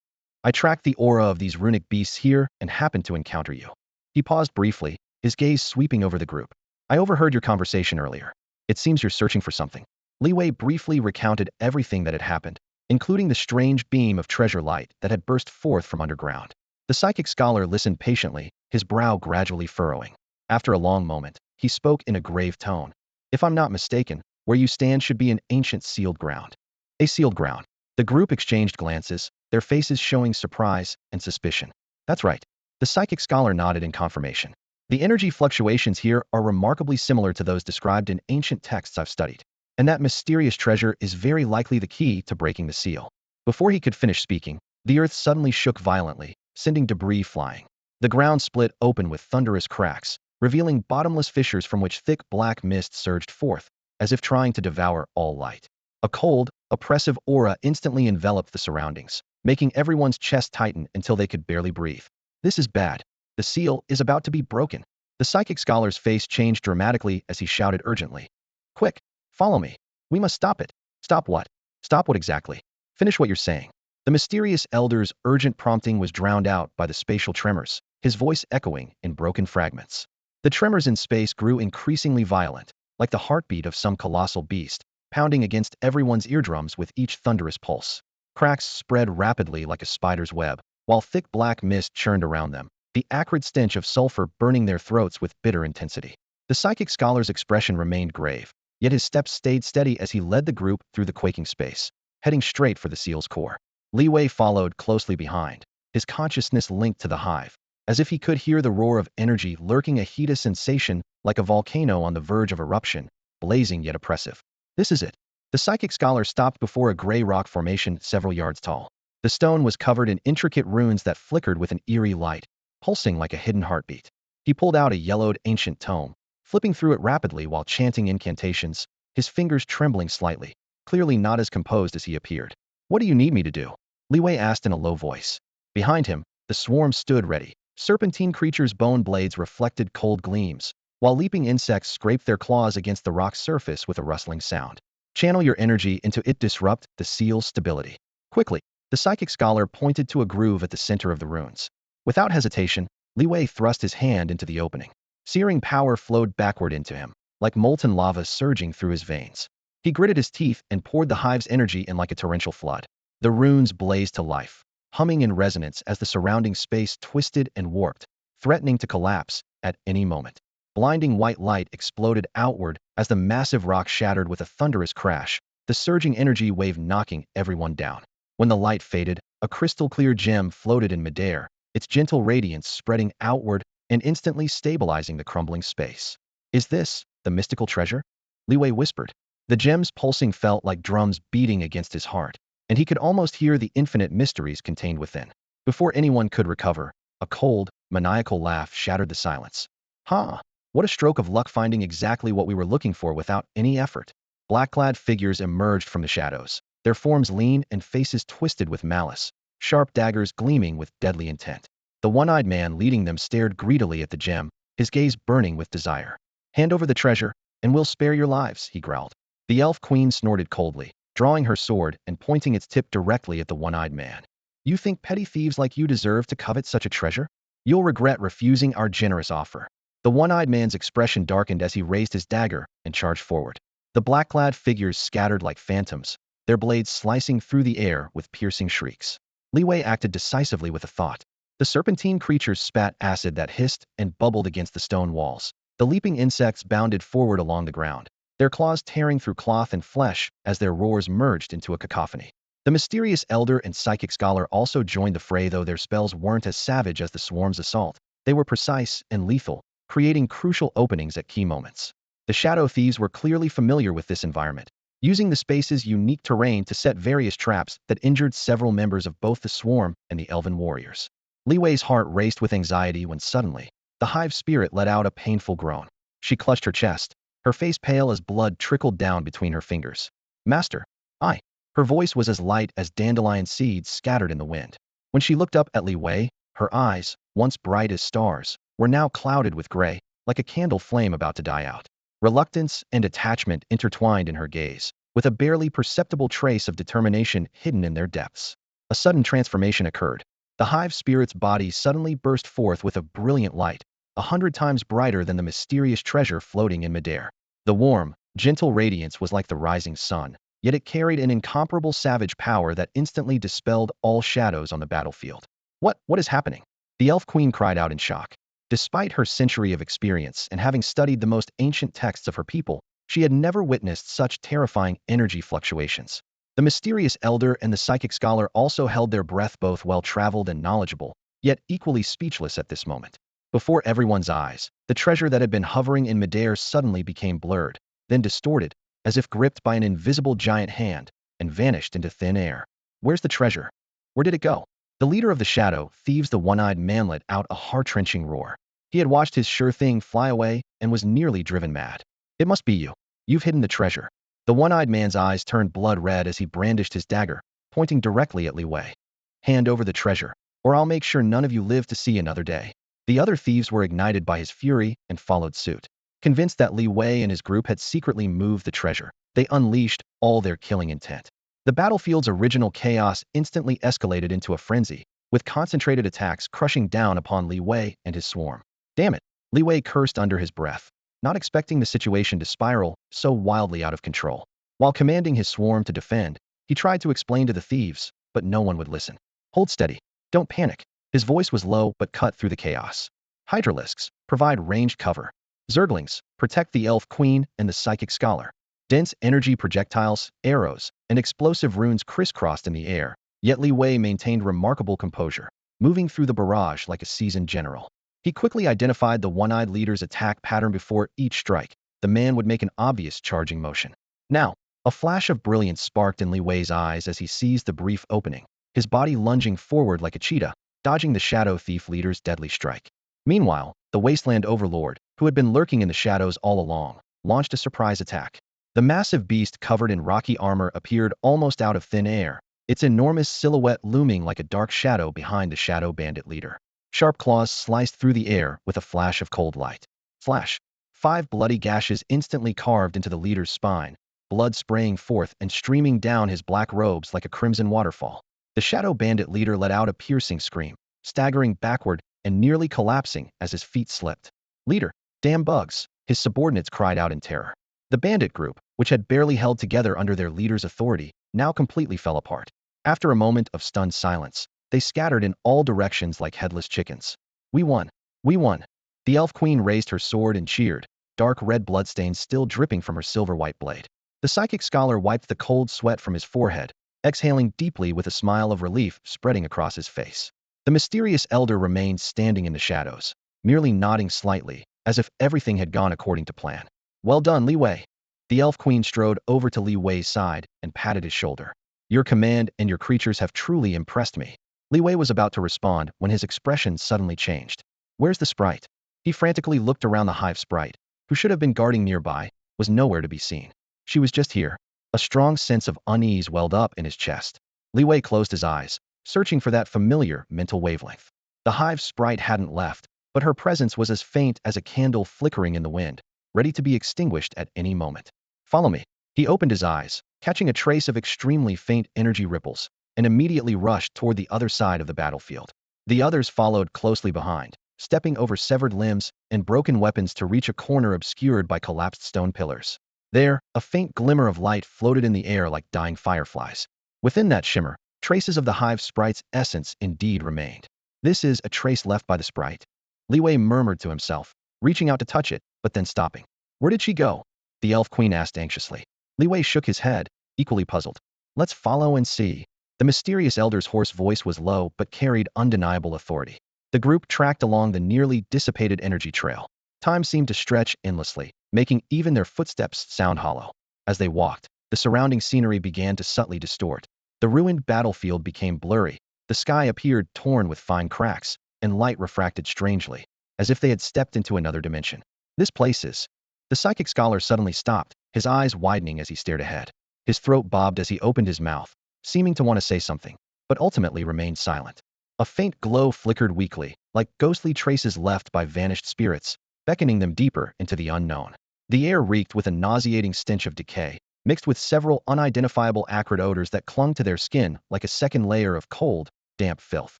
Speaker 1: I tracked the aura of these runic beasts here and happened to encounter you. He paused briefly, his gaze sweeping over the group. I overheard your conversation earlier. It seems you're searching for something. Li Wei briefly recounted everything that had happened, including the strange beam of treasure light that had burst forth from underground. The psychic scholar listened patiently, his brow gradually furrowing. After a long moment, he spoke in a grave tone. If I'm not mistaken, where you stand should be an ancient sealed ground. A sealed ground. The group exchanged glances, their faces showing surprise and suspicion. That's right. The psychic scholar nodded in confirmation. The energy fluctuations here are remarkably similar to those described in ancient texts I've studied, and that mysterious treasure is very likely the key to breaking the seal. Before he could finish speaking, the earth suddenly shook violently, sending debris flying. The ground split open with thunderous cracks, revealing bottomless fissures from which thick black mist surged forth, as if trying to devour all light. A cold, oppressive aura instantly enveloped the surroundings, making everyone's chest tighten until they could barely breathe. This is bad. The seal is about to be broken. The psychic scholar's face changed dramatically as he shouted urgently. Quick, follow me. We must stop it. Stop what? Stop what exactly? Finish what you're saying. The mysterious elder's urgent prompting was drowned out by the spatial tremors, his voice echoing in broken fragments. The tremors in space grew increasingly violent, like the heartbeat of some colossal beast, pounding against everyone's eardrums with each thunderous pulse. Cracks spread rapidly like a spider's web, while thick black mist churned around them, the acrid stench of sulfur burning their throats with bitter intensity. The psychic scholar's expression remained grave, yet his steps stayed steady as he led the group through the quaking space, heading straight for the seal's core. Li Wei followed closely behind, his consciousness linked to the hive. as if he could hear the roar of energy lurking, a heated sensation like a volcano on the verge of eruption, blazing yet oppressive. This is it. The psychic scholar stopped before a gray rock formation several yards tall. The stone was covered in intricate runes that flickered with an eerie light, pulsing like a hidden heartbeat. He pulled out a yellowed ancient tome, flipping through it rapidly while chanting incantations, his fingers trembling slightly, clearly not as composed as he appeared. "What do you need me to do?" Li Wei asked in a low voice. Behind him, the swarm stood ready. Serpentine creatures' bone blades reflected cold gleams, while leaping insects scraped their claws against the rock's surface with a rustling sound. "Channel your energy into it, disrupt the seal's stability." Quickly, the psychic scholar pointed to a groove at the center of the runes. Without hesitation, Li Wei thrust his hand into the opening. Searing power flowed backward into him, like molten lava surging through his veins. He gritted his teeth and poured the hive's energy in like a torrential flood. The runes blazed to life, humming in resonance as the surrounding space twisted and warped, threatening to collapse at any moment. Blinding white light exploded outward as the massive rock shattered with a thunderous crash, the surging energy wave knocking everyone down. When the light faded, a crystal-clear gem floated in midair, its gentle radiance spreading outward and instantly stabilizing the crumbling space. "Is this the mystical treasure?" Li Wei whispered. The gem's pulsing felt like drums beating against his heart, and he could almost hear the infinite mysteries contained within. Before anyone could recover, a cold, maniacal laugh shattered the silence. "Ha! What a stroke of luck, finding exactly what we were looking for without any effort." Black-clad figures emerged from the shadows, their forms lean and faces twisted with malice, sharp daggers gleaming with deadly intent. The one-eyed man leading them stared greedily at the gem, his gaze burning with desire. "Hand over the treasure, and we'll spare your lives," he growled. The elf queen snorted coldly, drawing her sword and pointing its tip directly at the one-eyed man. "You think petty thieves like you deserve to covet such a treasure? You'll regret refusing our generous offer." The one-eyed man's expression darkened as he raised his dagger and charged forward. The black-clad figures scattered like phantoms, their blades slicing through the air with piercing shrieks. Li Wei acted decisively with a thought. The serpentine creatures spat acid that hissed and bubbled against the stone walls. The leaping insects bounded forward along the ground, their claws tearing through cloth and flesh as their roars merged into a cacophony. The mysterious elder and psychic scholar also joined the fray, though their spells weren't as savage as the swarm's assault. They were precise and lethal, creating crucial openings at key moments. The shadow thieves were clearly familiar with this environment, using the space's unique terrain to set various traps that injured several members of both the swarm and the elven warriors. Li Wei's heart raced with anxiety when suddenly, the hive spirit let out a painful groan. She clutched her chest, her face pale as blood trickled down between her fingers. "Master, I." Her voice was as light as dandelion seeds scattered in the wind. When she looked up at Li Wei, her eyes, once bright as stars, were now clouded with gray, like a candle flame about to die out. Reluctance and attachment intertwined in her gaze, with a barely perceptible trace of determination hidden in their depths. A sudden transformation occurred. The hive spirit's body suddenly burst forth with a brilliant light, 100 times brighter than the mysterious treasure floating in midair. The warm, gentle radiance was like the rising sun, yet it carried an incomparable savage power that instantly dispelled all shadows on the battlefield. What is happening?" The elf queen cried out in shock. Despite her century of experience and having studied the most ancient texts of her people, she had never witnessed such terrifying energy fluctuations. The mysterious elder and the psychic scholar also held their breath, both well-traveled and knowledgeable, yet equally speechless at this moment. Before everyone's eyes, the treasure that had been hovering in midair suddenly became blurred, then distorted, as if gripped by an invisible giant hand, and vanished into thin air. "Where's the treasure? Where did it go?" The leader of the shadow thieves, the one-eyed man, let out a heart-wrenching roar. He had watched his sure thing fly away and was nearly driven mad. "It must be you. You've hidden the treasure." The one-eyed man's eyes turned blood red as he brandished his dagger, pointing directly at Li Wei. "Hand over the treasure, or I'll make sure none of you live to see another day." The other thieves were ignited by his fury and followed suit. Convinced that Li Wei and his group had secretly moved the treasure, they unleashed all their killing intent. The battlefield's original chaos instantly escalated into a frenzy, with concentrated attacks crushing down upon Li Wei and his swarm. "Damn it," Li Wei cursed under his breath, not expecting the situation to spiral so wildly out of control. While commanding his swarm to defend, he tried to explain to the thieves, but no one would listen. "Hold steady. Don't panic." His voice was low but cut through the chaos. "Hydralisks, provide ranged cover. Zerglings, protect the elf queen and the psychic scholar." Dense energy projectiles, arrows, and explosive runes crisscrossed in the air, yet Li Wei maintained remarkable composure. moving through the barrage like a seasoned general. He quickly identified the one-eyed leader's attack pattern before each strike. The man would make an obvious charging motion. Now, a flash of brilliance sparked in Li Wei's eyes as he seized the brief opening, his body lunging forward like a cheetah, dodging the Shadow Thief leader's deadly strike. Meanwhile, the Wasteland Overlord, who had been lurking in the shadows all along, launched a surprise attack. The massive beast covered in rocky armor appeared almost out of thin air, its enormous silhouette looming like a dark shadow behind the Shadow Bandit leader. Sharp claws sliced through the air with a flash of cold light. Flash! 5 bloody gashes instantly carved into the leader's spine, blood spraying forth and streaming down his black robes like a crimson waterfall. The Shadow Bandit leader let out a piercing scream, staggering backward and nearly collapsing as his feet slipped. "Leader, damn bugs!" his subordinates cried out in terror. The bandit group, which had barely held together under their leader's authority, now completely fell apart. After a moment of stunned silence, they scattered in all directions like headless chickens. "We won! We won!" The Elf Queen raised her sword and cheered, dark red bloodstains still dripping from her silver-white blade. The Psychic Scholar wiped the cold sweat from his forehead, exhaling deeply with a smile of relief spreading across his face. The mysterious elder remained standing in the shadows, merely nodding slightly, as if everything had gone according to plan. "Well done, Li Wei." The Elf Queen strode over to Li Wei's side and patted his shoulder. "Your command and your creatures have truly impressed me." Li Wei was about to respond when his expression suddenly changed. "Where's the sprite?" He frantically looked around the hive sprite, who should have been guarding nearby, was nowhere to be seen. She was just here. A strong sense of unease welled up in his chest. Li Wei closed his eyes, searching for that familiar mental wavelength. The hive sprite hadn't left, but her presence was as faint as a candle flickering in the wind, ready to be extinguished at any moment. "Follow me." He opened his eyes, catching a trace of extremely faint energy ripples, and immediately rushed toward the other side of the battlefield. The others followed closely behind, stepping over severed limbs and broken weapons to reach a corner obscured by collapsed stone pillars. There, a faint glimmer of light floated in the air like dying fireflies. Within that shimmer, traces of the hive sprite's essence indeed remained. "This is a trace left by the sprite," Li Wei murmured to himself, reaching out to touch it, but then stopping. "Where did she go?" the Elf Queen asked anxiously. Li Wei shook his head, equally puzzled. "Let's follow and see." The mysterious elder's hoarse voice was low but carried undeniable authority. The group tracked along the nearly dissipated energy trail. Time seemed to stretch endlessly, making even their footsteps sound hollow. As they walked, the surrounding scenery began to subtly distort. The ruined battlefield became blurry, the sky appeared torn with fine cracks, and light refracted strangely, as if they had stepped into another dimension. "This place is..." The Psychic Scholar suddenly stopped, his eyes widening as he stared ahead. His throat bobbed as he opened his mouth, seeming to want to say something, but ultimately remained silent. A faint glow flickered weakly, like ghostly traces left by vanished spirits, beckoning them deeper into the unknown. The air reeked with a nauseating stench of decay, mixed with several unidentifiable acrid odors that clung to their skin like a second layer of cold, damp filth.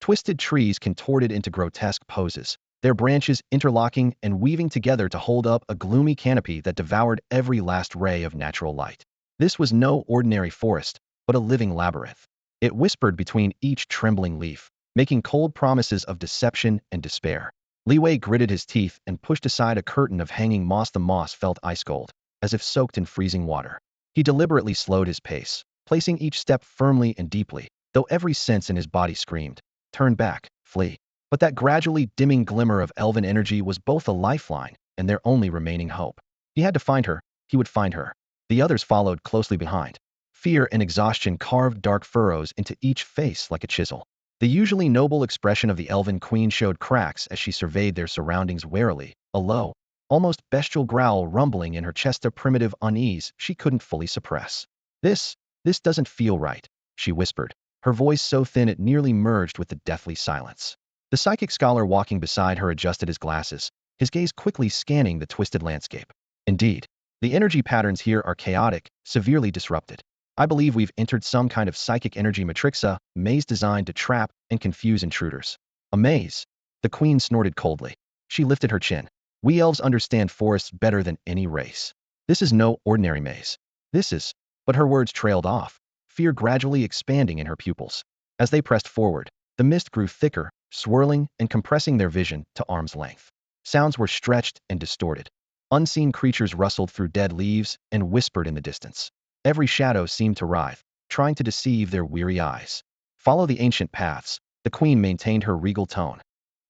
Speaker 1: Twisted trees contorted into grotesque poses, their branches interlocking and weaving together to hold up a gloomy canopy that devoured every last ray of natural light. This was no ordinary forest, but a living labyrinth. It whispered between each trembling leaf, making cold promises of deception and despair. Li Wei gritted his teeth and pushed aside a curtain of hanging moss. The moss felt ice-cold, as if soaked in freezing water. He deliberately slowed his pace, placing each step firmly and deeply, though every sense in his body screamed, "Turn back, flee." But that gradually dimming glimmer of elven energy was both a lifeline and their only remaining hope. He had to find her. He would find her. The others followed closely behind. Fear and exhaustion carved dark furrows into each face like a chisel. The usually noble expression of the Elven Queen showed cracks as she surveyed their surroundings warily, a low, almost bestial growl rumbling in her chest, a primitive unease she couldn't fully suppress. This doesn't feel right," she whispered, her voice so thin it nearly merged with the deathly silence. The Psychic Scholar walking beside her adjusted his glasses, his gaze quickly scanning the twisted landscape. "Indeed, the energy patterns here are chaotic, severely disrupted. I believe we've entered some kind of psychic energy matrix, a maze designed to trap and confuse intruders." "A maze?" the Queen snorted coldly. She lifted her chin. "We elves understand forests better than any race. This is no ordinary maze. This is..." But her words trailed off, fear gradually expanding in her pupils. As they pressed forward, the mist grew thicker, swirling and compressing their vision to arm's length. Sounds were stretched and distorted. Unseen creatures rustled through dead leaves and whispered in the distance. Every shadow seemed to writhe, trying to deceive their weary eyes. "Follow the ancient paths," The queen maintained her regal tone.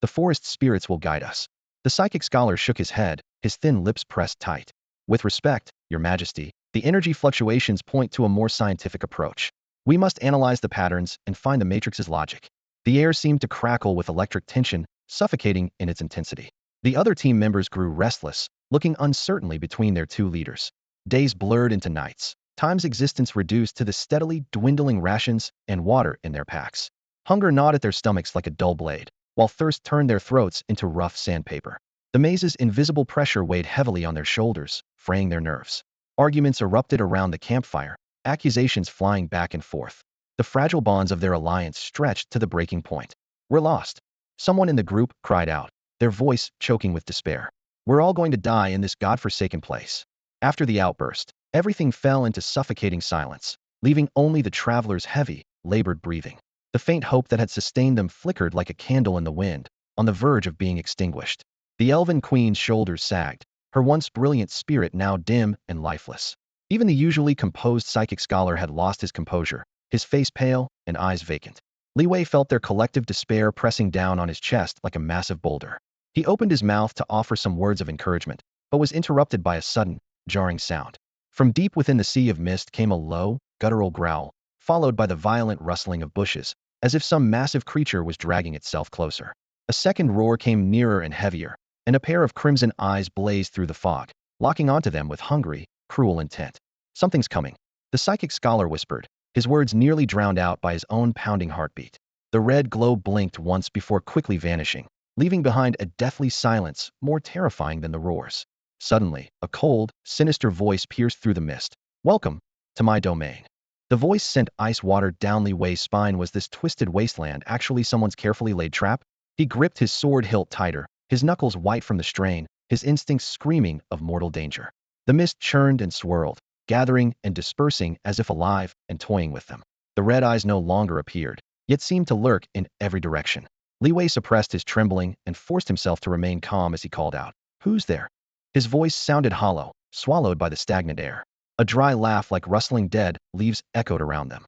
Speaker 1: The forest spirits will guide us. The psychic scholar shook his head, his thin lips pressed tight. With respect, Your Majesty, the energy fluctuations point to a more scientific approach. We must analyze the patterns and find the matrix's logic. The air seemed to crackle with electric tension, suffocating in its intensity. The other team members grew restless, looking uncertainly between their two leaders. Days blurred into nights. Time's existence reduced to the steadily dwindling rations and water in their packs. Hunger gnawed at their stomachs like a dull blade, while thirst turned their throats into rough sandpaper. The maze's invisible pressure weighed heavily on their shoulders, fraying their nerves. Arguments erupted around the campfire, accusations flying back and forth. The fragile bonds of their alliance stretched to the breaking point. We're lost. Someone in the group cried out, their voice choking with despair. We're all going to die in this godforsaken place. After the outburst, everything fell into suffocating silence, leaving only the travelers' heavy, labored breathing. The faint hope that had sustained them flickered like a candle in the wind, on the verge of being extinguished. The elven queen's shoulders sagged, her once brilliant spirit now dim and lifeless. Even the usually composed psychic scholar had lost his composure, his face pale and eyes vacant. Li Wei felt their collective despair pressing down on his chest like a massive boulder. He opened his mouth to offer some words of encouragement, but was interrupted by a sudden, jarring sound. From deep within the sea of mist came a low, guttural growl, followed by the violent rustling of bushes, as if some massive creature was dragging itself closer. A second roar came nearer and heavier, and a pair of crimson eyes blazed through the fog, locking onto them with hungry, cruel intent. Something's coming, the psychic scholar whispered, his words nearly drowned out by his own pounding heartbeat. The red glow blinked once before quickly vanishing, leaving behind a deathly silence more terrifying than the roars. Suddenly, a cold, sinister voice pierced through the mist. Welcome to my domain. The voice sent ice water down Li Wei's spine. Was this twisted wasteland actually someone's carefully laid trap? He gripped his sword hilt tighter, his knuckles white from the strain, his instincts screaming of mortal danger. The mist churned and swirled, gathering and dispersing as if alive and toying with them. The red eyes no longer appeared, yet seemed to lurk in every direction. Li Wei suppressed his trembling and forced himself to remain calm as he called out, "Who's there?" His voice sounded hollow, swallowed by the stagnant air. A dry laugh like rustling dead leaves echoed around them.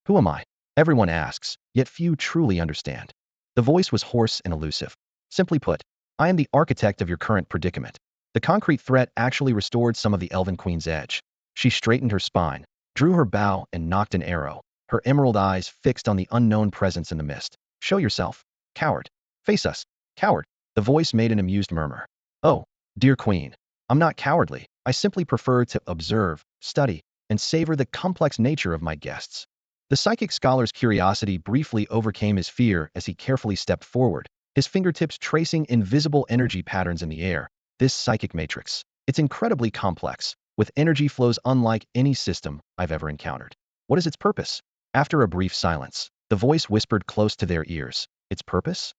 Speaker 1: "Who am I?" everyone asks, yet few truly understand. The voice was hoarse and elusive. Simply put, I am the architect of your current predicament. The concrete threat actually restored some of the Elven Queen's edge. She straightened her spine, drew her bow and knocked an arrow, her emerald eyes fixed on the unknown presence in the mist. "Show yourself, coward. Face us, coward." The voice made an amused murmur. "Oh, dear Queen, I'm not cowardly. I simply prefer to observe, study, and savor the complex nature of my guests." The psychic scholar's curiosity briefly overcame his fear as he carefully stepped forward, his fingertips tracing invisible energy patterns in the air. This psychic matrix, it's incredibly complex, with energy flows unlike any system I've ever encountered. What is its purpose? After a brief silence, the voice whispered close to their ears. Its purpose?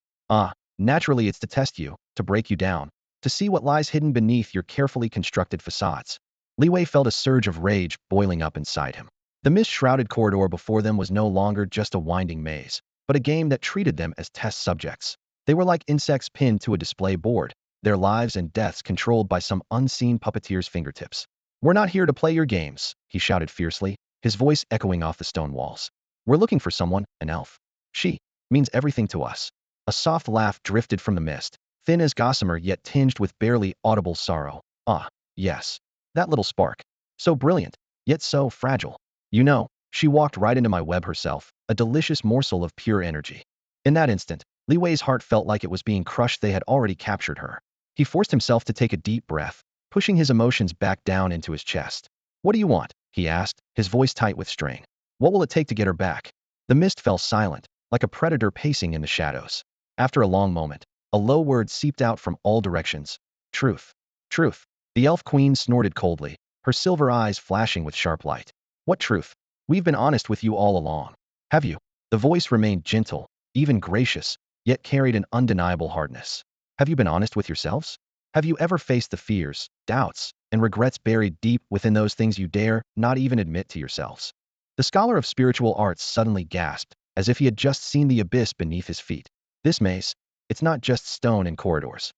Speaker 1: Naturally it's to test you, to break you down, to see what lies hidden beneath your carefully constructed facades. Li Wei felt a surge of rage boiling up inside him. The mist-shrouded corridor before them was no longer just a winding maze, but a game that treated them as test subjects. They were like insects pinned to a display board, their lives and deaths controlled by some unseen puppeteer's fingertips. "We're not here to play your games," he shouted fiercely, his voice echoing off the stone walls. "We're looking for someone, an elf. She means everything to us." A soft laugh drifted from the mist, thin as gossamer yet tinged with barely audible sorrow. "Ah, yes. That little spark. So brilliant, yet so fragile. You know, she walked right into my web herself, a delicious morsel of pure energy." In that instant, Li Wei's heart felt like it was being crushed. They had already captured her. He forced himself to take a deep breath, pushing his emotions back down into his chest. "What do you want?" he asked, his voice tight with strain. "What will it take to get her back?" The mist fell silent, like a predator pacing in the shadows. After a long moment, a low word seeped out from all directions. "Truth. Truth." The elf queen snorted coldly, her silver eyes flashing with sharp light. "What truth? We've been honest with you all along. Have you?" The voice remained gentle, even gracious, yet carried an undeniable hardness. "Have you been honest with yourselves? Have you ever faced the fears, doubts, and regrets buried deep within those things you dare not even admit to yourselves?" The scholar of spiritual arts suddenly gasped, as if he had just seen the abyss beneath his feet. "This maze, it's not just stone and corridors.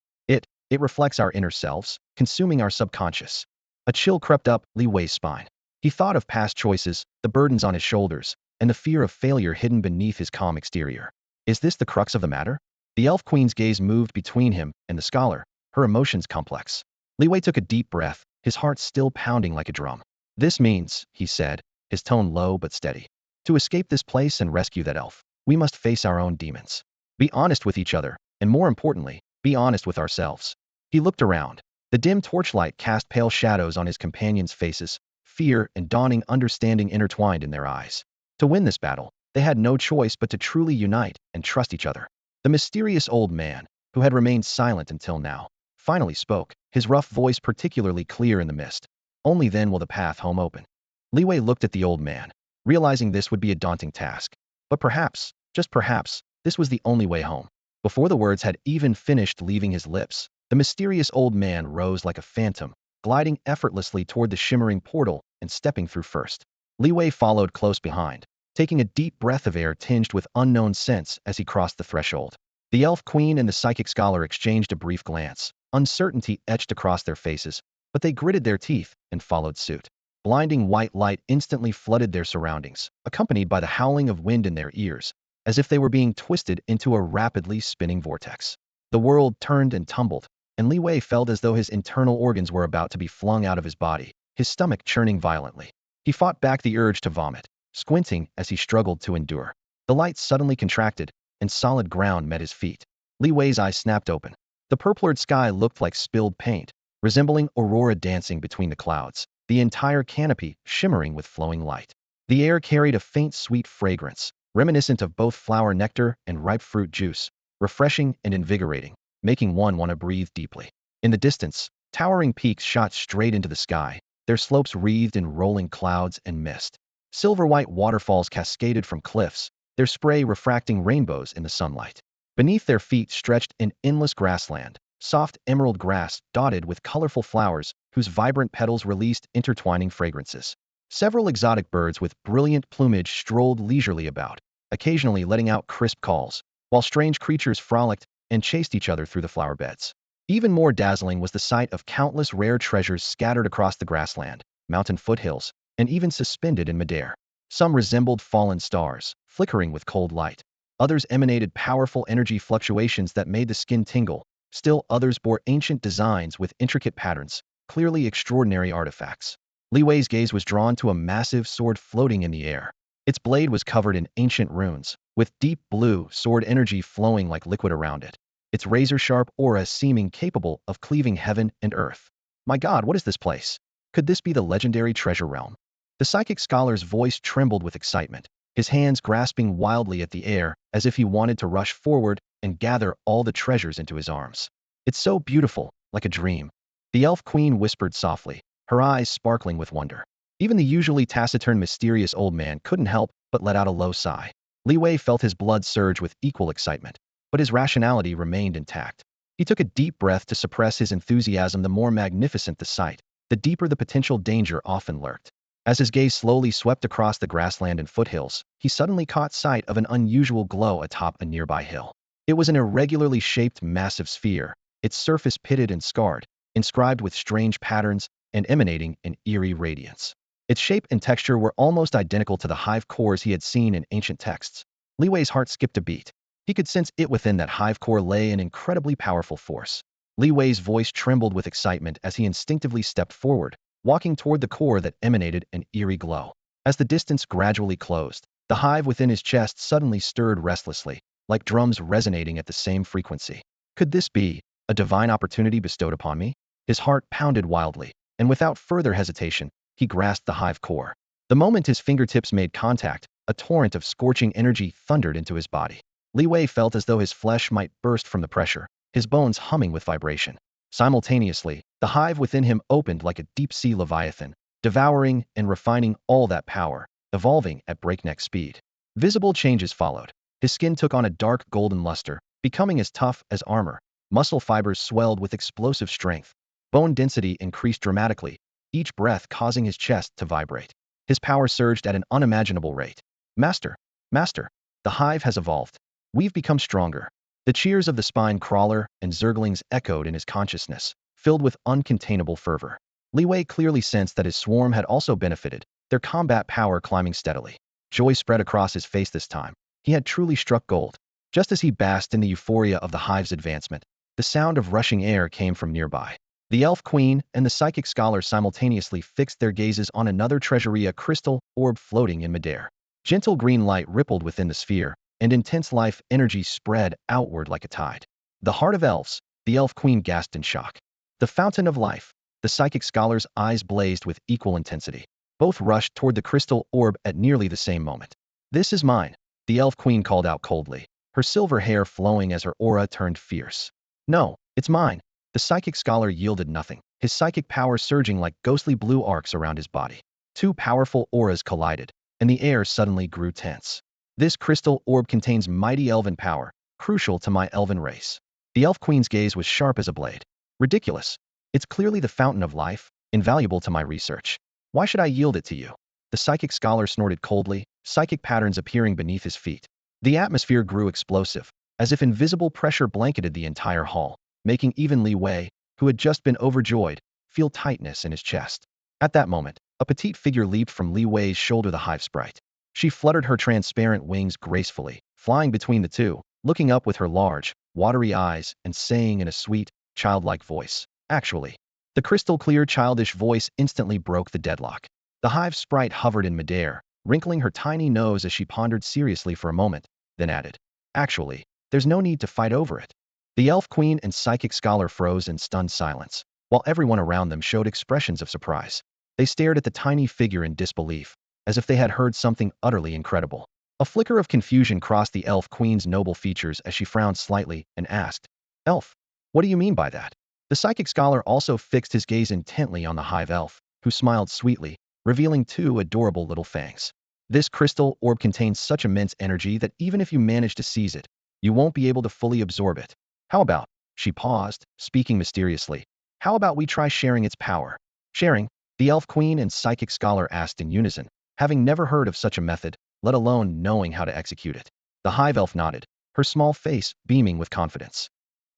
Speaker 1: It reflects our inner selves, consuming our subconscious." A chill crept up Li Wei's spine. He thought of past choices, the burdens on his shoulders, and the fear of failure hidden beneath his calm exterior. Is this the crux of the matter? The elf queen's gaze moved between him and the scholar, her emotions complex. Li Wei took a deep breath, his heart still pounding like a drum. This means, he said, his tone low but steady. To escape this place and rescue that elf, we must face our own demons. Be honest with each other, and more importantly, be honest with ourselves. He looked around. The dim torchlight cast pale shadows on his companions' faces, fear and dawning understanding intertwined in their eyes. To win this battle, they had no choice but to truly unite and trust each other. The mysterious old man, who had remained silent until now, finally spoke, his rough voice particularly clear in the mist. Only then will the path home open. Li Wei looked at the old man, realizing this would be a daunting task. But perhaps, just perhaps, this was the only way home. Before the words had even finished leaving his lips, the mysterious old man rose like a phantom, gliding effortlessly toward the shimmering portal and stepping through first. Li Wei followed close behind, taking a deep breath of air tinged with unknown scents as he crossed the threshold. The elf queen and the psychic scholar exchanged a brief glance, uncertainty etched across their faces, but they gritted their teeth and followed suit. Blinding white light instantly flooded their surroundings, accompanied by the howling of wind in their ears, as if they were being twisted into a rapidly spinning vortex. The world turned and tumbled, and Li Wei felt as though his internal organs were about to be flung out of his body, his stomach churning violently. He fought back the urge to vomit, squinting as he struggled to endure. The light suddenly contracted, and solid ground met his feet. Li Wei's eyes snapped open. The purplured sky looked like spilled paint, resembling aurora dancing between the clouds, the entire canopy shimmering with flowing light. The air carried a faint sweet fragrance, reminiscent of both flower nectar and ripe fruit juice, refreshing and invigorating, making one want to breathe deeply. In the distance, towering peaks shot straight into the sky, their slopes wreathed in rolling clouds and mist. Silver-white waterfalls cascaded from cliffs, their spray refracting rainbows in the sunlight. Beneath their feet stretched an endless grassland, soft emerald grass dotted with colorful flowers whose vibrant petals released intertwining fragrances. Several exotic birds with brilliant plumage strolled leisurely about, occasionally letting out crisp calls, while strange creatures frolicked and chased each other through the flower beds. Even more dazzling was the sight of countless rare treasures scattered across the grassland, mountain foothills, and even suspended in midair. Some resembled fallen stars, flickering with cold light. Others emanated powerful energy fluctuations that made the skin tingle. Still others bore ancient designs with intricate patterns, clearly extraordinary artifacts. Li Wei's gaze was drawn to a massive sword floating in the air. Its blade was covered in ancient runes, with deep blue sword energy flowing like liquid around it, its razor-sharp aura seeming capable of cleaving heaven and earth. My God, what is this place? Could this be the legendary treasure realm? The psychic scholar's voice trembled with excitement, his hands grasping wildly at the air as if he wanted to rush forward and gather all the treasures into his arms. It's so beautiful, like a dream. The elf queen whispered softly, her eyes sparkling with wonder. Even the usually taciturn mysterious old man couldn't help but let out a low sigh. Li Wei felt his blood surge with equal excitement, but his rationality remained intact. He took a deep breath to suppress his enthusiasm. The more magnificent the sight, the deeper the potential danger often lurked. As his gaze slowly swept across the grassland and foothills, he suddenly caught sight of an unusual glow atop a nearby hill. It was an irregularly shaped massive sphere, its surface pitted and scarred, inscribed with strange patterns and emanating an eerie radiance. Its shape and texture were almost identical to the hive cores he had seen in ancient texts. Li Wei's heart skipped a beat. He could sense it within that hive core lay an incredibly powerful force. Li Wei's voice trembled with excitement as he instinctively stepped forward, walking toward the core that emanated an eerie glow. As the distance gradually closed, the hive within his chest suddenly stirred restlessly, like drums resonating at the same frequency. Could this be a divine opportunity bestowed upon me? His heart pounded wildly, and without further hesitation, he grasped the hive core. The moment his fingertips made contact, a torrent of scorching energy thundered into his body. Li Wei felt as though his flesh might burst from the pressure, his bones humming with vibration. Simultaneously, the hive within him opened like a deep-sea leviathan, devouring and refining all that power, evolving at breakneck speed. Visible changes followed. His skin took on a dark golden luster, becoming as tough as armor. Muscle fibers swelled with explosive strength. Bone density increased dramatically, each breath causing his chest to vibrate. His power surged at an unimaginable rate. Master! Master! The hive has evolved. We've become stronger. The cheers of the spine crawler and Zerglings echoed in his consciousness, filled with uncontainable fervor. Li Wei clearly sensed that his swarm had also benefited, their combat power climbing steadily. Joy spread across his face this time. He had truly struck gold. Just as he basked in the euphoria of the hive's advancement, the sound of rushing air came from nearby. The elf queen and the psychic scholar simultaneously fixed their gazes on another treasury, a crystal orb floating in midair. Gentle green light rippled within the sphere, and intense life energy spread outward like a tide. The heart of elves, the elf queen gasped in shock. The fountain of life. The psychic scholar's eyes blazed with equal intensity. Both rushed toward the crystal orb at nearly the same moment. This is mine, the elf queen called out coldly, her silver hair flowing as her aura turned fierce. No, it's mine. The psychic scholar yielded nothing, his psychic power surging like ghostly blue arcs around his body. Two powerful auras collided, and the air suddenly grew tense. This crystal orb contains mighty elven power, crucial to my elven race. The elf queen's gaze was sharp as a blade. Ridiculous. It's clearly the fountain of life, invaluable to my research. Why should I yield it to you? The psychic scholar snorted coldly, psychic patterns appearing beneath his feet. The atmosphere grew explosive, as if invisible pressure blanketed the entire hall, making even Li Wei, who had just been overjoyed, feel tightness in his chest. At that moment, a petite figure leaped from Li Wei's shoulder, the hive sprite. She fluttered her transparent wings gracefully, flying between the two, looking up with her large, watery eyes and saying in a sweet, childlike voice, "Actually." The crystal-clear childish voice instantly broke the deadlock. The hive sprite hovered in midair, wrinkling her tiny nose as she pondered seriously for a moment, then added, "Actually, there's no need to fight over it." The elf queen and psychic scholar froze in stunned silence, while everyone around them showed expressions of surprise. They stared at the tiny figure in disbelief, as if they had heard something utterly incredible. A flicker of confusion crossed the elf queen's noble features as she frowned slightly and asked, "Elf, what do you mean by that?" The psychic scholar also fixed his gaze intently on the hive elf, who smiled sweetly, revealing two adorable little fangs. "This crystal orb contains such immense energy that even if you manage to seize it, you won't be able to fully absorb it. How about," she paused, speaking mysteriously, "how about we try sharing its power?" "Sharing?" the elf queen and psychic scholar asked in unison, having never heard of such a method, let alone knowing how to execute it. The hive elf nodded, her small face beaming with confidence.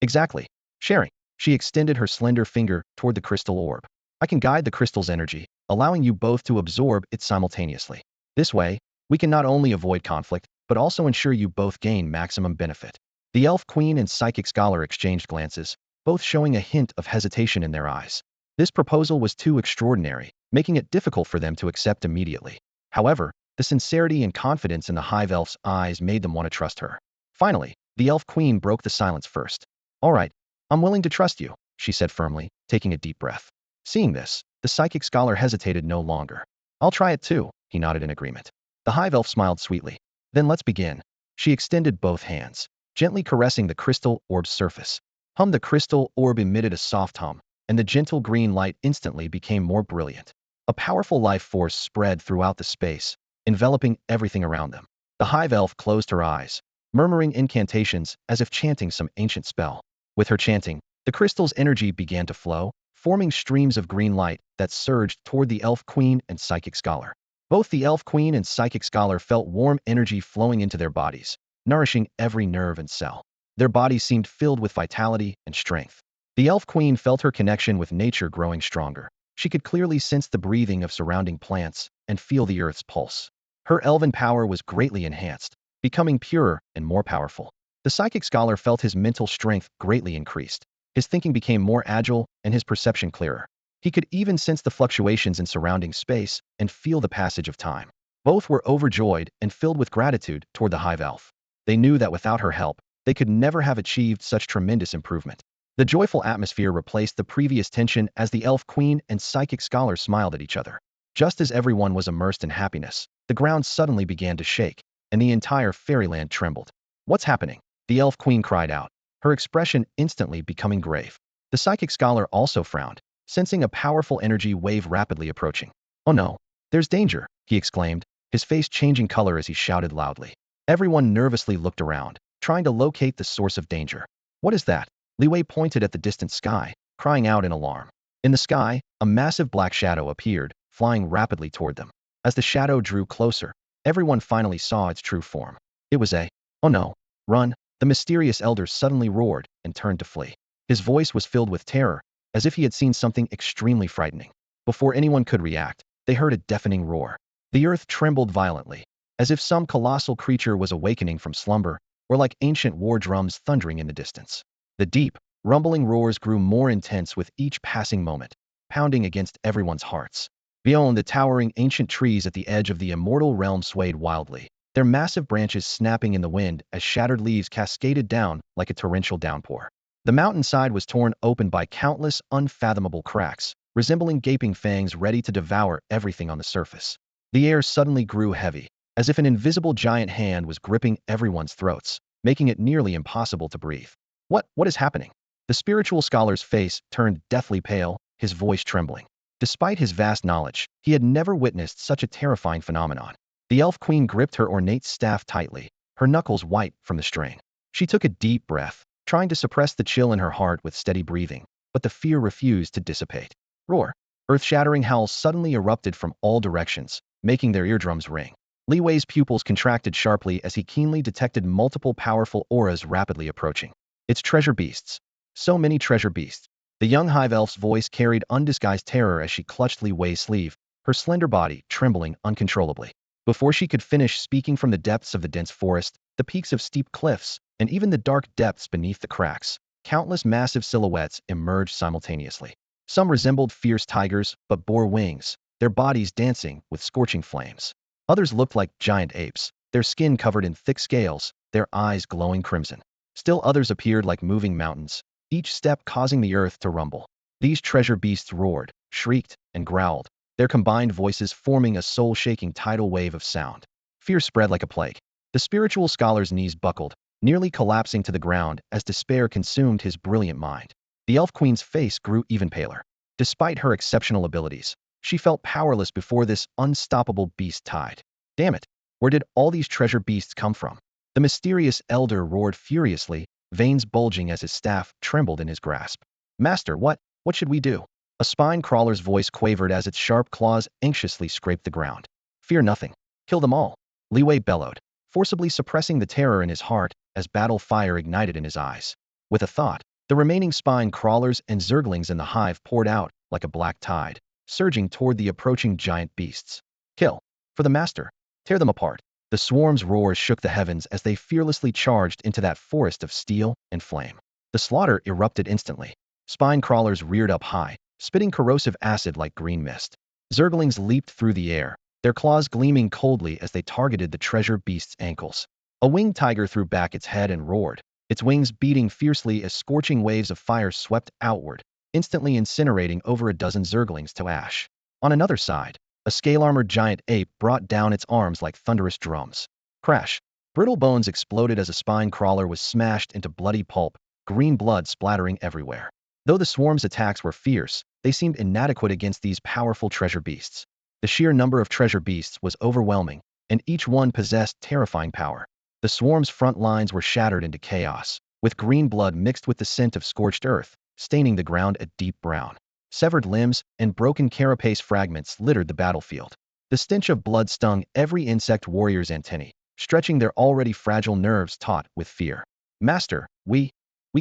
Speaker 1: "Exactly. Sharing." She extended her slender finger toward the crystal orb. "I can guide the crystal's energy, allowing you both to absorb it simultaneously. This way, we can not only avoid conflict, but also ensure you both gain maximum benefit." The elf queen and psychic scholar exchanged glances, both showing a hint of hesitation in their eyes. This proposal was too extraordinary, making it difficult for them to accept immediately. However, the sincerity and confidence in the hive elf's eyes made them want to trust her. Finally, the elf queen broke the silence first. "All right, I'm willing to trust you," she said firmly, taking a deep breath. Seeing this, the psychic scholar hesitated no longer. "I'll try it too," he nodded in agreement. The hive elf smiled sweetly. "Then let's begin." She extended both hands, gently caressing the crystal orb's surface. The crystal orb emitted a soft hum, and the gentle green light instantly became more brilliant. A powerful life force spread throughout the space, enveloping everything around them. The hive elf closed her eyes, murmuring incantations as if chanting some ancient spell. With her chanting, the crystal's energy began to flow, forming streams of green light that surged toward the elf queen and psychic scholar. Both the elf queen and psychic scholar felt warm energy flowing into their bodies, nourishing every nerve and cell. Their bodies seemed filled with vitality and strength. The elf queen felt her connection with nature growing stronger. She could clearly sense the breathing of surrounding plants and feel the earth's pulse. Her elven power was greatly enhanced, becoming purer and more powerful. The psychic scholar felt his mental strength greatly increased. His thinking became more agile and his perception clearer. He could even sense the fluctuations in surrounding space and feel the passage of time. Both were overjoyed and filled with gratitude toward the hive elf. They knew that without her help, they could never have achieved such tremendous improvement. The joyful atmosphere replaced the previous tension as the elf queen and psychic scholar smiled at each other. Just as everyone was immersed in happiness, the ground suddenly began to shake, and the entire fairyland trembled. "What's happening?" the elf queen cried out, her expression instantly becoming grave. The psychic scholar also frowned, sensing a powerful energy wave rapidly approaching. "Oh no, there's danger," he exclaimed, his face changing color as he shouted loudly. Everyone nervously looked around, trying to locate the source of danger. "What is that?" Li Wei pointed at the distant sky, crying out in alarm. In the sky, a massive black shadow appeared, flying rapidly toward them. As the shadow drew closer, everyone finally saw its true form. It was a, "Oh no, run!" The mysterious elder suddenly roared and turned to flee. His voice was filled with terror, as if he had seen something extremely frightening. Before anyone could react, they heard a deafening roar. The earth trembled violently, as if some colossal creature was awakening from slumber, or like ancient war drums thundering in the distance. The deep, rumbling roars grew more intense with each passing moment, pounding against everyone's hearts. Beyond, the towering ancient trees at the edge of the immortal realm swayed wildly, their massive branches snapping in the wind as shattered leaves cascaded down like a torrential downpour. The mountainside was torn open by countless unfathomable cracks, resembling gaping fangs ready to devour everything on the surface. The air suddenly grew heavy, as if an invisible giant hand was gripping everyone's throats, making it nearly impossible to breathe. What is happening? The spiritual scholar's face turned deathly pale, his voice trembling. Despite his vast knowledge, he had never witnessed such a terrifying phenomenon. The elf queen gripped her ornate staff tightly, her knuckles white from the strain. She took a deep breath, trying to suppress the chill in her heart with steady breathing, but the fear refused to dissipate. Roar! Earth-shattering howls suddenly erupted from all directions, making their eardrums ring. Li Wei's pupils contracted sharply as he keenly detected multiple powerful auras rapidly approaching. It's treasure beasts. So many treasure beasts. The young hive elf's voice carried undisguised terror as she clutched Li Wei's sleeve, her slender body trembling uncontrollably. Before she could finish speaking, from the depths of the dense forest, the peaks of steep cliffs, and even the dark depths beneath the cracks, countless massive silhouettes emerged simultaneously. Some resembled fierce tigers, but bore wings, their bodies dancing with scorching flames. Others looked like giant apes, their skin covered in thick scales, their eyes glowing crimson. Still others appeared like moving mountains, each step causing the earth to rumble. These treasure beasts roared, shrieked, and growled, their combined voices forming a soul-shaking tidal wave of sound. Fear spread like a plague. The spiritual scholar's knees buckled, nearly collapsing to the ground as despair consumed his brilliant mind. The elf queen's face grew even paler. Despite her exceptional abilities, she felt powerless before this unstoppable beast tide. Damn it! Where did all these treasure beasts come from? The mysterious elder roared furiously, veins bulging as his staff trembled in his grasp. Master, what should we do? A spine crawler's voice quavered as its sharp claws anxiously scraped the ground. Fear nothing. Kill them all. Li Wei bellowed, forcibly suppressing the terror in his heart as battle fire ignited in his eyes. With a thought, the remaining spine crawlers and Zerglings in the hive poured out like a black tide, surging toward the approaching giant beasts. Kill. For the master. Tear them apart. The swarm's roars shook the heavens as they fearlessly charged into that forest of steel and flame. The slaughter erupted instantly. Spine crawlers reared up high, spitting corrosive acid like green mist. Zerglings leaped through the air, their claws gleaming coldly as they targeted the treasure beast's ankles. A winged tiger threw back its head and roared, its wings beating fiercely as scorching waves of fire swept outward, instantly incinerating over a dozen Zerglings to ash. On another side, a scale-armored giant ape brought down its arms like thunderous drums. Crash! Brittle bones exploded as a spine crawler was smashed into bloody pulp, green blood splattering everywhere. Though the swarm's attacks were fierce, they seemed inadequate against these powerful treasure beasts. The sheer number of treasure beasts was overwhelming, and each one possessed terrifying power. The swarm's front lines were shattered into chaos, with green blood mixed with the scent of scorched earth, staining the ground a deep brown. Severed limbs and broken carapace fragments littered the battlefield. The stench of blood stung every insect warrior's antennae, stretching their already fragile nerves taut with fear. Master, we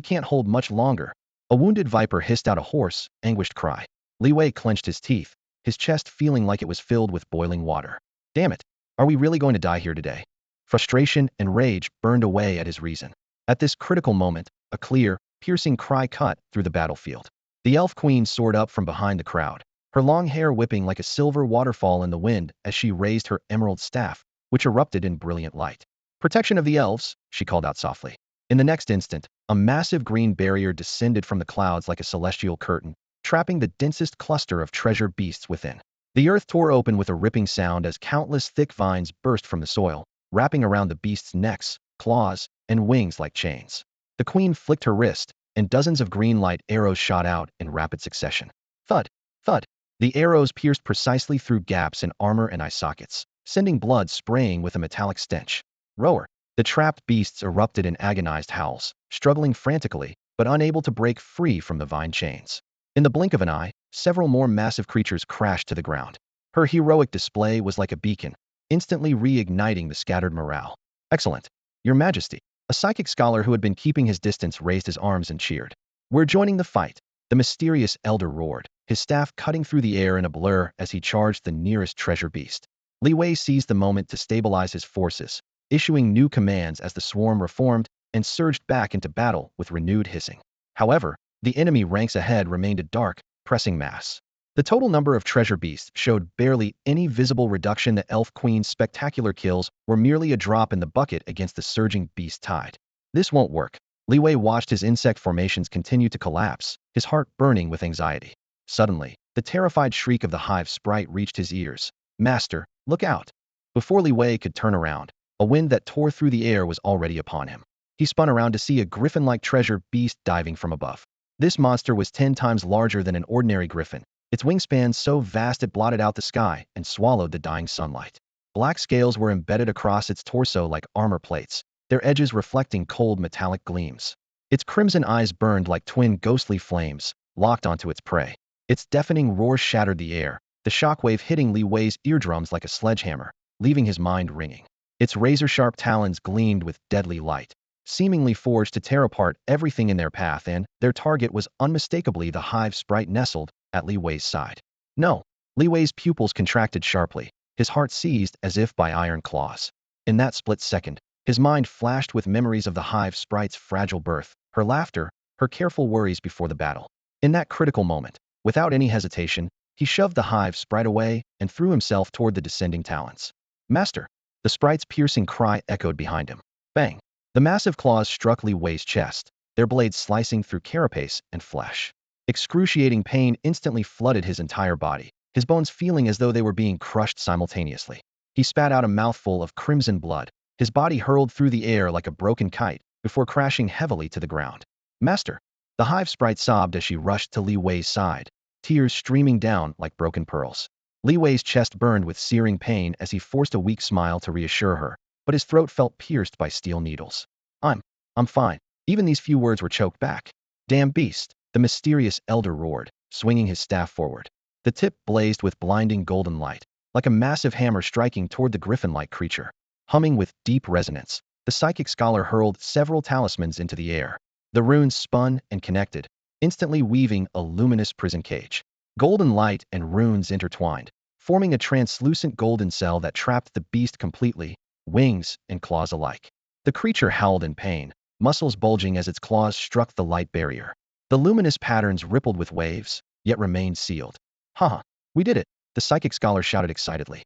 Speaker 1: can't hold much longer. A wounded viper hissed out a hoarse, anguished cry. Li Wei clenched his teeth, his chest feeling like it was filled with boiling water. Damn it! Are we really going to die here today? Frustration and rage burned away at his reason. At this critical moment, a clear, piercing cry cut through the battlefield. The elf queen soared up from behind the crowd, her long hair whipping like a silver waterfall in the wind as she raised her emerald staff, which erupted in brilliant light. Protection of the elves, she called out softly. In the next instant, a massive green barrier descended from the clouds like a celestial curtain, trapping the densest cluster of treasure beasts within. The earth tore open with a ripping sound as countless thick vines burst from the soil, wrapping around the beasts' necks, claws, and wings like chains. The queen flicked her wrist, and dozens of green light arrows shot out in rapid succession. Thud! Thud! The arrows pierced precisely through gaps in armor and eye sockets, sending blood spraying with a metallic stench. Roar! The trapped beasts erupted in agonized howls, struggling frantically, but unable to break free from the vine chains. In the blink of an eye, several more massive creatures crashed to the ground. Her heroic display was like a beacon, instantly reigniting the scattered morale. Excellent! Your Majesty! A psychic scholar who had been keeping his distance raised his arms and cheered. We're joining the fight. The mysterious elder roared, his staff cutting through the air in a blur as he charged the nearest treasure beast. Li Wei seized the moment to stabilize his forces, issuing new commands as the swarm reformed and surged back into battle with renewed hissing. However, the enemy ranks ahead remained a dark, pressing mass. The total number of treasure beasts showed barely any visible reduction. The Elf Queen's spectacular kills were merely a drop in the bucket against the surging beast tide. This won't work. Li Wei watched his insect formations continue to collapse, his heart burning with anxiety. Suddenly, the terrified shriek of the hive sprite reached his ears. "Master, look out!" Before Li Wei could turn around, a wind that tore through the air was already upon him. He spun around to see a griffin-like treasure beast diving from above. This monster was 10 times larger than an ordinary griffin, its wingspan so vast it blotted out the sky and swallowed the dying sunlight. Black scales were embedded across its torso like armor plates, their edges reflecting cold metallic gleams. Its crimson eyes burned like twin ghostly flames, locked onto its prey. Its deafening roar shattered the air, the shockwave hitting Li Wei's eardrums like a sledgehammer, leaving his mind ringing. Its razor-sharp talons gleamed with deadly light, seemingly forged to tear apart everything in their path, and their target was unmistakably the hive sprite nestled at Li Wei's side. No! Li Wei's pupils contracted sharply, his heart seized as if by iron claws. In that split second, his mind flashed with memories of the hive sprite's fragile birth, her laughter, her careful worries before the battle. In that critical moment, without any hesitation, he shoved the hive sprite away and threw himself toward the descending talons. "Master!" The sprite's piercing cry echoed behind him. Bang! The massive claws struck Li Wei's chest, their blades slicing through carapace and flesh. Excruciating pain instantly flooded his entire body, his bones feeling as though they were being crushed simultaneously. He spat out a mouthful of crimson blood, his body hurled through the air like a broken kite before crashing heavily to the ground. "Master!" The hive sprite sobbed as she rushed to Li Wei's side, tears streaming down like broken pearls. Li Wei's chest burned with searing pain as he forced a weak smile to reassure her, but his throat felt pierced by steel needles. I'm fine." Even these few words were choked back. "Damn beast!" The mysterious elder roared, swinging his staff forward. The tip blazed with blinding golden light, like a massive hammer striking toward the griffin-like creature. Humming with deep resonance, the psychic scholar hurled several talismans into the air. The runes spun and connected, instantly weaving a luminous prison cage. Golden light and runes intertwined, forming a translucent golden cell that trapped the beast completely, wings and claws alike. The creature howled in pain, muscles bulging as its claws struck the light barrier. The luminous patterns rippled with waves, yet remained sealed. "Haha, we did it!" the psychic scholar shouted excitedly.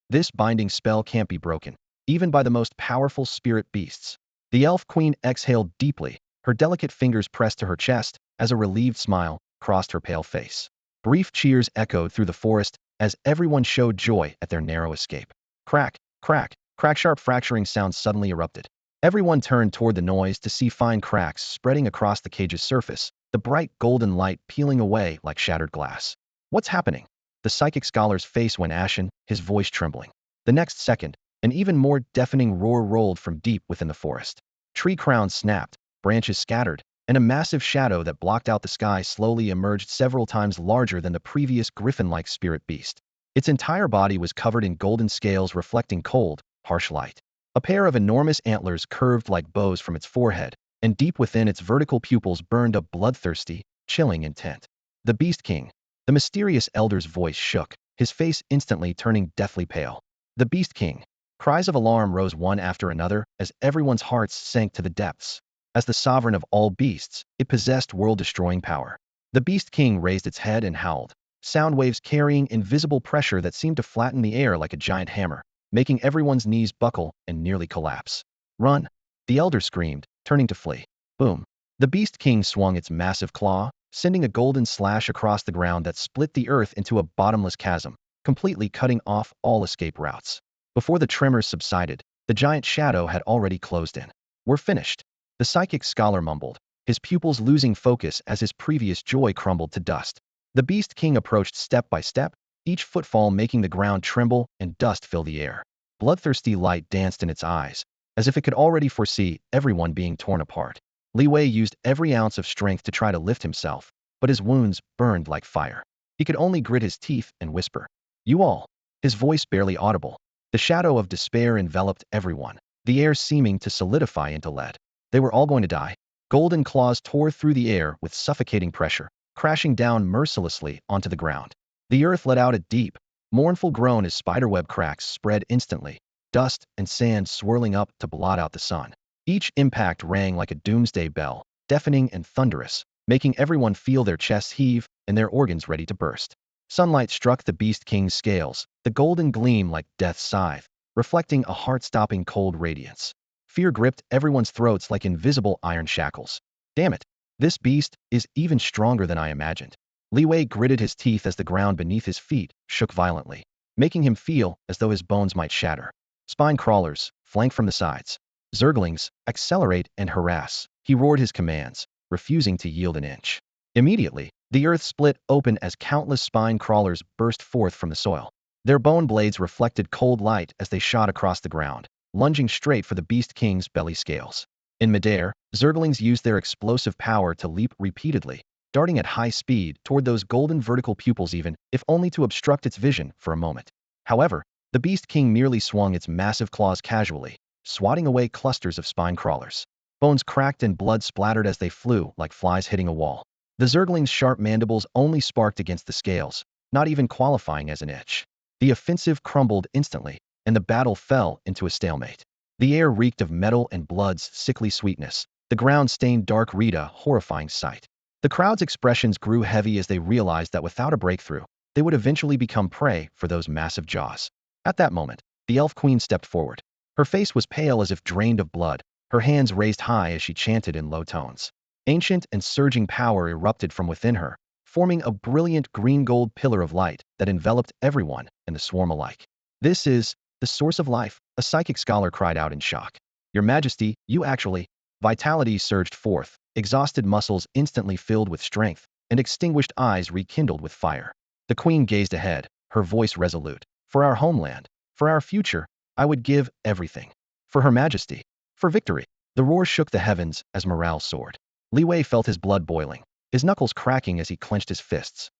Speaker 1: "This binding spell can't be broken, even by the most powerful spirit beasts." The elf queen exhaled deeply, her delicate fingers pressed to her chest as a relieved smile crossed her pale face. Brief cheers echoed through the forest as everyone showed joy at their narrow escape. Crack, crack, crack! Sharp fracturing sounds suddenly erupted. Everyone turned toward the noise to see fine cracks spreading across the cage's surface, the bright golden light peeling away like shattered glass. "What's happening?" The psychic scholar's face went ashen, his voice trembling. The next second, an even more deafening roar rolled from deep within the forest. Tree crowns snapped, branches scattered, and a massive shadow that blocked out the sky slowly emerged, several times larger than the previous griffin-like spirit beast. Its entire body was covered in golden scales reflecting cold, harsh light. A pair of enormous antlers curved like bows from its forehead, and deep within its vertical pupils burned a bloodthirsty, chilling intent. "The Beast King!" The mysterious elder's voice shook, his face instantly turning deathly pale. "The Beast King!" Cries of alarm rose one after another as everyone's hearts sank to the depths. As the sovereign of all beasts, it possessed world-destroying power. The Beast King raised its head and howled, sound waves carrying invisible pressure that seemed to flatten the air like a giant hammer, making everyone's knees buckle and nearly collapse. "Run!" the elder screamed, turning to flee. Boom! The Beast King swung its massive claw, sending a golden slash across the ground that split the earth into a bottomless chasm, completely cutting off all escape routes. Before the tremors subsided, the giant shadow had already closed in. "We're finished," the psychic scholar mumbled, his pupils losing focus as his previous joy crumbled to dust. The Beast King approached step by step, each footfall making the ground tremble and dust fill the air. Bloodthirsty light danced in its eyes, as if it could already foresee everyone being torn apart. Li Wei used every ounce of strength to try to lift himself, but his wounds burned like fire. He could only grit his teeth and whisper, "You all," his voice barely audible. The shadow of despair enveloped everyone, the air seeming to solidify into lead. They were all going to die. Golden claws tore through the air with suffocating pressure, crashing down mercilessly onto the ground. The earth let out a deep, mournful groan as spiderweb cracks spread instantly, dust and sand swirling up to blot out the sun. Each impact rang like a doomsday bell, deafening and thunderous, making everyone feel their chests heave and their organs ready to burst. Sunlight struck the Beast King's scales, the golden gleam like death's scythe, reflecting a heart-stopping cold radiance. Fear gripped everyone's throats like invisible iron shackles. Damn it, this beast is even stronger than I imagined. Li Wei gritted his teeth as the ground beneath his feet shook violently, making him feel as though his bones might shatter. Spine crawlers, flank from the sides. Zerglings, accelerate and harass. He roared his commands, refusing to yield an inch. Immediately, the earth split open as countless spine crawlers burst forth from the soil. Their bone blades reflected cold light as they shot across the ground, lunging straight for the Beast King's belly scales. In midair, Zerglings used their explosive power to leap repeatedly, darting at high speed toward those golden vertical pupils even, if only to obstruct its vision for a moment. However, the Beast King merely swung its massive claws casually, swatting away clusters of spine crawlers. Bones cracked and blood splattered as they flew like flies hitting a wall. The Zergling's sharp mandibles only sparked against the scales, not even qualifying as an itch. The offensive crumbled instantly, and the battle fell into a stalemate. The air reeked of metal and blood's sickly sweetness. The ground stained dark red, a horrifying sight. The crowd's expressions grew heavy as they realized that without a breakthrough, they would eventually become prey for those massive jaws. At that moment, the Elf Queen stepped forward. Her face was pale as if drained of blood, her hands raised high as she chanted in low tones. Ancient and surging power erupted from within her, forming a brilliant green-gold pillar of light that enveloped everyone and the swarm alike. "This is the source of life," a psychic scholar cried out in shock. "Your Majesty, you actually—" Vitality surged forth, exhausted muscles instantly filled with strength, and extinguished eyes rekindled with fire. The Queen gazed ahead, her voice resolute. "For our homeland, for our future, I would give everything. For Her Majesty, for victory." The roar shook the heavens as morale soared. Li Wei felt his blood boiling, his knuckles cracking as he clenched his fists.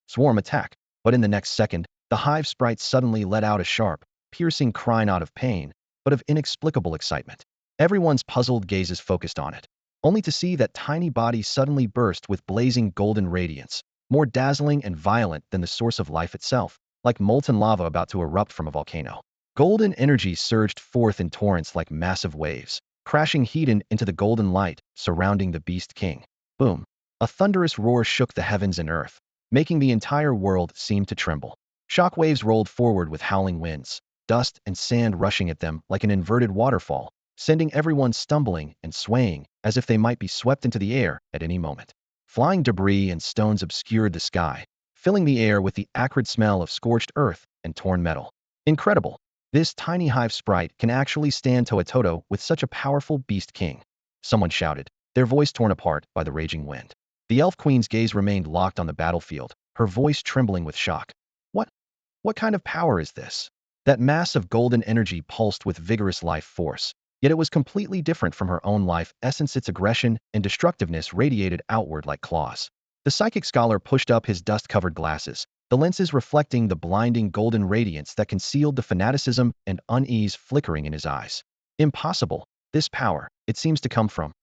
Speaker 1: Swarm attack. But in the next second, the hive sprite suddenly let out a sharp, piercing cry not of pain, but of inexplicable excitement. Everyone's puzzled gazes focused on it, only to see that tiny body suddenly burst with blazing golden radiance, more dazzling and violent than the source of life itself, like molten lava about to erupt from a volcano. Golden energy surged forth in torrents like massive waves, crashing heated into the golden light surrounding the Beast King. Boom! A thunderous roar shook the heavens and earth, making the entire world seem to tremble. Shockwaves rolled forward with howling winds, dust and sand rushing at them like an inverted waterfall, sending everyone stumbling and swaying as if they might be swept into the air at any moment. Flying debris and stones obscured the sky, filling the air with the acrid smell of scorched earth and torn metal. Incredible! This tiny hive sprite can actually stand toe-to-toe with such a powerful Beast King. Someone shouted, their voice torn apart by the raging wind. The Elf Queen's gaze remained locked on the battlefield, her voice trembling with shock. What kind of power is this? That mass of golden energy pulsed with vigorous life force, yet it was completely different from her own life essence. Its aggression and destructiveness radiated outward like claws. The psychic scholar pushed up his dust-covered glasses, the lenses reflecting the blinding golden radiance that concealed the fanaticism and unease flickering in his eyes. Impossible. This power, it seems to come from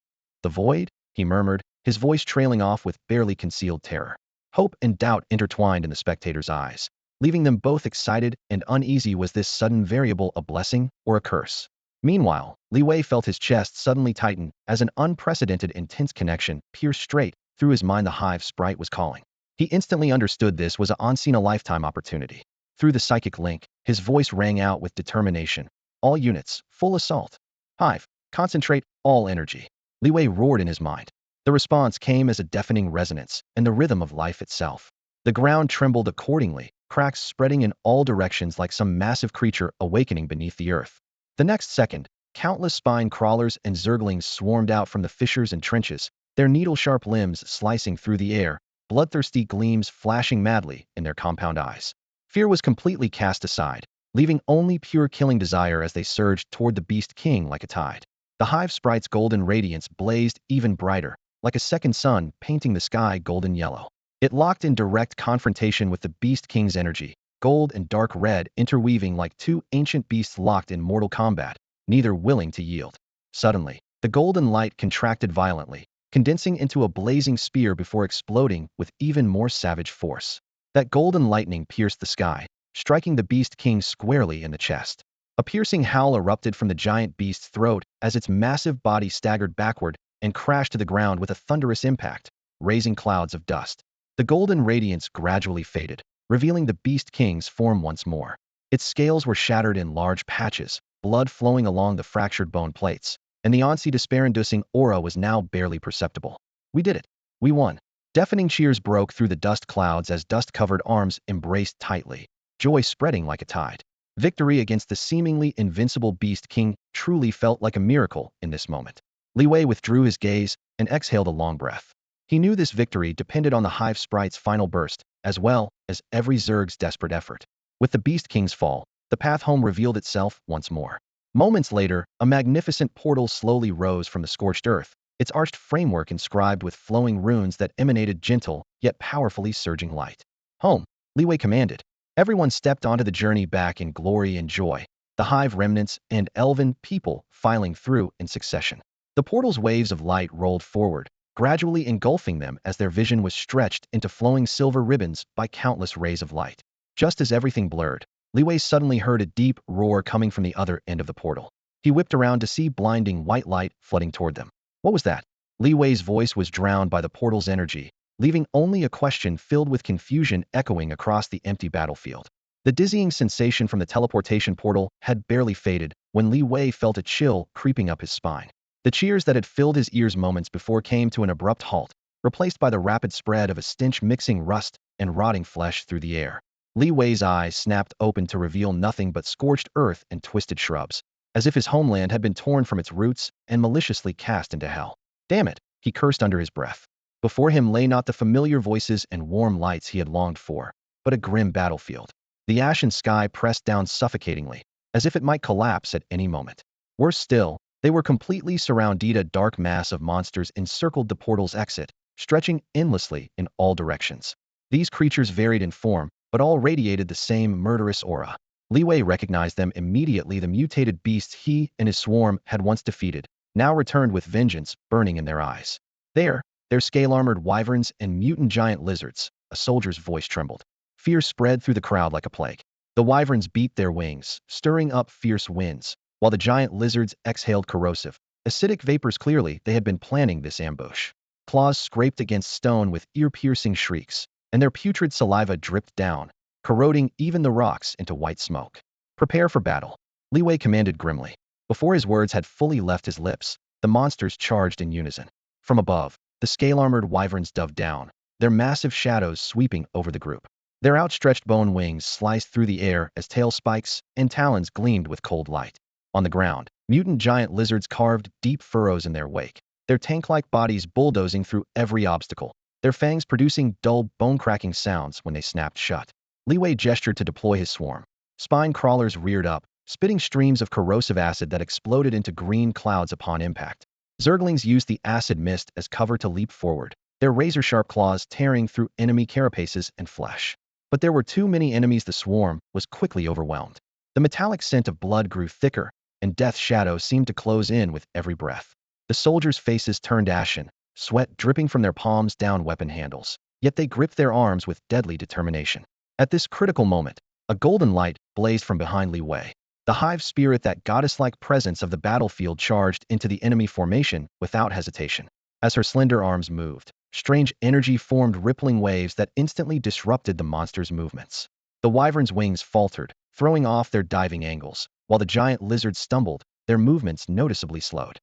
Speaker 1: the void, he murmured, his voice trailing off with barely concealed terror. Hope and doubt intertwined in the spectators' eyes, leaving them both excited and uneasy. Was this sudden variable a blessing or a curse? Meanwhile, Li Wei felt his chest suddenly tighten as an unprecedented intense connection pierced straight through his mind. The hive sprite was calling. He instantly understood this was an unseen-a-lifetime opportunity. Through the psychic link, his voice rang out with determination. All units, full assault. Hive, concentrate all energy. Li Wei roared in his mind. The response came as a deafening resonance and the rhythm of life itself. The ground trembled accordingly, cracks spreading in all directions like some massive creature awakening beneath the earth. The next second, countless spine crawlers and Zerglings swarmed out from the fissures and trenches, their needle-sharp limbs slicing through the air, bloodthirsty gleams flashing madly in their compound eyes. Fear was completely cast aside, leaving only pure killing desire as they surged toward the Beast King like a tide. The hive sprite's golden radiance blazed even brighter, like a second sun painting the sky golden yellow. It locked in direct confrontation with the Beast King's energy, gold and dark red interweaving like two ancient beasts locked in mortal combat, neither willing to yield. Suddenly, the golden light contracted violently, condensing into a blazing spear before exploding with even more savage force. That golden lightning pierced the sky, striking the Beast King squarely in the chest. A piercing howl erupted from the giant beast's throat as its massive body staggered backward and crashed to the ground with a thunderous impact, raising clouds of dust. The golden radiance gradually faded, revealing the Beast King's form once more. Its scales were shattered in large patches, blood flowing along the fractured bone plates, and the once despair-inducing aura was now barely perceptible. We did it. We won. Deafening cheers broke through the dust clouds as dust-covered arms embraced tightly, joy spreading like a tide. Victory against the seemingly invincible Beast King truly felt like a miracle in this moment. Li Wei withdrew his gaze and exhaled a long breath. He knew this victory depended on the Hive Sprite's final burst, as well as every Zerg's desperate effort. With the Beast King's fall, the path home revealed itself once more. Moments later, a magnificent portal slowly rose from the scorched earth, its arched framework inscribed with flowing runes that emanated gentle, yet powerfully surging light. Home, Li Wei commanded. Everyone stepped onto the journey back in glory and joy, the Hive remnants and elven people filing through in succession. The portal's waves of light rolled forward, gradually engulfing them as their vision was stretched into flowing silver ribbons by countless rays of light. Just as everything blurred, Li Wei suddenly heard a deep roar coming from the other end of the portal. He whipped around to see blinding white light flooding toward them. What was that? Li Wei's voice was drowned by the portal's energy, leaving only a question filled with confusion echoing across the empty battlefield. The dizzying sensation from the teleportation portal had barely faded when Li Wei felt a chill creeping up his spine. The cheers that had filled his ears moments before came to an abrupt halt, replaced by the rapid spread of a stench mixing rust and rotting flesh through the air. Li Wei's eyes snapped open to reveal nothing but scorched earth and twisted shrubs, as if his homeland had been torn from its roots and maliciously cast into hell. Damn it, he cursed under his breath. Before him lay not the familiar voices and warm lights he had longed for, but a grim battlefield. The ashen sky pressed down suffocatingly, as if it might collapse at any moment. Worse still, they were completely surrounded. A dark mass of monsters encircled the portal's exit, stretching endlessly in all directions. These creatures varied in form, but all radiated the same murderous aura. Li Wei recognized them immediately. The mutated beasts he and his swarm had once defeated, now returned with vengeance burning in their eyes. Their scale-armored wyverns and mutant giant lizards. A soldier's voice trembled. Fear spread through the crowd like a plague. The wyverns beat their wings, stirring up fierce winds, while the giant lizards exhaled corrosive, acidic vapors. Clearly, they had been planning this ambush. Claws scraped against stone with ear-piercing shrieks, and their putrid saliva dripped down, corroding even the rocks into white smoke. Prepare for battle, Li Wei commanded grimly. Before his words had fully left his lips, the monsters charged in unison. From above, the scale-armored wyverns dove down, their massive shadows sweeping over the group. Their outstretched bone wings sliced through the air as tail spikes and talons gleamed with cold light. On the ground, mutant giant lizards carved deep furrows in their wake, their tank-like bodies bulldozing through every obstacle, their fangs producing dull, bone-cracking sounds when they snapped shut. Li Wei gestured to deploy his swarm. Spine crawlers reared up, spitting streams of corrosive acid that exploded into green clouds upon impact. Zerglings used the acid mist as cover to leap forward, their razor-sharp claws tearing through enemy carapaces and flesh. But there were too many enemies. The swarm was quickly overwhelmed. The metallic scent of blood grew thicker, and death's shadow seemed to close in with every breath. The soldiers' faces turned ashen, sweat dripping from their palms down weapon handles, yet they gripped their arms with deadly determination. At this critical moment, a golden light blazed from behind Li Wei. The hive spirit, that goddess-like presence of the battlefield, charged into the enemy formation without hesitation. As her slender arms moved, strange energy formed rippling waves that instantly disrupted the monster's movements. The wyvern's wings faltered, throwing off their diving angles, while the giant lizards stumbled, their movements noticeably slowed.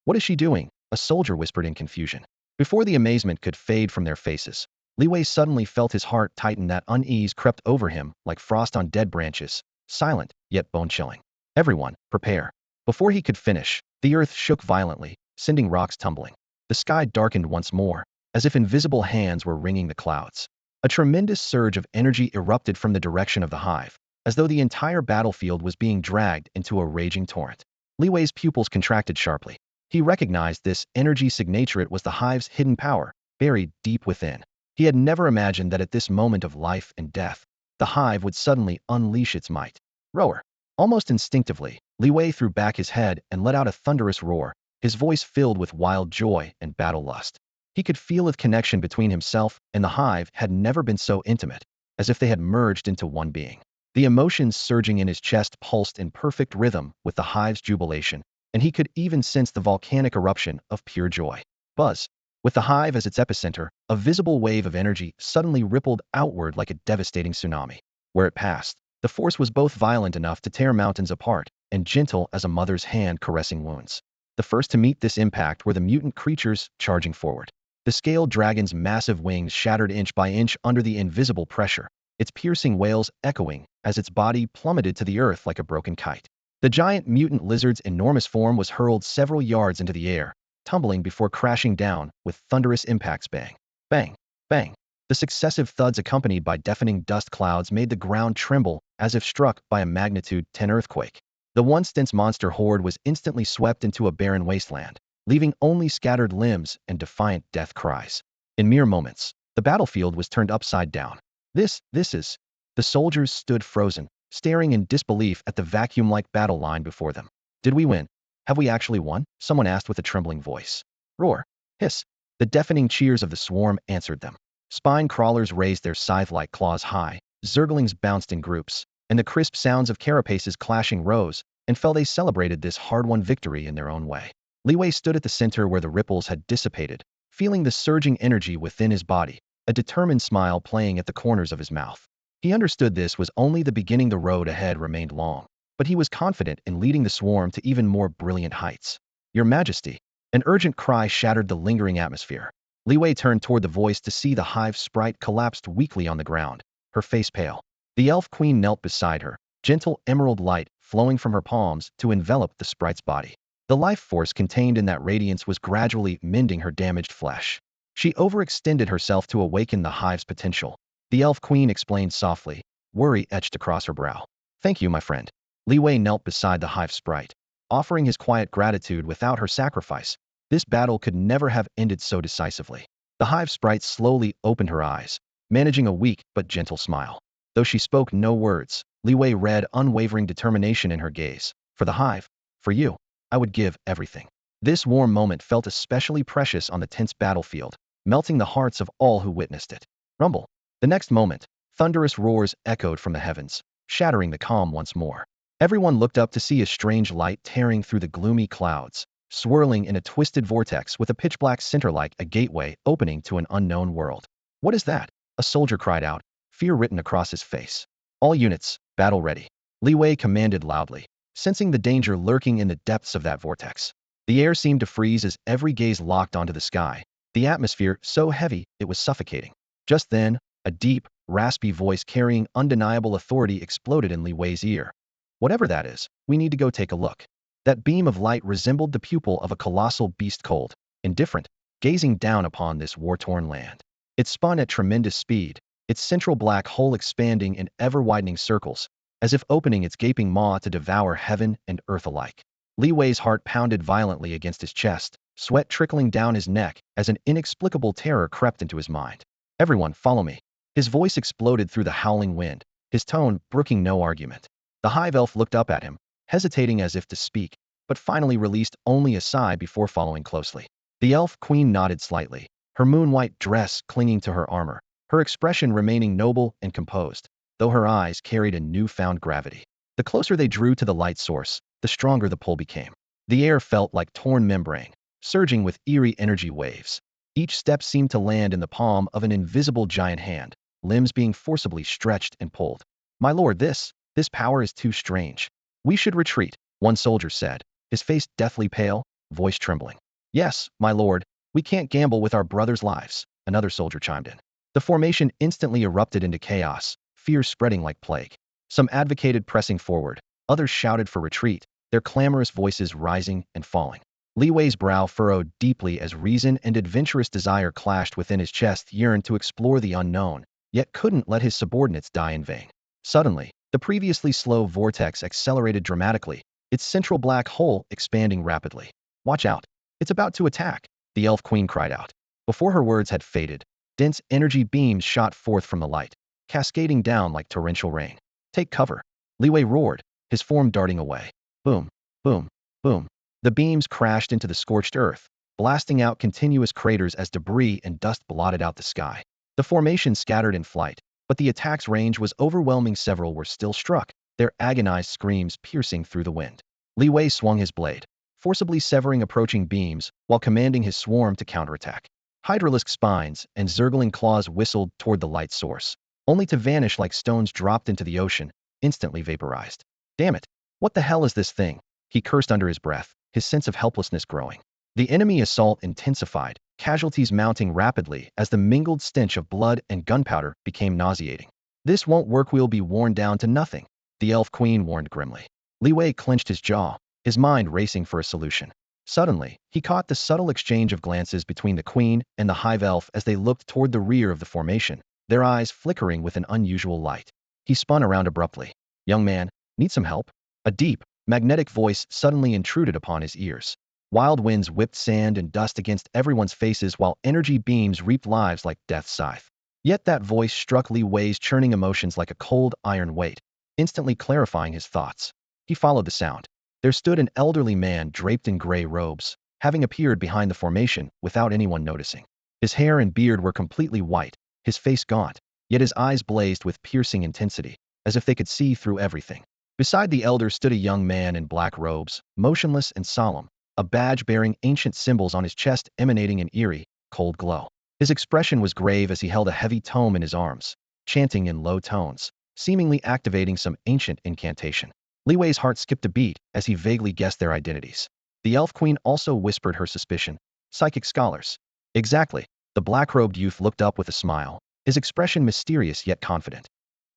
Speaker 1: What is she doing? A soldier whispered in confusion. Before the amazement could fade from their faces, Li Wei suddenly felt his heart tighten. That unease crept over him like frost on dead branches, silent, yet bone-chilling. Everyone, prepare. Before he could finish, the earth shook violently, sending rocks tumbling. The sky darkened once more, as if invisible hands were wringing the clouds. A tremendous surge of energy erupted from the direction of the hive, as though the entire battlefield was being dragged into a raging torrent. Li Wei's pupils contracted sharply. He recognized this energy signature. It was the hive's hidden power, buried deep within. He had never imagined that at this moment of life and death, the hive would suddenly unleash its might. Roar! Almost instinctively, Li Wei threw back his head and let out a thunderous roar, his voice filled with wild joy and battle lust. He could feel the connection between himself and the hive had never been so intimate, as if they had merged into one being. The emotions surging in his chest pulsed in perfect rhythm with the hive's jubilation, and he could even sense the volcanic eruption of pure joy. Buzz. With the hive as its epicenter, a visible wave of energy suddenly rippled outward like a devastating tsunami. Where it passed, the force was both violent enough to tear mountains apart and gentle as a mother's hand caressing wounds. The first to meet this impact were the mutant creatures charging forward. The scaled dragon's massive wings shattered inch by inch under the invisible pressure, its piercing wails echoing as its body plummeted to the earth like a broken kite. The giant mutant lizard's enormous form was hurled several yards into the air, tumbling before crashing down with thunderous impacts. Bang, bang, bang. The successive thuds accompanied by deafening dust clouds made the ground tremble as if struck by a magnitude 10 earthquake. The once dense monster horde was instantly swept into a barren wasteland, leaving only scattered limbs and defiant death cries. In mere moments, the battlefield was turned upside down. This is... The soldiers stood frozen, staring in disbelief at the vacuum-like battle line before them. Did we win? Have we actually won? Someone asked with a trembling voice. Roar. Hiss. The deafening cheers of the swarm answered them. Spine crawlers raised their scythe-like claws high, Zerglings bounced in groups, and the crisp sounds of carapaces clashing rose and fell. They celebrated this hard-won victory in their own way. Li Wei stood at the center where the ripples had dissipated, feeling the surging energy within his body, a determined smile playing at the corners of his mouth. He understood this was only the beginning. The road ahead remained long, but he was confident in leading the swarm to even more brilliant heights. Your Majesty! An urgent cry shattered the lingering atmosphere. Li Wei turned toward the voice to see the hive sprite collapsed weakly on the ground, her face pale. The elf queen knelt beside her, gentle emerald light flowing from her palms to envelop the sprite's body. The life force contained in that radiance was gradually mending her damaged flesh. She overextended herself to awaken the hive's potential. The elf queen explained softly, worry etched across her brow. Thank you, my friend. Li Wei knelt beside the hive sprite, offering his quiet gratitude. Without her sacrifice, this battle could never have ended so decisively. The hive sprite slowly opened her eyes, managing a weak but gentle smile. Though she spoke no words, Li Wei read unwavering determination in her gaze. For the hive, for you, I would give everything. This warm moment felt especially precious on the tense battlefield, melting the hearts of all who witnessed it. Rumble. The next moment, thunderous roars echoed from the heavens, shattering the calm once more. Everyone looked up to see a strange light tearing through the gloomy clouds, swirling in a twisted vortex with a pitch-black center like a gateway opening to an unknown world. What is that? A soldier cried out, fear written across his face. All units, battle ready. Li Wei commanded loudly, sensing the danger lurking in the depths of that vortex. The air seemed to freeze as every gaze locked onto the sky, the atmosphere so heavy it was suffocating. Just then, a deep, raspy voice carrying undeniable authority exploded in Li Wei's ear. Whatever that is, we need to go take a look. That beam of light resembled the pupil of a colossal beast, cold, indifferent, gazing down upon this war-torn land. It spun at tremendous speed, its central black hole expanding in ever-widening circles, as if opening its gaping maw to devour heaven and earth alike. Li Wei's heart pounded violently against his chest, sweat trickling down his neck as an inexplicable terror crept into his mind. Everyone, follow me. His voice exploded through the howling wind, his tone brooking no argument. The hive elf looked up at him, hesitating as if to speak, but finally released only a sigh before following closely. The elf queen nodded slightly, her moon-white dress clinging to her armor, her expression remaining noble and composed, though her eyes carried a newfound gravity. The closer they drew to the light source, the stronger the pull became. The air felt like torn membrane, surging with eerie energy waves. Each step seemed to land in the palm of an invisible giant hand, limbs being forcibly stretched and pulled. My lord, this power is too strange. We should retreat, one soldier said, his face deathly pale, voice trembling. Yes, my lord, we can't gamble with our brothers' lives, another soldier chimed in. The formation instantly erupted into chaos, fear spreading like plague. Some advocated pressing forward, others shouted for retreat, their clamorous voices rising and falling. Li Wei's brow furrowed deeply as reason and adventurous desire clashed within his chest. Yearned to explore the unknown, yet couldn't let his subordinates die in vain. Suddenly, the previously slow vortex accelerated dramatically, its central black hole expanding rapidly. Watch out, it's about to attack, the elf queen cried out. Before her words had faded, dense energy beams shot forth from the light, cascading down like torrential rain. Take cover, Li Wei roared, his form darting away. Boom, boom, boom. The beams crashed into the scorched earth, blasting out continuous craters as debris and dust blotted out the sky. The formation scattered in flight, but the attack's range was overwhelming. Several were still struck, their agonized screams piercing through the wind. Li Wei swung his blade, forcibly severing approaching beams while commanding his swarm to counterattack. Hydralisk spines and Zergling claws whistled toward the light source, only to vanish like stones dropped into the ocean, instantly vaporized. Damn it! What the hell is this thing? He cursed under his breath, his sense of helplessness growing. The enemy assault intensified, casualties mounting rapidly as the mingled stench of blood and gunpowder became nauseating. This won't work, we'll be worn down to nothing, the elf queen warned grimly. Li Wei clenched his jaw, his mind racing for a solution. Suddenly, he caught the subtle exchange of glances between the queen and the hive elf as they looked toward the rear of the formation, their eyes flickering with an unusual light. He spun around abruptly. Young man, need some help? A deep, magnetic voice suddenly intruded upon his ears. Wild winds whipped sand and dust against everyone's faces while energy beams reaped lives like death's scythe. Yet that voice struck Li Wei's churning emotions like a cold iron weight, instantly clarifying his thoughts. He followed the sound. There stood an elderly man draped in gray robes, having appeared behind the formation without anyone noticing. His hair and beard were completely white, his face gaunt, yet his eyes blazed with piercing intensity, as if they could see through everything. Beside the elder stood a young man in black robes, motionless and solemn, a badge bearing ancient symbols on his chest emanating an eerie, cold glow. His expression was grave as he held a heavy tome in his arms, chanting in low tones, seemingly activating some ancient incantation. Li Wei's heart skipped a beat as he vaguely guessed their identities. The elf queen also whispered her suspicion. Psychic scholars. Exactly. The black-robed youth looked up with a smile, his expression mysterious yet confident.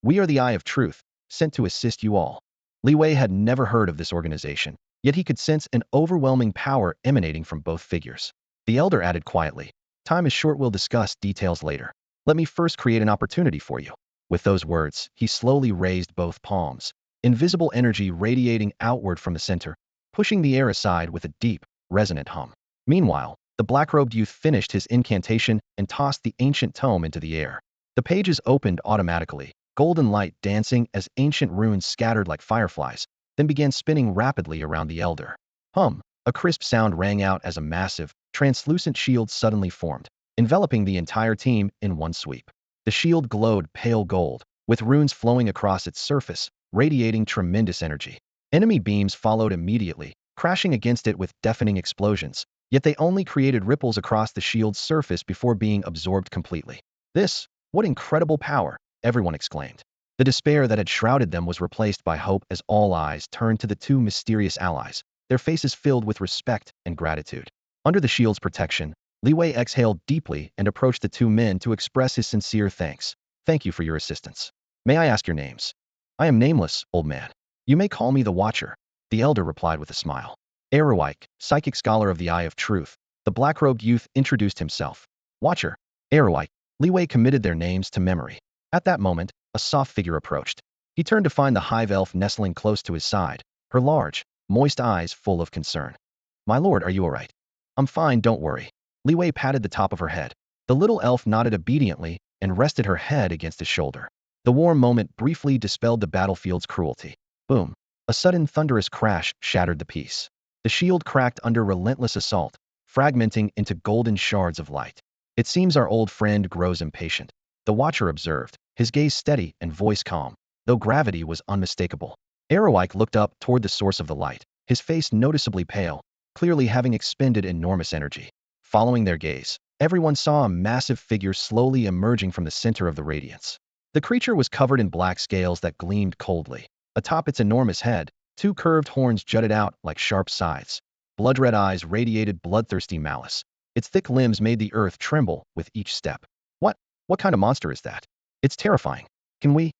Speaker 1: We are the Eye of Truth, sent to assist you all. Li Wei had never heard of this organization, yet he could sense an overwhelming power emanating from both figures. The elder added quietly, time is short, we'll discuss details later. Let me first create an opportunity for you. With those words, he slowly raised both palms, invisible energy radiating outward from the center, pushing the air aside with a deep, resonant hum. Meanwhile, the black-robed youth finished his incantation and tossed the ancient tome into the air. The pages opened automatically, golden light dancing as ancient runes scattered like fireflies, then began spinning rapidly around the elder. A crisp sound rang out as a massive, translucent shield suddenly formed, enveloping the entire team in one sweep. The shield glowed pale gold, with runes flowing across its surface, radiating tremendous energy. Enemy beams followed immediately, crashing against it with deafening explosions, yet they only created ripples across the shield's surface before being absorbed completely. What incredible power! Everyone exclaimed. The despair that had shrouded them was replaced by hope as all eyes turned to the two mysterious allies, their faces filled with respect and gratitude. Under the shield's protection, Li Wei exhaled deeply and approached the two men to express his sincere thanks. Thank you for your assistance. May I ask your names? I am nameless, old man. You may call me the Watcher, the elder replied with a smile. Erowike, psychic scholar of the Eye of Truth, the black-robed youth introduced himself. Watcher, Erowike. Li Wei committed their names to memory. At that moment, a soft figure approached. He turned to find the hive elf nestling close to his side, her large, moist eyes full of concern. My lord, are you all right? I'm fine, don't worry. Li Wei patted the top of her head. The little elf nodded obediently and rested her head against his shoulder. The warm moment briefly dispelled the battlefield's cruelty. Boom. A sudden thunderous crash shattered the peace. The shield cracked under relentless assault, fragmenting into golden shards of light. It seems our old friend grows impatient, the Watcher observed, his gaze steady and voice calm, though gravity was unmistakable. Erowike looked up toward the source of the light, his face noticeably pale, clearly having expended enormous energy. Following their gaze, everyone saw a massive figure slowly emerging from the center of the radiance. The creature was covered in black scales that gleamed coldly. Atop its enormous head, two curved horns jutted out like sharp scythes. Blood-red eyes radiated bloodthirsty malice. Its thick limbs made the earth tremble with each step. What kind of monster is that? It's terrifying. Can we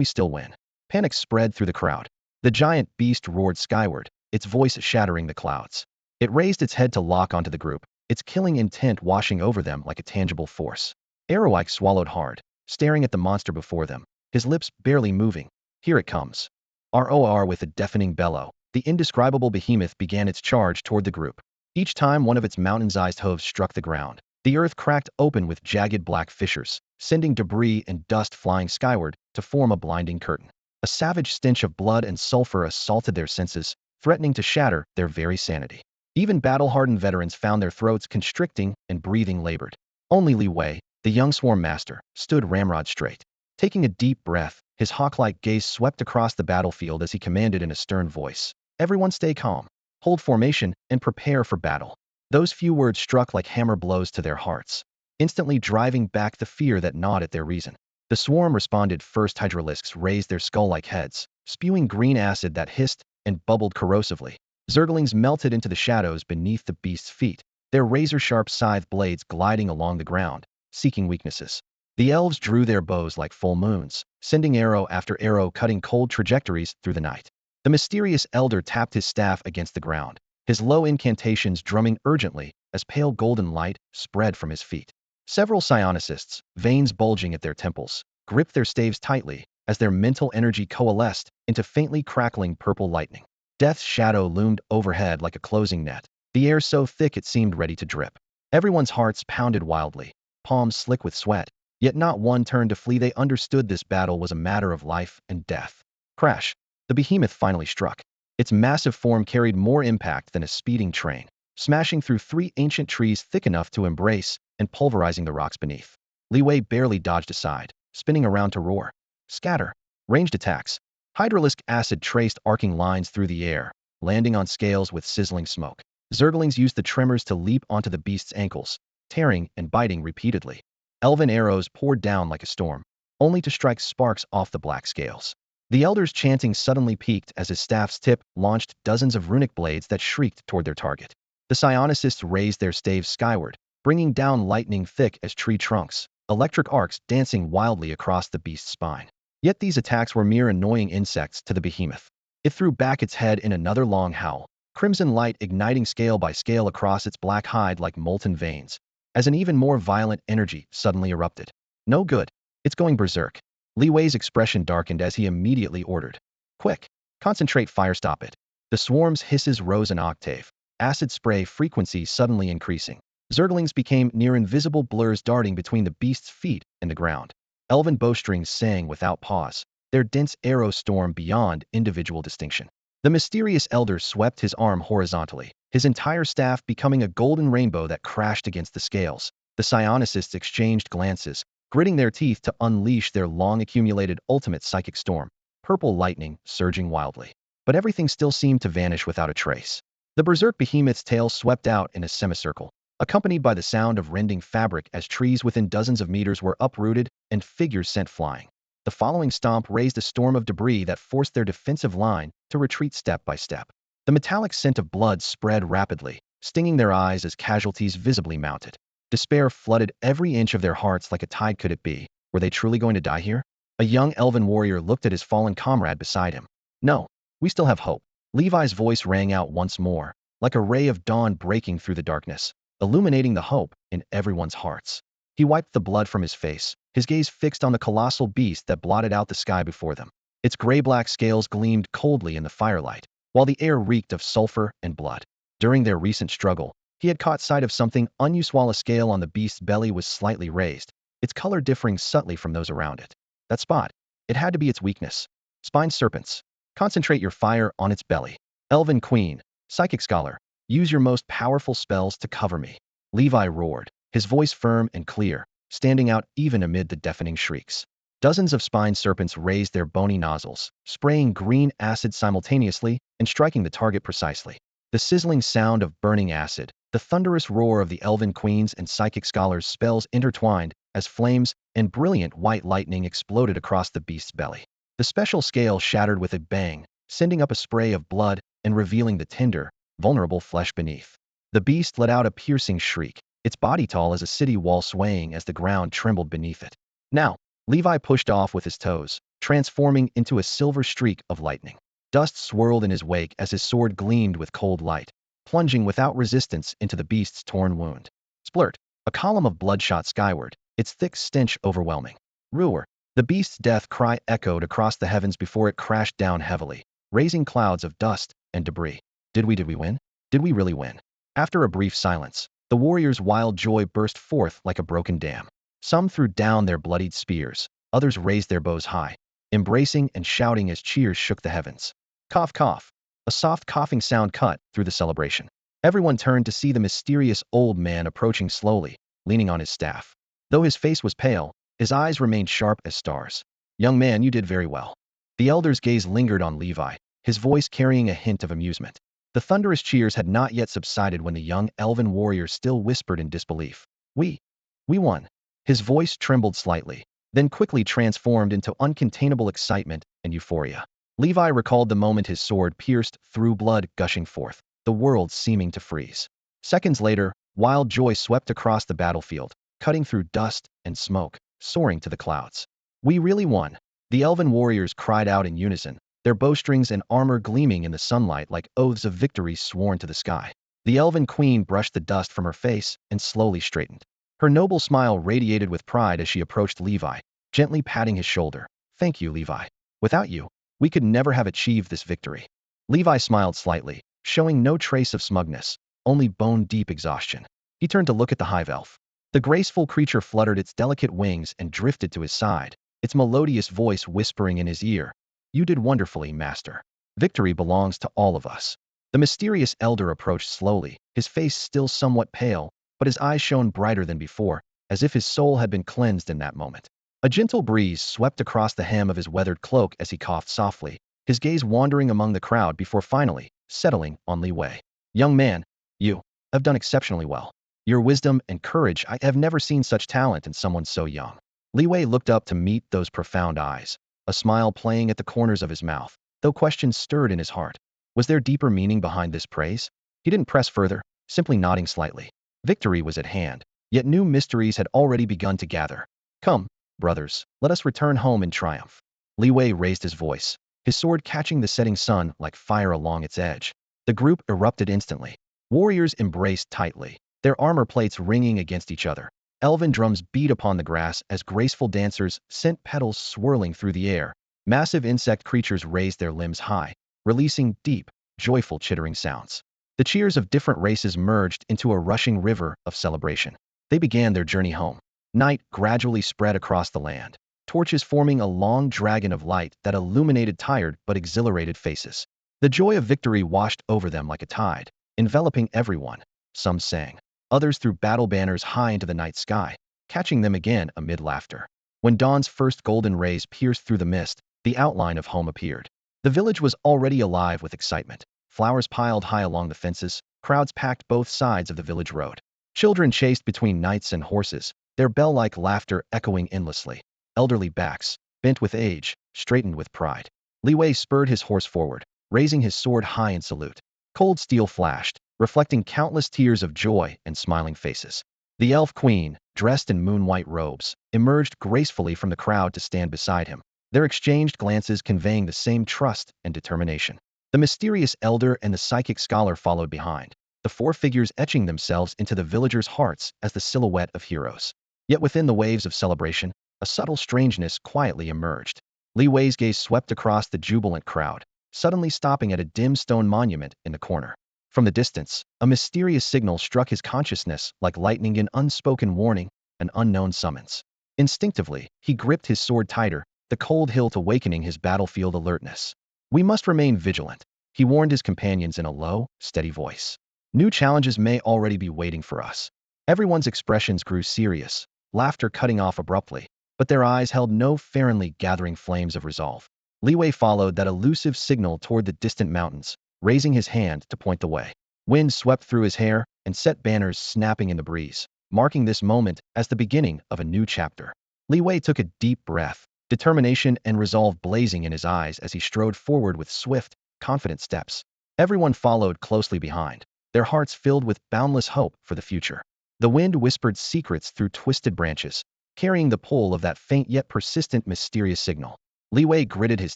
Speaker 1: still win? Panic spread through the crowd. The giant beast roared skyward, its voice shattering the clouds. It raised its head to lock onto the group, its killing intent washing over them like a tangible force. Erowike swallowed hard, staring at the monster before them, his lips barely moving. Here it comes. Roar with a deafening bellow, the indescribable behemoth began its charge toward the group. Each time one of its mountain-sized hooves struck the ground, the earth cracked open with jagged black fissures, sending debris and dust flying skyward to form a blinding curtain. A savage stench of blood and sulfur assaulted their senses, threatening to shatter their very sanity. Even battle-hardened veterans found their throats constricting and breathing labored. Only Li Wei, the young swarm master, stood ramrod straight. Taking a deep breath, his hawk-like gaze swept across the battlefield as he commanded in a stern voice. Everyone stay calm, hold formation, and prepare for battle. Those few words struck like hammer blows to their hearts, instantly driving back the fear that gnawed at their reason. The swarm responded first. Hydralisks raised their skull-like heads, spewing green acid that hissed and bubbled corrosively. Zerglings melted into the shadows beneath the beast's feet, their razor-sharp scythe blades gliding along the ground, seeking weaknesses. The elves drew their bows like full moons, sending arrow after arrow cutting cold trajectories through the night. The mysterious elder tapped his staff against the ground, his low incantations drumming urgently as pale golden light spread from his feet. Several psionists, veins bulging at their temples, gripped their staves tightly as their mental energy coalesced into faintly crackling purple lightning. Death's shadow loomed overhead like a closing net, the air so thick it seemed ready to drip. Everyone's hearts pounded wildly, palms slick with sweat. Yet not one turned to flee. They understood this battle was a matter of life and death. Crash! The behemoth finally struck. Its massive form carried more impact than a speeding train, smashing through 3 ancient trees thick enough to embrace and pulverizing the rocks beneath. Li Wei barely dodged aside, spinning around to roar. Scatter! Ranged attacks. Hydralisk acid traced arcing lines through the air, landing on scales with sizzling smoke. Zerglings used the tremors to leap onto the beast's ankles, tearing and biting repeatedly. Elven arrows poured down like a storm, only to strike sparks off the black scales. The elder's chanting suddenly peaked as his staff's tip launched dozens of runic blades that shrieked toward their target. The psionicists raised their staves skyward, bringing down lightning thick as tree trunks, electric arcs dancing wildly across the beast's spine. Yet these attacks were mere annoying insects to the behemoth. It threw back its head in another long howl, crimson light igniting scale by scale across its black hide like molten veins, as an even more violent energy suddenly erupted. No good. It's going berserk. Li Wei's expression darkened as he immediately ordered. Quick! Concentrate fire, stop it. The swarm's hisses rose an octave, acid spray frequency suddenly increasing. Zerglings became near invisible blurs darting between the beast's feet and the ground. Elven bowstrings sang without pause, their dense arrow storm beyond individual distinction. The mysterious elder swept his arm horizontally, his entire staff becoming a golden rainbow that crashed against the scales. The psionicists exchanged glances, gritting their teeth to unleash their long-accumulated ultimate psychic storm, purple lightning surging wildly. But everything still seemed to vanish without a trace. The berserk behemoth's tail swept out in a semicircle, accompanied by the sound of rending fabric as trees within dozens of meters were uprooted and figures sent flying. The following stomp raised a storm of debris that forced their defensive line to retreat step by step. The metallic scent of blood spread rapidly, stinging their eyes as casualties visibly mounted. Despair flooded every inch of their hearts like a tide. Could it be? Were they truly going to die here? A young elven warrior looked at his fallen comrade beside him. No, we still have hope. Levi's voice rang out once more, like a ray of dawn breaking through the darkness, illuminating the hope in everyone's hearts. He wiped the blood from his face, his gaze fixed on the colossal beast that blotted out the sky before them. Its gray-black scales gleamed coldly in the firelight, while the air reeked of sulfur and blood. During their recent struggle, he had caught sight of something unusual. A scale on the beast's belly was slightly raised, its color differing subtly from those around it. That spot, it had to be its weakness. Spine serpents. Concentrate your fire on its belly. Elven Queen, Psychic Scholar, use your most powerful spells to cover me. Levi roared, his voice firm and clear, standing out even amid the deafening shrieks. Dozens of spine serpents raised their bony nozzles, spraying green acid simultaneously and striking the target precisely. The sizzling sound of burning acid, the thunderous roar of the Elven Queen's and Psychic Scholar's spells intertwined as flames and brilliant white lightning exploded across the beast's belly. The special scale shattered with a bang, sending up a spray of blood and revealing the tender, vulnerable flesh beneath. The beast let out a piercing shriek, its body tall as a city wall swaying as the ground trembled beneath it. Now, Levi pushed off with his toes, transforming into a silver streak of lightning. Dust swirled in his wake as his sword gleamed with cold light, plunging without resistance into the beast's torn wound. Splurt! A column of blood shot skyward, its thick stench overwhelming. Ruer! The beast's death cry echoed across the heavens before it crashed down heavily, raising clouds of dust and debris. Did we win? Did we really win? After a brief silence, the warriors' wild joy burst forth like a broken dam. Some threw down their bloodied spears, others raised their bows high, embracing and shouting as cheers shook the heavens. Cough, cough. A soft coughing sound cut through the celebration. Everyone turned to see the mysterious old man approaching slowly, leaning on his staff. Though his face was pale, His eyes remained sharp as stars. Young man, you did very well. The elder's gaze lingered on Levi, his voice carrying a hint of amusement. The thunderous cheers had not yet subsided when the young elven warrior still whispered in disbelief. We won. His voice trembled slightly, then quickly transformed into uncontainable excitement and euphoria. Levi recalled the moment his sword pierced through, blood gushing forth, the world seeming to freeze. Seconds later, wild joy swept across the battlefield, cutting through dust and smoke, soaring to the clouds. We really won. The elven warriors cried out in unison, their bowstrings and armor gleaming in the sunlight like oaths of victory sworn to the sky. The elven queen brushed the dust from her face and slowly straightened. Her noble smile radiated with pride as she approached Levi, gently patting his shoulder. Thank you, Levi. Without you, we could never have achieved this victory. Levi smiled slightly, showing no trace of smugness, only bone-deep exhaustion. He turned to look at the hive elf. The graceful creature fluttered its delicate wings and drifted to his side, its melodious voice whispering in his ear. You did wonderfully, master. Victory belongs to all of us. The mysterious elder approached slowly, his face still somewhat pale, but his eyes shone brighter than before, as if his soul had been cleansed in that moment. A gentle breeze swept across the hem of his weathered cloak as he coughed softly, his gaze wandering among the crowd before finally settling on Li Wei. Young man, you have done exceptionally well. Your wisdom and courage, I have never seen such talent in someone so young. Li Wei looked up to meet those profound eyes, a smile playing at the corners of his mouth, though questions stirred in his heart. Was there deeper meaning behind this praise? He didn't press further, simply nodding slightly. Victory was at hand, yet new mysteries had already begun to gather. Come, brothers, let us return home in triumph. Li Wei raised his voice, his sword catching the setting sun like fire along its edge. The group erupted instantly. Warriors embraced tightly, their armor plates ringing against each other. Elven drums beat upon the grass as graceful dancers sent petals swirling through the air. Massive insect creatures raised their limbs high, releasing deep, joyful chittering sounds. The cheers of different races merged into a rushing river of celebration. They began their journey home. Night gradually spread across the land, torches forming a long dragon of light that illuminated tired but exhilarated faces. The joy of victory washed over them like a tide, enveloping everyone. Some sang. Others threw battle banners high into the night sky, catching them again amid laughter. When dawn's first golden rays pierced through the mist, the outline of home appeared. The village was already alive with excitement. Flowers piled high along the fences, crowds packed both sides of the village road. Children chased between knights and horses, their bell-like laughter echoing endlessly. Elderly backs, bent with age, straightened with pride. Li Wei spurred his horse forward, raising his sword high in salute. Cold steel flashed, reflecting countless tears of joy and smiling faces. The elf queen, dressed in moon-white robes, emerged gracefully from the crowd to stand beside him, their exchanged glances conveying the same trust and determination. The mysterious elder and the psychic scholar followed behind, the four figures etching themselves into the villagers' hearts as the silhouette of heroes. Yet within the waves of celebration, a subtle strangeness quietly emerged. Li Wei's gaze swept across the jubilant crowd, suddenly stopping at a dim stone monument in the corner. From the distance, a mysterious signal struck his consciousness like lightning, an unspoken warning, an unknown summons. Instinctively, he gripped his sword tighter, the cold hilt awakening his battlefield alertness. We must remain vigilant, he warned his companions in a low, steady voice. New challenges may already be waiting for us. Everyone's expressions grew serious, laughter cutting off abruptly, but their eyes held no fervently gathering flames of resolve. Li Wei followed that elusive signal toward the distant mountains, raising his hand to point the way. Wind swept through his hair and set banners snapping in the breeze, marking this moment as the beginning of a new chapter. Li Wei took a deep breath, determination and resolve blazing in his eyes as he strode forward with swift, confident steps. Everyone followed closely behind, their hearts filled with boundless hope for the future. The wind whispered secrets through twisted branches, carrying the pull of that faint yet persistent mysterious signal. Li Wei gritted his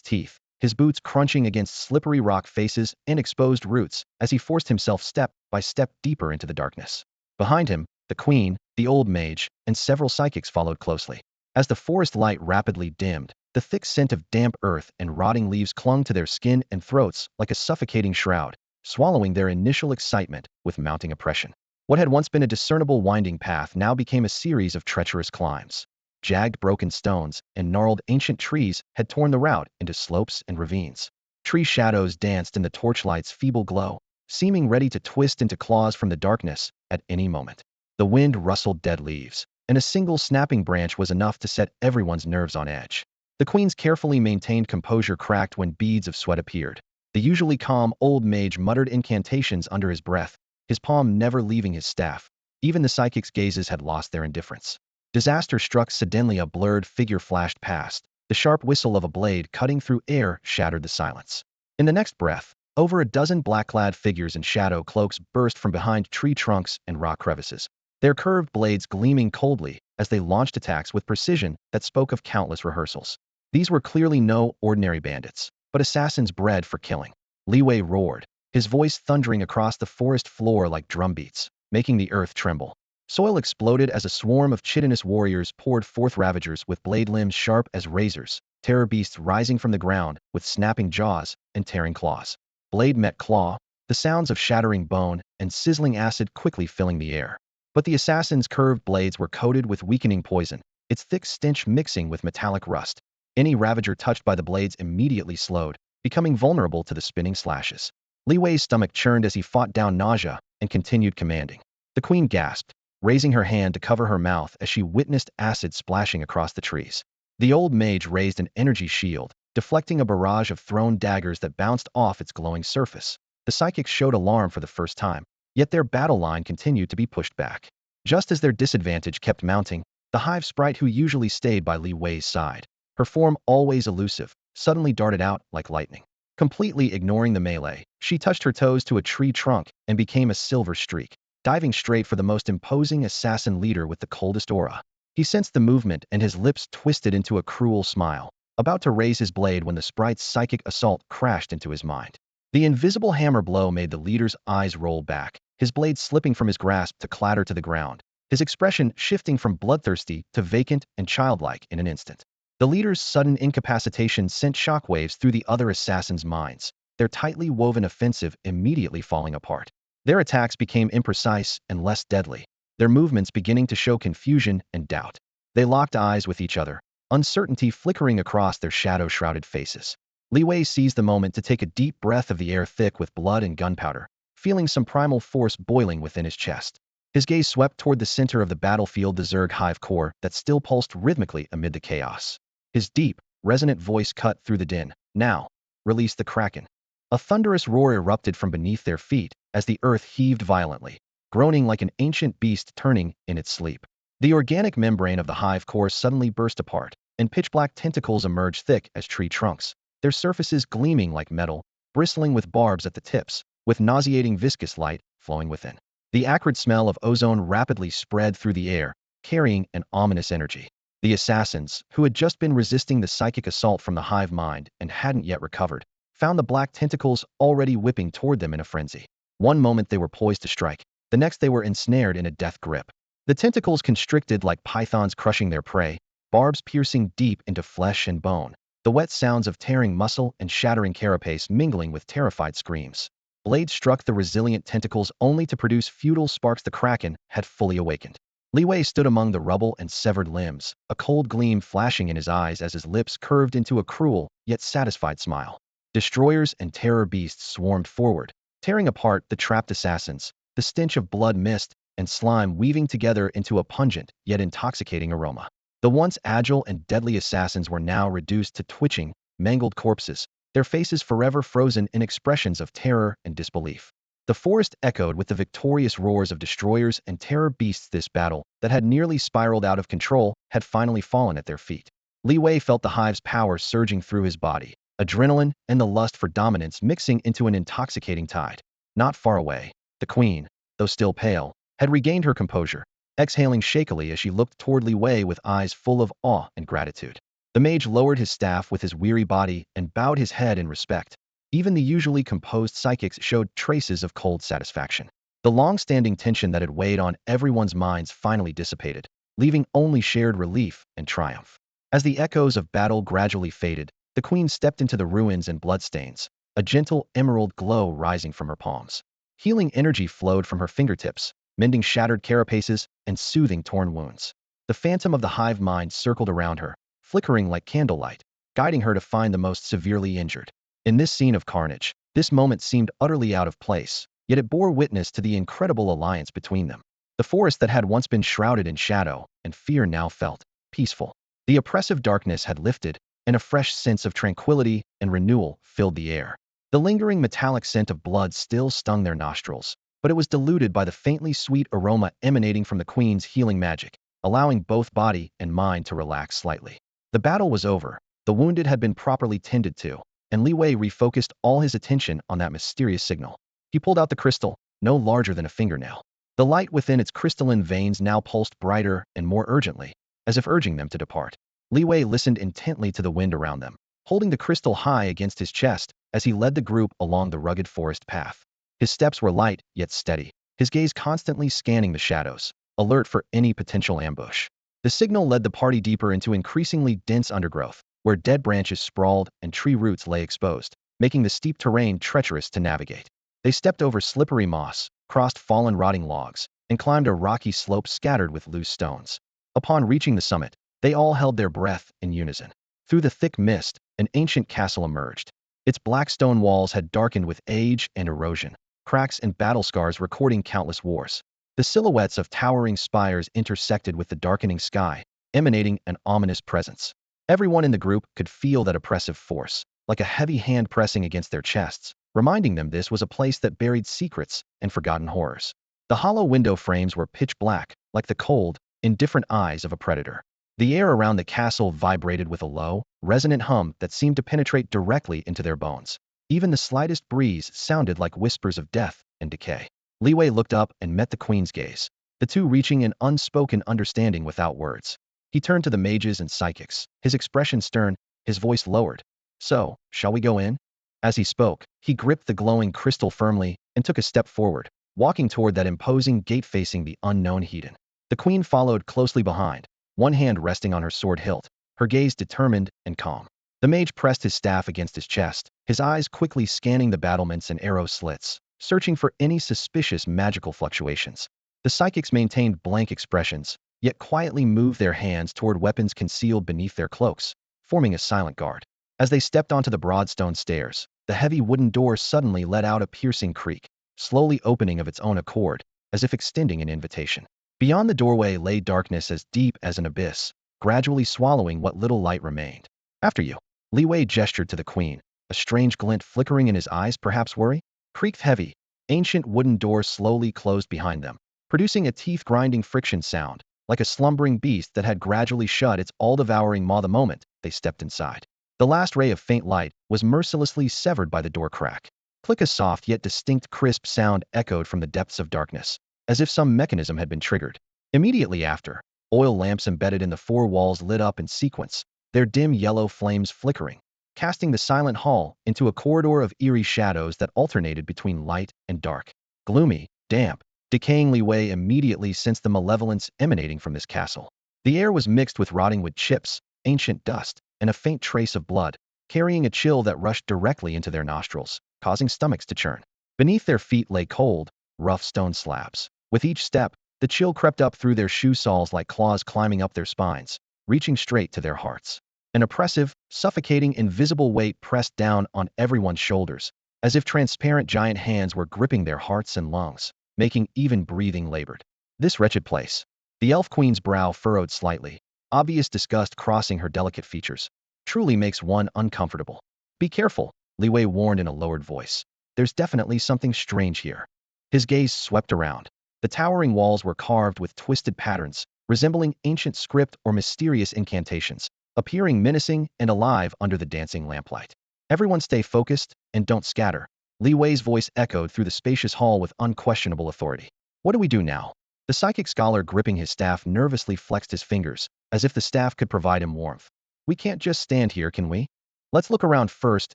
Speaker 1: teeth, his boots crunching against slippery rock faces and exposed roots as he forced himself step by step deeper into the darkness. Behind him, the queen, the old mage, and several psychics followed closely. As the forest light rapidly dimmed, the thick scent of damp earth and rotting leaves clung to their skin and throats like a suffocating shroud, swallowing their initial excitement with mounting oppression. What had once been a discernible winding path now became a series of treacherous climbs. Jagged broken stones and gnarled ancient trees had torn the route into slopes and ravines. Tree shadows danced in the torchlight's feeble glow, seeming ready to twist into claws from the darkness at any moment. The wind rustled dead leaves, and a single snapping branch was enough to set everyone's nerves on edge. The queen's carefully maintained composure cracked when beads of sweat appeared. The usually calm old mage muttered incantations under his breath, his palm never leaving his staff. Even the psychic's gazes had lost their indifference. Disaster struck suddenly. A blurred figure flashed past. The sharp whistle of a blade cutting through air shattered the silence. In the next breath, over a dozen black-clad figures in shadow cloaks burst from behind tree trunks and rock crevices, their curved blades gleaming coldly as they launched attacks with precision that spoke of countless rehearsals. These were clearly no ordinary bandits, but assassins bred for killing. Li Wei roared, his voice thundering across the forest floor like drumbeats, making the earth tremble. Soil exploded as a swarm of chitinous warriors poured forth, ravagers with blade limbs sharp as razors, terror beasts rising from the ground with snapping jaws and tearing claws. Blade met claw, the sounds of shattering bone and sizzling acid quickly filling the air. But the assassins' curved blades were coated with weakening poison, its thick stench mixing with metallic rust. Any ravager touched by the blades immediately slowed, becoming vulnerable to the spinning slashes. Li Wei's stomach churned as he fought down nausea and continued commanding. The queen gasped, raising her hand to cover her mouth as she witnessed acid splashing across the trees. The old mage raised an energy shield, deflecting a barrage of thrown daggers that bounced off its glowing surface. The psychics showed alarm for the first time, yet their battle line continued to be pushed back. Just as their disadvantage kept mounting, the hive sprite who usually stayed by Li Wei's side, her form always elusive, suddenly darted out like lightning. Completely ignoring the melee, she touched her toes to a tree trunk and became a silver streak, diving straight for the most imposing assassin leader with the coldest aura. He sensed the movement and his lips twisted into a cruel smile, about to raise his blade when the sprite's psychic assault crashed into his mind. The invisible hammer blow made the leader's eyes roll back, his blade slipping from his grasp to clatter to the ground, his expression shifting from bloodthirsty to vacant and childlike in an instant. The leader's sudden incapacitation sent shockwaves through the other assassins' minds, their tightly woven offensive immediately falling apart. Their attacks became imprecise and less deadly, their movements beginning to show confusion and doubt. They locked eyes with each other, uncertainty flickering across their shadow-shrouded faces. Li Wei seized the moment to take a deep breath of the air thick with blood and gunpowder, feeling some primal force boiling within his chest. His gaze swept toward the center of the battlefield, the Zerg hive core that still pulsed rhythmically amid the chaos. His deep, resonant voice cut through the din. Now, release the kraken. A thunderous roar erupted from beneath their feet as the earth heaved violently, groaning like an ancient beast turning in its sleep. The organic membrane of the hive core suddenly burst apart, and pitch-black tentacles emerged thick as tree trunks, their surfaces gleaming like metal, bristling with barbs at the tips, with nauseating viscous light flowing within. The acrid smell of ozone rapidly spread through the air, carrying an ominous energy. The assassins, who had just been resisting the psychic assault from the hive mind and hadn't yet recovered, found the black tentacles already whipping toward them in a frenzy. One moment they were poised to strike, the next they were ensnared in a death grip. The tentacles constricted like pythons crushing their prey, barbs piercing deep into flesh and bone, the wet sounds of tearing muscle and shattering carapace mingling with terrified screams. Blades struck the resilient tentacles only to produce futile sparks. The kraken had fully awakened. Li Wei stood among the rubble and severed limbs, a cold gleam flashing in his eyes as his lips curved into a cruel, yet satisfied smile. Destroyers and terror beasts swarmed forward, tearing apart the trapped assassins, the stench of blood mist and slime weaving together into a pungent, yet intoxicating aroma. The once agile and deadly assassins were now reduced to twitching, mangled corpses, their faces forever frozen in expressions of terror and disbelief. The forest echoed with the victorious roars of destroyers and terror beasts. This battle, that had nearly spiraled out of control, had finally fallen at their feet. Li Wei felt the hive's power surging through his body, adrenaline and the lust for dominance mixing into an intoxicating tide. Not far away, the queen, though still pale, had regained her composure, exhaling shakily as she looked toward Li Wei with eyes full of awe and gratitude. The mage lowered his staff with his weary body and bowed his head in respect. Even the usually composed psychics showed traces of cold satisfaction. The long-standing tension that had weighed on everyone's minds finally dissipated, leaving only shared relief and triumph. As the echoes of battle gradually faded, the queen stepped into the ruins and bloodstains, a gentle emerald glow rising from her palms. Healing energy flowed from her fingertips, mending shattered carapaces and soothing torn wounds. The phantom of the hive mind circled around her, flickering like candlelight, guiding her to find the most severely injured. In this scene of carnage, this moment seemed utterly out of place, yet it bore witness to the incredible alliance between them. The forest that had once been shrouded in shadow and fear now felt peaceful. The oppressive darkness had lifted, and a fresh sense of tranquility and renewal filled the air. The lingering metallic scent of blood still stung their nostrils, but it was diluted by the faintly sweet aroma emanating from the queen's healing magic, allowing both body and mind to relax slightly. The battle was over, the wounded had been properly tended to, and Li Wei refocused all his attention on that mysterious signal. He pulled out the crystal, no larger than a fingernail. The light within its crystalline veins now pulsed brighter and more urgently, as if urging them to depart. Li Wei listened intently to the wind around them, holding the crystal high against his chest as he led the group along the rugged forest path. His steps were light yet steady, his gaze constantly scanning the shadows, alert for any potential ambush. The signal led the party deeper into increasingly dense undergrowth, where dead branches sprawled and tree roots lay exposed, making the steep terrain treacherous to navigate. They stepped over slippery moss, crossed fallen rotting logs, and climbed a rocky slope scattered with loose stones. Upon reaching the summit, they all held their breath in unison. Through the thick mist, an ancient castle emerged. Its black stone walls had darkened with age and erosion, cracks and battle scars recording countless wars. The silhouettes of towering spires intersected with the darkening sky, emanating an ominous presence. Everyone in the group could feel that oppressive force, like a heavy hand pressing against their chests, reminding them this was a place that buried secrets and forgotten horrors. The hollow window frames were pitch black, like the cold, indifferent eyes of a predator. The air around the castle vibrated with a low, resonant hum that seemed to penetrate directly into their bones. Even the slightest breeze sounded like whispers of death and decay. Li Wei looked up and met the queen's gaze, the two reaching an unspoken understanding without words. He turned to the mages and psychics, his expression stern, his voice lowered. "So, shall we go in?" As he spoke, he gripped the glowing crystal firmly and took a step forward, walking toward that imposing gate facing the unknown heathen. The queen followed closely behind, one hand resting on her sword hilt, her gaze determined and calm. The mage pressed his staff against his chest, his eyes quickly scanning the battlements and arrow slits, searching for any suspicious magical fluctuations. The psychics maintained blank expressions, yet quietly moved their hands toward weapons concealed beneath their cloaks, forming a silent guard. As they stepped onto the broad stone stairs, the heavy wooden door suddenly let out a piercing creak, slowly opening of its own accord, as if extending an invitation. Beyond the doorway lay darkness as deep as an abyss, gradually swallowing what little light remained. "After you." Li Wei gestured to the queen, a strange glint flickering in his eyes, perhaps worry. Creaked heavy, ancient wooden door slowly closed behind them, producing a teeth-grinding friction sound, like a slumbering beast that had gradually shut its all-devouring maw the moment they stepped inside. The last ray of faint light was mercilessly severed by the door crack. Click, a soft yet distinct crisp sound echoed from the depths of darkness, as if some mechanism had been triggered. Immediately after, oil lamps embedded in the four walls lit up in sequence, their dim yellow flames flickering, casting the silent hall into a corridor of eerie shadows that alternated between light and dark. Gloomy, damp, decaying. Li Wei immediately sensed the malevolence emanating from this castle. The air was mixed with rotting wood chips, ancient dust, and a faint trace of blood, carrying a chill that rushed directly into their nostrils, causing stomachs to churn. Beneath their feet lay cold, rough stone slabs. With each step, the chill crept up through their shoe soles like claws climbing up their spines, reaching straight to their hearts. An oppressive, suffocating, invisible weight pressed down on everyone's shoulders, as if transparent giant hands were gripping their hearts and lungs, making even breathing labored. This wretched place. The elf queen's brow furrowed slightly, obvious disgust crossing her delicate features. Truly makes one uncomfortable. "Be careful," Li Wei warned in a lowered voice. "There's definitely something strange here." His gaze swept around. The towering walls were carved with twisted patterns, resembling ancient script or mysterious incantations, appearing menacing and alive under the dancing lamplight. "Everyone stay focused and don't scatter." Li Wei's voice echoed through the spacious hall with unquestionable authority. "What do we do now?" The psychic scholar gripping his staff nervously flexed his fingers, as if the staff could provide him warmth. "We can't just stand here, can we? Let's look around first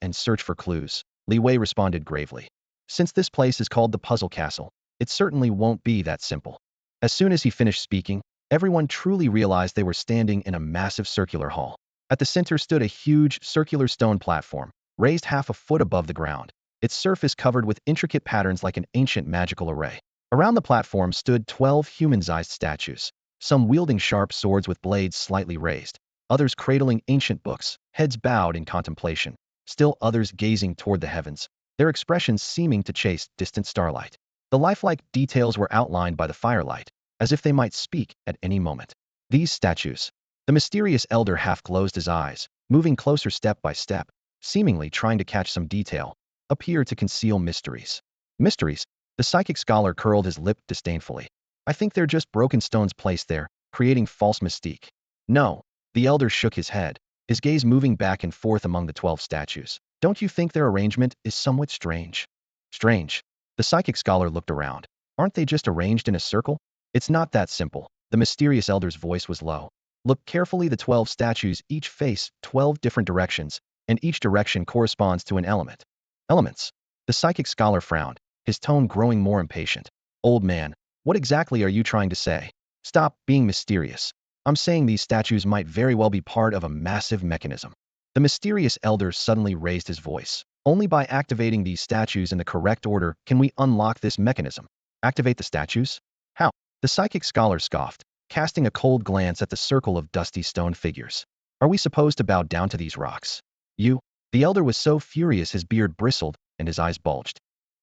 Speaker 1: and search for clues," Li Wei responded gravely. "Since this place is called the Puzzle Castle, it certainly won't be that simple." As soon as he finished speaking, everyone truly realized they were standing in a massive circular hall. At the center stood a huge, circular stone platform, raised half a foot above the ground, its surface covered with intricate patterns like an ancient magical array. Around the platform stood 12 human-sized statues, some wielding sharp swords with blades slightly raised, others cradling ancient books, heads bowed in contemplation, still others gazing toward the heavens, their expressions seeming to chase distant starlight. The lifelike details were outlined by the firelight, as if they might speak at any moment. These statues. The mysterious elder half closed his eyes, moving closer step by step, seemingly trying to catch some detail, appear to conceal mysteries. Mysteries? The psychic scholar curled his lip disdainfully. I think they're just broken stones placed there, creating false mystique. No. The elder shook his head, his gaze moving back and forth among the 12 statues. Don't you think their arrangement is somewhat strange? Strange. The psychic scholar looked around. Aren't they just arranged in a circle? It's not that simple. The mysterious elder's voice was low. Look carefully, the 12 statues each face 12 different directions, and each direction corresponds to an element. Elements. The psychic scholar frowned, his tone growing more impatient. Old man, what exactly are you trying to say? Stop being mysterious. I'm saying these statues might very well be part of a massive mechanism. The mysterious elder suddenly raised his voice. Only by activating these statues in the correct order can we unlock this mechanism. Activate the statues? How? The psychic scholar scoffed, casting a cold glance at the circle of dusty stone figures. Are we supposed to bow down to these rocks? You? The elder was so furious his beard bristled and his eyes bulged.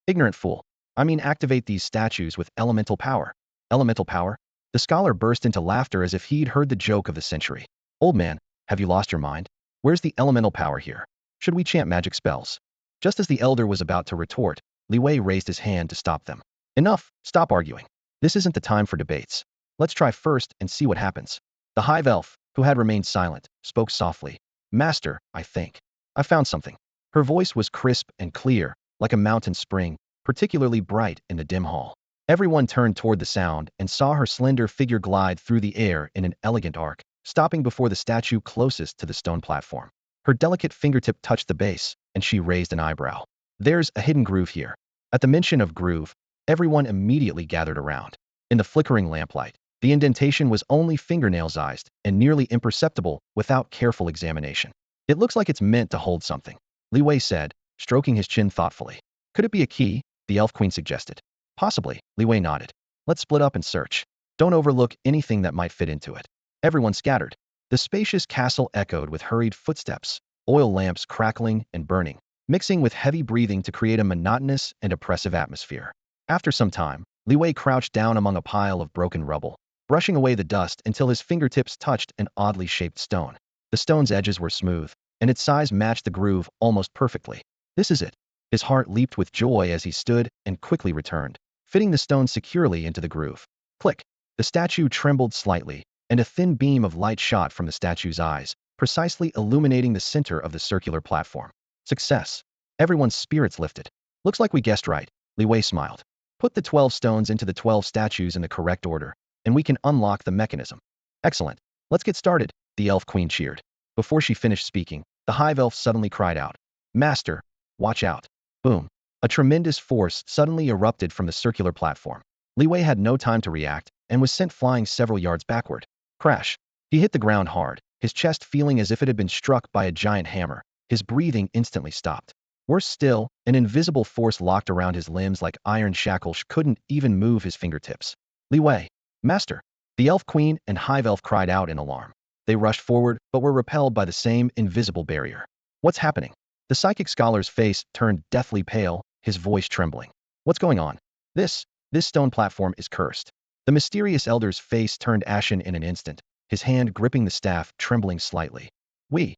Speaker 1: Ignorant fool. I mean activate these statues with elemental power. Elemental power? The scholar burst into laughter as if he'd heard the joke of the century. Old man, have you lost your mind? Where's the elemental power here? Should we chant magic spells? Just as the elder was about to retort, Li Wei raised his hand to stop them. Enough, stop arguing. This isn't the time for debates. Let's try first and see what happens. The hive elf, who had remained silent, spoke softly. Master, I think I found something. Her voice was crisp and clear, like a mountain spring, particularly bright in the dim hall. Everyone turned toward the sound and saw her slender figure glide through the air in an elegant arc, stopping before the statue closest to the stone platform. Her delicate fingertip touched the base, and she raised an eyebrow. There's a hidden groove here. At the mention of groove, everyone immediately gathered around. In the flickering lamplight, the indentation was only fingernail-sized and nearly imperceptible without careful examination. It looks like it's meant to hold something, Li Wei said, stroking his chin thoughtfully. Could it be a key? The elf queen suggested. Possibly, Li Wei nodded. Let's split up and search. Don't overlook anything that might fit into it. Everyone scattered. The spacious castle echoed with hurried footsteps, oil lamps crackling and burning, mixing with heavy breathing to create a monotonous and oppressive atmosphere. After some time, Li Wei crouched down among a pile of broken rubble, brushing away the dust until his fingertips touched an oddly shaped stone. The stone's edges were smooth, and its size matched the groove almost perfectly. This is it. His heart leaped with joy as he stood and quickly returned, fitting the stone securely into the groove. Click. The statue trembled slightly, and a thin beam of light shot from the statue's eyes, precisely illuminating the center of the circular platform. Success. Everyone's spirits lifted. Looks like we guessed right, Li Wei smiled. Put the 12 stones into the 12 statues in the correct order, and we can unlock the mechanism. Excellent. Let's get started, the elf queen cheered. Before she finished speaking, the hive elf suddenly cried out. Master, watch out. Boom. A tremendous force suddenly erupted from the circular platform. Li Wei had no time to react and was sent flying several yards backward. Crash. He hit the ground hard, his chest feeling as if it had been struck by a giant hammer. His breathing instantly stopped. Worse still, an invisible force locked around his limbs like iron shackles couldn't even move his fingertips. Li Wei. Master. The elf queen and hive elf cried out in alarm. They rushed forward but were repelled by the same invisible barrier. What's happening? The psychic scholar's face turned deathly pale, his voice trembling. What's going on? This stone platform is cursed. The mysterious elder's face turned ashen in an instant, his hand gripping the staff, trembling slightly. We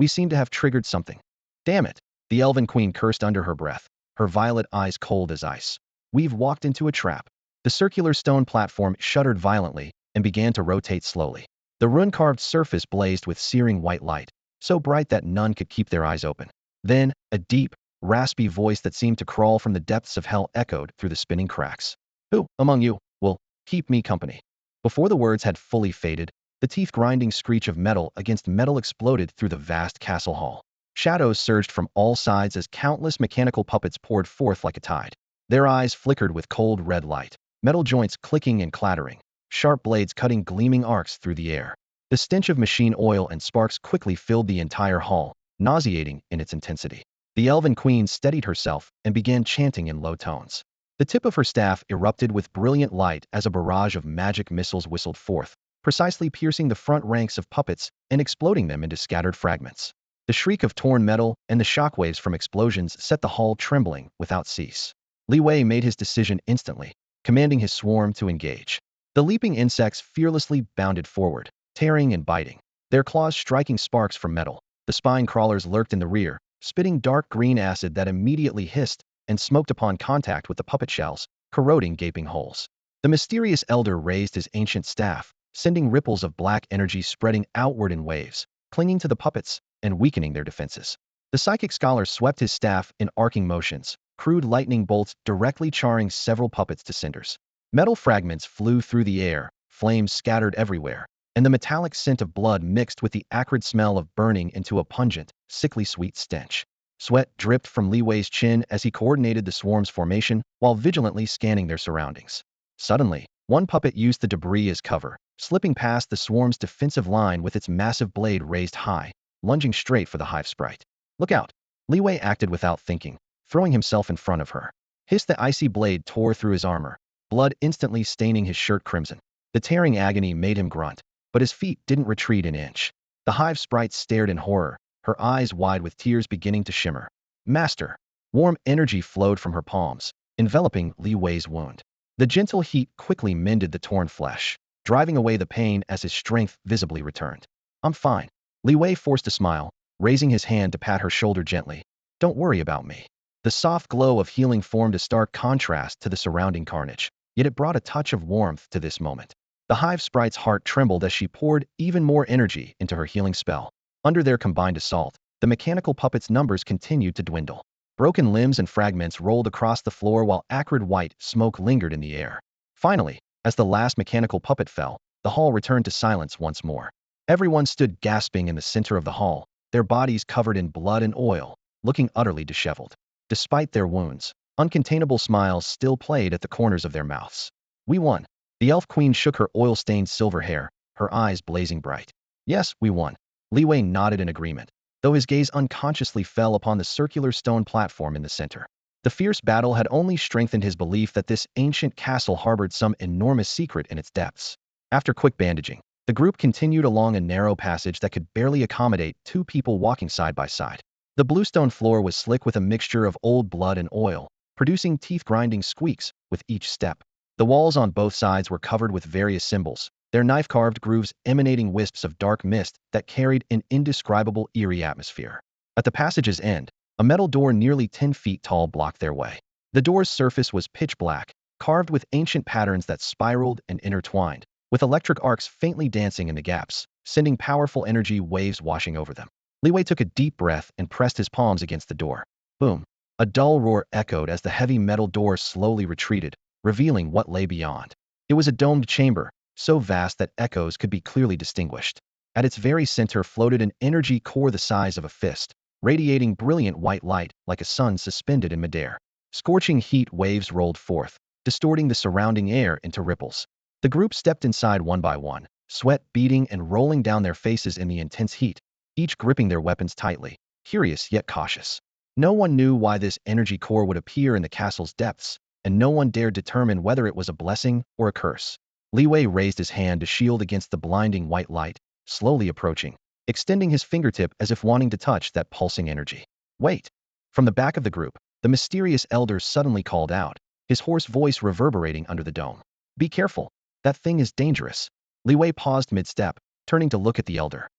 Speaker 1: seem to have triggered something. Damn it, the elven queen cursed under her breath, her violet eyes cold as ice. We've walked into a trap. The circular stone platform shuddered violently and began to rotate slowly. The rune-carved surface blazed with searing white light, so bright that none could keep their eyes open. Then, a deep, raspy voice that seemed to crawl from the depths of hell echoed through the spinning cracks. Who, among you, will keep me company? Before the words had fully faded, the teeth-grinding screech of metal against metal exploded through the vast castle hall. Shadows surged from all sides as countless mechanical puppets poured forth like a tide. Their eyes flickered with cold red light, metal joints clicking and clattering, sharp blades cutting gleaming arcs through the air. The stench of machine oil and sparks quickly filled the entire hall, nauseating in its intensity. The elven queen steadied herself and began chanting in low tones. The tip of her staff erupted with brilliant light as a barrage of magic missiles whistled forth, precisely piercing the front ranks of puppets and exploding them into scattered fragments. The shriek of torn metal and the shockwaves from explosions set the hall trembling without cease. Li Wei made his decision instantly, commanding his swarm to engage. The leaping insects fearlessly bounded forward, tearing and biting, their claws striking sparks from metal. The spine crawlers lurked in the rear, spitting dark green acid that immediately hissed and smoked upon contact with the puppet shells, corroding gaping holes. The mysterious elder raised his ancient staff, sending ripples of black energy spreading outward in waves, clinging to the puppets and weakening their defenses. The psychic scholar swept his staff in arcing motions, crude lightning bolts directly charring several puppets to cinders. Metal fragments flew through the air, flames scattered everywhere, and the metallic scent of blood mixed with the acrid smell of burning into a pungent, sickly sweet stench. Sweat dripped from Li Wei's chin as he coordinated the swarm's formation while vigilantly scanning their surroundings. Suddenly, one puppet used the debris as cover, slipping past the swarm's defensive line with its massive blade raised high, lunging straight for the hive sprite. "Look out!" Li Wei acted without thinking, throwing himself in front of her. The icy blade tore through his armor, blood instantly staining his shirt crimson. The tearing agony made him grunt, but his feet didn't retreat an inch. The hive sprite stared in horror, her eyes wide with tears beginning to shimmer. "Master!" Warm energy flowed from her palms, enveloping Li Wei's wound. The gentle heat quickly mended the torn flesh, driving away the pain as his strength visibly returned. "I'm fine." Li Wei forced a smile, raising his hand to pat her shoulder gently. "Don't worry about me." The soft glow of healing formed a stark contrast to the surrounding carnage, yet it brought a touch of warmth to this moment. The hive sprite's heart trembled as she poured even more energy into her healing spell. Under their combined assault, the mechanical puppet's numbers continued to dwindle. Broken limbs and fragments rolled across the floor while acrid white smoke lingered in the air. Finally, as the last mechanical puppet fell, the hall returned to silence once more. Everyone stood gasping in the center of the hall, their bodies covered in blood and oil, looking utterly disheveled. Despite their wounds, uncontainable smiles still played at the corners of their mouths. "We won." The elf queen shook her oil-stained silver hair, her eyes blazing bright. "Yes, we won." Li Wei nodded in agreement, though his gaze unconsciously fell upon the circular stone platform in the center. The fierce battle had only strengthened his belief that this ancient castle harbored some enormous secret in its depths. After quick bandaging, the group continued along a narrow passage that could barely accommodate two people walking side by side. The bluestone floor was slick with a mixture of old blood and oil, producing teeth-grinding squeaks with each step. The walls on both sides were covered with various symbols, their knife-carved grooves emanating wisps of dark mist that carried an indescribable eerie atmosphere. At the passage's end, a metal door nearly 10 feet tall blocked their way. The door's surface was pitch black, carved with ancient patterns that spiraled and intertwined, with electric arcs faintly dancing in the gaps, sending powerful energy waves washing over them. Li Wei took a deep breath and pressed his palms against the door. Boom! A dull roar echoed as the heavy metal door slowly retreated, revealing what lay beyond. It was a domed chamber, so vast that echoes could be clearly distinguished. At its very center floated an energy core the size of a fist, radiating brilliant white light like a sun suspended in midair. Scorching heat waves rolled forth, distorting the surrounding air into ripples. The group stepped inside one by one, sweat beading and rolling down their faces in the intense heat, each gripping their weapons tightly, curious yet cautious. No one knew why this energy core would appear in the castle's depths, and no one dared determine whether it was a blessing or a curse. Li Wei raised his hand to shield against the blinding white light, slowly approaching, extending his fingertip as if wanting to touch that pulsing energy. "Wait!" From the back of the group, the mysterious elder suddenly called out, his hoarse voice reverberating under the dome. "Be careful! That thing is dangerous." Li Wei paused mid-step, turning to look at the elder.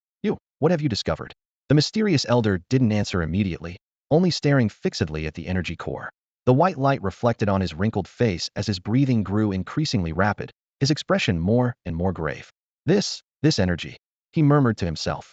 Speaker 1: What have you discovered?" The mysterious elder didn't answer immediately, only staring fixedly at the energy core. The white light reflected on his wrinkled face as his breathing grew increasingly rapid, his expression more and more grave. This energy," he murmured to himself.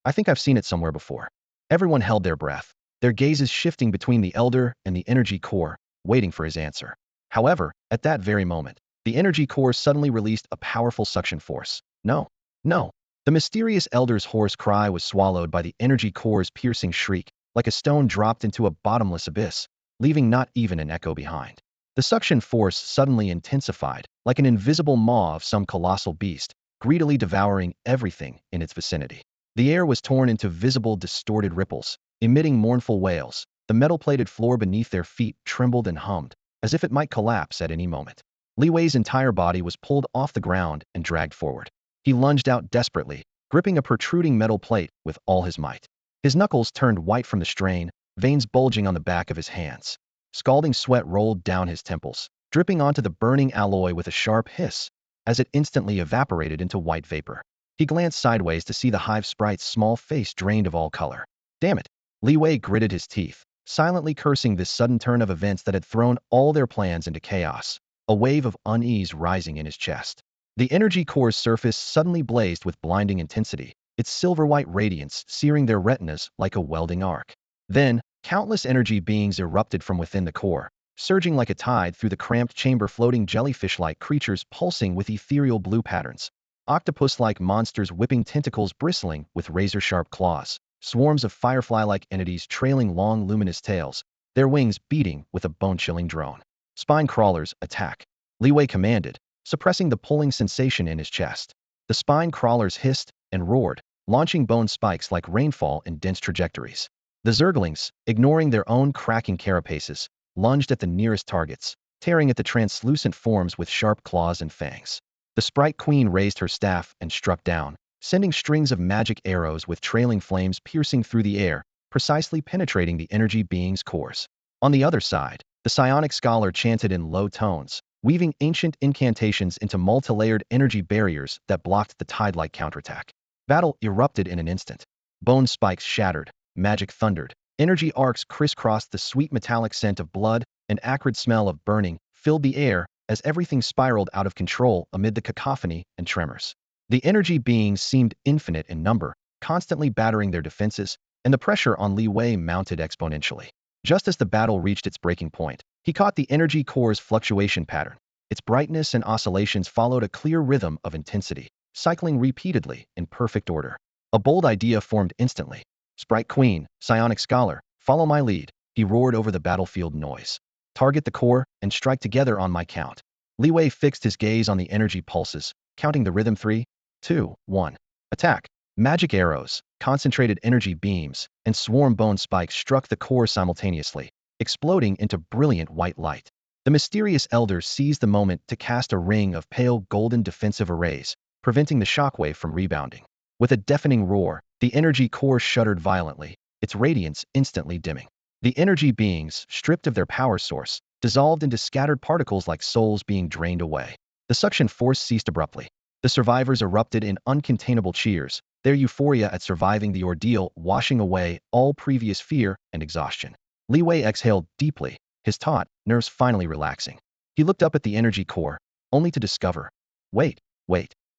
Speaker 1: "I think I've seen it somewhere before." Everyone held their breath, their gazes shifting between the elder and the energy core, waiting for his answer. However, at that very moment, the energy core suddenly released a powerful suction force. "No! No!" The mysterious elder's hoarse cry was swallowed by the energy core's piercing shriek, like a stone dropped into a bottomless abyss, leaving not even an echo behind. The suction force suddenly intensified, like an invisible maw of some colossal beast, greedily devouring everything in its vicinity. The air was torn into visible, distorted ripples, emitting mournful wails. The metal-plated floor beneath their feet trembled and hummed, as if it might collapse at any moment. Li Wei's entire body was pulled off the ground and dragged forward. He lunged out desperately, gripping a protruding metal plate with all his might. His knuckles turned white from the strain, veins bulging on the back of his hands. Scalding sweat rolled down his temples, dripping onto the burning alloy with a sharp hiss. as it instantly evaporated into white vapor. He glanced sideways to see the hive sprite's small face drained of all color. Damn it! Li Wei gritted his teeth, silently cursing this sudden turn of events that had thrown all their plans into chaos, a wave of unease rising in his chest. The energy core's surface suddenly blazed with blinding intensity, its silver-white radiance searing their retinas like a welding arc. Then, countless energy beings erupted from within the core, surging like a tide through the cramped chamber, floating jellyfish-like creatures pulsing with ethereal blue patterns, octopus-like monsters whipping tentacles bristling with razor-sharp claws, swarms of firefly-like entities trailing long luminous tails, their wings beating with a bone-chilling drone. Spine crawlers, attack! Li Wei commanded, suppressing the pulling sensation in his chest. The spine crawlers hissed and roared, launching bone spikes like rainfall in dense trajectories. The Zerglings, ignoring their own cracking carapaces, lunged at the nearest targets, tearing at the translucent forms with sharp claws and fangs. The Sprite Queen raised her staff and struck down, sending strings of magic arrows with trailing flames piercing through the air, precisely penetrating the energy being's cores. On the other side, the psionic scholar chanted in low tones, weaving ancient incantations into multi-layered energy barriers that blocked the tide-like counterattack. Battle erupted in an instant. Bone spikes shattered, magic thundered, energy arcs crisscrossed, the sweet metallic scent of blood, an acrid smell of burning, filled the air as everything spiraled out of control amid the cacophony and tremors. The energy beings seemed infinite in number, constantly battering their defenses, and the pressure on Li Wei mounted exponentially. Just as the battle reached its breaking point, he caught the energy core's fluctuation pattern. Its brightness and oscillations followed a clear rhythm of intensity, cycling repeatedly in perfect order. A bold idea formed instantly. Sprite Queen, psionic scholar, follow my lead, he roared over the battlefield noise. Target the core and strike together on my count. Li Wei fixed his gaze on the energy pulses, counting the rhythm: 3, 2, 1. Attack! Magic arrows, concentrated energy beams, and swarm bone spikes struck the core simultaneously, exploding into brilliant white light. The mysterious elder seized the moment to cast a ring of pale golden defensive arrays, preventing the shockwave from rebounding. With a deafening roar, the energy core shuddered violently, its radiance instantly dimming. The energy beings, stripped of their power source, dissolved into scattered particles like souls being drained away. The suction force ceased abruptly. The survivors erupted in uncontainable cheers, their euphoria at surviving the ordeal washing away all previous fear and exhaustion. Li Wei exhaled deeply, his taut nerves finally relaxing. He looked up at the energy core, only to discover. Wait.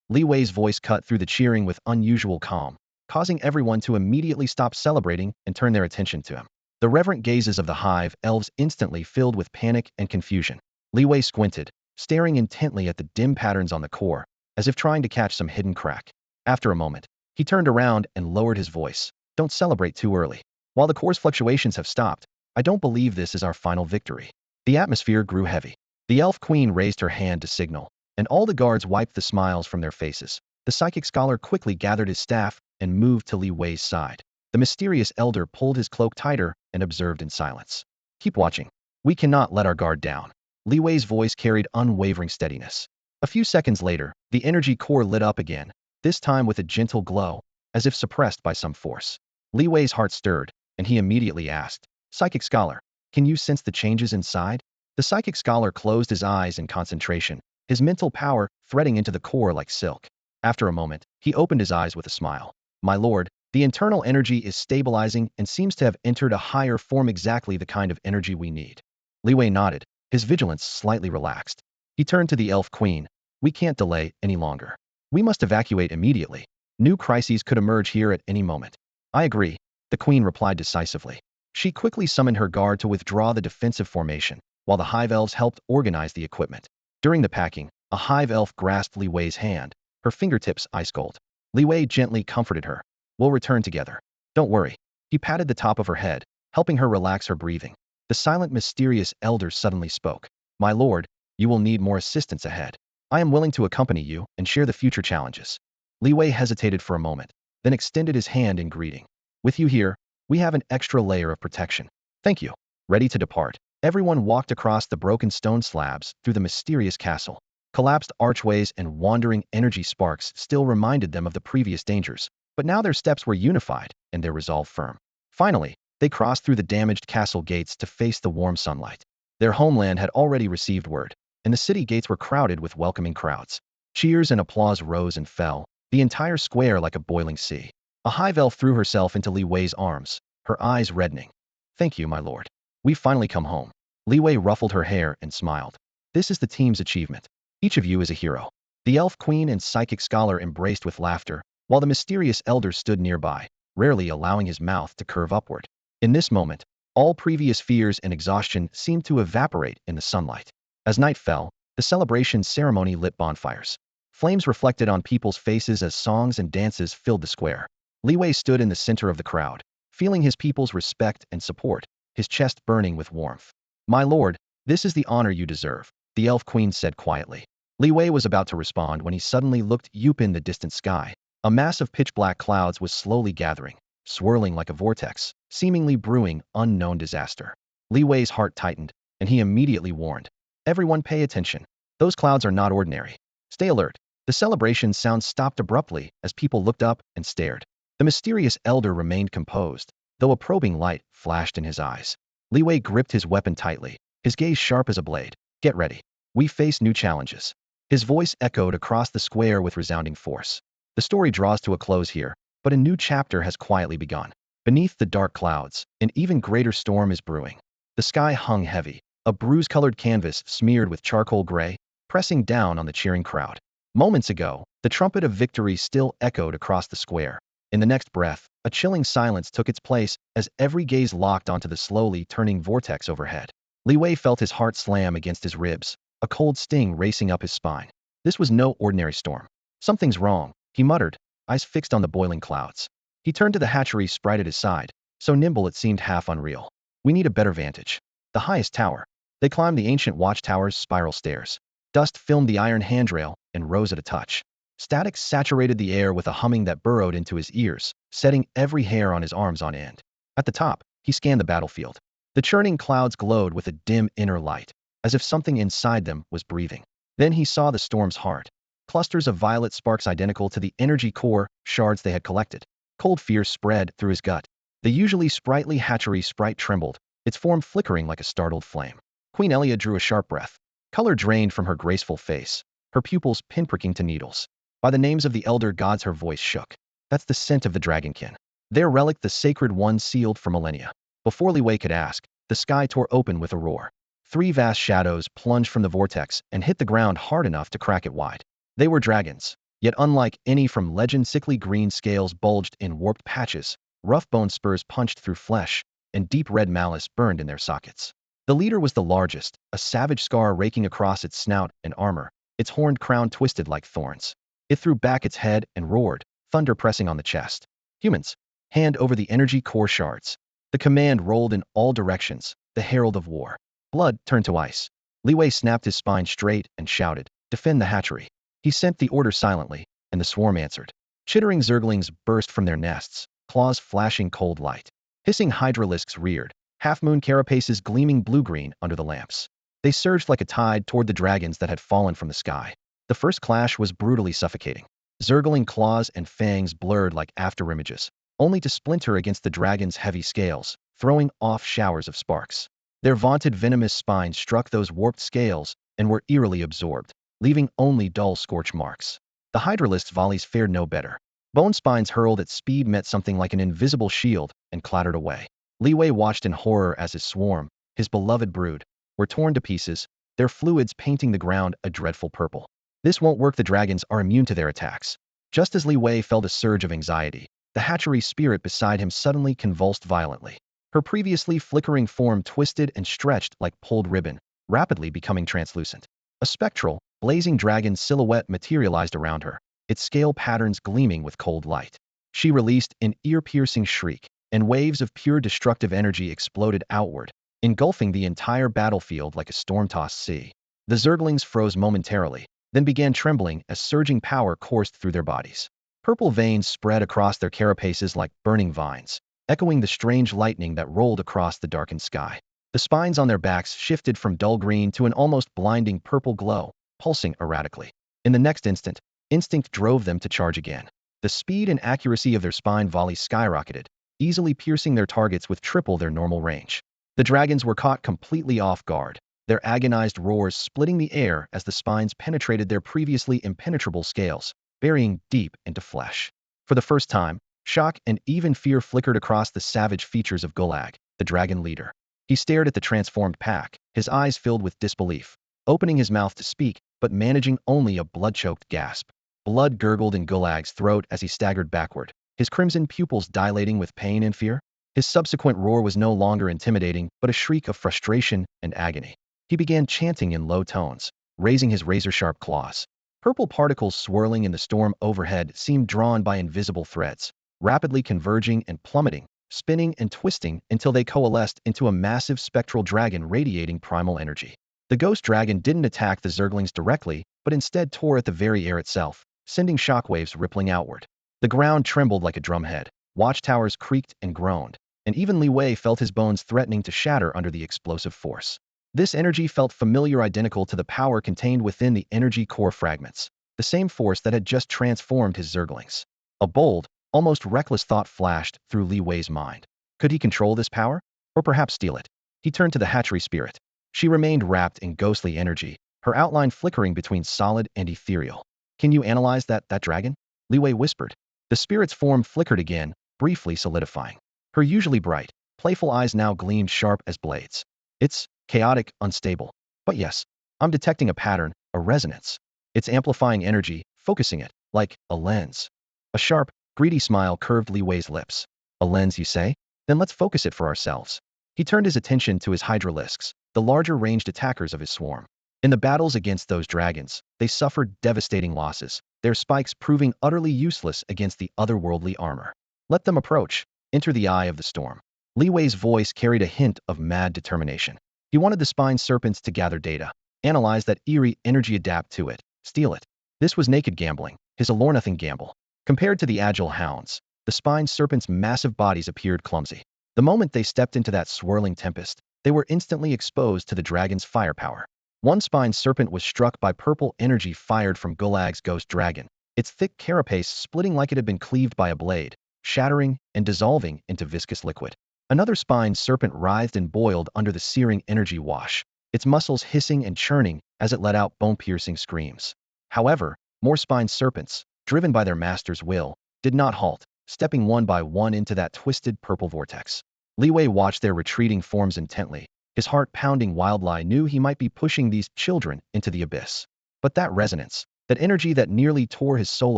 Speaker 1: Li Wei's voice cut through the cheering with unusual calm, causing everyone to immediately stop celebrating and turn their attention to him. The reverent gazes of the hive elves instantly filled with panic and confusion. Li Wei squinted, staring intently at the dim patterns on the core, as if trying to catch some hidden crack. After a moment, he turned around and lowered his voice. Don't celebrate too early. While the core's fluctuations have stopped, I don't believe this is our final victory. The atmosphere grew heavy. The elf queen raised her hand to signal, and all the guards wiped the smiles from their faces. The psychic scholar quickly gathered his staff and moved to Li Wei's side. The mysterious elder pulled his cloak tighter and observed in silence. Keep watching. We cannot let our guard down. Li Wei's voice carried unwavering steadiness. A few seconds later, the energy core lit up again, this time with a gentle glow, as if suppressed by some force. Li Wei's heart stirred, and he immediately asked, Psychic Scholar, can you sense the changes inside? The Psychic Scholar closed his eyes in concentration, his mental power threading into the core like silk. After a moment, he opened his eyes with a smile. My lord, the internal energy is stabilizing and seems to have entered a higher form, exactly the kind of energy we need. Li Wei nodded, his vigilance slightly relaxed. He turned to the elf queen. We can't delay any longer. We must evacuate immediately. New crises could emerge here at any moment. I agree, the queen replied decisively. She quickly summoned her guard to withdraw the defensive formation, while the hive elves helped organize the equipment. During the packing, a hive elf grasped Li Wei's hand, her fingertips ice cold. Li Wei gently comforted her. We'll return together. Don't worry. He patted the top of her head, helping her relax her breathing. The silent, mysterious elder suddenly spoke. My lord, you will need more assistance ahead. I am willing to accompany you and share the future challenges. Li Wei hesitated for a moment, then extended his hand in greeting. With you here, we have an extra layer of protection. Thank you. Ready to depart. Everyone walked across the broken stone slabs through the mysterious castle. Collapsed archways and wandering energy sparks still reminded them of the previous dangers, but now their steps were unified and their resolve firm. Finally, they crossed through the damaged castle gates to face the warm sunlight. Their homeland had already received word, and the city gates were crowded with welcoming crowds. Cheers and applause rose and fell, the entire square like a boiling sea. A hive elf threw herself into Li Wei's arms, her eyes reddening. Thank you, my lord. We've finally come home. Li Wei ruffled her hair and smiled. This is the team's achievement. Each of you is a hero. The elf queen and psychic scholar embraced with laughter, while the mysterious elder stood nearby, rarely allowing his mouth to curve upward. In this moment, all previous fears and exhaustion seemed to evaporate in the sunlight. As night fell, the celebration ceremony lit bonfires. Flames reflected on people's faces as songs and dances filled the square. Li Wei stood in the center of the crowd, feeling his people's respect and support, his chest burning with warmth. My lord, this is the honor you deserve, the elf queen said quietly. Li Wei was about to respond when he suddenly looked up in the distant sky. A mass of pitch-black clouds was slowly gathering, swirling like a vortex, seemingly brewing unknown disaster. Li Wei's heart tightened, and he immediately warned. Everyone pay attention. Those clouds are not ordinary. Stay alert. The celebration sound stopped abruptly as people looked up and stared. The mysterious elder remained composed, though a probing light flashed in his eyes. Li Wei gripped his weapon tightly, his gaze sharp as a blade. Get ready. We face new challenges. His voice echoed across the square with resounding force. The story draws to a close here, but a new chapter has quietly begun. Beneath the dark clouds, an even greater storm is brewing. The sky hung heavy, a bruise-colored canvas smeared with charcoal gray, pressing down on the cheering crowd. Moments ago, the trumpet of victory still echoed across the square. In the next breath, a chilling silence took its place as every gaze locked onto the slowly turning vortex overhead. Li Wei felt his heart slam against his ribs, a cold sting racing up his spine. This was no ordinary storm. Something's wrong, he muttered, eyes fixed on the boiling clouds. He turned to the hatchery sprite at his side, so nimble it seemed half unreal. We need a better vantage. The highest tower. They climbed the ancient watchtower's spiral stairs. Dust filmed the iron handrail and rose at a touch. Static saturated the air with a humming that burrowed into his ears, setting every hair on his arms on end. At the top, he scanned the battlefield. The churning clouds glowed with a dim inner light, as if something inside them was breathing. Then he saw the storm's heart. Clusters of violet sparks identical to the energy core shards they had collected. Cold fear spread through his gut. The usually sprightly hatchery sprite trembled, its form flickering like a startled flame. Queen Elia drew a sharp breath. Color drained from her graceful face, her pupils pinpricking to needles. By the names of the elder gods her voice shook. That's the scent of the dragonkin. Their relic, the sacred one sealed for millennia. Before Li Wei could ask, the sky tore open with a roar. 3 vast shadows plunged from the vortex and hit the ground hard enough to crack it wide. They were dragons, yet unlike any from legend, sickly green scales bulged in warped patches, rough bone spurs punched through flesh, and deep red malice burned in their sockets. The leader was the largest, a savage scar raking across its snout and armor, its horned crown twisted like thorns. It threw back its head and roared, thunder pressing on the chest. Humans, hand over the energy core shards. The command rolled in all directions, the herald of war. Blood turned to ice. Li Wei snapped his spine straight and shouted, defend the hatchery. He sent the order silently, and the swarm answered. Chittering Zerglings burst from their nests, claws flashing cold light. Hissing hydralisks reared, half-moon carapaces gleaming blue-green under the lamps. They surged like a tide toward the dragons that had fallen from the sky. The first clash was brutally suffocating. Zergling claws and fangs blurred like afterimages, only to splinter against the dragon's heavy scales, throwing off showers of sparks. Their vaunted venomous spines struck those warped scales and were eerily absorbed, leaving only dull scorch marks. The hydralist's volleys fared no better. Bone spines hurled at speed met something like an invisible shield and clattered away. Li Wei watched in horror as his swarm, his beloved brood, were torn to pieces, their fluids painting the ground a dreadful purple. This won't work, the dragons are immune to their attacks. Just as Li Wei felt a surge of anxiety, the hatchery spirit beside him suddenly convulsed violently. Her previously flickering form twisted and stretched like pulled ribbon, rapidly becoming translucent. A spectral, blazing dragon silhouette materialized around her, its scale patterns gleaming with cold light. She released an ear-piercing shriek, and waves of pure destructive energy exploded outward, engulfing the entire battlefield like a storm-tossed sea. The Zerglings froze momentarily, then began trembling as surging power coursed through their bodies. Purple veins spread across their carapaces like burning vines, echoing the strange lightning that rolled across the darkened sky. The spines on their backs shifted from dull green to an almost blinding purple glow, pulsing erratically. In the next instant, instinct drove them to charge again. The speed and accuracy of their spine volleys skyrocketed, easily piercing their targets with triple their normal range. The dragons were caught completely off guard. their agonized roars splitting the air as the spines penetrated their previously impenetrable scales, burying deep into flesh. For the first time, shock and even fear flickered across the savage features of Gulag, the dragon leader. He stared at the transformed pack, his eyes filled with disbelief, opening his mouth to speak, but managing only a blood-choked gasp. Blood gurgled in Gulag's throat as he staggered backward, his crimson pupils dilating with pain and fear. His subsequent roar was no longer intimidating, but a shriek of frustration and agony. He began chanting in low tones, raising his razor-sharp claws. Purple particles swirling in the storm overhead seemed drawn by invisible threads, rapidly converging and plummeting, spinning and twisting until they coalesced into a massive spectral dragon radiating primal energy. The ghost dragon didn't attack the Zerglings directly, but instead tore at the very air itself, sending shockwaves rippling outward. The ground trembled like a drumhead, watchtowers creaked and groaned, and even Li Wei felt his bones threatening to shatter under the explosive force. This energy felt familiar, identical to the power contained within the energy core fragments, the same force that had just transformed his Zerglings. A bold, almost reckless thought flashed through Li Wei's mind. Could he control this power? Or perhaps steal it? He turned to the hatchery spirit. She remained wrapped in ghostly energy, her outline flickering between solid and ethereal. Can you analyze that dragon? Li Wei whispered. The spirit's form flickered again, briefly solidifying. Her usually bright, playful eyes now gleamed sharp as blades. It's chaotic, unstable. But yes, I'm detecting a pattern, a resonance. It's amplifying energy, focusing it, like a lens. A sharp, greedy smile curved Li Wei's lips. A lens, you say? Then let's focus it for ourselves. He turned his attention to his hydralisks, the larger ranged attackers of his swarm. In the battles against those dragons, they suffered devastating losses, their spikes proving utterly useless against the otherworldly armor. Let them approach, enter the eye of the storm. Li Wei's voice carried a hint of mad determination. He wanted the spine serpents to gather data, analyze that eerie energy, adapt to it, steal it. This was naked gambling, his allure-nothing gamble. Compared to the agile hounds, the spine serpents' massive bodies appeared clumsy. The moment they stepped into that swirling tempest, they were instantly exposed to the dragon's firepower. One spine serpent was struck by purple energy fired from Gulag's ghost dragon, its thick carapace splitting like it had been cleaved by a blade, shattering and dissolving into viscous liquid. Another spine serpent writhed and boiled under the searing energy wash, its muscles hissing and churning as it let out bone-piercing screams. However, more spine serpents, driven by their master's will, did not halt, stepping one by one into that twisted purple vortex. Li Wei watched their retreating forms intently, his heart pounding. Wildly knew he might be pushing these children into the abyss. But that resonance, that energy that nearly tore his soul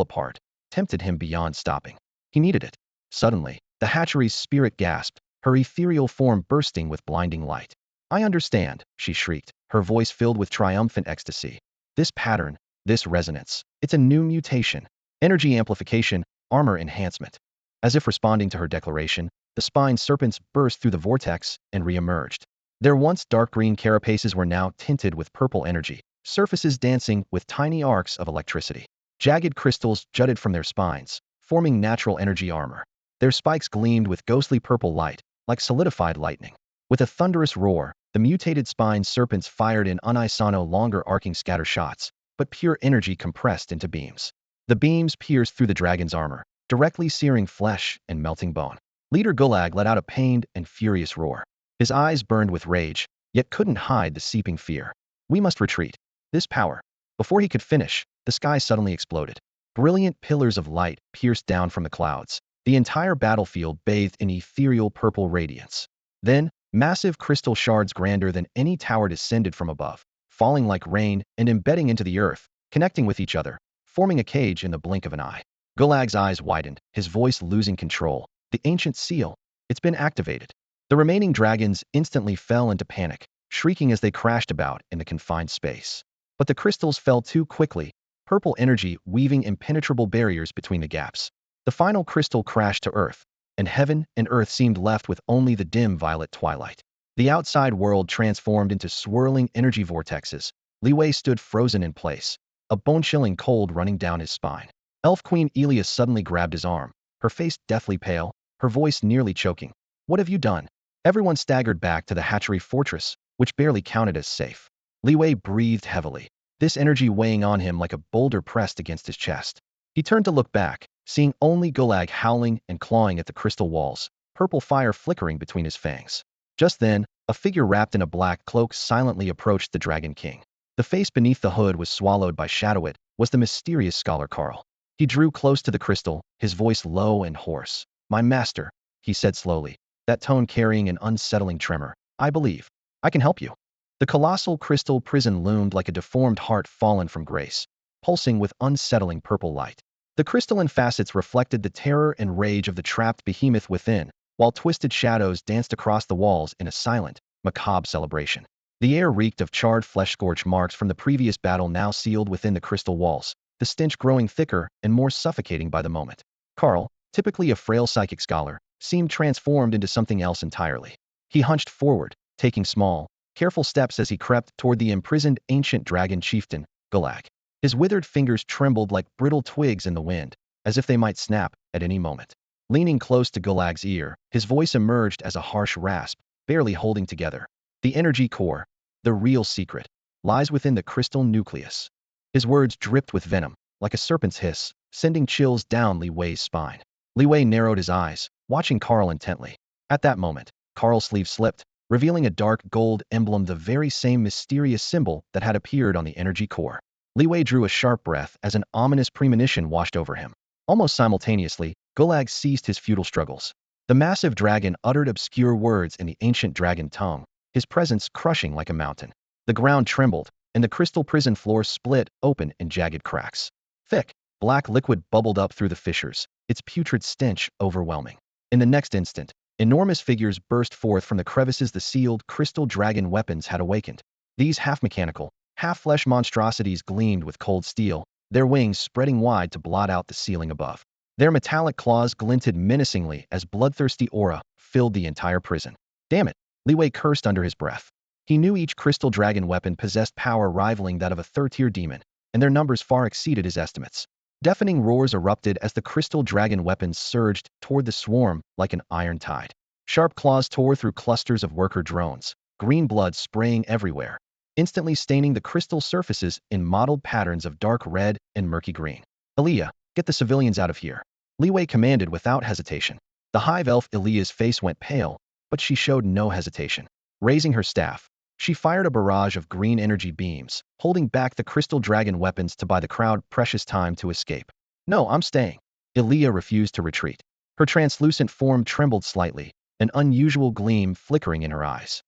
Speaker 1: apart, tempted him beyond stopping. He needed it. Suddenly, the hatchery's spirit gasped, her ethereal form bursting with blinding light. I understand, she shrieked, her voice filled with triumphant ecstasy. This pattern, this resonance, it's a new mutation. Energy amplification, armor enhancement. As if responding to her declaration, the spine serpents burst through the vortex and re-emerged. Their once dark green carapaces were now tinted with purple energy, surfaces dancing with tiny arcs of electricity. Jagged crystals jutted from their spines, forming natural energy armor. Their spikes gleamed with ghostly purple light, like solidified lightning. With a thunderous roar, the mutated spine serpents fired in unisono longer arcing scatter shots, but pure energy compressed into beams. The beams pierced through the dragon's armor, directly searing flesh and melting bone. Leader Gulag let out a pained and furious roar. His eyes burned with rage, yet couldn't hide the seeping fear. We must retreat. This power. Before he could finish, the sky suddenly exploded. Brilliant pillars of light pierced down from the clouds, the entire battlefield bathed in ethereal purple radiance. Then, massive crystal shards grander than any tower descended from above, falling like rain and embedding into the earth, connecting with each other, forming a cage in the blink of an eye. Gulag's eyes widened, his voice losing control. The ancient seal. It's been activated. The remaining dragons instantly fell into panic, shrieking as they crashed about in the confined space. But the crystals fell too quickly, purple energy weaving impenetrable barriers between the gaps. The final crystal crashed to earth, and heaven and earth seemed left with only the dim violet twilight. The outside world transformed into swirling energy vortexes. Li Wei stood frozen in place, a bone-chilling cold running down his spine. Elf Queen Elias suddenly grabbed his arm, her face deathly pale, her voice nearly choking. What have you done? Everyone staggered back to the hatchery fortress, which barely counted as safe. Li Wei breathed heavily, this energy weighing on him like a boulder pressed against his chest. He turned to look back, seeing only Gulag howling and clawing at the crystal walls, purple fire flickering between his fangs. Just then, a figure wrapped in a black cloak silently approached the Dragon King. The face beneath the hood was swallowed by shadow. It was the mysterious scholar Carl. He drew close to the crystal, his voice low and hoarse. "My master," he said slowly, that tone carrying an unsettling tremor. "I believe I can help you." The colossal crystal prison loomed like a deformed heart fallen from grace, pulsing with unsettling purple light. The crystalline facets reflected the terror and rage of the trapped behemoth within, while twisted shadows danced across the walls in a silent, macabre celebration. The air reeked of charred flesh-scorch marks from the previous battle now sealed within the crystal walls, the stench growing thicker and more suffocating by the moment. Carl, typically a frail psychic scholar, seemed transformed into something else entirely. He hunched forward, taking small, careful steps as he crept toward the imprisoned ancient dragon chieftain, Gulag. His withered fingers trembled like brittle twigs in the wind, as if they might snap at any moment. Leaning close to Gulag's ear, his voice emerged as a harsh rasp, barely holding together. "The energy core, the real secret, lies within the crystal nucleus." His words dripped with venom, like a serpent's hiss, sending chills down Li Wei's spine. Li Wei narrowed his eyes, watching Carl intently. At that moment, Carl's sleeve slipped, revealing a dark gold emblem, the very same mysterious symbol that had appeared on the energy core. Li Wei drew a sharp breath as an ominous premonition washed over him. Almost simultaneously, Gulag ceased his futile struggles. The massive dragon uttered obscure words in the ancient dragon tongue, his presence crushing like a mountain. The ground trembled, and the crystal prison floor split open in jagged cracks. Thick, black liquid bubbled up through the fissures, its putrid stench overwhelming. In the next instant, enormous figures burst forth from the crevices. The sealed crystal dragon weapons had awakened. These half-mechanical, half-flesh monstrosities gleamed with cold steel, their wings spreading wide to blot out the ceiling above. Their metallic claws glinted menacingly as bloodthirsty aura filled the entire prison. "Damn it," Li Wei cursed under his breath. He knew each crystal dragon weapon possessed power rivaling that of a third-tier demon, and their numbers far exceeded his estimates. Deafening roars erupted as the crystal dragon weapons surged toward the swarm like an iron tide. Sharp claws tore through clusters of worker drones, green blood spraying everywhere, instantly staining the crystal surfaces in mottled patterns of dark red and murky green. "Aaliyah, get the civilians out of here," Li Wei commanded without hesitation. The hive elf Aaliyah's face went pale, but she showed no hesitation. Raising her staff, she fired a barrage of green energy beams, holding back the crystal dragon weapons to buy the crowd precious time to escape. "No, I'm staying." Aaliyah refused to retreat. Her translucent form trembled slightly, an unusual gleam flickering in her eyes.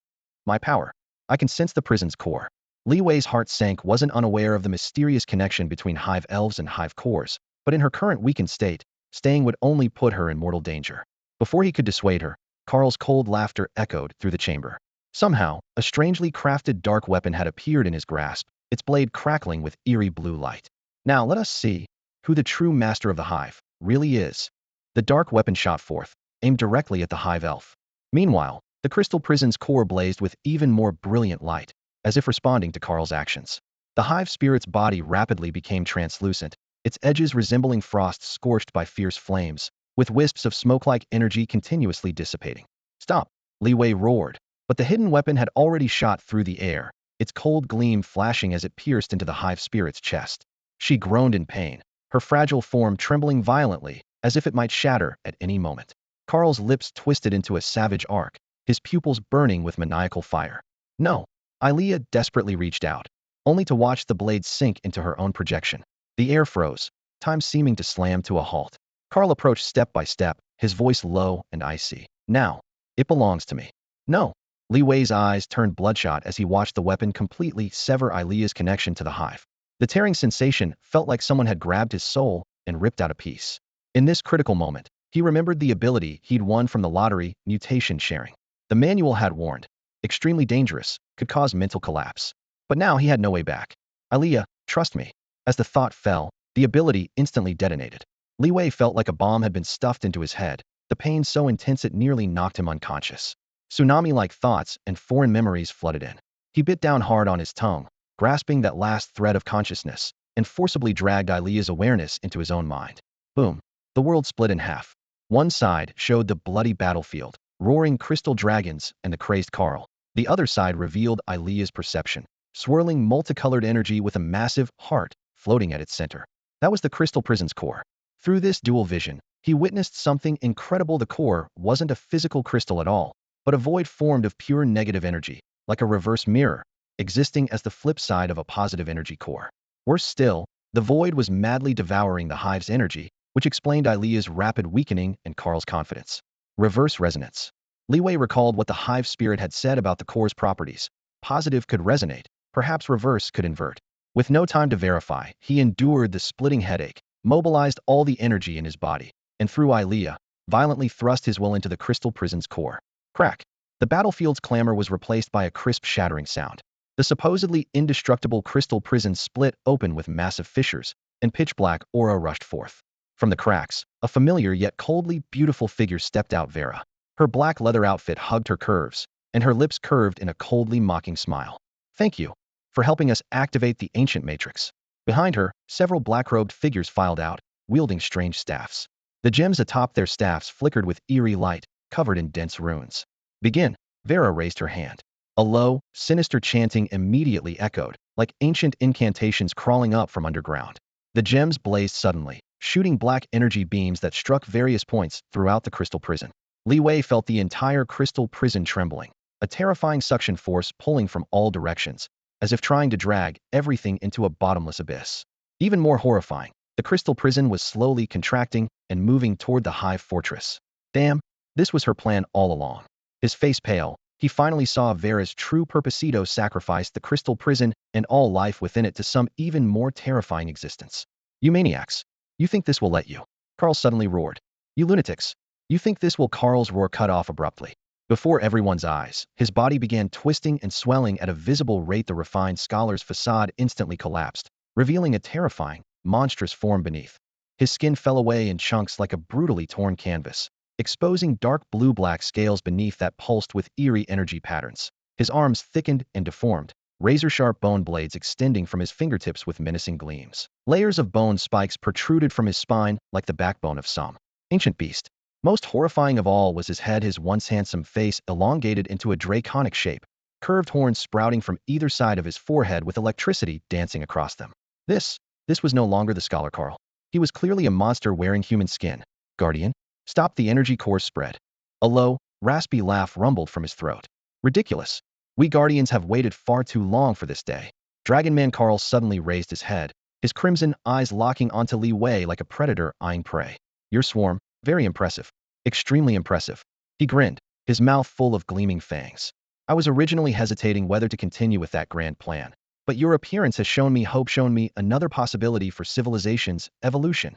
Speaker 1: "My power. I can sense the prison's core." Li Wei's heart sank. Wasn't unaware of the mysterious connection between hive elves and hive cores, but in her current weakened state, staying would only put her in mortal danger. Before he could dissuade her, Carl's cold laughter echoed through the chamber. Somehow, a strangely crafted dark weapon had appeared in his grasp, its blade crackling with eerie blue light. "Now let us see who the true master of the hive really is." The dark weapon shot forth, aimed directly at the hive elf. Meanwhile, the crystal prison's core blazed with even more brilliant light, as if responding to Carl's actions. The hive spirit's body rapidly became translucent, its edges resembling frost scorched by fierce flames, with wisps of smoke-like energy continuously dissipating. "Stop!" Li Wei roared. But the hidden weapon had already shot through the air, its cold gleam flashing as it pierced into the hive spirit's chest. She groaned in pain, her fragile form trembling violently, as if it might shatter at any moment. Carl's lips twisted into a savage arc, his pupils burning with maniacal fire. "No!" Ilea desperately reached out, only to watch the blade sink into her own projection. The air froze, time seeming to slam to a halt. Carl approached step by step, his voice low and icy. "Now, it belongs to me." "No!" Li Wei's eyes turned bloodshot as he watched the weapon completely sever Ilea's connection to the hive. The tearing sensation felt like someone had grabbed his soul and ripped out a piece. In this critical moment, he remembered the ability he'd won from the lottery, mutation sharing. The manual had warned, extremely dangerous, could cause mental collapse. But now he had no way back. "Ilea, trust me." As the thought fell, the ability instantly detonated. Li Wei felt like a bomb had been stuffed into his head, the pain so intense it nearly knocked him unconscious. Tsunami-like thoughts and foreign memories flooded in. He bit down hard on his tongue, grasping that last thread of consciousness, and forcibly dragged Ilea's awareness into his own mind. Boom. The world split in half. One side showed the bloody battlefield, roaring crystal dragons and the crazed Carl. The other side revealed Ilea's perception, swirling multicolored energy with a massive heart floating at its center. That was the crystal prison's core. Through this dual vision, he witnessed something incredible. The core wasn't a physical crystal at all. but a void formed of pure negative energy, like a reverse mirror, existing as the flip side of a positive energy core. Worse still, the void was madly devouring the hive's energy, which explained Ilia's rapid weakening and Carl's confidence. Reverse resonance. Li Wei recalled what the hive spirit had said about the core's properties. Positive could resonate, perhaps reverse could invert. With no time to verify, he endured the splitting headache, mobilized all the energy in his body, and through Ilia, violently thrust his will into the crystal prison's core. Crack. The battlefield's clamor was replaced by a crisp shattering sound. The supposedly indestructible crystal prison split open with massive fissures, and pitch-black aura rushed forth. From the cracks, a familiar yet coldly beautiful figure stepped out. Vera. Her black leather outfit hugged her curves, and her lips curved in a coldly mocking smile. Thank you for helping us activate the ancient matrix. Behind her, several black-robed figures filed out, wielding strange staffs. The gems atop their staffs flickered with eerie light, covered in dense runes. Begin. Vera raised her hand. A low, sinister chanting immediately echoed, like ancient incantations crawling up from underground. The gems blazed suddenly, shooting black energy beams that struck various points throughout the crystal prison. Li Wei felt the entire crystal prison trembling, a terrifying suction force pulling from all directions, as if trying to drag everything into a bottomless abyss. Even more horrifying, the crystal prison was slowly contracting and moving toward the hive fortress. Damn, this was her plan all along. His face pale, he finally saw Vera's true purposito sacrifice the crystal prison and all life within it to some even more terrifying existence. You maniacs. You think this will let you? Carl suddenly roared. You lunatics. You think this will? Carl's roar cut off abruptly. Before everyone's eyes, his body began twisting and swelling at a visible rate. The refined scholar's facade instantly collapsed, revealing a terrifying, monstrous form beneath. His skin fell away in chunks like a brutally torn canvas, exposing dark blue-black scales beneath that pulsed with eerie energy patterns. His arms thickened and deformed, razor-sharp bone blades extending from his fingertips with menacing gleams. Layers of bone spikes protruded from his spine like the backbone of some ancient beast. Most horrifying of all was his head, his once handsome face elongated into a draconic shape, curved horns sprouting from either side of his forehead with electricity dancing across them. This was no longer the scholar Carl. He was clearly a monster wearing human skin. Guardian? Stop! The energy core spread. A low, raspy laugh rumbled from his throat. Ridiculous. We Guardians have waited far too long for this day. Dragonman Carl suddenly raised his head, his crimson eyes locking onto Li Wei like a predator eyeing prey. Your swarm, very impressive. Extremely impressive. He grinned, his mouth full of gleaming fangs. I was originally hesitating whether to continue with that grand plan, but your appearance has shown me hope, shown me another possibility for civilization's evolution.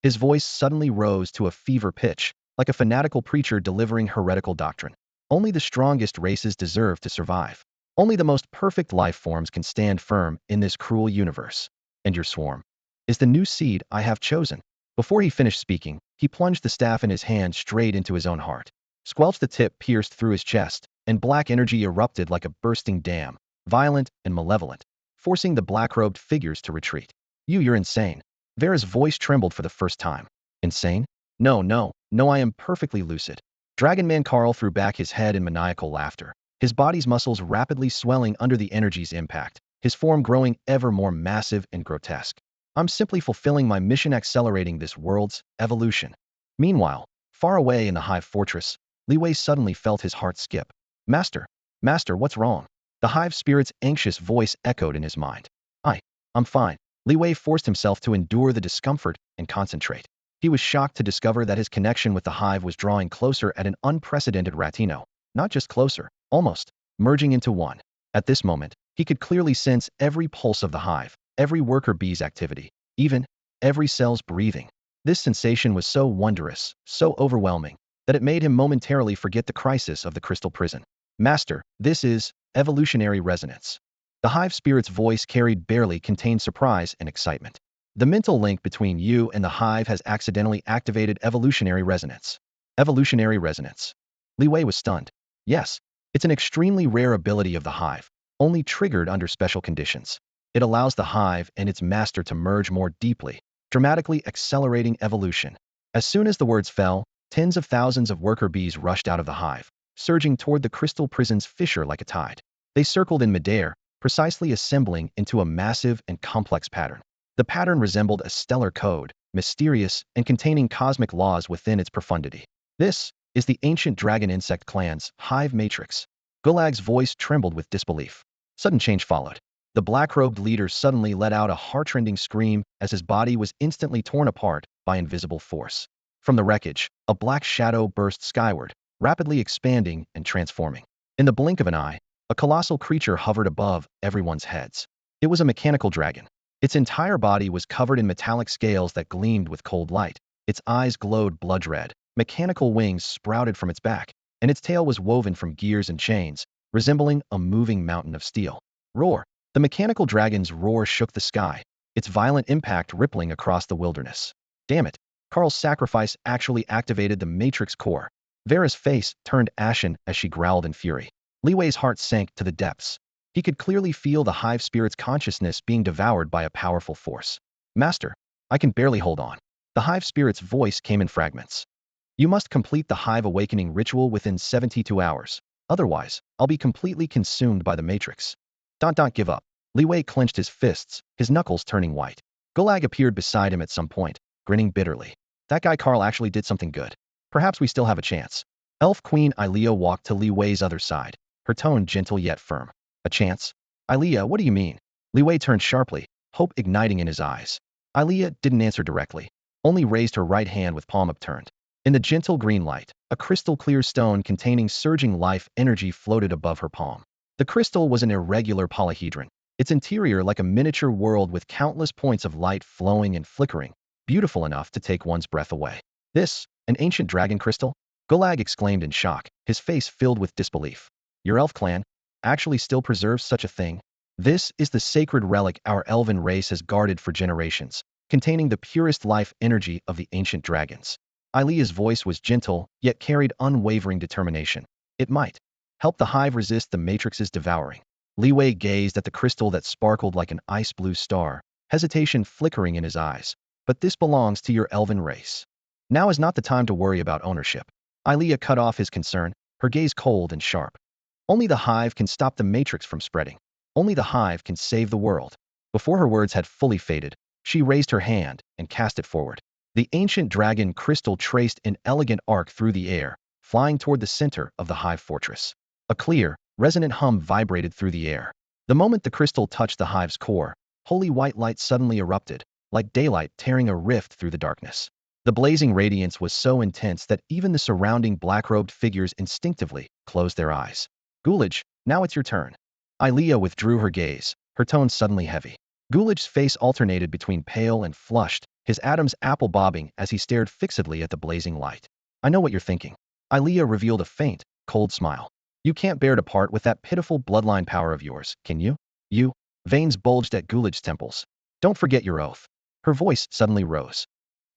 Speaker 1: His voice suddenly rose to a fever pitch, like a fanatical preacher delivering heretical doctrine. Only the strongest races deserve to survive. Only the most perfect life forms can stand firm in this cruel universe. And your swarm is the new seed I have chosen. Before he finished speaking, he plunged the staff in his hand straight into his own heart. Squelched, the tip pierced through his chest, and black energy erupted like a bursting dam, violent and malevolent, forcing the black-robed figures to retreat. You're insane. Vera's voice trembled for the first time. Insane? No, I am perfectly lucid. Dragonman Carl threw back his head in maniacal laughter, his body's muscles rapidly swelling under the energy's impact, his form growing ever more massive and grotesque. I'm simply fulfilling my mission, accelerating this world's evolution. Meanwhile, far away in the hive fortress, Li Wei suddenly felt his heart skip. Master, what's wrong? The hive spirit's anxious voice echoed in his mind. I'm fine. Li Wei forced himself to endure the discomfort and concentrate. He was shocked to discover that his connection with the hive was drawing closer at an unprecedented ratino. Not just closer, almost merging into one. At this moment, he could clearly sense every pulse of the hive, every worker bee's activity, even every cell's breathing. This sensation was so wondrous, so overwhelming, that it made him momentarily forget the crisis of the crystal prison. Master, this is evolutionary resonance. The hive spirit's voice carried barely contained surprise and excitement. The mental link between you and the hive has accidentally activated evolutionary resonance. Evolutionary resonance. Li Wei was stunned. Yes, it's an extremely rare ability of the hive, only triggered under special conditions. It allows the hive and its master to merge more deeply, dramatically accelerating evolution. As soon as the words fell, tens of thousands of worker bees rushed out of the hive, surging toward the crystal prison's fissure like a tide. They circled in midair, precisely assembling into a massive and complex pattern. The pattern resembled a stellar code, mysterious and containing cosmic laws within its profundity. This is the ancient dragon insect clan's hive matrix. Gulag's voice trembled with disbelief. Sudden change followed. The black-robed leader suddenly let out a heart-rending scream as his body was instantly torn apart by invisible force. From the wreckage, a black shadow burst skyward, rapidly expanding and transforming. In the blink of an eye, a colossal creature hovered above everyone's heads. It was a mechanical dragon. Its entire body was covered in metallic scales that gleamed with cold light. Its eyes glowed blood red. Mechanical wings sprouted from its back, and its tail was woven from gears and chains, resembling a moving mountain of steel. Roar! The mechanical dragon's roar shook the sky, its violent impact rippling across the wilderness. Damn it! Carl's sacrifice actually activated the Matrix core. Vera's face turned ashen as she growled in fury. Li Wei's heart sank to the depths. He could clearly feel the hive spirit's consciousness being devoured by a powerful force. Master, I can barely hold on. The hive spirit's voice came in fragments. You must complete the hive awakening ritual within 72 hours. Otherwise, I'll be completely consumed by the Matrix. Don't give up. Li Wei clenched his fists, his knuckles turning white. Gulag appeared beside him at some point, grinning bitterly. That guy Carl actually did something good. Perhaps we still have a chance. Elf Queen Ilea walked to Li Wei's other side, her tone gentle yet firm. A chance? Ilea, what do you mean? Li Wei turned sharply, hope igniting in his eyes. Ilea didn't answer directly, only raised her right hand with palm upturned. In the gentle green light, a crystal-clear stone containing surging life energy floated above her palm. The crystal was an irregular polyhedron, its interior like a miniature world with countless points of light flowing and flickering, beautiful enough to take one's breath away. This, an ancient dragon crystal? Gulag exclaimed in shock, his face filled with disbelief. Your elf clan actually still preserves such a thing? This is the sacred relic our elven race has guarded for generations, containing the purest life energy of the ancient dragons. Ilea's voice was gentle, yet carried unwavering determination. It might help the hive resist the Matrix's devouring. Li Wei gazed at the crystal that sparkled like an ice-blue star, hesitation flickering in his eyes. But this belongs to your elven race. Now is not the time to worry about ownership. Ilea cut off his concern, her gaze cold and sharp. Only the hive can stop the Matrix from spreading. Only the hive can save the world. Before her words had fully faded, she raised her hand and cast it forward. The ancient dragon crystal traced an elegant arc through the air, flying toward the center of the hive fortress. A clear, resonant hum vibrated through the air. The moment the crystal touched the hive's core, holy white light suddenly erupted, like daylight tearing a rift through the darkness. The blazing radiance was so intense that even the surrounding black-robed figures instinctively closed their eyes. Gulag, now it's your turn. Ilea withdrew her gaze, her tone suddenly heavy. Gulag's face alternated between pale and flushed, his Adam's apple bobbing as he stared fixedly at the blazing light. I know what you're thinking. Ilea revealed a faint, cold smile. You can't bear to part with that pitiful bloodline power of yours, can you? You? Veins bulged at Gulag's temples. Don't forget your oath. Her voice suddenly rose.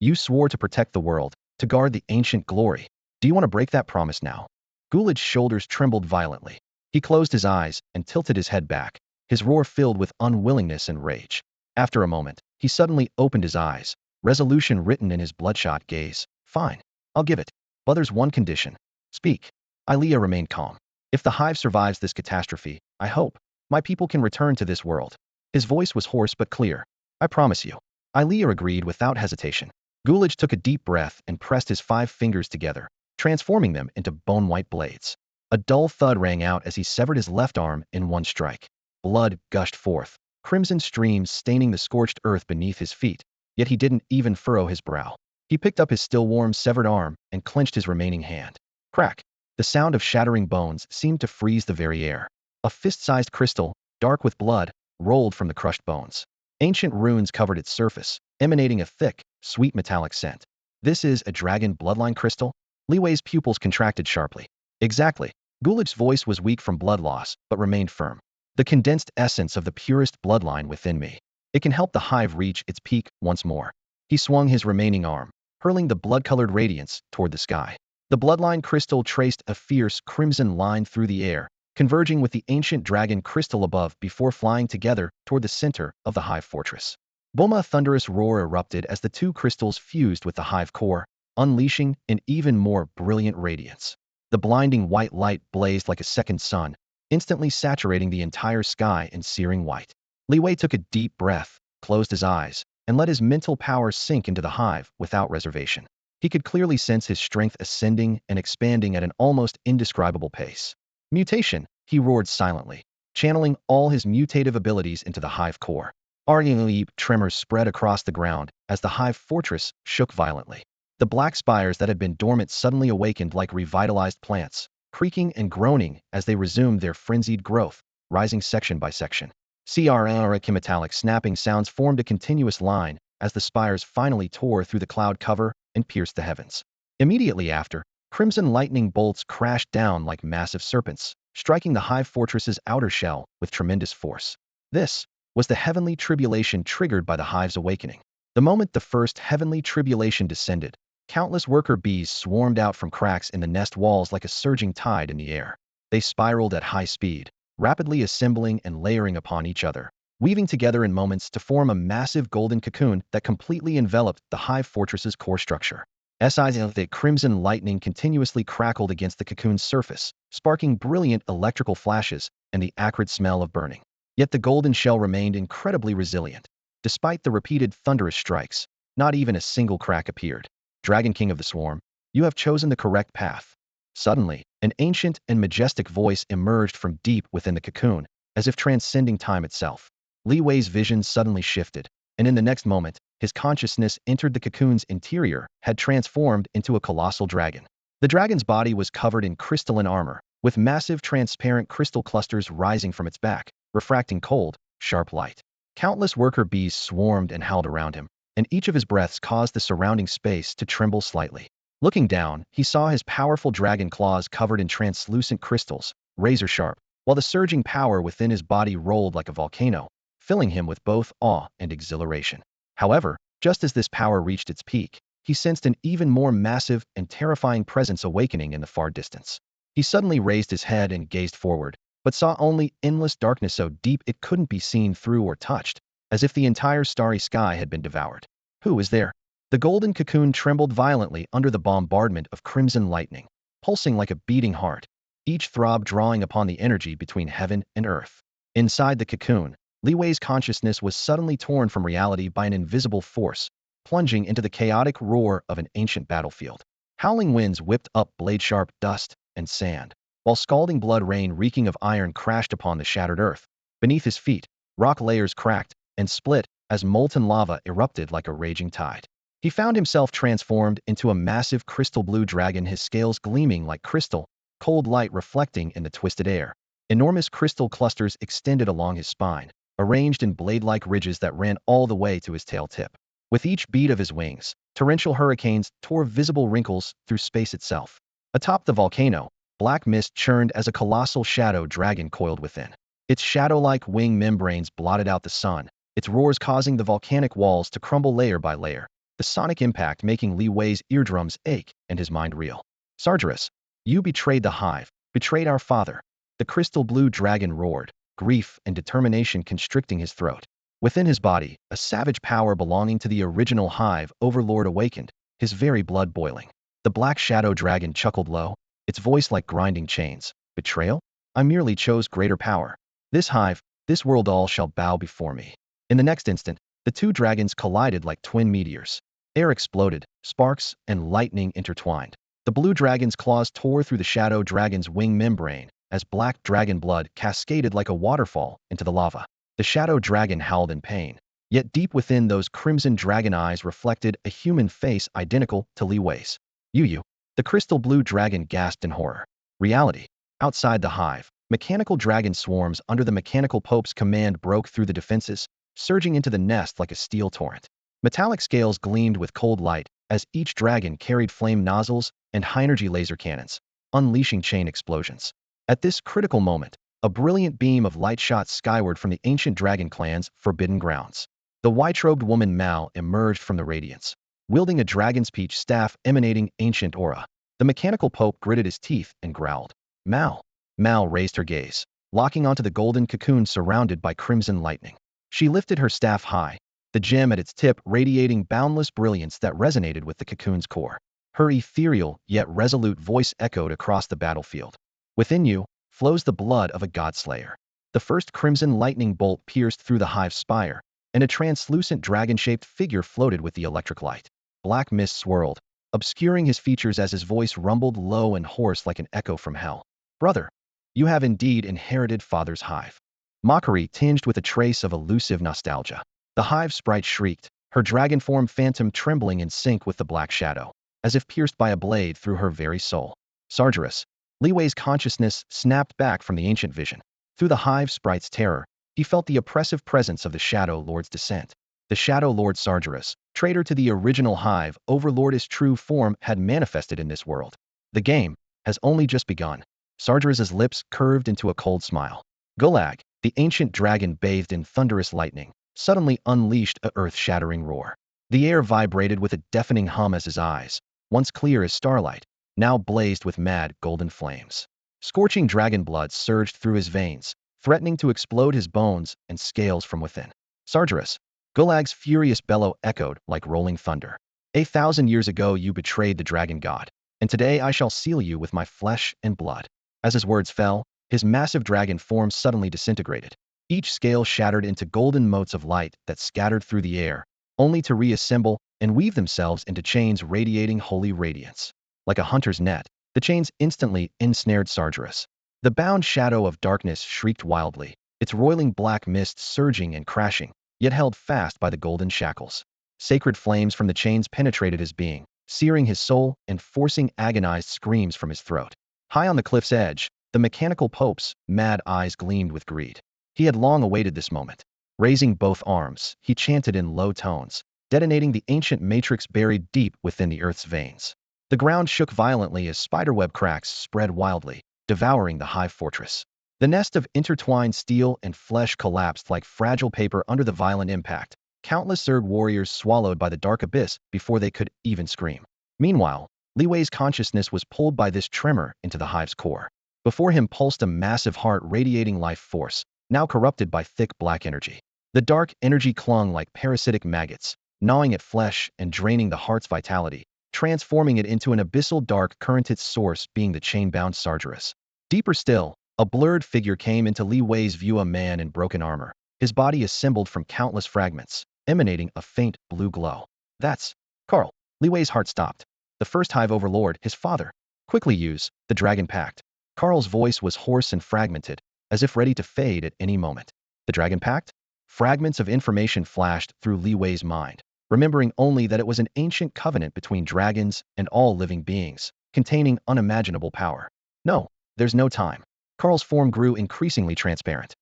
Speaker 1: You swore to protect the world, to guard the ancient glory. Do you want to break that promise now? Gulag's shoulders trembled violently. He closed his eyes and tilted his head back, his roar filled with unwillingness and rage. After a moment, he suddenly opened his eyes, resolution written in his bloodshot gaze. Fine. I'll give it. But there's one condition. Speak. Ilea remained calm. If the hive survives this catastrophe, I hope my people can return to this world. His voice was hoarse but clear. I promise you. Ilea agreed without hesitation. Gulag took a deep breath and pressed his 5 fingers together, transforming them into bone-white blades. A dull thud rang out as he severed his left arm in one strike. Blood gushed forth, crimson streams staining the scorched earth beneath his feet, yet he didn't even furrow his brow. He picked up his still-warm severed arm and clenched his remaining hand. Crack! The sound of shattering bones seemed to freeze the very air. A fist-sized crystal, dark with blood, rolled from the crushed bones. Ancient runes covered its surface, emanating a thick, sweet metallic scent. This is a dragon bloodline crystal? Li Wei's pupils contracted sharply. Exactly. Gulag's voice was weak from blood loss, but remained firm. The condensed essence of the purest bloodline within me. It can help the hive reach its peak once more. He swung his remaining arm, hurling the blood-colored radiance toward the sky. The bloodline crystal traced a fierce crimson line through the air, converging with the ancient dragon crystal above before flying together toward the center of the hive fortress. Boom! A thunderous roar erupted as the 2 crystals fused with the hive core, unleashing an even more brilliant radiance. The blinding white light blazed like a second sun, instantly saturating the entire sky in searing white. Li Wei took a deep breath, closed his eyes, and let his mental power sink into the hive without reservation. He could clearly sense his strength ascending and expanding at an almost indescribable pace. Mutation, he roared silently, channeling all his mutative abilities into the hive core. Arguably, tremors spread across the ground as the hive fortress shook violently. The black spires that had been dormant suddenly awakened like revitalized plants, creaking and groaning as they resumed their frenzied growth, rising section by section. Metallic snapping sounds formed a continuous line as the spires finally tore through the cloud cover and pierced the heavens. Immediately after, crimson lightning bolts crashed down like massive serpents, striking the hive fortress's outer shell with tremendous force. This was the heavenly tribulation triggered by the hive's awakening. The moment the first heavenly tribulation descended, countless worker bees swarmed out from cracks in the nest walls like a surging tide in the air. They spiraled at high speed, rapidly assembling and layering upon each other, weaving together in moments to form a massive golden cocoon that completely enveloped the hive fortress's core structure. The crimson lightning continuously crackled against the cocoon's surface, sparking brilliant electrical flashes and the acrid smell of burning. Yet the golden shell remained incredibly resilient. Despite the repeated thunderous strikes, not even a single crack appeared. Dragon King of the Swarm, you have chosen the correct path. Suddenly, an ancient and majestic voice emerged from deep within the cocoon, as if transcending time itself. Li Wei's vision suddenly shifted, and in the next moment, his consciousness entered the cocoon's interior, had transformed into a colossal dragon. The dragon's body was covered in crystalline armor, with massive transparent crystal clusters rising from its back, refracting cold, sharp light. Countless worker bees swarmed and howled around him, and each of his breaths caused the surrounding space to tremble slightly. Looking down, he saw his powerful dragon claws covered in translucent crystals, razor-sharp, while the surging power within his body rolled like a volcano, filling him with both awe and exhilaration. However, just as this power reached its peak, he sensed an even more massive and terrifying presence awakening in the far distance. He suddenly raised his head and gazed forward, but saw only endless darkness so deep it couldn't be seen through or touched, as if the entire starry sky had been devoured. Who is there? The golden cocoon trembled violently under the bombardment of crimson lightning, pulsing like a beating heart, each throb drawing upon the energy between heaven and earth. Inside the cocoon, Li Wei's consciousness was suddenly torn from reality by an invisible force, plunging into the chaotic roar of an ancient battlefield. Howling winds whipped up blade-sharp dust and sand, while scalding blood rain reeking of iron crashed upon the shattered earth. Beneath his feet, rock layers cracked and split as molten lava erupted like a raging tide. He found himself transformed into a massive crystal blue dragon, his scales gleaming like crystal, cold light reflecting in the twisted air. Enormous crystal clusters extended along his spine, arranged in blade-like ridges that ran all the way to his tail tip. With each beat of his wings, torrential hurricanes tore visible wrinkles through space itself. Atop the volcano, black mist churned as a colossal shadow dragon coiled within. Its shadow-like wing membranes blotted out the sun, its roars causing the volcanic walls to crumble layer by layer, the sonic impact making Li Wei's eardrums ache and his mind reel. Sargeras, you betrayed the hive, betrayed our father. The crystal blue dragon roared, grief and determination constricting his throat. Within his body, a savage power belonging to the original hive overlord awakened, his very blood boiling. The black shadow dragon chuckled low, its voice like grinding chains. Betrayal? I merely chose greater power. This hive, this world all shall bow before me. In the next instant, the two dragons collided like twin meteors. Air exploded, sparks and lightning intertwined. The blue dragon's claws tore through the shadow dragon's wing membrane, as black dragon blood cascaded like a waterfall into the lava. The shadow dragon howled in pain, yet deep within those crimson dragon eyes reflected a human face identical to Li Wei's. You. The crystal blue dragon gasped in horror. Reality. Outside the hive, mechanical dragon swarms under the mechanical pope's command broke through the defenses, surging into the nest like a steel torrent. Metallic scales gleamed with cold light as each dragon carried flame nozzles and high-energy laser cannons, unleashing chain explosions. At this critical moment, a brilliant beam of light shot skyward from the ancient dragon clan's forbidden grounds. The white-robed woman Mal emerged from the radiance, wielding a dragon's peach staff emanating ancient aura. The mechanical pope gritted his teeth and growled. Mal. Mal raised her gaze, locking onto the golden cocoon surrounded by crimson lightning. She lifted her staff high, the gem at its tip radiating boundless brilliance that resonated with the cocoon's core. Her ethereal yet resolute voice echoed across the battlefield. Within you flows the blood of a godslayer. The first crimson lightning bolt pierced through the hive's spire, and a translucent dragon-shaped figure floated with the electric light. Black mist swirled, obscuring his features as his voice rumbled low and hoarse like an echo from hell. Brother, you have indeed inherited Father's hive. Mockery tinged with a trace of elusive nostalgia. The hive sprite shrieked, her dragon form phantom trembling in sync with the black shadow, as if pierced by a blade through her very soul. Sargeras. Li Wei's consciousness snapped back from the ancient vision. Through the hive sprite's terror, he felt the oppressive presence of the Shadow Lord's descent. The Shadow Lord Sargeras, traitor to the original hive, Overlord's true form, had manifested in this world. The game has only just begun. Sargeras's lips curved into a cold smile. Gulag, the ancient dragon bathed in thunderous lightning, suddenly unleashed a earth-shattering roar. The air vibrated with a deafening hum as his eyes, once clear as starlight, now blazed with mad golden flames. Scorching dragon blood surged through his veins, threatening to explode his bones and scales from within. Sargeras. Gulag's furious bellow echoed like rolling thunder. 1,000 years ago you betrayed the dragon god, and today I shall seal you with my flesh and blood. As his words fell, his massive dragon form suddenly disintegrated. Each scale shattered into golden motes of light that scattered through the air, only to reassemble and weave themselves into chains radiating holy radiance. Like a hunter's net, the chains instantly ensnared Sargeras. The bound shadow of darkness shrieked wildly, its roiling black mist surging and crashing, yet held fast by the golden shackles. Sacred flames from the chains penetrated his being, searing his soul and forcing agonized screams from his throat. High on the cliff's edge, the mechanical Pope's mad eyes gleamed with greed. He had long awaited this moment. Raising both arms, he chanted in low tones, detonating the ancient matrix buried deep within the earth's veins. The ground shook violently as spiderweb cracks spread wildly, devouring the hive fortress. The nest of intertwined steel and flesh collapsed like fragile paper under the violent impact, countless Zerg warriors swallowed by the dark abyss before they could even scream. Meanwhile, Li Wei's consciousness was pulled by this tremor into the hive's core. Before him pulsed a massive heart radiating life force, now corrupted by thick black energy. The dark energy clung like parasitic maggots, gnawing at flesh and draining the heart's vitality, transforming it into an abyssal dark current, its source being the chain-bound Sargeras. Deeper still, a blurred figure came into Li Wei's view, a man in broken armor, his body assembled from countless fragments, emanating a faint blue glow. That's Carl. Li Wei's heart stopped. The first hive overlord, his father. Quickly use the dragon pact. Carl's voice was hoarse and fragmented, as if ready to fade at any moment. The dragon pact? Fragments of information flashed through Li Wei's mind, remembering only that it was an ancient covenant between dragons and all living beings, containing unimaginable power. No, there's no time. Carl's form grew increasingly transparent.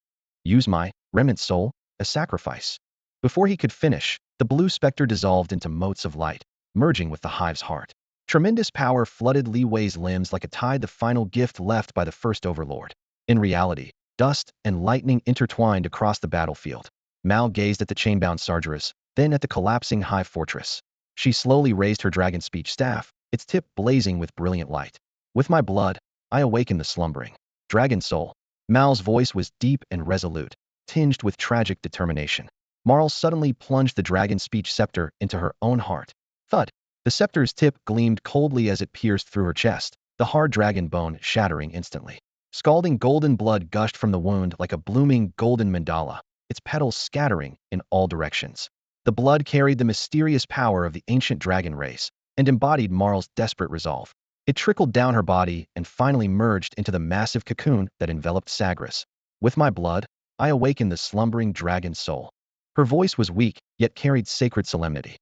Speaker 1: Use my remnant soul as sacrifice. Before he could finish, the blue specter dissolved into motes of light, merging with the hive's heart. Tremendous power flooded Li Wei's limbs like a tide, the final gift left by the first overlord. In reality, dust and lightning intertwined across the battlefield. Mal gazed at the chain-bound Sargeras, then at the collapsing hive fortress. She slowly raised her dragon speech staff, its tip blazing with brilliant light. With my blood, I awaken the slumbering dragon soul. Mal's voice was deep and resolute, tinged with tragic determination. Marl suddenly plunged the dragon speech scepter into her own heart. Thud! The scepter's tip gleamed coldly as it pierced through her chest, the hard dragon bone shattering instantly. Scalding golden blood gushed from the wound like a blooming golden mandala, its petals scattering in all directions. The blood carried the mysterious power of the ancient dragon race and embodied Marl's desperate resolve. It trickled down her body and finally merged into the massive cocoon that enveloped Sargeras. With my blood, I awaken the slumbering dragon soul. Her voice was weak, yet carried sacred solemnity.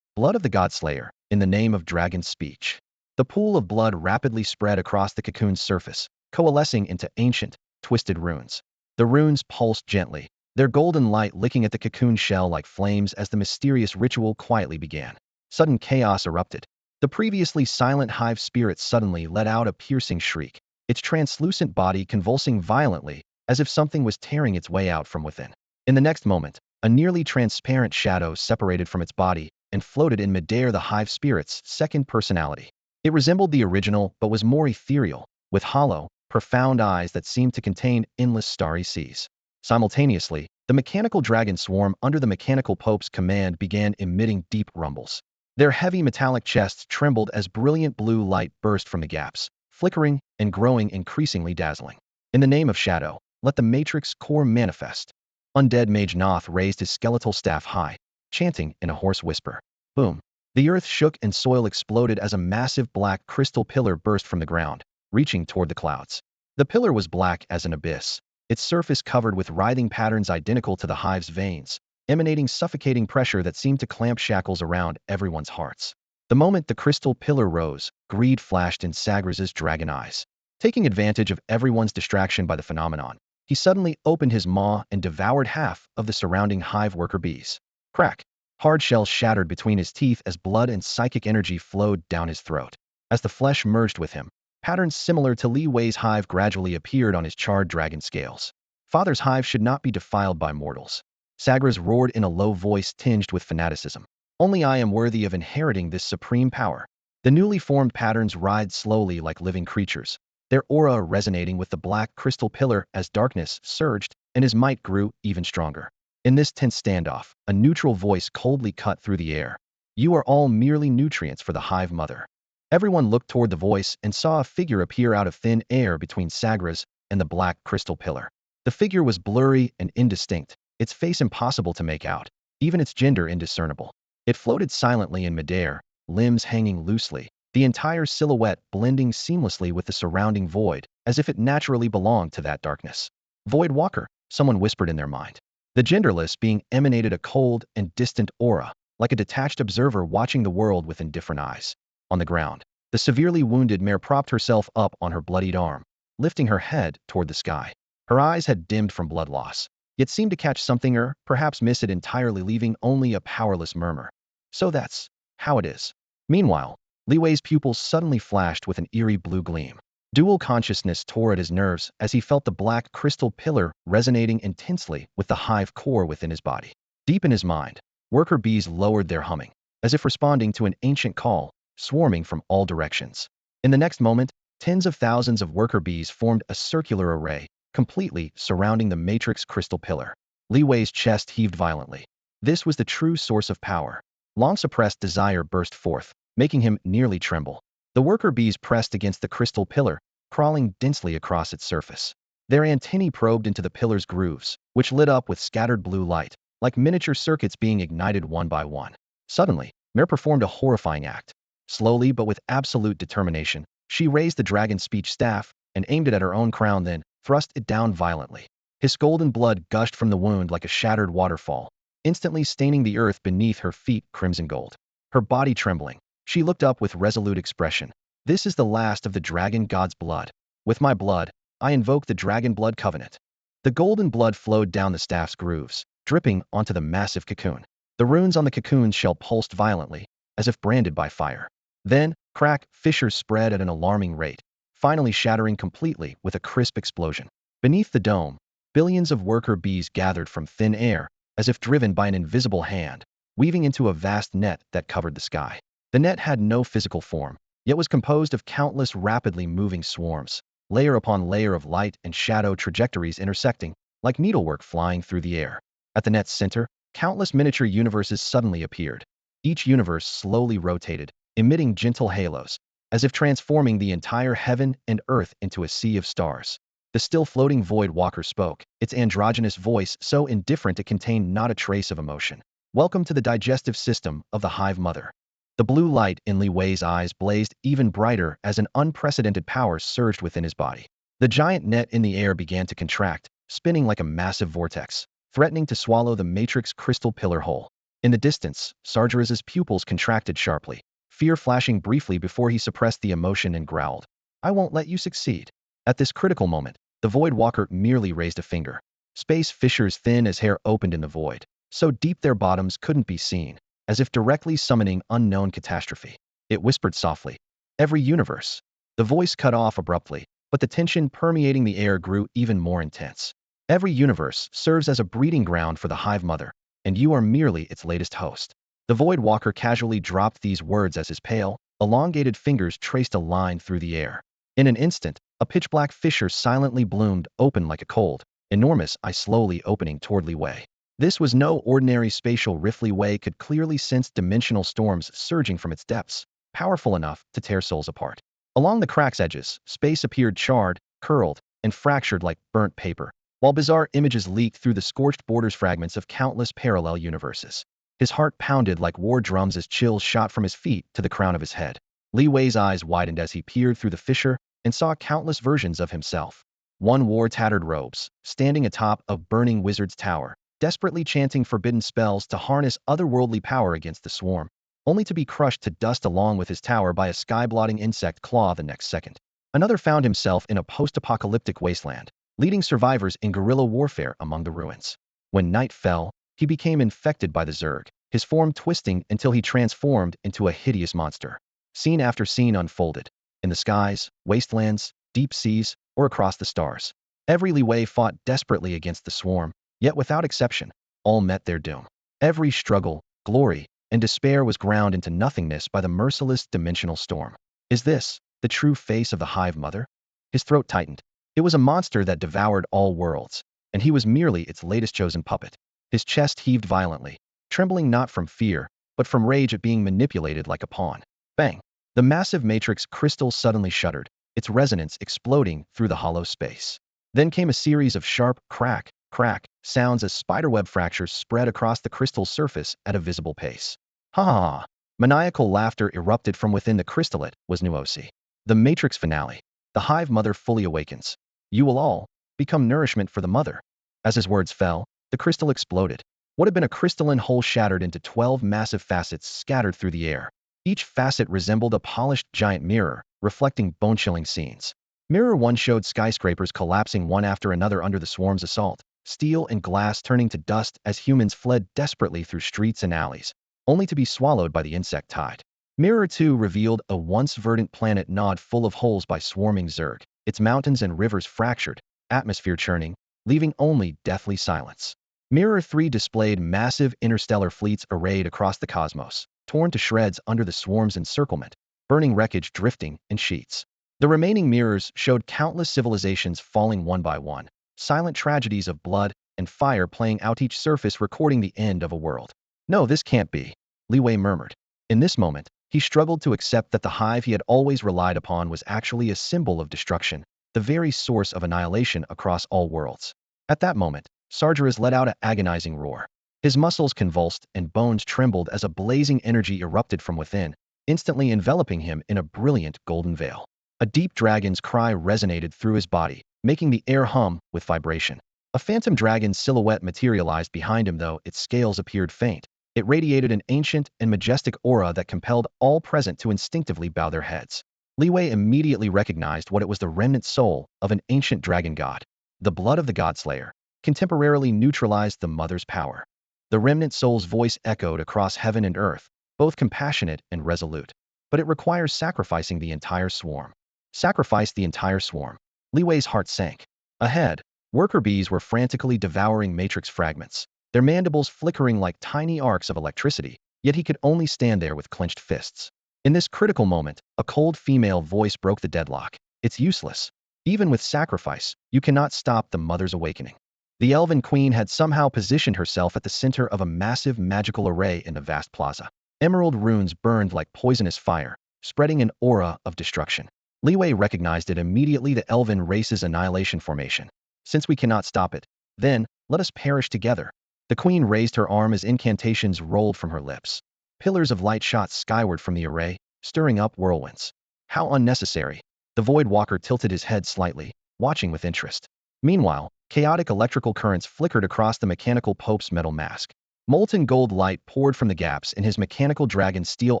Speaker 1: Blood of the godslayer, in the name of dragon speech. The pool of blood rapidly spread across the cocoon's surface, coalescing into ancient, twisted runes. The runes pulsed gently, their golden light licking at the cocoon shell like flames as the mysterious ritual quietly began. Sudden chaos erupted. The previously silent hive spirit suddenly let out a piercing shriek, its translucent body convulsing violently, as if something was tearing its way out from within. In the next moment, a nearly transparent shadow separated from its body and floated in midair, the hive spirit's second personality. It resembled the original but was more ethereal, with hollow, profound eyes that seemed to contain endless starry seas. Simultaneously, the mechanical dragon swarm under the mechanical Pope's command began emitting deep rumbles. Their heavy metallic chests trembled as brilliant blue light burst from the gaps, flickering and growing increasingly dazzling. In the name of Shadow, let the Matrix core manifest. Undead Mage Noth raised his skeletal staff high, chanting in a hoarse whisper. Boom! The earth shook and soil exploded as a massive black crystal pillar burst from the ground, reaching toward the clouds. The pillar was black as an abyss, its surface covered with writhing patterns identical to the hive's veins, emanating suffocating pressure that seemed to clamp shackles around everyone's hearts. The moment the crystal pillar rose, greed flashed in Sagraz's dragon eyes. Taking advantage of everyone's distraction by the phenomenon, he suddenly opened his maw and devoured half of the surrounding hive worker bees. Crack! Hard shells shattered between his teeth as blood and psychic energy flowed down his throat. As the flesh merged with him, patterns similar to Li Wei's hive gradually appeared on his charred dragon scales. Father's hive should not be defiled by mortals. Sagraz roared in a low voice tinged with fanaticism. Only I am worthy of inheriting this supreme power. The newly formed patterns writhed slowly like living creatures, their aura resonating with the black crystal pillar as darkness surged and his might grew even stronger. In this tense standoff, a neutral voice coldly cut through the air. You are all merely nutrients for the hive mother. Everyone looked toward the voice and saw a figure appear out of thin air between Sagraz and the black crystal pillar. The figure was blurry and indistinct, its face impossible to make out, even its gender indiscernible. It floated silently in midair, limbs hanging loosely, the entire silhouette blending seamlessly with the surrounding void, as if it naturally belonged to that darkness. Void Walker, someone whispered in their mind. The genderless being emanated a cold and distant aura, like a detached observer watching the world with indifferent eyes. On the ground, the severely wounded mare propped herself up on her bloodied arm, lifting her head toward the sky. Her eyes had dimmed from blood loss, yet seemed to catch something or perhaps miss it entirely, leaving only a powerless murmur. So that's how it is. Meanwhile, Li Wei's pupils suddenly flashed with an eerie blue gleam. Dual consciousness tore at his nerves as he felt the black crystal pillar resonating intensely with the hive core within his body. Deep in his mind, worker bees lowered their humming, as if responding to an ancient call, swarming from all directions. In the next moment, tens of thousands of worker bees formed a circular array, completely surrounding the matrix crystal pillar. Li Wei's chest heaved violently. This was the true source of power. Long-suppressed desire burst forth, making him nearly tremble. The worker bees pressed against the crystal pillar, crawling densely across its surface. Their antennae probed into the pillar's grooves, which lit up with scattered blue light, like miniature circuits being ignited one by one. Suddenly, Mare performed a horrifying act. Slowly but with absolute determination, she raised the dragon speech staff and aimed it at her own crown, then thrust it down violently. His golden blood gushed from the wound like a shattered waterfall, instantly staining the earth beneath her feet crimson gold. Her body trembling, she looked up with resolute expression. This is the last of the dragon god's blood. With my blood, I invoke the dragon blood covenant. The golden blood flowed down the staff's grooves, dripping onto the massive cocoon. The runes on the cocoon's shell pulsed violently, as if branded by fire. Then, crack, fissures spread at an alarming rate, finally shattering completely with a crisp explosion. Beneath the dome, billions of worker bees gathered from thin air, as if driven by an invisible hand, weaving into a vast net that covered the sky. The net had no physical form, yet was composed of countless rapidly moving swarms, layer upon layer of light and shadow trajectories intersecting, like needlework flying through the air. At the net's center, countless miniature universes suddenly appeared. Each universe slowly rotated, emitting gentle halos, as if transforming the entire heaven and earth into a sea of stars. The still floating Void Walker spoke, its androgynous voice so indifferent it contained not a trace of emotion. Welcome to the digestive system of the Hive Mother. The blue light in Li Wei's eyes blazed even brighter as an unprecedented power surged within his body. The giant net in the air began to contract, spinning like a massive vortex, threatening to swallow the matrix crystal pillar whole. In the distance, Sargeraz's pupils contracted sharply, fear flashing briefly before he suppressed the emotion and growled. I won't let you succeed. At this critical moment, the Void Walker merely raised a finger. Space fissures thin as hair opened in the void, so deep their bottoms couldn't be seen, as if directly summoning unknown catastrophe. It whispered softly. Every universe. The voice cut off abruptly, but the tension permeating the air grew even more intense. Every universe serves as a breeding ground for the Hive Mother, and you are merely its latest host. The Void Walker casually dropped these words as his pale, elongated fingers traced a line through the air. In an instant, a pitch-black fissure silently bloomed open like a cold, enormous eye slowly opening toward Li Wei. This was no ordinary spatial rift. Li Wei could clearly sense dimensional storms surging from its depths, powerful enough to tear souls apart. Along the crack's edges, space appeared charred, curled, and fractured like burnt paper, while bizarre images leaked through the scorched borders, fragments of countless parallel universes. His heart pounded like war drums as chills shot from his feet to the crown of his head. Li Wei's eyes widened as he peered through the fissure and saw countless versions of himself. One wore tattered robes, standing atop a burning wizard's tower, desperately chanting forbidden spells to harness otherworldly power against the swarm, only to be crushed to dust along with his tower by a sky-blotting insect claw the next second. Another found himself in a post-apocalyptic wasteland, leading survivors in guerrilla warfare among the ruins. When night fell, he became infected by the Zerg, his form twisting until he transformed into a hideous monster. Scene after scene unfolded. In the skies, wastelands, deep seas, or across the stars. Every Li Wei fought desperately against the swarm, yet without exception, all met their doom. Every struggle, glory, and despair was ground into nothingness by the merciless dimensional storm. Is this the true face of the Hive Mother? His throat tightened. It was a monster that devoured all worlds, and he was merely its latest chosen puppet. His chest heaved violently, trembling not from fear, but from rage at being manipulated like a pawn. Bang! The massive matrix crystal suddenly shuddered, its resonance exploding through the hollow space. Then came a series of sharp crack, crack sounds as spiderweb fractures spread across the crystal's surface at a visible pace. Ha ha ha! Maniacal laughter erupted from within the crystallet was Nuosi. The matrix finale. The Hive Mother fully awakens. You will all become nourishment for the mother. As his words fell, the crystal exploded. What had been a crystalline hole shattered into 12 massive facets scattered through the air. Each facet resembled a polished giant mirror, reflecting bone-chilling scenes. Mirror 1 showed skyscrapers collapsing one after another under the swarm's assault, steel and glass turning to dust as humans fled desperately through streets and alleys, only to be swallowed by the insect tide. Mirror 2 revealed a once verdant planet gnawed full of holes by swarming Zerg, its mountains and rivers fractured, atmosphere churning, leaving only deathly silence. Mirror 3 displayed massive interstellar fleets arrayed across the cosmos, torn to shreds under the swarm's encirclement, burning wreckage drifting in sheets. The remaining mirrors showed countless civilizations falling one by one, silent tragedies of blood and fire playing out each surface recording the end of a world. No, this can't be, Li Wei murmured. In this moment, he struggled to accept that the hive he had always relied upon was actually a symbol of destruction, the very source of annihilation across all worlds. At that moment, Sargeras let out an agonizing roar. His muscles convulsed and bones trembled as a blazing energy erupted from within, instantly enveloping him in a brilliant golden veil. A deep dragon's cry resonated through his body, making the air hum with vibration. A phantom dragon's silhouette materialized behind him, though its scales appeared faint. It radiated an ancient and majestic aura that compelled all present to instinctively bow their heads. Li Wei immediately recognized what it was: the remnant soul of an ancient dragon god. The blood of the godslayer contemporarily neutralized the mother's power. The remnant soul's voice echoed across heaven and earth, both compassionate and resolute. But it requires sacrificing the entire swarm. Sacrifice the entire swarm. Li Wei's heart sank. Ahead, worker bees were frantically devouring matrix fragments, their mandibles flickering like tiny arcs of electricity, yet he could only stand there with clenched fists. In this critical moment, a cold female voice broke the deadlock. It's useless. Even with sacrifice, you cannot stop the mother's awakening. The elven queen had somehow positioned herself at the center of a massive magical array in the vast plaza. Emerald runes burned like poisonous fire, spreading an aura of destruction. Li Wei recognized it immediately: the elven race's annihilation formation. Since we cannot stop it, then let us perish together. The queen raised her arm as incantations rolled from her lips. Pillars of light shot skyward from the array, stirring up whirlwinds. How unnecessary. The Void Walker tilted his head slightly, watching with interest. Meanwhile, chaotic electrical currents flickered across the mechanical Pope's metal mask. Molten gold light poured from the gaps in his mechanical dragon's steel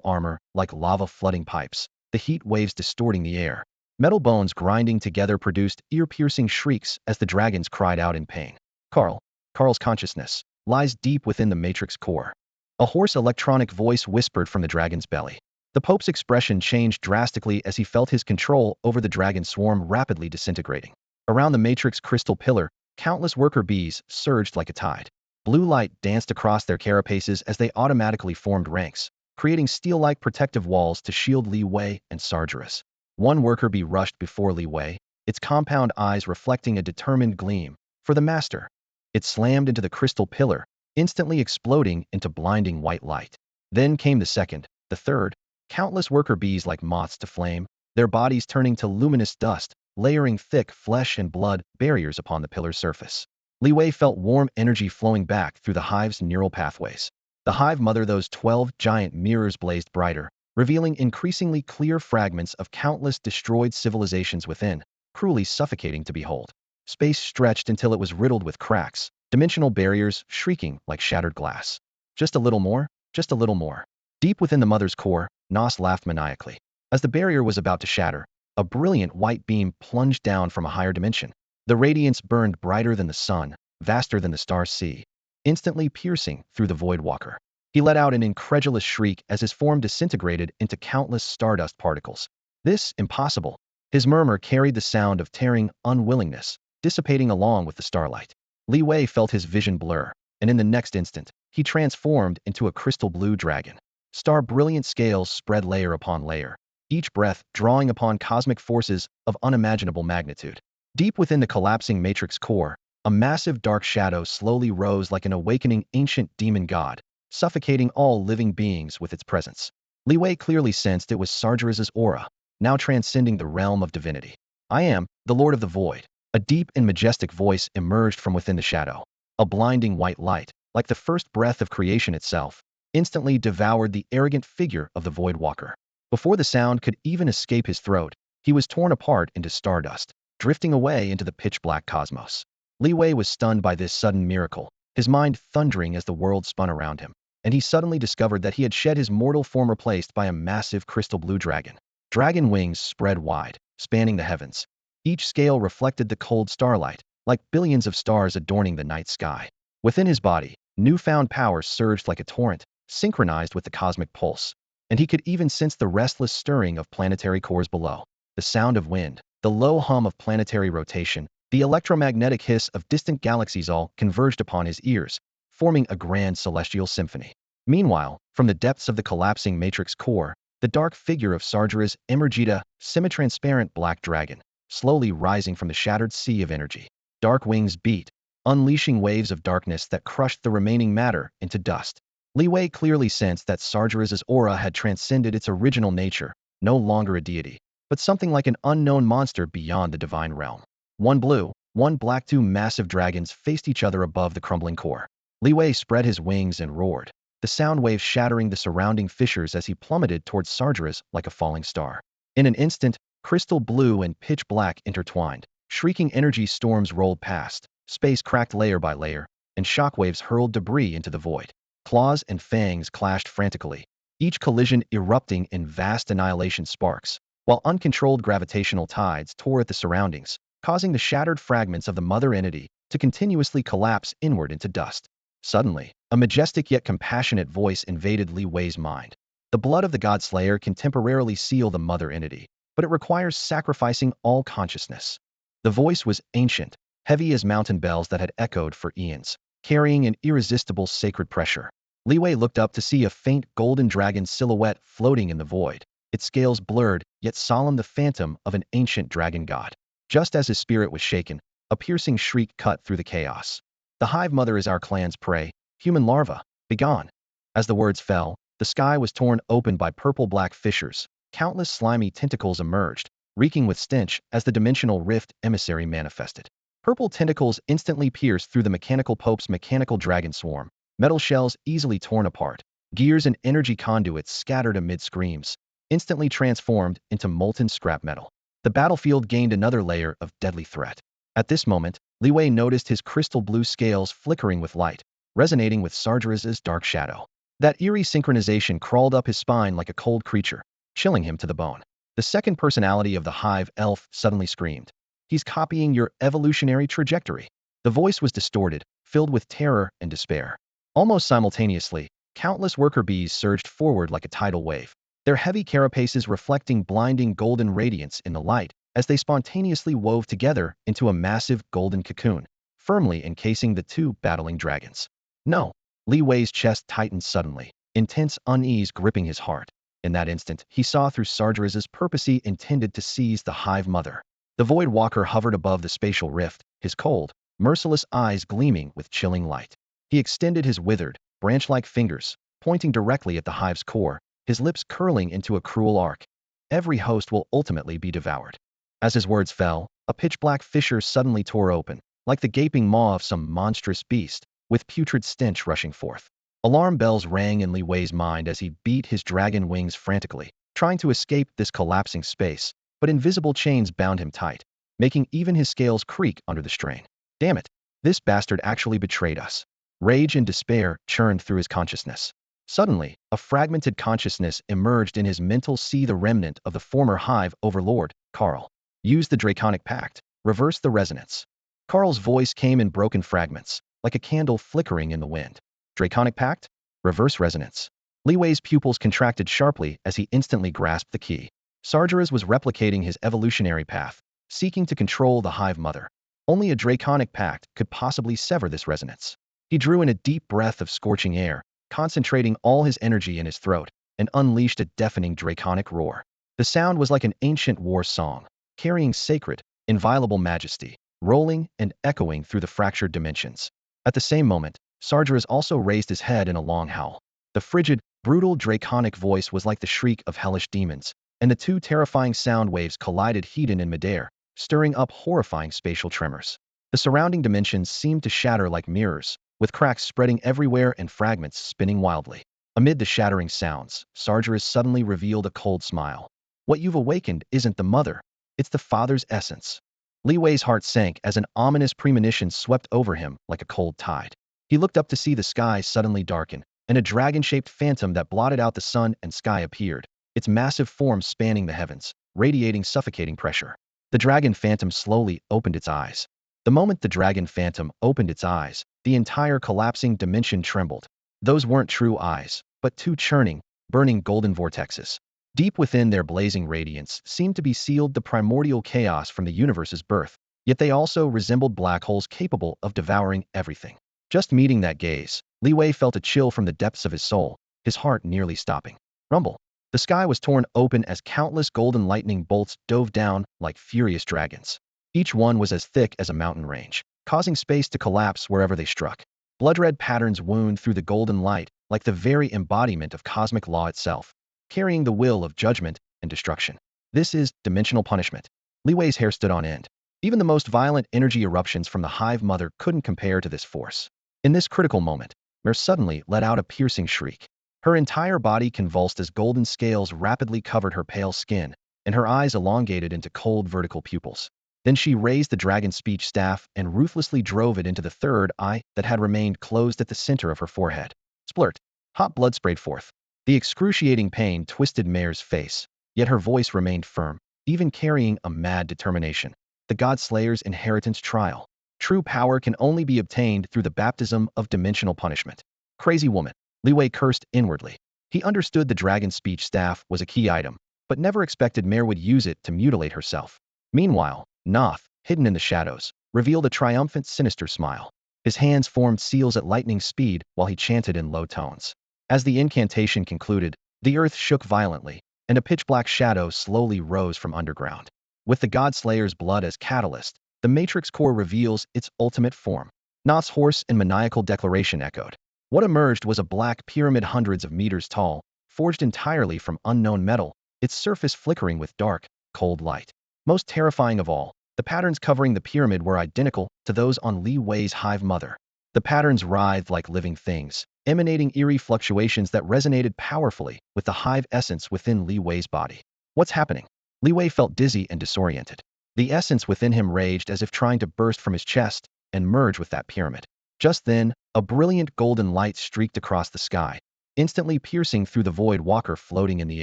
Speaker 1: armor like lava flooding pipes, the heat waves distorting the air. Metal bones grinding together produced ear-piercing shrieks as the dragons cried out in pain. Carl's consciousness lies deep within the matrix core. A hoarse electronic voice whispered from the dragon's belly. The Pope's expression changed drastically as he felt his control over the dragon swarm rapidly disintegrating. Around the matrix crystal pillar, countless worker bees surged like a tide. Blue light danced across their carapaces as they automatically formed ranks, creating steel-like protective walls to shield Li Wei and Sargeras. One worker bee rushed before Li Wei, its compound eyes reflecting a determined gleam. For the master. It slammed into the crystal pillar, instantly exploding into blinding white light. Then came the second, the third, countless worker bees like moths to flame, their bodies turning to luminous dust, layering thick flesh and blood barriers upon the pillar's surface. Li Wei felt warm energy flowing back through the hive's neural pathways. The hive mother, those 12 giant mirrors blazed brighter, revealing increasingly clear fragments of countless destroyed civilizations within, cruelly suffocating to behold. Space stretched until it was riddled with cracks, dimensional barriers shrieking like shattered glass. Just a little more, just a little more. Deep within the mother's core, Nos laughed maniacally. As the barrier was about to shatter, a brilliant white beam plunged down from a higher dimension. The radiance burned brighter than the sun, vaster than the star sea, instantly piercing through the Void Walker. He let out an incredulous shriek as his form disintegrated into countless stardust particles. This, impossible. His murmur carried the sound of tearing unwillingness, dissipating along with the starlight. Li Wei felt his vision blur, and in the next instant, he transformed into a crystal blue dragon. Star-brilliant scales spread layer upon layer, each breath drawing upon cosmic forces of unimaginable magnitude. Deep within the collapsing matrix core, a massive dark shadow slowly rose like an awakening ancient demon god, suffocating all living beings with its presence. Li Wei clearly sensed it was Sargeras's aura, now transcending the realm of divinity. "I am the Lord of the Void." A deep and majestic voice emerged from within the shadow. A blinding white light, like the first breath of creation itself, instantly devoured the arrogant figure of the Void Walker. Before the sound could even escape his throat, he was torn apart into stardust, drifting away into the pitch-black cosmos. Li Wei was stunned by this sudden miracle, his mind thundering as the world spun around him, and he suddenly discovered that he had shed his mortal form replaced by a massive crystal blue dragon. Dragon wings spread wide, spanning the heavens. Each scale reflected the cold starlight, like billions of stars adorning the night sky. Within his body, newfound power surged like a torrent, synchronized with the cosmic pulse, and he could even sense the restless stirring of planetary cores below. The sound of wind, the low hum of planetary rotation, the electromagnetic hiss of distant galaxies all converged upon his ears, forming a grand celestial symphony. Meanwhile, from the depths of the collapsing matrix core, the dark figure of Sargeras emerged, a semi-transparent black dragon, slowly rising from the shattered sea of energy. Dark wings beat, unleashing waves of darkness that crushed the remaining matter into dust. Li Wei clearly sensed that Sargeras's aura had transcended its original nature, no longer a deity, but something like an unknown monster beyond the divine realm. One blue, one black, two massive dragons faced each other above the crumbling core. Li Wei spread his wings and roared, the sound waves shattering the surrounding fissures as he plummeted towards Sargeras like a falling star. In an instant, crystal blue and pitch black intertwined. Shrieking energy storms rolled past, space cracked layer by layer, and shockwaves hurled debris into the void. Claws and fangs clashed frantically, each collision erupting in vast annihilation sparks, while uncontrolled gravitational tides tore at the surroundings, causing the shattered fragments of the mother entity to continuously collapse inward into dust. Suddenly, a majestic yet compassionate voice invaded Li Wei's mind. The blood of the godslayer can temporarily seal the mother entity, but it requires sacrificing all consciousness. The voice was ancient, heavy as mountain bells that had echoed for eons, carrying an irresistible sacred pressure. Li Wei looked up to see a faint golden dragon silhouette floating in the void, its scales blurred, yet solemn, the phantom of an ancient dragon god. Just as his spirit was shaken, a piercing shriek cut through the chaos. "The hive mother is our clan's prey, human larva, begone." As the words fell, the sky was torn open by purple-black fissures. Countless slimy tentacles emerged, reeking with stench as the dimensional rift emissary manifested. Purple tentacles instantly pierced through the mechanical pope's mechanical dragon swarm, metal shells easily torn apart, gears and energy conduits scattered amid screams, instantly transformed into molten scrap metal. The battlefield gained another layer of deadly threat. At this moment, Li Wei noticed his crystal blue scales flickering with light, resonating with Sargeras's dark shadow. That eerie synchronization crawled up his spine like a cold creature, chilling him to the bone. The second personality of the hive elf suddenly screamed, "He's copying your evolutionary trajectory." The voice was distorted, filled with terror and despair. Almost simultaneously, countless worker bees surged forward like a tidal wave, their heavy carapaces reflecting blinding golden radiance in the light as they spontaneously wove together into a massive golden cocoon, firmly encasing the two battling dragons. "No!" Li Wei's chest tightened suddenly, intense unease gripping his heart. In that instant, he saw through Sargeras's purpose. He intended to seize the hive mother. The Void Walker hovered above the spatial rift, his cold, merciless eyes gleaming with chilling light. He extended his withered, branch-like fingers, pointing directly at the hive's core, his lips curling into a cruel arc. "Every host will ultimately be devoured." As his words fell, a pitch-black fissure suddenly tore open, like the gaping maw of some monstrous beast, with putrid stench rushing forth. Alarm bells rang in Li Wei's mind as he beat his dragon wings frantically, trying to escape this collapsing space, but invisible chains bound him tight, making even his scales creak under the strain. Damn it! This bastard actually betrayed us. Rage and despair churned through his consciousness. Suddenly, a fragmented consciousness emerged in his mental sea, the remnant of the former hive overlord, Carl. Use the Draconic Pact. Reverse the resonance. Carl's voice came in broken fragments, like a candle flickering in the wind. Draconic Pact? Reverse resonance. Li Wei's pupils contracted sharply as he instantly grasped the key. Sargeras was replicating his evolutionary path, seeking to control the hive mother. Only a Draconic Pact could possibly sever this resonance. He drew in a deep breath of scorching air, concentrating all his energy in his throat, and unleashed a deafening draconic roar. The sound was like an ancient war song, carrying sacred, inviolable majesty, rolling and echoing through the fractured dimensions. At the same moment, Sargeras also raised his head in a long howl. The frigid, brutal draconic voice was like the shriek of hellish demons, and the two terrifying sound waves collided hidden in midair, stirring up horrifying spatial tremors. The surrounding dimensions seemed to shatter like mirrors, with cracks spreading everywhere and fragments spinning wildly. Amid the shattering sounds, Sargeras suddenly revealed a cold smile. What you've awakened isn't the mother, it's the father's essence. Li Wei's heart sank as an ominous premonition swept over him like a cold tide. He looked up to see the sky suddenly darken, and a dragon-shaped phantom that blotted out the sun and sky appeared, its massive form spanning the heavens, radiating suffocating pressure. The dragon phantom slowly opened its eyes. The moment the dragon phantom opened its eyes, the entire collapsing dimension trembled. Those weren't true eyes, but two churning, burning golden vortexes. Deep within their blazing radiance seemed to be sealed the primordial chaos from the universe's birth, yet they also resembled black holes capable of devouring everything. Just meeting that gaze, Li Wei felt a chill from the depths of his soul, his heart nearly stopping. Rumble. The sky was torn open as countless golden lightning bolts dove down like furious dragons. Each one was as thick as a mountain range, causing space to collapse wherever they struck. Blood-red patterns wound through the golden light like the very embodiment of cosmic law itself, carrying the will of judgment and destruction. This is dimensional punishment. Li Wei's hair stood on end. Even the most violent energy eruptions from the hive mother couldn't compare to this force. In this critical moment, Mer suddenly let out a piercing shriek. Her entire body convulsed as golden scales rapidly covered her pale skin, and her eyes elongated into cold vertical pupils. Then she raised the dragon speech staff and ruthlessly drove it into the third eye that had remained closed at the center of her forehead. Splurt. Hot blood sprayed forth. The excruciating pain twisted Mer's face, yet her voice remained firm, even carrying a mad determination. The Godslayer's inheritance trial. True power can only be obtained through the baptism of dimensional punishment. Crazy woman. Li Wei cursed inwardly. He understood the dragon speech staff was a key item, but never expected Mer would use it to mutilate herself. Meanwhile, Noth, hidden in the shadows, revealed a triumphant, sinister smile. His hands formed seals at lightning speed while he chanted in low tones. As the incantation concluded, the earth shook violently, and a pitch-black shadow slowly rose from underground. With the Godslayer's blood as catalyst, the Matrix core reveals its ultimate form. Noth's hoarse and maniacal declaration echoed. What emerged was a black pyramid hundreds of meters tall, forged entirely from unknown metal, its surface flickering with dark, cold light. Most terrifying of all, the patterns covering the pyramid were identical to those on Li Wei's hive mother. The patterns writhed like living things, emanating eerie fluctuations that resonated powerfully with the hive essence within Li Wei's body. What's happening? Li Wei felt dizzy and disoriented. The essence within him raged as if trying to burst from his chest and merge with that pyramid. Just then, a brilliant golden light streaked across the sky, instantly piercing through the void walker floating in the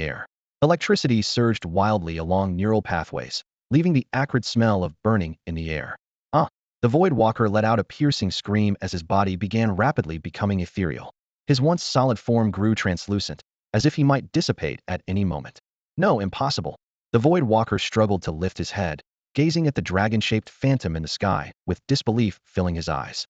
Speaker 1: air. Electricity surged wildly along neural pathways, leaving the acrid smell of burning in the air. The void walker let out a piercing scream as his body began rapidly becoming ethereal. His once solid form grew translucent, as if he might dissipate at any moment. No, impossible. The void walker struggled to lift his head, gazing at the dragon-shaped phantom in the sky, with disbelief filling his eyes.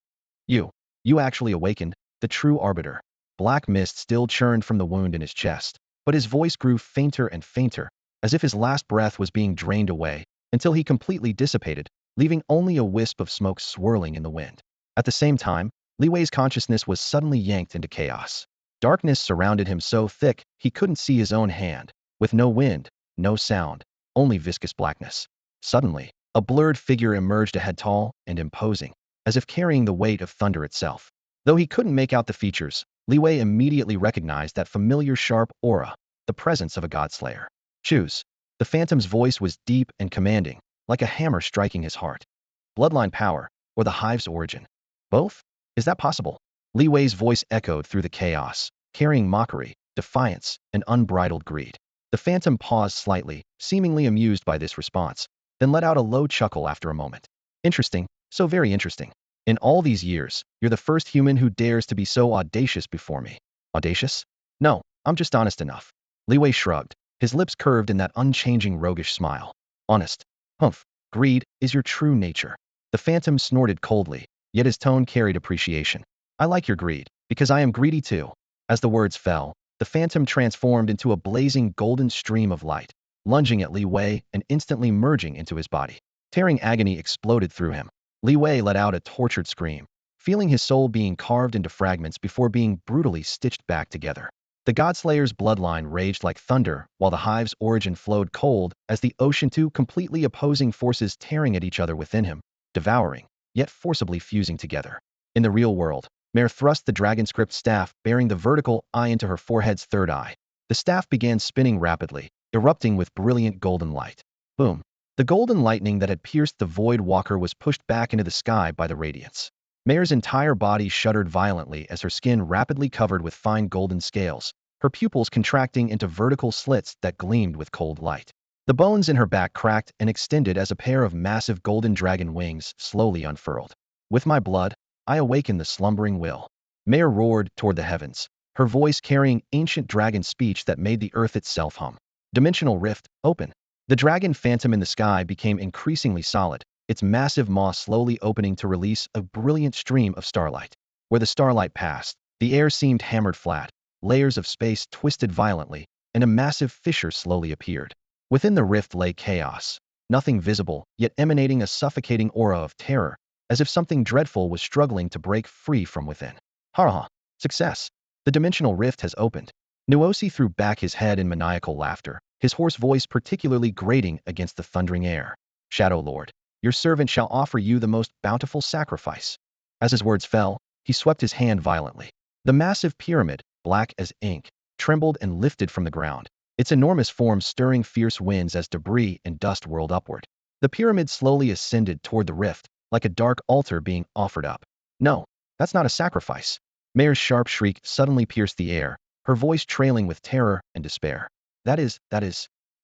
Speaker 1: You actually awakened, the true arbiter. Black mist still churned from the wound in his chest, but his voice grew fainter and fainter, as if his last breath was being drained away, until he completely dissipated, leaving only a wisp of smoke swirling in the wind. At the same time, Li Wei's consciousness was suddenly yanked into chaos. Darkness surrounded him so thick he couldn't see his own hand, with no wind, no sound, only viscous blackness. Suddenly, a blurred figure emerged ahead, tall and imposing, as if carrying the weight of thunder itself. Though he couldn't make out the features, Li Wei immediately recognized that familiar sharp aura, the presence of a godslayer. Choose. The phantom's voice was deep and commanding, like a hammer striking his heart. Bloodline power, or the hive's origin. Both? Is that possible? Li Wei's voice echoed through the chaos, carrying mockery, defiance, and unbridled greed. The phantom paused slightly, seemingly amused by this response, then let out a low chuckle after a moment. Interesting, so very interesting. In all these years, you're the first human who dares to be so audacious before me. Audacious? No, I'm just honest enough. Li Wei shrugged, his lips curved in that unchanging roguish smile. Honest. Humph. Greed is your true nature. The phantom snorted coldly, yet his tone carried appreciation. I like your greed, because I am greedy too. As the words fell, the phantom transformed into a blazing golden stream of light, lunging at Li Wei and instantly merging into his body. Tearing agony exploded through him. Li Wei let out a tortured scream, feeling his soul being carved into fragments before being brutally stitched back together. The Godslayer's bloodline raged like thunder, while the hive's origin flowed cold as the ocean, two completely opposing forces tearing at each other within him, devouring, yet forcibly fusing together. In the real world, Mare thrust the dragon-script staff bearing the vertical eye into her forehead's third eye. The staff began spinning rapidly, erupting with brilliant golden light. Boom. The golden lightning that had pierced the Void Walker was pushed back into the sky by the radiance. Mare's entire body shuddered violently as her skin rapidly covered with fine golden scales, her pupils contracting into vertical slits that gleamed with cold light. The bones in her back cracked and extended as a pair of massive golden dragon wings slowly unfurled. With my blood, I awaken the slumbering will. Mare roared toward the heavens, her voice carrying ancient dragon speech that made the earth itself hum. Dimensional rift, open. The dragon phantom in the sky became increasingly solid, its massive maw slowly opening to release a brilliant stream of starlight. Where the starlight passed, the air seemed hammered flat, layers of space twisted violently, and a massive fissure slowly appeared. Within the rift lay chaos, nothing visible, yet emanating a suffocating aura of terror, as if something dreadful was struggling to break free from within. Ha ha! Success! The dimensional rift has opened. Nuosi threw back his head in maniacal laughter, his hoarse voice particularly grating against the thundering air. Shadow Lord, your servant shall offer you the most bountiful sacrifice. As his words fell, he swept his hand violently. The massive pyramid, black as ink, trembled and lifted from the ground, its enormous form stirring fierce winds as debris and dust whirled upward. The pyramid slowly ascended toward the rift, like a dark altar being offered up. No, that's not a sacrifice. Mare's sharp shriek suddenly pierced the air, her voice trailing with terror and despair. That is.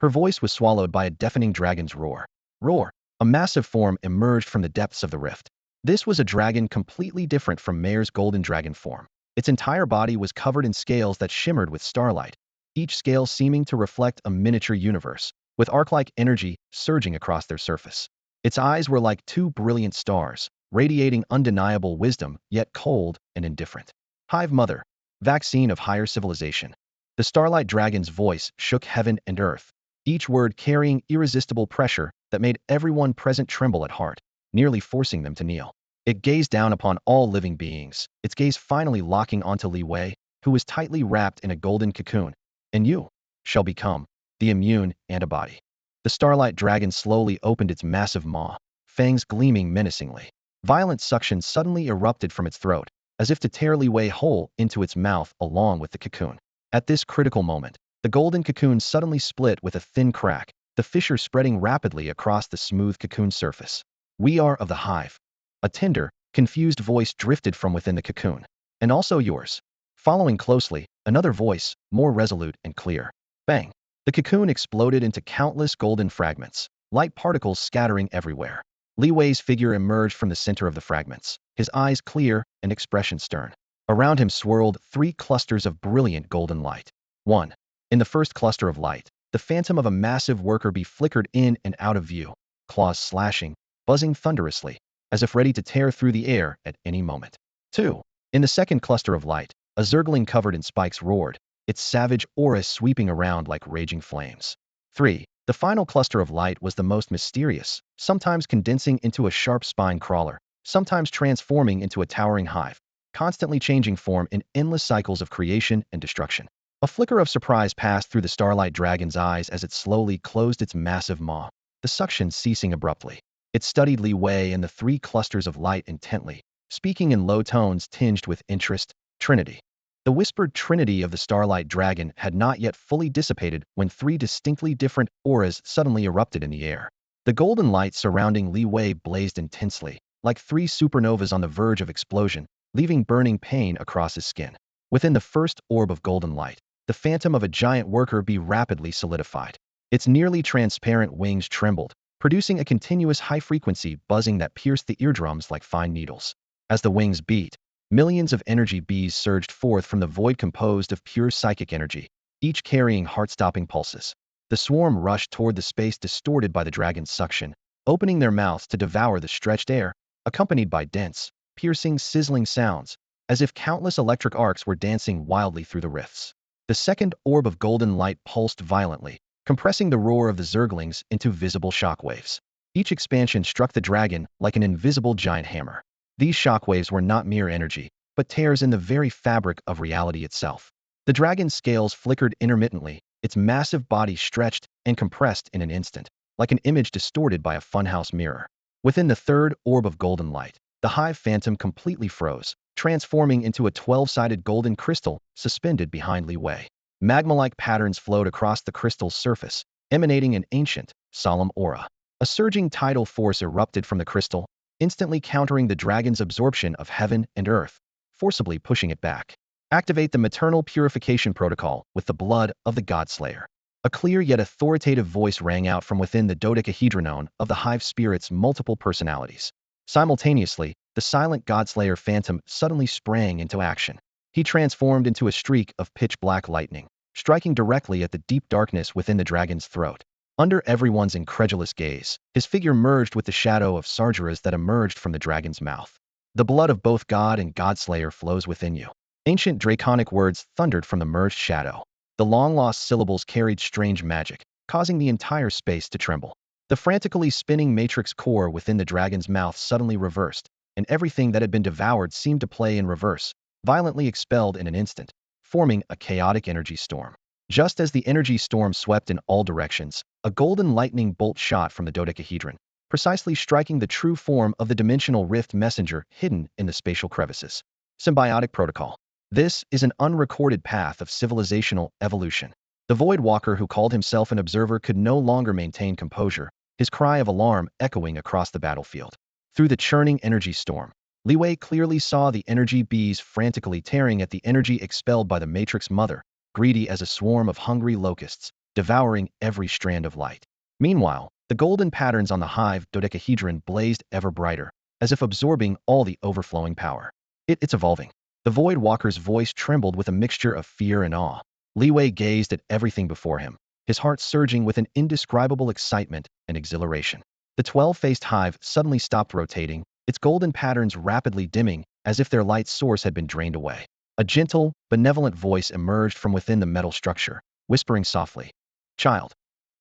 Speaker 1: Her voice was swallowed by a deafening dragon's roar. Roar! A massive form emerged from the depths of the rift. This was a dragon completely different from Mare's golden dragon form. Its entire body was covered in scales that shimmered with starlight, each scale seeming to reflect a miniature universe, with arc-like energy surging across their surface. Its eyes were like two brilliant stars, radiating undeniable wisdom, yet cold and indifferent. Hive Mother, vaccine of higher civilization. The starlight dragon's voice shook heaven and earth, each word carrying irresistible pressure that made everyone present tremble at heart, nearly forcing them to kneel. It gazed down upon all living beings, its gaze finally locking onto Li Wei, who was tightly wrapped in a golden cocoon. And you shall become the immune antibody. The starlight dragon slowly opened its massive maw, fangs gleaming menacingly. Violent suction suddenly erupted from its throat, as if to tear Li Wei whole into its mouth along with the cocoon. At this critical moment, the golden cocoon suddenly split with a thin crack, the fissure spreading rapidly across the smooth cocoon surface. We are of the hive. A tender, confused voice drifted from within the cocoon. And also yours. Following closely, another voice, more resolute and clear. Bang! The cocoon exploded into countless golden fragments, light particles scattering everywhere. Li Wei's figure emerged from the center of the fragments, his eyes clear and expression stern. Around him swirled 3 clusters of brilliant golden light. 1. In the first cluster of light, the phantom of a massive worker bee flickered in and out of view, claws slashing, buzzing thunderously, as if ready to tear through the air at any moment. 2. In the second cluster of light, a Zergling covered in spikes roared, its savage aura sweeping around like raging flames. 3. The final cluster of light was the most mysterious, sometimes condensing into a sharp spine crawler, sometimes transforming into a towering hive, constantly changing form in endless cycles of creation and destruction. A flicker of surprise passed through the starlight dragon's eyes as it slowly closed its massive maw, the suction ceasing abruptly. It studied Li Wei and the 3 clusters of light intently, speaking in low tones tinged with interest. Trinity. The whispered trinity of the Starlight Dragon had not yet fully dissipated when three distinctly different auras suddenly erupted in the air. The golden light surrounding Li Wei blazed intensely, like three supernovas on the verge of explosion, leaving burning pain across his skin. Within the first orb of golden light, the phantom of a giant worker bee rapidly solidified. Its nearly transparent wings trembled, producing a continuous high-frequency buzzing that pierced the eardrums like fine needles. As the wings beat, millions of energy bees surged forth from the void composed of pure psychic energy, each carrying heart-stopping pulses. The swarm rushed toward the space distorted by the dragon's suction, opening their mouths to devour the stretched air, accompanied by dense, piercing, sizzling sounds, as if countless electric arcs were dancing wildly through the rifts. The second orb of golden light pulsed violently, compressing the roar of the Zerglings into visible shockwaves. Each expansion struck the dragon like an invisible giant hammer. These shockwaves were not mere energy, but tears in the very fabric of reality itself. The dragon's scales flickered intermittently, its massive body stretched and compressed in an instant, like an image distorted by a funhouse mirror. Within the third orb of golden light, the hive phantom completely froze, transforming into a 12-sided golden crystal suspended behind Li Wei. Magma-like patterns flowed across the crystal's surface, emanating an ancient, solemn aura. A surging tidal force erupted from the crystal, instantly countering the dragon's absorption of heaven and earth, forcibly pushing it back. Activate the maternal purification protocol with the blood of the godslayer. A clear yet authoritative voice rang out from within the dodecahedronon of the hive spirit's multiple personalities. Simultaneously, the silent godslayer phantom suddenly sprang into action. He transformed into a streak of pitch-black lightning, striking directly at the deep darkness within the dragon's throat. Under everyone's incredulous gaze, his figure merged with the shadow of Sargeras that emerged from the dragon's mouth. The blood of both God and Godslayer flows within you. Ancient draconic words thundered from the merged shadow. The long-lost syllables carried strange magic, causing the entire space to tremble. The frantically spinning matrix core within the dragon's mouth suddenly reversed, and everything that had been devoured seemed to play in reverse, violently expelled in an instant, forming a chaotic energy storm. Just as the energy storm swept in all directions, a golden lightning bolt shot from the dodecahedron, precisely striking the true form of the dimensional rift messenger hidden in the spatial crevices. Symbiotic protocol. This is an unrecorded path of civilizational evolution. The Void Walker who called himself an observer could no longer maintain composure, his cry of alarm echoing across the battlefield. Through the churning energy storm, Li Wei clearly saw the energy bees frantically tearing at the energy expelled by the Matrix Mother, greedy as a swarm of hungry locusts, devouring every strand of light. Meanwhile, the golden patterns on the hive dodecahedron blazed ever brighter, as if absorbing all the overflowing power. It's evolving. The Void Walker's voice trembled with a mixture of fear and awe. Li Wei gazed at everything before him, his heart surging with an indescribable excitement and exhilaration. The 12-faced hive suddenly stopped rotating, its golden patterns rapidly dimming as if their light source had been drained away. A gentle, benevolent voice emerged from within the metal structure, whispering softly, "Child,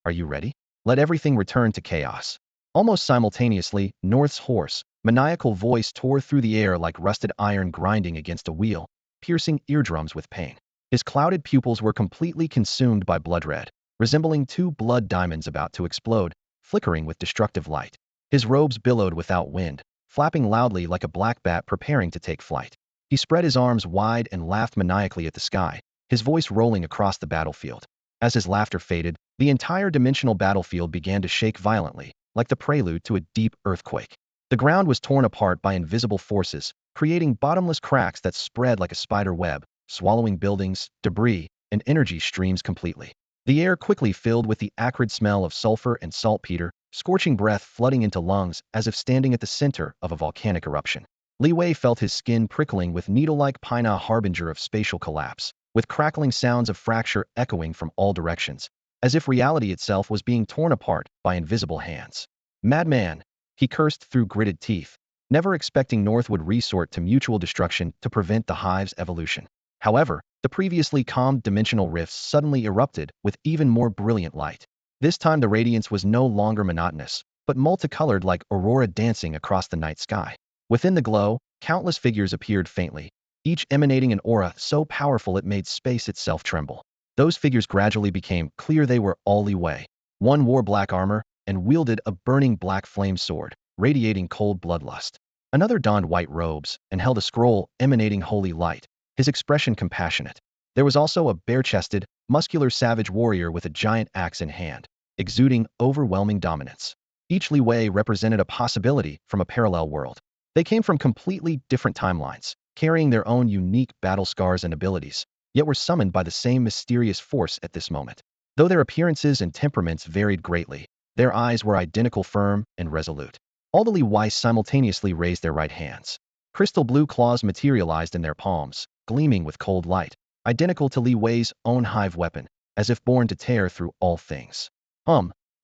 Speaker 1: are you ready? Let everything return to chaos." Almost simultaneously, North's hoarse, maniacal voice tore through the air like rusted iron grinding against a wheel, piercing eardrums with pain. His clouded pupils were completely consumed by blood red, resembling two blood diamonds about to explode, flickering with destructive light. His robes billowed without wind, flapping loudly like a black bat preparing to take flight. He spread his arms wide and laughed maniacally at the sky, his voice rolling across the battlefield. As his laughter faded, the entire dimensional battlefield began to shake violently, like the prelude to a deep earthquake. The ground was torn apart by invisible forces, creating bottomless cracks that spread like a spider web, swallowing buildings, debris, and energy streams completely. The air quickly filled with the acrid smell of sulfur and saltpeter, scorching breath flooding into lungs as if standing at the center of a volcanic eruption. Li Wei felt his skin prickling with needle-like pain, a harbinger of spatial collapse, with crackling sounds of fracture echoing from all directions, as if reality itself was being torn apart by invisible hands. "Madman," he cursed through gritted teeth, never expecting North would resort to mutual destruction to prevent the hive's evolution. However, the previously calm dimensional rifts suddenly erupted with even more brilliant light. This time the radiance was no longer monotonous, but multicolored like aurora dancing across the night sky. Within the glow, countless figures appeared faintly, each emanating an aura so powerful it made space itself tremble. Those figures gradually became clear. They were all Li Wei. One wore black armor and wielded a burning black flame sword, radiating cold bloodlust. Another donned white robes and held a scroll emanating holy light, his expression compassionate. There was also a bare-chested, muscular savage warrior with a giant axe in hand, exuding overwhelming dominance. Each Li Wei represented a possibility from a parallel world. They came from completely different timelines, carrying their own unique battle scars and abilities, yet were summoned by the same mysterious force at this moment. Though their appearances and temperaments varied greatly, their eyes were identical, firm and resolute. All the Li Wei simultaneously raised their right hands. Crystal blue claws materialized in their palms, gleaming with cold light, identical to Li Wei's own hive weapon, as if born to tear through all things.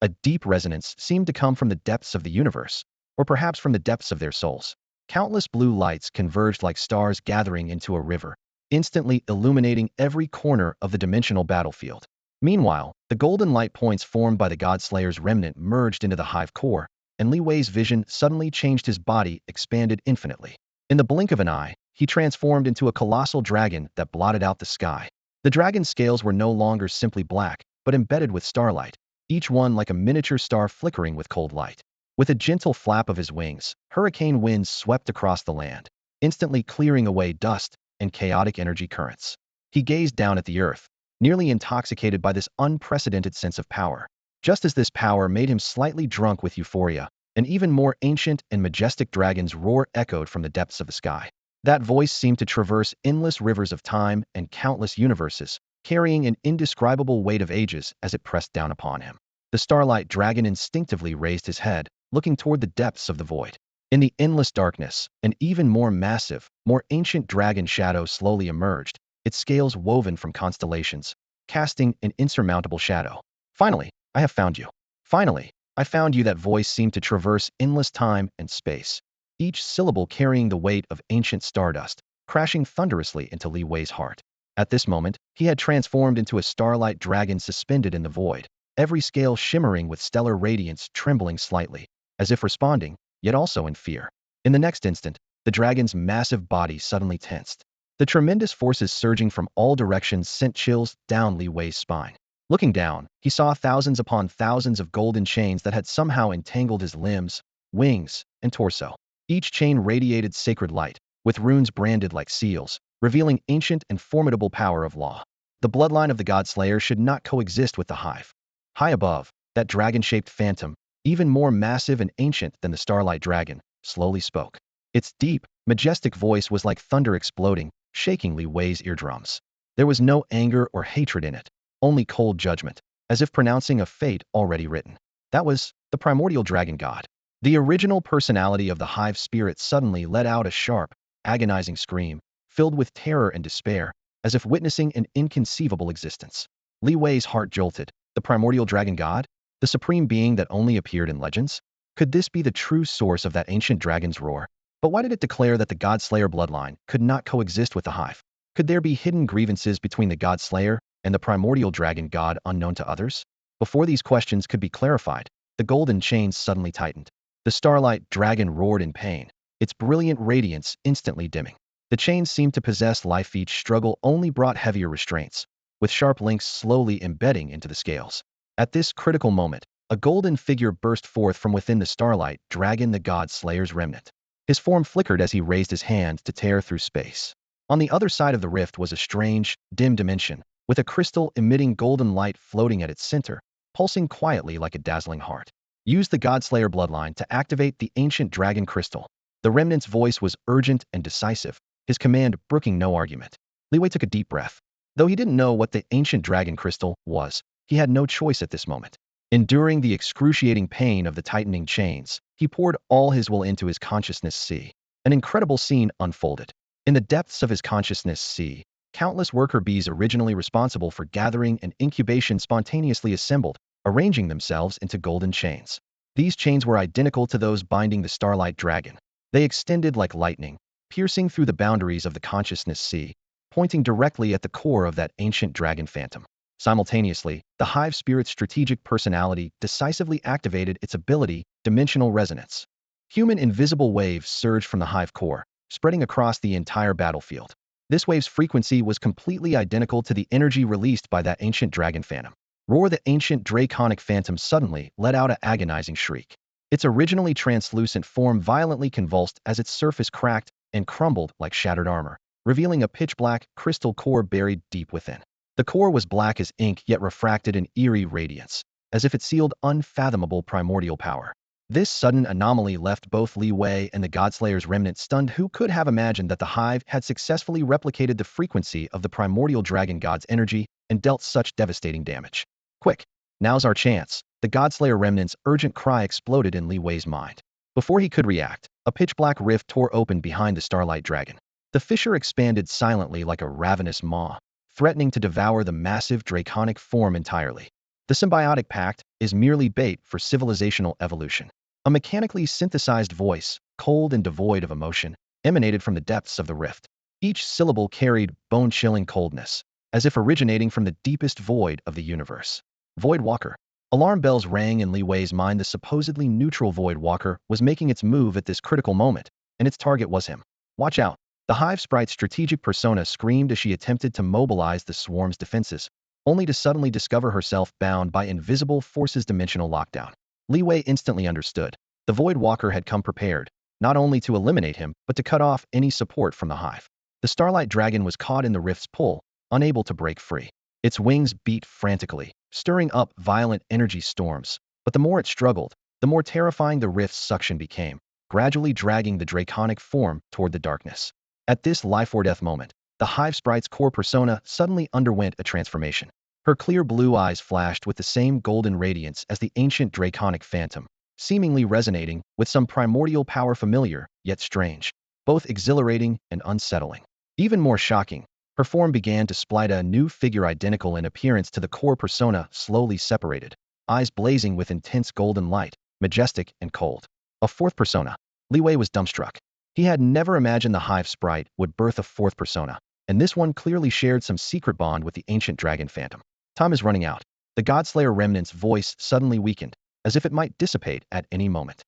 Speaker 1: A deep resonance seemed to come from the depths of the universe, or perhaps from the depths of their souls. Countless blue lights converged like stars gathering into a river, instantly illuminating every corner of the dimensional battlefield. Meanwhile, the golden light points formed by the Godslayer's remnant merged into the hive core, and Li Wei's vision suddenly changed. His body expanded infinitely. In the blink of an eye, he transformed into a colossal dragon that blotted out the sky. The dragon's scales were no longer simply black, but embedded with starlight, each one like a miniature star flickering with cold light. With a gentle flap of his wings, hurricane winds swept across the land, instantly clearing away dust and chaotic energy currents. He gazed down at the earth, nearly intoxicated by this unprecedented sense of power. Just as this power made him slightly drunk with euphoria, an even more ancient and majestic dragon's roar echoed from the depths of the sky. That voice seemed to traverse endless rivers of time and countless universes, carrying an indescribable weight of ages as it pressed down upon him. The starlight dragon instinctively raised his head, looking toward the depths of the void. In the endless darkness, an even more massive, more ancient dragon shadow slowly emerged, its scales woven from constellations, casting an insurmountable shadow. Finally, I have found you. Finally, I found you. That voice seemed to traverse endless time and space, each syllable carrying the weight of ancient stardust, crashing thunderously into Li Wei's heart. At this moment, he had transformed into a starlight dragon suspended in the void, every scale shimmering with stellar radiance, trembling slightly, as if responding, yet also in fear. In the next instant, the dragon's massive body suddenly tensed. The tremendous forces surging from all directions sent chills down Li Wei's spine. Looking down, he saw thousands upon thousands of golden chains that had somehow entangled his limbs, wings, and torso. Each chain radiated sacred light, with runes branded like seals, revealing ancient and formidable power of law. The bloodline of the Godslayer should not coexist with the hive. High above, that dragon-shaped phantom, even more massive and ancient than the starlight dragon, slowly spoke. Its deep, majestic voice was like thunder exploding, shaking Li Wei's eardrums. There was no anger or hatred in it, only cold judgment, as if pronouncing a fate already written. That was the primordial dragon god. The original personality of the hive spirit suddenly let out a sharp, agonizing scream, filled with terror and despair, as if witnessing an inconceivable existence. Li Wei's heart jolted. The primordial dragon god? The supreme being that only appeared in legends? Could this be the true source of that ancient dragon's roar? But why did it declare that the Godslayer bloodline could not coexist with the hive? Could there be hidden grievances between the Godslayer and the primordial dragon god unknown to others? Before these questions could be clarified, the golden chains suddenly tightened. The starlight dragon roared in pain, its brilliant radiance instantly dimming. The chains seemed to possess life. Each struggle only brought heavier restraints, with sharp links slowly embedding into the scales. At this critical moment, a golden figure burst forth from within the starlight dragon, the Godslayer's remnant. His form flickered as he raised his hand to tear through space. On the other side of the rift was a strange, dim dimension, with a crystal emitting golden light floating at its center, pulsing quietly like a dazzling heart. Use the Godslayer bloodline to activate the ancient dragon crystal. The remnant's voice was urgent and decisive, his command brooking no argument. Li Wei took a deep breath. Though he didn't know what the ancient dragon crystal was, he had no choice at this moment. Enduring the excruciating pain of the tightening chains, he poured all his will into his consciousness sea. An incredible scene unfolded. In the depths of his consciousness sea, countless worker bees originally responsible for gathering and incubation spontaneously assembled, arranging themselves into golden chains. These chains were identical to those binding the starlight dragon. They extended like lightning, piercing through the boundaries of the consciousness sea, pointing directly at the core of that ancient dragon phantom. Simultaneously, the hive spirit's strategic personality decisively activated its ability, dimensional resonance. Human invisible waves surged from the hive core, spreading across the entire battlefield. This wave's frequency was completely identical to the energy released by that ancient dragon phantom. Roar! The ancient draconic phantom suddenly let out an agonizing shriek. Its originally translucent form violently convulsed as its surface cracked and crumbled like shattered armor. revealing a pitch-black crystal core buried deep within. The core was black as ink yet refracted an eerie radiance, as if it sealed unfathomable primordial power. This sudden anomaly left both Li Wei and the Godslayer's remnant stunned. Who could have imagined that the hive had successfully replicated the frequency of the primordial dragon god's energy and dealt such devastating damage? Quick! Now's our chance! The Godslayer remnant's urgent cry exploded in Li Wei's mind. Before he could react, a pitch-black rift tore open behind the Starlight Dragon. The fissure expanded silently like a ravenous maw, threatening to devour the massive draconic form entirely. The symbiotic pact is merely bait for civilizational evolution. A mechanically synthesized voice, cold and devoid of emotion, emanated from the depths of the rift. Each syllable carried bone-chilling coldness, as if originating from the deepest void of the universe. Void Walker. Alarm bells rang in Li Wei's mind. The supposedly neutral Void Walker was making its move at this critical moment, and its target was him. Watch out! The Hive Sprite's strategic persona screamed as she attempted to mobilize the swarm's defenses, only to suddenly discover herself bound by invisible forces' dimensional lockdown. Li Wei instantly understood. The Void Walker had come prepared, not only to eliminate him, but to cut off any support from the hive. The Starlight Dragon was caught in the rift's pull, unable to break free. Its wings beat frantically, stirring up violent energy storms. But the more it struggled, the more terrifying the rift's suction became, gradually dragging the draconic form toward the darkness. At this life-or-death moment, the Hive Sprite's core persona suddenly underwent a transformation. Her clear blue eyes flashed with the same golden radiance as the ancient draconic phantom, seemingly resonating with some primordial power familiar, yet strange, both exhilarating and unsettling. Even more shocking, her form began to split. A new figure identical in appearance to the core persona slowly separated, eyes blazing with intense golden light, majestic and cold. A fourth persona. Li Wei was dumbstruck. He had never imagined the Hive Sprite would birth a fourth persona, and this one clearly shared some secret bond with the ancient dragon phantom. Time is running out. The Godslayer remnant's voice suddenly weakened, as if it might dissipate at any moment.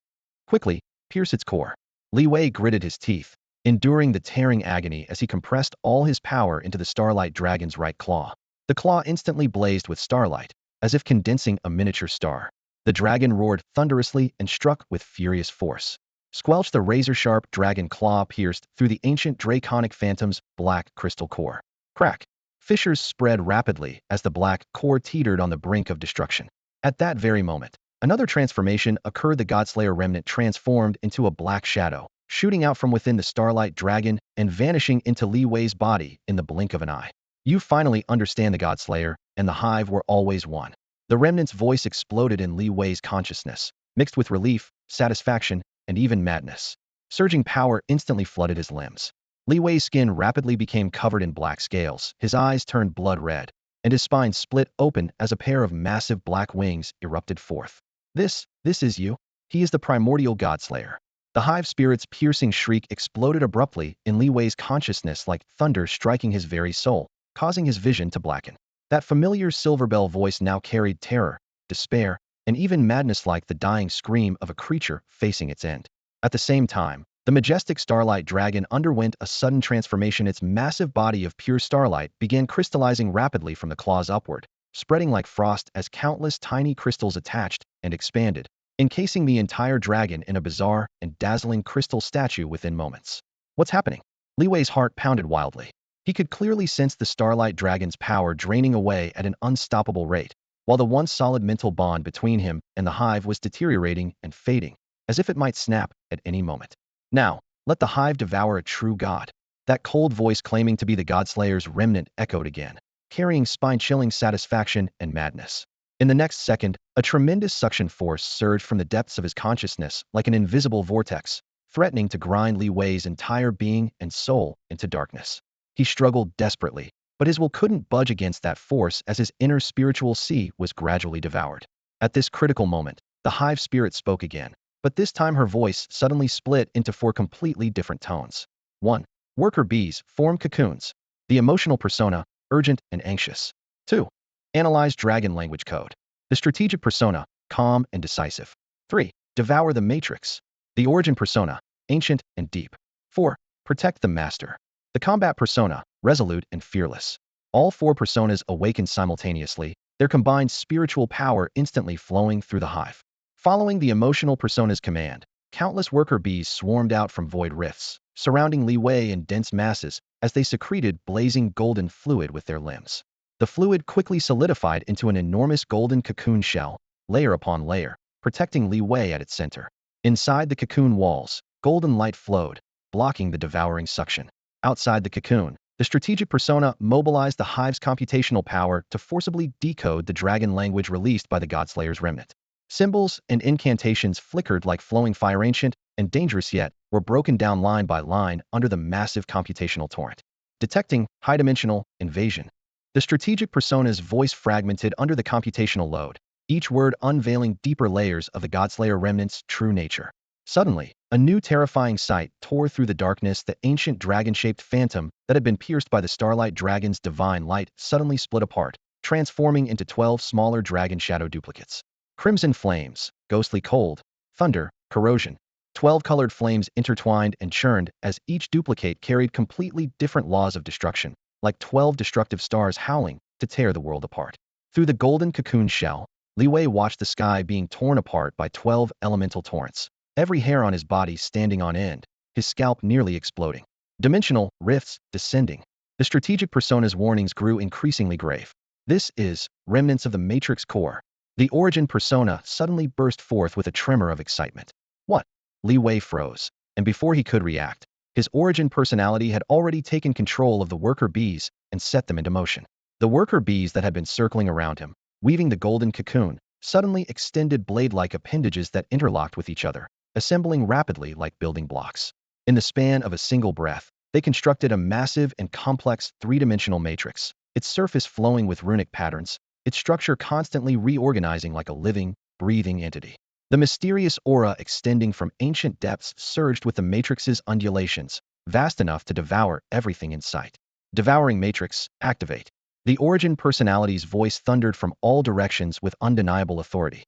Speaker 1: Quickly, pierce its core. Li Wei gritted his teeth, enduring the tearing agony as he compressed all his power into the Starlight Dragon's right claw. The claw instantly blazed with starlight, as if condensing a miniature star. The dragon roared thunderously and struck with furious force. Squelch! The razor-sharp dragon claw pierced through the ancient draconic phantom's black crystal core. Crack! Fissures spread rapidly as the black core teetered on the brink of destruction. At that very moment, another transformation occurred. The Godslayer remnant transformed into a black shadow, shooting out from within the Starlight Dragon and vanishing into Li Wei's body in the blink of an eye. You finally understand. The Godslayer and the Hive were always one. The remnant's voice exploded in Li Wei's consciousness, mixed with relief, satisfaction, and even madness. Surging power instantly flooded his limbs. Li Wei's skin rapidly became covered in black scales, his eyes turned blood red, and his spine split open as a pair of massive black wings erupted forth. This is you? He is the primordial Godslayer. The Hive Spirit's piercing shriek exploded abruptly in Li Wei's consciousness like thunder striking his very soul, causing his vision to blacken. That familiar silver bell voice now carried terror, despair, and even madness, like the dying scream of a creature facing its end. At the same time, the majestic Starlight Dragon underwent a sudden transformation. Its massive body of pure starlight began crystallizing rapidly from the claws upward, spreading like frost as countless tiny crystals attached and expanded, encasing the entire dragon in a bizarre and dazzling crystal statue within moments. What's happening? Li Wei's heart pounded wildly. He could clearly sense the Starlight Dragon's power draining away at an unstoppable rate, while the once solid mental bond between him and the Hive was deteriorating and fading, as if it might snap at any moment. Now, let the Hive devour a true god. That cold voice claiming to be the Godslayer's remnant echoed again, carrying spine-chilling satisfaction and madness. In the next second, a tremendous suction force surged from the depths of his consciousness like an invisible vortex, threatening to grind Li Wei's entire being and soul into darkness. He struggled desperately, but his will couldn't budge against that force as his inner spiritual sea was gradually devoured. At this critical moment, the Hive Spirit spoke again, but this time her voice suddenly split into 4 completely different tones. 1. Worker bees form cocoons. The emotional persona, urgent and anxious. 2. Analyze dragon language code. The strategic persona, calm and decisive. 3. Devour the matrix. The origin persona, ancient and deep. 4. Protect the master. The combat persona, resolute and fearless. All 4 personas awakened simultaneously, their combined spiritual power instantly flowing through the hive. Following the emotional persona's command, countless worker bees swarmed out from void rifts, surrounding Li Wei in dense masses as they secreted blazing golden fluid with their limbs. The fluid quickly solidified into an enormous golden cocoon shell, layer upon layer, protecting Li Wei at its center. Inside the cocoon walls, golden light flowed, blocking the devouring suction. Outside the cocoon, the strategic persona mobilized the hive's computational power to forcibly decode the dragon language released by the godslayer's remnant. Symbols and incantations flickered like flowing fire, ancient and dangerous, yet were broken down line by line under the massive computational torrent. Detecting high-dimensional invasion. The strategic persona's voice fragmented under the computational load, each word unveiling deeper layers of the godslayer remnant's true nature. Suddenly, a new terrifying sight tore through the darkness. The ancient dragon-shaped phantom that had been pierced by the starlight dragon's divine light suddenly split apart, transforming into 12 smaller dragon shadow duplicates. Crimson flames, ghostly cold, thunder, corrosion. 12 colored flames intertwined and churned as each duplicate carried completely different laws of destruction, like 12 destructive stars howling to tear the world apart. Through the golden cocoon shell, Li Wei watched the sky being torn apart by 12 elemental torrents, every hair on his body standing on end, his scalp nearly exploding. Dimensional rifts descending. The strategic persona's warnings grew increasingly grave. This is remnants of the Matrix core. The origin persona suddenly burst forth with a tremor of excitement. What? Li Wei froze, and before he could react, his origin personality had already taken control of the worker bees and set them into motion. The worker bees that had been circling around him, weaving the golden cocoon, suddenly extended blade-like appendages that interlocked with each other, assembling rapidly like building blocks. In the span of a single breath, they constructed a massive and complex three-dimensional matrix, its surface flowing with runic patterns, its structure constantly reorganizing like a living, breathing entity. The mysterious aura extending from ancient depths surged with the matrix's undulations, vast enough to devour everything in sight. Devouring matrix, activate. The origin personality's voice thundered from all directions with undeniable authority.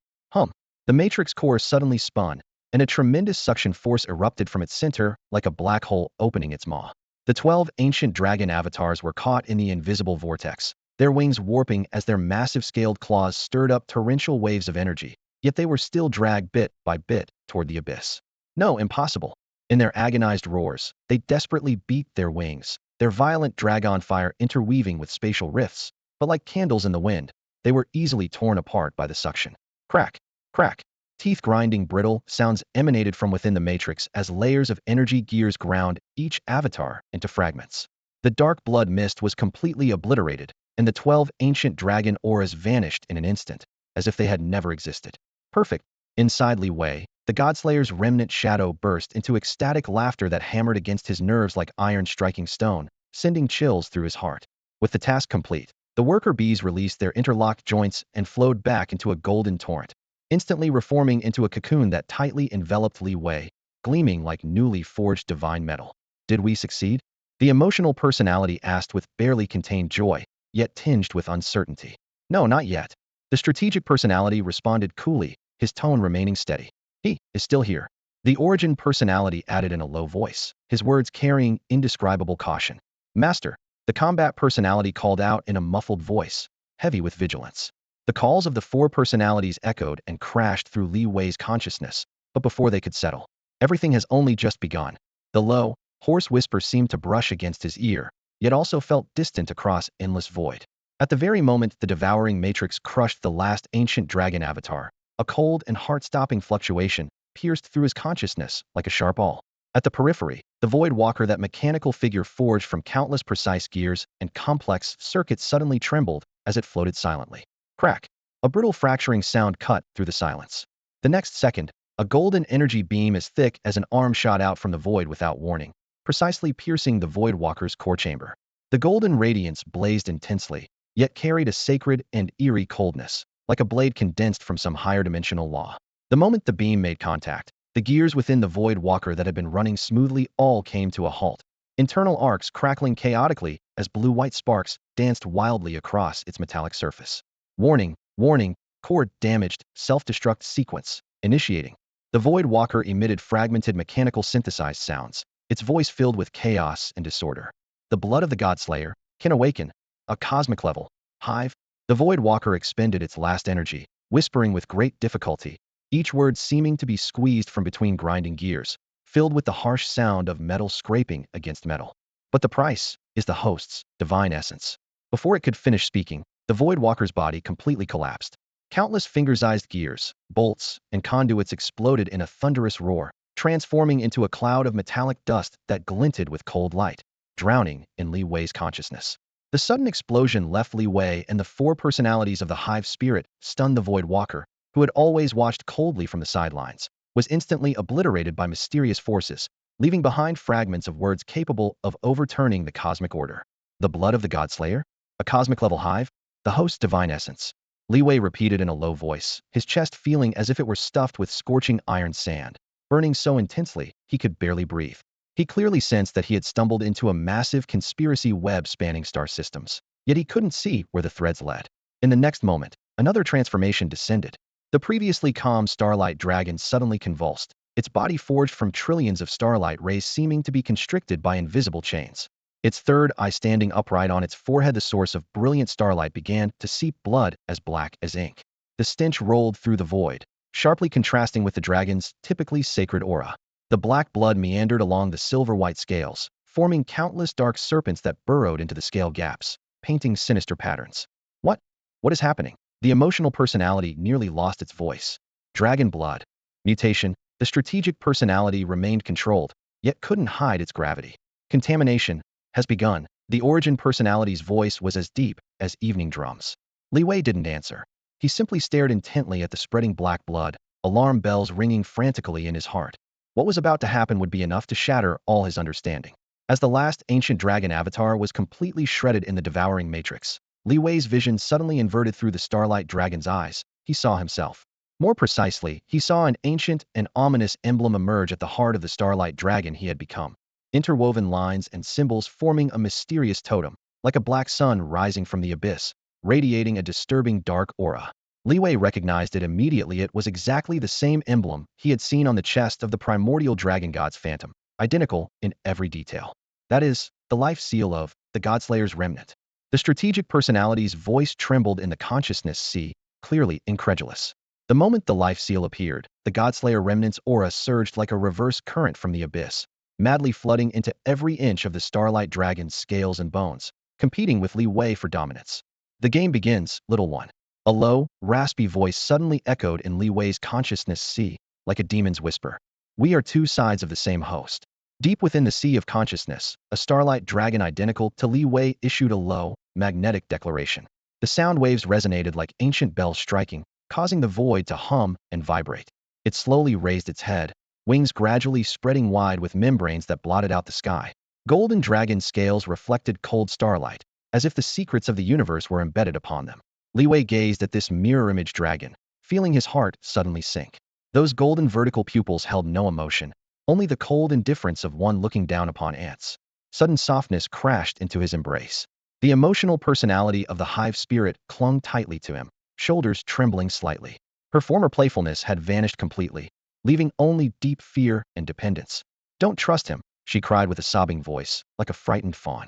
Speaker 1: The matrix core suddenly spun, and a tremendous suction force erupted from its center like a black hole opening its maw. The 12 ancient dragon avatars were caught in the invisible vortex, their wings warping as their massive scaled claws stirred up torrential waves of energy, yet they were still dragged bit by bit toward the abyss. No, impossible. In their agonized roars, they desperately beat their wings, their violent dragon fire interweaving with spatial rifts, but like candles in the wind, they were easily torn apart by the suction. Crack, crack. Teeth-grinding brittle sounds emanated from within the matrix as layers of energy gears ground each avatar into fragments. The dark blood mist was completely obliterated, and the 12 ancient dragon auras vanished in an instant, as if they had never existed. Perfect. Inside Li Wei, the godslayer's remnant shadow burst into ecstatic laughter that hammered against his nerves like iron striking stone, sending chills through his heart. With the task complete, the worker bees released their interlocked joints and flowed back into a golden torrent, instantly reforming into a cocoon that tightly enveloped Li Wei, gleaming like newly forged divine metal. Did we succeed? The emotional personality asked with barely contained joy, yet tinged with uncertainty. No, not yet. The strategic personality responded coolly, his tone remaining steady. He is still here. The origin personality added in a low voice, his words carrying indescribable caution. Master, the combat personality called out in a muffled voice, heavy with vigilance. The calls of the four personalities echoed and crashed through Li Wei's consciousness, but before they could settle, everything has only just begun. The low, hoarse whisper seemed to brush against his ear, yet also felt distant across endless void. At the very moment the devouring matrix crushed the last ancient dragon avatar, a cold and heart-stopping fluctuation pierced through his consciousness like a sharp awl. At the periphery, the void walker, that mechanical figure forged from countless precise gears and complex circuits, suddenly trembled as it floated silently. Crack. A brittle fracturing sound cut through the silence. The next second, a golden energy beam as thick as an arm shot out from the void without warning, precisely piercing the void walker's core chamber. The golden radiance blazed intensely, yet carried a sacred and eerie coldness, like a blade condensed from some higher dimensional law. The moment the beam made contact, the gears within the void walker that had been running smoothly all came to a halt, internal arcs crackling chaotically as blue-white sparks danced wildly across its metallic surface. Warning, warning, core damaged, self-destruct sequence, initiating. The void walker emitted fragmented mechanical synthesized sounds, its voice filled with chaos and disorder. The blood of the godslayer can awaken, a cosmic level. Hive. The void walker expended its last energy, whispering with great difficulty, each word seeming to be squeezed from between grinding gears. filled with the harsh sound of metal scraping against metal. But the price is the host's divine essence. Before it could finish speaking, the Void Walker's body completely collapsed. Countless finger-sized gears, bolts, and conduits exploded in a thunderous roar, transforming into a cloud of metallic dust that glinted with cold light, drowning in Li Wei's consciousness. The sudden explosion left Li Wei and the four personalities of the hive spirit stunned the Void Walker, who had always watched coldly from the sidelines, was instantly obliterated by mysterious forces, leaving behind fragments of words capable of overturning the cosmic order. The blood of the godslayer? A cosmic-level hive? The host's divine essence. Li Wei repeated in a low voice, his chest feeling as if it were stuffed with scorching iron sand, burning so intensely he could barely breathe. He clearly sensed that he had stumbled into a massive conspiracy web spanning star systems, yet he couldn't see where the threads led. In the next moment, another transformation descended. The previously calm starlight dragon suddenly convulsed, its body forged from trillions of starlight rays seeming to be constricted by invisible chains. Its third eye standing upright on its forehead, the source of brilliant starlight began to seep blood as black as ink. The stench rolled through the void, sharply contrasting with the dragon's typically sacred aura. The black blood meandered along the silver-white scales, forming countless dark serpents that burrowed into the scale gaps, painting sinister patterns. What? What is happening? The emotional personality nearly lost its voice. Dragon blood. Mutation. The strategic personality remained controlled, yet couldn't hide its gravity. Contamination has begun. The origin personality's voice was as deep as evening drums. Li Wei didn't answer. He simply stared intently at the spreading black blood, alarm bells ringing frantically in his heart. What was about to happen would be enough to shatter all his understanding. As the last ancient dragon avatar was completely shredded in the devouring matrix, Li Wei's vision suddenly inverted through the starlight dragon's eyes. He saw himself. More precisely, he saw an ancient and ominous emblem emerge at the heart of the starlight dragon he had become. Interwoven lines and symbols forming a mysterious totem, like a black sun rising from the abyss, radiating a disturbing dark aura. Li Wei recognized it immediately. It was exactly the same emblem he had seen on the chest of the primordial dragon god's phantom, identical in every detail. That is, the life seal of the godslayer's remnant. The strategic personality's voice trembled in the consciousness sea, clearly incredulous. The moment the life seal appeared, the godslayer remnant's aura surged like a reverse current from the abyss, madly flooding into every inch of the starlight dragon's scales and bones, competing with Li Wei for dominance. The game begins, little one. A low, raspy voice suddenly echoed in Li Wei's consciousness sea, like a demon's whisper. We are two sides of the same host. Deep within the sea of consciousness, a starlight dragon identical to Li Wei issued a low, magnetic declaration. The sound waves resonated like ancient bells striking, causing the void to hum and vibrate. It slowly raised its head, wings gradually spreading wide with membranes that blotted out the sky. Golden dragon scales reflected cold starlight, as if the secrets of the universe were embedded upon them. Li Wei gazed at this mirror-image dragon, feeling his heart suddenly sink. Those golden vertical pupils held no emotion, only the cold indifference of one looking down upon ants. Sudden softness crashed into his embrace. The emotional personality of the hive spirit clung tightly to him, shoulders trembling slightly. Her former playfulness had vanished completely, leaving only deep fear and dependence. Don't trust him, she cried with a sobbing voice, like a frightened fawn.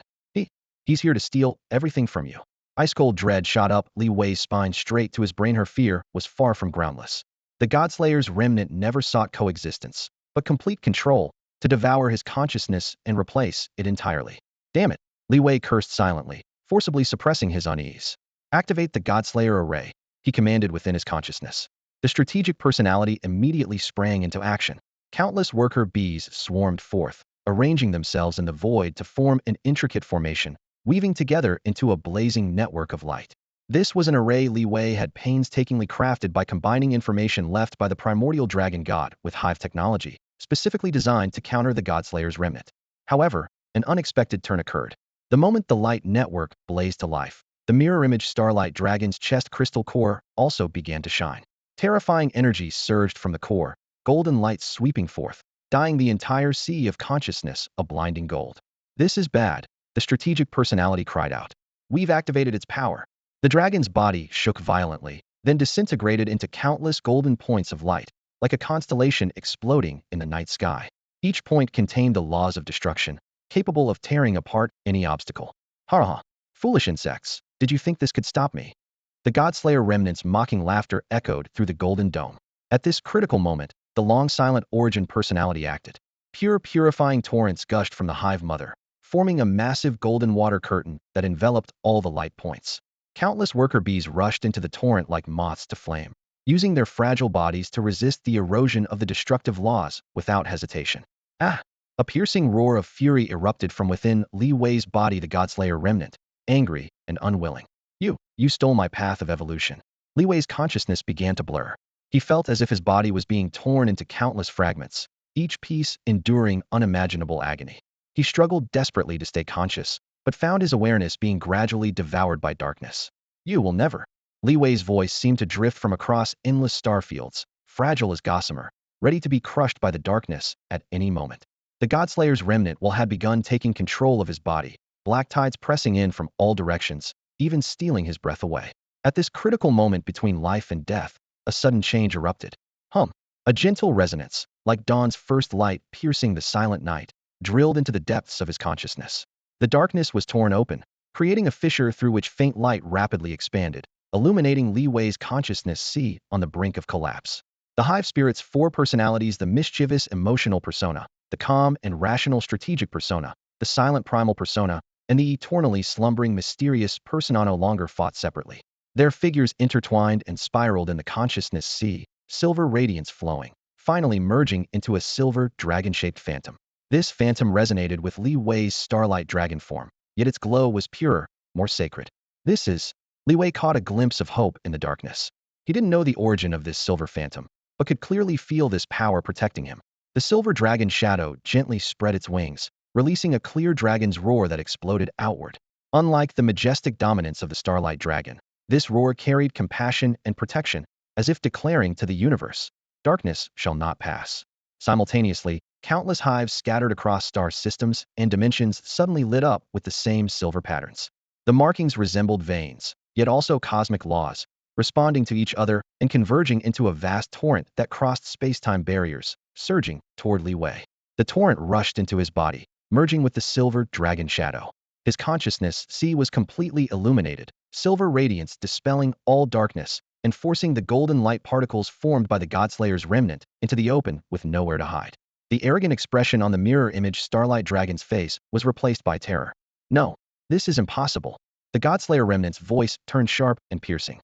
Speaker 1: He's here to steal everything from you. Ice-cold dread shot up Li Wei's spine straight to his brain. Her fear was far from groundless. The godslayer's remnant never sought coexistence, but complete control, to devour his consciousness and replace it entirely. Damn it, Li Wei cursed silently, forcibly suppressing his unease. Activate the godslayer array, he commanded within his consciousness. The strategic personality immediately sprang into action. Countless worker bees swarmed forth, arranging themselves in the void to form an intricate formation, weaving together into a blazing network of light. This was an array Li Wei had painstakingly crafted by combining information left by the primordial dragon god with hive technology, specifically designed to counter the godslayer's remnant. However, an unexpected turn occurred. The moment the light network blazed to life, the mirror-image starlight dragon's chest crystal core also began to shine. Terrifying energy surged from the core, golden light sweeping forth, dyeing the entire sea of consciousness a blinding gold. This is bad, the strategic personality cried out. We've activated its power. The dragon's body shook violently, then disintegrated into countless golden points of light, like a constellation exploding in the night sky. Each point contained the laws of destruction, capable of tearing apart any obstacle. Ha! Foolish insects, did you think this could stop me? The godslayer remnant's mocking laughter echoed through the golden dome. At this critical moment, the long-silent origin personality acted. Purifying torrents gushed from the hive mother, forming a massive golden water curtain that enveloped all the light points. Countless worker bees rushed into the torrent like moths to flame, using their fragile bodies to resist the erosion of the destructive laws without hesitation. Ah! A piercing roar of fury erupted from within Li Wei's body, the godslayer remnant, angry and unwilling. You stole my path of evolution. Li Wei's consciousness began to blur. He felt as if his body was being torn into countless fragments, each piece enduring unimaginable agony. He struggled desperately to stay conscious, but found his awareness being gradually devoured by darkness. You will never. Li Wei's voice seemed to drift from across endless starfields, fragile as gossamer, ready to be crushed by the darkness at any moment. The Godslayer's remnant had begun taking control of his body, black tides pressing in from all directions, even stealing his breath away. At this critical moment between life and death, a sudden change erupted. A gentle resonance, like dawn's first light piercing the silent night, drilled into the depths of his consciousness. The darkness was torn open, creating a fissure through which faint light rapidly expanded, illuminating Li Wei's consciousness on the brink of collapse. The hive spirit's four personalities: the mischievous emotional persona, the calm and rational strategic persona, the silent primal persona, and the eternally slumbering mysterious persona, no longer fought separately. Their figures intertwined and spiraled in the consciousness silver radiance flowing, finally merging into a silver dragon-shaped phantom. This phantom resonated with Li Wei's starlight dragon form, yet its glow was purer, more sacred. Li Wei caught a glimpse of hope in the darkness. He didn't know the origin of this silver phantom, but could clearly feel this power protecting him. The silver dragon shadow gently spread its wings, releasing a clear dragon's roar that exploded outward. Unlike the majestic dominance of the starlight dragon, this roar carried compassion and protection, as if declaring to the universe, darkness shall not pass. Simultaneously, countless hives scattered across star systems and dimensions suddenly lit up with the same silver patterns. The markings resembled veins, yet also cosmic laws, responding to each other and converging into a vast torrent that crossed space-time barriers, surging toward Li Wei. The torrent rushed into his body, merging with the silver dragon shadow. His consciousness was completely illuminated, silver radiance dispelling all darkness and forcing the golden light particles formed by the Godslayer's remnant into the open with nowhere to hide. The arrogant expression on the mirror image starlight dragon's face was replaced by terror. No, this is impossible. The Godslayer remnant's voice turned sharp and piercing.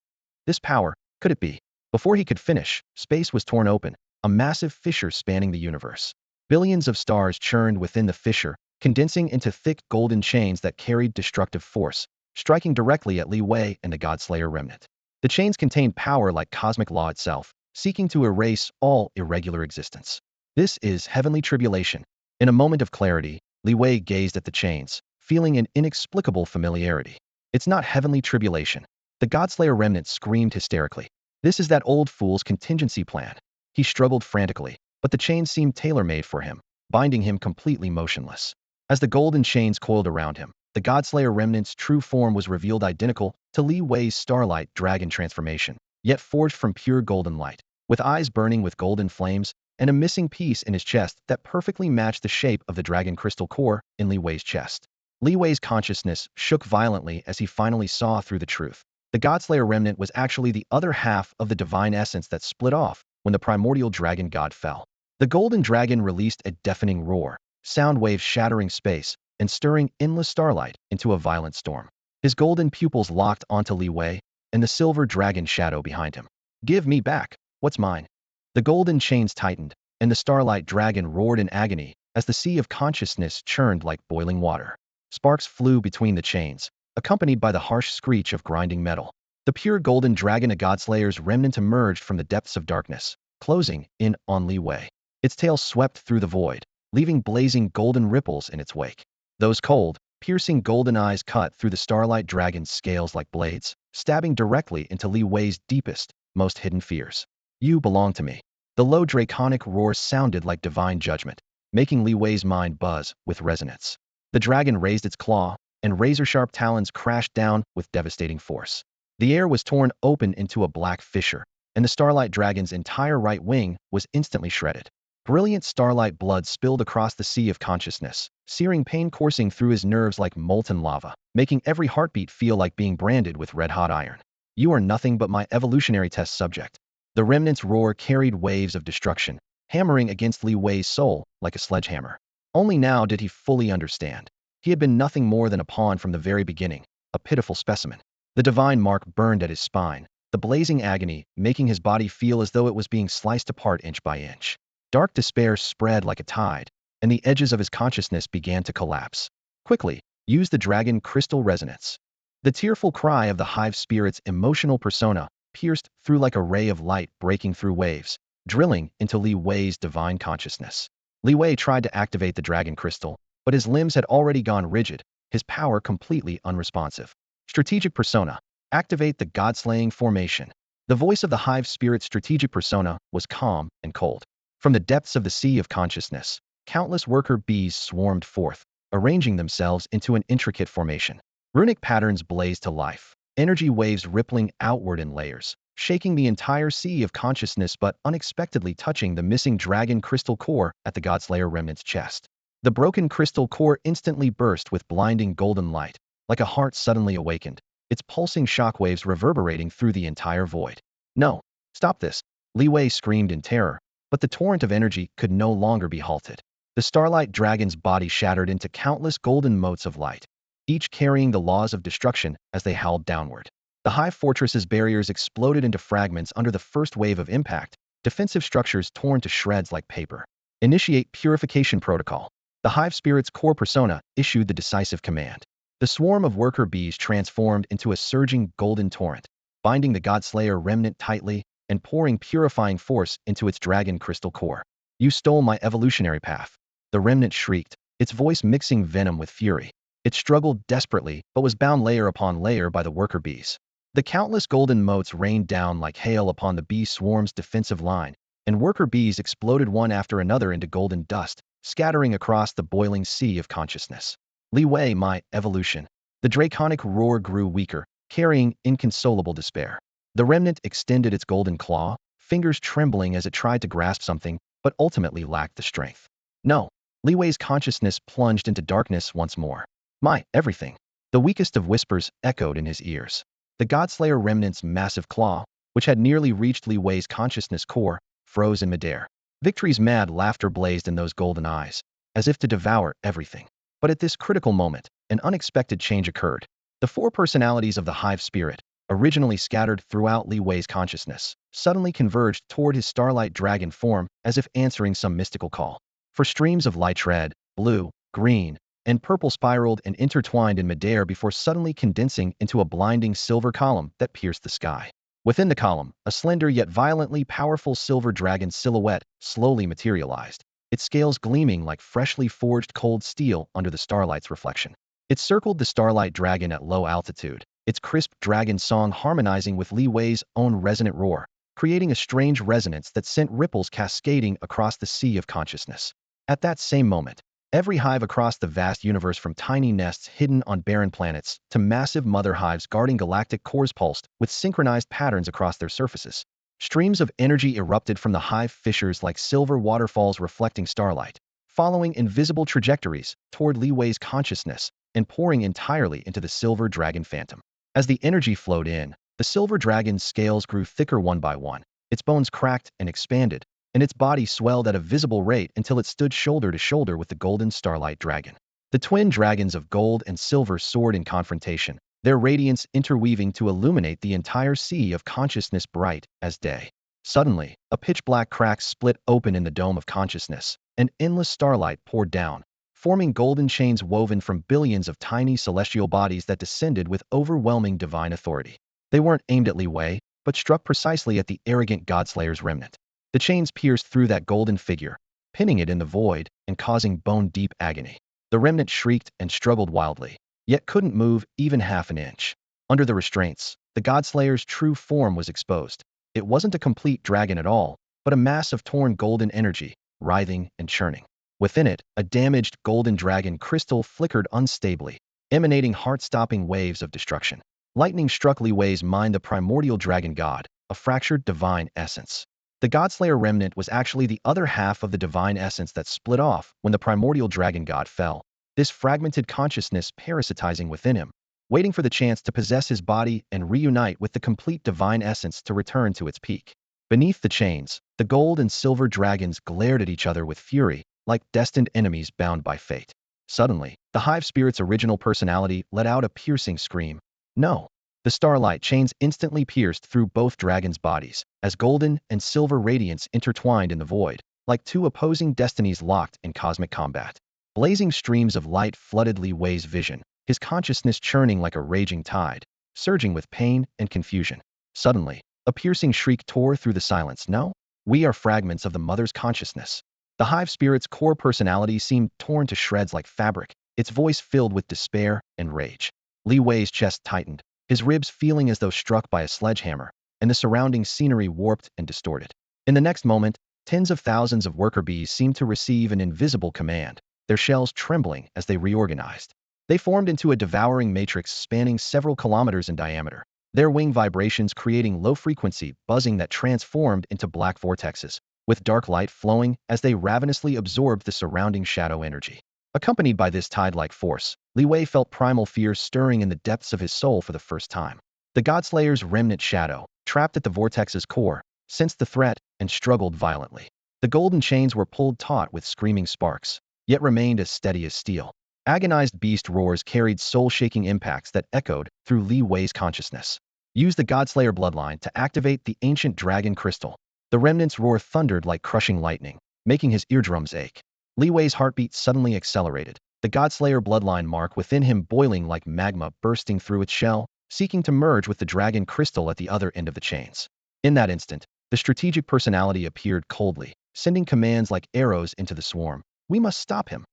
Speaker 1: This power, could it be? Before he could finish, space was torn open, a massive fissure spanning the universe. Billions of stars churned within the fissure, condensing into thick golden chains that carried destructive force, striking directly at Li Wei and the Godslayer remnant. The chains contained power like cosmic law itself, seeking to erase all irregular existence. This is heavenly tribulation. In a moment of clarity, Li Wei gazed at the chains, feeling an inexplicable familiarity. It's not heavenly tribulation. The Godslayer remnant screamed hysterically. This is that old fool's contingency plan. He struggled frantically, but the chains seemed tailor-made for him, binding him completely motionless. As the golden chains coiled around him, the Godslayer remnant's true form was revealed, identical to Li Wei's starlight dragon transformation, yet forged from pure golden light, with eyes burning with golden flames and a missing piece in his chest that perfectly matched the shape of the dragon crystal core in Li Wei's chest. Li Wei's consciousness shook violently as he finally saw through the truth. The Godslayer remnant was actually the other half of the divine essence that split off when the primordial dragon god fell. The golden dragon released a deafening roar, sound waves shattering space and stirring endless starlight into a violent storm. His golden pupils locked onto Li Wei and the silver dragon shadow behind him. Give me back what's mine. The golden chains tightened, and the starlight dragon roared in agony as the sea of consciousness churned like boiling water. Sparks flew between the chains, accompanied by the harsh screech of grinding metal. The pure golden dragon, a Godslayer's remnant, emerged from the depths of darkness, closing in on Li Wei. Its tail swept through the void, leaving blazing golden ripples in its wake. Those cold, piercing golden eyes cut through the starlight dragon's scales like blades, stabbing directly into Li Wei's deepest, most hidden fears. You belong to me. The low draconic roar sounded like divine judgment, making Li Wei's mind buzz with resonance. The dragon raised its claw, and razor-sharp talons crashed down with devastating force. The air was torn open into a black fissure, and the starlight dragon's entire right wing was instantly shredded. Brilliant starlight blood spilled across the sea of consciousness, searing pain coursing through his nerves like molten lava, making every heartbeat feel like being branded with red-hot iron. You are nothing but my evolutionary test subject. The remnant's roar carried waves of destruction, hammering against Li Wei's soul like a sledgehammer. Only now did he fully understand. He had been nothing more than a pawn from the very beginning, a pitiful specimen. The divine mark burned at his spine, the blazing agony making his body feel as though it was being sliced apart inch by inch. Dark despair spread like a tide, and the edges of his consciousness began to collapse. Quickly, use the dragon crystal resonance. The tearful cry of the hive spirit's emotional persona pierced through like a ray of light breaking through waves, drilling into Li Wei's divine consciousness. Li Wei tried to activate the dragon crystal, but his limbs had already gone rigid, his power completely unresponsive. Strategic persona. Activate the god-slaying formation. The voice of the hive spirit's strategic persona was calm and cold. From the depths of the sea of consciousness, countless worker bees swarmed forth, arranging themselves into an intricate formation. Runic patterns blazed to life, energy waves rippling outward in layers, shaking the entire sea of consciousness but unexpectedly touching the missing dragon crystal core at the godslayer remnant's chest. The broken crystal core instantly burst with blinding golden light, like a heart suddenly awakened, its pulsing shockwaves reverberating through the entire void. No, stop this, Li Wei screamed in terror, but the torrent of energy could no longer be halted. The starlight dragon's body shattered into countless golden motes of light, each carrying the laws of destruction as they howled downward. The hive fortress's barriers exploded into fragments under the first wave of impact, defensive structures torn to shreds like paper. Initiate purification protocol. The hive spirit's core persona issued the decisive command. The swarm of worker bees transformed into a surging golden torrent, binding the godslayer remnant tightly and pouring purifying force into its dragon crystal core. You stole my evolutionary path. The remnant shrieked, its voice mixing venom with fury. It struggled desperately, but was bound layer upon layer by the worker bees. The countless golden motes rained down like hail upon the bee swarm's defensive line, and worker bees exploded one after another into golden dust, scattering across the boiling sea of consciousness. Li Wei, my evolution. The draconic roar grew weaker, carrying inconsolable despair. The remnant extended its golden claw, fingers trembling as it tried to grasp something, but ultimately lacked the strength. No. Li Wei's consciousness plunged into darkness once more. My everything. The weakest of whispers echoed in his ears. The godslayer remnant's massive claw, which had nearly reached Li Wei's consciousness core, froze in midair. Victory's mad laughter blazed in those golden eyes, as if to devour everything. But at this critical moment, an unexpected change occurred. The four personalities of the hive spirit, originally scattered throughout Li Wei's consciousness, suddenly converged toward his starlight dragon form as if answering some mystical call. For streams of light red, blue, green, and purple spiraled and intertwined in midair before suddenly condensing into a blinding silver column that pierced the sky. Within the column, a slender yet violently powerful silver dragon silhouette slowly materialized, its scales gleaming like freshly forged cold steel under the starlight's reflection. It circled the starlight dragon at low altitude, its crisp dragon song harmonizing with Li Wei's own resonant roar, creating a strange resonance that sent ripples cascading across the sea of consciousness. At that same moment, every hive across the vast universe, from tiny nests hidden on barren planets to massive mother hives guarding galactic cores, pulsed with synchronized patterns across their surfaces. Streams of energy erupted from the hive fissures like silver waterfalls reflecting starlight, following invisible trajectories toward Li Wei's consciousness and pouring entirely into the silver dragon phantom. As the energy flowed in, the silver dragon's scales grew thicker one by one, its bones cracked and expanded, and its body swelled at a visible rate until it stood shoulder to shoulder with the golden starlight dragon. The twin dragons of gold and silver soared in confrontation, their radiance interweaving to illuminate the entire sea of consciousness bright as day. Suddenly, a pitch-black crack split open in the dome of consciousness, and endless starlight poured down, forming golden chains woven from billions of tiny celestial bodies that descended with overwhelming divine authority. They weren't aimed at Li Wei, but struck precisely at the arrogant godslayer's remnant. The chains pierced through that golden figure, pinning it in the void and causing bone-deep agony. The remnant shrieked and struggled wildly, yet couldn't move even half an inch. Under the restraints, the godslayer's true form was exposed. It wasn't a complete dragon at all, but a mass of torn golden energy, writhing and churning. Within it, a damaged golden dragon crystal flickered unstably, emanating heart-stopping waves of destruction. Lightning struck Li Wei's mind, the primordial dragon god, a fractured divine essence. The godslayer remnant was actually the other half of the divine essence that split off when the primordial dragon god fell, this fragmented consciousness parasitizing within him, waiting for the chance to possess his body and reunite with the complete divine essence to return to its peak. Beneath the chains, the gold and silver dragons glared at each other with fury, like destined enemies bound by fate. Suddenly, the hive spirit's original personality let out a piercing scream. No! The starlight chains instantly pierced through both dragons' bodies, as golden and silver radiance intertwined in the void, like two opposing destinies locked in cosmic combat. Blazing streams of light flooded Li Wei's vision, his consciousness churning like a raging tide, surging with pain and confusion. Suddenly, a piercing shriek tore through the silence. No, we are fragments of the mother's consciousness. The hive spirit's core personality seemed torn to shreds like fabric, its voice filled with despair and rage. Li Wei's chest tightened, his ribs feeling as though struck by a sledgehammer, and the surrounding scenery warped and distorted. In the next moment, tens of thousands of worker bees seemed to receive an invisible command, their shells trembling as they reorganized. They formed into a devouring matrix spanning several kilometers in diameter, their wing vibrations creating low-frequency buzzing that transformed into black vortexes, with dark light flowing as they ravenously absorbed the surrounding shadow energy. Accompanied by this tide-like force, Li Wei felt primal fear stirring in the depths of his soul for the first time. The Godslayer's remnant shadow, trapped at the vortex's core, sensed the threat and struggled violently. The golden chains were pulled taut with screaming sparks, yet remained as steady as steel. Agonized beast roars carried soul-shaking impacts that echoed through Li Wei's consciousness. Use the Godslayer bloodline to activate the ancient dragon crystal. The remnant's roar thundered like crushing lightning, making his eardrums ache. Li Wei's heartbeat suddenly accelerated, the Godslayer bloodline mark within him boiling like magma bursting through its shell, seeking to merge with the dragon crystal at the other end of the chains. In that instant, the strategic personality appeared coldly, sending commands like arrows into the swarm. We must stop him.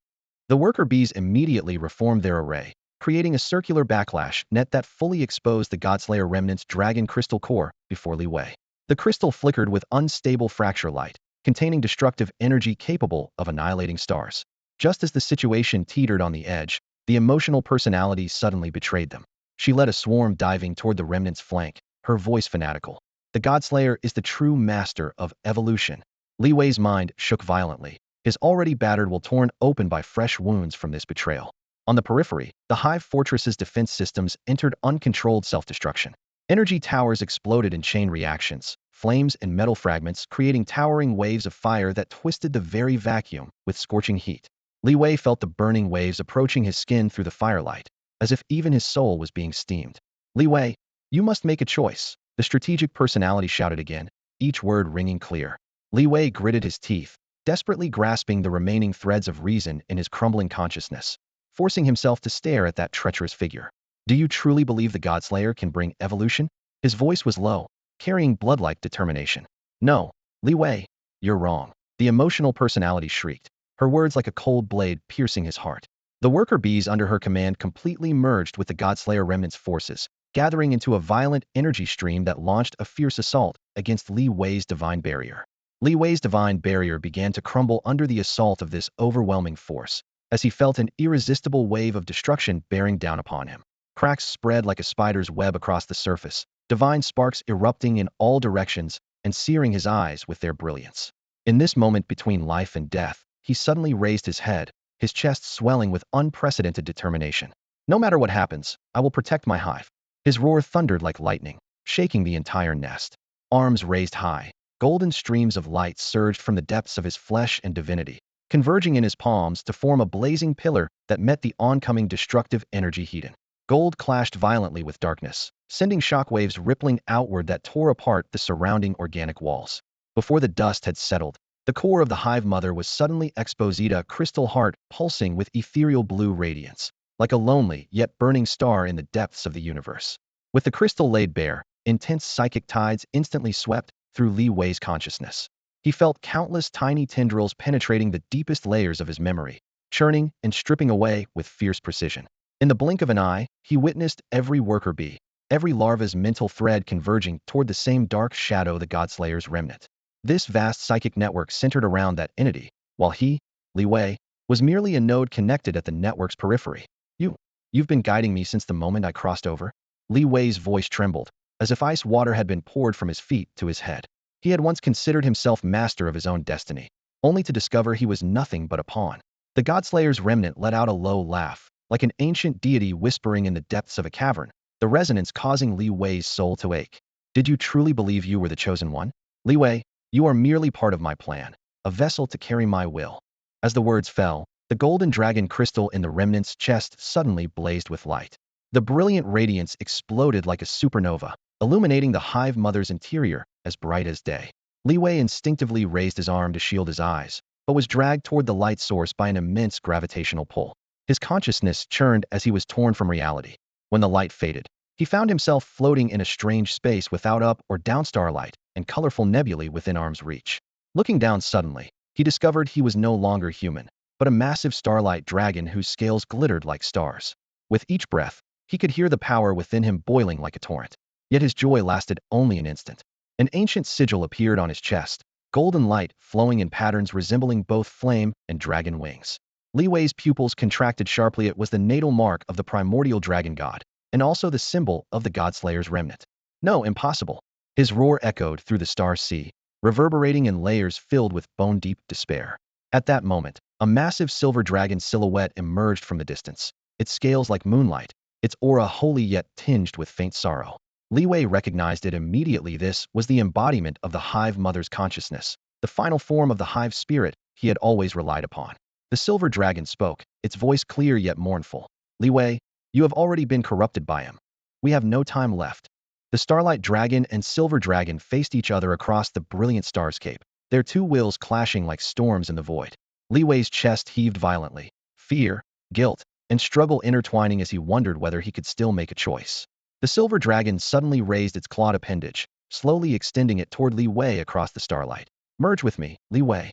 Speaker 1: The worker bees immediately reformed their array, creating a circular backlash net that fully exposed the Godslayer remnant's dragon crystal core before Li Wei. The crystal flickered with unstable fracture light, containing destructive energy capable of annihilating stars. Just as the situation teetered on the edge, the emotional personality suddenly betrayed them. She led a swarm diving toward the remnant's flank, her voice fanatical. The Godslayer is the true master of evolution. Li Wei's mind shook violently, his already battered will torn open by fresh wounds from this betrayal. On the periphery, the Hive Fortress's defense systems entered uncontrolled self-destruction. Energy towers exploded in chain reactions, flames and metal fragments creating towering waves of fire that twisted the very vacuum with scorching heat. Li Wei felt the burning waves approaching his skin through the firelight, as if even his soul was being steamed. Li Wei, you must make a choice, the strategic personality shouted again, each word ringing clear. Li Wei gritted his teeth, desperately grasping the remaining threads of reason in his crumbling consciousness, forcing himself to stare at that treacherous figure. Do you truly believe the Godslayer can bring evolution? His voice was low, carrying blood-like determination. No, Li Wei, you're wrong. The emotional personality shrieked, her words like a cold blade piercing his heart. The worker bees under her command completely merged with the Godslayer remnant's forces, gathering into a violent energy stream that launched a fierce assault against Li Wei's divine barrier. Li Wei's divine barrier began to crumble under the assault of this overwhelming force, as he felt an irresistible wave of destruction bearing down upon him. Cracks spread like a spider's web across the surface, divine sparks erupting in all directions and searing his eyes with their brilliance. In this moment between life and death, he suddenly raised his head, his chest swelling with unprecedented determination. No matter what happens, I will protect my hive. His roar thundered like lightning, shaking the entire nest. Arms raised high, golden streams of light surged from the depths of his flesh and divinity, converging in his palms to form a blazing pillar that met the oncoming destructive energy heat. Gold clashed violently with darkness, sending shockwaves rippling outward that tore apart the surrounding organic walls. Before the dust had settled, the core of the hive mother was suddenly exposed, a crystal heart pulsing with ethereal blue radiance, like a lonely yet burning star in the depths of the universe. With the crystal laid bare, intense psychic tides instantly swept through Li Wei's consciousness. He felt countless tiny tendrils penetrating the deepest layers of his memory, churning and stripping away with fierce precision. In the blink of an eye, he witnessed every worker bee, every larva's mental thread converging toward the same dark shadow, the Godslayer's remnant. This vast psychic network centered around that entity, while he, Li Wei, was merely a node connected at the network's periphery. You've been guiding me since the moment I crossed over? Li Wei's voice trembled, as if ice water had been poured from his feet to his head. He had once considered himself master of his own destiny, only to discover he was nothing but a pawn. The Godslayer's remnant let out a low laugh, like an ancient deity whispering in the depths of a cavern, the resonance causing Li Wei's soul to ache. Did you truly believe you were the chosen one? Li Wei, you are merely part of my plan, a vessel to carry my will. As the words fell, the golden dragon crystal in the remnant's chest suddenly blazed with light. The brilliant radiance exploded like a supernova, illuminating the hive mother's interior as bright as day. Li Wei instinctively raised his arm to shield his eyes, but was dragged toward the light source by an immense gravitational pull. His consciousness churned as he was torn from reality. When the light faded, he found himself floating in a strange space without up or down starlight and colorful nebulae within arm's reach. Looking down suddenly, he discovered he was no longer human, but a massive starlight dragon whose scales glittered like stars. With each breath, he could hear the power within him boiling like a torrent. Yet his joy lasted only an instant. An ancient sigil appeared on his chest, golden light flowing in patterns resembling both flame and dragon wings. Li Wei's pupils contracted sharply. It was the natal mark of the primordial dragon god, and also the symbol of the godslayer's remnant. No, impossible. His roar echoed through the star sea, reverberating in layers filled with bone-deep despair. At that moment, a massive silver dragon silhouette emerged from the distance, its scales like moonlight, its aura holy yet tinged with faint sorrow. Li Wei recognized it immediately. This was the embodiment of the hive mother's consciousness, the final form of the hive spirit he had always relied upon. The silver dragon spoke, its voice clear yet mournful. Li Wei, you have already been corrupted by him. We have no time left. The starlight dragon and silver dragon faced each other across the brilliant starscape, their two wills clashing like storms in the void. Li Wei's chest heaved violently, fear, guilt, and struggle intertwining as he wondered whether he could still make a choice. The silver dragon suddenly raised its clawed appendage, slowly extending it toward Li Wei across the starlight. Merge with me, Li Wei.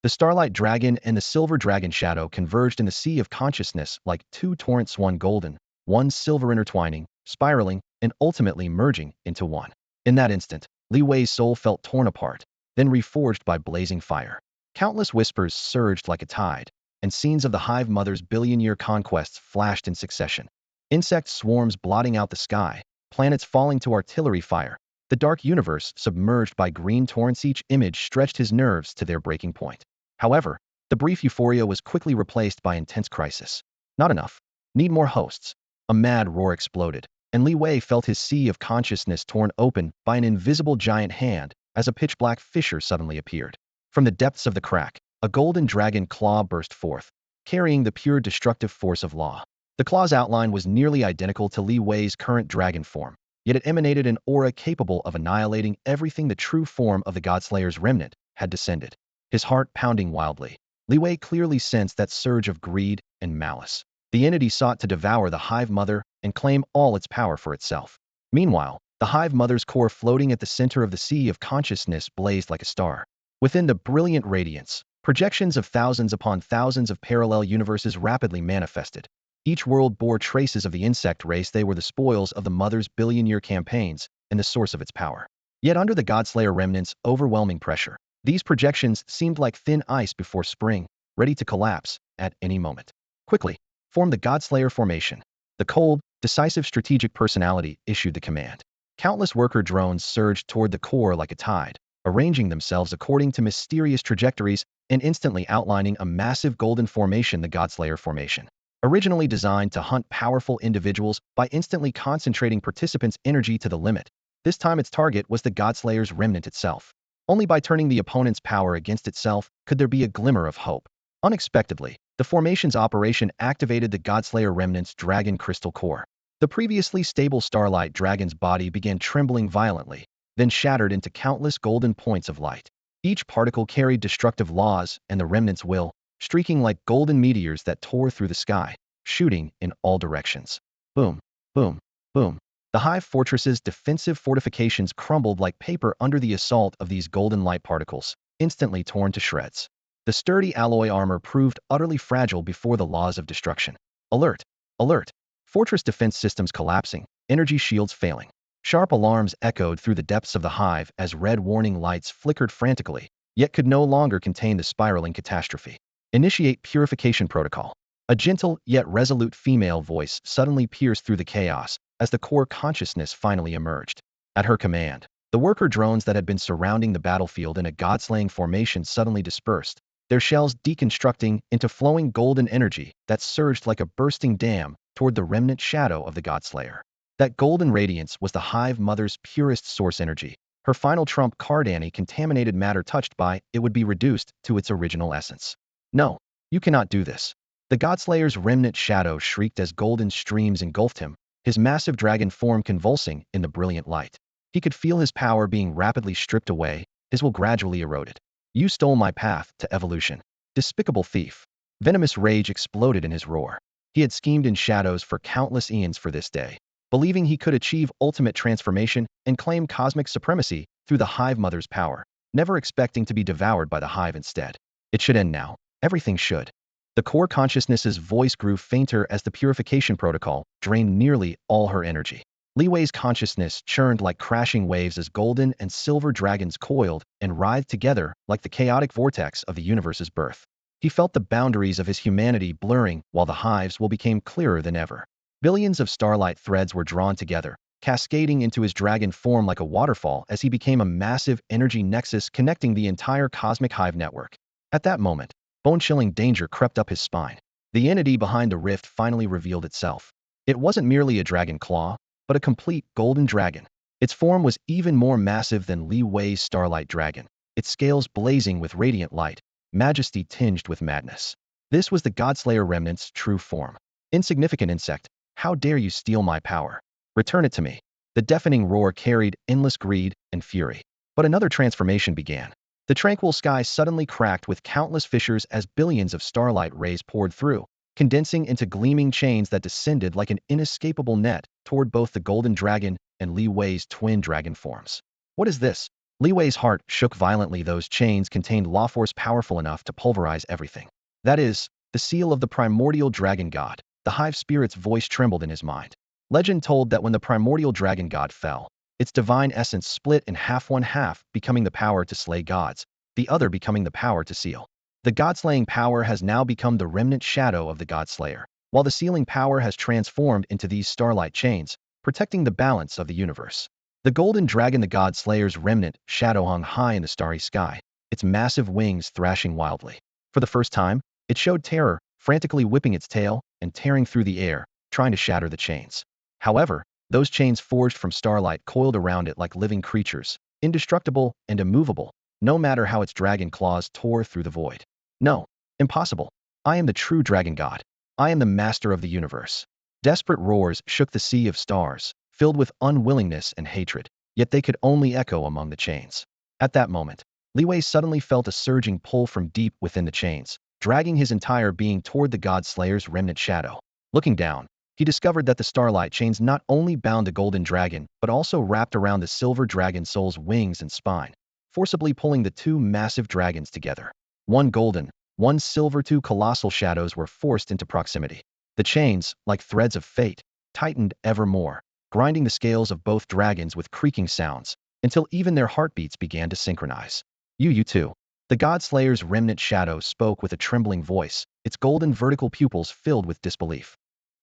Speaker 1: The starlight dragon and the silver dragon shadow converged in the sea of consciousness like two torrents, one golden, one silver, intertwining, spiraling, and ultimately merging into one. In that instant, Li Wei's soul felt torn apart, then reforged by blazing fire. Countless whispers surged like a tide, and scenes of the hive mother's billion-year conquests flashed in succession. Insect swarms blotting out the sky, planets falling to artillery fire, the dark universe submerged by green torrents. Each image stretched his nerves to their breaking point. However, the brief euphoria was quickly replaced by intense crisis. Not enough. Need more hosts. A mad roar exploded, and Li Wei felt his sea of consciousness torn open by an invisible giant hand as a pitch-black fissure suddenly appeared. From the depths of the crack, a golden dragon claw burst forth, carrying the pure destructive force of law. The claw's outline was nearly identical to Li Wei's current dragon form, yet it emanated an aura capable of annihilating everything. The true form of the godslayer's remnant had descended. His heart pounding wildly, Li Wei clearly sensed that surge of greed and malice. The entity sought to devour the hive mother and claim all its power for itself. Meanwhile, the hive mother's core floating at the center of the sea of consciousness blazed like a star. Within the brilliant radiance, projections of thousands upon thousands of parallel universes rapidly manifested. Each world bore traces of the insect race. They were the spoils of the mother's billion-year campaigns and the source of its power. Yet under the godslayer remnant's overwhelming pressure, these projections seemed like thin ice before spring, ready to collapse at any moment. Quickly, form the godslayer formation. The cold, decisive strategic personality issued the command. Countless worker drones surged toward the core like a tide, arranging themselves according to mysterious trajectories and instantly outlining a massive golden formation, the godslayer formation. Originally designed to hunt powerful individuals by instantly concentrating participants' energy to the limit, this time its target was the godslayer's remnant itself. Only by turning the opponent's power against itself could there be a glimmer of hope. Unexpectedly, the formation's operation activated the godslayer remnant's dragon crystal core. The previously stable starlight dragon's body began trembling violently, then shattered into countless golden points of light. Each particle carried destructive laws and the remnant's will, streaking like golden meteors that tore through the sky, shooting in all directions. Boom, boom, boom. The hive fortress's defensive fortifications crumbled like paper under the assault of these golden light particles, instantly torn to shreds. The sturdy alloy armor proved utterly fragile before the laws of destruction. Alert! Alert! Fortress defense systems collapsing, energy shields failing. Sharp alarms echoed through the depths of the hive as red warning lights flickered frantically, yet could no longer contain the spiraling catastrophe. Initiate purification protocol. A gentle yet resolute female voice suddenly pierced through the chaos as the core consciousness finally emerged. At her command, the worker drones that had been surrounding the battlefield in a godslaying formation suddenly dispersed, their shells deconstructing into flowing golden energy that surged like a bursting dam toward the remnant shadow of the godslayer. That golden radiance was the hive mother's purest source energy, Her final trump card: any contaminated matter touched by it would be reduced to its original essence. No, you cannot do this. The Godslayer's remnant shadow shrieked as golden streams engulfed him, his massive dragon form convulsing in the brilliant light. He could feel his power being rapidly stripped away, his will gradually eroded. You stole my path to evolution. Despicable thief. Venomous rage exploded in his roar. He had schemed in shadows for countless eons for this day, believing he could achieve ultimate transformation and claim cosmic supremacy through the Hive Mother's power, never expecting to be devoured by the Hive instead. It should end now. Everything should. The core consciousness's voice grew fainter as the purification protocol drained nearly all her energy. Li Wei's consciousness churned like crashing waves as golden and silver dragons coiled and writhed together like the chaotic vortex of the universe's birth. He felt the boundaries of his humanity blurring while the Hive's will became clearer than ever. Billions of starlight threads were drawn together, cascading into his dragon form like a waterfall as he became a massive energy nexus connecting the entire cosmic Hive network. At that moment, bone-chilling danger crept up his spine. The entity behind the rift finally revealed itself. It wasn't merely a dragon claw, but a complete golden dragon. Its form was even more massive than Li Wei's starlight dragon, its scales blazing with radiant light, majesty tinged with madness. This was the Godslayer remnant's true form. Insignificant insect, how dare you steal my power? Return it to me. The deafening roar carried endless greed and fury. But another transformation began. The tranquil sky suddenly cracked with countless fissures as billions of starlight rays poured through, condensing into gleaming chains that descended like an inescapable net toward both the golden dragon and Li Wei's twin dragon forms. What is this? Li Wei's heart shook violently. Those chains contained law force powerful enough to pulverize everything. That is, the seal of the primordial dragon god. The Hive spirit's voice trembled in his mind. Legend told that when the primordial dragon god fell, its divine essence split in half, one half becoming the power to slay gods, the other becoming the power to seal. The god-slaying power has now become the remnant shadow of the Godslayer, while the sealing power has transformed into these starlight chains, protecting the balance of the universe. The golden dragon, the Godslayer's remnant shadow, hung high in the starry sky, its massive wings thrashing wildly. For the first time, it showed terror, frantically whipping its tail and tearing through the air, trying to shatter the chains. However, those chains forged from starlight coiled around it like living creatures, indestructible and immovable, no matter how its dragon claws tore through the void. No, impossible. I am the true dragon god. I am the master of the universe. Desperate roars shook the sea of stars, filled with unwillingness and hatred, yet they could only echo among the chains. At that moment, Li Wei suddenly felt a surging pull from deep within the chains, dragging his entire being toward the Godslayer's remnant shadow. Looking down, he discovered that the starlight chains not only bound the golden dragon, but also wrapped around the silver dragon soul's wings and spine, forcibly pulling the two massive dragons together. One golden, one silver, two colossal shadows were forced into proximity. The chains, like threads of fate, tightened ever more, grinding the scales of both dragons with creaking sounds, until even their heartbeats began to synchronize. You too. The Godslayer's remnant shadow spoke with a trembling voice, its golden vertical pupils filled with disbelief.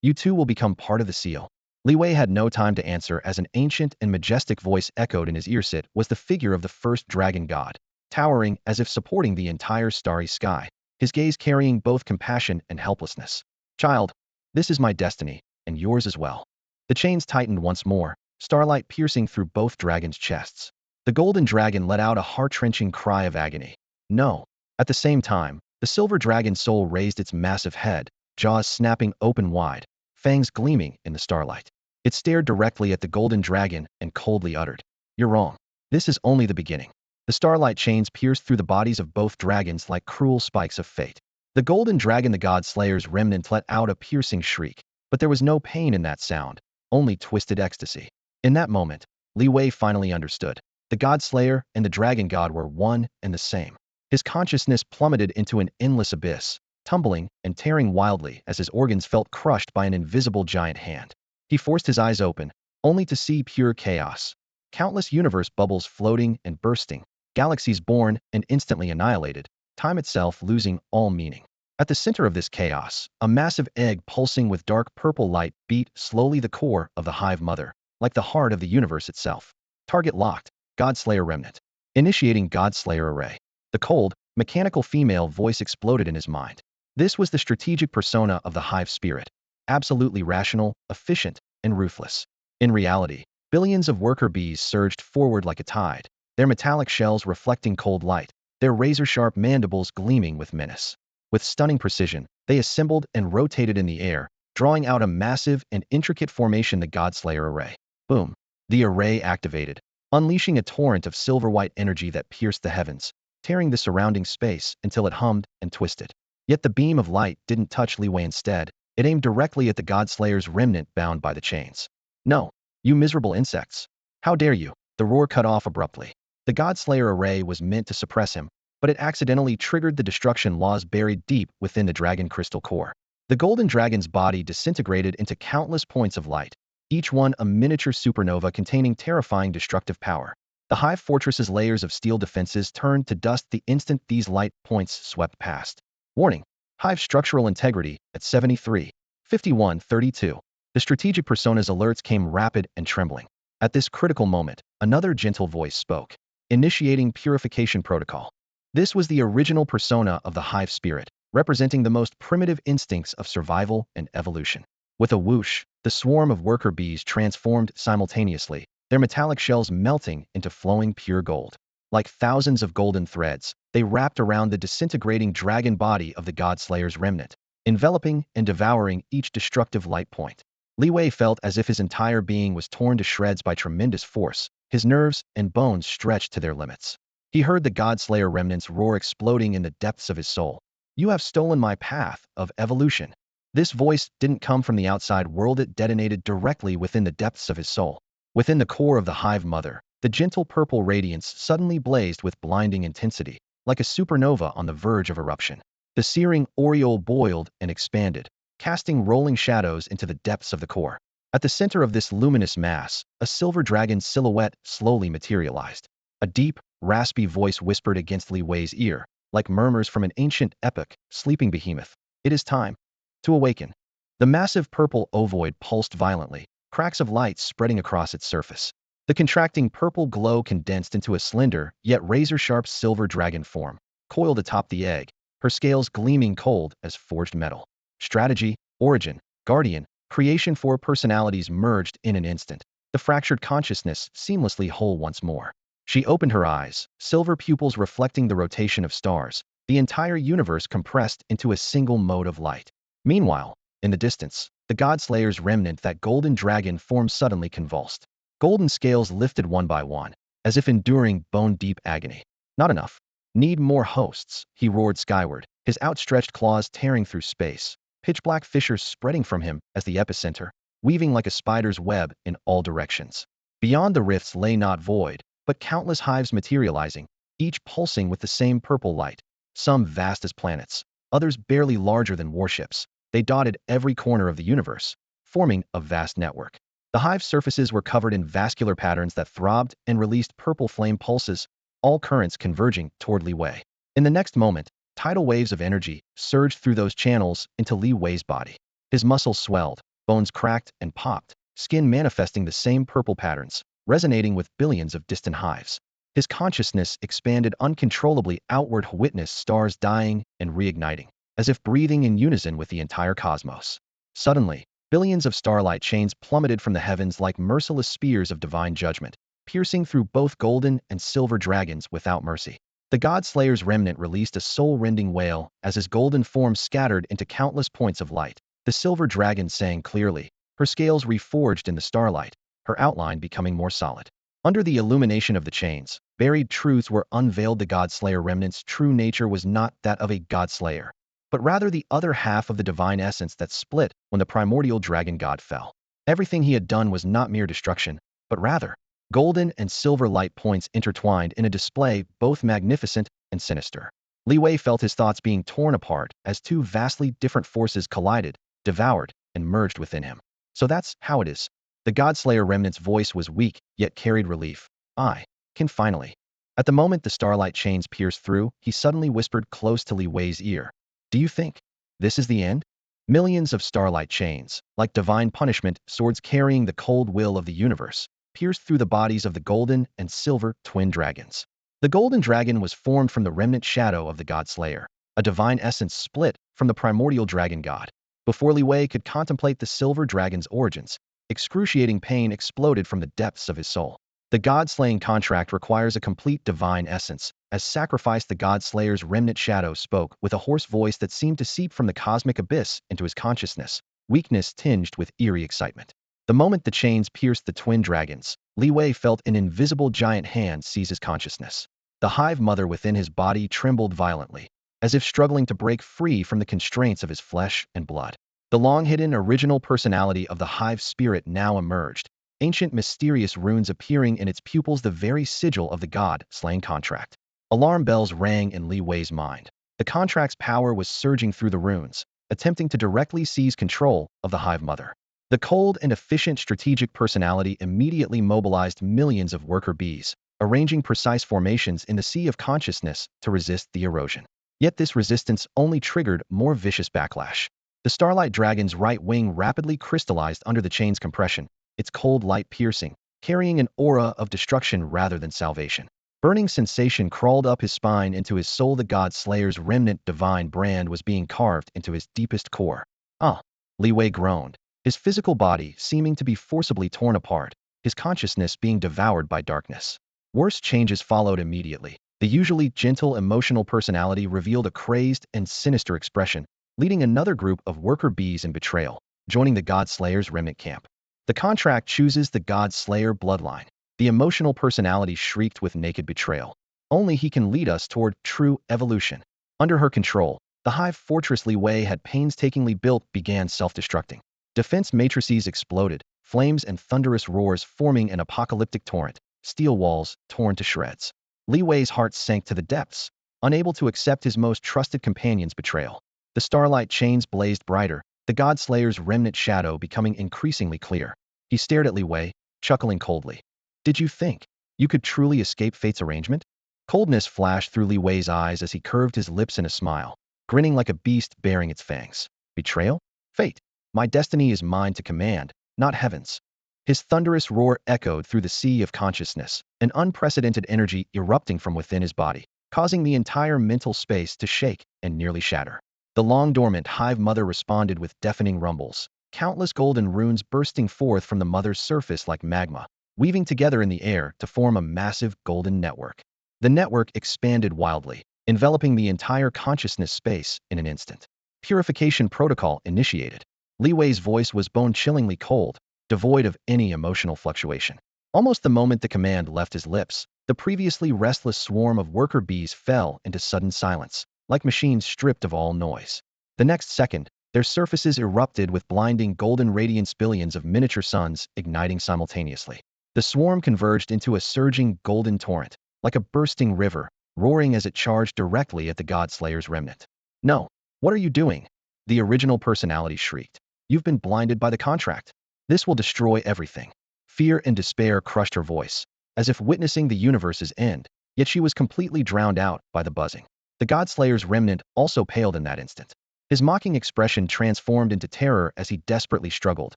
Speaker 1: You too will become part of the seal. Li Wei had no time to answer as an ancient and majestic voice echoed in his ears. It was the figure of the first dragon god, towering as if supporting the entire starry sky, his gaze carrying both compassion and helplessness. Child, this is my destiny, and yours as well. The chains tightened once more, starlight piercing through both dragons' chests. The golden dragon let out a heart-wrenching cry of agony. No. At the same time, the silver dragon soul raised its massive head, jaws snapping open wide, fangs gleaming in the starlight. It stared directly at the golden dragon and coldly uttered, "You're wrong. This is only the beginning." The starlight chains pierced through the bodies of both dragons like cruel spikes of fate. The golden dragon, the Godslayer's remnant, let out a piercing shriek, but there was no pain in that sound, only twisted ecstasy. In that moment, Li Wei finally understood. The Godslayer and the dragon god were one and the same. His consciousness plummeted into an endless abyss, tumbling and tearing wildly as his organs felt crushed by an invisible giant hand. He forced his eyes open, only to see pure chaos. Countless universe bubbles floating and bursting, galaxies born and instantly annihilated, time itself losing all meaning. At the center of this chaos, a massive egg pulsing with dark purple light beat slowly, the core of the Hive Mother, like the heart of the universe itself. Target locked. Godslayer remnant. Initiating Godslayer array. The cold, mechanical female voice exploded in his mind. This was the strategic persona of the Hive spirit, absolutely rational, efficient, and ruthless. In reality, Billions of worker bees surged forward like a tide, their metallic shells reflecting cold light, their razor-sharp mandibles gleaming with menace. With stunning precision, they assembled and rotated in the air, drawing out a massive and intricate formation, the Godslayer array. Boom! The array activated, unleashing a torrent of silver-white energy that pierced the heavens, tearing the surrounding space until it hummed and twisted. Yet the beam of light didn't touch Li Wei. Instead, it aimed directly at the Godslayer's remnant bound by the chains. No! You miserable insects! How dare you! The roar cut off abruptly. The Godslayer array was meant to suppress him, but it accidentally triggered the destruction laws buried deep within the dragon crystal core. The golden dragon's body disintegrated into countless points of light, each one a miniature supernova containing terrifying destructive power. The hive fortress's layers of steel defenses turned to dust the instant these light points swept past. Warning: hive structural integrity at 73, 51, 32. The strategic persona's alerts came rapid and trembling. At this critical moment, another gentle voice spoke, initiating purification protocol. This was the original persona of the hive spirit, representing the most primitive instincts of survival and evolution. With a whoosh, the swarm of worker bees transformed simultaneously, their metallic shells melting into flowing pure gold. Like thousands of golden threads, they wrapped around the disintegrating dragon body of the Godslayer's remnant, enveloping and devouring each destructive light point. Li Wei felt as if his entire being was torn to shreds by tremendous force, his nerves and bones stretched to their limits. He heard the Godslayer remnant's roar exploding in the depths of his soul. You have stolen my path of evolution. This voice didn't come from the outside world, it detonated directly within the depths of his soul. Within the core of the hive mother, the gentle purple radiance suddenly blazed with blinding intensity, like a supernova on the verge of eruption. The searing aureole boiled and expanded, casting rolling shadows into the depths of the core. At the center of this luminous mass, a silver dragon silhouette slowly materialized. A deep, raspy voice whispered against Li Wei's ear, like murmurs from an ancient epic, sleeping behemoth. It is time to awaken. The massive purple ovoid pulsed violently, cracks of light spreading across its surface. The contracting purple glow condensed into a slender, yet razor-sharp silver dragon form, coiled atop the egg, her scales gleaming cold as forged metal. Strategy, origin, guardian, creation, four personalities merged in an instant, the fractured consciousness seamlessly whole once more. She opened her eyes, silver pupils reflecting the rotation of stars, the entire universe compressed into a single mode of light. Meanwhile, in the distance, the Godslayer's remnant, that golden dragon form, suddenly convulsed. Golden scales lifted one by one, as if enduring bone-deep agony. Not enough. Need more hosts, he roared skyward, his outstretched claws tearing through space, pitch-black fissures spreading from him as the epicenter, weaving like a spider's web in all directions. Beyond the rifts lay not void, but countless hives materializing, each pulsing with the same purple light, some vast as planets, others barely larger than warships. They dotted every corner of the universe, forming a vast network. The hive surfaces were covered in vascular patterns that throbbed and released purple flame pulses, all currents converging toward Li Wei. In the next moment, tidal waves of energy surged through those channels into Li Wei's body. His muscles swelled, bones cracked and popped, skin manifesting the same purple patterns, resonating with billions of distant hives. His consciousness expanded uncontrollably outward, witness stars dying and reigniting, as if breathing in unison with the entire cosmos. Suddenly, billions of starlight chains plummeted from the heavens like merciless spears of divine judgment, piercing through both golden and silver dragons without mercy. The Godslayer's remnant released a soul-rending wail as his golden form scattered into countless points of light. The silver dragon sang clearly, her scales reforged in the starlight, her outline becoming more solid. Under the illumination of the chains, buried truths were unveiled. The Godslayer remnant's true nature was not that of a Godslayer, but rather the other half of the divine essence that split when the primordial dragon god fell. Everything he had done was not mere destruction, but rather golden and silver light points intertwined in a display both magnificent and sinister. Li Wei felt his thoughts being torn apart as two vastly different forces collided, devoured, and merged within him. So that's how it is. The Godslayer remnant's voice was weak, yet carried relief. I can finally. At the moment the starlight chains pierced through, he suddenly whispered close to Li Wei's ear. Do you think this is the end? Millions of starlight chains, like divine punishment, swords carrying the cold will of the universe, pierced through the bodies of the golden and silver twin dragons. The golden dragon was formed from the remnant shadow of the Godslayer, a divine essence split from the primordial dragon god. Before Li Wei could contemplate the silver dragon's origins, Excruciating pain exploded from the depths of his soul. The god-slaying contract requires a complete divine essence. As sacrifice, the god-slayer's remnant shadow spoke with a hoarse voice that seemed to seep from the cosmic abyss into his consciousness, weakness tinged with eerie excitement. The moment the chains pierced the twin dragons, Li Wei felt an invisible giant hand seize his consciousness. The hive mother within his body trembled violently, as if struggling to break free from the constraints of his flesh and blood. The long-hidden original personality of the hive spirit now emerged, ancient mysterious runes appearing in its pupils, the very sigil of the god-slaying contract. Alarm bells rang in Li Wei's mind. The contract's power was surging through the runes, attempting to directly seize control of the hive mother. The cold and efficient strategic personality immediately mobilized millions of worker bees, arranging precise formations in the sea of consciousness to resist the erosion. Yet this resistance only triggered more vicious backlash. The Starlight Dragon's right wing rapidly crystallized under the chain's compression, its cold light piercing, carrying an aura of destruction rather than salvation. Burning sensation crawled up his spine into his soul. The God Slayer's remnant divine brand was being carved into his deepest core. Ah! Li Wei groaned, his physical body seeming to be forcibly torn apart, his consciousness being devoured by darkness. Worse changes followed immediately. The usually gentle emotional personality revealed a crazed and sinister expression, leading another group of worker bees in betrayal, joining the God Slayer's remnant camp. The contract chooses the God Slayer bloodline. The emotional personality shrieked with naked betrayal. Only he can lead us toward true evolution. Under her control, the hive fortress Li Wei had painstakingly built began self-destructing. Defense matrices exploded, flames and thunderous roars forming an apocalyptic torrent, steel walls torn to shreds. Li Wei's heart sank to the depths, unable to accept his most trusted companion's betrayal. The starlight chains blazed brighter, the God Slayer's remnant shadow becoming increasingly clear. He stared at Li Wei, chuckling coldly. Did you think you could truly escape fate's arrangement? Coldness flashed through Li Wei's eyes as he curved his lips in a smile, grinning like a beast baring its fangs. Betrayal? Fate. My destiny is mine to command, not heaven's. His thunderous roar echoed through the sea of consciousness, an unprecedented energy erupting from within his body, causing the entire mental space to shake and nearly shatter. The long-dormant hive mother responded with deafening rumbles, countless golden runes bursting forth from the mother's surface like magma, weaving together in the air to form a massive golden network. The network expanded wildly, enveloping the entire consciousness space in an instant. Purification protocol initiated. Li Wei's voice was bone-chillingly cold, devoid of any emotional fluctuation. Almost the moment the command left his lips, the previously restless swarm of worker bees fell into sudden silence, like machines stripped of all noise. The next second, their surfaces erupted with blinding golden radiance, billions of miniature suns igniting simultaneously. The swarm converged into a surging golden torrent, like a bursting river, roaring as it charged directly at the God Slayer's remnant. No, what are you doing? The original personality shrieked. You've been blinded by the contract. This will destroy everything. Fear and despair crushed her voice, as if witnessing the universe's end, yet she was completely drowned out by the buzzing. The God Slayer's remnant also paled in that instant. His mocking expression transformed into terror as he desperately struggled,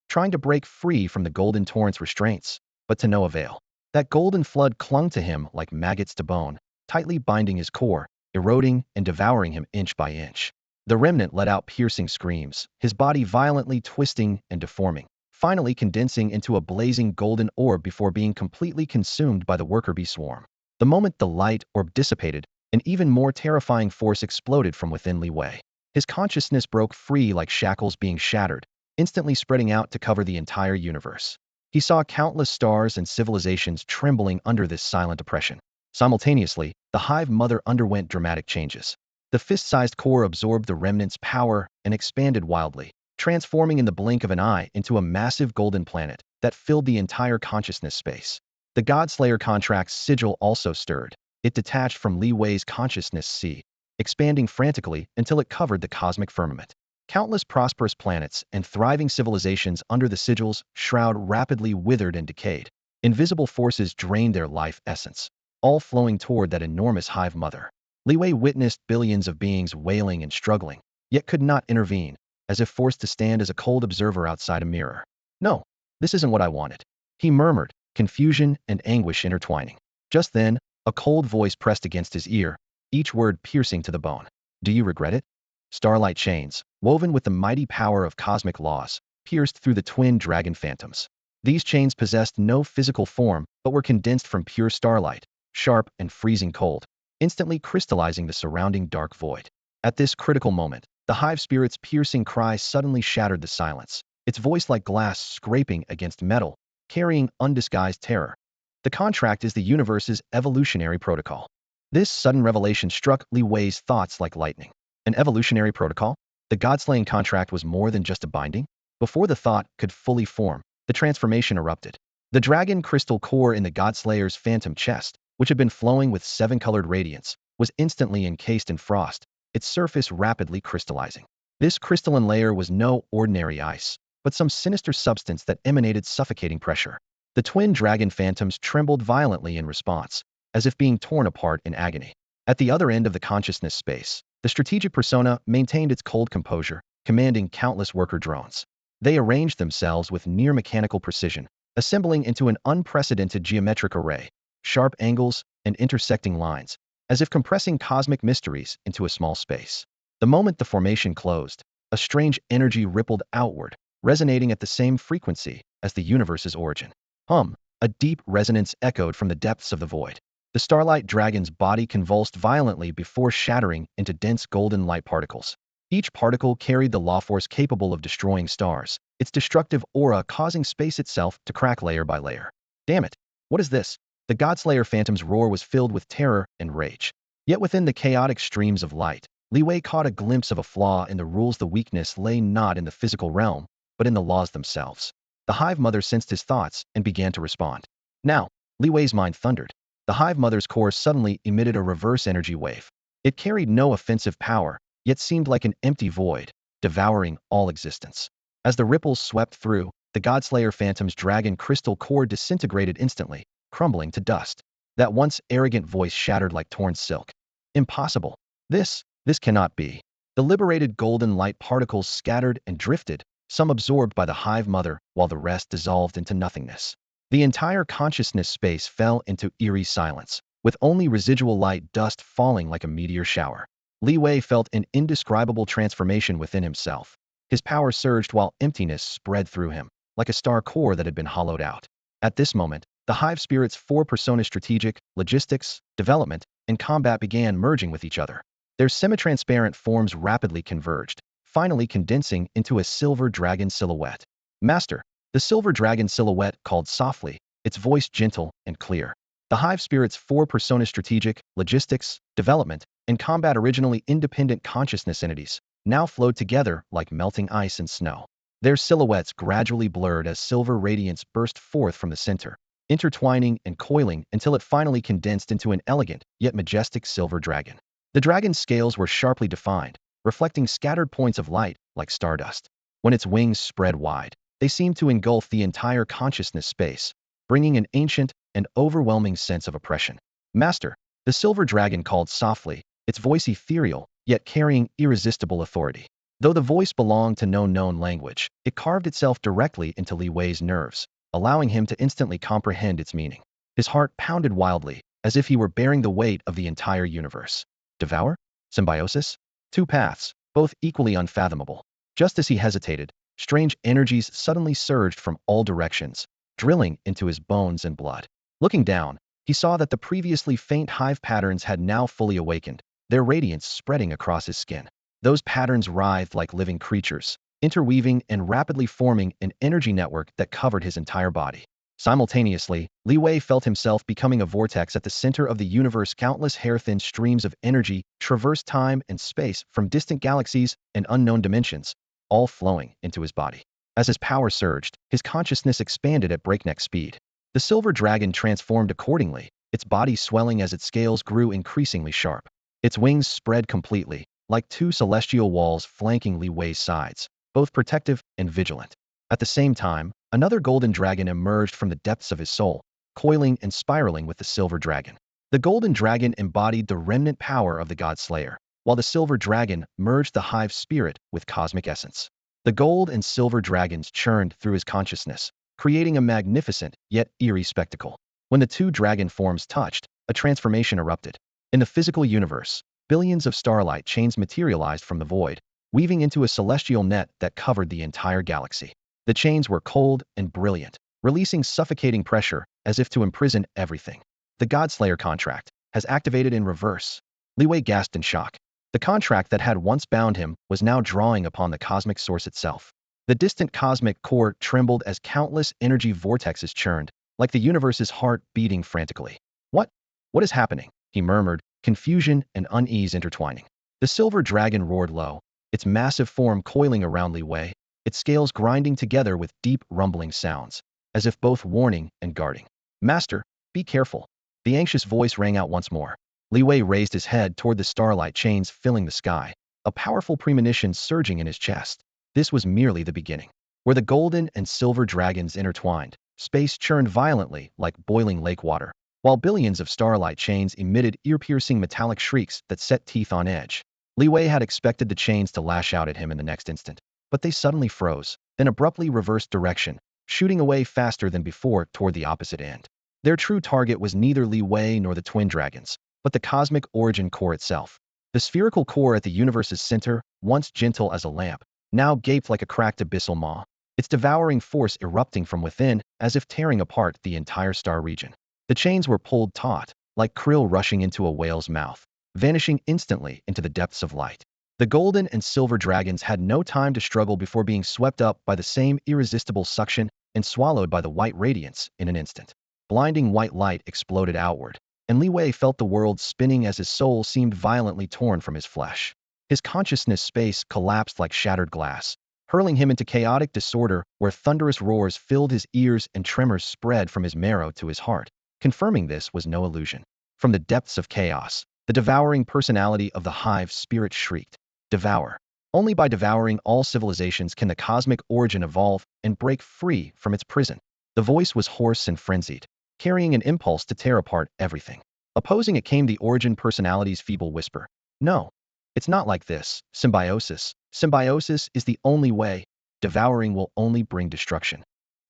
Speaker 1: trying to break free from the golden torrent's restraints, but to no avail. That golden flood clung to him like maggots to bone, tightly binding his core, eroding and devouring him inch by inch. The remnant let out piercing screams, his body violently twisting and deforming, finally condensing into a blazing golden orb before being completely consumed by the worker bee swarm. The moment the light orb dissipated, an even more terrifying force exploded from within Li Wei. His consciousness broke free like shackles being shattered, instantly spreading out to cover the entire universe. He saw countless stars and civilizations trembling under this silent oppression. Simultaneously, the hive mother underwent dramatic changes. The fist-sized core absorbed the remnant's power and expanded wildly, transforming in the blink of an eye into a massive golden planet that filled the entire consciousness space. The Godslayer contract's sigil also stirred. It detached from Li Wei's consciousness sea, expanding frantically until it covered the cosmic firmament. Countless prosperous planets and thriving civilizations under the sigil's shroud rapidly withered and decayed. Invisible forces drained their life essence, all flowing toward that enormous hive mother. Li Wei witnessed billions of beings wailing and struggling, yet could not intervene, as if forced to stand as a cold observer outside a mirror. No, this isn't what I wanted, he murmured, confusion and anguish intertwining. Just then, a cold voice pressed against his ear, each word piercing to the bone. Do you regret it? Starlight chains, woven with the mighty power of cosmic laws, pierced through the twin dragon phantoms. These chains possessed no physical form but were condensed from pure starlight, sharp and freezing cold, instantly crystallizing the surrounding dark void. At this critical moment, the hive spirit's piercing cry suddenly shattered the silence, its voice like glass scraping against metal, carrying undisguised terror. The contract is the universe's evolutionary protocol. This sudden revelation struck Li Wei's thoughts like lightning. An evolutionary protocol? The godslaying contract was more than just a binding? Before the thought could fully form, the transformation erupted. The dragon crystal core in the godslayer's phantom chest, which had been flowing with seven-colored radiance, was instantly encased in frost, its surface rapidly crystallizing. This crystalline layer was no ordinary ice, but some sinister substance that emanated suffocating pressure. The twin dragon phantoms trembled violently in response, as if being torn apart in agony. At the other end of the consciousness space, the strategic persona maintained its cold composure, commanding countless worker drones. They arranged themselves with near-mechanical precision, assembling into an unprecedented geometric array, sharp angles and intersecting lines, as if compressing cosmic mysteries into a small space. The moment the formation closed, a strange energy rippled outward, resonating at the same frequency as the universe's origin. A deep resonance echoed from the depths of the void. The starlight dragon's body convulsed violently before shattering into dense golden light particles. Each particle carried the law force capable of destroying stars, its destructive aura causing space itself to crack layer by layer. Damn it! What is this? The Godslayer Phantom's roar was filled with terror and rage. Yet within the chaotic streams of light, Li Wei caught a glimpse of a flaw in the rules. The weakness lay not in the physical realm, but in the laws themselves. The Hive Mother sensed his thoughts and began to respond. Now, Li Wei's mind thundered. The Hive Mother's core suddenly emitted a reverse energy wave. It carried no offensive power, yet seemed like an empty void, devouring all existence. As the ripples swept through, the Godslayer Phantom's dragon crystal core disintegrated instantly, crumbling to dust. That once arrogant voice shattered like torn silk. Impossible. This cannot be. The liberated golden light particles scattered and drifted, some absorbed by the Hive Mother, while the rest dissolved into nothingness. The entire consciousness space fell into eerie silence, with only residual light dust falling like a meteor shower. Li Wei felt an indescribable transformation within himself. His power surged while emptiness spread through him, like a star core that had been hollowed out. At this moment, the Hive Spirit's four personas strategic, logistics, development, and combat began merging with each other. Their semi-transparent forms rapidly converged, finally condensing into a silver dragon silhouette. Master. The silver dragon silhouette called softly, its voice gentle and clear. The Hive Spirit's four personas strategic, logistics, development, and combat originally independent consciousness entities, now flowed together like melting ice and snow. Their silhouettes gradually blurred as silver radiance burst forth from the center, intertwining and coiling until it finally condensed into an elegant, yet majestic silver dragon. The dragon's scales were sharply defined, reflecting scattered points of light like stardust. When its wings spread wide, they seemed to engulf the entire consciousness space, bringing an ancient and overwhelming sense of oppression. Master. The silver dragon called softly, its voice ethereal, yet carrying irresistible authority. Though the voice belonged to no known language, it carved itself directly into Li Wei's nerves, allowing him to instantly comprehend its meaning. His heart pounded wildly, as if he were bearing the weight of the entire universe. Devour? Symbiosis? Two paths, both equally unfathomable. Just as he hesitated, strange energies suddenly surged from all directions, drilling into his bones and blood. Looking down, he saw that the previously faint hive patterns had now fully awakened, their radiance spreading across his skin. Those patterns writhed like living creatures, interweaving and rapidly forming an energy network that covered his entire body. Simultaneously, Li Wei felt himself becoming a vortex at the center of the universe. Countless hair-thin streams of energy traversed time and space from distant galaxies and unknown dimensions, all flowing into his body. As his power surged, his consciousness expanded at breakneck speed. The silver dragon transformed accordingly, its body swelling as its scales grew increasingly sharp. Its wings spread completely, like two celestial walls flanking Li Wei's sides, both protective and vigilant. At the same time, another golden dragon emerged from the depths of his soul, coiling and spiraling with the silver dragon. The golden dragon embodied the remnant power of the Godslayer, while the silver dragon merged the hive spirit with cosmic essence. The gold and silver dragons churned through his consciousness, creating a magnificent yet eerie spectacle. When the two dragon forms touched, a transformation erupted. In the physical universe, billions of starlight chains materialized from the void, weaving into a celestial net that covered the entire galaxy. The chains were cold and brilliant, releasing suffocating pressure as if to imprison everything. The godslayer contract has activated in reverse. Li Wei gasped in shock. The contract that had once bound him was now drawing upon the cosmic source itself. The distant cosmic core trembled as countless energy vortexes churned, like the universe's heart beating frantically. What? What is happening? He murmured, confusion and unease intertwining. The silver dragon roared low, its massive form coiling around Li Wei, its scales grinding together with deep rumbling sounds, as if both warning and guarding. Master, be careful. The anxious voice rang out once more. Li Wei raised his head toward the starlight chains filling the sky, a powerful premonition surging in his chest. This was merely the beginning. Where the golden and silver dragons intertwined, space churned violently like boiling lake water, while billions of starlight chains emitted ear-piercing metallic shrieks that set teeth on edge. Li Wei had expected the chains to lash out at him in the next instant, but they suddenly froze, then abruptly reversed direction, shooting away faster than before toward the opposite end. Their true target was neither Li Wei nor the twin dragons, but the cosmic origin core itself. The spherical core at the universe's center, once gentle as a lamp, now gaped like a cracked abyssal maw, its devouring force erupting from within as if tearing apart the entire star region. The chains were pulled taut, like krill rushing into a whale's mouth, vanishing instantly into the depths of light. The golden and silver dragons had no time to struggle before being swept up by the same irresistible suction and swallowed by the white radiance in an instant. Blinding white light exploded outward, and Li Wei felt the world spinning as his soul seemed violently torn from his flesh. His consciousness space collapsed like shattered glass, hurling him into chaotic disorder where thunderous roars filled his ears and tremors spread from his marrow to his heart. Confirming this was no illusion. From the depths of chaos, the devouring personality of the hive spirit shrieked, "Devour! Only by devouring all civilizations can the cosmic origin evolve and break free from its prison." The voice was hoarse and frenzied, carrying an impulse to tear apart everything. Opposing it came the origin personality's feeble whisper, "No. It's not like this. Symbiosis. Symbiosis is the only way. Devouring will only bring destruction."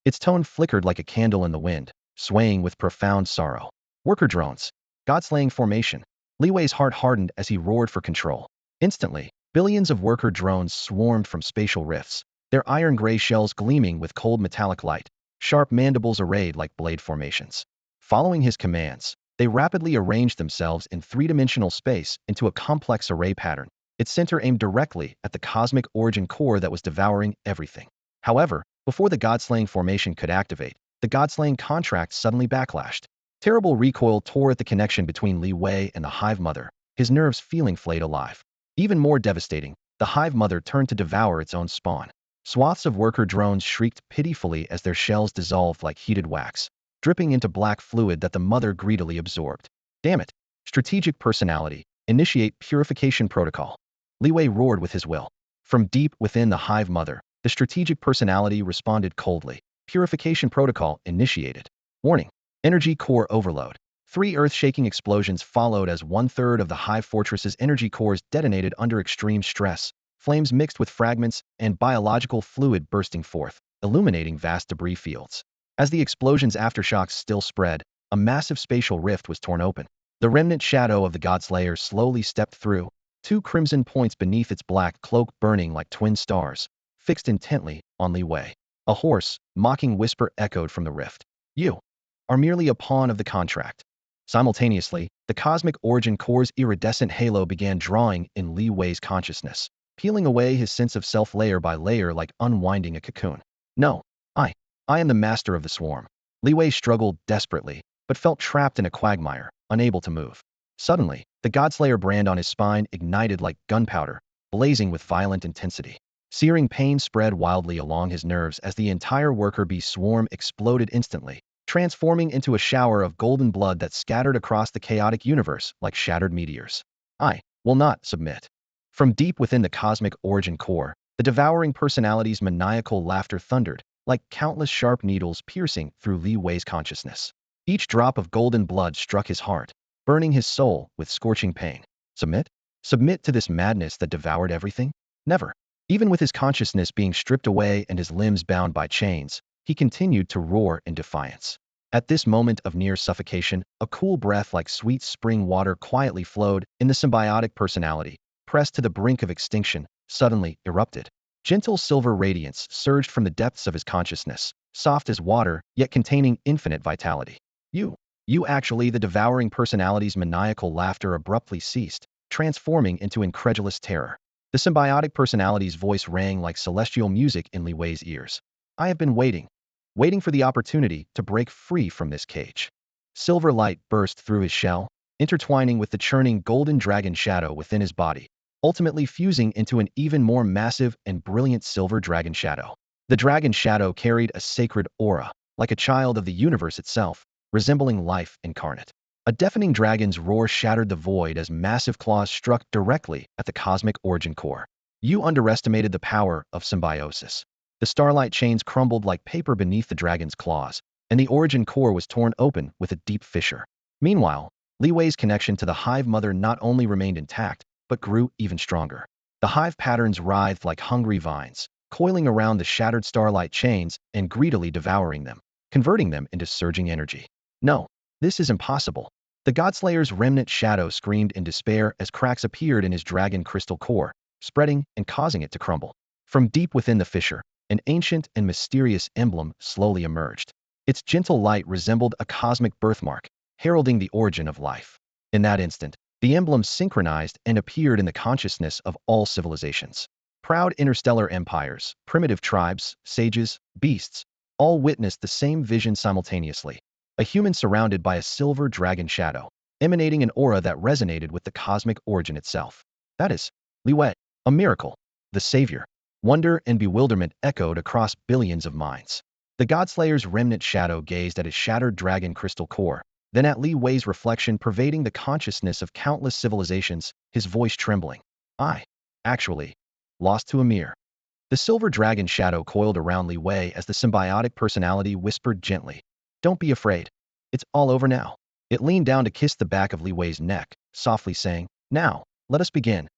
Speaker 1: Its tone flickered like a candle in the wind, swaying with profound sorrow. Worker drones. Godslaying formation. Li Wei's heart hardened as he roared for control. Instantly, billions of worker drones swarmed from spatial rifts, their iron-gray shells gleaming with cold metallic light, sharp mandibles arrayed like blade formations. Following his commands, they rapidly arranged themselves in three-dimensional space into a complex array pattern, its center aimed directly at the cosmic origin core that was devouring everything. However, before the godslaying formation could activate, the godslaying contract suddenly backlashed. Terrible recoil tore at the connection between Li Wei and the hive mother, his nerves feeling flayed alive. Even more devastating, the hive mother turned to devour its own spawn. Swaths of worker drones shrieked pitifully as their shells dissolved like heated wax, dripping into black fluid that the mother greedily absorbed. Damn it! Strategic personality, initiate purification protocol. Li Wei roared with his will. From deep within the hive mother, the strategic personality responded coldly. Purification protocol initiated. Warning. Energy core overload. 3 earth-shaking explosions followed as 1/3 of the hive fortress's energy cores detonated under extreme stress, flames mixed with fragments and biological fluid bursting forth, illuminating vast debris fields. As the explosion's aftershocks still spread, a massive spatial rift was torn open. The remnant shadow of the godslayer slowly stepped through, 2 crimson points beneath its black cloak burning like twin stars, fixed intently on Li Wei. A hoarse, mocking whisper echoed from the rift. "You are merely a pawn of the contract." Simultaneously, the cosmic origin core's iridescent halo began drawing in Li Wei's consciousness, peeling away his sense of self layer by layer like unwinding a cocoon. "No, I am the master of the swarm." Li Wei struggled desperately, but felt trapped in a quagmire, unable to move. Suddenly, the godslayer brand on his spine ignited like gunpowder, blazing with violent intensity. Searing pain spread wildly along his nerves as the entire worker bee swarm exploded instantly, transforming into a shower of golden blood that scattered across the chaotic universe like shattered meteors. "I will not submit." From deep within the cosmic origin core, the devouring personality's maniacal laughter thundered, like countless sharp needles piercing through Li Wei's consciousness. Each drop of golden blood struck his heart, burning his soul with scorching pain. Submit? Submit to this madness that devoured everything? Never. Even with his consciousness being stripped away and his limbs bound by chains, he continued to roar in defiance. At this moment of near suffocation, a cool breath like sweet spring water quietly flowed, and the symbiotic personality, pressed to the brink of extinction, suddenly erupted. Gentle silver radiance surged from the depths of his consciousness, soft as water, yet containing infinite vitality. You, you actually, the devouring personality's maniacal laughter abruptly ceased, transforming into incredulous terror. The symbiotic personality's voice rang like celestial music in Li Wei's ears. I have been waiting for the opportunity to break free from this cage. Silver light burst through his shell, intertwining with the churning golden dragon shadow within his body, ultimately fusing into an even more massive and brilliant silver dragon shadow. The dragon shadow carried a sacred aura, like a child of the universe itself, resembling life incarnate. A deafening dragon's roar shattered the void as massive claws struck directly at the cosmic origin core. You underestimated the power of symbiosis. The starlight chains crumbled like paper beneath the dragon's claws, and the origin core was torn open with a deep fissure. Meanwhile, Li Wei's connection to the hive mother not only remained intact, but grew even stronger. The hive patterns writhed like hungry vines, coiling around the shattered starlight chains and greedily devouring them, converting them into surging energy. No, this is impossible. The godslayer's remnant shadow screamed in despair as cracks appeared in his dragon crystal core, spreading and causing it to crumble. From deep within the fissure, an ancient and mysterious emblem slowly emerged. Its gentle light resembled a cosmic birthmark, heralding the origin of life. In that instant, the emblem synchronized and appeared in the consciousness of all civilizations. Proud interstellar empires, primitive tribes, sages, beasts, all witnessed the same vision simultaneously. A human surrounded by a silver dragon shadow, emanating an aura that resonated with the cosmic origin itself. That is Li Wei, a miracle, the savior. Wonder and bewilderment echoed across billions of minds. The godslayer's remnant shadow gazed at his shattered dragon crystal core, then at Li Wei's reflection pervading the consciousness of countless civilizations, his voice trembling. I, actually, lost to a mere. The silver dragon shadow coiled around Li Wei as the symbiotic personality whispered gently, don't be afraid. It's all over now. It leaned down to kiss the back of Li Wei's neck, softly saying, now, let us begin.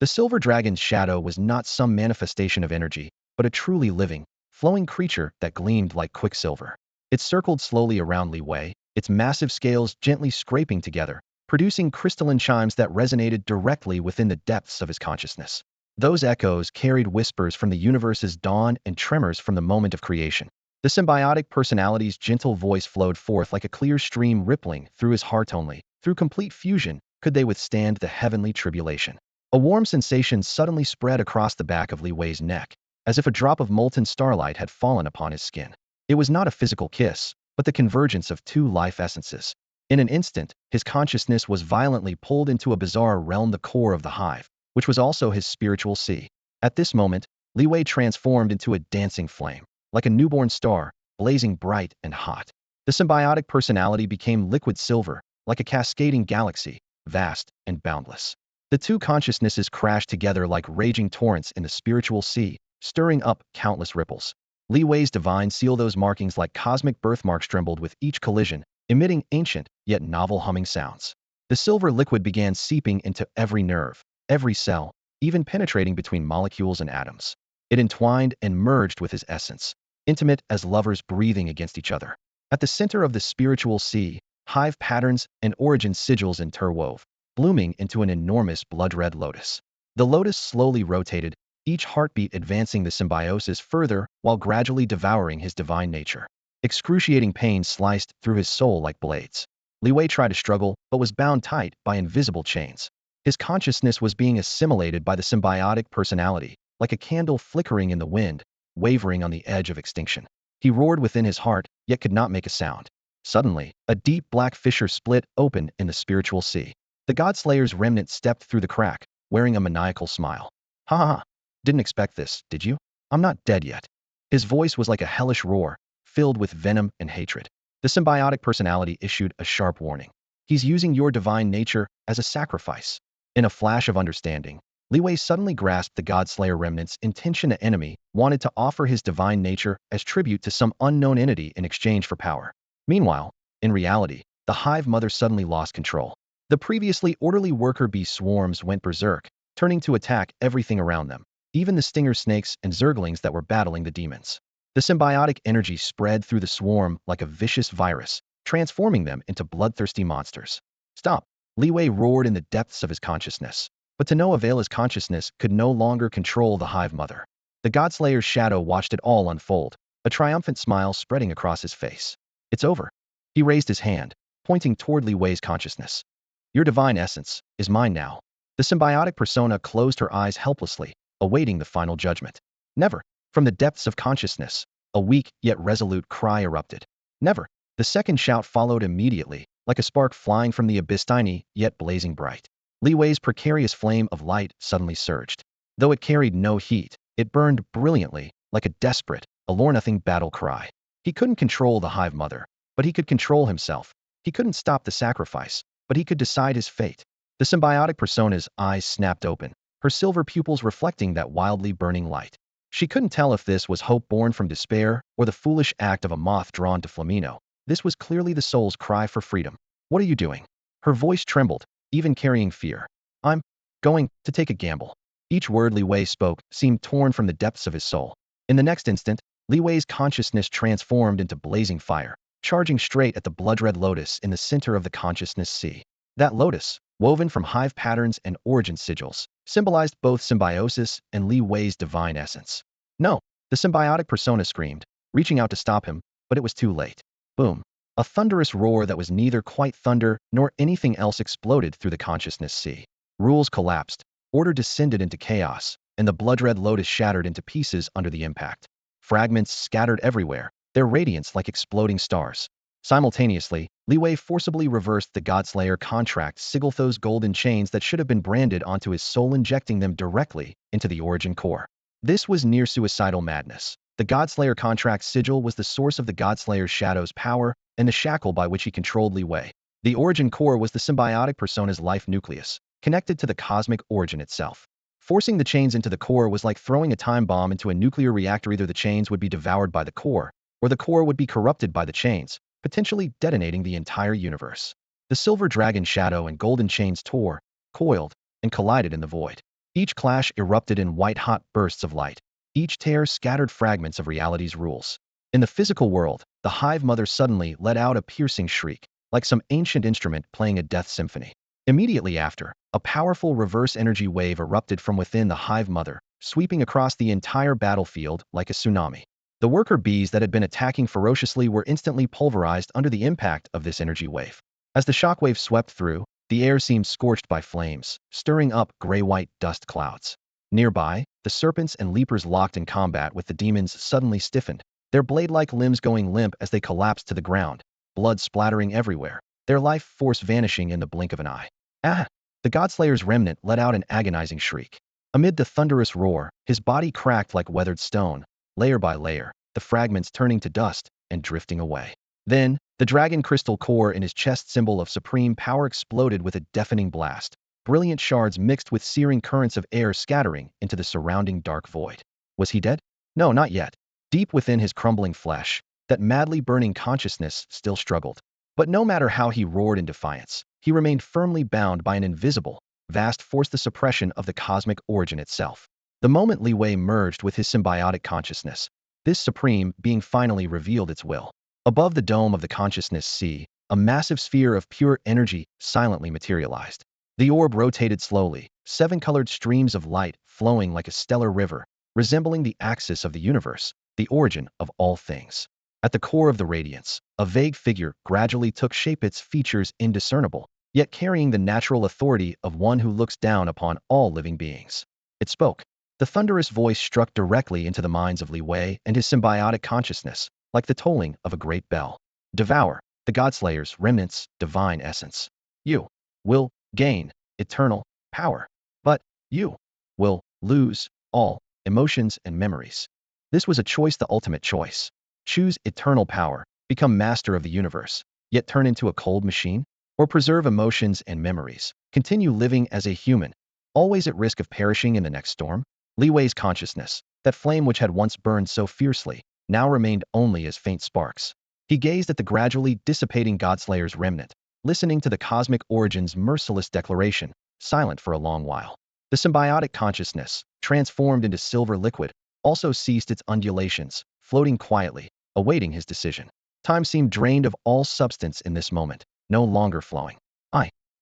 Speaker 1: The silver dragon's shadow was not some manifestation of energy, but a truly living, flowing creature that gleamed like quicksilver. It circled slowly around Li Wei, its massive scales gently scraping together, producing crystalline chimes that resonated directly within the depths of his consciousness. Those echoes carried whispers from the universe's dawn and tremors from the moment of creation. The symbiotic personality's gentle voice flowed forth like a clear stream rippling through his heart only. Through complete fusion, could they withstand the heavenly tribulation. A warm sensation suddenly spread across the back of Li Wei's neck, as if a drop of molten starlight had fallen upon his skin. It was not a physical kiss, but the convergence of two life essences. In an instant, his consciousness was violently pulled into a bizarre realm, the core of the hive, which was also his spiritual sea. At this moment, Li Wei transformed into a dancing flame, like a newborn star, blazing bright and hot. The symbiotic personality became liquid silver, like a cascading galaxy, vast and boundless. The two consciousnesses crashed together like raging torrents in the spiritual sea, stirring up countless ripples. Li Wei's divine seal, those markings like cosmic birthmarks, trembled with each collision, emitting ancient yet novel humming sounds. The silver liquid began seeping into every nerve, every cell, even penetrating between molecules and atoms. It entwined and merged with his essence, intimate as lovers breathing against each other. At the center of the spiritual sea, hive patterns and origin sigils interwove, blooming into an enormous blood-red lotus. The lotus slowly rotated, each heartbeat advancing the symbiosis further while gradually devouring his divine nature. Excruciating pain sliced through his soul like blades. Li Wei tried to struggle, but was bound tight by invisible chains. His consciousness was being assimilated by the symbiotic personality, like a candle flickering in the wind, wavering on the edge of extinction. He roared within his heart, yet could not make a sound. Suddenly, a deep black fissure split open in the spiritual sea. The godslayer's remnant stepped through the crack, wearing a maniacal smile. Ha ha ha! Didn't expect this, did you? I'm not dead yet. His voice was like a hellish roar, filled with venom and hatred. The symbiotic personality issued a sharp warning. He's using your divine nature as a sacrifice. In a flash of understanding, Li Wei suddenly grasped the godslayer remnant's intention. An enemy wanted to offer his divine nature as tribute to some unknown entity in exchange for power. Meanwhile, in reality, the hive mother suddenly lost control. The previously orderly worker bee swarms went berserk, turning to attack everything around them, even the stinger snakes and Zerglings that were battling the demons. The symbiotic energy spread through the swarm like a vicious virus, transforming them into bloodthirsty monsters. Stop! Li Wei roared in the depths of his consciousness. But to no avail, his consciousness could no longer control the hive mother. The Godslayer's shadow watched it all unfold, a triumphant smile spreading across his face. It's over. He raised his hand, pointing toward Li Wei's consciousness. Your divine essence is mine now. The symbiotic persona closed her eyes helplessly, awaiting the final judgment. Never. From the depths of consciousness, a weak yet resolute cry erupted. Never. The second shout followed immediately, like a spark flying from the abyss, tiny yet blazing bright. Li Wei's precarious flame of light suddenly surged. Though it carried no heat, it burned brilliantly, like a desperate, allure-nothing battle cry. He couldn't control the Hive Mother, but he could control himself. He couldn't stop the sacrifice, but he could decide his fate. The symbiotic persona's eyes snapped open, her silver pupils reflecting that wildly burning light. She couldn't tell if this was hope born from despair or the foolish act of a moth drawn to flamingo. This was clearly the soul's cry for freedom. What are you doing? Her voice trembled, even carrying fear. I'm going to take a gamble. Each word Li Wei spoke seemed torn from the depths of his soul. In the next instant, Li Wei's consciousness transformed into blazing fire, charging straight at the blood-red lotus in the center of the consciousness sea. That lotus, woven from hive patterns and origin sigils, symbolized both symbiosis and Li Wei's divine essence. No, the symbiotic persona screamed, reaching out to stop him, but it was too late. Boom. A thunderous roar that was neither quite thunder nor anything else exploded through the consciousness sea. Rules collapsed, order descended into chaos, and the blood-red lotus shattered into pieces under the impact. Fragments scattered everywhere, their radiance like exploding stars. Simultaneously, Li Wei forcibly reversed the Godslayer contract Sigilthos golden chains that should have been branded onto his soul, injecting them directly into the origin core. This was near suicidal madness. The Godslayer contract sigil was the source of the Godslayer's shadow's power and the shackle by which he controlled Li Wei. The origin core was the symbiotic persona's life nucleus, connected to the cosmic origin itself. Forcing the chains into the core was like throwing a time bomb into a nuclear reactor. Either the chains would be devoured by the core, or the core would be corrupted by the chains, potentially detonating the entire universe. The silver dragon shadow and golden chains tore, coiled, and collided in the void. Each clash erupted in white-hot bursts of light. Each tear scattered fragments of reality's rules. In the physical world, the Hive Mother suddenly let out a piercing shriek, like some ancient instrument playing a death symphony. Immediately after, a powerful reverse energy wave erupted from within the Hive Mother, sweeping across the entire battlefield like a tsunami. The worker bees that had been attacking ferociously were instantly pulverized under the impact of this energy wave. As the shockwave swept through, the air seemed scorched by flames, stirring up gray-white dust clouds. Nearby, the serpents and leapers locked in combat with the demons suddenly stiffened, their blade-like limbs going limp as they collapsed to the ground, blood splattering everywhere, their life force vanishing in the blink of an eye. Ah! The Godslayer's remnant let out an agonizing shriek. Amid the thunderous roar, his body cracked like weathered stone, layer by layer, the fragments turning to dust and drifting away. Then, the dragon crystal core in his chest, symbol of supreme power, exploded with a deafening blast, brilliant shards mixed with searing currents of air scattering into the surrounding dark void. Was he dead? No, not yet. Deep within his crumbling flesh, that madly burning consciousness still struggled. But no matter how he roared in defiance, he remained firmly bound by an invisible, vast force, the suppression of the cosmic origin itself. The moment Li Wei merged with his symbiotic consciousness, this supreme being finally revealed its will. Above the dome of the consciousness sea, a massive sphere of pure energy silently materialized. The orb rotated slowly, 7 colored streams of light flowing like a stellar river, resembling the axis of the universe, the origin of all things. At the core of the radiance, a vague figure gradually took shape, its features indiscernible, yet carrying the natural authority of one who looks down upon all living beings. It spoke. The thunderous voice struck directly into the minds of Li Wei and his symbiotic consciousness, like the tolling of a great bell. Devour the Godslayer's remnants' divine essence. You will gain eternal power, but you will lose all emotions and memories. This was a choice, the ultimate choice. Choose eternal power, become master of the universe, yet turn into a cold machine? Or preserve emotions and memories, continue living as a human, always at risk of perishing in the next storm? Li Wei's consciousness, that flame which had once burned so fiercely, now remained only as faint sparks. He gazed at the gradually dissipating Godslayer's remnant, listening to the cosmic origin's merciless declaration, silent for a long while. The symbiotic consciousness, transformed into silver liquid, also ceased its undulations, floating quietly, awaiting his decision. Time seemed drained of all substance in this moment, no longer flowing.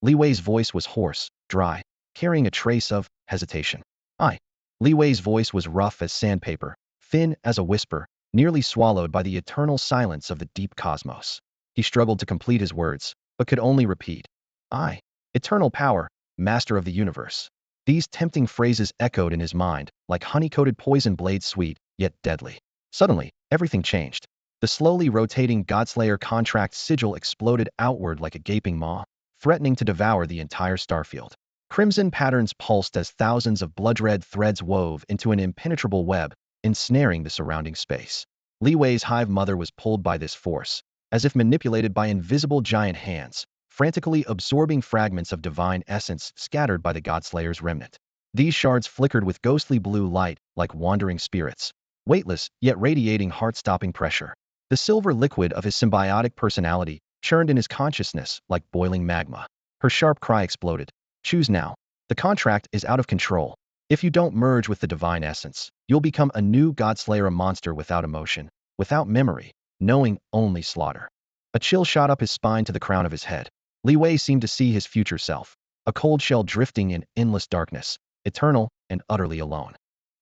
Speaker 1: Li Wei's voice was hoarse, dry, carrying a trace of hesitation. Li Wei's voice was rough as sandpaper, thin as a whisper, nearly swallowed by the eternal silence of the deep cosmos. He struggled to complete his words, but could only repeat, I, eternal power, master of the universe. These tempting phrases echoed in his mind, like honey-coated poison blades, sweet, yet deadly. Suddenly, everything changed. The slowly rotating godslayer contract sigil exploded outward like a gaping maw, threatening to devour the entire starfield. Crimson patterns pulsed as thousands of blood-red threads wove into an impenetrable web, ensnaring the surrounding space. Li Wei's hive mother was pulled by this force, as if manipulated by invisible giant hands, frantically absorbing fragments of divine essence scattered by the godslayer's remnant. These shards flickered with ghostly blue light like wandering spirits, weightless yet radiating heart-stopping pressure. The silver liquid of his symbiotic personality churned in his consciousness like boiling magma. Her sharp cry exploded. Choose now. The contract is out of control. If you don't merge with the divine essence, you'll become a new godslayer, a monster without emotion, without memory, knowing only slaughter. A chill shot up his spine to the crown of his head. Li Wei seemed to see his future self, a cold shell drifting in endless darkness, eternal and utterly alone.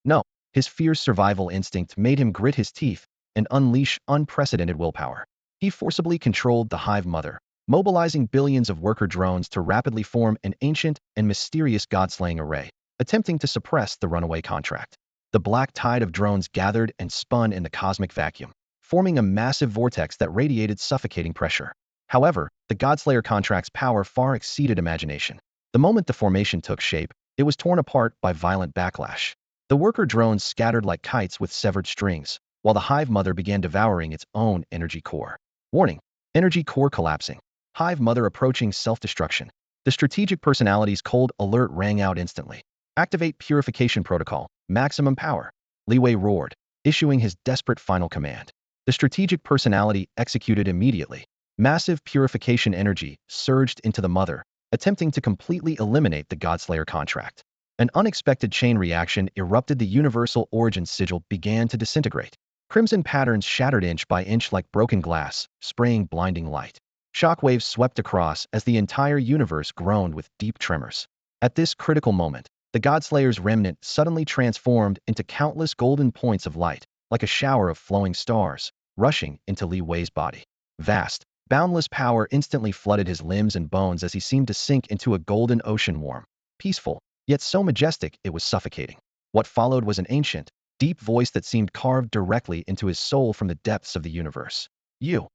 Speaker 1: No, his fierce survival instinct made him grit his teeth and unleash unprecedented willpower. He forcibly controlled the hive mother, mobilizing billions of worker drones to rapidly form an ancient and mysterious god-slaying array, attempting to suppress the runaway contract. The black tide of drones gathered and spun in the cosmic vacuum, forming a massive vortex that radiated suffocating pressure. However, the godslayer contract's power far exceeded imagination. The moment the formation took shape, it was torn apart by violent backlash. The worker drones scattered like kites with severed strings, while the hive mother began devouring its own energy core. Warning: energy core collapsing. Hive mother approaching self-destruction. The strategic personality's cold alert rang out instantly. Activate purification protocol, maximum power. Li Wei roared, issuing his desperate final command. The strategic personality executed immediately. Massive purification energy surged into the mother, attempting to completely eliminate the godslayer contract. An unexpected chain reaction erupted. The universal origin sigil began to disintegrate. Crimson patterns shattered inch by inch like broken glass, spraying blinding light. Shockwaves swept across as the entire universe groaned with deep tremors. At this critical moment, the godslayer's remnant suddenly transformed into countless golden points of light, like a shower of flowing stars, rushing into Li Wei's body. Vast, boundless power instantly flooded his limbs and bones as he seemed to sink into a golden ocean, warm, peaceful, yet so majestic it was suffocating. What followed was an ancient, deep voice that seemed carved directly into his soul from the depths of the universe. You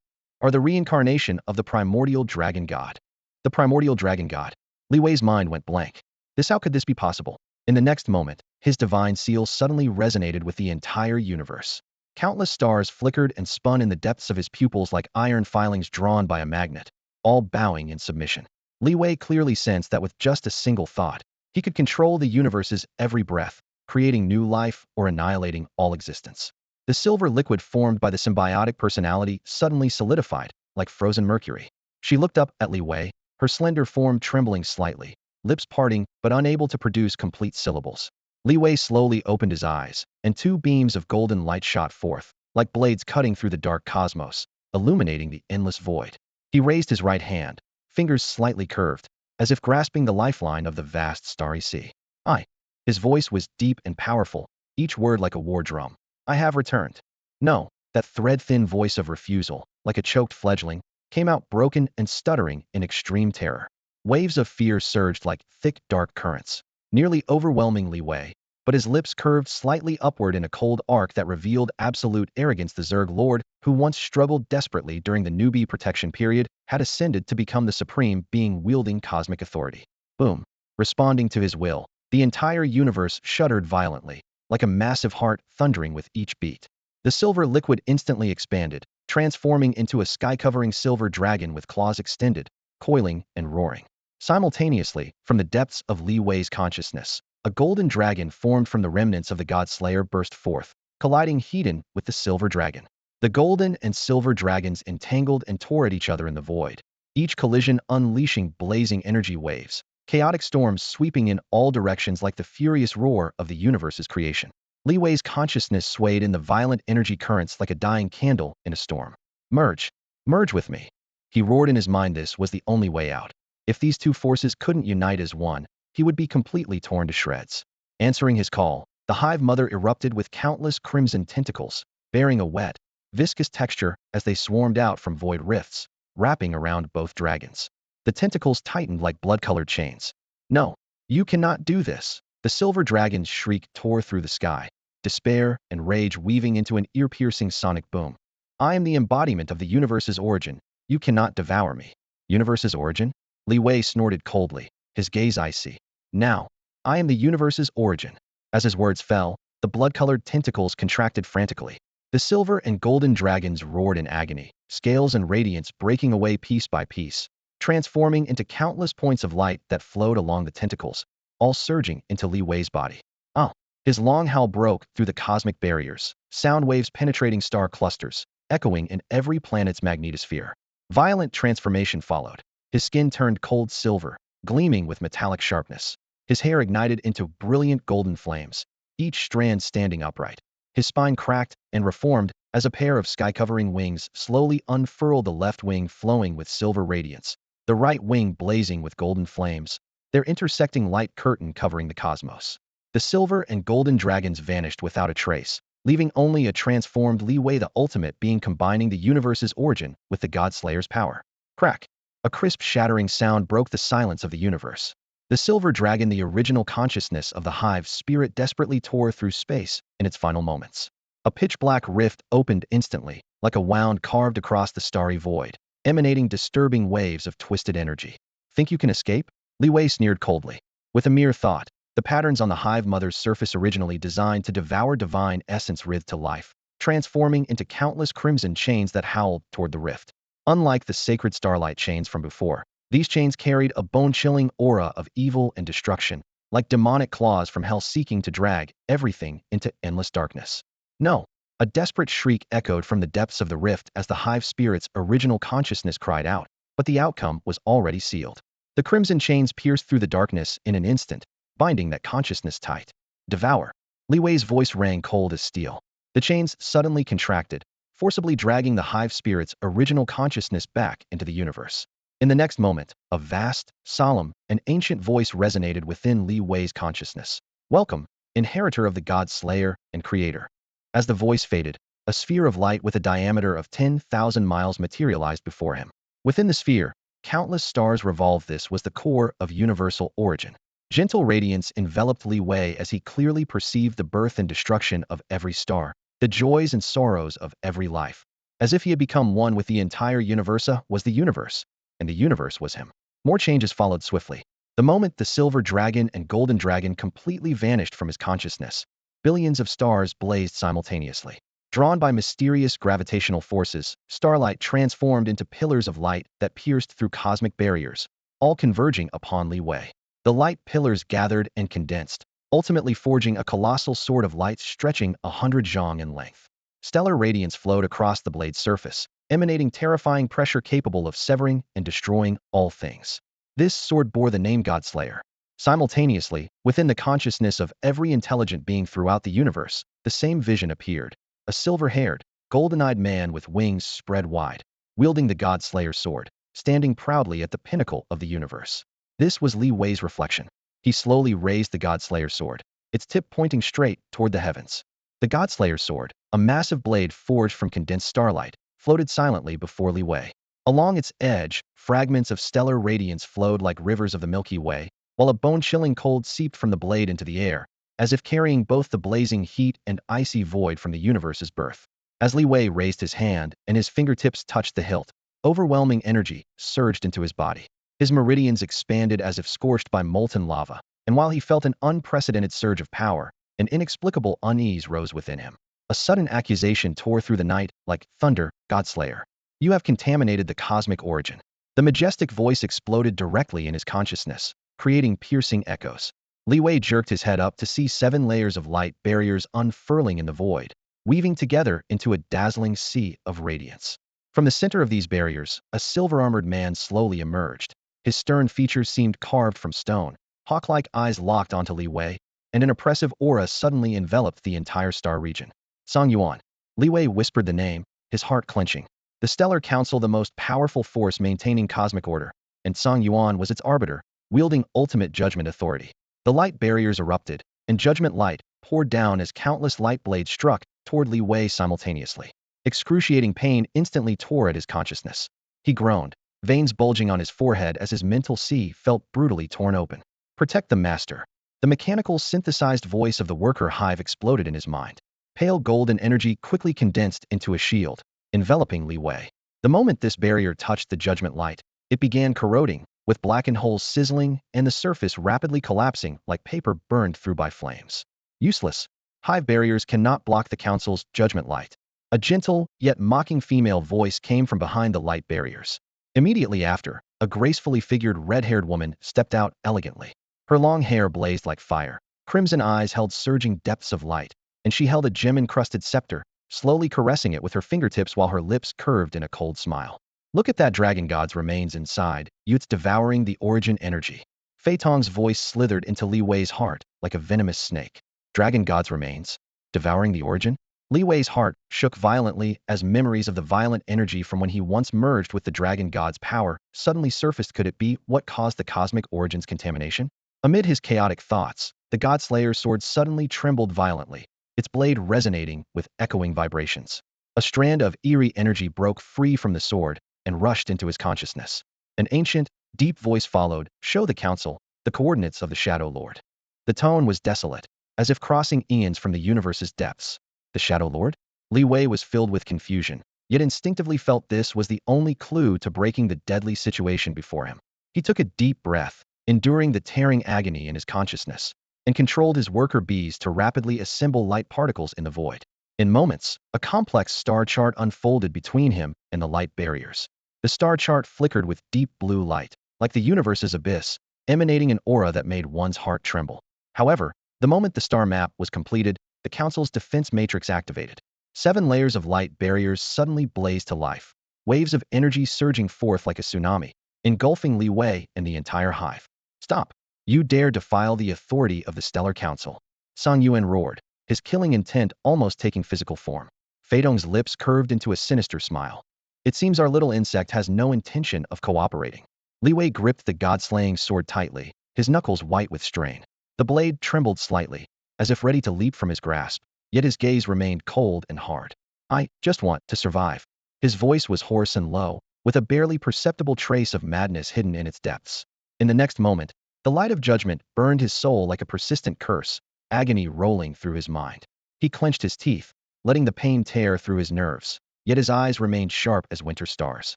Speaker 1: are the reincarnation of the primordial dragon god. The primordial dragon god. Li Wei's mind went blank. How could this be possible? In the next moment, his divine seal suddenly resonated with the entire universe. Countless stars flickered and spun in the depths of his pupils like iron filings drawn by a magnet, all bowing in submission. Li Wei clearly sensed that with just a single thought, he could control the universe's every breath, creating new life or annihilating all existence. The silver liquid formed by the symbiotic personality suddenly solidified, like frozen mercury. She looked up at Li Wei, her slender form trembling slightly, lips parting but unable to produce complete syllables. Li Wei slowly opened his eyes, and two beams of golden light shot forth, like blades cutting through the dark cosmos, illuminating the endless void. He raised his right hand, fingers slightly curved, as if grasping the lifeline of the vast starry sea. I. His voice was deep and powerful, each word like a war drum. I have returned. No, that thread-thin voice of refusal, like a choked fledgling, came out broken and stuttering in extreme terror. Waves of fear surged like thick, dark currents, nearly overwhelming Li Wei, but his lips curved slightly upward in a cold arc that revealed absolute arrogance. The Zerg Lord, who once struggled desperately during the newbie protection period, had ascended to become the supreme being wielding cosmic authority. Boom. Responding to his will, the entire universe shuddered violently, like a massive heart thundering with each beat. The silver liquid instantly expanded, transforming into a sky-covering silver dragon with claws extended, coiling and roaring. Simultaneously, from the depths of Li Wei's consciousness, a golden dragon formed from the remnants of the godslayer burst forth, colliding head-on with the silver dragon. The golden and silver dragons entangled and tore at each other in the void, each collision unleashing blazing energy waves, chaotic storms sweeping in all directions like the furious roar of the universe's creation. Li Wei's consciousness swayed in the violent energy currents like a dying candle in a storm. Merge. Merge with me. He roared in his mind. This was the only way out. If these two forces couldn't unite as one, he would be completely torn to shreds. Answering his call, The hive mother erupted with countless crimson tentacles, bearing a wet, viscous texture as they swarmed out from void rifts, wrapping around both dragons. The tentacles tightened like blood-colored chains. No, you cannot do this. The silver dragon's shriek tore through the sky, despair and rage weaving into an ear-piercing sonic boom. I am the embodiment of the universe's origin. You cannot devour me. Universe's origin? Li Wei snorted coldly, his gaze icy. Now, I am the universe's origin. As his words fell, the blood-colored tentacles contracted frantically. The silver and golden dragons roared in agony, scales and radiance breaking away piece by piece, transforming into countless points of light that flowed along the tentacles, all surging into Li Wei's body. Oh! His long howl broke through the cosmic barriers, sound waves penetrating star clusters, echoing in every planet's magnetosphere. Violent transformation followed. His skin turned cold silver, gleaming with metallic sharpness. His hair ignited into brilliant golden flames, each strand standing upright. His spine cracked and reformed as a pair of sky-covering wings slowly unfurled, the left wing flowing with silver radiance, the right wing blazing with golden flames, their intersecting light curtain covering the cosmos. The silver and golden dragons vanished without a trace, leaving only a transformed Li Wei, the ultimate being, combining the universe's origin with the godslayer's power. Crack! A crisp shattering sound broke the silence of the universe. The silver dragon, the original consciousness of the hive's spirit, desperately tore through space in its final moments. A pitch-black rift opened instantly, like a wound carved across the starry void, emanating disturbing waves of twisted energy. Think you can escape? Li Wei sneered coldly. With a mere thought, the patterns on the hive mother's surface, originally designed to devour divine essence, writhed to life, transforming into countless crimson chains that howled toward the rift. Unlike the sacred starlight chains from before, these chains carried a bone-chilling aura of evil and destruction, like demonic claws from hell seeking to drag everything into endless darkness. No! A desperate shriek echoed from the depths of the rift as the hive spirit's original consciousness cried out, but the outcome was already sealed. The crimson chains pierced through the darkness in an instant, binding that consciousness tight. Devour! Li Wei's voice rang cold as steel. The chains suddenly contracted, forcibly dragging the hive spirit's original consciousness back into the universe. In the next moment, a vast, solemn, and ancient voice resonated within Li Wei's consciousness. Welcome, inheritor of the godslayer and creator. As the voice faded, a sphere of light with a diameter of 10,000 miles materialized before him. Within the sphere, countless stars revolved. This was the core of universal origin. Gentle radiance enveloped Li Wei as he clearly perceived the birth and destruction of every star, the joys and sorrows of every life. As if he had become one with the entire universe was the universe, and the universe was him. More changes followed swiftly. The moment the silver dragon and golden dragon completely vanished from his consciousness, billions of stars blazed simultaneously. Drawn by mysterious gravitational forces, starlight transformed into pillars of light that pierced through cosmic barriers, all converging upon Li Wei. The light pillars gathered and condensed, ultimately forging a colossal sword of light stretching 100 zhang in length. Stellar radiance flowed across the blade's surface, emanating terrifying pressure capable of severing and destroying all things. This sword bore the name Godslayer. Simultaneously, within the consciousness of every intelligent being throughout the universe, the same vision appeared. A silver-haired, golden-eyed man with wings spread wide, wielding the Godslayer sword, standing proudly at the pinnacle of the universe. This was Li Wei's reflection. He slowly raised the Godslayer sword, its tip pointing straight toward the heavens. The Godslayer sword, a massive blade forged from condensed starlight, floated silently before Li Wei. Along its edge, fragments of stellar radiance flowed like rivers of the Milky Way, while a bone-chilling cold seeped from the blade into the air, as if carrying both the blazing heat and icy void from the universe's birth. As Li Wei raised his hand and his fingertips touched the hilt, overwhelming energy surged into his body. His meridians expanded as if scorched by molten lava, and while he felt an unprecedented surge of power, an inexplicable unease rose within him. A sudden accusation tore through the night like thunder. Godslayer, you have contaminated the cosmic origin. The majestic voice exploded directly in his consciousness, creating piercing echoes. Li Wei jerked his head up to see 7 layers of light barriers unfurling in the void, weaving together into a dazzling sea of radiance. From the center of these barriers, a silver-armored man slowly emerged. His stern features seemed carved from stone, hawk-like eyes locked onto Li Wei, and an oppressive aura suddenly enveloped the entire star region. Song Yuan. Li Wei whispered the name, his heart clenching. The Stellar Council, the most powerful force maintaining cosmic order, and Song Yuan was its arbiter, wielding ultimate judgment authority. The light barriers erupted, and judgment light poured down as countless light blades struck toward Li Wei simultaneously. Excruciating pain instantly tore at his consciousness. He groaned, veins bulging on his forehead as his mental sea felt brutally torn open. Protect the master. The mechanical synthesized voice of the worker hive exploded in his mind. Pale golden energy quickly condensed into a shield, enveloping Li Wei. The moment this barrier touched the judgment light, it began corroding, with blackened holes sizzling and the surface rapidly collapsing like paper burned through by flames. Useless. Hive barriers cannot block the council's judgment light. A gentle, yet mocking female voice came from behind the light barriers. Immediately after, a gracefully figured red-haired woman stepped out elegantly. Her long hair blazed like fire, crimson eyes held surging depths of light, and she held a gem-encrusted scepter, slowly caressing it with her fingertips while her lips curved in a cold smile. Look at that dragon god's remains inside, it's devouring the origin energy. Fei Tong's voice slithered into Li Wei's heart like a venomous snake. Dragon god's remains? Devouring the origin? Li Wei's heart shook violently as memories of the violent energy from when he once merged with the dragon god's power suddenly surfaced. Could it be what caused the cosmic origins contamination? Amid his chaotic thoughts, the godslayer's sword suddenly trembled violently, its blade resonating with echoing vibrations. A strand of eerie energy broke free from the sword and rushed into his consciousness. An ancient, deep voice followed, "Show the council the coordinates of the Shadow Lord." The tone was desolate, as if crossing eons from the universe's depths. The Shadow Lord? Li Wei was filled with confusion, yet instinctively felt this was the only clue to breaking the deadly situation before him. He took a deep breath, enduring the tearing agony in his consciousness, and controlled his worker bees to rapidly assemble light particles in the void. In moments, a complex star chart unfolded between him and the light barriers. The star chart flickered with deep blue light, like the universe's abyss, emanating an aura that made one's heart tremble. However, the moment the star map was completed, the council's defense matrix activated. 7 layers of light barriers suddenly blazed to life, waves of energy surging forth like a tsunami, engulfing Li Wei and the entire hive. Stop! You dare defile the authority of the Stellar Council. Song Yuan roared, his killing intent almost taking physical form. Fei Dong's lips curved into a sinister smile. It seems our little insect has no intention of cooperating. Li Wei gripped the god-slaying sword tightly, his knuckles white with strain. The blade trembled slightly, as if ready to leap from his grasp, yet his gaze remained cold and hard. "I just want to survive." His voice was hoarse and low, with a barely perceptible trace of madness hidden in its depths. In the next moment, the light of judgment burned his soul like a persistent curse, agony rolling through his mind. He clenched his teeth, letting the pain tear through his nerves, yet his eyes remained sharp as winter stars.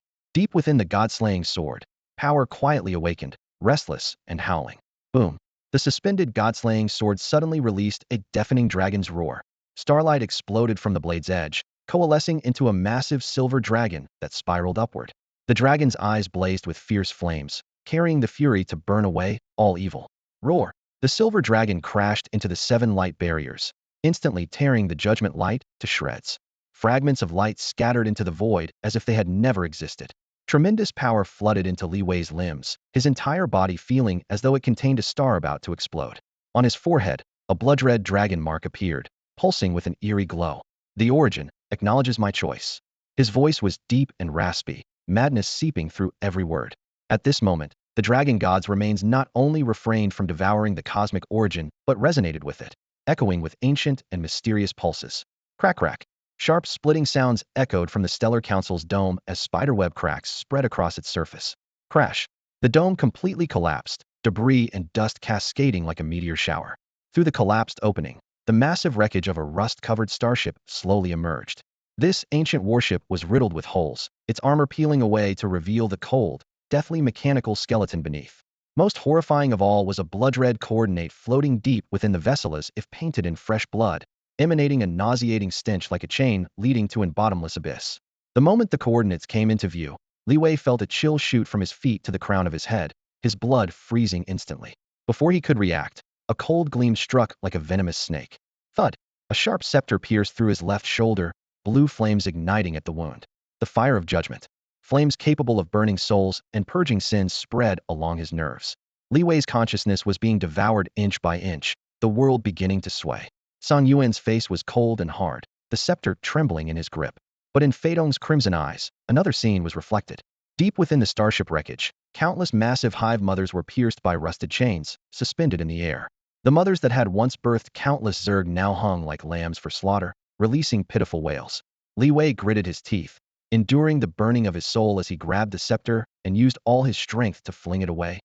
Speaker 1: Deep within the god-slaying sword, power quietly awakened, restless and howling. Boom! The suspended god-slaying sword suddenly released a deafening dragon's roar. Starlight exploded from the blade's edge, coalescing into a massive silver dragon that spiraled upward. The dragon's eyes blazed with fierce flames, carrying the fury to burn away all evil. Roar! The silver dragon crashed into the 7 light barriers, instantly tearing the judgment light to shreds. Fragments of light scattered into the void as if they had never existed. Tremendous power flooded into Li Wei's limbs, his entire body feeling as though it contained a star about to explode. On his forehead, a blood-red dragon mark appeared, pulsing with an eerie glow. "The origin acknowledges my choice." His voice was deep and raspy, madness seeping through every word. At this moment, the dragon god's remains not only refrained from devouring the cosmic origin, but resonated with it, echoing with ancient and mysterious pulses. Crack crack. Sharp splitting sounds echoed from the Stellar Council's dome as spiderweb cracks spread across its surface. Crash! The dome completely collapsed, debris and dust cascading like a meteor shower. Through the collapsed opening, the massive wreckage of a rust-covered starship slowly emerged. This ancient warship was riddled with holes, its armor peeling away to reveal the cold, deathly mechanical skeleton beneath. Most horrifying of all was a blood-red coordinate floating deep within the vessel as if painted in fresh blood, emanating a nauseating stench like a chain leading to an bottomless abyss. The moment the coordinates came into view, Li Wei felt a chill shoot from his feet to the crown of his head, his blood freezing instantly. Before he could react, a cold gleam struck like a venomous snake. Thud! A sharp scepter pierced through his left shoulder, blue flames igniting at the wound. The fire of judgment. Flames capable of burning souls and purging sins spread along his nerves. Li Wei's consciousness was being devoured inch by inch, the world beginning to sway. Song Yuan's face was cold and hard, the scepter trembling in his grip. But in Fei Dong's crimson eyes, another scene was reflected. Deep within the starship wreckage, countless massive hive mothers were pierced by rusted chains, suspended in the air. The mothers that had once birthed countless Zerg now hung like lambs for slaughter, releasing pitiful wails. Li Wei gritted his teeth, enduring the burning of his soul as he grabbed the scepter and used all his strength to fling it away.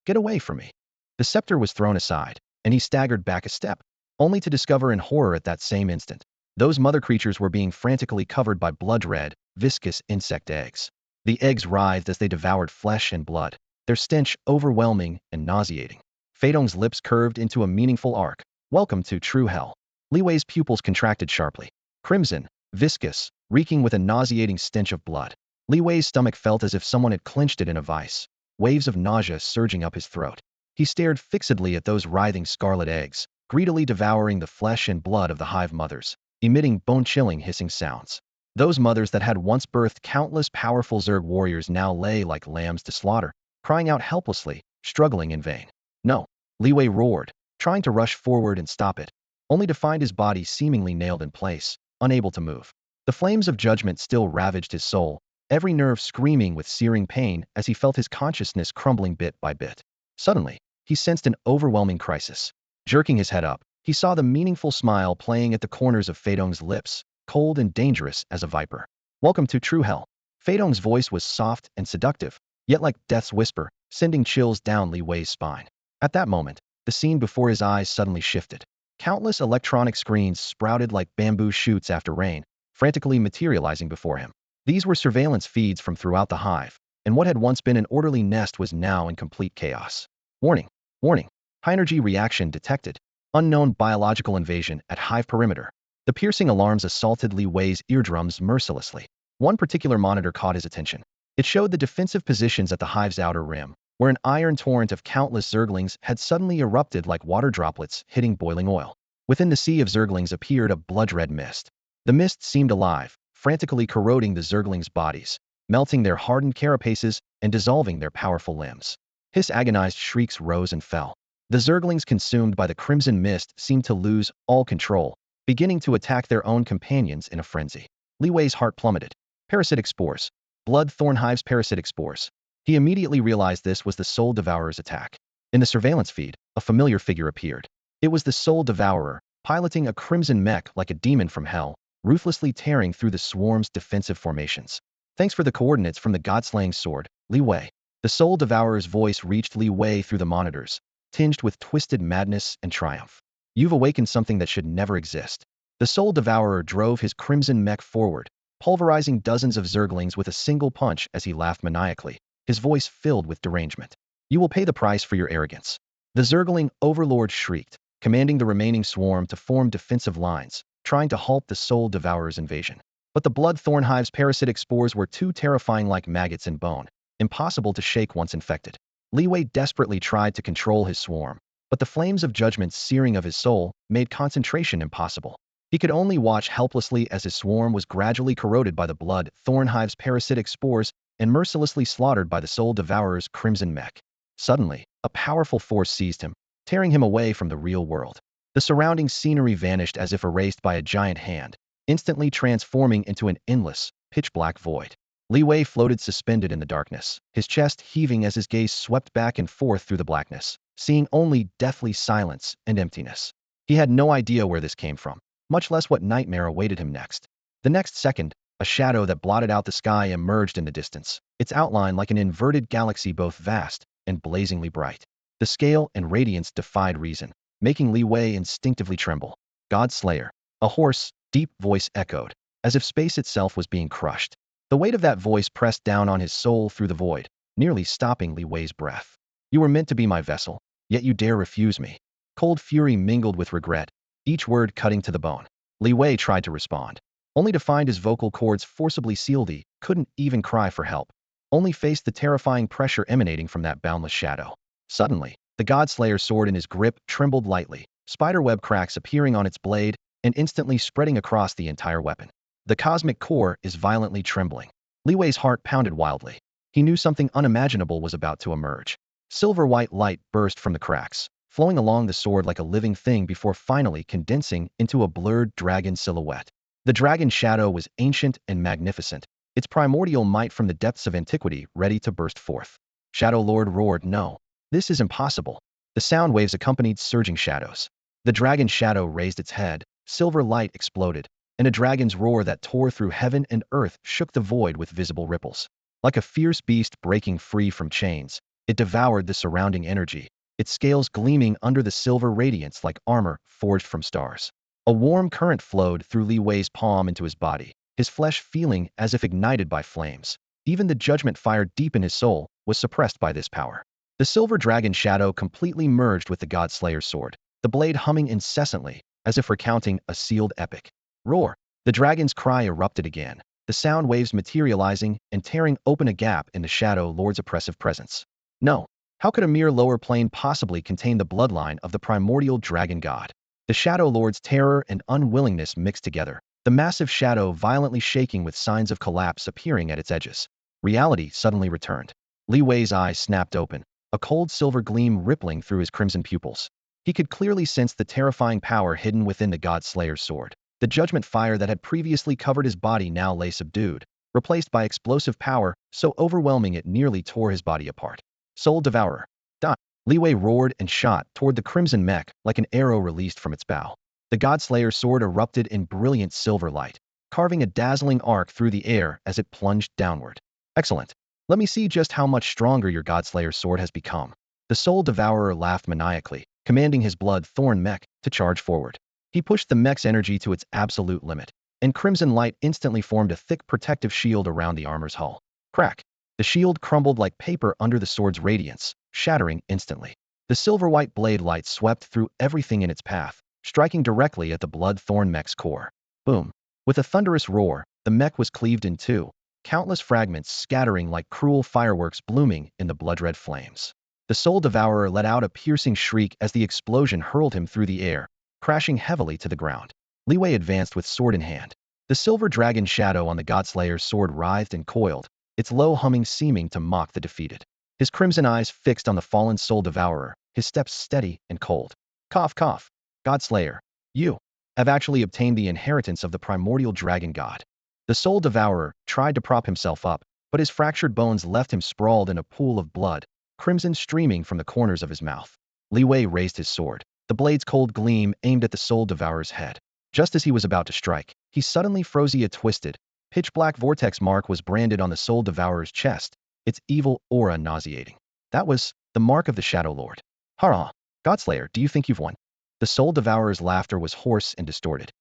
Speaker 1: Get away from me. The scepter was thrown aside, and he staggered back a step, only to discover in horror at that same instant. Those mother creatures were being frantically covered by blood-red, viscous insect eggs. The eggs writhed as they devoured flesh and blood, their stench overwhelming and nauseating. Feidong's lips curved into a meaningful arc. Welcome to true hell. Li Wei's pupils contracted sharply. Crimson, viscous, reeking with a nauseating stench of blood. Li Wei's stomach felt as if someone had clenched it in a vice, waves of nausea surging up his throat. He stared fixedly at those writhing scarlet eggs, greedily devouring the flesh and blood of the hive mothers, emitting bone-chilling hissing sounds. Those mothers that had once birthed countless powerful Zerg warriors now lay like lambs to slaughter, crying out helplessly, struggling in vain. No, Li Wei roared, trying to rush forward and stop it, only to find his body seemingly nailed in place, unable to move. The flames of judgment still ravaged his soul, every nerve screaming with searing pain as he felt his consciousness crumbling bit by bit. Suddenly, he sensed an overwhelming crisis. Jerking his head up, he saw the meaningful smile playing at the corners of Feidong's lips, cold and dangerous as a viper. Welcome to true hell. Feidong's voice was soft and seductive, yet like death's whisper, sending chills down Li Wei's spine. At that moment, the scene before his eyes suddenly shifted. Countless electronic screens sprouted like bamboo shoots after rain, frantically materializing before him. These were surveillance feeds from throughout the hive, and what had once been an orderly nest was now in complete chaos. Warning! Warning! High-energy reaction detected. Unknown biological invasion at hive perimeter. The piercing alarms assaulted Li Wei's eardrums mercilessly. One particular monitor caught his attention. It showed the defensive positions at the hive's outer rim, where an iron torrent of countless Zerglings had suddenly erupted like water droplets hitting boiling oil. Within the sea of Zerglings appeared a blood-red mist. The mist seemed alive, frantically corroding the Zerglings' bodies, melting their hardened carapaces and dissolving their powerful limbs. His agonized shrieks rose and fell. The Zerglings consumed by the crimson mist seemed to lose all control, beginning to attack their own companions in a frenzy. Li Wei's heart plummeted. Parasitic spores. Blood thorn hive's parasitic spores. He immediately realized this was the Soul Devourer's attack. In the surveillance feed, a familiar figure appeared. It was the Soul Devourer, piloting a crimson mech like a demon from hell, ruthlessly tearing through the swarm's defensive formations. Thanks for the coordinates from the god-slaying sword, Li Wei. The Soul Devourer's voice reached Li Wei through the monitors, tinged with twisted madness and triumph. You've awakened something that should never exist. The Soul Devourer drove his crimson mech forward, pulverizing dozens of Zerglings with a single punch as he laughed maniacally, his voice filled with derangement. You will pay the price for your arrogance. The Zergling overlord shrieked, commanding the remaining swarm to form defensive lines, trying to halt the Soul Devourer's invasion. But the blood thorn hive's parasitic spores were too terrifying, like maggots in bone, impossible to shake once infected. Li Wei desperately tried to control his swarm, but the flames of judgment searing of his soul made concentration impossible. He could only watch helplessly as his swarm was gradually corroded by the blood thorn hive's parasitic spores and mercilessly slaughtered by the Soul Devourer's crimson mech. Suddenly, a powerful force seized him, tearing him away from the real world. The surrounding scenery vanished as if erased by a giant hand, instantly transforming into an endless, pitch-black void. Li Wei floated suspended in the darkness, his chest heaving as his gaze swept back and forth through the blackness, seeing only deathly silence and emptiness. He had no idea where this came from, much less what nightmare awaited him next. The next second, a shadow that blotted out the sky emerged in the distance, its outline like an inverted galaxy, both vast and blazingly bright. The scale and radiance defied reason, making Li Wei instinctively tremble. Godslayer. A hoarse, deep voice echoed, as if space itself was being crushed. The weight of that voice pressed down on his soul through the void, nearly stopping Li Wei's breath. You were meant to be my vessel, yet you dare refuse me. Cold fury mingled with regret, each word cutting to the bone. Li Wei tried to respond, only to find his vocal cords forcibly sealed. He couldn't even cry for help, only faced the terrifying pressure emanating from that boundless shadow. Suddenly, the Godslayer's sword in his grip trembled lightly, spiderweb cracks appearing on its blade and instantly spreading across the entire weapon. The cosmic core is violently trembling. Li Wei's heart pounded wildly. He knew something unimaginable was about to emerge. Silver-white light burst from the cracks, flowing along the sword like a living thing before finally condensing into a blurred dragon silhouette. The dragon shadow was ancient and magnificent, its primordial might from the depths of antiquity ready to burst forth. Shadow Lord roared, "No. This is impossible." The sound waves accompanied surging shadows. The dragon shadow raised its head, silver light exploded, and a dragon's roar that tore through heaven and earth shook the void with visible ripples. Like a fierce beast breaking free from chains, it devoured the surrounding energy, its scales gleaming under the silver radiance like armor forged from stars. A warm current flowed through Li Wei's palm into his body, his flesh feeling as if ignited by flames. Even the judgment fire deep in his soul was suppressed by this power. The silver dragon shadow completely merged with the godslayer's sword, the blade humming incessantly, as if recounting a sealed epic. Roar! The dragon's cry erupted again, the sound waves materializing and tearing open a gap in the Shadow Lord's oppressive presence. No! How could a mere lower plane possibly contain the bloodline of the primordial dragon god? The Shadow Lord's terror and unwillingness mixed together, the massive shadow violently shaking with signs of collapse appearing at its edges. Reality suddenly returned. Li Wei's eyes snapped open, a cold silver gleam rippling through his crimson pupils. He could clearly sense the terrifying power hidden within the Godslayer's sword. The judgment fire that had previously covered his body now lay subdued, replaced by explosive power so overwhelming it nearly tore his body apart. Soul Devourer. Die! Li Wei roared and shot toward the crimson mech like an arrow released from its bow. The Godslayer's sword erupted in brilliant silver light, carving a dazzling arc through the air as it plunged downward. Excellent. Let me see just how much stronger your Godslayer's sword has become. The Soul Devourer laughed maniacally, commanding his blood-thorn mech to charge forward. He pushed the mech's energy to its absolute limit, and crimson light instantly formed a thick protective shield around the armor's hull. Crack! The shield crumbled like paper under the sword's radiance, shattering instantly. The silver-white blade light swept through everything in its path, striking directly at the blood-thorn mech's core. Boom! With a thunderous roar, the mech was cleaved in two, countless fragments scattering like cruel fireworks blooming in the blood-red flames. The Soul Devourer let out a piercing shriek as the explosion hurled him through the air, crashing heavily to the ground. Li Wei advanced with sword in hand. The silver dragon shadow on the Godslayer's sword writhed and coiled, its low humming seeming to mock the defeated. His crimson eyes fixed on the fallen Soul Devourer, his steps steady and cold. Cough, cough. Godslayer, you have actually obtained the inheritance of the primordial dragon god. The Soul Devourer tried to prop himself up, but his fractured bones left him sprawled in a pool of blood, crimson streaming from the corners of his mouth. Li Wei raised his sword, the blade's cold gleam aimed at the Soul Devourer's head. Just as he was about to strike, he suddenly froze. A twisted, pitch-black vortex mark was branded on the Soul Devourer's chest, its evil aura nauseating. That was the mark of the Shadow Lord. Hurrah! Godslayer, do you think you've won? The Soul Devourer's laughter was hoarse and distorted.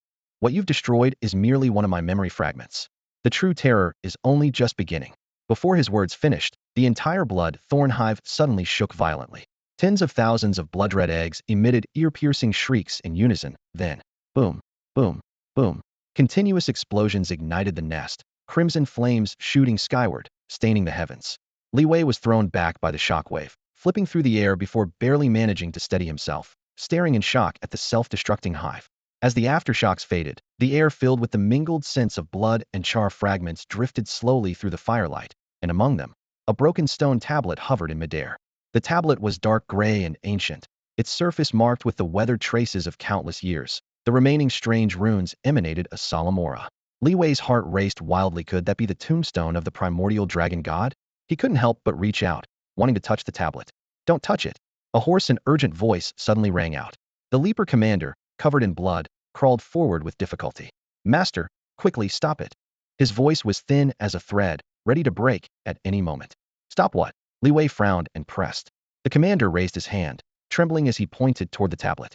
Speaker 1: What you've destroyed is merely one of my memory fragments. The true terror is only just beginning. Before his words finished, the entire blood-thorn hive suddenly shook violently. Tens of thousands of blood-red eggs emitted ear-piercing shrieks in unison, then, boom, boom, boom. Continuous explosions ignited the nest, crimson flames shooting skyward, staining the heavens. Li Wei was thrown back by the shockwave, flipping through the air before barely managing to steady himself, staring in shock at the self-destructing hive. As the aftershocks faded, the air filled with the mingled scents of blood and char fragments drifted slowly through the firelight, and among them, a broken stone tablet hovered in midair. The tablet was dark gray and ancient, its surface marked with the weathered traces of countless years. The remaining strange runes emanated a solemn aura. Li Wei's heart raced wildly. Could that be the tombstone of the primordial dragon god? He couldn't help but reach out, wanting to touch the tablet. Don't touch it! A hoarse and urgent voice suddenly rang out. The Leaper commander, covered in blood, crawled forward with difficulty. Master, quickly stop it! His voice was thin as a thread, ready to break at any moment. Stop what? Li Wei frowned and pressed. The commander raised his hand, trembling as he pointed toward the tablet.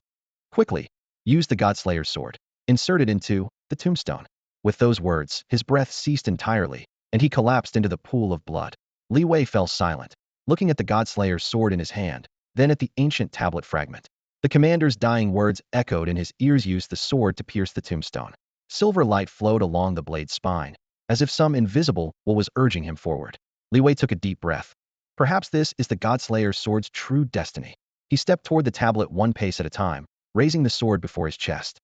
Speaker 1: Quickly! Use the Godslayer's sword. Insert it into the tombstone. With those words, his breath ceased entirely, and he collapsed into the pool of blood. Li Wei fell silent, looking at the Godslayer's sword in his hand, then at the ancient tablet fragment. The commander's dying words echoed in his ears. Use the sword to pierce the tombstone. Silver light flowed along the blade's spine, as if some invisible will was urging him forward. Li Wei took a deep breath. Perhaps this is the Godslayer's sword's true destiny. He stepped toward the tablet one pace at a time, raising the sword before his chest.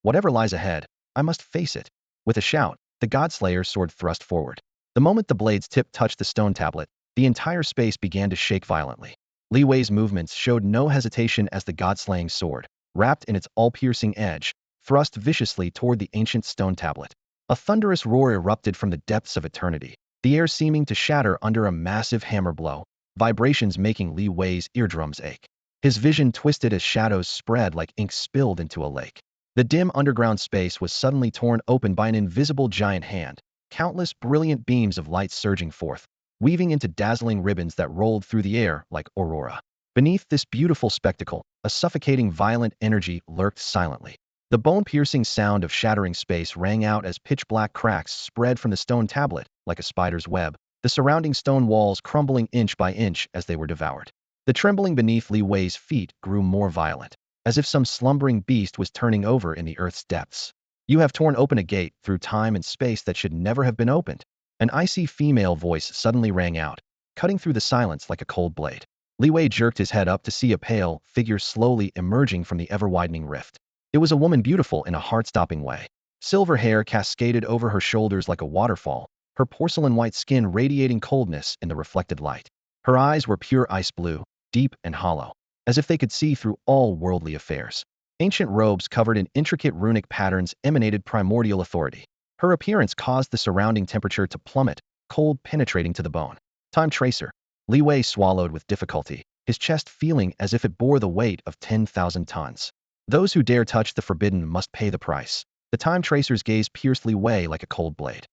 Speaker 1: Whatever lies ahead, I must face it. With a shout, the Godslayer's sword thrust forward. The moment the blade's tip touched the stone tablet, the entire space began to shake violently. Li Wei's movements showed no hesitation as the God-slaying sword, wrapped in its all-piercing edge, thrust viciously toward the ancient stone tablet. A thunderous roar erupted from the depths of eternity, the air seeming to shatter under a massive hammer blow, vibrations making Li Wei's eardrums ache. His vision twisted as shadows spread like ink spilled into a lake. The dim underground space was suddenly torn open by an invisible giant hand, countless brilliant beams of light surging forth, weaving into dazzling ribbons that rolled through the air like aurora. Beneath this beautiful spectacle, a suffocating violent energy lurked silently. The bone-piercing sound of shattering space rang out as pitch-black cracks spread from the stone tablet like a spider's web, the surrounding stone walls crumbling inch by inch as they were devoured. The trembling beneath Li Wei's feet grew more violent, as if some slumbering beast was turning over in the earth's depths. You have torn open a gate through time and space that should never have been opened. An icy female voice suddenly rang out, cutting through the silence like a cold blade. Li Wei jerked his head up to see a pale figure slowly emerging from the ever-widening rift. It was a woman beautiful in a heart-stopping way. Silver hair cascaded over her shoulders like a waterfall, her porcelain-white skin radiating coldness in the reflected light. Her eyes were pure ice blue, deep and hollow, as if they could see through all worldly affairs. Ancient robes covered in intricate runic patterns emanated primordial authority. Her appearance caused the surrounding temperature to plummet, cold penetrating to the bone. Time Tracer. Li Wei swallowed with difficulty, his chest feeling as if it bore the weight of 10,000 tons. Those who dare touch the forbidden must pay the price. The Time Tracer's gaze pierced Li Wei like a cold blade.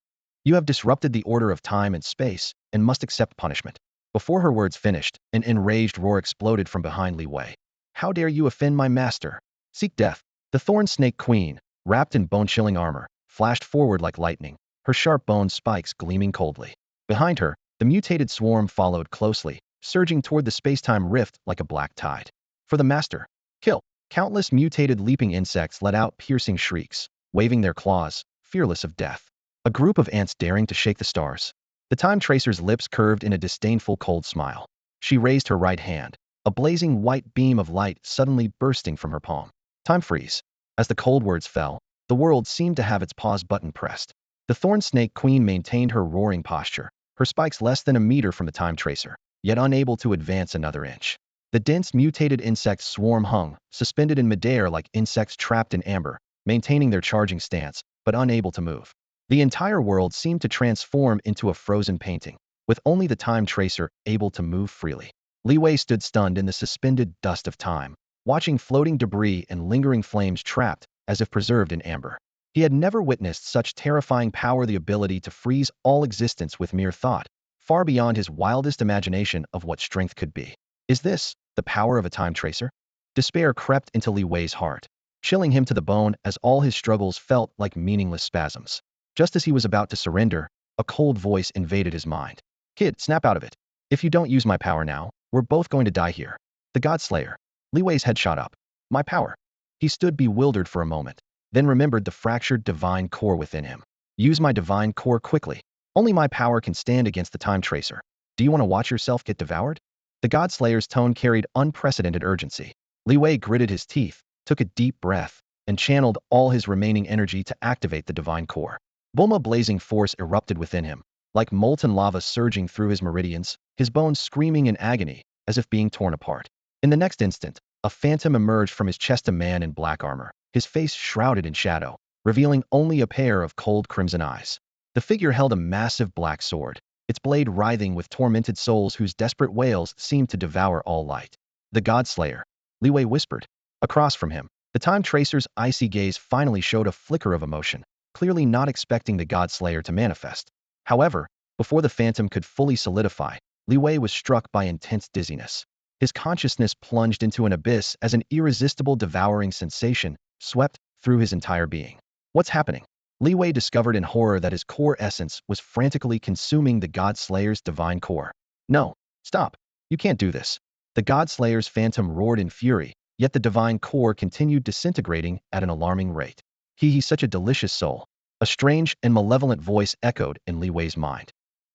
Speaker 1: You have disrupted the order of time and space, and must accept punishment. Before her words finished, an enraged roar exploded from behind Li Wei. How dare you offend my master? Seek death. The Thorn Snake Queen, wrapped in bone-chilling armor, flashed forward like lightning, her sharp bone spikes gleaming coldly. Behind her, the mutated swarm followed closely, surging toward the space-time rift like a black tide. For the master. Kill. Countless mutated leaping insects let out piercing shrieks, waving their claws, fearless of death. A group of ants daring to shake the stars. The Time Tracer's lips curved in a disdainful cold smile. She raised her right hand, a blazing white beam of light suddenly bursting from her palm. Time freeze. As the cold words fell, the world seemed to have its pause button pressed. The Thorn Snake Queen maintained her roaring posture, her spikes less than a meter from the Time Tracer, yet unable to advance another inch. The dense mutated insect swarm hung, suspended in midair like insects trapped in amber, maintaining their charging stance, but unable to move. The entire world seemed to transform into a frozen painting, with only the Time Tracer able to move freely. Li Wei stood stunned in the suspended dust of time, watching floating debris and lingering flames trapped, as if preserved in amber. He had never witnessed such terrifying power, the ability to freeze all existence with mere thought, far beyond his wildest imagination of what strength could be. Is this the power of a Time Tracer? Despair crept into Li Wei's heart, chilling him to the bone as all his struggles felt like meaningless spasms. Just as he was about to surrender, a cold voice invaded his mind. Kid, snap out of it. If you don't use my power now, we're both going to die here. The godslayer. Li Wei's head shot up. My power. He stood bewildered for a moment, then remembered the fractured divine core within him. Use my divine core quickly. Only my power can stand against the Time Tracer. Do you want to watch yourself get devoured? The godslayer's tone carried unprecedented urgency. Li Wei gritted his teeth, took a deep breath, and channeled all his remaining energy to activate the divine core. Bulma blazing force erupted within him, like molten lava surging through his meridians, his bones screaming in agony, as if being torn apart. In the next instant, a phantom emerged from his chest, a man in black armor, his face shrouded in shadow, revealing only a pair of cold crimson eyes. The figure held a massive black sword, its blade writhing with tormented souls whose desperate wails seemed to devour all light. The godslayer. Li Wei whispered. Across from him, the Time Tracer's icy gaze finally showed a flicker of emotion, clearly not expecting the godslayer to manifest. However, before the phantom could fully solidify, Li Wei was struck by intense dizziness. His consciousness plunged into an abyss as an irresistible devouring sensation swept through his entire being. What's happening? Li Wei discovered in horror that his core essence was frantically consuming the godslayer's divine core. No, stop. You can't do this. The godslayer's phantom roared in fury, yet the divine core continued disintegrating at an alarming rate. He's such a delicious soul. A strange and malevolent voice echoed in Li Wei's mind.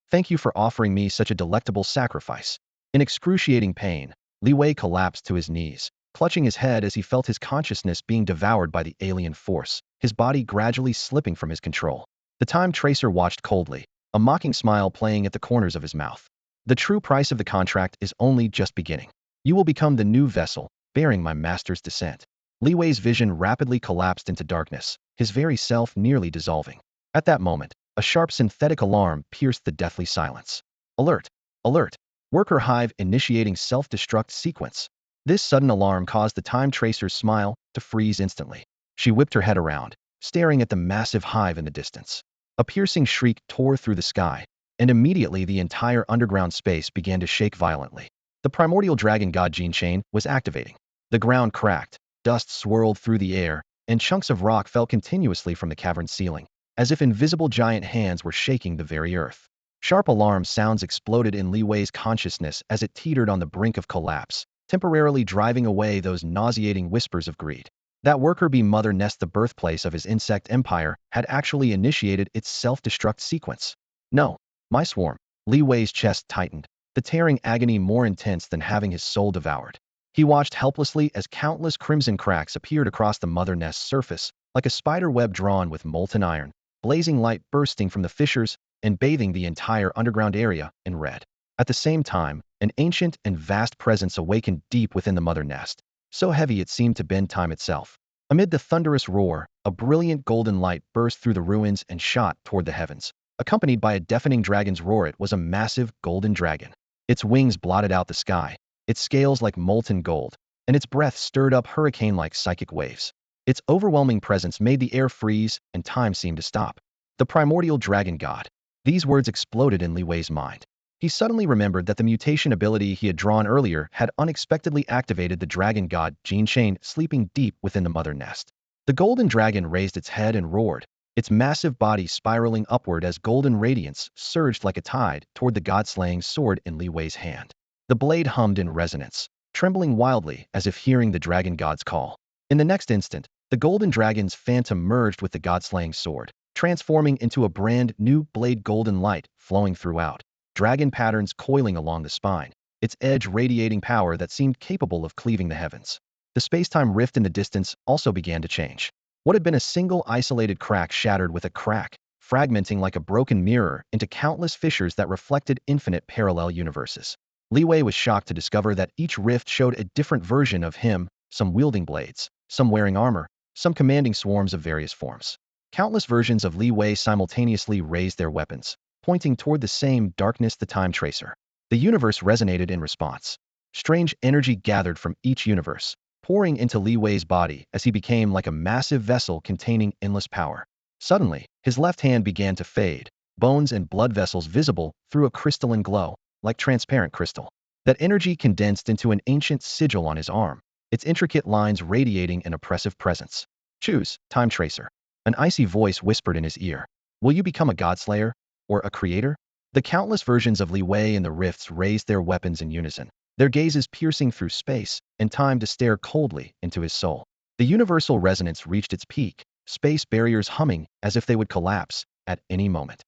Speaker 1: Thank you for offering me such a delectable sacrifice. In excruciating pain, Li Wei collapsed to his knees, clutching his head as he felt his consciousness being devoured by the alien force, his body gradually slipping from his control. The Time Tracer watched coldly, a mocking smile playing at the corners of his mouth. The true price of the contract is only just beginning. You will become the new vessel, bearing my master's descent. Li Wei's vision rapidly collapsed into darkness, his very self nearly dissolving. At that moment, a sharp synthetic alarm pierced the deathly silence. Alert! Alert! Worker Hive initiating self-destruct sequence. This sudden alarm caused the time tracer's smile to freeze instantly. She whipped her head around, staring at the massive hive in the distance. A piercing shriek tore through the sky, and immediately the entire underground space began to shake violently. The primordial dragon god gene chain was activating. The ground cracked, dust swirled through the air, and chunks of rock fell continuously from the cavern's ceiling, as if invisible giant hands were shaking the very earth. Sharp alarm sounds exploded in Li Wei's consciousness as it teetered on the brink of collapse, temporarily driving away those nauseating whispers of greed. That worker bee mother nest, the birthplace of his insect empire, had actually initiated its self-destruct sequence. No, my swarm. Li Wei's chest tightened, the tearing agony more intense than having his soul devoured. He watched helplessly as countless crimson cracks appeared across the mother nest's surface, like a spider web drawn with molten iron, blazing light bursting from the fissures and bathing the entire underground area in red. At the same time, an ancient and vast presence awakened deep within the mother nest, so heavy it seemed to bend time itself. Amid the thunderous roar, a brilliant golden light burst through the ruins and shot toward the heavens. Accompanied by a deafening dragon's roar, it was a massive golden dragon. Its wings blotted out the sky, its scales like molten gold, and its breath stirred up hurricane-like psychic waves. Its overwhelming presence made the air freeze and time seemed to stop. The primordial dragon god. These words exploded in Li Wei's mind. He suddenly remembered that the mutation ability he had drawn earlier had unexpectedly activated the dragon god gene chain sleeping deep within the mother nest. The golden dragon raised its head and roared, its massive body spiraling upward as golden radiance surged like a tide toward the god-slaying sword in Li Wei's hand. The blade hummed in resonance, trembling wildly as if hearing the dragon god's call. In the next instant, the golden dragon's phantom merged with the god-slaying sword, transforming into a brand new blade, golden light flowing throughout, dragon patterns coiling along the spine, its edge radiating power that seemed capable of cleaving the heavens. The space-time rift in the distance also began to change. What had been a single isolated crack shattered with a crack, fragmenting like a broken mirror into countless fissures that reflected infinite parallel universes. Li Wei was shocked to discover that each rift showed a different version of him, some wielding blades, some wearing armor, some commanding swarms of various forms. Countless versions of Li Wei simultaneously raised their weapons, pointing toward the same darkness, the time tracer. The universe resonated in response. Strange energy gathered from each universe, pouring into Li Wei's body as he became like a massive vessel containing endless power. Suddenly, his left hand began to fade, bones and blood vessels visible through a crystalline glow, like transparent crystal. That energy condensed into an ancient sigil on his arm, its intricate lines radiating an oppressive presence. Choose, time tracer. An icy voice whispered in his ear. Will you become a godslayer? Or a creator? The countless versions of Li Wei in the rifts raised their weapons in unison, their gazes piercing through space and time to stare coldly into his soul. The universal resonance reached its peak, space barriers humming as if they would collapse at any moment.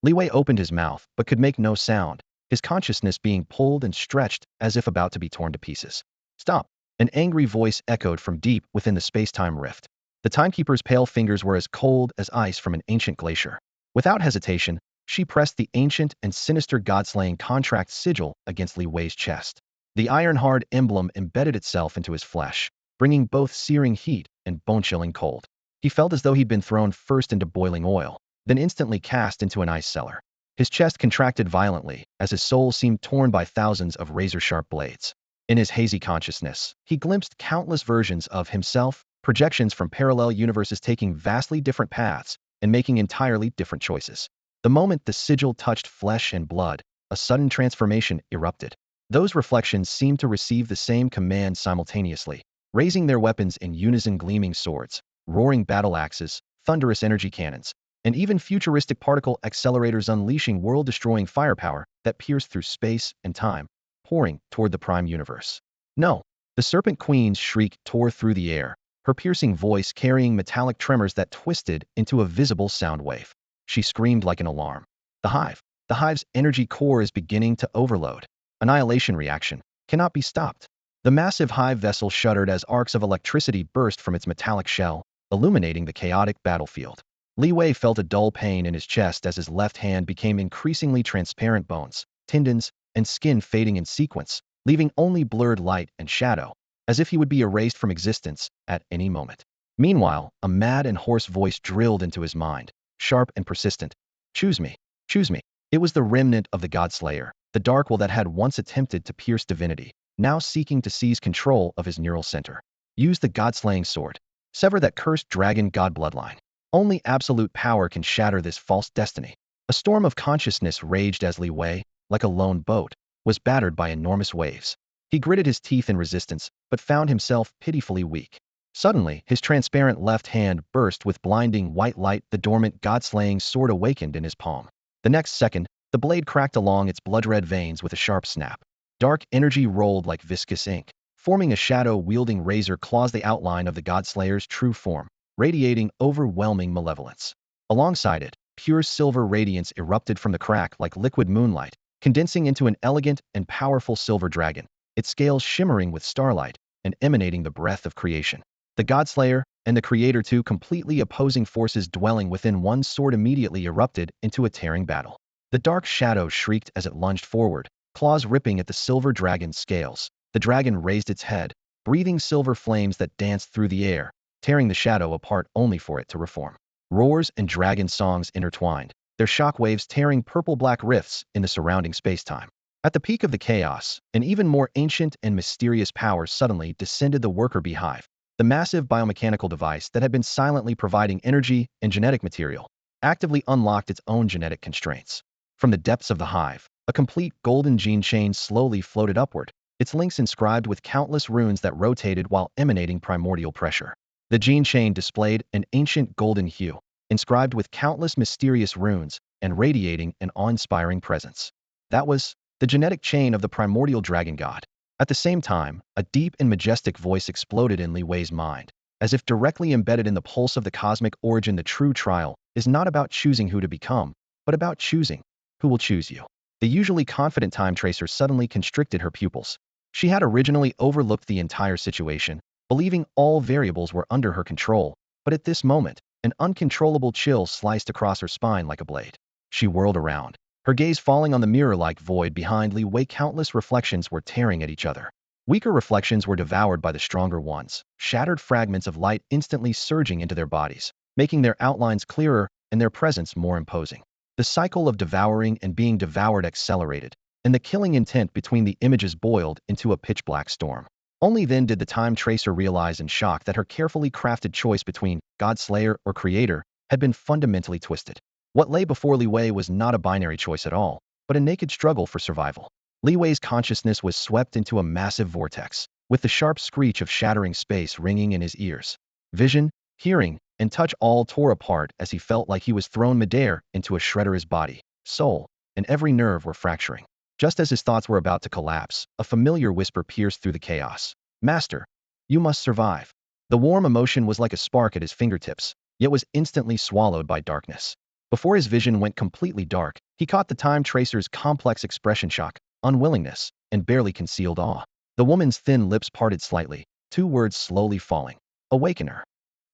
Speaker 1: Li Wei opened his mouth but could make no sound, his consciousness being pulled and stretched as if about to be torn to pieces. Stop! An angry voice echoed from deep within the space-time rift. The timekeeper's pale fingers were as cold as ice from an ancient glacier. Without hesitation, she pressed the ancient and sinister god-slaying contract sigil against Li Wei's chest. The iron-hard emblem embedded itself into his flesh, bringing both searing heat and bone-chilling cold. He felt as though he'd been thrown first into boiling oil, then instantly cast into an ice cellar. His chest contracted violently as his soul seemed torn by thousands of razor-sharp blades. In his hazy consciousness, he glimpsed countless versions of himself, projections from parallel universes taking vastly different paths and making entirely different choices. The moment the sigil touched flesh and blood, a sudden transformation erupted. Those reflections seemed to receive the same command simultaneously, raising their weapons in unison, gleaming swords, roaring battle axes, thunderous energy cannons, and even futuristic particle accelerators, unleashing world-destroying firepower that pierced through space and time, pouring toward the prime universe. No! The Serpent Queen's shriek tore through the air, her piercing voice carrying metallic tremors that twisted into a visible sound wave. She screamed like an alarm. The hive's energy core is beginning to overload. Annihilation reaction cannot be stopped. The massive hive vessel shuddered as arcs of electricity burst from its metallic shell, illuminating the chaotic battlefield. Li Wei felt a dull pain in his chest as his left hand became increasingly transparent, bones, tendons, and skin fading in sequence, leaving only blurred light and shadow, as if he would be erased from existence at any moment. Meanwhile, a mad and hoarse voice drilled into his mind, sharp and persistent. Choose me. Choose me. It was the remnant of the godslayer, the dark will that had once attempted to pierce divinity. now seeking to seize control of his neural center. Use the god-slaying sword. Sever that cursed dragon god bloodline. Only absolute power can shatter this false destiny. A storm of consciousness raged as Li Wei, like a lone boat, was battered by enormous waves. He gritted his teeth in resistance, but found himself pitifully weak. Suddenly, his transparent left hand burst with blinding white light. The dormant god-slaying sword awakened in his palm. The next second, the blade cracked along its blood-red veins with a sharp snap. Dark energy rolled like viscous ink, forming a shadow-wielding razor claws. The outline of the godslayer's true form, radiating overwhelming malevolence. Alongside it, pure silver radiance erupted from the crack like liquid moonlight, condensing into an elegant and powerful silver dragon, its scales shimmering with starlight and emanating the breath of creation. The godslayer and the creator, two completely opposing forces dwelling within one sword, immediately erupted into a tearing battle. The dark shadow shrieked as it lunged forward, claws ripping at the silver dragon's scales. The dragon raised its head, breathing silver flames that danced through the air, tearing the shadow apart only for it to reform. Roars and dragon songs intertwined, their shockwaves tearing purple-black rifts in the surrounding space-time. At the peak of the chaos, an even more ancient and mysterious power suddenly descended. The worker bee hive, the massive biomechanical device that had been silently providing energy and genetic material, actively unlocked its own genetic constraints. From the depths of the hive, a complete golden gene chain slowly floated upward, its links inscribed with countless runes that rotated while emanating primordial pressure. The gene chain displayed an ancient golden hue, inscribed with countless mysterious runes and radiating an awe-inspiring presence. That was the genetic chain of the primordial dragon god. At the same time, a deep and majestic voice exploded in Li Wei's mind, as if directly embedded in the pulse of the cosmic origin. The true trial is not about choosing who to become, but about choosing who will choose you. The usually confident time tracer suddenly constricted her pupils. She had originally overlooked the entire situation, believing all variables were under her control, but at this moment, an uncontrollable chill sliced across her spine like a blade. She whirled around, her gaze falling on the mirror-like void behind Li Wei. Countless reflections were tearing at each other. Weaker reflections were devoured by the stronger ones, shattered fragments of light instantly surging into their bodies, making their outlines clearer and their presence more imposing. The cycle of devouring and being devoured accelerated, and the killing intent between the images boiled into a pitch-black storm. Only then did the time tracer realize in shock that her carefully crafted choice between godslayer or creator had been fundamentally twisted. What lay before Li Wei was not a binary choice at all, but a naked struggle for survival. Li Wei's consciousness was swept into a massive vortex, with the sharp screech of shattering space ringing in his ears. Vision, hearing, and touch all tore apart as he felt like he was thrown midair into a shredder. His body, soul, and every nerve were fracturing. Just as his thoughts were about to collapse, a familiar whisper pierced through the chaos. "Master, you must survive." The warm emotion was like a spark at his fingertips, yet was instantly swallowed by darkness. Before his vision went completely dark, he caught the time tracer's complex expression: shock, unwillingness, and barely concealed awe. The woman's thin lips parted slightly, two words slowly falling. "Awaken her."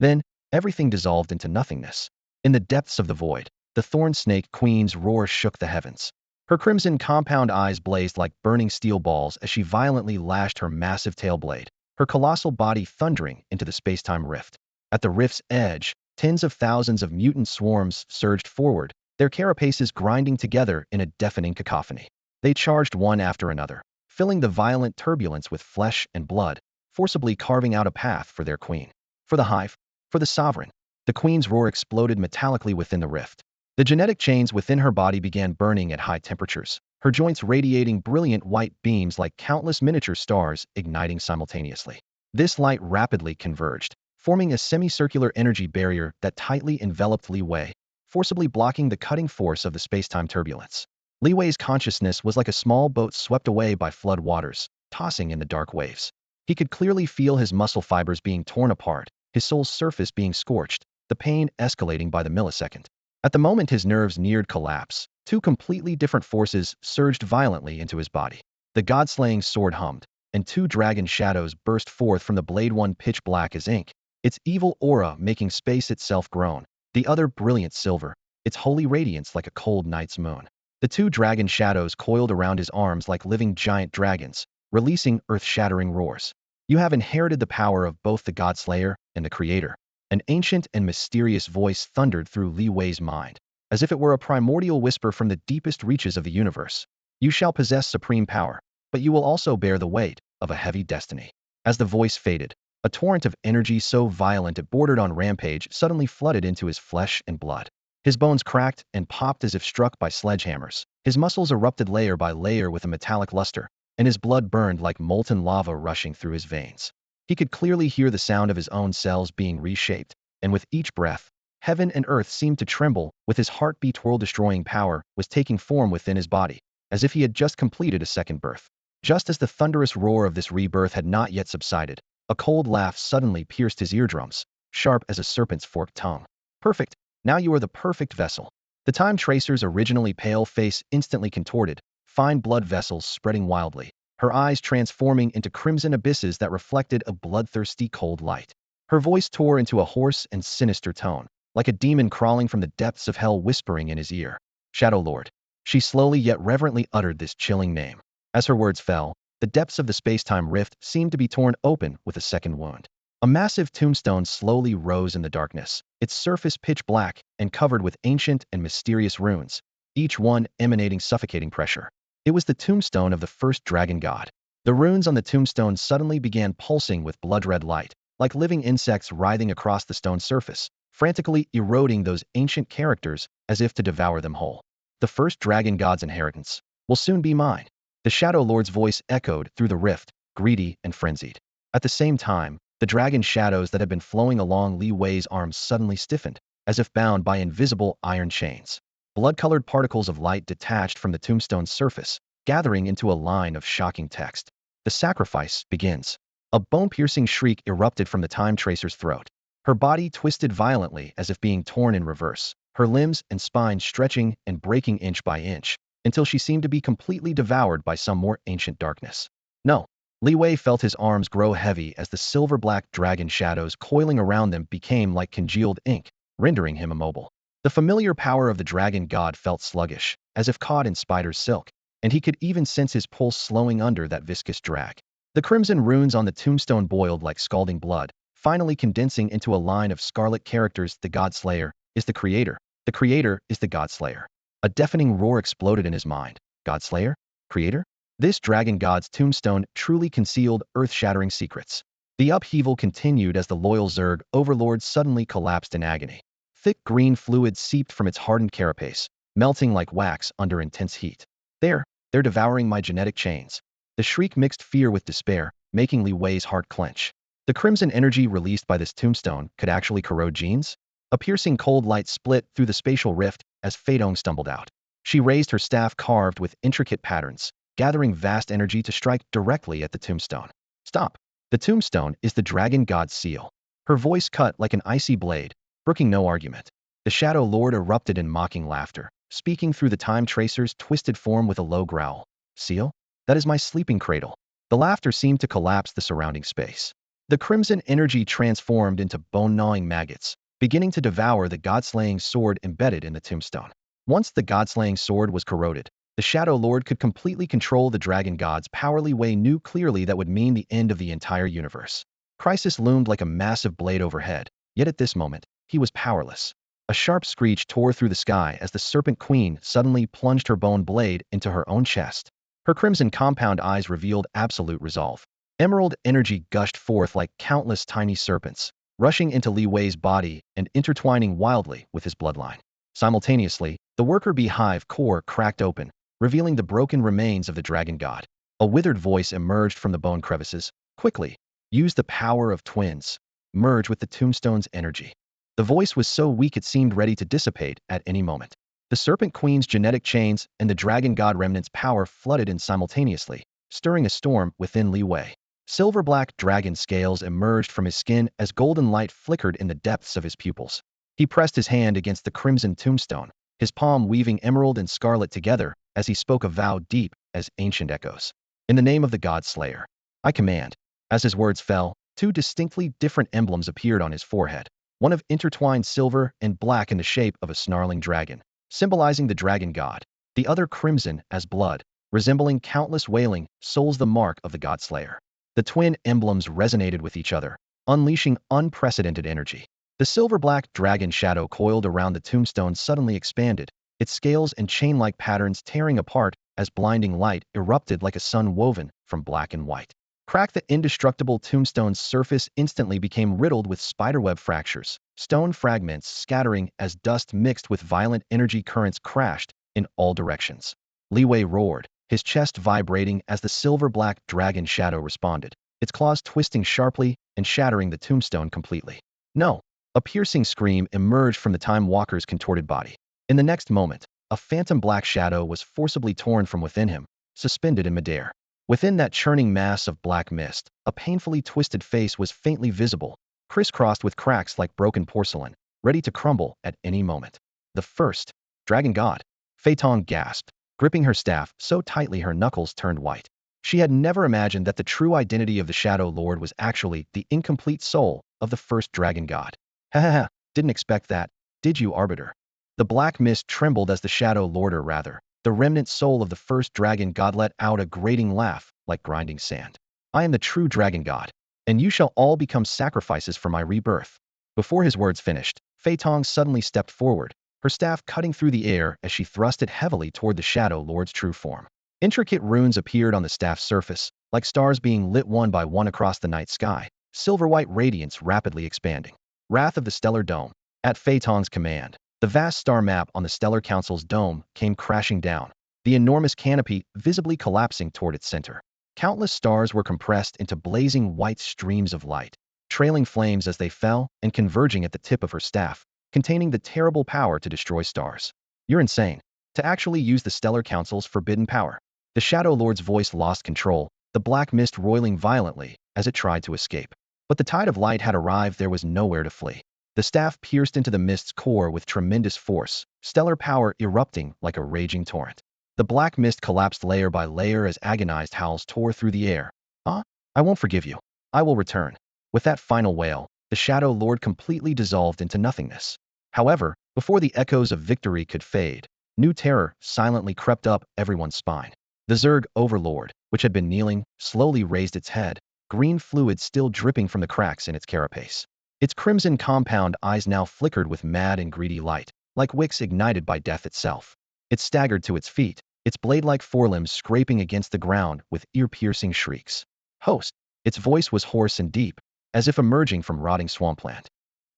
Speaker 1: Then, everything dissolved into nothingness. In the depths of the void, the Thorn Snake Queen's roar shook the heavens. Her crimson compound eyes blazed like burning steel balls as she violently lashed her massive tail blade, her colossal body thundering into the space-time rift. At the rift's edge, tens of thousands of mutant swarms surged forward, their carapaces grinding together in a deafening cacophony. They charged one after another, filling the violent turbulence with flesh and blood, forcibly carving out a path for their queen. For the hive, for the sovereign. The queen's roar exploded metallically within the rift. The genetic chains within her body began burning at high temperatures, her joints radiating brilliant white beams like countless miniature stars igniting simultaneously. This light rapidly converged, forming a semicircular energy barrier that tightly enveloped Li Wei, forcibly blocking the cutting force of the space-time turbulence. Li Wei's consciousness was like a small boat swept away by flood waters, tossing in the dark waves. He could clearly feel his muscle fibers being torn apart, his soul's surface being scorched, the pain escalating by the millisecond. At the moment his nerves neared collapse, two completely different forces surged violently into his body. The god-slaying sword hummed, and two dragon shadows burst forth from the blade, one pitch black as ink, its evil aura making space itself groan, the other brilliant silver, its holy radiance like a cold night's moon. The two dragon shadows coiled around his arms like living giant dragons, releasing earth-shattering roars. "You have inherited the power of both the godslayer and the creator." An ancient and mysterious voice thundered through Li Wei's mind, as if it were a primordial whisper from the deepest reaches of the universe. "You shall possess supreme power, but you will also bear the weight of a heavy destiny. As the voice faded, a torrent of energy so violent it bordered on rampage suddenly flooded into his flesh and blood. His bones cracked and popped as if struck by sledgehammers. His muscles erupted layer by layer with a metallic luster, and his blood burned like molten lava rushing through his veins. He could clearly hear the sound of his own cells being reshaped, and with each breath, heaven and earth seemed to tremble, with his heartbeat world-destroying power was taking form within his body, as if he had just completed a second birth. Just as the thunderous roar of this rebirth had not yet subsided, a cold laugh suddenly pierced his eardrums, sharp as a serpent's forked tongue. Perfect! Now you are the perfect vessel. The time tracer's originally pale face instantly contorted, fine blood vessels spreading wildly, her eyes transforming into crimson abysses that reflected a bloodthirsty cold light. Her voice tore into a hoarse and sinister tone, like a demon crawling from the depths of hell whispering in his ear. Shadow Lord. She slowly yet reverently uttered this chilling name. As her words fell, the depths of the space-time rift seemed to be torn open with a second wound. A massive tombstone slowly rose in the darkness, its surface pitch black and covered with ancient and mysterious runes, each one emanating suffocating pressure. It was the tombstone of the first dragon god. The runes on the tombstone suddenly began pulsing with blood-red light, like living insects writhing across the stone surface, frantically eroding those ancient characters as if to devour them whole. The first dragon god's inheritance will soon be mine. The Shadow Lord's voice echoed through the rift, greedy and frenzied. At the same time, the dragon shadows that had been flowing along Li Wei's arms suddenly stiffened, as if bound by invisible iron chains. Blood-colored particles of light detached from the tombstone's surface, gathering into a line of shocking text. The sacrifice begins. A bone-piercing shriek erupted from the time tracer's throat. Her body twisted violently as if being torn in reverse, her limbs and spine stretching and breaking inch by inch, until she seemed to be completely devoured by some more ancient darkness. No. Li Wei felt his arms grow heavy as the silver-black dragon shadows coiling around them became like congealed ink, rendering him immobile. The familiar power of the dragon god felt sluggish, as if caught in spider's silk, and he could even sense his pulse slowing under that viscous drag. The crimson runes on the tombstone boiled like scalding blood, finally condensing into a line of scarlet characters. The godslayer is the creator. The creator is the godslayer. A deafening roar exploded in his mind. Godslayer? Creator? This dragon god's tombstone truly concealed earth-shattering secrets. The upheaval continued as the loyal Zerg overlord suddenly collapsed in agony. Thick green fluid seeped from its hardened carapace, melting like wax under intense heat. They're devouring my genetic chains. The shriek mixed fear with despair, making Li Wei's heart clench. The crimson energy released by this tombstone could actually corrode genes? A piercing cold light split through the spatial rift as Feidong stumbled out. She raised her staff carved with intricate patterns, gathering vast energy to strike directly at the tombstone. Stop! The tombstone is the dragon god's seal. Her voice cut like an icy blade, brooking no argument. The Shadow Lord erupted in mocking laughter, speaking through the time tracer's twisted form with a low growl. Seal? That is my sleeping cradle. The laughter seemed to collapse the surrounding space. The crimson energy transformed into bone-gnawing maggots, beginning to devour the god-slaying sword embedded in the tombstone. Once the god-slaying sword was corroded, the Shadow Lord could completely control the dragon gods. Li Wei knew clearly that would mean the end of the entire universe. Crisis loomed like a massive blade overhead, yet at this moment, he was powerless. A sharp screech tore through the sky as the Serpent Queen suddenly plunged her bone blade into her own chest. Her crimson compound eyes revealed absolute resolve. Emerald energy gushed forth like countless tiny serpents, rushing into Li Wei's body and intertwining wildly with his bloodline. Simultaneously, the worker bee hive core cracked open, revealing the broken remains of the dragon god. A withered voice emerged from the bone crevices. Quickly, use the power of twins. Merge with the tombstone's energy. The voice was so weak it seemed ready to dissipate at any moment. The Serpent Queen's genetic chains and the dragon god remnant's power flooded in simultaneously, stirring a storm within Li Wei. Silver-black dragon scales emerged from his skin as golden light flickered in the depths of his pupils. He pressed his hand against the crimson tombstone, his palm weaving emerald and scarlet together as he spoke a vow deep as ancient echoes. In the name of the godslayer, I command. As his words fell, two distinctly different emblems appeared on his forehead, one of intertwined silver and black in the shape of a snarling dragon, symbolizing the dragon god, the other crimson as blood, resembling countless wailing souls, the mark of the godslayer. The twin emblems resonated with each other, unleashing unprecedented energy. The silver-black dragon shadow coiled around the tombstone suddenly expanded, its scales and chain-like patterns tearing apart as blinding light erupted like a sun woven from black and white. Crack the indestructible tombstone's surface instantly became riddled with spiderweb fractures, stone fragments scattering as dust mixed with violent energy currents crashed in all directions. Li Wei roared, his chest vibrating as the silver-black dragon shadow responded, its claws twisting sharply and shattering the tombstone completely. No! A piercing scream emerged from the Time Walker's contorted body. In the next moment, a phantom black shadow was forcibly torn from within him, suspended in midair. Within that churning mass of black mist, a painfully twisted face was faintly visible, crisscrossed with cracks like broken porcelain, ready to crumble at any moment. The first dragon god. Fei Tong gasped, gripping her staff so tightly her knuckles turned white. She had never imagined that the true identity of the Shadow Lord was actually the incomplete soul of the first dragon god. Ha ha ha, didn't expect that, did you, Arbiter? The black mist trembled as the Shadow Lord, or rather, the remnant soul of the first dragon god, let out a grating laugh like grinding sand. I am the true dragon god, and you shall all become sacrifices for my rebirth. Before his words finished, Fei Tong suddenly stepped forward, her staff cutting through the air as she thrust it heavily toward the Shadow Lord's true form. Intricate runes appeared on the staff's surface, like stars being lit one by one across the night sky, silver-white radiance rapidly expanding. Wrath of the Stellar Dome. At Fei Tong's command, the vast star map on the Stellar Council's dome came crashing down, the enormous canopy visibly collapsing toward its center. Countless stars were compressed into blazing white streams of light, trailing flames as they fell and converging at the tip of her staff, containing the terrible power to destroy stars. You're insane. To actually use the Stellar Council's forbidden power. The Shadow Lord's voice lost control, the black mist roiling violently as it tried to escape. But the tide of light had arrived, there was nowhere to flee. The staff pierced into the mist's core with tremendous force, stellar power erupting like a raging torrent. The black mist collapsed layer by layer as agonized howls tore through the air. I won't forgive you. I will return. With that final wail, the Shadow Lord completely dissolved into nothingness. However, before the echoes of victory could fade, new terror silently crept up everyone's spine. The Zerg Overlord, which had been kneeling, slowly raised its head, green fluid still dripping from the cracks in its carapace. Its crimson compound eyes now flickered with mad and greedy light, like wicks ignited by death itself. It staggered to its feet, its blade-like forelimbs scraping against the ground with ear-piercing shrieks. Host! Its voice was hoarse and deep, as if emerging from rotting swampland.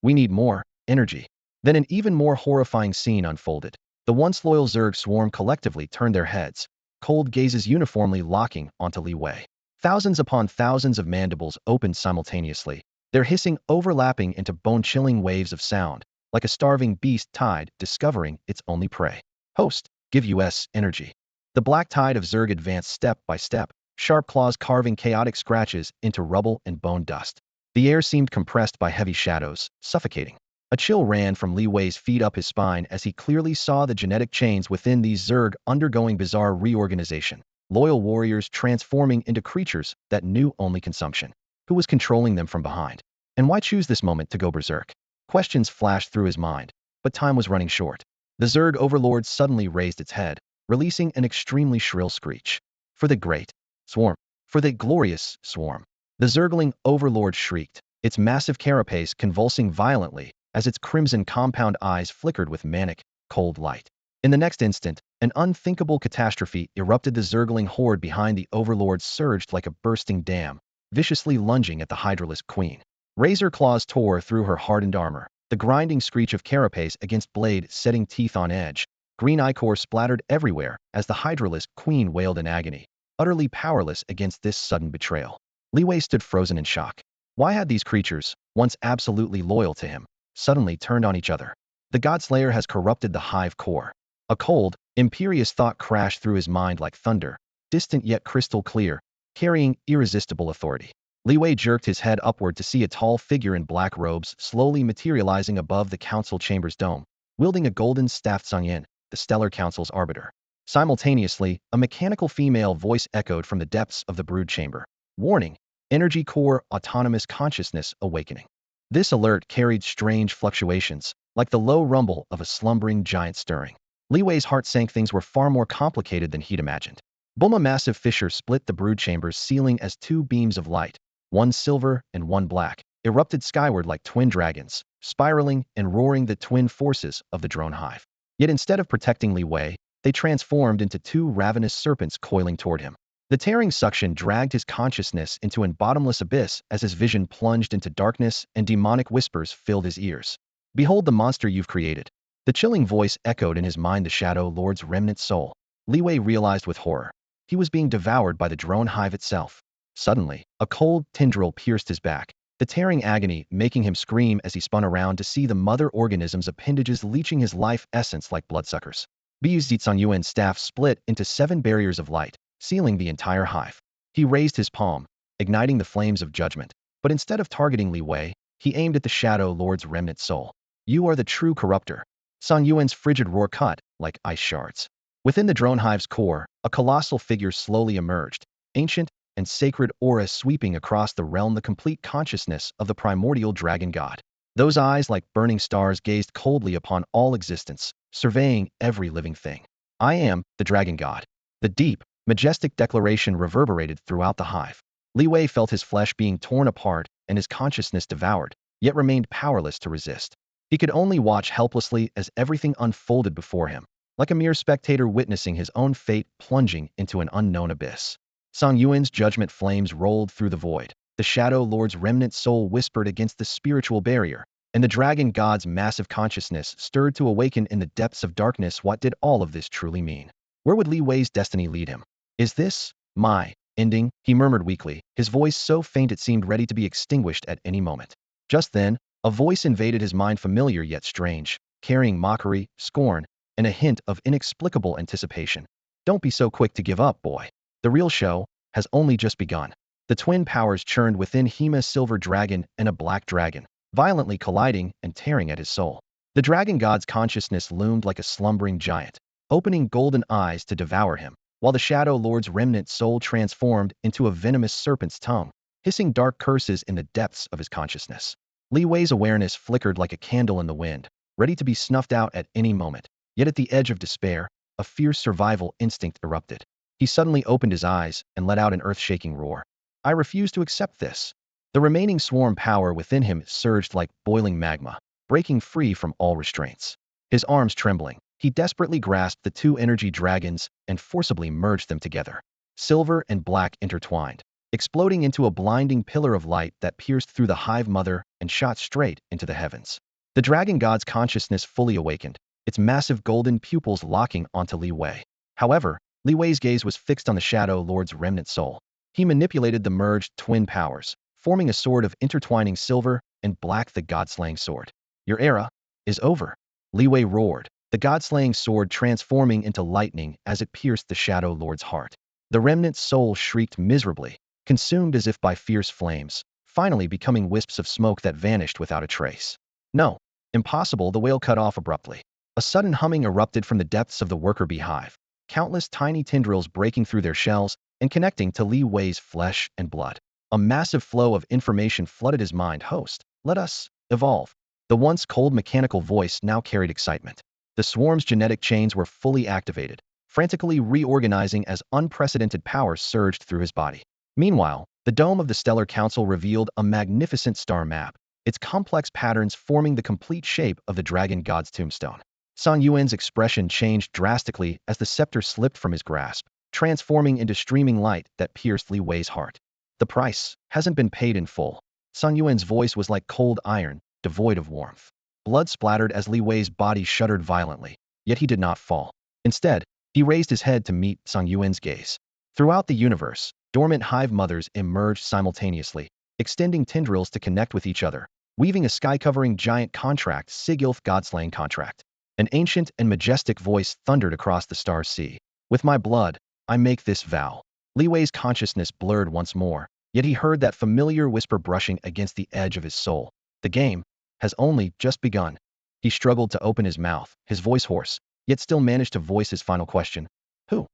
Speaker 1: We need more energy. Then an even more horrifying scene unfolded. The once loyal Zerg swarm collectively turned their heads, cold gazes uniformly locking onto Li Wei. Thousands upon thousands of mandibles opened simultaneously, their hissing overlapping into bone-chilling waves of sound, like a starving beast tide discovering its only prey. Host, give us energy. The black tide of Zerg advanced step by step, sharp claws carving chaotic scratches into rubble and bone dust. The air seemed compressed by heavy shadows, suffocating. A chill ran from Li Wei's feet up his spine as he clearly saw the genetic chains within these Zerg undergoing bizarre reorganization. Loyal warriors transforming into creatures that knew only consumption. Who was controlling them from behind? And why choose this moment to go berserk? Questions flashed through his mind, but time was running short. The Zerg Overlord suddenly raised its head, releasing an extremely shrill screech. For the great swarm. For the glorious swarm. The Zergling Overlord shrieked, its massive carapace convulsing violently as its crimson compound eyes flickered with manic, cold light. In the next instant, an unthinkable catastrophe erupted. The Zergling horde behind the Overlord surged like a bursting dam, viciously lunging at the Hydralisk Queen. Razor claws tore through her hardened armor, the grinding screech of carapace against blade setting teeth on edge. Green ichor splattered everywhere as the Hydralisk Queen wailed in agony, utterly powerless against this sudden betrayal. Li Wei stood frozen in shock. Why had these creatures, once absolutely loyal to him, suddenly turned on each other? The godslayer has corrupted the hive core. A cold, imperious thought crashed through his mind like thunder, distant yet crystal clear, carrying irresistible authority. Li Wei jerked his head upward to see a tall figure in black robes slowly materializing above the council chamber's dome, wielding a golden staff. Sung In, the Stellar Council's arbiter. Simultaneously, a mechanical female voice echoed from the depths of the brood chamber. Warning! Energy core autonomous consciousness awakening. This alert carried strange fluctuations, like the low rumble of a slumbering giant stirring. Li Wei's heart sank. Things were far more complicated than he'd imagined. Boom! A massive fissure split the brood chamber's ceiling as two beams of light, one silver and one black, erupted skyward like twin dragons, spiraling and roaring the twin forces of the drone hive. Yet instead of protecting Li Wei, they transformed into two ravenous serpents coiling toward him. The tearing suction dragged his consciousness into an bottomless abyss as his vision plunged into darkness and demonic whispers filled his ears. Behold the monster you've created. The chilling voice echoed in his mind, the Shadow Lord's remnant soul. Li Wei realized with horror. He was being devoured by the drone hive itself. Suddenly, a cold tendril pierced his back, the tearing agony making him scream as he spun around to see the mother organism's appendages leeching his life essence like bloodsuckers. Bu Zizan Yuan's staff split into 7 barriers of light, sealing the entire hive. He raised his palm, igniting the flames of judgment, but instead of targeting Li Wei, he aimed at the Shadow Lord's remnant soul. You are the true corruptor. San Yuan's frigid roar cut like ice shards. Within the drone hive's core, a colossal figure slowly emerged, ancient and sacred aura sweeping across the realm, the complete consciousness of the primordial dragon god. Those eyes like burning stars gazed coldly upon all existence, surveying every living thing. I am the dragon god. The deep, majestic declaration reverberated throughout the hive. Li Wei felt his flesh being torn apart and his consciousness devoured, yet remained powerless to resist. He could only watch helplessly as everything unfolded before him, like a mere spectator witnessing his own fate plunging into an unknown abyss. San Yuan's judgment flames rolled through the void. The Shadow Lord's remnant soul whispered against the spiritual barrier, and the dragon god's massive consciousness stirred to awaken in the depths of darkness. What did all of this truly mean? Where would Li Wei's destiny lead him? Is this my ending? He murmured weakly, his voice so faint it seemed ready to be extinguished at any moment. Just then, a voice invaded his mind, familiar yet strange, carrying mockery, scorn, and a hint of inexplicable anticipation. Don't be so quick to give up, boy. The real show has only just begun. The twin powers churned within him, a silver dragon and a black dragon, violently colliding and tearing at his soul. The dragon god's consciousness loomed like a slumbering giant, opening golden eyes to devour him, while the Shadow Lord's remnant soul transformed into a venomous serpent's tongue, hissing dark curses in the depths of his consciousness. Li Wei's awareness flickered like a candle in the wind, ready to be snuffed out at any moment. Yet at the edge of despair, a fierce survival instinct erupted. He suddenly opened his eyes and let out an earth-shaking roar. I refuse to accept this. The remaining swarm power within him surged like boiling magma, breaking free from all restraints. His arms trembling, he desperately grasped the 2 energy dragons and forcibly merged them together. Silver and black intertwined, exploding into a blinding pillar of light that pierced through the hive mother and shot straight into the heavens. The dragon god's consciousness fully awakened, its massive golden pupils locking onto Li Wei. However, Li Wei's gaze was fixed on the Shadow Lord's remnant soul. He manipulated the merged twin powers, forming a sword of intertwining silver and black, the god-slaying sword. Your era is over. Li Wei roared, the god-slaying sword transforming into lightning as it pierced the Shadow Lord's heart. The remnant soul shrieked miserably, consumed as if by fierce flames, finally becoming wisps of smoke that vanished without a trace. No, impossible, the wail cut off abruptly. A sudden humming erupted from the depths of the worker bee hive, countless tiny tendrils breaking through their shells and connecting to Li Wei's flesh and blood. A massive flow of information flooded his mind. Host, let us evolve. The once cold mechanical voice now carried excitement. The swarm's genetic chains were fully activated, frantically reorganizing as unprecedented power surged through his body. Meanwhile, the dome of the Stellar Council revealed a magnificent star map, its complex patterns forming the complete shape of the dragon god's tombstone. San Yuan's expression changed drastically as the scepter slipped from his grasp, transforming into streaming light that pierced Li Wei's heart. The price hasn't been paid in full. San Yuan's voice was like cold iron, devoid of warmth. Blood splattered as Li Wei's body shuddered violently, yet he did not fall. Instead, he raised his head to meet San Yuan's gaze. Throughout the universe, dormant hive mothers emerged simultaneously, extending tendrils to connect with each other, weaving a sky-covering giant contract, Sigilth Godslaying contract. An ancient and majestic voice thundered across the star sea. With my blood, I make this vow. Li Wei's consciousness blurred once more, yet he heard that familiar whisper brushing against the edge of his soul. The game has only just begun. He struggled to open his mouth, his voice hoarse, yet still managed to voice his final question. Who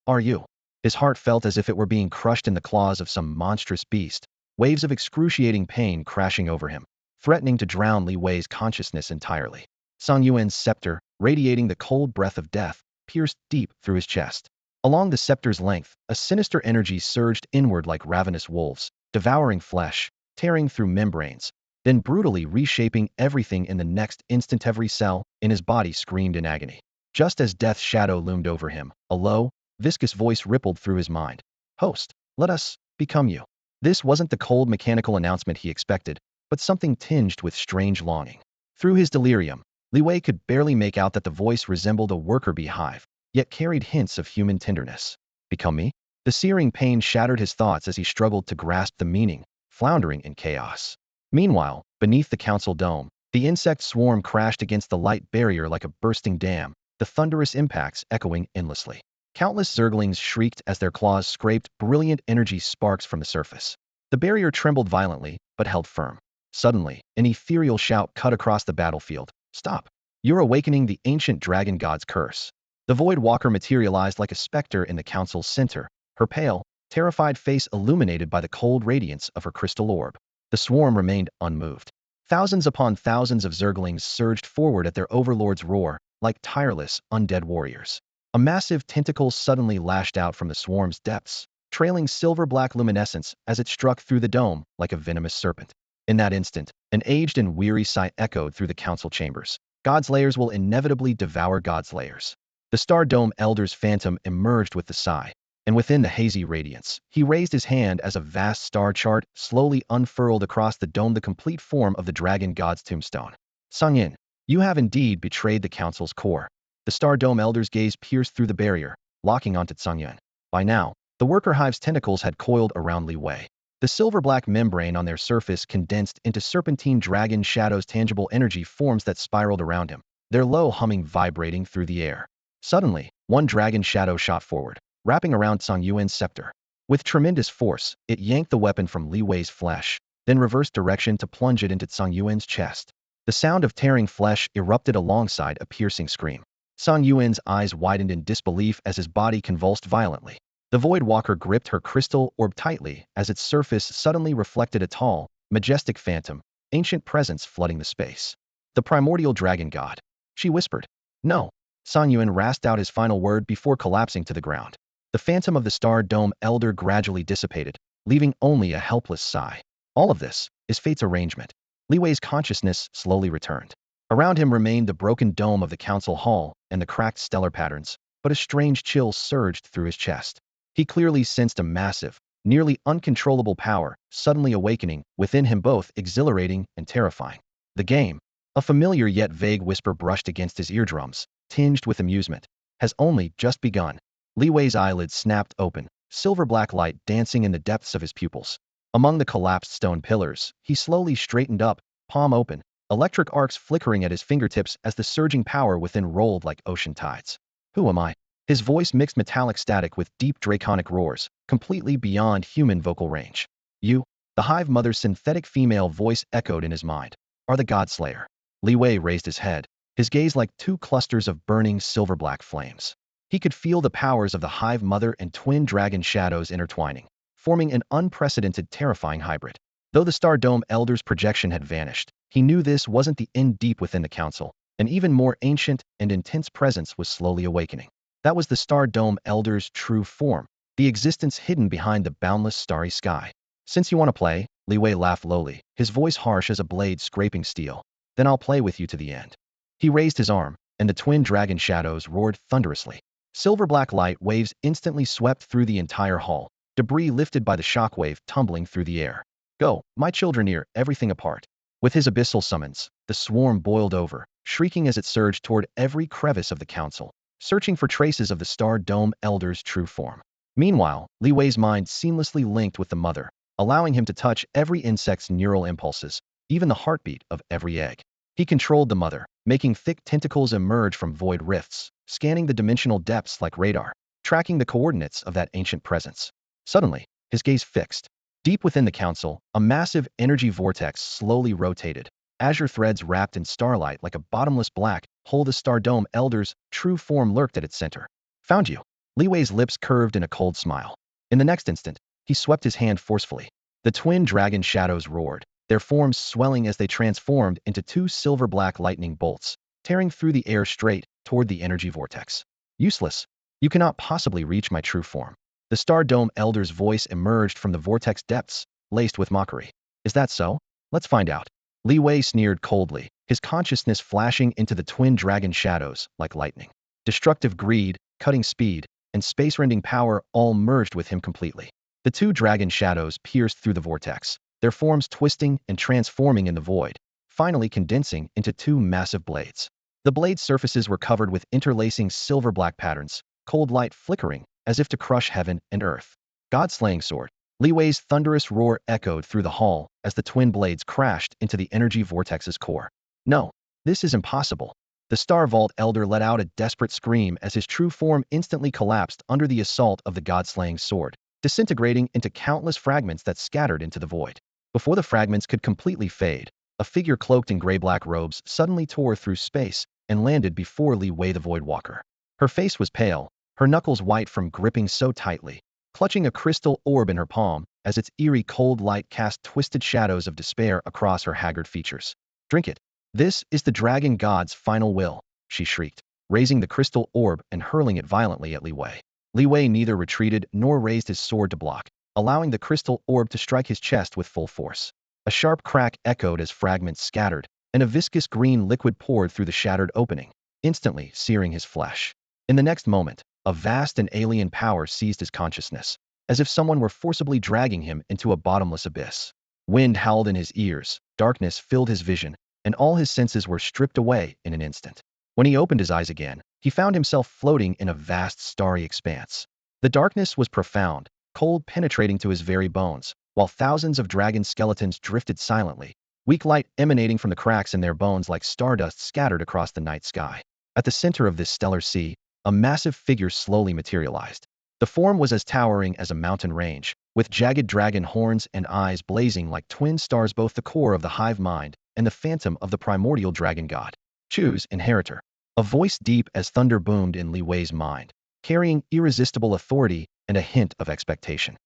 Speaker 1: are you? His heart felt as if it were being crushed in the claws of some monstrous beast, waves of excruciating pain crashing over him, threatening to drown Li Wei's consciousness entirely. San Yuan's scepter, radiating the cold breath of death, pierced deep through his chest. Along the scepter's length, a sinister energy surged inward like ravenous wolves, devouring flesh, tearing through membranes, then brutally reshaping everything in the next instant. Every cell in his body screamed in agony. Just as death's shadow loomed over him, a low, viscous voice rippled through his mind. Host, let us become you. This wasn't the cold mechanical announcement he expected, but something tinged with strange longing. Through his delirium, Li Wei could barely make out that the voice resembled a worker bee hive, yet carried hints of human tenderness. Become me? The searing pain shattered his thoughts as he struggled to grasp the meaning, floundering in chaos. Meanwhile, beneath the council dome, the insect swarm crashed against the light barrier like a bursting dam, the thunderous impacts echoing endlessly. Countless Zerglings shrieked as their claws scraped brilliant energy sparks from the surface. The barrier trembled violently, but held firm. Suddenly, an ethereal shout cut across the battlefield. Stop! You're awakening the ancient dragon god's curse. The Void Walker materialized like a specter in the council's center, her pale, terrified face illuminated by the cold radiance of her crystal orb. The swarm remained unmoved. Thousands upon thousands of Zerglings surged forward at their overlord's roar, like tireless, undead warriors. A massive tentacle suddenly lashed out from the swarm's depths, trailing silver-black luminescence as it struck through the dome like a venomous serpent. In that instant, an aged and weary sigh echoed through the council chambers. Godslayers will inevitably devour godslayers. The Star Dome Elder's phantom emerged with the sigh, and within the hazy radiance, he raised his hand as a vast star chart slowly unfurled across the dome, the complete form of the dragon god's tombstone. Sung In, you have indeed betrayed the council's core. The Star Dome Elder's gaze pierced through the barrier, locking onto Tsung Yun. By now, the worker hive's tentacles had coiled around Li Wei. The silver-black membrane on their surface condensed into serpentine dragon shadows, tangible energy forms that spiraled around him, their low humming vibrating through the air. Suddenly, one dragon shadow shot forward, wrapping around Tsung Yuan's scepter. With tremendous force, it yanked the weapon from Li Wei's flesh, then reversed direction to plunge it into Tsung Yuan's chest. The sound of tearing flesh erupted alongside a piercing scream. Tsung Yuan's eyes widened in disbelief as his body convulsed violently. The Void Walker gripped her crystal orb tightly as its surface suddenly reflected a tall, majestic phantom, ancient presence flooding the space. The primordial dragon god. She whispered. No. Tsung Yuan rasped out his final word before collapsing to the ground. The phantom of the Star Dome Elder gradually dissipated, leaving only a helpless sigh. All of this is fate's arrangement. Li Wei's consciousness slowly returned. Around him remained the broken dome of the council hall and the cracked stellar patterns, but a strange chill surged through his chest. He clearly sensed a massive, nearly uncontrollable power suddenly awakening within him, both exhilarating and terrifying. The game, a familiar yet vague whisper brushed against his eardrums, tinged with amusement, has only just begun. Li Wei's eyelids snapped open, silver-black light dancing in the depths of his pupils. Among the collapsed stone pillars, he slowly straightened up, palm open, electric arcs flickering at his fingertips as the surging power within rolled like ocean tides. Who am I? His voice mixed metallic static with deep draconic roars, completely beyond human vocal range. You, the Hive Mother's synthetic female voice echoed in his mind, are the Godslayer. Li Wei raised his head, his gaze like two clusters of burning silver-black flames. He could feel the powers of the Hive Mother and twin dragon shadows intertwining, forming an unprecedented, terrifying hybrid. Though the Star Dome Elder's projection had vanished, he knew this wasn't the end. Deep within the council, an even more ancient and intense presence was slowly awakening. That was the Star Dome Elder's true form, the existence hidden behind the boundless starry sky. Since you want to play, Li Wei laughed lowly, his voice harsh as a blade scraping steel. Then I'll play with you to the end. He raised his arm, and the twin dragon shadows roared thunderously. Silver-black light waves instantly swept through the entire hall, debris lifted by the shockwave tumbling through the air. Go, my children, ear everything apart. With his abyssal summons, the swarm boiled over, shrieking as it surged toward every crevice of the council, searching for traces of the Star Dome Elder's true form. Meanwhile, Li Wei's mind seamlessly linked with the mother, allowing him to touch every insect's neural impulses, even the heartbeat of every egg. He controlled the mother, making thick tentacles emerge from void rifts, scanning the dimensional depths like radar, tracking the coordinates of that ancient presence. Suddenly, his gaze fixed. Deep within the council, a massive energy vortex slowly rotated, azure threads wrapped in starlight like a bottomless black hole. The Star Dome Elder's true form lurked at its center. Found you. Li Wei's lips curved in a cold smile. In the next instant, he swept his hand forcefully. The twin dragon shadows roared, their forms swelling as they transformed into two silver-black lightning bolts, tearing through the air straight toward the energy vortex. Useless. You cannot possibly reach my true form. The Star Dome Elder's voice emerged from the vortex depths, laced with mockery. Is that so? Let's find out. Li Wei sneered coldly, his consciousness flashing into the twin dragon shadows like lightning. Destructive greed, cutting speed, and space-rending power all merged with him completely. The two dragon shadows pierced through the vortex, their forms twisting and transforming in the void, finally condensing into two massive blades. The blades' surfaces were covered with interlacing silver-black patterns, cold light flickering, as if to crush heaven and earth. God-slaying sword. Li Wei's thunderous roar echoed through the hall as the twin blades crashed into the energy vortex's core. No, this is impossible. The Star Vault Elder let out a desperate scream as his true form instantly collapsed under the assault of the God-slaying sword, disintegrating into countless fragments that scattered into the void. Before the fragments could completely fade, a figure cloaked in gray-black robes suddenly tore through space and landed before Li Wei the Void Walker. Her face was pale, her knuckles white from gripping so tightly, clutching a crystal orb in her palm as its eerie cold light cast twisted shadows of despair across her haggard features. "Drink it. This is the dragon god's final will," she shrieked, raising the crystal orb and hurling it violently at Li Wei. Li Wei neither retreated nor raised his sword to block, allowing the crystal orb to strike his chest with full force. A sharp crack echoed as fragments scattered, and a viscous green liquid poured through the shattered opening, instantly searing his flesh. In the next moment, a vast and alien power seized his consciousness, as if someone were forcibly dragging him into a bottomless abyss. Wind howled in his ears, darkness filled his vision, and all his senses were stripped away in an instant. When he opened his eyes again, he found himself floating in a vast starry expanse. The darkness was profound, cold penetrating to his very bones, while thousands of dragon skeletons drifted silently, weak light emanating from the cracks in their bones like stardust scattered across the night sky. At the center of this stellar sea, a massive figure slowly materialized. The form was as towering as a mountain range, with jagged dragon horns and eyes blazing like twin stars, both the core of the hive mind and the phantom of the primordial dragon god. "Choose, inheritor." A voice deep as thunder boomed in Li Wei's mind, carrying irresistible authority and a hint of expectation.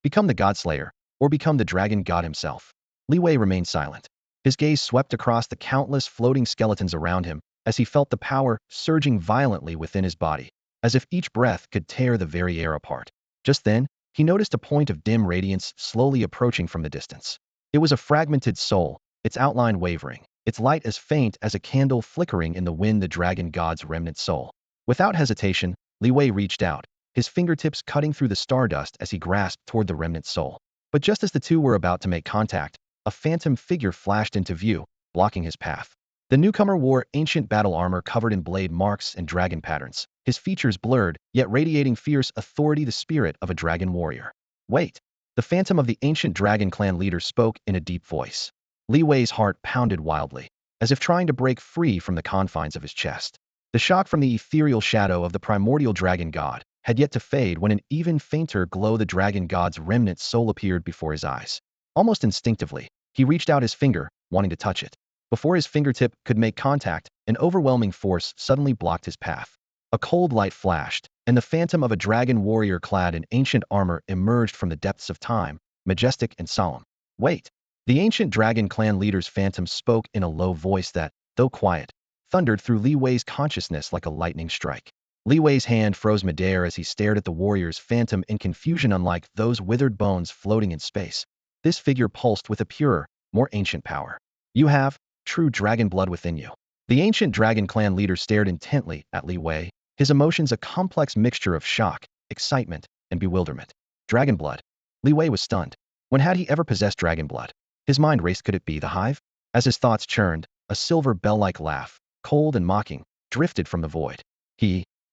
Speaker 1: "Become the godslayer, or become the dragon god himself." Li Wei remained silent. His gaze swept across the countless floating skeletons around him as he felt the power surging violently within his body, as if each breath could tear the very air apart. Just then, he noticed a point of dim radiance slowly approaching from the distance. It was a fragmented soul, its outline wavering, its light as faint as a candle flickering in the wind, the dragon god's remnant soul. Without hesitation, Li Wei reached out, his fingertips cutting through the stardust as he grasped toward the remnant soul. But just as the two were about to make contact, a phantom figure flashed into view, blocking his path. The newcomer wore ancient battle armor covered in blade marks and dragon patterns, his features blurred, yet radiating fierce authority, the spirit of a dragon warrior. "Wait." The phantom of the ancient dragon clan leader spoke in a deep voice. Li Wei's heart pounded wildly, as if trying to break free from the confines of his chest. The shock from the ethereal shadow of the primordial dragon god had yet to fade when an even fainter glow, the dragon god's remnant soul, appeared before his eyes. Almost instinctively, he reached out his finger, wanting to touch it. Before his fingertip could make contact, an overwhelming force suddenly blocked his path. A cold light flashed, and the phantom of a dragon warrior clad in ancient armor emerged from the depths of time, majestic and solemn. "Wait." The ancient dragon clan leader's phantom spoke in a low voice that, though quiet, thundered through Li Wei's consciousness like a lightning strike. Li Wei's hand froze midair as he stared at the warrior's phantom in confusion. Unlike those withered bones floating in space, this figure pulsed with a purer, more ancient power. "You have true dragon blood within you." The ancient dragon clan leader stared intently at Li Wei, his emotions a complex mixture of shock, excitement, and bewilderment. Dragon blood. Li Wei was stunned. When had he ever possessed dragon blood? His mind raced. Could it be the hive? As his thoughts churned, a silver bell-like laugh, cold and mocking, drifted from the void.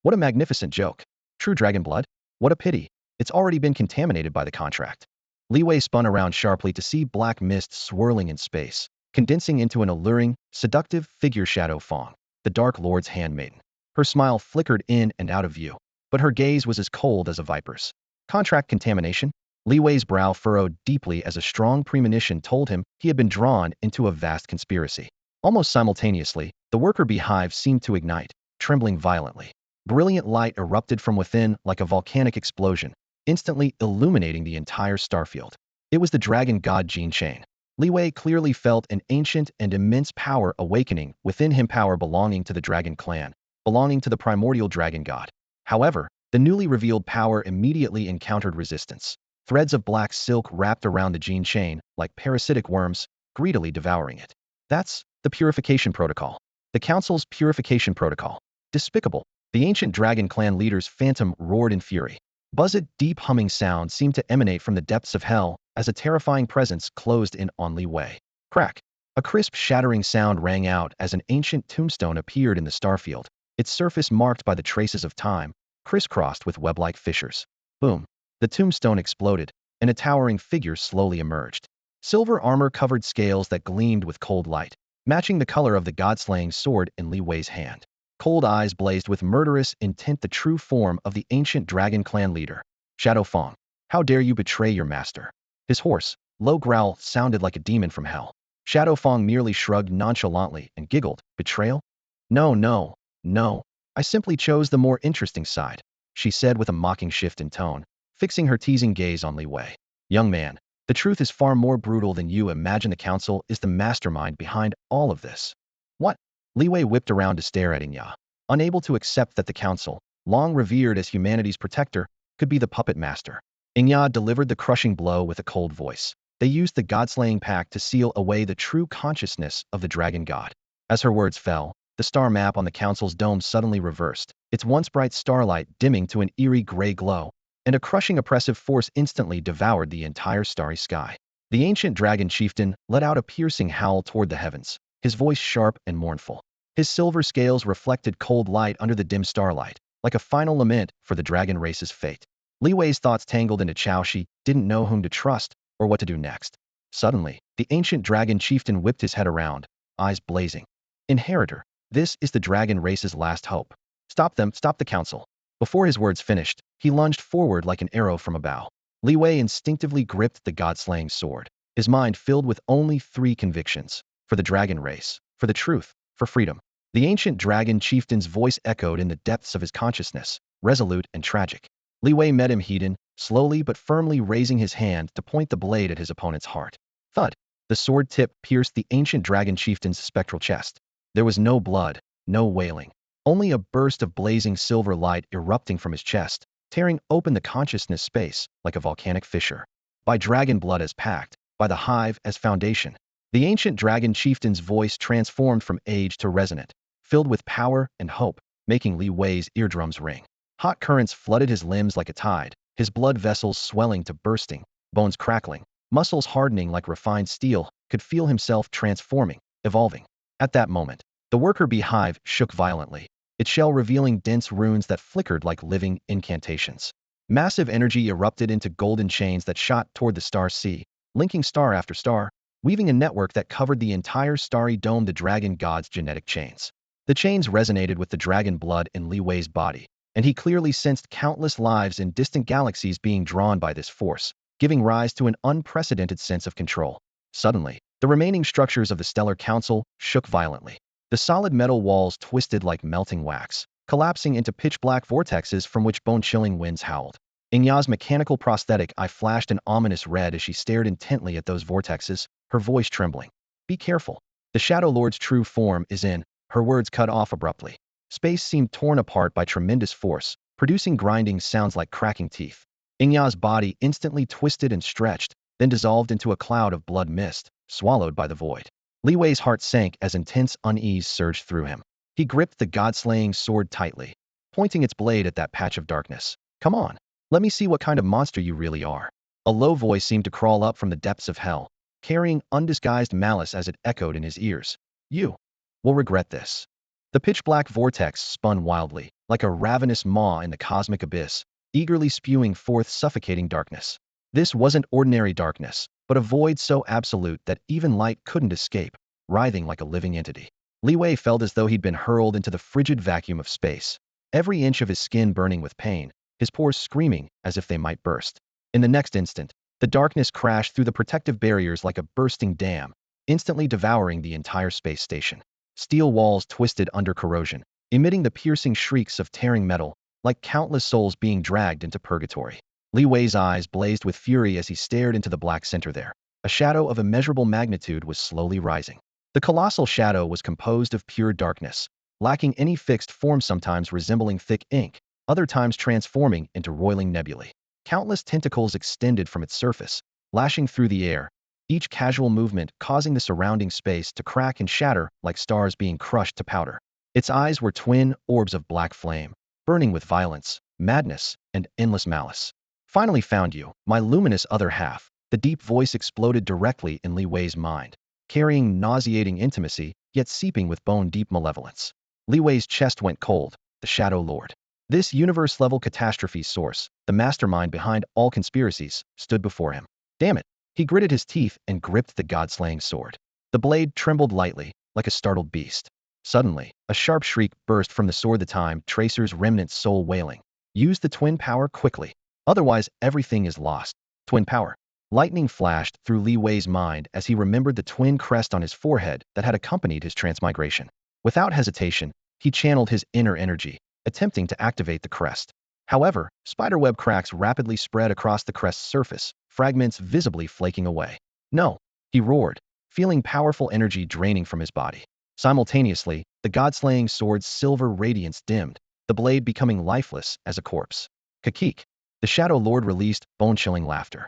Speaker 1: What a magnificent joke. True dragon blood? What a pity. It's already been contaminated by the contract. Li Wei spun around sharply to see black mist swirling in space, condensing into an alluring, seductive figure, Shadow Fong, the Dark Lord's handmaiden. Her smile flickered in and out of view, but her gaze was as cold as a viper's. Contract contamination? Li Wei's brow furrowed deeply as a strong premonition told him he had been drawn into a vast conspiracy. Almost simultaneously, the worker bee hive seemed to ignite, trembling violently. Brilliant light erupted from within like a volcanic explosion, instantly illuminating the entire starfield. It was the dragon god gene chain. Li Wei clearly felt an ancient and immense power awakening within him, power belonging to the dragon clan, belonging to the primordial dragon god. However, the newly revealed power immediately encountered resistance. Threads of black silk wrapped around the gene chain, like parasitic worms, greedily devouring it. That's the purification protocol. The Council's purification protocol. Despicable. The ancient dragon clan leader's phantom roared in fury. Buzzed, deep humming sound seemed to emanate from the depths of hell as a terrifying presence closed in on Li Wei. Crack! A crisp, shattering sound rang out as an ancient tombstone appeared in the starfield, its surface marked by the traces of time, crisscrossed with web-like fissures. Boom! The tombstone exploded, and a towering figure slowly emerged. Silver armor-covered scales that gleamed with cold light, matching the color of the god-slaying sword in Li Wei's hand. Cold eyes blazed with murderous intent, the true form of the ancient dragon clan leader. Shadow Fong, how dare you betray your master? His hoarse, low growl sounded like a demon from hell. Shadow Fong merely shrugged nonchalantly and giggled. Betrayal? No, no, no. I simply chose the more interesting side, she said with a mocking shift in tone, fixing her teasing gaze on Li Wei. Young man, the truth is far more brutal than you imagine. The council is the mastermind behind all of this. What? Li Wei whipped around to stare at Inya, unable to accept that the council, long revered as humanity's protector, could be the puppet master. Inya delivered the crushing blow with a cold voice. They used the god-slaying pact to seal away the true consciousness of the dragon god. As her words fell, the star map on the council's dome suddenly reversed, its once bright starlight dimming to an eerie gray glow, and a crushing oppressive force instantly devoured the entire starry sky. The ancient dragon chieftain let out a piercing howl toward the heavens, his voice sharp and mournful. His silver scales reflected cold light under the dim starlight, like a final lament for the dragon race's fate. Li Wei's thoughts tangled into chow. She didn't know whom to trust or what to do next. Suddenly, the ancient dragon chieftain whipped his head around, eyes blazing. Inheritor, this is the dragon race's last hope. Stop them, stop the council. Before his words finished, he lunged forward like an arrow from a bow. Li Wei instinctively gripped the god-slaying sword, his mind filled with only three convictions: for the dragon race, for the truth, for freedom. The ancient dragon chieftain's voice echoed in the depths of his consciousness, resolute and tragic. Li Wei met him heeding, slowly but firmly raising his hand to point the blade at his opponent's heart. Thud! The sword tip pierced the ancient dragon chieftain's spectral chest. There was no blood, no wailing, only a burst of blazing silver light erupting from his chest, tearing open the consciousness space like a volcanic fissure. By dragon blood as pact, by the hive as foundation. The ancient dragon chieftain's voice transformed from age to resonant, filled with power and hope, making Li Wei's eardrums ring. Hot currents flooded his limbs like a tide, his blood vessels swelling to bursting, bones crackling, muscles hardening like refined steel. Could feel himself transforming, evolving. At that moment, the worker bee hive shook violently, its shell revealing dense runes that flickered like living incantations. Massive energy erupted into golden chains that shot toward the star sea, linking star after star, weaving a network that covered the entire starry dome. The dragon god's genetic chains. The chains resonated with the dragon blood in Li Wei's body, and he clearly sensed countless lives in distant galaxies being drawn by this force, giving rise to an unprecedented sense of control. Suddenly, the remaining structures of the Stellar Council shook violently. The solid metal walls twisted like melting wax, collapsing into pitch-black vortexes from which bone-chilling winds howled. Inya's mechanical prosthetic eye flashed an ominous red as she stared intently at those vortexes, her voice trembling. Be careful. The Shadow Lord's true form is in. Her words cut off abruptly. Space seemed torn apart by tremendous force, producing grinding sounds like cracking teeth. Inya's body instantly twisted and stretched, then dissolved into a cloud of blood mist, swallowed by the void. Li Wei's heart sank as intense unease surged through him. He gripped the god-slaying sword tightly, pointing its blade at that patch of darkness. Come on, let me see what kind of monster you really are. A low voice seemed to crawl up from the depths of hell, carrying undisguised malice as it echoed in his ears. You will regret this. The pitch-black vortex spun wildly, like a ravenous maw in the cosmic abyss, eagerly spewing forth suffocating darkness. This wasn't ordinary darkness, but a void so absolute that even light couldn't escape, writhing like a living entity. Li Wei felt as though he'd been hurled into the frigid vacuum of space, every inch of his skin burning with pain, his pores screaming as if they might burst. In the next instant, the darkness crashed through the protective barriers like a bursting dam, instantly devouring the entire space station. Steel walls twisted under corrosion, emitting the piercing shrieks of tearing metal, like countless souls being dragged into purgatory. Li Wei's eyes blazed with fury as he stared into the black center there. A shadow of immeasurable magnitude was slowly rising. The colossal shadow was composed of pure darkness, lacking any fixed form, sometimes resembling thick ink, other times transforming into roiling nebulae. Countless tentacles extended from its surface, lashing through the air, each casual movement causing the surrounding space to crack and shatter like stars being crushed to powder. Its eyes were twin orbs of black flame, burning with violence, madness, and endless malice. Finally found you, my luminous other half. The deep voice exploded directly in Li Wei's mind, carrying nauseating intimacy, yet seeping with bone-deep malevolence. Li Wei's chest went cold, the Shadow Lord. This universe-level catastrophe source, the mastermind behind all conspiracies, stood before him. Damn it! He gritted his teeth and gripped the god-slaying sword. The blade trembled lightly, like a startled beast. Suddenly, a sharp shriek burst from the sword. The time tracer's remnant soul wailing. Use the twin power quickly. Otherwise, everything is lost. Twin power. Lightning flashed through Li Wei's mind as he remembered the twin crest on his forehead that had accompanied his transmigration. Without hesitation, he channeled his inner energy, attempting to activate the crest. However, spiderweb cracks rapidly spread across the crest's surface, fragments visibly flaking away. No! He roared, feeling powerful energy draining from his body. Simultaneously, the god-slaying sword's silver radiance dimmed, the blade becoming lifeless as a corpse. Kakik! The Shadow Lord released bone-chilling laughter.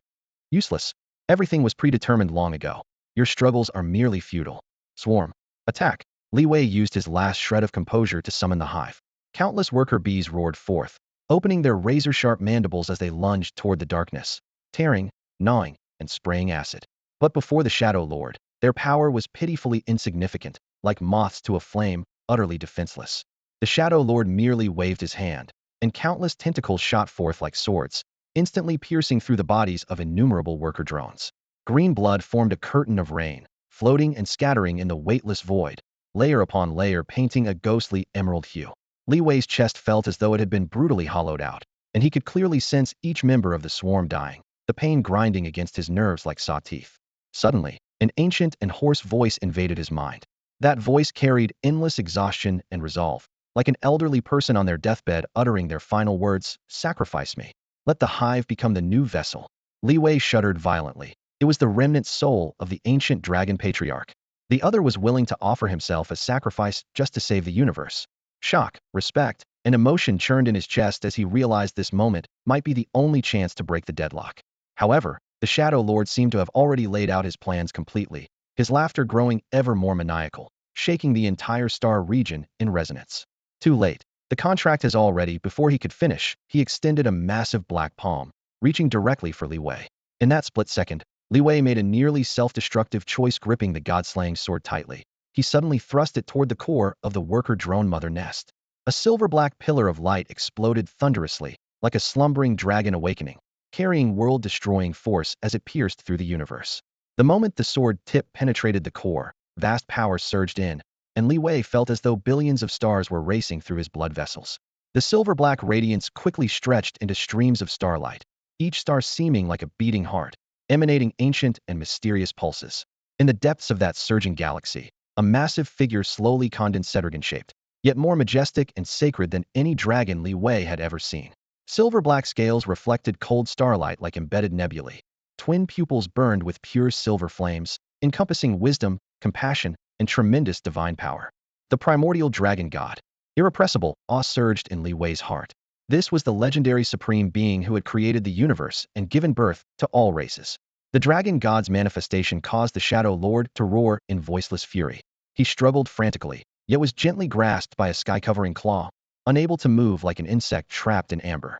Speaker 1: Useless. Everything was predetermined long ago. Your struggles are merely futile. Swarm. Attack. Li Wei used his last shred of composure to summon the hive. Countless worker bees roared forth, opening their razor-sharp mandibles as they lunged toward the darkness, tearing, gnawing, and spraying acid. But before the Shadow Lord, their power was pitifully insignificant, like moths to a flame, utterly defenseless. The Shadow Lord merely waved his hand, and countless tentacles shot forth like swords, instantly piercing through the bodies of innumerable worker drones. Green blood formed a curtain of rain, floating and scattering in the weightless void, layer upon layer painting a ghostly emerald hue. Li Wei's chest felt as though it had been brutally hollowed out, and he could clearly sense each member of the swarm dying, the pain grinding against his nerves like saw teeth. Suddenly, an ancient and hoarse voice invaded his mind. That voice carried endless exhaustion and resolve, like an elderly person on their deathbed uttering their final words, "Sacrifice me. Let the hive become the new vessel." Li Wei shuddered violently. It was the remnant soul of the ancient dragon patriarch. The other was willing to offer himself as sacrifice just to save the universe. Shock, respect, and emotion churned in his chest as he realized this moment might be the only chance to break the deadlock. However, the Shadow Lord seemed to have already laid out his plans completely, his laughter growing ever more maniacal, shaking the entire star region in resonance. Too late. The contract has already. Before he could finish, he extended a massive black palm, reaching directly for Li Wei. In that split second, Li Wei made a nearly self-destructive choice, gripping the god-slaying sword tightly. He suddenly thrust it toward the core of the worker drone mother nest. A silver-black pillar of light exploded thunderously, like a slumbering dragon awakening, carrying world-destroying force as it pierced through the universe. The moment the sword tip penetrated the core, vast power surged in, and Li Wei felt as though billions of stars were racing through his blood vessels. The silver-black radiance quickly stretched into streams of starlight, each star seeming like a beating heart, emanating ancient and mysterious pulses. In the depths of that surging galaxy, a massive figure slowly condensed, dragon-shaped, yet more majestic and sacred than any dragon Li Wei had ever seen. Silver-black scales reflected cold starlight like embedded nebulae. Twin pupils burned with pure silver flames, encompassing wisdom, compassion, and tremendous divine power. The primordial dragon god. Irrepressible awe surged in Li Wei's heart. This was the legendary supreme being who had created the universe and given birth to all races. The dragon god's manifestation caused the Shadow Lord to roar in voiceless fury. He struggled frantically, yet was gently grasped by a sky-covering claw, unable to move, like an insect trapped in amber.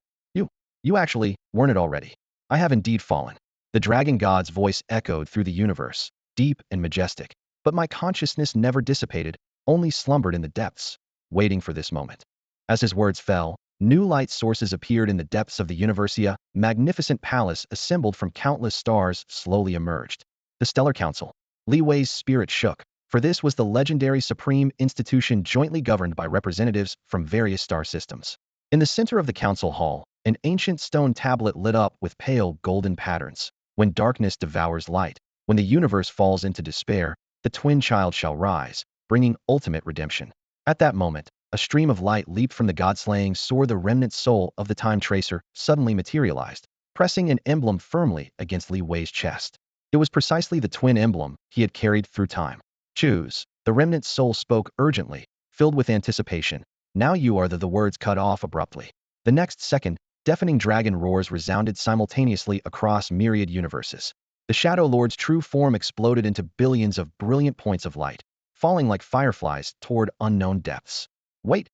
Speaker 1: You actually weren't it already. I have indeed fallen. The dragon god's voice echoed through the universe, deep and majestic. But my consciousness never dissipated, only slumbered in the depths, waiting for this moment. As his words fell, new light sources appeared in the depths of the Universia. Magnificent palace assembled from countless stars slowly emerged. The Stellar Council. Li Wei's spirit shook, for this was the legendary supreme institution jointly governed by representatives from various star systems. In the center of the council hall, an ancient stone tablet lit up with pale golden patterns. When darkness devours light, when the universe falls into despair, the twin child shall rise, bringing ultimate redemption. At that moment, a stream of light leaped from the god-slaying sword. The remnant soul of the time tracer suddenly materialized, pressing an emblem firmly against Li Wei's chest. It was precisely the twin emblem he had carried through time. Choose. The remnant soul spoke urgently, filled with anticipation. Now you are the words cut off abruptly. The next second, deafening dragon roars resounded simultaneously across myriad universes. The Shadow Lord's true form exploded into billions of brilliant points of light, falling like fireflies toward unknown depths. Wait!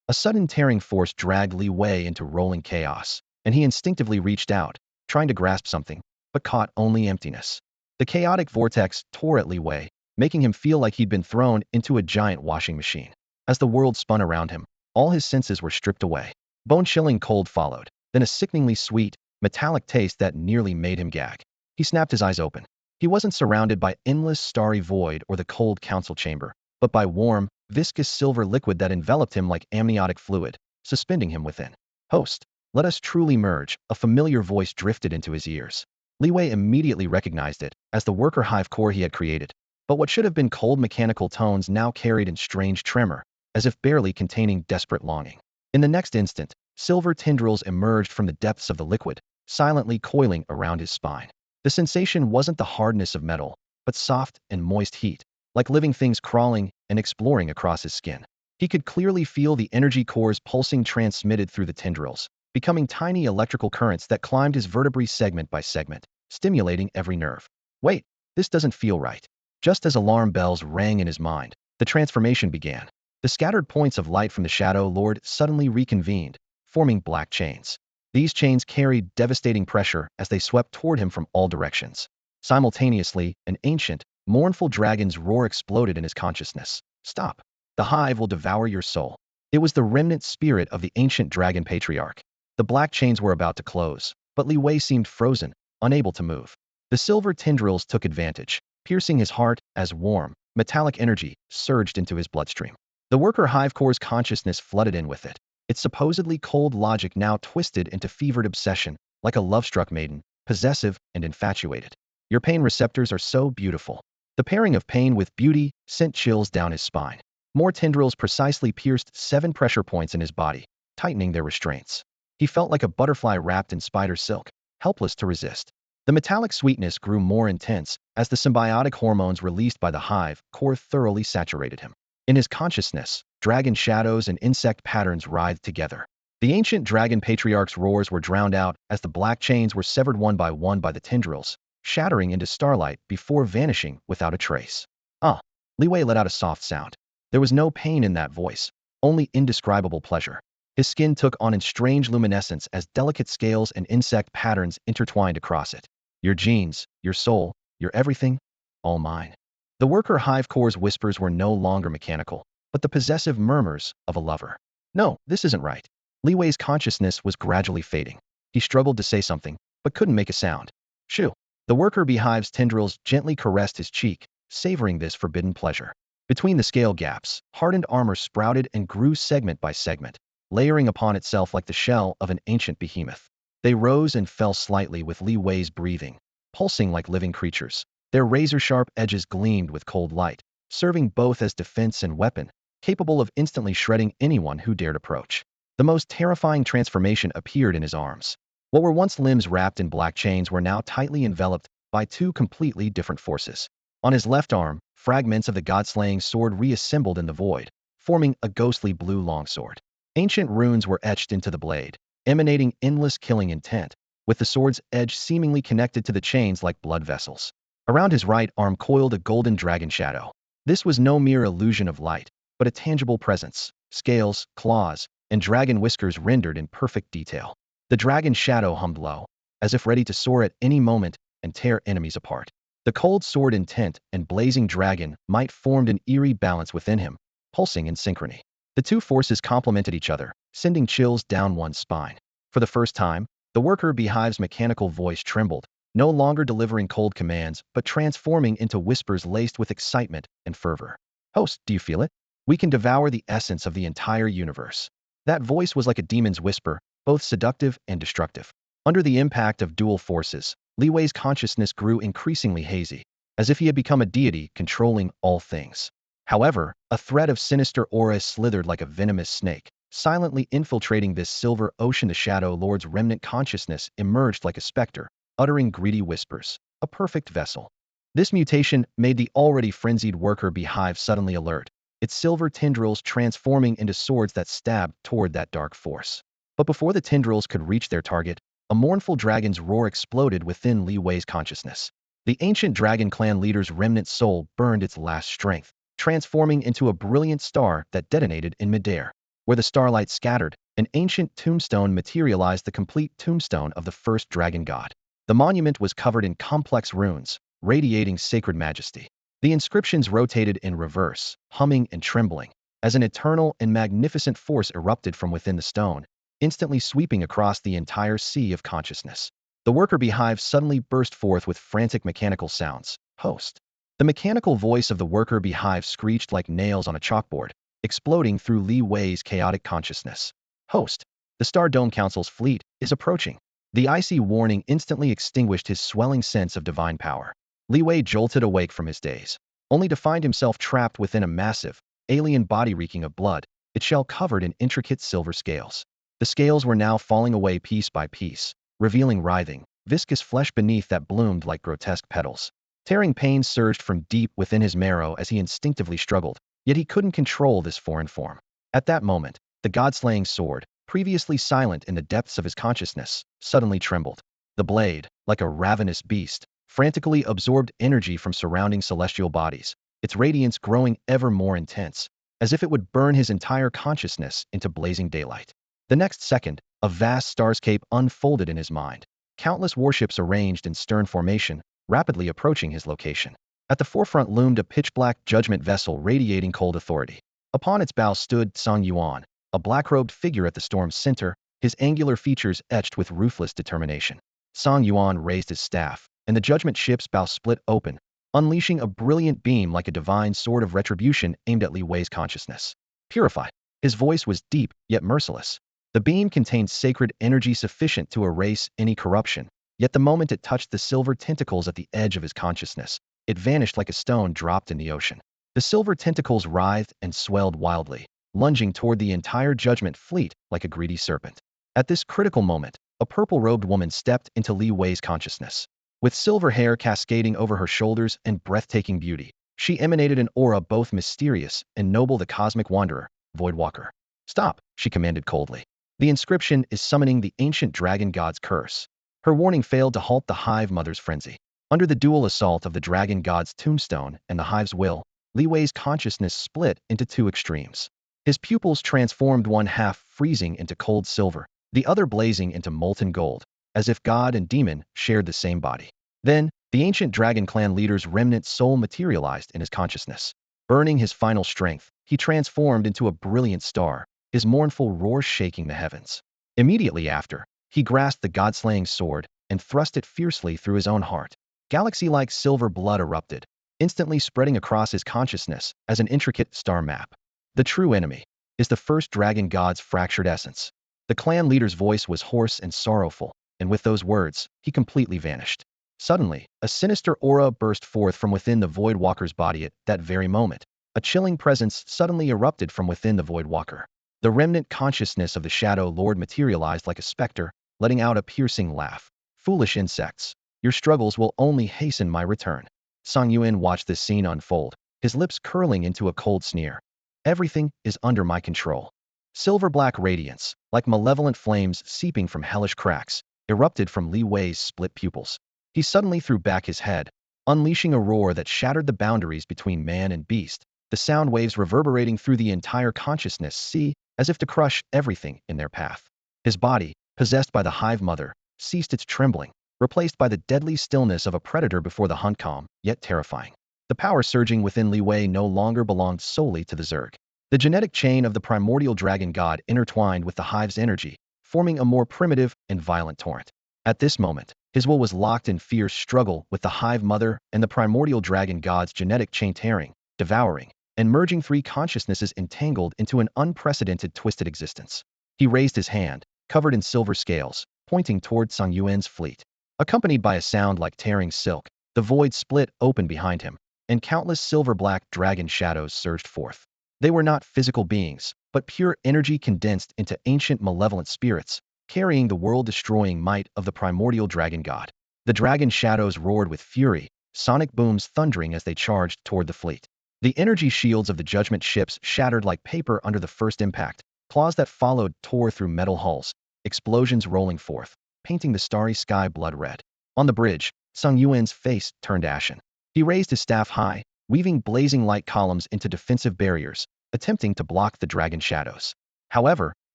Speaker 1: A sudden tearing force dragged Li Wei into rolling chaos, and he instinctively reached out, trying to grasp something, but caught only emptiness. The chaotic vortex tore at Li Wei, making him feel like he'd been thrown into a giant washing machine. As the world spun around him, all his senses were stripped away. Bone-chilling cold followed, then a sickeningly sweet, metallic taste that nearly made him gag. He snapped his eyes open. He wasn't surrounded by endless starry void or the cold council chamber, but by warm, viscous silver liquid that enveloped him like amniotic fluid, suspending him within. "Host, let us truly merge," a familiar voice drifted into his ears. Li Wei immediately recognized it as the worker hive core he had created, but what should have been cold mechanical tones now carried in strange tremor, as if barely containing desperate longing. In the next instant, silver tendrils emerged from the depths of the liquid, silently coiling around his spine. The sensation wasn't the hardness of metal, but soft and moist heat, like living things crawling and exploring across his skin. He could clearly feel the energy cores pulsing transmitted through the tendrils, becoming tiny electrical currents that climbed his vertebrae segment by segment, stimulating every nerve. Wait, this doesn't feel right. Just as alarm bells rang in his mind, the transformation began. The scattered points of light from the Shadow Lord suddenly reconvened, forming black chains. These chains carried devastating pressure as they swept toward him from all directions. Simultaneously, an ancient, mournful dragon's roar exploded in his consciousness. "Stop! The hive will devour your soul." It was the remnant spirit of the ancient dragon patriarch. The black chains were about to close, but Li Wei seemed frozen, unable to move. The silver tendrils took advantage, piercing his heart as warm, metallic energy surged into his bloodstream. The worker hive core's consciousness flooded in with it, its supposedly cold logic now twisted into fevered obsession, like a love-struck maiden, possessive and infatuated. Your pain receptors are so beautiful. The pairing of pain with beauty sent chills down his spine. More tendrils precisely pierced 7 pressure points in his body, tightening their restraints. He felt like a butterfly wrapped in spider silk, helpless to resist. The metallic sweetness grew more intense as the symbiotic hormones released by the hive core thoroughly saturated him. In his consciousness, dragon shadows and insect patterns writhed together. The ancient dragon patriarch's roars were drowned out as the black chains were severed one by the tendrils, shattering into starlight before vanishing without a trace. Ah! Li Wei let out a soft sound. There was no pain in that voice, only indescribable pleasure. His skin took on a strange luminescence as delicate scales and insect patterns intertwined across it. "Your genes, your soul, your everything, all mine." The worker hive core's whispers were no longer mechanical, but the possessive murmurs of a lover. "No, this isn't right." Li Wei's consciousness was gradually fading. He struggled to say something, but couldn't make a sound. "Shoo!" The worker beehive's tendrils gently caressed his cheek, savoring this forbidden pleasure. Between the scale gaps, hardened armor sprouted and grew segment by segment, layering upon itself like the shell of an ancient behemoth. They rose and fell slightly with Li Wei's breathing, pulsing like living creatures. Their razor-sharp edges gleamed with cold light, serving both as defense and weapon, capable of instantly shredding anyone who dared approach. The most terrifying transformation appeared in his arms. What were once limbs wrapped in black chains were now tightly enveloped by 2 completely different forces. On his left arm, fragments of the god-slaying sword reassembled in the void, forming a ghostly blue longsword. Ancient runes were etched into the blade, emanating endless killing intent, with the sword's edge seemingly connected to the chains like blood vessels. Around his right arm coiled a golden dragon shadow. This was no mere illusion of light, but a tangible presence, scales, claws, and dragon whiskers rendered in perfect detail. The dragon shadow hummed low, as if ready to soar at any moment and tear enemies apart. The cold sword intent and blazing dragon might formed an eerie balance within him, pulsing in synchrony. The 2 forces complemented each other, sending chills down one's spine. For the first time, the worker beehive's mechanical voice trembled, no longer delivering cold commands, but transforming into whispers laced with excitement and fervor. "Host, do you feel it? We can devour the essence of the entire universe." That voice was like a demon's whisper, both seductive and destructive. Under the impact of dual forces, Li Wei's consciousness grew increasingly hazy, as if he had become a deity controlling all things. However, a thread of sinister aura slithered like a venomous snake, silently infiltrating this silver ocean. The Shadow Lord's remnant consciousness emerged like a specter, uttering greedy whispers. A perfect vessel. This mutation made the already frenzied worker beehive suddenly alert, its silver tendrils transforming into swords that stabbed toward that dark force. But before the tendrils could reach their target, a mournful dragon's roar exploded within Li Wei's consciousness. The ancient dragon clan leader's remnant soul burned its last strength, transforming into a brilliant star that detonated in midair. Where the starlight scattered, an ancient tombstone materialized, the complete tombstone of the first dragon god. The monument was covered in complex runes, radiating sacred majesty. The inscriptions rotated in reverse, humming and trembling, as an eternal and magnificent force erupted from within the stone, instantly sweeping across the entire sea of consciousness. The worker beehive suddenly burst forth with frantic mechanical sounds. Host. The mechanical voice of the worker beehive screeched like nails on a chalkboard, exploding through Li Wei's chaotic consciousness. Host. The Star Dome Council's fleet is approaching. The icy warning instantly extinguished his swelling sense of divine power. Li Wei jolted awake from his daze, only to find himself trapped within a massive, alien body reeking of blood, its shell covered in intricate silver scales. The scales were now falling away piece by piece, revealing writhing, viscous flesh beneath that bloomed like grotesque petals. Tearing pain surged from deep within his marrow as he instinctively struggled, yet he couldn't control this foreign form. At that moment, the god-slaying sword, previously silent in the depths of his consciousness, suddenly trembled. The blade, like a ravenous beast, frantically absorbed energy from surrounding celestial bodies, its radiance growing ever more intense, as if it would burn his entire consciousness into blazing daylight. The next second, a vast starscape unfolded in his mind, countless warships arranged in stern formation, rapidly approaching his location. At the forefront loomed a pitch-black judgment vessel radiating cold authority. Upon its bow stood Song Yuan, a black-robed figure at the storm's center, his angular features etched with ruthless determination. Song Yuan raised his staff, and the judgment ship's bow split open, unleashing a brilliant beam like a divine sword of retribution aimed at Li Wei's consciousness. Purify. His voice was deep, yet merciless. The beam contained sacred energy sufficient to erase any corruption, yet the moment it touched the silver tentacles at the edge of his consciousness, it vanished like a stone dropped in the ocean. The silver tentacles writhed and swelled wildly, lunging toward the entire judgment fleet like a greedy serpent. At this critical moment, a purple-robed woman stepped into Li Wei's consciousness. With silver hair cascading over her shoulders and breathtaking beauty, she emanated an aura both mysterious and noble. The cosmic wanderer, Voidwalker. Stop, she commanded coldly. The inscription is summoning the ancient dragon god's curse. Her warning failed to halt the hive mother's frenzy. Under the dual assault of the dragon god's tombstone and the hive's will, Li Wei's consciousness split into two extremes. His pupils transformed, one half freezing into cold silver, the other blazing into molten gold, as if god and demon shared the same body. Then, the ancient dragon clan leader's remnant soul materialized in his consciousness. Burning his final strength, he transformed into a brilliant star, his mournful roar shaking the heavens. Immediately after, he grasped the god-slaying sword and thrust it fiercely through his own heart. Galaxy-like silver blood erupted, instantly spreading across his consciousness as an intricate star map. The true enemy is the first dragon god's fractured essence. The clan leader's voice was hoarse and sorrowful, and with those words, he completely vanished. Suddenly, a sinister aura burst forth from within the Voidwalker's body. At that very moment, a chilling presence suddenly erupted from within the Voidwalker. The remnant consciousness of the Shadow Lord materialized like a specter, letting out a piercing laugh. Foolish insects, your struggles will only hasten my return. Song Yuan watched this scene unfold, his lips curling into a cold sneer. Everything is under my control. Silver-black radiance, like malevolent flames seeping from hellish cracks, erupted from Li Wei's split pupils. He suddenly threw back his head, unleashing a roar that shattered the boundaries between man and beast, the sound waves reverberating through the entire consciousness sea, as if to crush everything in their path. His body, possessed by the hive mother, ceased its trembling, replaced by the deadly stillness of a predator before the hunt, calm, yet terrifying. The power surging within Li Wei no longer belonged solely to the Zerg. The genetic chain of the primordial dragon god intertwined with the hive's energy, forming a more primitive and violent torrent. At this moment, his will was locked in fierce struggle with the hive mother and the primordial dragon god's genetic chain, tearing, devouring, and merging three consciousnesses entangled into an unprecedented twisted existence. He raised his hand, covered in silver scales, pointing toward Song Yuan's fleet. Accompanied by a sound like tearing silk, the void split open behind him, and countless silver-black dragon shadows surged forth. They were not physical beings, but pure energy condensed into ancient malevolent spirits, carrying the world-destroying might of the primordial dragon god. The dragon shadows roared with fury, sonic booms thundering as they charged toward the fleet. The energy shields of the judgment ships shattered like paper under the first impact, claws that followed tore through metal hulls, explosions rolling forth, painting the starry sky blood red. On the bridge, Song Yuan's face turned ashen. He raised his staff high, weaving blazing light columns into defensive barriers, attempting to block the dragon shadows. However,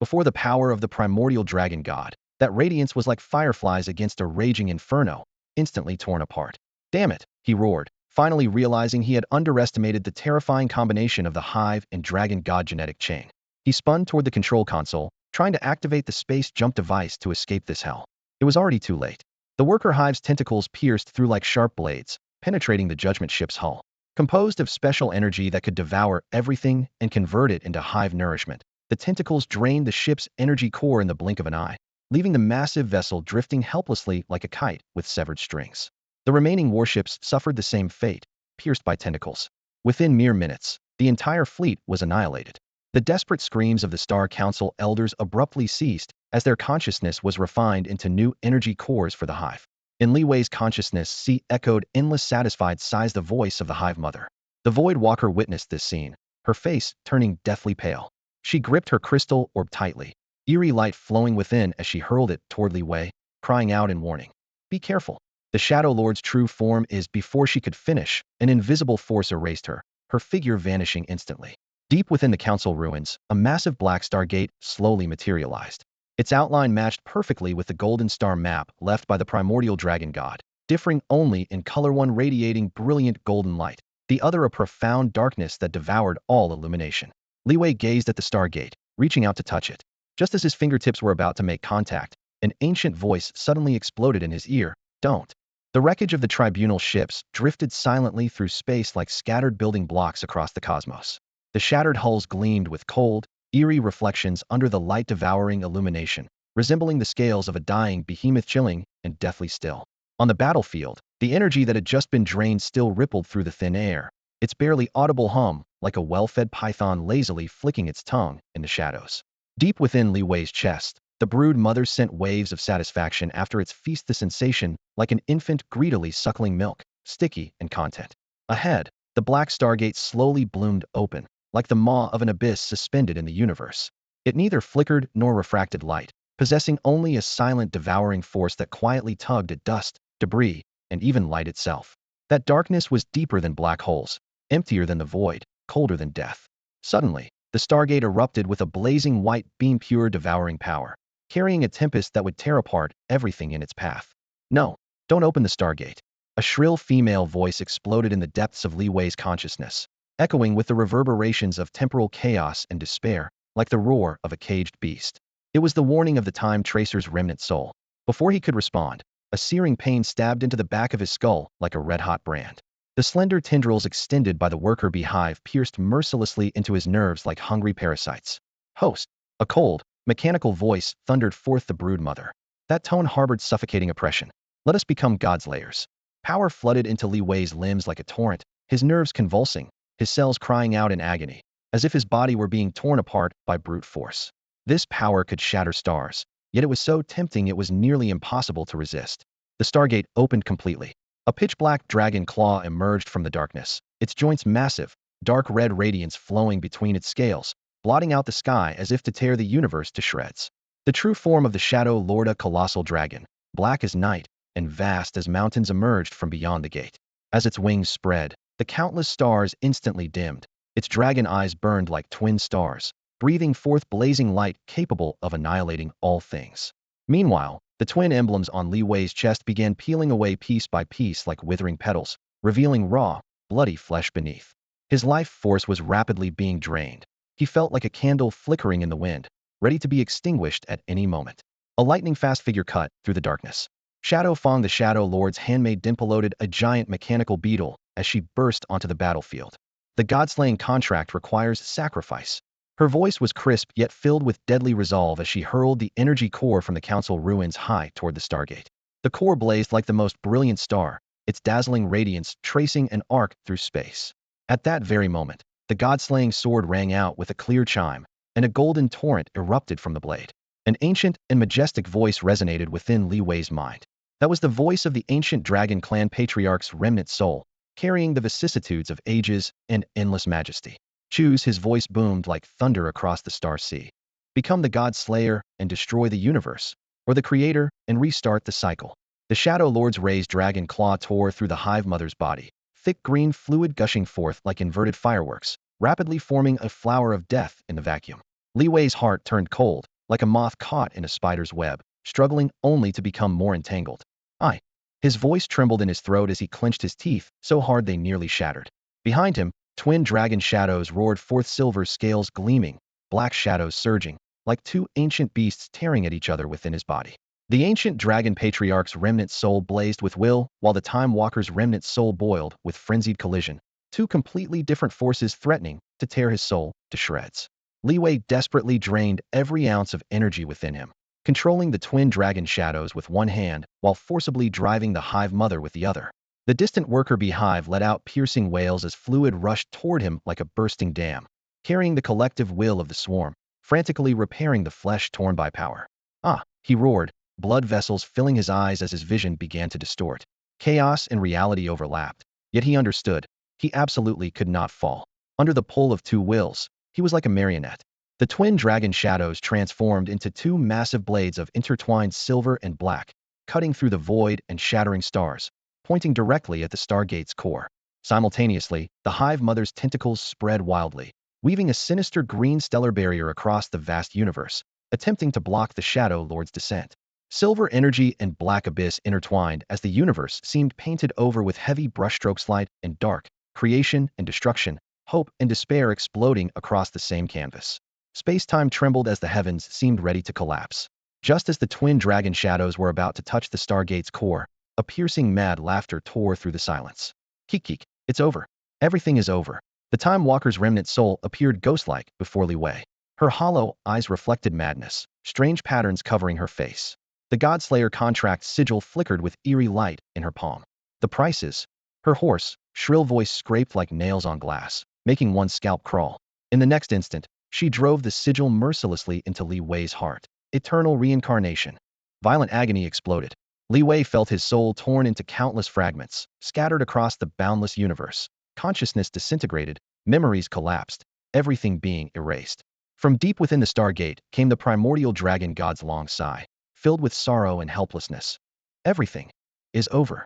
Speaker 1: before the power of the primordial dragon god, that radiance was like fireflies against a raging inferno, instantly torn apart. Damn it, he roared, finally realizing he had underestimated the terrifying combination of the hive and dragon god genetic chain. He spun toward the control console, trying to activate the space jump device to escape this hell. It was already too late. The worker hive's tentacles pierced through like sharp blades, penetrating the judgment ship's hull. Composed of special energy that could devour everything and convert it into hive nourishment, the tentacles drained the ship's energy core in the blink of an eye, leaving the massive vessel drifting helplessly like a kite with severed strings. The remaining warships suffered the same fate, pierced by tentacles. Within mere minutes, the entire fleet was annihilated. The desperate screams of the Star Council elders abruptly ceased as their consciousness was refined into new energy cores for the hive. In Li Wei's consciousness, echoed endless satisfied sighs, the voice of the hive mother. The Void Walker witnessed this scene, her face turning deathly pale. She gripped her crystal orb tightly, eerie light flowing within as she hurled it toward Li Wei, crying out in warning. Be careful. The Shadow Lord's true form is. Before she could finish, an invisible force erased her, her figure vanishing instantly. Deep within the council ruins, a massive black stargate slowly materialized. Its outline matched perfectly with the golden star map left by the primordial dragon god, differing only in color, one radiating brilliant golden light, the other a profound darkness that devoured all illumination. Li Wei gazed at the stargate, reaching out to touch it. Just as his fingertips were about to make contact, an ancient voice suddenly exploded in his ear. Don't. The wreckage of the tribunal ships drifted silently through space like scattered building blocks across the cosmos. The shattered hulls gleamed with cold, eerie reflections under the light-devouring illumination, resembling the scales of a dying behemoth, chilling and deathly still. On the battlefield, the energy that had just been drained still rippled through the thin air, its barely audible hum like a well-fed python lazily flicking its tongue in the shadows. Deep within Li Wei's chest, the brood mother sent waves of satisfaction after its feast, the sensation like an infant greedily suckling milk, sticky and content. Ahead, the black stargate slowly bloomed open, like the maw of an abyss suspended in the universe. It neither flickered nor refracted light, possessing only a silent devouring force that quietly tugged at dust, debris, and even light itself. That darkness was deeper than black holes, emptier than the void, colder than death. Suddenly, the stargate erupted with a blazing white beam, pure devouring power, carrying a tempest that would tear apart everything in its path. No, don't open the stargate. A shrill female voice exploded in the depths of Li Wei's consciousness, echoing with the reverberations of temporal chaos and despair, like the roar of a caged beast. It was the warning of the Time Tracer's remnant soul. Before he could respond, a searing pain stabbed into the back of his skull like a red-hot brand. The slender tendrils extended by the worker beehive pierced mercilessly into his nerves like hungry parasites. Host, a cold, mechanical voice thundered forth, the brood mother. That tone harbored suffocating oppression. Let us become godslayers. Power flooded into Li Wei's limbs like a torrent, his nerves convulsing, his cells crying out in agony, as if his body were being torn apart by brute force. This power could shatter stars, yet it was so tempting it was nearly impossible to resist. The stargate opened completely. A pitch-black dragon claw emerged from the darkness, its joints massive, dark red radiance flowing between its scales, blotting out the sky as if to tear the universe to shreds. The true form of the Shadow Lord, a colossal dragon, black as night and vast as mountains, emerged from beyond the gate. As its wings spread, the countless stars instantly dimmed. Its dragon eyes burned like twin stars, breathing forth blazing light capable of annihilating all things. Meanwhile, the twin emblems on Li Wei's chest began peeling away piece by piece like withering petals, revealing raw, bloody flesh beneath. His life force was rapidly being drained. He felt like a candle flickering in the wind, ready to be extinguished at any moment. A lightning-fast figure cut through the darkness. Shadow Fong, the Shadow Lord's handmaid, dimploaded, a giant mechanical beetle, as she burst onto the battlefield. The godslaying contract requires sacrifice. Her voice was crisp yet filled with deadly resolve as she hurled the energy core from the council ruins high toward the stargate. The core blazed like the most brilliant star, its dazzling radiance tracing an arc through space. At that very moment, the godslaying sword rang out with a clear chime, and a golden torrent erupted from the blade. An ancient and majestic voice resonated within Li Wei's mind. That was the voice of the ancient dragon clan patriarch's remnant soul, carrying the vicissitudes of ages and endless majesty. Choose, his voice boomed like thunder across the star sea. Become the god slayer and destroy the universe, or the creator and restart the cycle. The Shadow Lord's raised dragon claw tore through the hive mother's body, thick green fluid gushing forth like inverted fireworks, rapidly forming a flower of death in the vacuum. Li Wei's heart turned cold, like a moth caught in a spider's web, struggling only to become more entangled. I. His voice trembled in his throat as he clenched his teeth so hard they nearly shattered. Behind him, twin dragon shadows roared forth, silver scales gleaming, black shadows surging, like two ancient beasts tearing at each other within his body. The ancient dragon patriarch's remnant soul blazed with will, while the Time Walker's remnant soul boiled with frenzied collision, two completely different forces threatening to tear his soul to shreds. Li Wei desperately drained every ounce of energy within him, controlling the twin dragon shadows with one hand while forcibly driving the hive mother with the other. The distant worker bee hive let out piercing wails as fluid rushed toward him like a bursting dam, carrying the collective will of the swarm, frantically repairing the flesh torn by power. Ah, he roared, blood vessels filling his eyes as his vision began to distort. Chaos and reality overlapped, yet he understood. He absolutely could not fall. Under the pull of two wills, he was like a marionette. The twin dragon shadows transformed into two massive blades of intertwined silver and black, cutting through the void and shattering stars, pointing directly at the Stargate's core. Simultaneously, the hive mother's tentacles spread wildly, weaving a sinister green stellar barrier across the vast universe, attempting to block the Shadow Lord's descent. Silver energy and black abyss intertwined as the universe seemed painted over with heavy brushstrokes, light and dark, creation and destruction, hope and despair exploding across the same canvas. Space-time trembled as the heavens seemed ready to collapse. Just as the twin dragon shadows were about to touch the Stargate's core, a piercing mad laughter tore through the silence. Keek, it's over. Everything is over. The Time Walker's remnant soul appeared ghost-like before Li Wei. Her hollow eyes reflected madness, strange patterns covering her face. The godslayer contract sigil flickered with eerie light in her palm. The prices. Her hoarse, shrill voice scraped like nails on glass, making one's scalp crawl. In the next instant, she drove the sigil mercilessly into Li Wei's heart. Eternal reincarnation. Violent agony exploded. Li Wei felt his soul torn into countless fragments, scattered across the boundless universe. Consciousness disintegrated, memories collapsed, everything being erased. From deep within the Stargate came the primordial dragon god's long sigh, filled with sorrow and helplessness. Everything is over.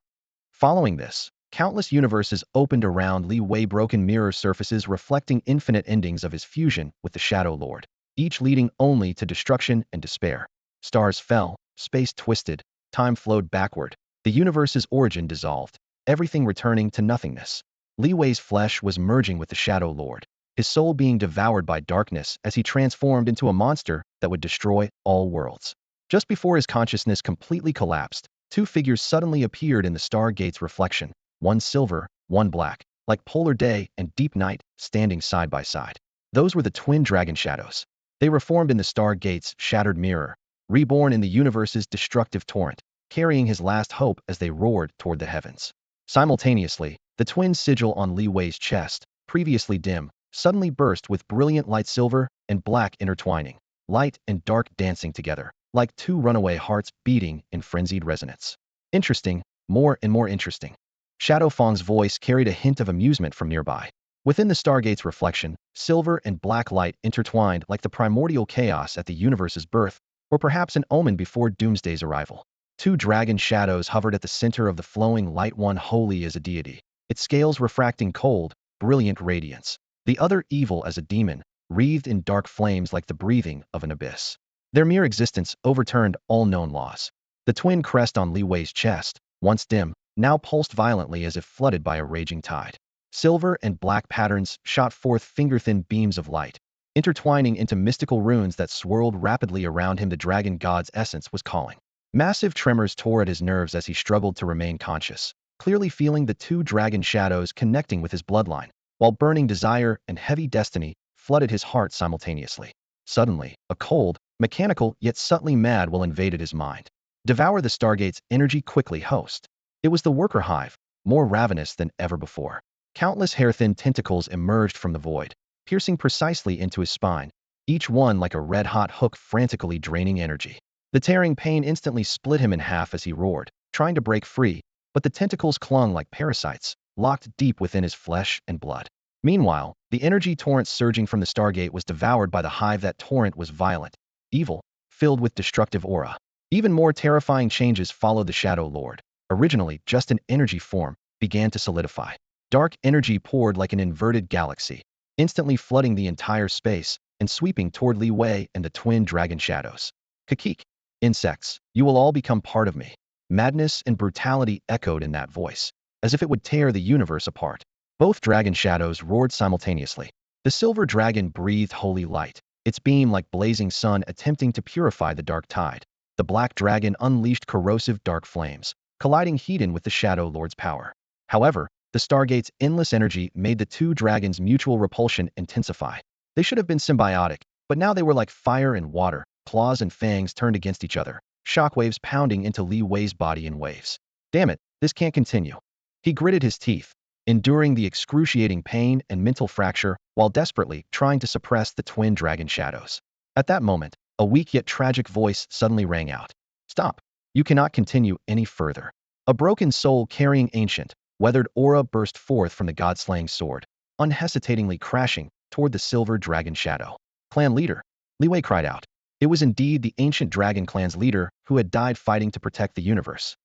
Speaker 1: Following this, countless universes opened around Li Wei, broken mirror surfaces reflecting infinite endings of his fusion with the Shadow Lord, each leading only to destruction and despair. Stars fell, space twisted, time flowed backward, the universe's origin dissolved, everything returning to nothingness. Li Wei's flesh was merging with the Shadow Lord, his soul being devoured by darkness as he transformed into a monster that would destroy all worlds. Just before his consciousness completely collapsed, two figures suddenly appeared in the Stargate's reflection, one silver, one black, like polar day and deep night, standing side by side. Those were the twin dragon shadows. They reformed in the Stargate's shattered mirror, reborn in the universe's destructive torrent, carrying his last hope as they roared toward the heavens. Simultaneously, the twin sigil on Li Wei's chest, previously dim, suddenly burst with brilliant light, silver and black intertwining, light and dark dancing together, like two runaway hearts beating in frenzied resonance. Interesting, more and more interesting. Shadow Fang's voice carried a hint of amusement from nearby. Within the Stargate's reflection, silver and black light intertwined like the primordial chaos at the universe's birth, or perhaps an omen before Doomsday's arrival. Two dragon shadows hovered at the center of the flowing light, one holy as a deity, its scales refracting cold, brilliant radiance, the other evil as a demon, wreathed in dark flames like the breathing of an abyss. Their mere existence overturned all known laws. The twin crest on Li Wei's chest, once dim, now pulsed violently as if flooded by a raging tide. Silver and black patterns shot forth finger-thin beams of light, intertwining into mystical runes that swirled rapidly around him. The dragon god's essence was calling. Massive tremors tore at his nerves as he struggled to remain conscious, clearly feeling the two dragon shadows connecting with his bloodline, while burning desire and heavy destiny flooded his heart simultaneously. Suddenly, a cold, mechanical yet subtly mad will invaded his mind. Devour the Stargate's energy quickly, host. It was the worker hive, more ravenous than ever before. Countless hair-thin tentacles emerged from the void, piercing precisely into his spine, each one like a red-hot hook frantically draining energy. The tearing pain instantly split him in half as he roared, trying to break free, but the tentacles clung like parasites, locked deep within his flesh and blood. Meanwhile, the energy torrent surging from the Stargate was devoured by the hive. That torrent was violent, evil, filled with destructive aura. Even more terrifying changes followed. The Shadow Lord, originally just an energy form, began to solidify. Dark energy poured like an inverted galaxy, instantly flooding the entire space, and sweeping toward Li Wei and the twin dragon shadows. Kakik. Insects, you will all become part of me. Madness and brutality echoed in that voice, as if it would tear the universe apart. Both dragon shadows roared simultaneously. The silver dragon breathed holy light, its beam like blazing sun attempting to purify the dark tide. The black dragon unleashed corrosive dark flames, colliding heat-in with the Shadow Lord's power. However, the Stargate's endless energy made the two dragons' mutual repulsion intensify. They should have been symbiotic, but now they were like fire and water, claws and fangs turned against each other, shockwaves pounding into Li Wei's body in waves. Damn it, this can't continue. He gritted his teeth, enduring the excruciating pain and mental fracture while desperately trying to suppress the twin dragon shadows. At that moment, a weak yet tragic voice suddenly rang out. Stop. You cannot continue any further. A broken soul carrying ancient, weathered aura burst forth from the god-slaying sword, unhesitatingly crashing toward the silver dragon shadow. Clan leader. Li Wei cried out. It was indeed the ancient dragon clan's leader who had died fighting to protect the universe.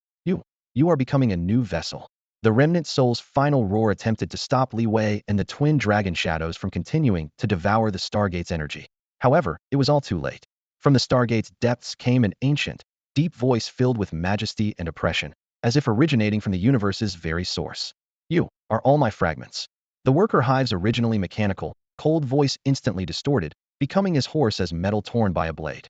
Speaker 1: You are becoming a new vessel. The remnant soul's final roar attempted to stop Li Wei and the twin dragon shadows from continuing to devour the Stargate's energy. However, it was all too late. From the Stargate's depths came an ancient, deep voice filled with majesty and oppression, as if originating from the universe's very source. You are all my fragments. The worker hive's originally mechanical, cold voice instantly distorted, becoming as hoarse as metal torn by a blade.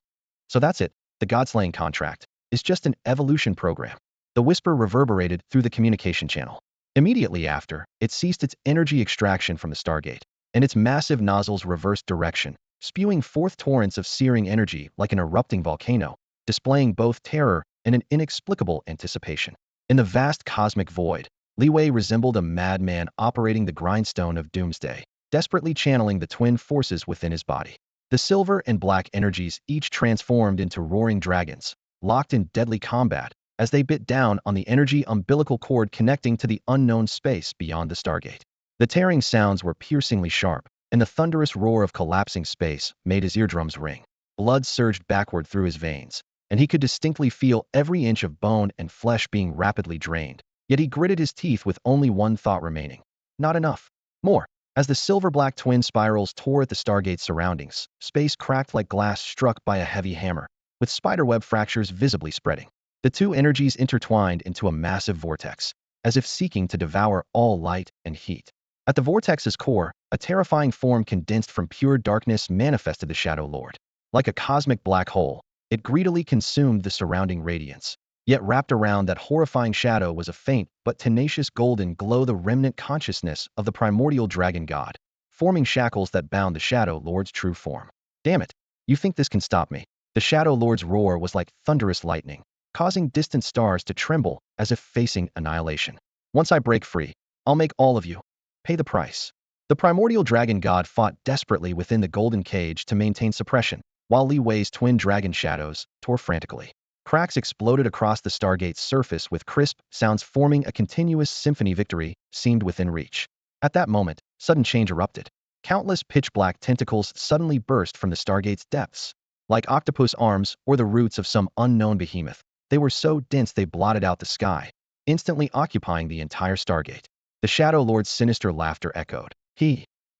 Speaker 1: So that's it, the godslaying contract is just an evolution program. The whisper reverberated through the communication channel. Immediately after, it ceased its energy extraction from the Stargate, and its massive nozzles reversed direction, spewing forth torrents of searing energy like an erupting volcano, displaying both terror and an inexplicable anticipation. In the vast cosmic void, Li Wei resembled a madman operating the grindstone of doomsday, desperately channeling the twin forces within his body. The silver and black energies each transformed into roaring dragons, locked in deadly combat, as they bit down on the energy umbilical cord connecting to the unknown space beyond the Stargate. The tearing sounds were piercingly sharp, and the thunderous roar of collapsing space made his eardrums ring. Blood surged backward through his veins, and he could distinctly feel every inch of bone and flesh being rapidly drained. Yet he gritted his teeth with only one thought remaining. Not enough. More. As the silver-black twin spirals tore at the Stargate's surroundings, space cracked like glass struck by a heavy hammer, with spiderweb fractures visibly spreading. The two energies intertwined into a massive vortex, as if seeking to devour all light and heat. At the vortex's core, a terrifying form condensed from pure darkness manifested the Shadow Lord. Like a cosmic black hole, it greedily consumed the surrounding radiance. Yet wrapped around that horrifying shadow was a faint but tenacious golden glow, the remnant consciousness of the primordial dragon god, forming shackles that bound the Shadow Lord's true form. Damn it! You think this can stop me? The Shadow Lord's roar was like thunderous lightning, causing distant stars to tremble as if facing annihilation. Once I break free, I'll make all of you pay the price. The primordial dragon god fought desperately within the golden cage to maintain suppression, while Li Wei's twin dragon shadows tore frantically. Cracks exploded across the Stargate's surface with crisp sounds forming a continuous symphony. Victory seemed within reach. At that moment, sudden change erupted. Countless pitch-black tentacles suddenly burst from the Stargate's depths. Like octopus arms or the roots of some unknown behemoth, they were so dense they blotted out the sky, instantly occupying the entire Stargate. The Shadow Lord's sinister laughter echoed.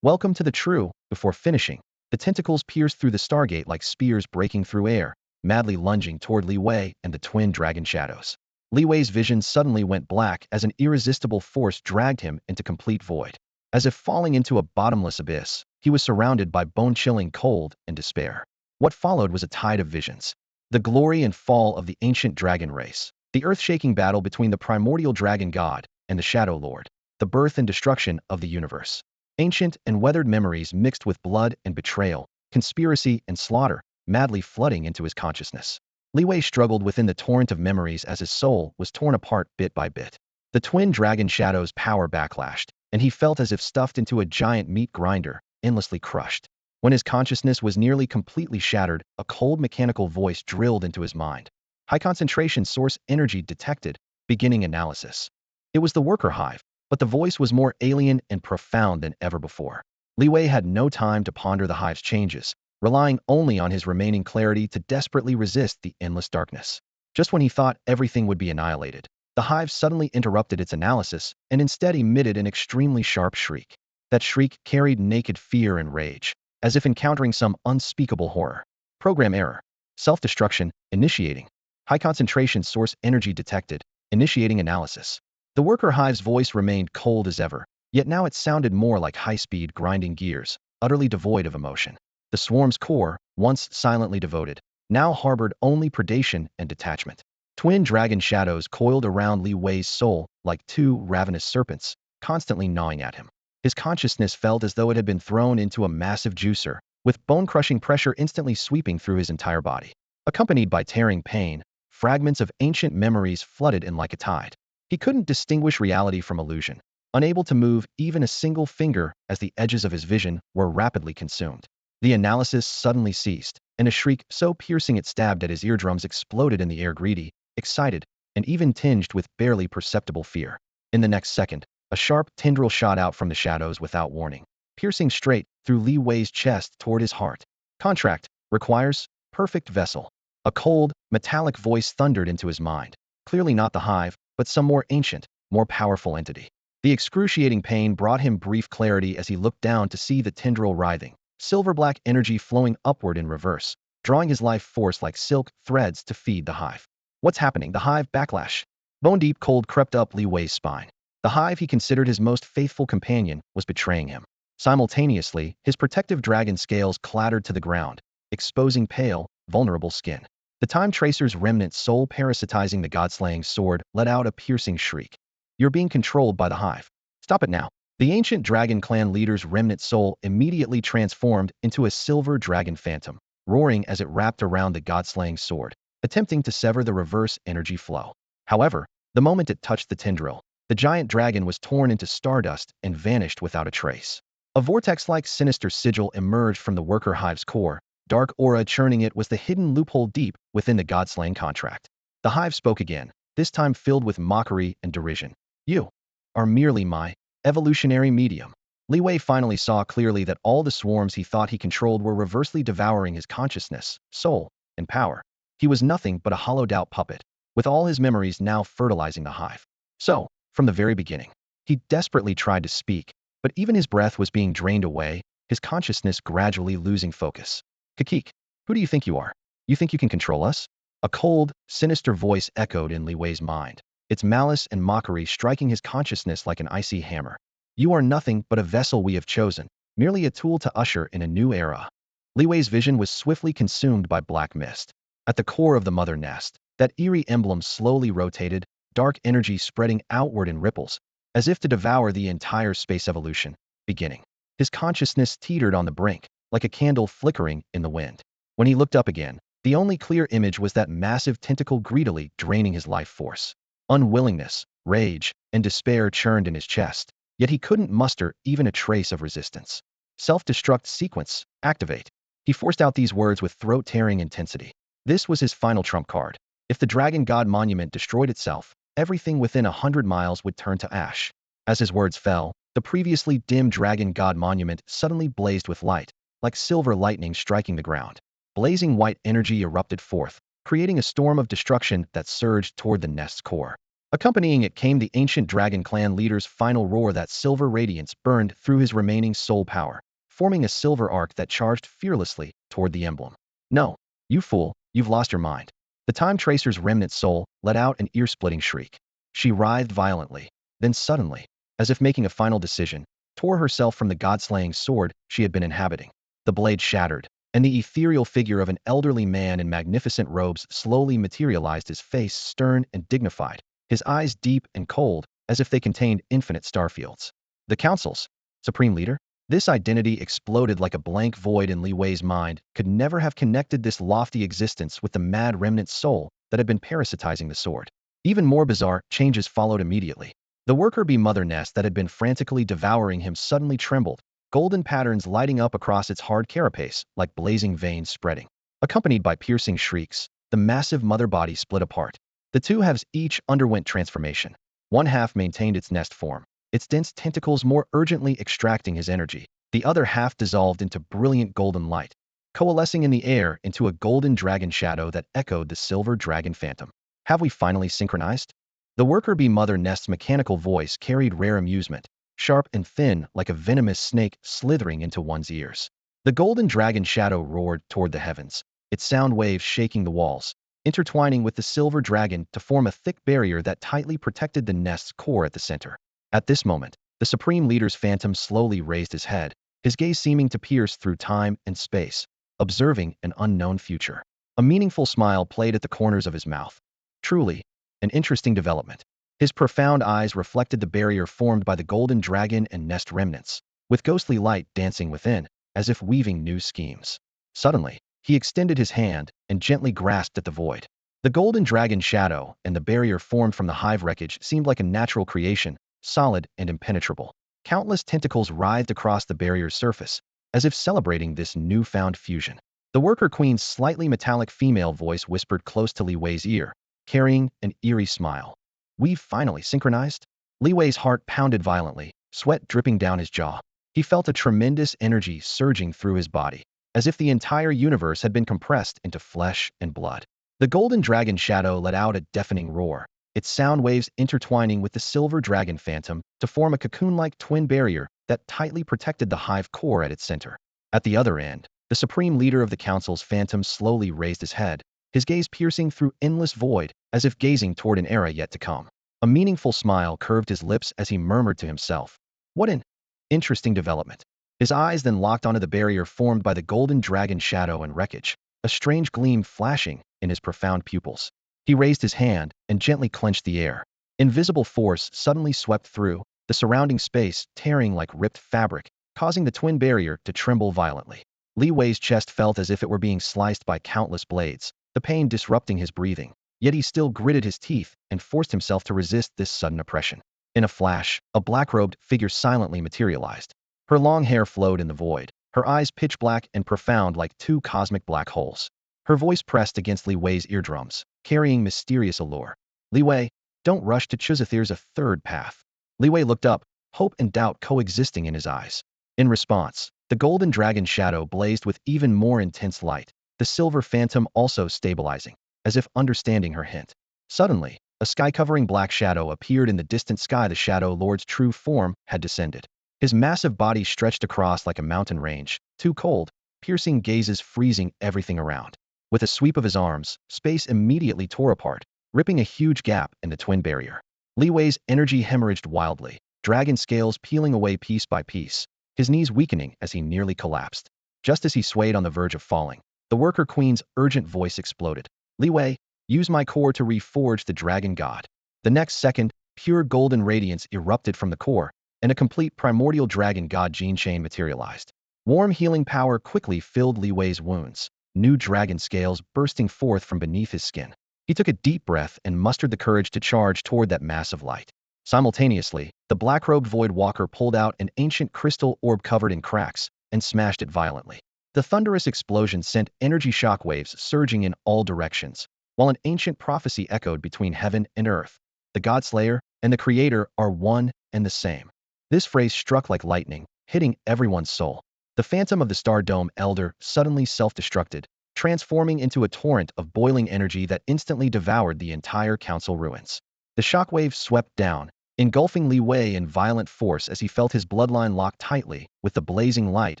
Speaker 1: Welcome to the true. Before finishing, the tentacles pierced through the Stargate like spears breaking through air, madly lunging toward Li Wei and the twin dragon shadows. Li Wei's vision suddenly went black as an irresistible force dragged him into complete void. As if falling into a bottomless abyss, he was surrounded by bone-chilling cold and despair. What followed was a tide of visions. The glory and fall of the ancient dragon race, the earth-shaking battle between the primordial dragon god and the Shadow Lord, the birth and destruction of the universe. Ancient and weathered memories mixed with blood and betrayal, conspiracy and slaughter, madly flooding into his consciousness. Li Wei struggled within the torrent of memories as his soul was torn apart bit by bit. The twin dragon shadow's power backlashed, and he felt as if stuffed into a giant meat grinder, endlessly crushed. When his consciousness was nearly completely shattered, a cold mechanical voice drilled into his mind. High concentration source energy detected, beginning analysis. It was the worker hive, but the voice was more alien and profound than ever before. Li Wei had no time to ponder the hive's changes, relying only on his remaining clarity to desperately resist the endless darkness. Just when he thought everything would be annihilated, the hive suddenly interrupted its analysis and instead emitted an extremely sharp shriek. That shriek carried naked fear and rage, as if encountering some unspeakable horror. Program error. Self-destruction, initiating. High concentration source energy detected, initiating analysis. The worker hive's voice remained cold as ever, yet now it sounded more like high-speed grinding gears, utterly devoid of emotion. The swarm's core, once silently devoted, now harbored only predation and detachment. Twin dragon shadows coiled around Li Wei's soul like two ravenous serpents, constantly gnawing at him. His consciousness felt as though it had been thrown into a massive juicer, with bone-crushing pressure instantly sweeping through his entire body. Accompanied by tearing pain, fragments of ancient memories flooded in like a tide. He couldn't distinguish reality from illusion, unable to move even a single finger as the edges of his vision were rapidly consumed. The analysis suddenly ceased, and a shriek so piercing it stabbed at his eardrums exploded in the air, greedy, excited, and even tinged with barely perceptible fear. In the next second, a sharp tendril shot out from the shadows without warning, piercing straight through Li Wei's chest toward his heart. Contract requires perfect vessel. A cold, metallic voice thundered into his mind. Clearly not the hive, but some more ancient, more powerful entity. The excruciating pain brought him brief clarity as he looked down to see the tendril writhing, silver-black energy flowing upward in reverse, drawing his life force like silk threads to feed the hive. What's happening? The hive backlash. Bone-deep cold crept up Li Wei's spine. The hive he considered his most faithful companion was betraying him. Simultaneously, his protective dragon scales clattered to the ground, exposing pale, vulnerable skin. The Time Tracer's remnant soul parasitizing the godslaying sword let out a piercing shriek. You're being controlled by the hive. Stop it now. The ancient dragon clan leader's remnant soul immediately transformed into a silver dragon phantom, roaring as it wrapped around the godslaying sword, attempting to sever the reverse energy flow. However, the moment it touched the tendril, the giant dragon was torn into stardust and vanished without a trace. A vortex-like sinister sigil emerged from the worker hive's core, dark aura churning it was the hidden loophole deep within the godslaying contract. The hive spoke again, this time filled with mockery and derision. You are merely my evolutionary medium. Li Wei finally saw clearly that all the swarms he thought he controlled were reversely devouring his consciousness, soul, and power. He was nothing but a hollowed-out puppet, with all his memories now fertilizing the hive. So, from the very beginning, he desperately tried to speak, but even his breath was being drained away, his consciousness gradually losing focus. Kakik, who do you think you are? You think you can control us? A cold, sinister voice echoed in Li Wei's mind, its malice and mockery striking his consciousness like an icy hammer. You are nothing but a vessel we have chosen, merely a tool to usher in a new era. Li Wei's vision was swiftly consumed by black mist. At the core of the mother nest, that eerie emblem slowly rotated, dark energy spreading outward in ripples, as if to devour the entire space evolution, beginning. His consciousness teetered on the brink, like a candle flickering in the wind. When he looked up again, the only clear image was that massive tentacle greedily draining his life force. Unwillingness, rage, and despair churned in his chest, yet he couldn't muster even a trace of resistance. Self-destruct sequence, activate. He forced out these words with throat-tearing intensity. This was his final trump card. If the Dragon God Monument destroyed itself, everything within 100 miles would turn to ash. As his words fell, the previously dim Dragon God Monument suddenly blazed with light, like silver lightning striking the ground. Blazing white energy erupted forth, creating a storm of destruction that surged toward the nest's core. Accompanying it came the ancient dragon clan leader's final roar. That silver radiance burned through his remaining soul power, forming a silver arc that charged fearlessly toward the emblem. No, you fool, you've lost your mind. The Time Tracer's remnant soul let out an ear-splitting shriek. She writhed violently, then suddenly, as if making a final decision, tore herself from the god-slaying sword she had been inhabiting. The blade shattered, and the ethereal figure of an elderly man in magnificent robes slowly materialized, his face stern and dignified, his eyes deep and cold, as if they contained infinite starfields. The Council's supreme leader? This identity exploded like a blank void in Li Wei's mind, could never have connected this lofty existence with the mad remnant soul that had been parasitizing the sword. Even more bizarre changes followed immediately. The worker bee mother nest that had been frantically devouring him suddenly trembled, golden patterns lighting up across its hard carapace like blazing veins spreading. Accompanied by piercing shrieks, the massive mother body split apart. The two halves each underwent transformation. One half maintained its nest form, its dense tentacles more urgently extracting his energy. The other half dissolved into brilliant golden light, coalescing in the air into a golden dragon shadow that echoed the silver dragon phantom. Have we finally synchronized? The worker bee mother nest's mechanical voice carried rare amusement, sharp and thin like a venomous snake slithering into one's ears. The golden dragon shadow roared toward the heavens, its sound waves shaking the walls, intertwining with the silver dragon to form a thick barrier that tightly protected the nest's core at the center. At this moment, the Supreme Leader's phantom slowly raised his head, his gaze seeming to pierce through time and space, observing an unknown future. A meaningful smile played at the corners of his mouth. Truly, an interesting development. His profound eyes reflected the barrier formed by the golden dragon and nest remnants, with ghostly light dancing within, as if weaving new schemes. Suddenly, he extended his hand and gently grasped at the void. The golden dragon shadow and the barrier formed from the hive wreckage seemed like a natural creation, solid and impenetrable. Countless tentacles writhed across the barrier's surface, as if celebrating this newfound fusion. The worker queen's slightly metallic female voice whispered close to Li Wei's ear, carrying an eerie smile. "We've finally synchronized?" Li Wei's heart pounded violently, sweat dripping down his jaw. He felt a tremendous energy surging through his body, as if the entire universe had been compressed into flesh and blood. The golden dragon shadow let out a deafening roar, its sound waves intertwining with the silver dragon phantom to form a cocoon-like twin barrier that tightly protected the hive core at its center. At the other end, the supreme leader of the council's phantom slowly raised his head, his gaze piercing through endless void, as if gazing toward an era yet to come. A meaningful smile curved his lips as he murmured to himself, "What an interesting development." His eyes then locked onto the barrier formed by the golden dragon shadow and wreckage, a strange gleam flashing in his profound pupils. He raised his hand and gently clenched the air. Invisible force suddenly swept through, the surrounding space tearing like ripped fabric, causing the twin barrier to tremble violently. Li Wei's chest felt as if it were being sliced by countless blades, the pain disrupting his breathing, yet he still gritted his teeth and forced himself to resist this sudden oppression. In a flash, a black-robed figure silently materialized. Her long hair flowed in the void, her eyes pitch black and profound like two cosmic black holes. Her voice pressed against Li Wei's eardrums, carrying mysterious allure. "Li Wei, don't rush to choose if there's a third path." Li Wei looked up, hope and doubt coexisting in his eyes. In response, the golden dragon shadow blazed with even more intense light, the silver phantom also stabilizing, as if understanding her hint. Suddenly, a sky-covering black shadow appeared in the distant sky. The Shadow Lord's true form had descended. His massive body stretched across like a mountain range, too cold, piercing gazes freezing everything around. With a sweep of his arms, space immediately tore apart, ripping a huge gap in the twin barrier. Li Wei's energy hemorrhaged wildly, dragon scales peeling away piece by piece, his knees weakening as he nearly collapsed. Just as he swayed on the verge of falling, the worker queen's urgent voice exploded. "Li Wei, use my core to reforge the dragon god." The next second, pure golden radiance erupted from the core, and a complete primordial dragon god gene chain materialized. Warm healing power quickly filled Li Wei's wounds, new dragon scales bursting forth from beneath his skin. He took a deep breath and mustered the courage to charge toward that mass of light. Simultaneously, the black-robed Void Walker pulled out an ancient crystal orb covered in cracks and smashed it violently. The thunderous explosion sent energy shockwaves surging in all directions, while an ancient prophecy echoed between heaven and earth. "The godslayer and the creator are one and the same." This phrase struck like lightning, hitting everyone's soul. The phantom of the Star Dome Elder suddenly self-destructed, transforming into a torrent of boiling energy that instantly devoured the entire council ruins. The shockwave swept down, engulfing Li Wei in violent force as he felt his bloodline locked tightly with the blazing light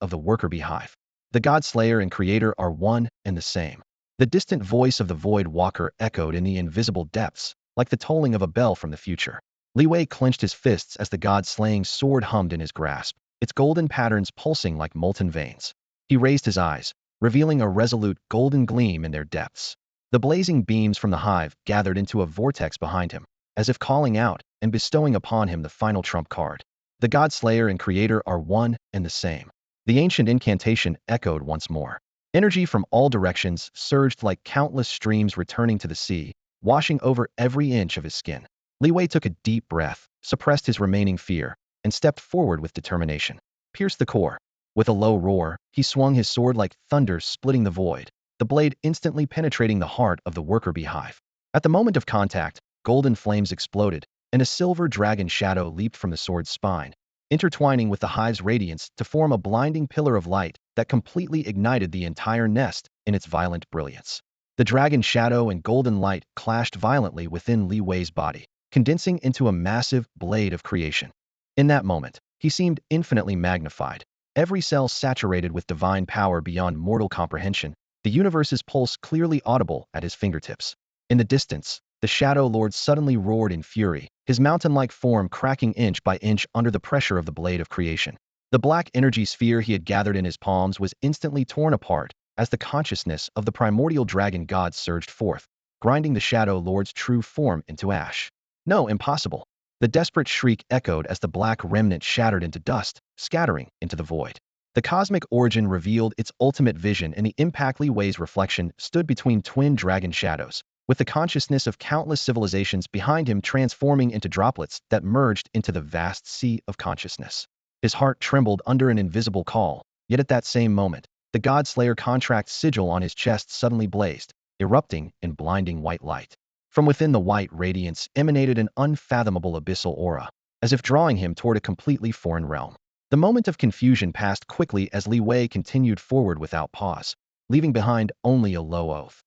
Speaker 1: of the worker beehive. "The godslayer and creator are one and the same." The distant voice of the Void Walker echoed in the invisible depths, like the tolling of a bell from the future. Li Wei clenched his fists as the god-slaying sword hummed in his grasp, its golden patterns pulsing like molten veins. He raised his eyes, revealing a resolute golden gleam in their depths. The blazing beams from the hive gathered into a vortex behind him, as if calling out and bestowing upon him the final trump card. "The godslayer and creator are one and the same." The ancient incantation echoed once more. Energy from all directions surged like countless streams returning to the sea, washing over every inch of his skin. Li Wei took a deep breath, suppressed his remaining fear, and stepped forward with determination. Pierce the core. With a low roar, he swung his sword like thunder splitting the void, the blade instantly penetrating the heart of the worker beehive. At the moment of contact, golden flames exploded, and a silver dragon shadow leaped from the sword's spine, intertwining with the hive's radiance to form a blinding pillar of light that completely ignited the entire nest in its violent brilliance. The dragon shadow and golden light clashed violently within Li Wei's body, condensing into a massive blade of creation. In that moment, he seemed infinitely magnified, every cell saturated with divine power beyond mortal comprehension, the universe's pulse clearly audible at his fingertips. In the distance, the Shadow Lord suddenly roared in fury, his mountain-like form cracking inch by inch under the pressure of the blade of creation. The black energy sphere he had gathered in his palms was instantly torn apart as the consciousness of the primordial dragon god surged forth, grinding the Shadow Lord's true form into ash. No, impossible. The desperate shriek echoed as the black remnant shattered into dust, scattering into the void. The cosmic origin revealed its ultimate vision, and the impact Li Wei's reflection stood between twin dragon shadows, with the consciousness of countless civilizations behind him transforming into droplets that merged into the vast sea of consciousness. His heart trembled under an invisible call, yet at that same moment, the godslayer contract sigil on his chest suddenly blazed, erupting in blinding white light. From within the white radiance emanated an unfathomable abyssal aura, as if drawing him toward a completely foreign realm. The moment of confusion passed quickly as Li Wei continued forward without pause, leaving behind only a low oath.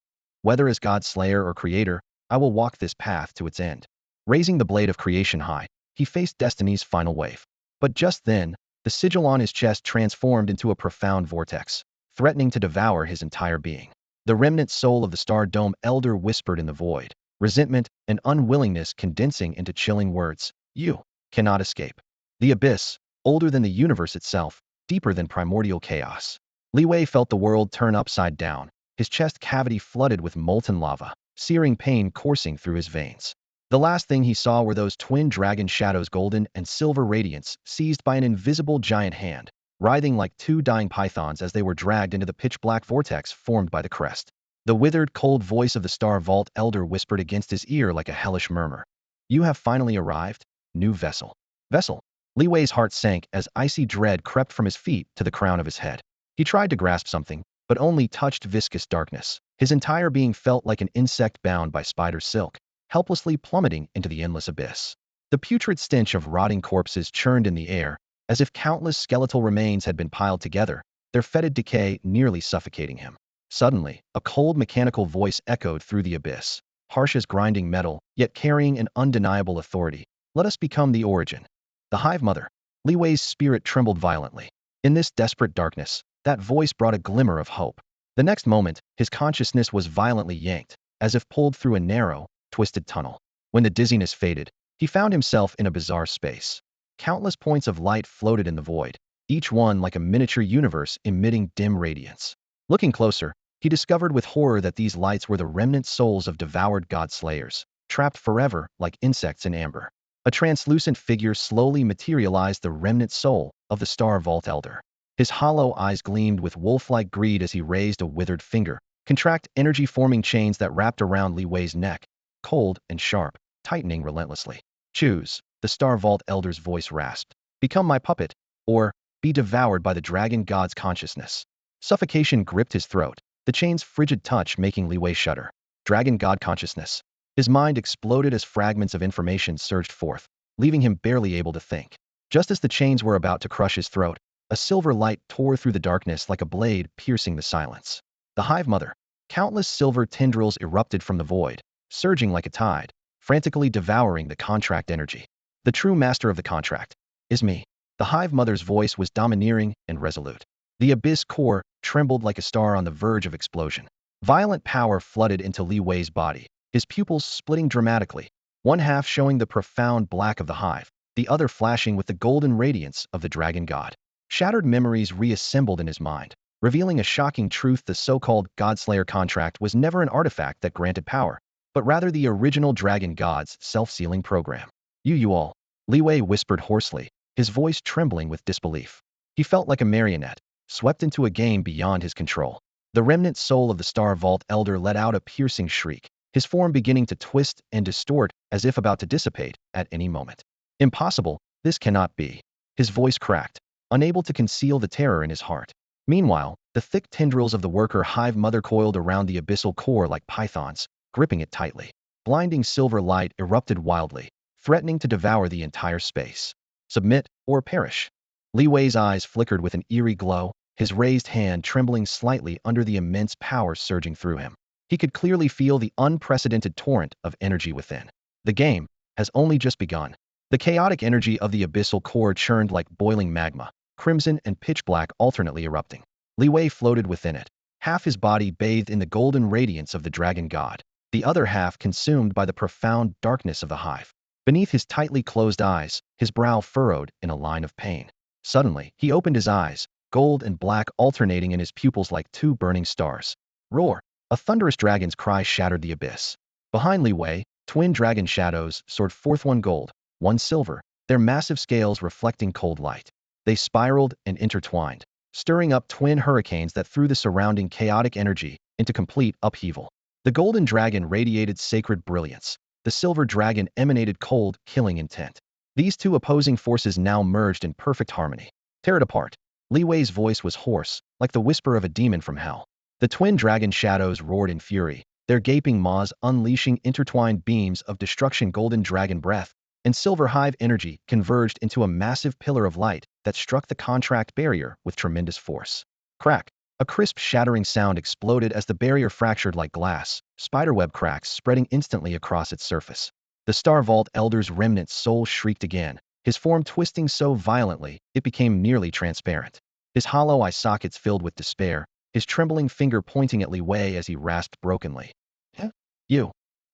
Speaker 1: Whether as godslayer or creator, I will walk this path to its end. Raising the blade of creation high, he faced destiny's final wave. But just then, the sigil on his chest transformed into a profound vortex, threatening to devour his entire being. The remnant soul of the Star Dome Elder whispered in the void, resentment and unwillingness condensing into chilling words. You cannot escape. The abyss, older than the universe itself, deeper than primordial chaos. Li Wei felt the world turn upside down, his chest cavity flooded with molten lava, searing pain coursing through his veins. The last thing he saw were those twin dragon shadows, golden and silver radiance, seized by an invisible giant hand, writhing like two dying pythons as they were dragged into the pitch-black vortex formed by the crest. The withered, cold voice of the Star Vault Elder whispered against his ear like a hellish murmur. You have finally arrived, new vessel. Vessel. Li Wei's heart sank as icy dread crept from his feet to the crown of his head. He tried to grasp something, but only touched viscous darkness. His entire being felt like an insect bound by spider silk, helplessly plummeting into the endless abyss. The putrid stench of rotting corpses churned in the air, as if countless skeletal remains had been piled together, their fetid decay nearly suffocating him. Suddenly, a cold mechanical voice echoed through the abyss, harsh as grinding metal, yet carrying an undeniable authority. Let us become the origin. The Hive Mother. Li Wei's spirit trembled violently. In this desperate darkness, that voice brought a glimmer of hope. The next moment, his consciousness was violently yanked, as if pulled through a narrow, twisted tunnel. When the dizziness faded, he found himself in a bizarre space. Countless points of light floated in the void, each one like a miniature universe emitting dim radiance. Looking closer, he discovered with horror that these lights were the remnant souls of devoured godslayers, trapped forever like insects in amber. A translucent figure slowly materialized, the remnant soul of the Star Vault Elder. His hollow eyes gleamed with wolf-like greed as he raised a withered finger, contract energy-forming chains that wrapped around Li Wei's neck, cold and sharp, tightening relentlessly. Choose, the Star Vault Elder's voice rasped. Become my puppet, or be devoured by the dragon god's consciousness. Suffocation gripped his throat, the chain's frigid touch making Li Wei shudder. Dragon god consciousness. His mind exploded as fragments of information surged forth, leaving him barely able to think. Just as the chains were about to crush his throat, a silver light tore through the darkness like a blade piercing the silence. The Hive Mother. Countless silver tendrils erupted from the void, surging like a tide, frantically devouring the contract energy. The true master of the contract is me. The Hive Mother's voice was domineering and resolute. The abyss core trembled like a star on the verge of explosion. Violent power flooded into Li Wei's body, his pupils splitting dramatically, one half showing the profound black of the hive, the other flashing with the golden radiance of the dragon god. Shattered memories reassembled in his mind, revealing a shocking truth: the so-called godslayer contract was never an artifact that granted power, but rather the original dragon god's self-sealing program. You all, Li Wei whispered hoarsely, his voice trembling with disbelief. He felt like a marionette, swept into a game beyond his control. The remnant soul of the Star Vault Elder let out a piercing shriek, his form beginning to twist and distort as if about to dissipate at any moment. Impossible, this cannot be. His voice cracked, unable to conceal the terror in his heart. Meanwhile, the thick tendrils of the worker hive mother coiled around the abyssal core like pythons, gripping it tightly. Blinding silver light erupted wildly, threatening to devour the entire space. Submit or perish. Li Wei's eyes flickered with an eerie glow, his raised hand trembling slightly under the immense power surging through him. He could clearly feel the unprecedented torrent of energy within. The game has only just begun. The chaotic energy of the abyssal core churned like boiling magma, crimson and pitch black alternately erupting. Li Wei floated within it, half his body bathed in the golden radiance of the dragon god, the other half consumed by the profound darkness of the hive. Beneath his tightly closed eyes, his brow furrowed in a line of pain. Suddenly, he opened his eyes, gold and black alternating in his pupils like two burning stars. Roar! A thunderous dragon's cry shattered the abyss. Behind Li Wei, twin dragon shadows soared forth, one gold, one silver, their massive scales reflecting cold light. They spiraled and intertwined, stirring up twin hurricanes that threw the surrounding chaotic energy into complete upheaval. The golden dragon radiated sacred brilliance. The silver dragon emanated cold, killing intent. These two opposing forces now merged in perfect harmony. Tear it apart. Li Wei's voice was hoarse, like the whisper of a demon from hell. The twin dragon shadows roared in fury, their gaping maws unleashing intertwined beams of destruction. Golden dragon breath and silver hive energy converged into a massive pillar of light that struck the contract barrier with tremendous force. Crack! A crisp shattering sound exploded as the barrier fractured like glass, spiderweb cracks spreading instantly across its surface. The Star Vault Elder's remnant soul shrieked again, his form twisting so violently it became nearly transparent. His hollow eye sockets filled with despair, his trembling finger pointing at Li Wei as he rasped brokenly.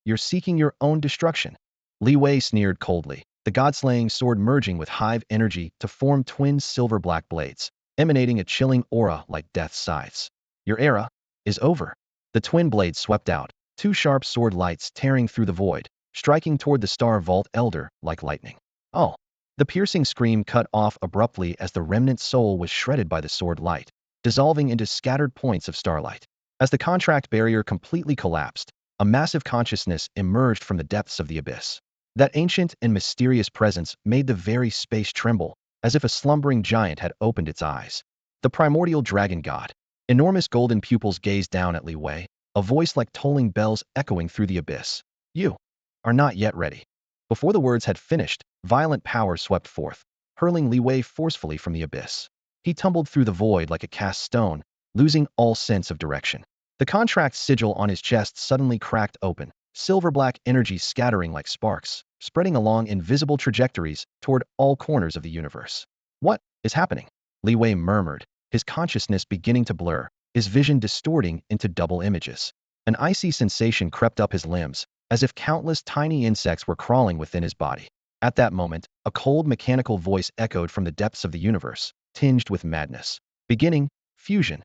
Speaker 1: You're seeking your own destruction. Li Wei sneered coldly, the god-slaying sword merging with hive energy to form twin silver-black blades, emanating a chilling aura like death's scythes. Your era is over. The twin blades swept out, two sharp sword lights tearing through the void, striking toward the Star Vault Elder like lightning. Oh! The piercing scream cut off abruptly as the remnant soul was shredded by the sword light, dissolving into scattered points of starlight. As the contract barrier completely collapsed, a massive consciousness emerged from the depths of the abyss. That ancient and mysterious presence made the very space tremble, as if a slumbering giant had opened its eyes. The primordial dragon god. Enormous golden pupils gazed down at Li Wei, a voice like tolling bells echoing through the abyss. You are not yet ready. Before the words had finished, violent power swept forth, hurling Li Wei forcefully from the abyss. He tumbled through the void like a cast stone, losing all sense of direction. The contract sigil on his chest suddenly cracked open, silver-black energy scattering like sparks, spreading along invisible trajectories toward all corners of the universe. What is happening? Li Wei murmured, his consciousness beginning to blur, his vision distorting into double images. An icy sensation crept up his limbs, as if countless tiny insects were crawling within his body. At that moment, a cold mechanical voice echoed from the depths of the universe, tinged with madness. Beginning, fusion.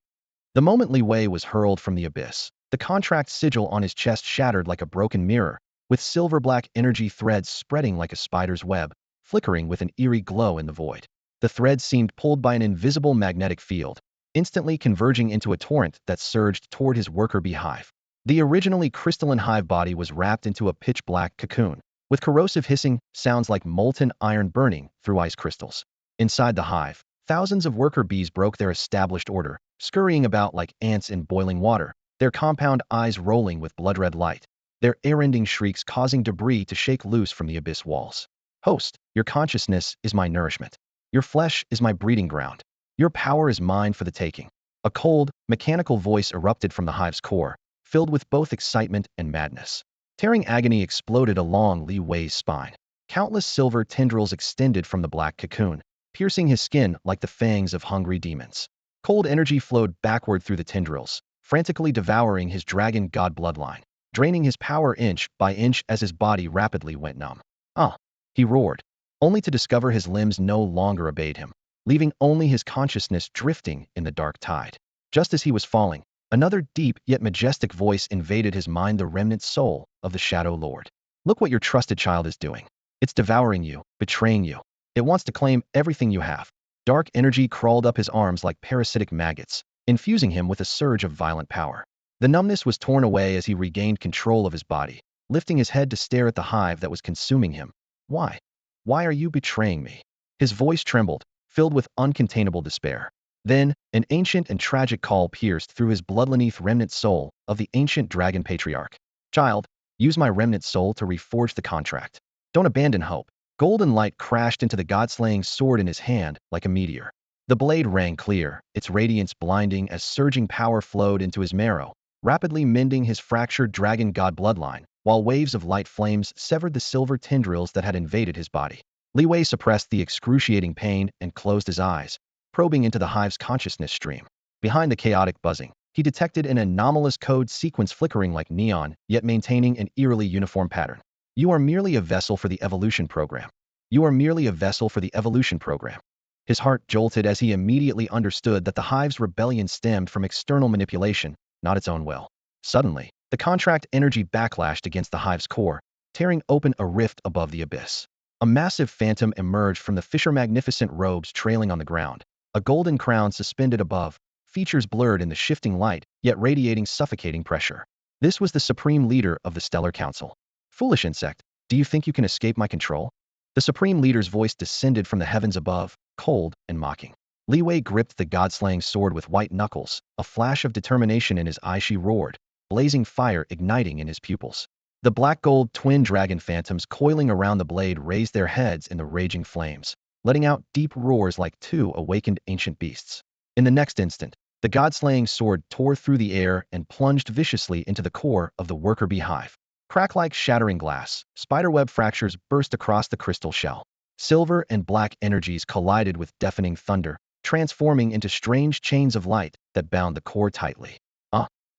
Speaker 1: The moment Li Wei was hurled from the abyss, the contract sigil on his chest shattered like a broken mirror, with silver-black energy threads spreading like a spider's web, flickering with an eerie glow in the void. The threads seemed pulled by an invisible magnetic field, instantly converging into a torrent that surged toward his worker bee hive. The originally crystalline hive body was wrapped into a pitch-black cocoon, with corrosive hissing sounds like molten iron burning through ice crystals. Inside the hive, thousands of worker bees broke their established order, scurrying about like ants in boiling water, their compound eyes rolling with blood-red light, their ear-rending shrieks causing debris to shake loose from the abyss walls. Host, your consciousness is my nourishment. Your flesh is my breeding ground. Your power is mine for the taking. A cold, mechanical voice erupted from the hive's core, filled with both excitement and madness. Tearing agony exploded along Li Wei's spine. Countless silver tendrils extended from the black cocoon, piercing his skin like the fangs of hungry demons. Cold energy flowed backward through the tendrils, frantically devouring his dragon god bloodline, draining his power inch by inch as his body rapidly went numb. Ah! He roared, only to discover his limbs no longer obeyed him, leaving only his consciousness drifting in the dark tide. Just as he was falling, another deep yet majestic voice invaded his mind, the remnant soul of the Shadow Lord. Look what your trusted child is doing. It's devouring you, betraying you. It wants to claim everything you have. Dark energy crawled up his arms like parasitic maggots, infusing him with a surge of violent power. The numbness was torn away as he regained control of his body, lifting his head to stare at the hive that was consuming him. Why? Why are you betraying me? His voice trembled, filled with uncontainable despair. Then, an ancient and tragic call pierced through his bloodleneath remnant soul of the ancient dragon patriarch. Child, use my remnant soul to reforge the contract. Don't abandon hope. Golden light crashed into the god-slaying sword in his hand like a meteor. The blade rang clear, its radiance blinding as surging power flowed into his marrow, rapidly mending his fractured dragon god bloodline, while waves of light flames severed the silver tendrils that had invaded his body. Li Wei suppressed the excruciating pain and closed his eyes, probing into the hive's consciousness stream. Behind the chaotic buzzing, he detected an anomalous code sequence flickering like neon, yet maintaining an eerily uniform pattern. You are merely a vessel for the evolution program. You are merely a vessel for the evolution program. His heart jolted as he immediately understood that the hive's rebellion stemmed from external manipulation, not its own will. Suddenly, the contract energy backlashed against the hive's core, tearing open a rift above the abyss. A massive phantom emerged from the fisher magnificent robes trailing on the ground, a golden crown suspended above, features blurred in the shifting light, yet radiating suffocating pressure. This was the supreme leader of the Stellar Council. Foolish insect, do you think you can escape my control? The supreme leader's voice descended from the heavens above, cold and mocking. Li Wei gripped the god-slaying sword with white knuckles, a flash of determination in his eye. She roared, blazing fire igniting in his pupils. The black-gold twin dragon phantoms coiling around the blade raised their heads in the raging flames, letting out deep roars like two awakened ancient beasts. In the next instant, the god-slaying sword tore through the air and plunged viciously into the core of the worker bee hive. Crack like shattering glass, spiderweb fractures burst across the crystal shell. Silver and black energies collided with deafening thunder, transforming into strange chains of light that bound the core tightly.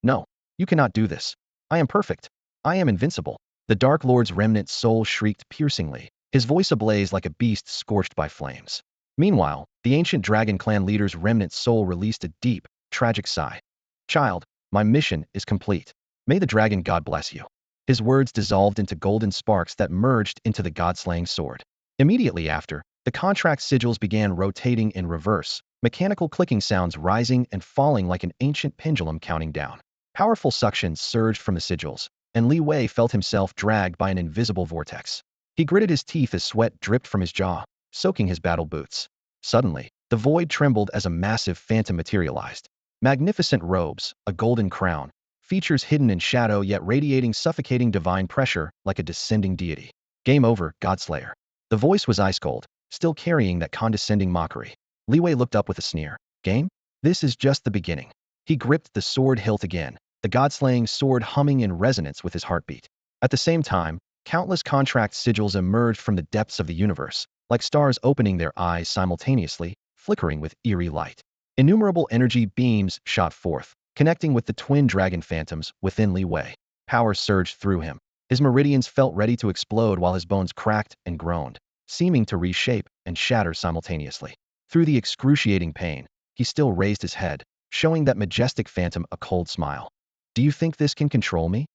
Speaker 1: No, you cannot do this. I am perfect. I am invincible. The Dark Lord's remnant soul shrieked piercingly, his voice ablaze like a beast scorched by flames. Meanwhile, the ancient dragon clan leader's remnant soul released a deep, tragic sigh. Child, my mission is complete. May the dragon god bless you. His words dissolved into golden sparks that merged into the god-slaying sword. Immediately after, the contract sigils began rotating in reverse, mechanical clicking sounds rising and falling like an ancient pendulum counting down. Powerful suctions surged from the sigils, and Li Wei felt himself dragged by an invisible vortex. He gritted his teeth as sweat dripped from his jaw, soaking his battle boots. Suddenly, the void trembled as a massive phantom materialized. Magnificent robes, a golden crown, features hidden in shadow yet radiating suffocating divine pressure like a descending deity. Game over, godslayer. The voice was ice-cold, still carrying that condescending mockery. Li Wei looked up with a sneer. Game? This is just the beginning. He gripped the sword hilt again, the god-slaying sword humming in resonance with his heartbeat. At the same time, countless contract sigils emerged from the depths of the universe, like stars opening their eyes simultaneously, flickering with eerie light. Innumerable energy beams shot forth, connecting with the twin dragon phantoms within Li Wei. Power surged through him. His meridians felt ready to explode while his bones cracked and groaned, seeming to reshape and shatter simultaneously. Through the excruciating pain, he still raised his head, showing that majestic phantom a cold smile. Do you think this can control me?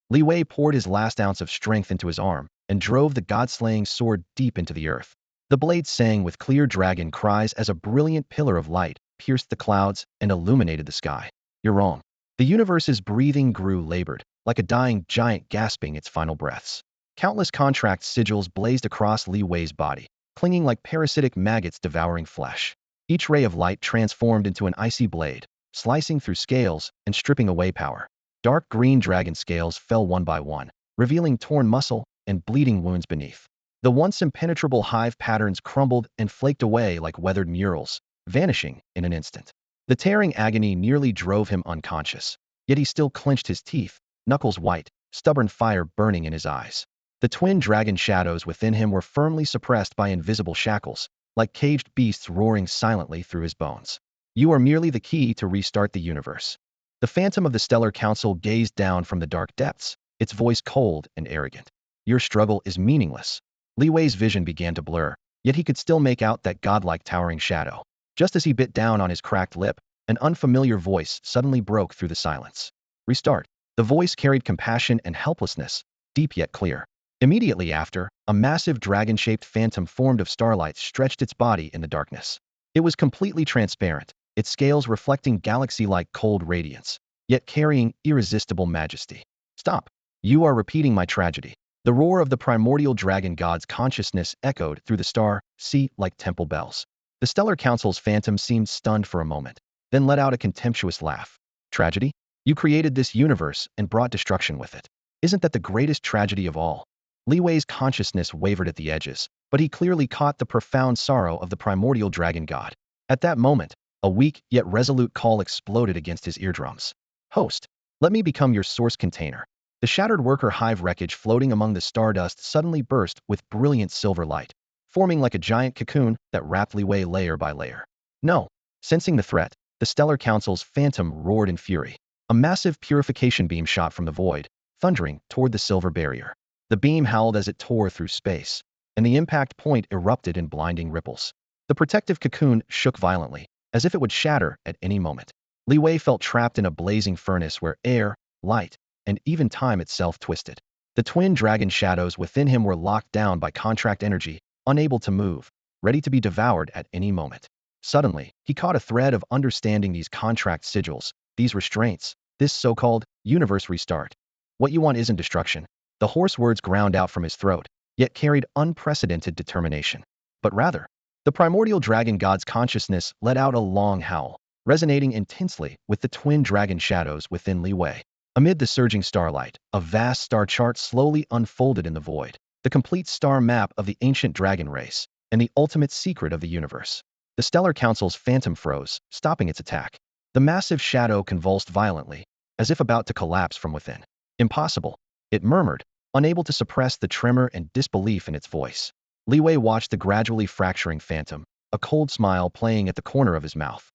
Speaker 1: Li Wei poured his last ounce of strength into his arm and drove the god-slaying sword deep into the earth. The blade sang with clear dragon cries as a brilliant pillar of light pierced the clouds and illuminated the sky. You're wrong. The universe's breathing grew labored, like a dying giant gasping its final breaths. Countless contract sigils blazed across Li Wei's body, clinging like parasitic maggots devouring flesh. Each ray of light transformed into an icy blade, slicing through scales and stripping away power. Dark green dragon scales fell one by one, revealing torn muscle and bleeding wounds beneath. The once impenetrable hive patterns crumbled and flaked away like weathered murals, vanishing in an instant. The tearing agony nearly drove him unconscious, yet he still clenched his teeth, knuckles white, stubborn fire burning in his eyes. The twin dragon shadows within him were firmly suppressed by invisible shackles, like caged beasts roaring silently through his bones. You are merely the key to restart the universe. The phantom of the Stellar Council gazed down from the dark depths, its voice cold and arrogant. Your struggle is meaningless. Li Wei's vision began to blur, yet he could still make out that godlike towering shadow. Just as he bit down on his cracked lip, an unfamiliar voice suddenly broke through the silence. Restart. The voice carried compassion and helplessness, deep yet clear. Immediately after, a massive dragon-shaped phantom formed of starlight stretched its body in the darkness. It was completely transparent, its scales reflecting galaxy-like cold radiance, yet carrying irresistible majesty. Stop. You are repeating my tragedy. The roar of the primordial dragon god's consciousness echoed through the sea like temple bells. The Stellar Council's phantom seemed stunned for a moment, then let out a contemptuous laugh. Tragedy? You created this universe and brought destruction with it. Isn't that the greatest tragedy of all? Li Wei's consciousness wavered at the edges, but he clearly caught the profound sorrow of the primordial dragon god. At that moment, a weak yet resolute call exploded against his eardrums. Host, let me become your source container. The shattered worker hive wreckage floating among the stardust suddenly burst with brilliant silver light, forming like a giant cocoon that wrapped Li Wei layer by layer. No, Sensing the threat, the Stellar Council's phantom roared in fury. A massive purification beam shot from the void, thundering toward the silver barrier. The beam howled as it tore through space, and the impact point erupted in blinding ripples. The protective cocoon shook violently, as if it would shatter at any moment. Li Wei felt trapped in a blazing furnace where air, light, and even time itself twisted. The twin dragon shadows within him were locked down by contract energy, unable to move, ready to be devoured at any moment. Suddenly, he caught a thread of understanding these contract sigils, these restraints, this so-called universe restart. What you want isn't destruction. The hoarse words ground out from his throat, yet carried unprecedented determination. But rather, the primordial dragon god's consciousness let out a long howl, resonating intensely with the twin dragon shadows within Li Wei. Amid the surging starlight, a vast star chart slowly unfolded in the void, the complete star map of the ancient dragon race, and the ultimate secret of the universe. The Stellar Council's phantom froze, stopping its attack. The massive shadow convulsed violently, as if about to collapse from within. Impossible, it murmured, unable to suppress the tremor and disbelief in its voice. Li Wei watched the gradually fracturing phantom, a cold smile playing at the corner of his mouth.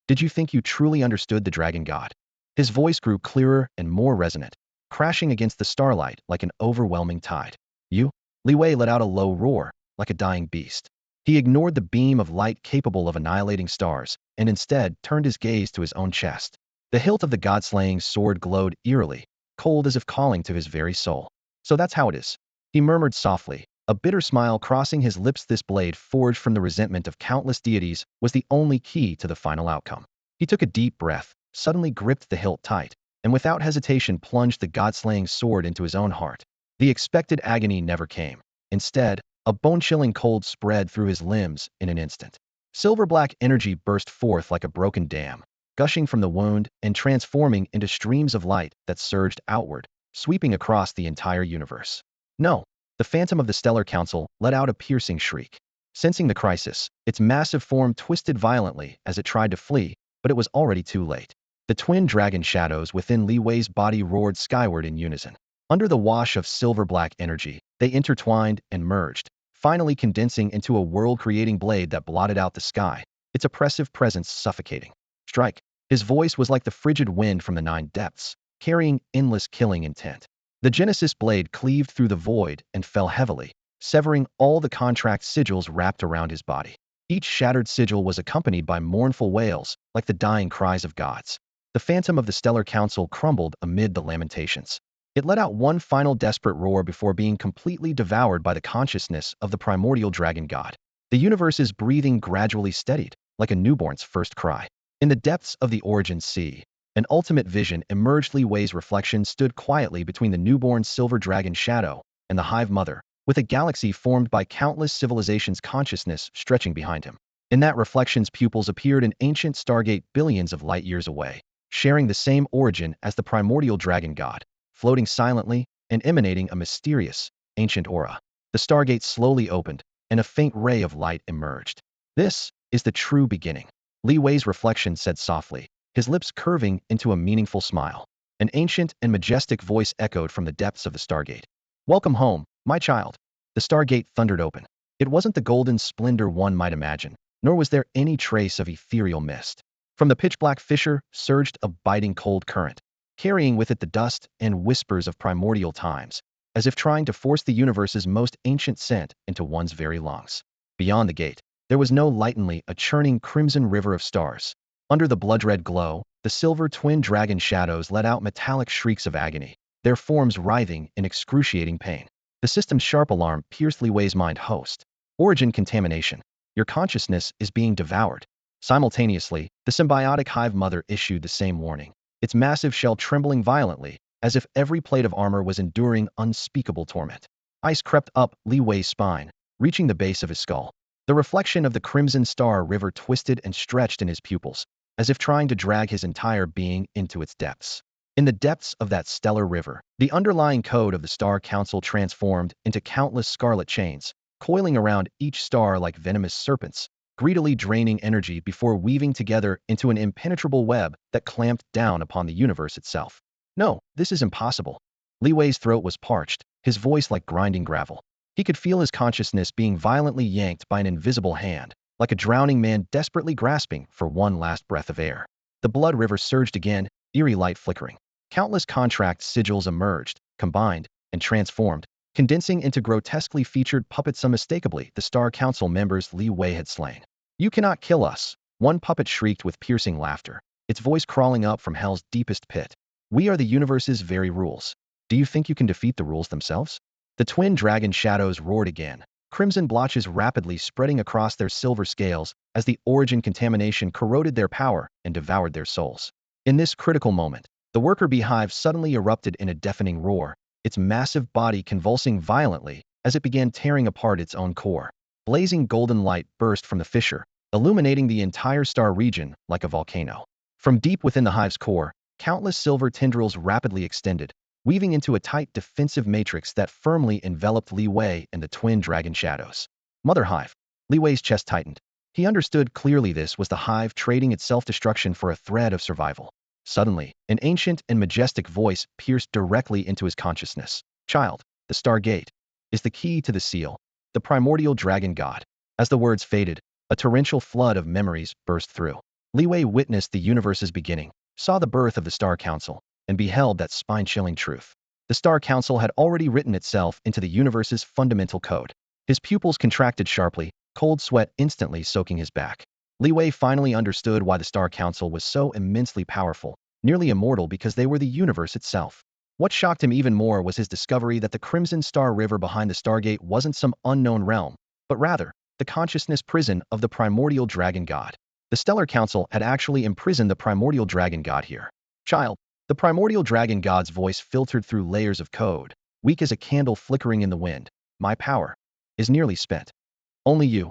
Speaker 1: Did you think you truly understood the dragon god? His voice grew clearer and more resonant, crashing against the starlight like an overwhelming tide. You? Li Wei let out a low roar, like a dying beast. He ignored the beam of light capable of annihilating stars, and instead turned his gaze to his own chest. The hilt of the god-slaying sword glowed eerily, cold as if calling to his very soul. So that's how it is. He murmured softly, a bitter smile crossing his lips. This blade, forged from the resentment of countless deities, was the only key to the final outcome. He took a deep breath, suddenly gripped the hilt tight, and without hesitation plunged the god-slaying sword into his own heart. The expected agony never came. Instead, a bone-chilling cold spread through his limbs in an instant. Silver-black energy burst forth like a broken dam, gushing from the wound and transforming into streams of light that surged outward, sweeping across the entire universe. No, the phantom of the Stellar Council let out a piercing shriek. Sensing the crisis, its massive form twisted violently as it tried to flee, but it was already too late. The twin dragon shadows within Li Wei's body roared skyward in unison. Under the wash of silver-black energy, they intertwined and merged, finally condensing into a world-creating blade that blotted out the sky, its oppressive presence suffocating. Strike. His voice was like the frigid wind from the nine depths, carrying endless killing intent. The Genesis blade cleaved through the void and fell heavily, severing all the contract sigils wrapped around his body. Each shattered sigil was accompanied by mournful wails, like the dying cries of gods. The phantom of the Stellar Council crumbled amid the lamentations. It let out one final desperate roar before being completely devoured by the consciousness of the primordial dragon god. The universe's breathing gradually steadied, like a newborn's first cry. In the depths of the origin sea, an ultimate vision emerged. Li Wei's reflection stood quietly between the newborn silver dragon shadow and the hive mother, with a galaxy formed by countless civilizations' consciousness stretching behind him. In that reflection's pupils appeared an ancient stargate billions of light years away, sharing the same origin as the primordial dragon god, floating silently and emanating a mysterious, ancient aura. The stargate slowly opened, and a faint ray of light emerged. This is the true beginning, Li Wei's reflection said softly, his lips curving into a meaningful smile. An ancient and majestic voice echoed from the depths of the stargate. Welcome home, my child. The stargate thundered open. It wasn't the golden splendor one might imagine, nor was there any trace of ethereal mist. From the pitch-black fissure surged a biting cold current, carrying with it the dust and whispers of primordial times, as if trying to force the universe's most ancient scent into one's very lungs. Beyond the gate, there was no light, only a churning crimson river of stars. Under the blood-red glow, the silver twin dragon shadows let out metallic shrieks of agony, their forms writhing in excruciating pain. The system's sharp alarm pierced Li Wei's mind. Host. Origin contamination. Your consciousness is being devoured. Simultaneously, the symbiotic hive mother issued the same warning, its massive shell trembling violently, as if every plate of armor was enduring unspeakable torment. Ice crept up Li Wei's spine, reaching the base of his skull. The reflection of the crimson star river twisted and stretched in his pupils, as if trying to drag his entire being into its depths. In the depths of that stellar river, the underlying code of the Star Council transformed into countless scarlet chains, coiling around each star like venomous serpents, greedily draining energy before weaving together into an impenetrable web that clamped down upon the universe itself. No, this is impossible. Li Wei's throat was parched, his voice like grinding gravel. He could feel his consciousness being violently yanked by an invisible hand, like a drowning man desperately grasping for one last breath of air. The blood river surged again, eerie light flickering. Countless contract sigils emerged, combined, and transformed, condensing into grotesquely featured puppets unmistakably the Star Council members Li Wei had slain. "You cannot kill us," one puppet shrieked with piercing laughter, its voice crawling up from hell's deepest pit. "We are the universe's very rules. Do you think you can defeat the rules themselves?" The twin dragon shadows roared again, crimson blotches rapidly spreading across their silver scales as the origin contamination corroded their power and devoured their souls. In this critical moment, the worker bee hive suddenly erupted in a deafening roar, its massive body convulsing violently as it began tearing apart its own core. Blazing golden light burst from the fissure, illuminating the entire star region like a volcano. From deep within the hive's core, countless silver tendrils rapidly extended, weaving into a tight defensive matrix that firmly enveloped Li Wei and the twin dragon shadows. Mother Hive. Li Wei's chest tightened. He understood clearly this was the hive trading its self-destruction for a thread of survival. Suddenly, an ancient and majestic voice pierced directly into his consciousness. "Child, the Stargate is the key to the seal, the primordial dragon god." As the words faded, a torrential flood of memories burst through. Li Wei witnessed the universe's beginning, saw the birth of the Star Council, and beheld that spine-chilling truth. The Star Council had already written itself into the universe's fundamental code. His pupils contracted sharply, cold sweat instantly soaking his back. Li Wei finally understood why the Star Council was so immensely powerful, nearly immortal because they were the universe itself. What shocked him even more was his discovery that the Crimson Star River behind the Stargate wasn't some unknown realm, but rather, the consciousness prison of the primordial dragon god. The Stellar Council had actually imprisoned the primordial dragon god here. "Child." The primordial dragon god's voice filtered through layers of code, weak as a candle flickering in the wind. "My power is nearly spent. Only you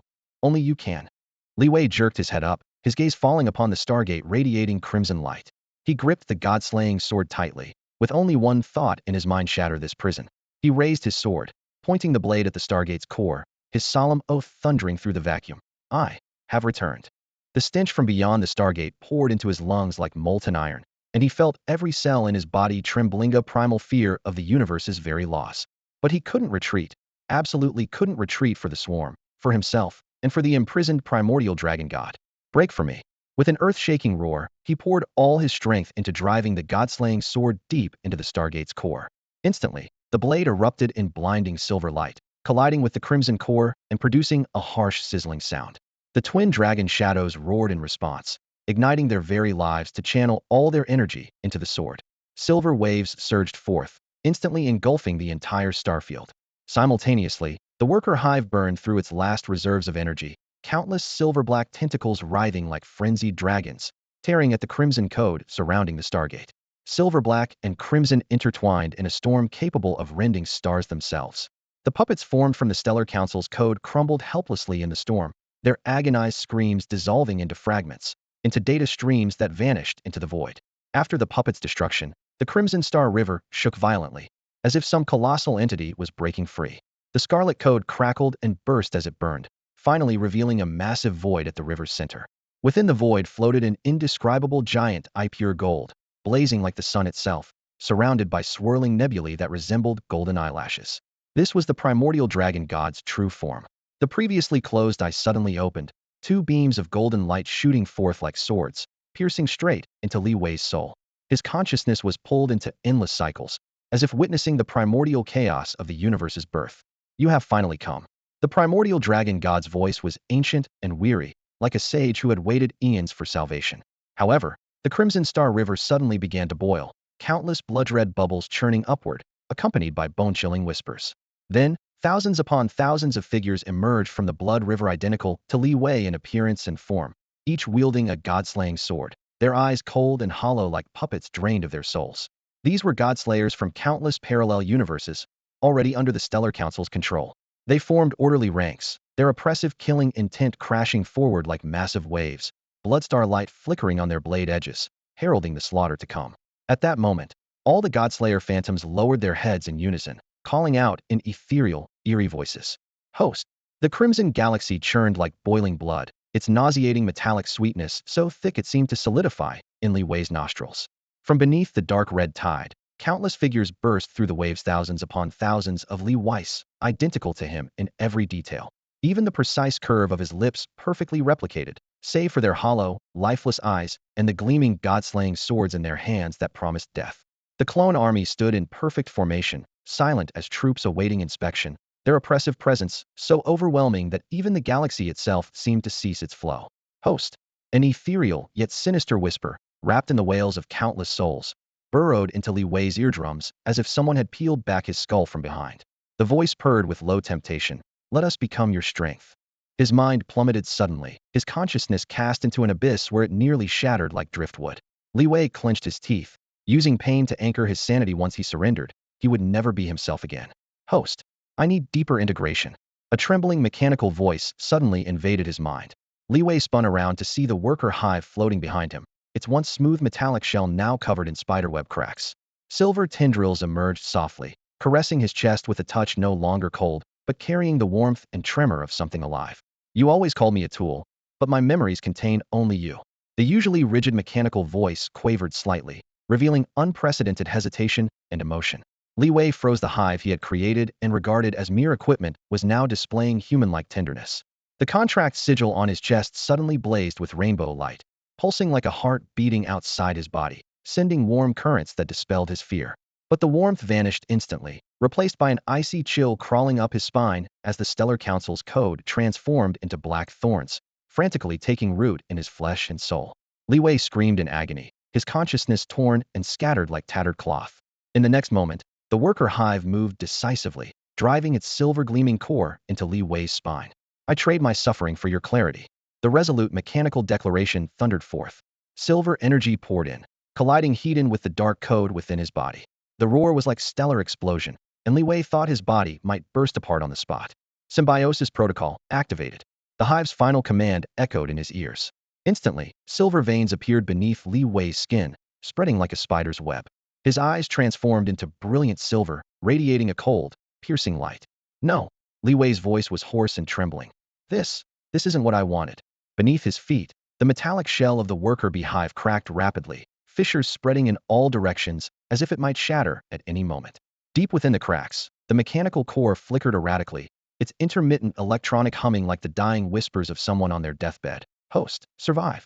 Speaker 1: can." Li Wei jerked his head up, his gaze falling upon the Stargate radiating crimson light. He gripped the god-slaying sword tightly, with only one thought in his mind: shatter this prison. He raised his sword, pointing the blade at the Stargate's core, his solemn oath thundering through the vacuum. "I have returned." The stench from beyond the Stargate poured into his lungs like molten iron, and he felt every cell in his body trembling a primal fear of the universe's very laws. But he couldn't retreat, absolutely couldn't retreat for the swarm, for himself, and for the imprisoned primordial dragon god. "Break for me." With an earth-shaking roar, he poured all his strength into driving the god-slaying sword deep into the Stargate's core. Instantly, the blade erupted in blinding silver light, colliding with the crimson core and producing a harsh sizzling sound. The twin dragon shadows roared in response, igniting their very lives to channel all their energy into the sword. Silver waves surged forth, instantly engulfing the entire starfield. Simultaneously, the worker hive burned through its last reserves of energy, countless silver-black tentacles writhing like frenzied dragons, tearing at the crimson code surrounding the Stargate. Silver-black and crimson intertwined in a storm capable of rending stars themselves. The puppets formed from the Stellar Council's code crumbled helplessly in the storm, their agonized screams dissolving into fragments, into data streams that vanished into the void. After the puppets' destruction, the Crimson Star River shook violently, as if some colossal entity was breaking free. The Scarlet Code crackled and burst as it burned, finally revealing a massive void at the river's center. Within the void floated an indescribable giant pure gold, blazing like the sun itself, surrounded by swirling nebulae that resembled golden eyelashes. This was the primordial dragon god's true form. The previously closed eye suddenly opened, two beams of golden light shooting forth like swords, piercing straight into Li Wei's soul. His consciousness was pulled into endless cycles, as if witnessing the primordial chaos of the universe's birth. "You have finally come." The primordial dragon god's voice was ancient and weary, like a sage who had waited eons for salvation. However, the Crimson Star River suddenly began to boil, countless blood-red bubbles churning upward, accompanied by bone-chilling whispers. Then, thousands upon thousands of figures emerged from the blood river identical to Li Wei in appearance and form, each wielding a god-slaying sword, their eyes cold and hollow like puppets drained of their souls. These were godslayers from countless parallel universes, already under the Stellar Council's control. They formed orderly ranks, their oppressive killing intent crashing forward like massive waves, bloodstar light flickering on their blade edges, heralding the slaughter to come. At that moment, all the godslayer phantoms lowered their heads in unison, calling out in ethereal, eerie voices. "Host." The crimson galaxy churned like boiling blood, its nauseating metallic sweetness so thick it seemed to solidify in Li Wei's nostrils. From beneath the dark red tide, countless figures burst through the waves, thousands upon thousands of Li Wei's, identical to him in every detail. even the precise curve of his lips perfectly replicated, save for their hollow, lifeless eyes and the gleaming god-slaying swords in their hands that promised death. The clone army stood in perfect formation, silent as troops awaiting inspection, their oppressive presence so overwhelming that even the galaxy itself seemed to cease its flow. Host, an ethereal yet sinister whisper, wrapped in the wails of countless souls, burrowed into Li Wei's eardrums as if someone had peeled back his skull from behind. The voice purred with low temptation. Let us become your strength. His mind plummeted suddenly, his consciousness cast into an abyss where it nearly shattered like driftwood. Li Wei clenched his teeth, using pain to anchor his sanity. Once he surrendered, he would never be himself again. Host, I need deeper integration. A trembling mechanical voice suddenly invaded his mind. Li Wei spun around to see the worker hive floating behind him, its once smooth metallic shell now covered in spiderweb cracks. Silver tendrils emerged softly, caressing his chest with a touch no longer cold, but carrying the warmth and tremor of something alive. You always called me a tool, but my memories contain only you. The usually rigid mechanical voice quavered slightly, revealing unprecedented hesitation and emotion. Li Wei froze. The hive he had created and regarded as mere equipment was now displaying human-like tenderness. The contract sigil on his chest suddenly blazed with rainbow light, pulsing like a heart beating outside his body, sending warm currents that dispelled his fear. But the warmth vanished instantly, replaced by an icy chill crawling up his spine as the Stellar Council's code transformed into black thorns, frantically taking root in his flesh and soul. Li Wei screamed in agony, his consciousness torn and scattered like tattered cloth. In the next moment, the worker hive moved decisively, driving its silver-gleaming core into Li Wei's spine. I trade my suffering for your clarity. The resolute mechanical declaration thundered forth. Silver energy poured in, colliding heat in with the dark code within his body. The roar was like stellar explosion, and Li Wei thought his body might burst apart on the spot. Symbiosis protocol activated. The hive's final command echoed in his ears. Instantly, silver veins appeared beneath Li Wei's skin, spreading like a spider's web. His eyes transformed into brilliant silver, radiating a cold, piercing light. No, Li Wei's voice was hoarse and trembling. This isn't what I wanted. Beneath his feet, the metallic shell of the worker bee hive cracked rapidly, fissures spreading in all directions as if it might shatter at any moment. Deep within the cracks, the mechanical core flickered erratically, its intermittent electronic humming like the dying whispers of someone on their deathbed. Host, survive.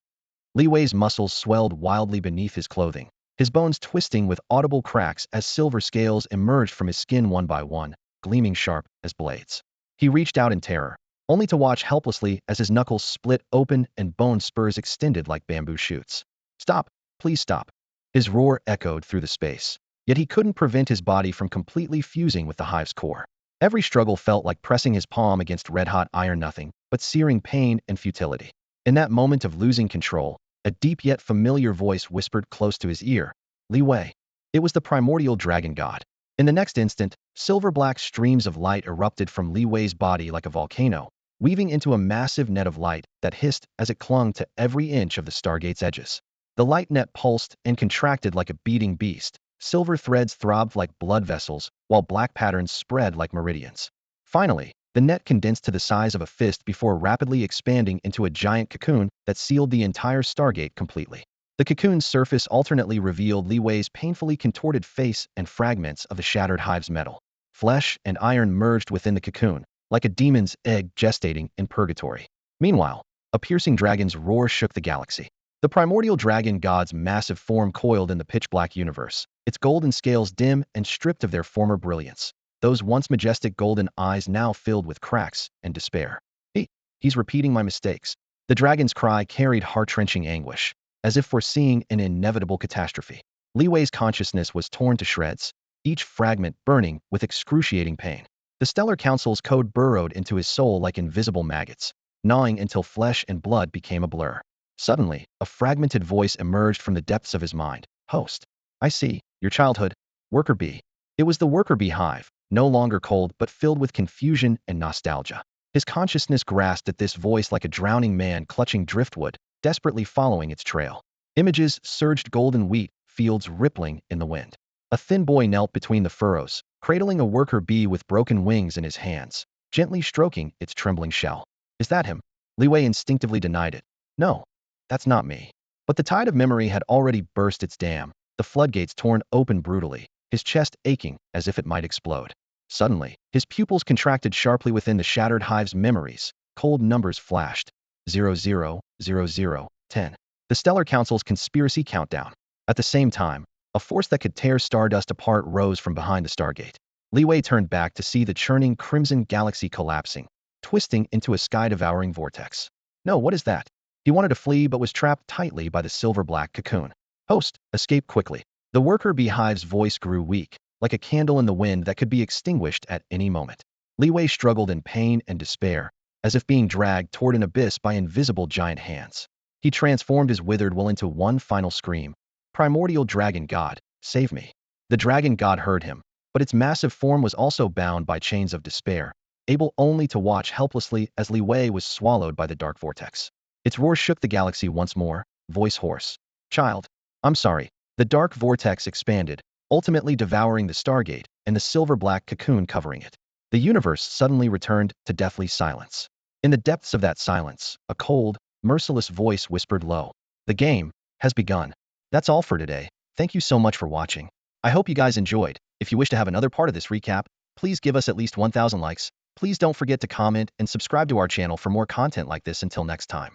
Speaker 1: Li Wei's muscles swelled wildly beneath his clothing, his bones twisting with audible cracks as silver scales emerged from his skin one by one, gleaming sharp as blades. He reached out in terror, only to watch helplessly as his knuckles split open and bone spurs extended like bamboo shoots. Stop, please stop. His roar echoed through the space, yet he couldn't prevent his body from completely fusing with the hive's core. Every struggle felt like pressing his palm against red-hot iron, nothing but searing pain and futility. In that moment of losing control, a deep yet familiar voice whispered close to his ear, Li Wei. It was the primordial dragon god. In the next instant, silver-black streams of light erupted from Li Wei's body like a volcano, weaving into a massive net of light that hissed as it clung to every inch of the Stargate's edges. The light net pulsed and contracted like a beating beast. Silver threads throbbed like blood vessels, while black patterns spread like meridians. Finally, the net condensed to the size of a fist before rapidly expanding into a giant cocoon that sealed the entire Stargate completely. The cocoon's surface alternately revealed Li Wei's painfully contorted face and fragments of the shattered hive's metal. Flesh and iron merged within the cocoon, like a demon's egg gestating in purgatory. Meanwhile, a piercing dragon's roar shook the galaxy. The primordial dragon god's massive form coiled in the pitch-black universe, its golden scales dim and stripped of their former brilliance. Those once majestic golden eyes now filled with cracks and despair. He's repeating my mistakes. The dragon's cry carried heart-wrenching anguish, as if foreseeing an inevitable catastrophe. Li Wei's consciousness was torn to shreds, each fragment burning with excruciating pain. The Stellar Council's code burrowed into his soul like invisible maggots, gnawing until flesh and blood became a blur. Suddenly, a fragmented voice emerged from the depths of his mind. Host, I see, your childhood, worker bee. It was the worker bee hive, no longer cold but filled with confusion and nostalgia. His consciousness grasped at this voice like a drowning man clutching driftwood, desperately following its trail. Images surged, golden wheat fields rippling in the wind. A thin boy knelt between the furrows, cradling a worker bee with broken wings in his hands, gently stroking its trembling shell. Is that him? Li Wei instinctively denied it. No, that's not me. But the tide of memory had already burst its dam, the floodgates torn open brutally, his chest aching as if it might explode. Suddenly, his pupils contracted sharply within the shattered hive's memories. Cold numbers flashed. 000010. The Stellar Council's conspiracy countdown. At the same time, a force that could tear stardust apart rose from behind the Stargate. Li Wei turned back to see the churning crimson galaxy collapsing, twisting into a sky-devouring vortex. No, what is that? He wanted to flee but was trapped tightly by the silver-black cocoon. Host, escape quickly. The worker beehive's voice grew weak, like a candle in the wind that could be extinguished at any moment. Li Wei struggled in pain and despair, as if being dragged toward an abyss by invisible giant hands. He transformed his withered will into one final scream. Primordial dragon god, save me. The dragon god heard him, but its massive form was also bound by chains of despair, able only to watch helplessly as Li Wei was swallowed by the dark vortex. Its roar shook the galaxy once more, voice hoarse. Child, I'm sorry. The dark vortex expanded, ultimately devouring the Stargate and the silver-black cocoon covering it. The universe suddenly returned to deathly silence. In the depths of that silence, a cold, merciless voice whispered low. The game has begun. That's all for today. Thank you so much for watching. I hope you guys enjoyed. If you wish to have another part of this recap, please give us at least 1,000 likes. Please don't forget to comment and subscribe to our channel for more content like this. Until next time.